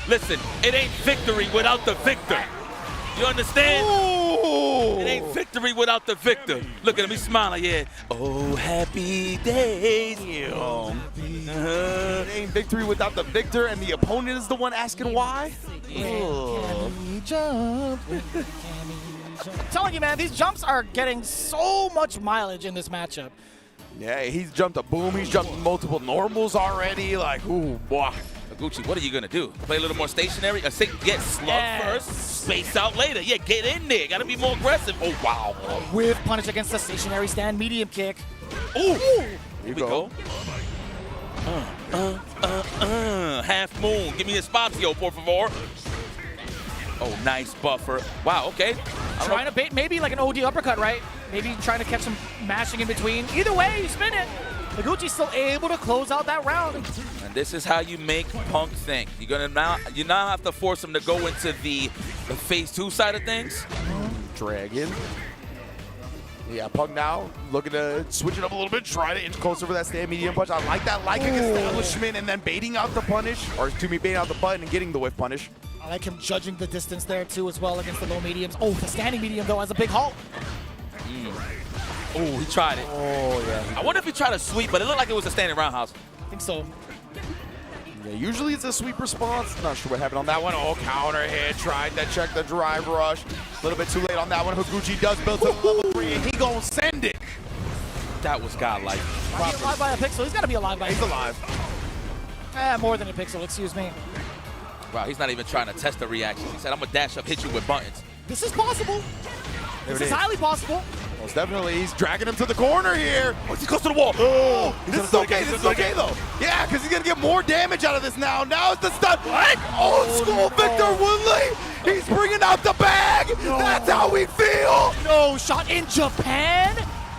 Listen, it ain't victory without the victor. You understand? Ooh. It ain't victory without the victor. Look at him, he's smiling, yeah. Oh, happy days. It ain't victory without the victor, and the opponent is the one asking why? Can we jump? I'm telling you, man, these jumps are getting so much mileage in this matchup. Yeah, he's jumped a boom. He's jumped multiple normals already. Like, ooh, boy. Higuchi, what are you going to do? Play a little more stationary? Slug first, space out later. Yeah, get in there. Got to be more aggressive. Oh, wow. With punish against the stationary stand medium kick. Ooh. Here we go. Half moon. Give me a espacio, por favor. Oh, nice buffer. Wow, okay. Trying to bait maybe like an OD uppercut, right? Maybe trying to catch some mashing in between. Either way, you spin it. Higuchi's still able to close out that round. And this is how you make Punk think. You now have to force him to go into the phase 2 side of things. Dragon. Yeah, Punk now looking to switch it up a little bit, try to inch closer for that stand medium punch. I like that establishment and then baiting out the punish, or excuse me, baiting out the button and getting the whiff punish. I like him judging the distance there too as well against the low mediums. Oh, the standing medium though has a big halt. Oh, he tried it. Oh, yeah. I wonder if he tried to sweep, but it looked like it was a standing roundhouse. I think so. Yeah, usually it's a sweep response. Not sure what happened on that one. Oh, counter hit. Tried to check the drive rush. A little bit too late on that one. Higuchi does build to level 3, and he gonna send it. That was godlike. Might be alive by a pixel. He's got to be alive by a pixel. He's alive. More than a pixel, excuse me. Wow, he's not even trying to test the reaction. He said, I'm going to dash up, hit you with buttons. This is possible. This is highly possible. Most definitely. He's dragging him to the corner here. Oh, he's close to the wall. Oh, this is okay. This is okay, though. Yeah, because he's going to get more damage out of this now. Now it's the stun. What? Old school Victor Woodley. He's bringing out the bag. No. That's how we feel. No, shot in Japan?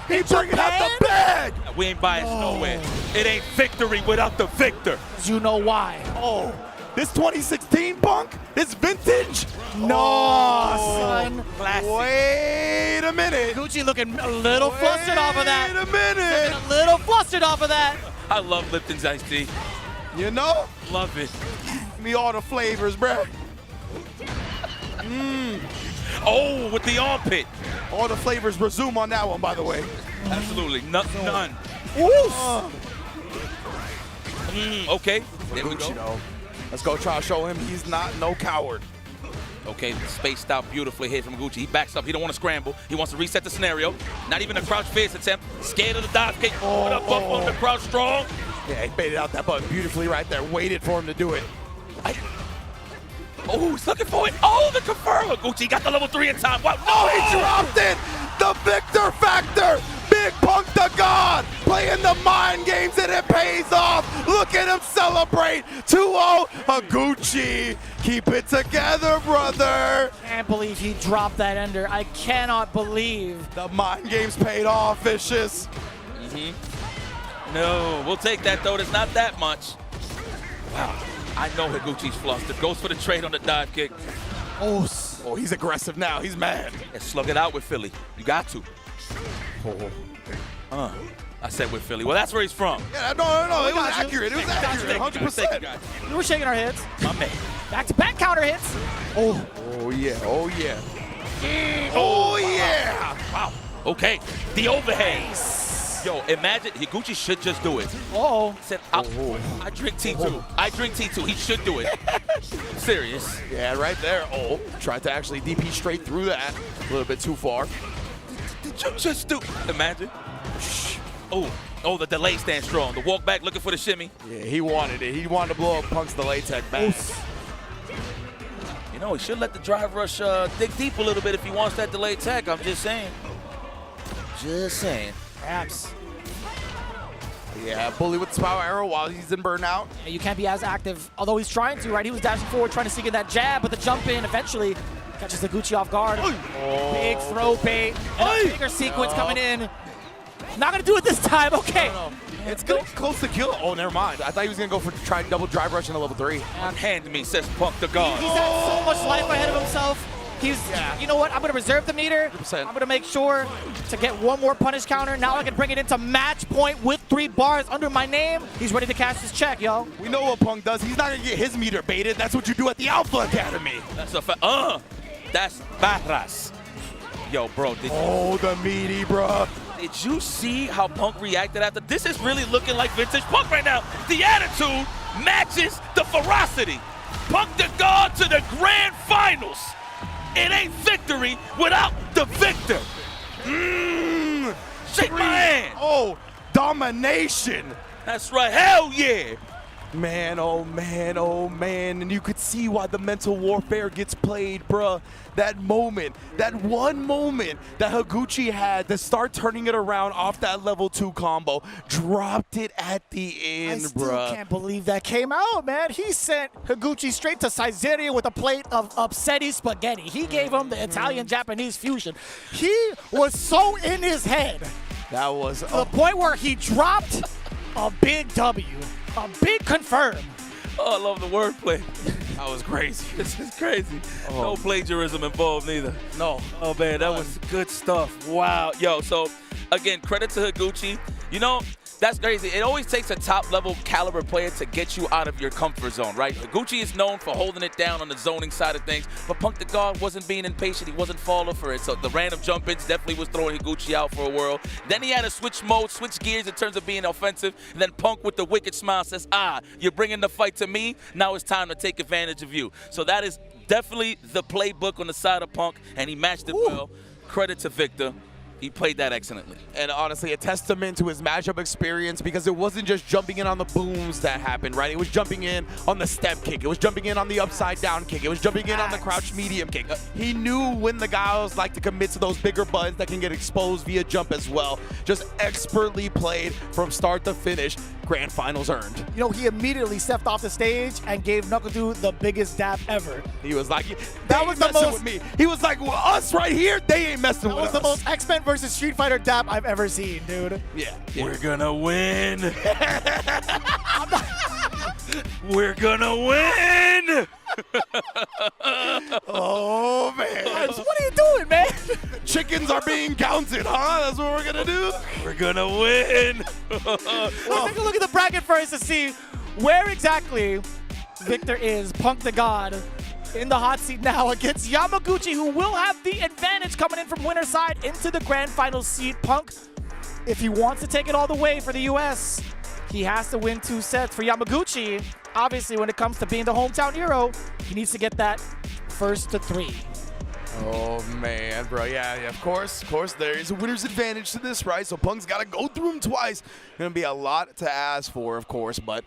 He's bringing out the bag. We ain't biased nowhere. It ain't victory without the victor. You know why. Oh, this 2016 Punk? This vintage? No, son. Classic. Wait a minute. Gucci looking a little flustered off of that. Wait a minute. Looking a little flustered off of that. I love Lipton's iced tea. You know? Love it. Give me all the flavors, bruh. Oh, with the armpit. All the flavors resume on that one, by the way. Absolutely. None. Okay. There we go. Let's go try to show him he's not no coward. Okay, spaced out beautifully here from Gucci. He backs up. He don't want to scramble. He wants to reset the scenario. Not even a crouch face attempt. Scared of the dive kick. Put up up on the crouch strong. Yeah, he baited out that button beautifully right there. Waited for him to do it. Oh, he's looking for it. Oh, the confirm. Gucci got the level 3 in time. Wow. Oh, he dropped it. The Victor Factor. Big Punk the God playing the mind games and it pays off. Look at him celebrate. 2-0. Gucci. Keep it together, brother. Can't believe he dropped that ender. I cannot believe. The mind games paid off, Vicious. No, we'll take that, though. There's not that much. Wow. I know Higuchi's flustered. Goes for the trade on the dive kick. Oh, he's aggressive now. He's mad. And slug it out with Philly. You got to. I said with Philly. Well, that's where he's from. Yeah, no. It was accurate. It was accurate. 100%. We were shaking our heads. My man. Back-to-back counter hits. Oh, yeah. Oh, yeah. Oh, yeah. Wow. Okay. The overhead. Yo, imagine Higuchi should just do it. Said, I drink T2. I drink T2. He should do it. Serious. Yeah, right there. Oh, tried to actually DP straight through that. A little bit too far. Did you just do? Imagine. Oh, the delay stands strong. The walk back looking for the shimmy. Yeah, he wanted it. He wanted to blow up Punk's delay tech back. You know, he should let the drive rush dig deep a little bit if he wants that delay tech. I'm just saying. Just saying. Perhaps. Yeah, bully with the power arrow while he's in burnout. Yeah, you can't be as active, although he's trying to, right? He was dashing forward, trying to sneak in that jab, but the jump in eventually catches the Gucci off guard. Big throw bait, and a bigger sequence coming in. Not gonna do it this time, okay. No. It's close to kill. Oh, never mind. I thought he was gonna go for try double drive rush in the level 3. Hand me, says Punk the God. He's had so much life ahead of himself. You know what? I'm going to reserve the meter. 100%. I'm going to make sure to get one more punish counter. Now I can bring it into match point with 3 bars under my name. He's ready to cash this check, yo. We know what Punk does. He's not going to get his meter baited. That's what you do at the Alpha Academy. That's a fact. That's barras. Yo, bro. The meaty, bro. Did you see how Punk reacted after? This is really looking like vintage Punk right now. The attitude matches the ferocity. Punk the God to the grand finals. It ain't victory without the victor. Shake my hand. Oh, domination. That's right. Hell yeah. Man, oh man, oh man. And you could see why the mental warfare gets played, bruh. That moment, that one moment that Higuchi had to start turning it around off that level 2 combo, dropped it at the end, bruh. I still can't believe that came out, man. He sent Higuchi straight to Caesarea with a plate of upsetty spaghetti. He gave him the Italian-Japanese fusion. He was so in his head. That was to the point where he dropped a big W. A big confirm. Oh, I love the wordplay. That was crazy. This is crazy. No plagiarism involved neither. No. Oh, man, that was good stuff. Wow. Yo, so, again, credit to Higuchi. You know, that's crazy. It always takes a top-level caliber player to get you out of your comfort zone, right? Higuchi is known for holding it down on the zoning side of things, but Punk the God wasn't being impatient. He wasn't falling for it. So the random jump-ins definitely was throwing Higuchi out for a whirl. Then he had to switch mode, switch gears in terms of being offensive. And then Punk with the wicked smile says, you're bringing the fight to me. Now it's time to take advantage of you. So that is definitely the playbook on the side of Punk, and he matched it well. Credit to Victor. He played that excellently. And honestly, a testament to his matchup experience, because it wasn't just jumping in on the booms that happened, right? It was jumping in on the step kick. It was jumping in on the upside down kick. It was jumping in on the crouch medium kick. He knew when the guys like to commit to those bigger buttons that can get exposed via jump as well. Just expertly played from start to finish. Grand finals earned. You know, he immediately stepped off the stage and gave NuckleDu the biggest dab ever. He was like, that was the most with me. He was like, well, us right here, they ain't messing with us. That was the most X-Men versus Street Fighter dab I've ever seen, dude. Yeah. We're gonna win. We're gonna win. Oh, man. What are you doing, man? Chickens are being counted, huh? That's what we're gonna do? We're gonna win. Let's take a look at the bracket first to see where exactly Victor is. Punk the God in the hot seat now against Yamaguchi, who will have the advantage coming in from winner's side into the grand final seat. Punk, if he wants to take it all the way for the US, he has to win 2 sets. For Yamaguchi, obviously when it comes to being the hometown hero, he needs to get that first to 3. Oh, man, bro. Yeah, of course, there is a winner's advantage to this, right? So Punk's got to go through him twice. Going to be a lot to ask for, of course, but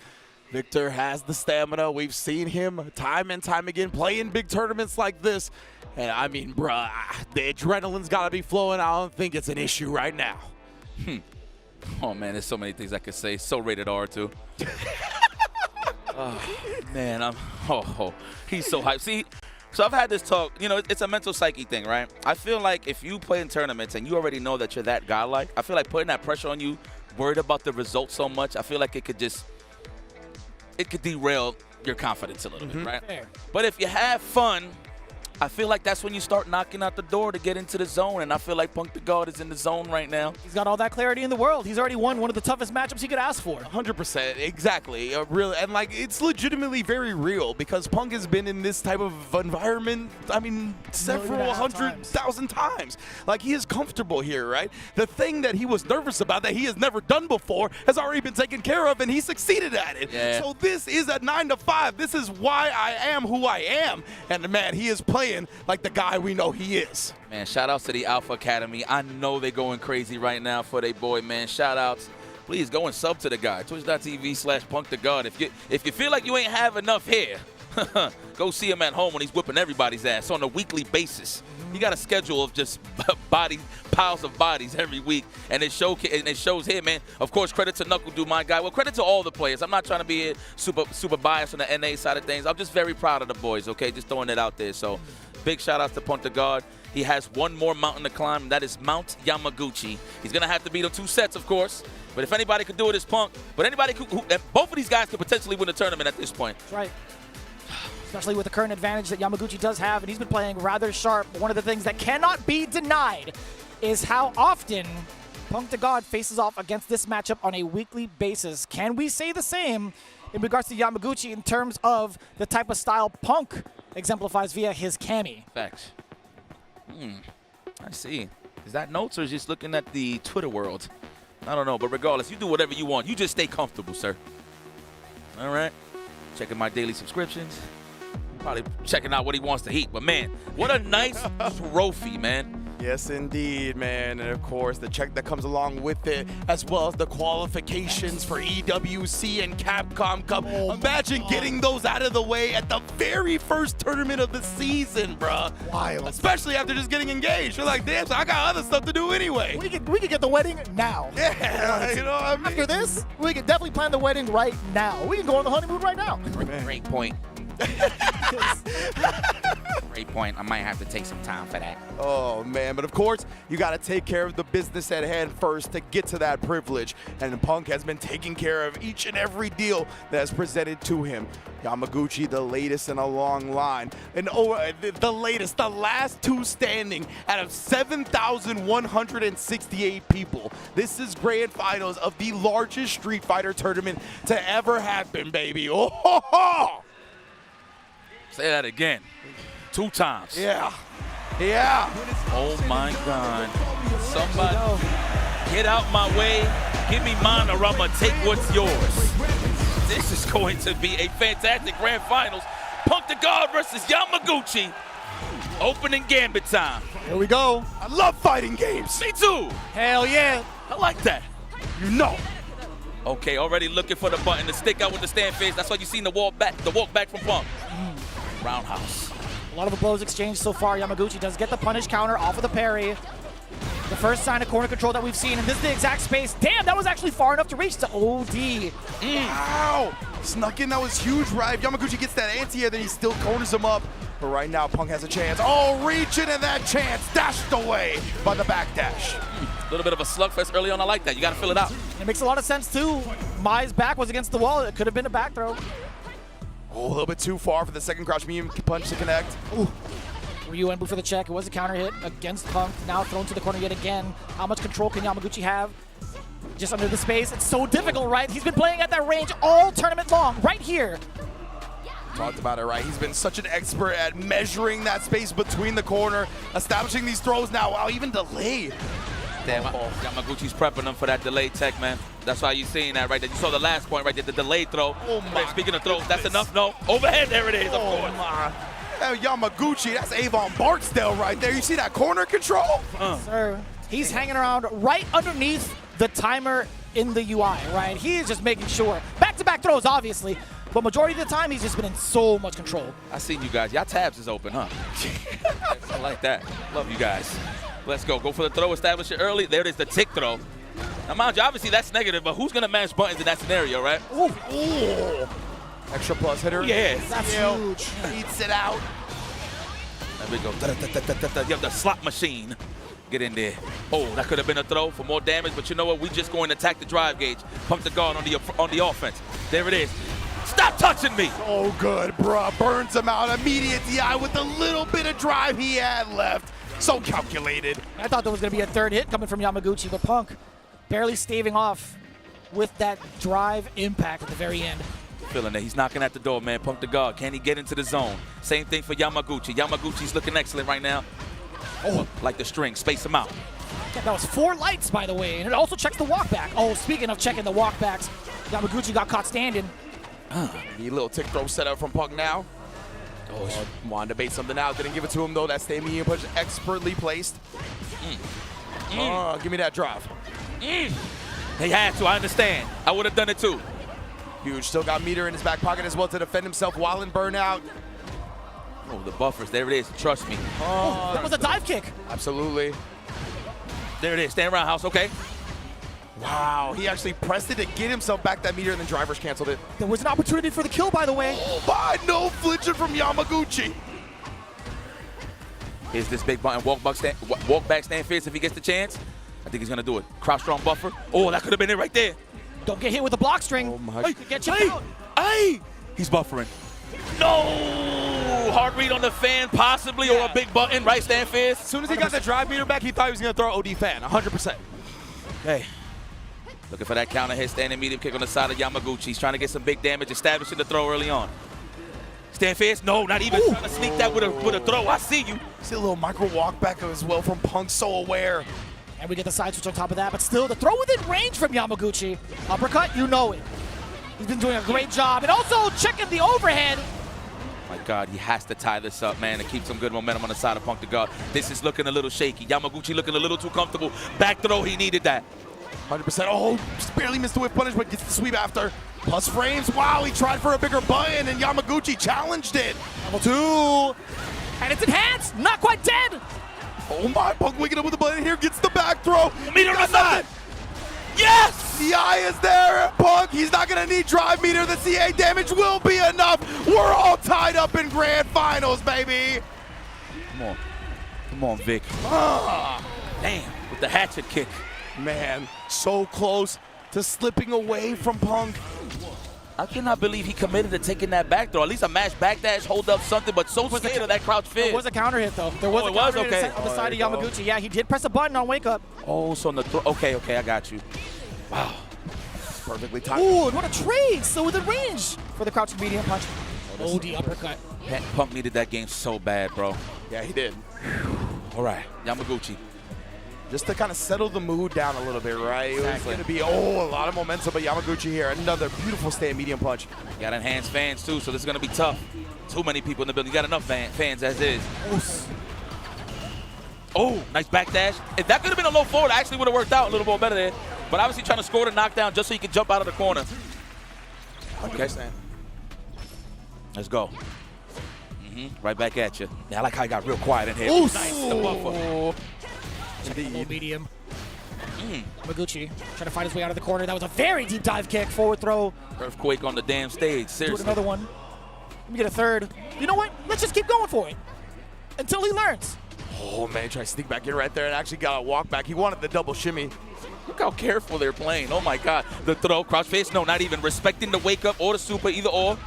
Victor has the stamina. We've seen him time and time again play in big tournaments like this. And I mean, bruh, the adrenaline's got to be flowing. I don't think it's an issue right now. Oh, man, there's so many things I could say. So rated R, too. Oh, man, he's so hyped. See, so I've had this talk, you know, it's a mental psyche thing, right? I feel like if you play in tournaments and you already know that you're that godlike, I feel like putting that pressure on you, worried about the results so much, I feel like it could derail your confidence a little bit, right? Fair. But if you have fun, I feel like that's when you start knocking out the door to get into the zone, and I feel like Punk the God is in the zone right now. He's got all that clarity in the world. He's already won one of the toughest matchups he could ask for. 100%, exactly. Really, and like it's legitimately very real because Punk has been in this type of environment, I mean, several 100,000 times. Like, he is comfortable here, right? The thing that he was nervous about that he has never done before has already been taken care of, and he succeeded at it. Yeah. So this is a 9 to 5. This is why I am who I am. And man, he is playing like the guy we know he is. Man, shout outs to the Alpha Academy. I know they're going crazy right now for their boy, man. Shout outs. Please go and sub to the guy. Twitch.tv/PunkTheGod. If you feel like you ain't have enough hair, go see him at home when he's whipping everybody's ass on a weekly basis. He got a schedule of just piles of bodies every week, and it shows here, man. Of course, credit to NuckleDu, my guy. Well, credit to all the players. I'm not trying to be super biased on the NA side of things. I'm just very proud of the boys, okay? Just throwing it out there. So big shout outs to Punk the God. He has one more mountain to climb, and that is Mount Yamaguchi. He's going to have to beat him 2 sets, of course. But if anybody could do it, it's Punk. But anybody both of these guys could potentially win the tournament at this point. That's right. Especially with the current advantage that Yamaguchi does have, and he's been playing rather sharp. But one of the things that cannot be denied is how often Punk the God faces off against this matchup on a weekly basis. Can we say the same in regards to Yamaguchi in terms of the type of style Punk exemplifies via his Kami? Facts. I see. Is that notes or is just looking at the Twitter world? I don't know, but regardless, you do whatever you want. You just stay comfortable, sir. All right. Checking my daily subscriptions. Probably checking out what he wants to eat. But, man, what a nice trophy, man. Yes, indeed, man. And, of course, the check that comes along with it, as well as the qualifications for EWC and Capcom Cup. Imagine getting those out of the way at the very first tournament of the season, bruh. Wild. Especially after just getting engaged. You're like, damn, so I got other stuff to do anyway. We could get the wedding now. Yeah, you know what I mean? After this, we could definitely plan the wedding right now. We can go on the honeymoon right now. Great point. Great point. I might have to take some time for that. Oh, man. But, of course, you got to take care of the business at hand first to get to that privilege. And Punk has been taking care of each and every deal that is presented to him. Yamaguchi, the latest in a long line. And the last 2 standing out of 7,168 people. This is grand finals of the largest Street Fighter tournament to ever happen, baby. Oh, ho, ho. Say that again. 2 times. Yeah. Yeah. Oh, my God. Somebody get out my way. Give me mine or I'm going to take what's yours. This is going to be a fantastic grand finals. Punk the God versus Yamaguchi. Opening gambit time. Here we go. I love fighting games. Me too. Hell yeah. I like that. You know. Okay, already looking for the button to stick out with the stand face. That's why you seen the walk back from Punk. Roundhouse. A lot of the blows exchanged so far. Yamaguchi does get the punish counter off of the parry. The first sign of corner control that we've seen, and this is the exact space. Damn, that was actually far enough to reach the OD. Wow! Snuck in, that was huge, right? If Yamaguchi gets that anti-air, then he still corners him up. But right now, Punk has a chance. Oh, reaching in that chance, dashed away by the backdash. A little bit of a slugfest early on. I like that. You got to fill it out. It makes a lot of sense, too. Mai's back was against the wall. It could have been a back throw. Oh, a little bit too far for the second crouch medium punch to connect. Ooh. Ryu Enbu for the check. It was a counter hit against Punk. Now thrown to the corner yet again. How much control can Yamaguchi have? Just under the space. It's so difficult, right? He's been playing at that range all tournament long, right here. Talked about it, right? He's been such an expert at measuring that space between the corner, establishing these throws now. Wow, even delay. Damn, Yamaguchi's prepping them for that delayed tech, man. That's why you seen that right there. You saw the last point right there, the delayed throw. Oh my Speaking of throws, that's enough, no? Overhead, there it is, of course. My. Yamaguchi, that's Avon Barksdale right there. You see that corner control? Sir, he's hanging around right underneath the timer in the UI, right? He is just making sure. Back-to-back throws, obviously, but majority of the time, he's just been in so much control. I seen you guys. Y'all tabs is open, huh? I like that. Love you guys. Let's go. Go for the throw. Establish it early. There it is, the tick throw. Now, mind you, obviously that's negative, but who's going to mash buttons in that scenario, right? Ooh. Ooh. Extra plus hitter. Yes. That's huge. Eats it out. There we go. You have the slot machine. Get in there. Oh, that could have been a throw for more damage, but you know what? We just going to attack the drive gauge. Pump the guard on the offense. There it is. Stop touching me. Oh, good, bruh. Burns him out. Immediate DI with the little bit of drive he had left. So calculated. I thought there was going to be a third hit coming from Yamaguchi, but Punk barely staving off with that drive impact at the very end. Feeling that he's knocking at the door, man. Punk the guard. Can he get into the zone? Same thing for Yamaguchi. Yamaguchi's looking excellent right now. Oh, like the string. Space him out. Yeah, that was 4 lights, by the way, and it also checks the walk back. Oh, speaking of checking the walk backs, Yamaguchi got caught standing. The little tick throw set up from Punk now. Oh, wanted to bait something out. Didn't give it to him, though. That stay medium punch expertly placed. Give me that drive. They had to. I understand. I would have done it, too. Huge. Still got meter in his back pocket as well to defend himself while in burnout. Oh, the buffers. There it is. Trust me. Oh, that was a dive kick. Absolutely. There it is. Stand around, house. Okay. Wow. He actually pressed it to get himself back that meter, and then drivers canceled it. There was an opportunity for the kill, by the way. Oh, my. No flinching from Yamaguchi. Here's this big button. Walk back stand face if he gets the chance. I think he's going to do it. Crouch strong buffer. Oh, that could have been it right there. Don't get hit with the block string. Oh my. Hey, get you out. Hey! He's buffering. No! Hard read on the fan, possibly, or a big button, right stand fist. As soon as he got the drive meter back, he thought he was going to throw OD fan, 100%. Okay. Looking for that counter hit, standing medium kick on the side of Yamaguchi. He's trying to get some big damage, establishing the throw early on. Stand fast? No, not even. Trying to sneak that with a throw. I see you. See a little micro walk back as well from Punk, so aware. And we get the side switch on top of that, but still the throw within range from Yamaguchi. Uppercut, you know it. He's been doing a great job. And also checking the overhead. My God, he has to tie this up, man, and keep some good momentum on the side of Punk the guard. This is looking a little shaky. Yamaguchi looking a little too comfortable. Back throw, he needed that. 100%. Oh, just barely missed the whip punish, but gets the sweep after. Plus frames. Wow, he tried for a bigger button, and Yamaguchi challenged it. Level 2. And it's enhanced. Not quite dead. Oh my, Punk waking up with the button here, gets the back throw. Meter on the side. Yes! The eye is there, Punk. He's not going to need drive meter. The CA damage will be enough. We're all tied up in grand finals, baby. Come on. Come on, Vic. Damn, with the hatchet kick. Man, so close to slipping away from Punk. I cannot believe he committed to taking that back throw. At least a mash backdash, hold up something, but so scared of that crouch fist. There was a counter hit, though. There was a counter hit on the side of Yamaguchi. Yeah, he did press a button on wake up. Oh, so on the throw. Okay, I got you. Wow. Perfectly timed. Ooh, and what a trade. So within range for the crouching medium punch. OD uppercut. Punk needed that game so bad, bro. Yeah, he did. All right, Yamaguchi. Just to kind of settle the mood down a little bit, right? It was going to be, a lot of momentum, but Yamaguchi here, another beautiful stand medium punch. You got enhanced fans, too, so this is going to be tough. Too many people in the building. You got enough fans as is. Oh, nice backdash. If that could have been a low forward, I actually would have worked out a little more better there. But obviously trying to score the knockdown just so he can jump out of the corner. Okay. Let's go. Right back at you. Yeah, I like how he got real quiet in here. Ooh, Nice, the buffer. Low medium. Yamaguchi trying to find his way out of the corner. That was a very deep dive kick, forward throw. Earthquake on the damn stage, seriously. Do another one. Let me get a third. You know what? Let's just keep going for it until he learns. Oh, man, try to sneak back in right there and actually got a walk back. He wanted the double shimmy. Look how careful they're playing. Oh, my God. The throw, crouch face. No, not even respecting the wake up or the super, either or.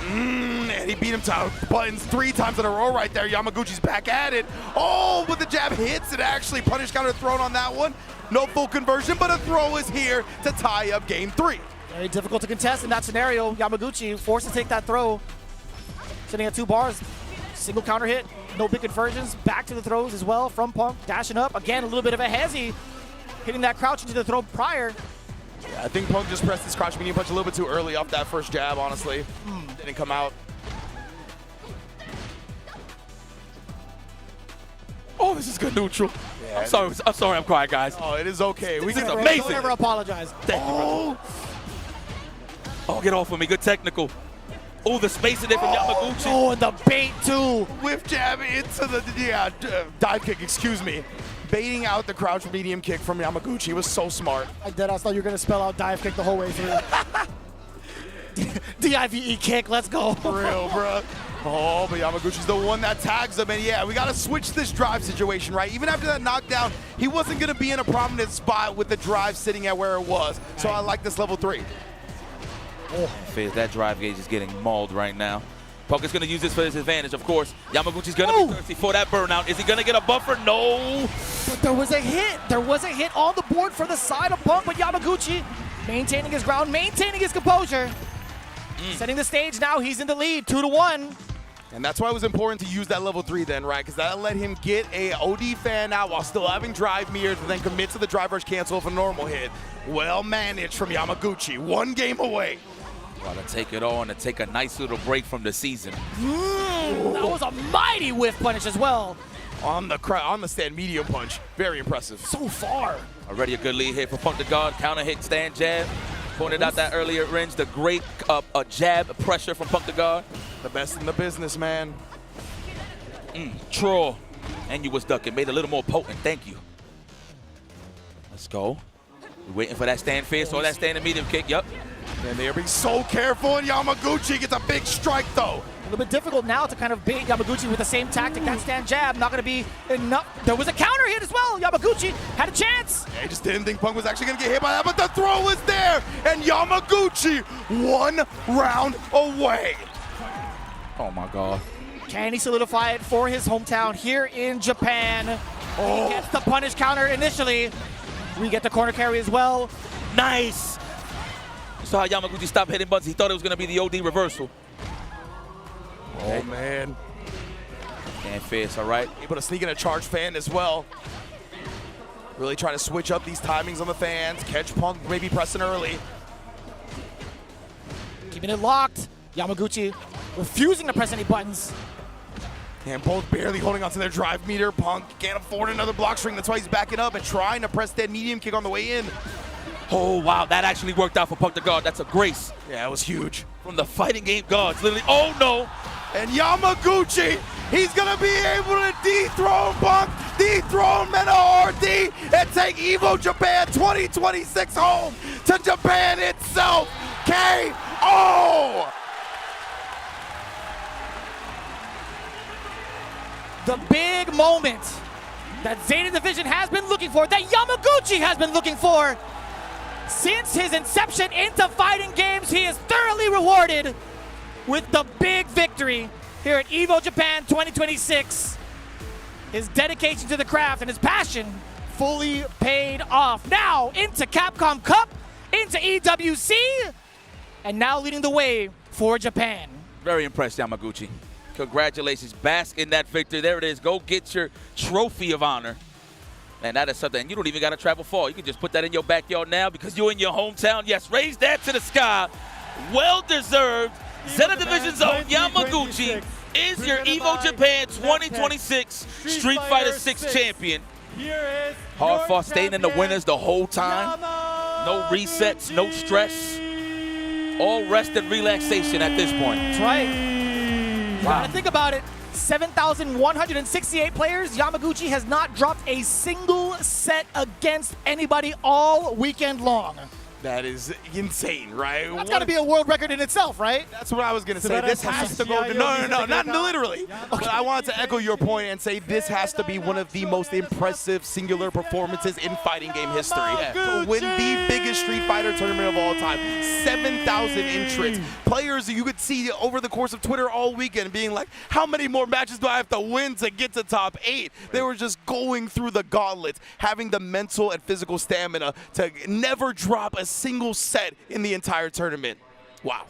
And he beat him to buttons 3 times in a row right there. Yamaguchi's back at it. Oh, but the jab hits it actually. Punish counter thrown on that one. No full conversion, but a throw is here to tie up game 3. Very difficult to contest in that scenario. Yamaguchi forced to take that throw. Sitting at 2 bars. Single counter hit. No big conversions. Back to the throws as well from Punk. Dashing up. Again, a little bit of a hezzy. Hitting that crouch into the throw prior. Yeah, I think Punk just pressed his crouch medium punch a little bit too early off that first jab, honestly. Didn't come out. Oh, this is good neutral. Yeah, I'm sorry I'm quiet, guys. Oh, it is okay. This is amazing. Don't ever apologize. Thank you, brother. Oh, get off of me. Good technical. Oh, the spacing there from Yamaguchi. Oh, and the bait, too. Whiff jab into the dive kick, excuse me. Baiting out the crouch medium kick from Yamaguchi was so smart. I thought you were going to spell out dive kick the whole way through. D-I-V-E kick, let's go. For real, bro. Oh, but Yamaguchi's the one that tags him, and yeah, we got to switch this drive situation, right? Even after that knockdown, he wasn't going to be in a prominent spot with the drive sitting at where it was. So I like this level 3. Oh, that drive gauge is getting mauled right now. Punk is going to use this for his advantage, of course. Yamaguchi's going to be thirsty for that burnout. Is he going to get a buffer? No. But there was a hit. There was a hit on the board for the side of Punk, but Yamaguchi maintaining his ground, maintaining his composure. Setting the stage now. He's in the lead, 2-1. And that's why it was important to use that level 3 then, right? Because that let him get a OD fan out while still having drive mirrors, but then commit to the drive rush cancel of a normal hit. Well managed from Yamaguchi. 1 game away. Got to take it on and take a nice little break from the season. That was a mighty whiff punish as well. On the stand medium punch. Very impressive. So far. Already a good lead here for Punk to guard. Counter hit, stand jab. Pointed out that earlier at range. The great jab pressure from Punk to guard. The best in the business, man. Troll. And you was ducking. Made it a little more potent. Thank you. Let's go. We're waiting for that stand fist or that standing medium kick. Yep. And they're being so careful, and Yamaguchi gets a big strike, though. A little bit difficult now to kind of bait Yamaguchi with the same tactic. That stand jab, not going to be enough. There was a counter hit as well. Yamaguchi had a chance. Yeah, he just didn't think Punk was actually going to get hit by that, but the throw was there, and Yamaguchi 1 round away. Oh, my God. Can he solidify it for his hometown here in Japan? He gets the punish counter initially. We get the corner carry as well. Nice. You saw how Yamaguchi stopped hitting buttons. He thought it was going to be the OD reversal. Oh, man. And fist, all right. Able to sneak in a charge fan as well. Really trying to switch up these timings on the fans. Catch Punk maybe pressing early. Keeping it locked. Yamaguchi refusing to press any buttons. And both barely holding onto their drive meter. Punk can't afford another block string. That's why he's backing up and trying to press that medium kick on the way in. Oh, wow. That actually worked out for Punk to guard. That's a grace. Yeah, it was huge. From the fighting game guards. Literally, oh, no. And Yamaguchi, he's going to be able to dethrone Punk, dethrone Mena RD, and take Evo Japan 2026 home to Japan itself. KO! The big moment that Zeta Division has been looking for, that Yamaguchi has been looking for. Since his inception into fighting games, he is thoroughly rewarded with the big victory here at Evo Japan 2026. His dedication to the craft and his passion fully paid off. Now into Capcom Cup, into EWC, and now leading the way for Japan. Very impressed, Yamaguchi. Congratulations. Bask in that victory. There it is. Go get your trophy of honor. And that is something. And you don't even got to travel far. You can just put that in your backyard now because you're in your hometown. Yes, raise that to the sky. Well-deserved. Zeta Division's own Yamaguchi is your Evo Japan 2026 Street Fighter 6 champion. Hard fought, staying in the winners the whole time. No resets, no stress. All rest and relaxation at this point. That's right. You gotta think about it. 7,168 players. Yamaguchi has not dropped a single set against anybody all weekend long. That is insane, right? That's got to be a world record in itself, right? That's what I was going to say. This has to go. No, not literally. But I wanted to echo your point and say this has to be one of the most impressive singular performances in fighting game history. To win the biggest Street Fighter tournament of all time. 7,000 entrants. Players you could see over the course of Twitter all weekend being like, how many more matches do I have to win to get to top 8? They were just going through the gauntlet, having the mental and physical stamina to never drop a single set in the entire tournament. Wow.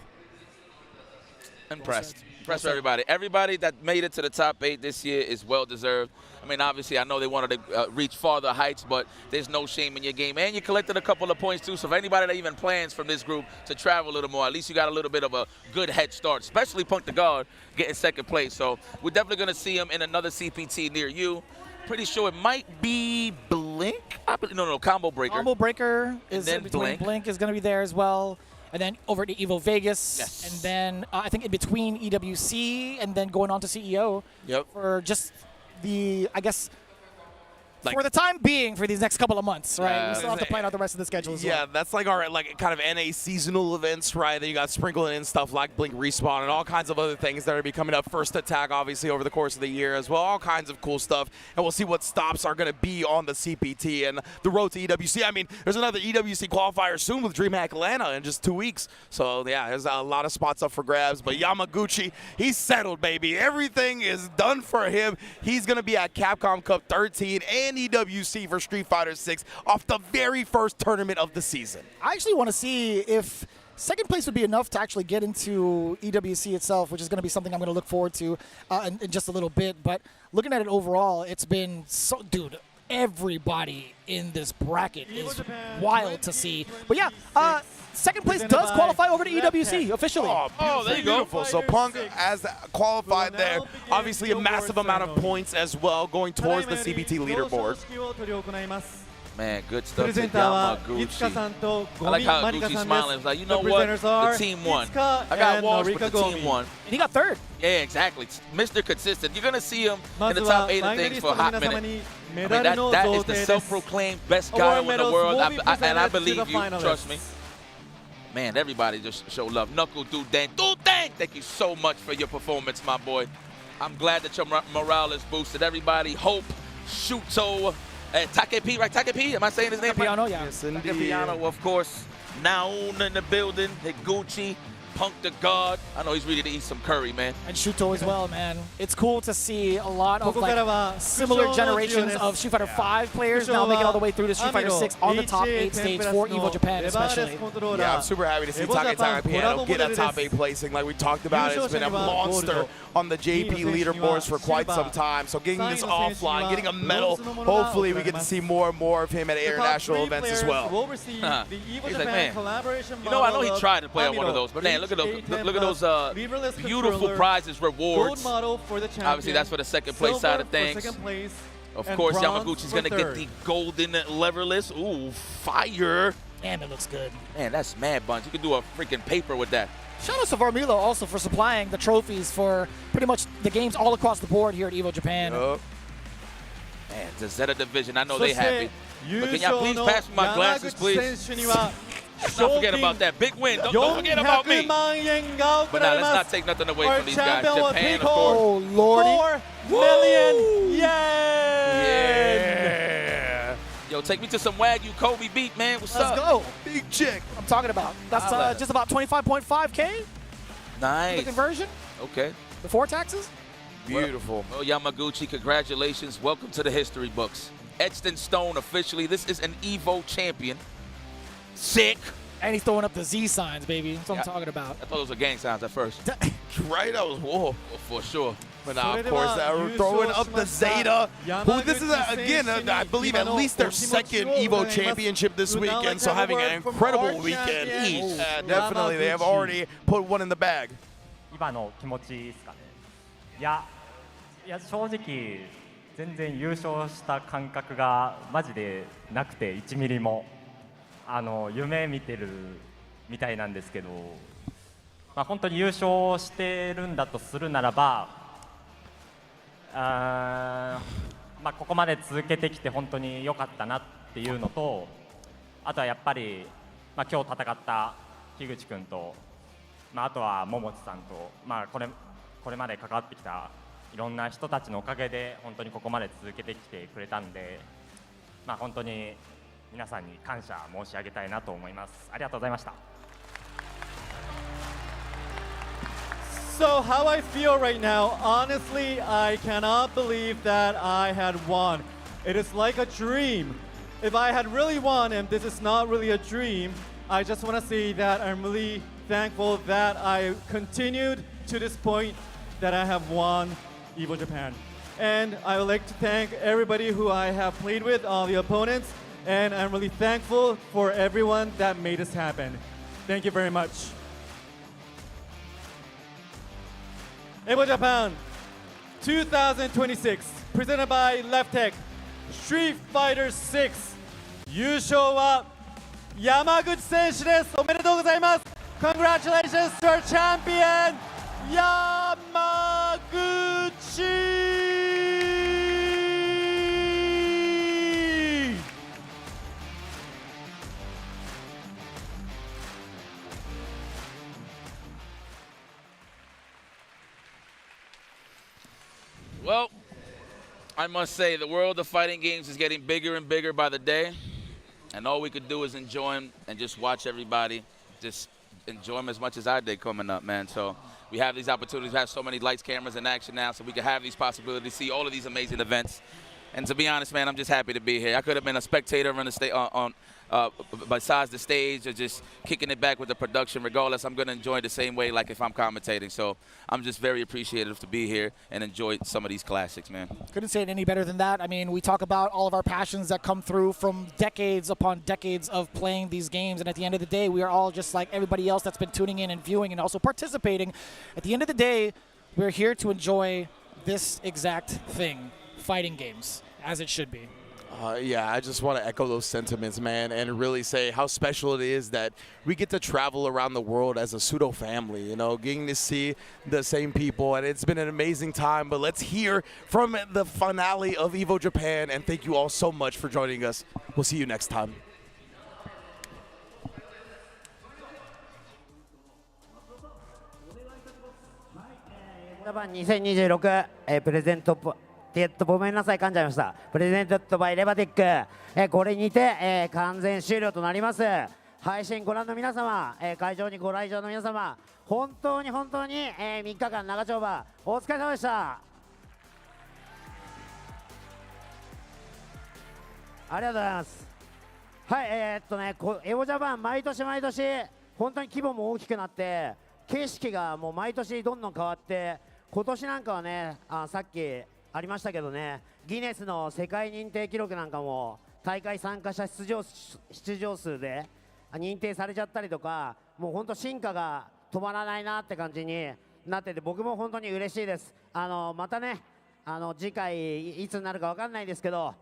Impressed. Impressed with everybody. Everybody that made it to the top 8 this year is well-deserved. I mean, obviously, I know they wanted to reach farther heights, but there's no shame in your game. And you collected a couple of points, too. So if anybody that even plans from this group to travel a little more, at least you got a little bit of a good head start, especially Punk the God getting second place. So we're definitely going to see him in another CPT near you. Pretty sure it might be Blink. No, Combo Breaker. Combo Breaker is in between. Blink. Blink is going to be there as well. And then over to Evo Vegas. Yes. And then I think in between EWC and then going on to CEO. Yep. For just the, I guess, for the time being, for these next couple of months, right? We still have to plan out the rest of the schedule as well. Yeah, that's like our kind of NA seasonal events, right? Then you got sprinkling in stuff like Blink Respawn and all kinds of other things that are be coming up. First Attack, obviously, over the course of the year as well. All kinds of cool stuff. And we'll see what stops are going to be on the CPT and the road to EWC. I mean, there's another EWC qualifier soon with DreamHack Atlanta in just 2 weeks. So, yeah, there's a lot of spots up for grabs. But Yamaguchi, he's settled, baby. Everything is done for him. He's going to be at Capcom Cup 13 and EWC for Street Fighter 6 off the very first tournament of the season. I actually want to see if second place would be enough to actually get into EWC itself, which is going to be something I'm going to look forward to in just a little bit. But looking at it overall, it's been so, dude, everybody in this bracket is wild to see. But yeah, second place does qualify over to EWC officially. Oh, there you go. Beautiful. So Punk has qualified there. Obviously a massive amount of points as well going towards the CBT leaderboard. Man, good stuff to Yamaguchi. I like how Gucci's smiling. He's like, you know what? The team won. I got walls, but the team won. And he got third. Yeah, exactly. Mr. Consistent. You're going to see him in the top 8 of things for a hot minute. I mean, that is the self-proclaimed best guy in the world, and I believe you. Trust me. Man, everybody just show love. Knuckle, do dang. Thank you so much for your performance, my boy. I'm glad that your morale is boosted. Everybody, Hope, Shuto, Takepi, right? Takepi? Am I saying his name? Takepiano, yeah. Yes, indeed. Takepiano, of course. Naun in the building. Higuchi, Punk the God. I know he's ready to eat some curry, man. And Shuto as well, man. It's cool to see a lot of like, similar generations of Street Fighter 5 players now make it all the way through to Street Fighter 6 on the top 8 stage for Evo Japan especially. Yeah, I'm super happy to see Takepiano get a top 8 placing like we talked about. It's been a monster on the JP leaderboards for quite some time. So getting this offline, getting a medal, hopefully we get to see more and more of him at international events as well. He's like, man, you know, I know he tried to play on one of those, but man, look at those beautiful prizes, rewards. Obviously, that's for the second place side of things. Of course, Yamaguchi's going to get the golden leverless. Ooh, fire. Damn, it looks good. Man, that's mad bunch. You can do a freaking paper with that. Shout out to Varmilo also for supplying the trophies for pretty much the games all across the board here at Evo Japan. Man, the Zeta division, I know they happy. But can y'all please pass me my glasses, please? Don't forget about that. Big win. Don't forget about me. But now, let's not take nothing away from these guys. Japan, of course. Oh, Lordy. 4 million yen! Yeah. Yo, take me to some Wagyu Kobe beat, man. What's up? Let's go. Big chick. I'm talking about. That's just about 25.5K. Nice. The conversion. Okay. Before taxes. Beautiful. Well, Yamaguchi, congratulations. Welcome to the history books. Etched in stone officially. This is an Evo champion. Sick. And he's throwing up the Z signs, baby. That's what I'm talking about. I thought those were gang signs at first. Right? I was, whoa. Oh, for sure. But now, of course, we're throwing up the Zeta. Who this is, again, I believe at least their second Evo championship this weekend, so having an incredible weekend. Definitely, they have already put one in the bag. いや正直全然優勝した感覚がマジでなくて1ミリも夢見てるみたいなんですけど、まあ、本当に優勝してるんだとするならばまあ、ここまで続けてきて本当に良かったなっていうのと、あとはやっぱり、まあ、今日戦った樋口君と、まあ、あとは桃地さんと、まあ、これまで関わってきたいろんな人たちのおかげで本当にここまで続けてきてくれたんで、まあ、本当に皆さんに感謝申し上げたいなと思います。ありがとうございました。So how I feel right now, honestly, I cannot believe that I had won. It is like a dream. If I had really won, and this is not really a dream, I just want to say that I'm really thankful that I continued to this point that I have won Evo Japan. And I would like to thank everybody who I have played with, all the opponents, and I'm really thankful for everyone that made this happen. Thank you very much. Evo Japan 2026 presented by Left Tech Street Fighter 6優勝は山口選手です。おめでとうございます。Congratulations to our champion 山口。Well, I must say the world of fighting games is getting bigger and bigger by the day, and all we could do is enjoy them and just watch everybody just enjoy them as much as I did coming up, man. So we have these opportunities, we have so many lights, cameras in action now, so we can have these possibilities, see all of these amazing events. And to be honest, man, I'm just happy to be here. I could have been a spectator on the besides the stage or just kicking it back with the production. Regardless, I'm going to enjoy it the same way like if I'm commentating. So I'm just very appreciative to be here and enjoy some of these classics, man. Couldn't say it any better than that. I mean, we talk about all of our passions that come through from decades upon decades of playing these games. And at the end of the day, we are all just like everybody else that's been tuning in and viewing and also participating. At the end of the day, we're here to enjoy this exact thing, fighting games, as it should be. Yeah, I just want to echo those sentiments, man, and really say how special it is that we get to travel around the world as a pseudo family, you know, getting to see the same people, and it's been an amazing time. But let's hear from the finale of Evo Japan, and thank you all so much for joining us. We'll see you next time. 2026プレゼントごめんなさい、噛んじゃいました。プレゼントバイレバテック、これにて、完全終了となります。配信ご覧の皆様、会場にご来場の皆様、本当に3日間長丁場お疲れ様でした。ありがとうございます。はい、エボジャパン毎年本当に規模も大きくなって景色がもう毎年どんどん変わって、今年なんかはね、さっきありましたけどね、ギネスの世界認定記録なんかも大会参加者出場数で認定されちゃったりとか、もう本当進化が止まらないなって感じになってて、僕も本当に嬉しいです。またね、次回いつになるか分かんないですけど、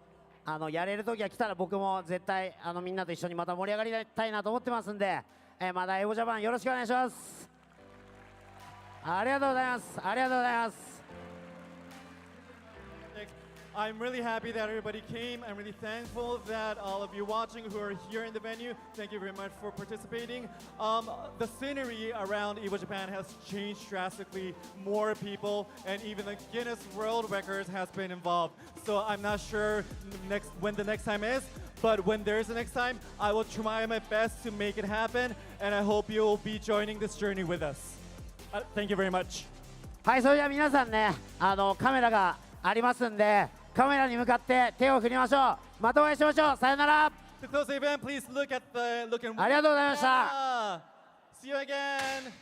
やれる時が来たら僕も絶対みんなと一緒にまた盛り上がりたいなと思ってますんで、またエボジャパンよろしくお願いします。ありがとうございます。ありがとうございます。I'm really happy that everybody came. I'm really thankful that all of you watching who are here in the venue, thank you very much for participating. The scenery around Evo Japan has changed drastically. More people and even the Guinness World Records has been involved. So I'm not sure when the next time is, but when there is a next time, I will try my best to make it happen, and I hope you will be joining this journey with us. Thank you very much. はい、それでは皆さんね、カメラがありますんで、カメラに向かって手を振りましょう。またお会いしましょう。さよなら。To close the event, please look at the look and ありがとうございました。See you again.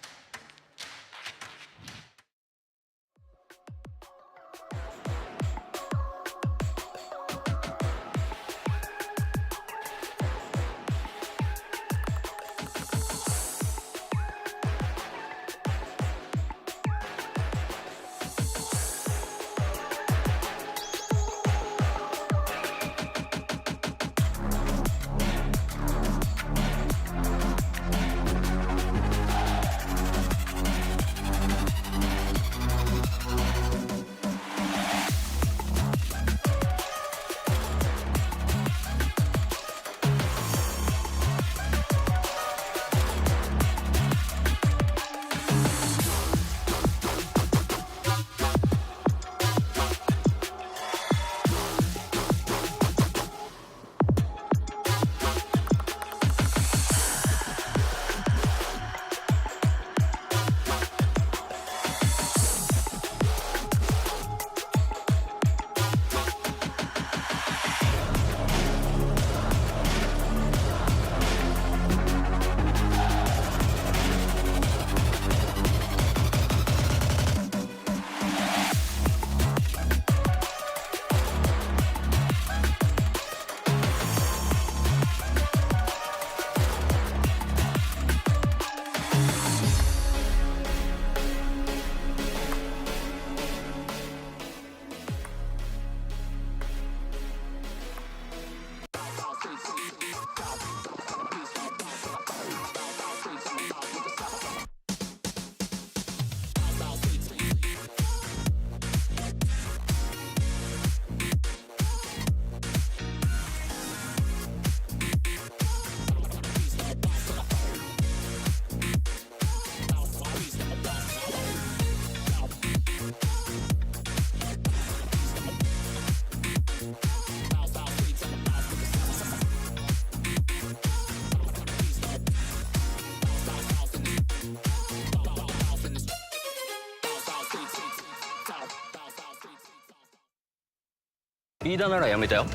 飯田ならやめたよ。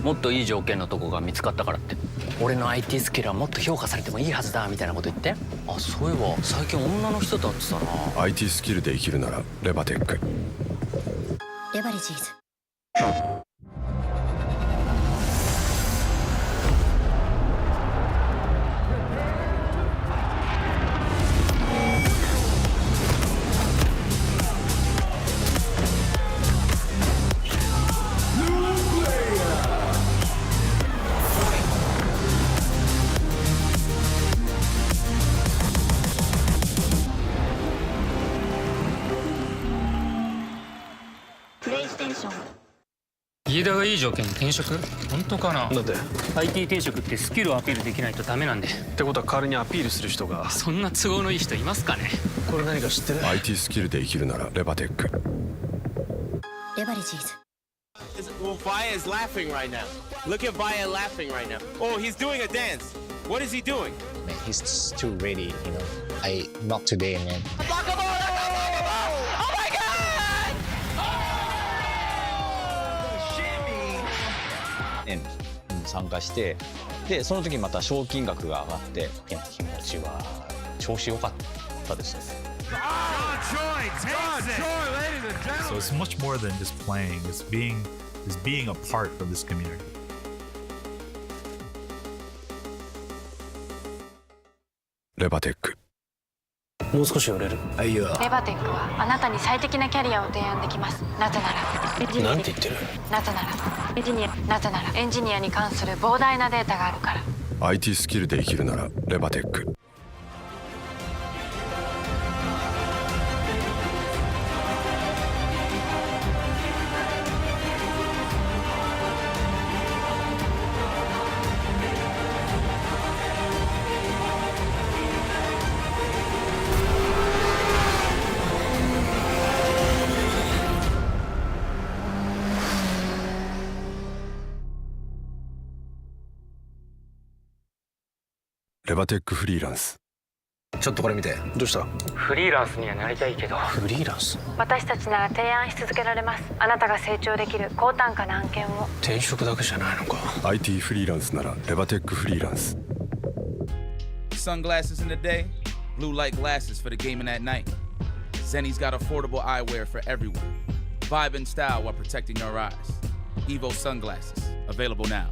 もっといい条件のとこが見つかったからって。俺の IT スキルはもっと評価されてもいいはずだみたいなこと言って。あ、そういえば最近女の人と会ってたな。 IT スキルで生きるならレバテック。レバレジーズ。飯田がいい条件に転職？本当かな。だって IT 転職ってスキルをアピールできないとダメなんで。ってことは代わりにアピールする人が。そんな都合のいい人いますかね。これ何か知ってる？ IT スキルで生きるならレバテック。レバレジーズ。 Well, Vaya is laughing right now. Look at Vaya laughing right now. Oh, he's doing a dance. What is he doing? Man, he's just too ready, you know. Not today, man. N に参加して、でその時また賞金額が上がって気持ちは調子良かったですね。So it's much more than just playing. It's being a part of this community. レバテック。もう少し寄れる？あ、いや。レバテックはあなたに最適なキャリアを提案できます。なぜならなんて言ってる？なぜならエンジニアに関する膨大なデータがあるから。 IT スキルで生きるならレバテック。レバテックフリーランス。ちょっとこれ見て。どうした？フリーランスにはなりたいけど。フリーランス？私たちなら提案し続けられます。あなたが成長できる高単価な案件を。転職だけじゃないのか。 IT フリーランスならレバテックフリーランス。 Sunglasses in the day, blue light glasses for the gaming at night. Zenny's got affordable eyewear for everyone. Vibe and style while protecting your eyes. Evo sunglasses, available now.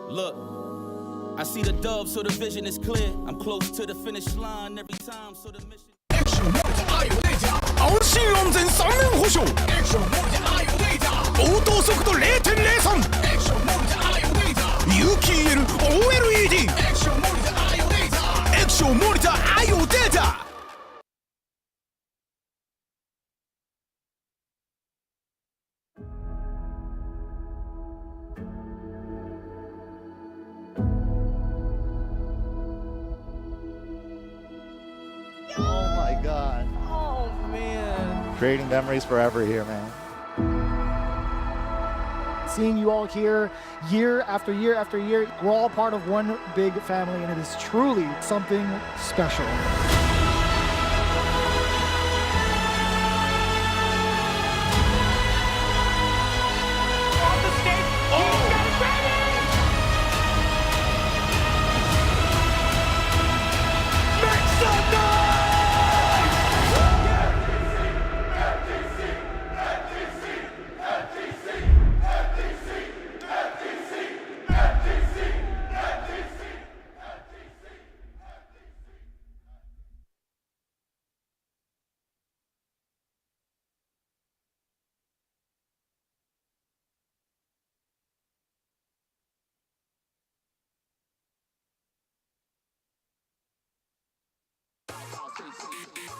Look, I see the dove, so the vision is clear. I'm close to the finish line every time, so the mission. 安心安全3年保証応答速度 0.03 有機 EL OLED 液晶モニター IO データ。Oh my god. Oh man. Creating memories forever here, man. Seeing you all here year after year after year, we're all part of one big family, and it is truly something special.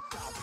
Top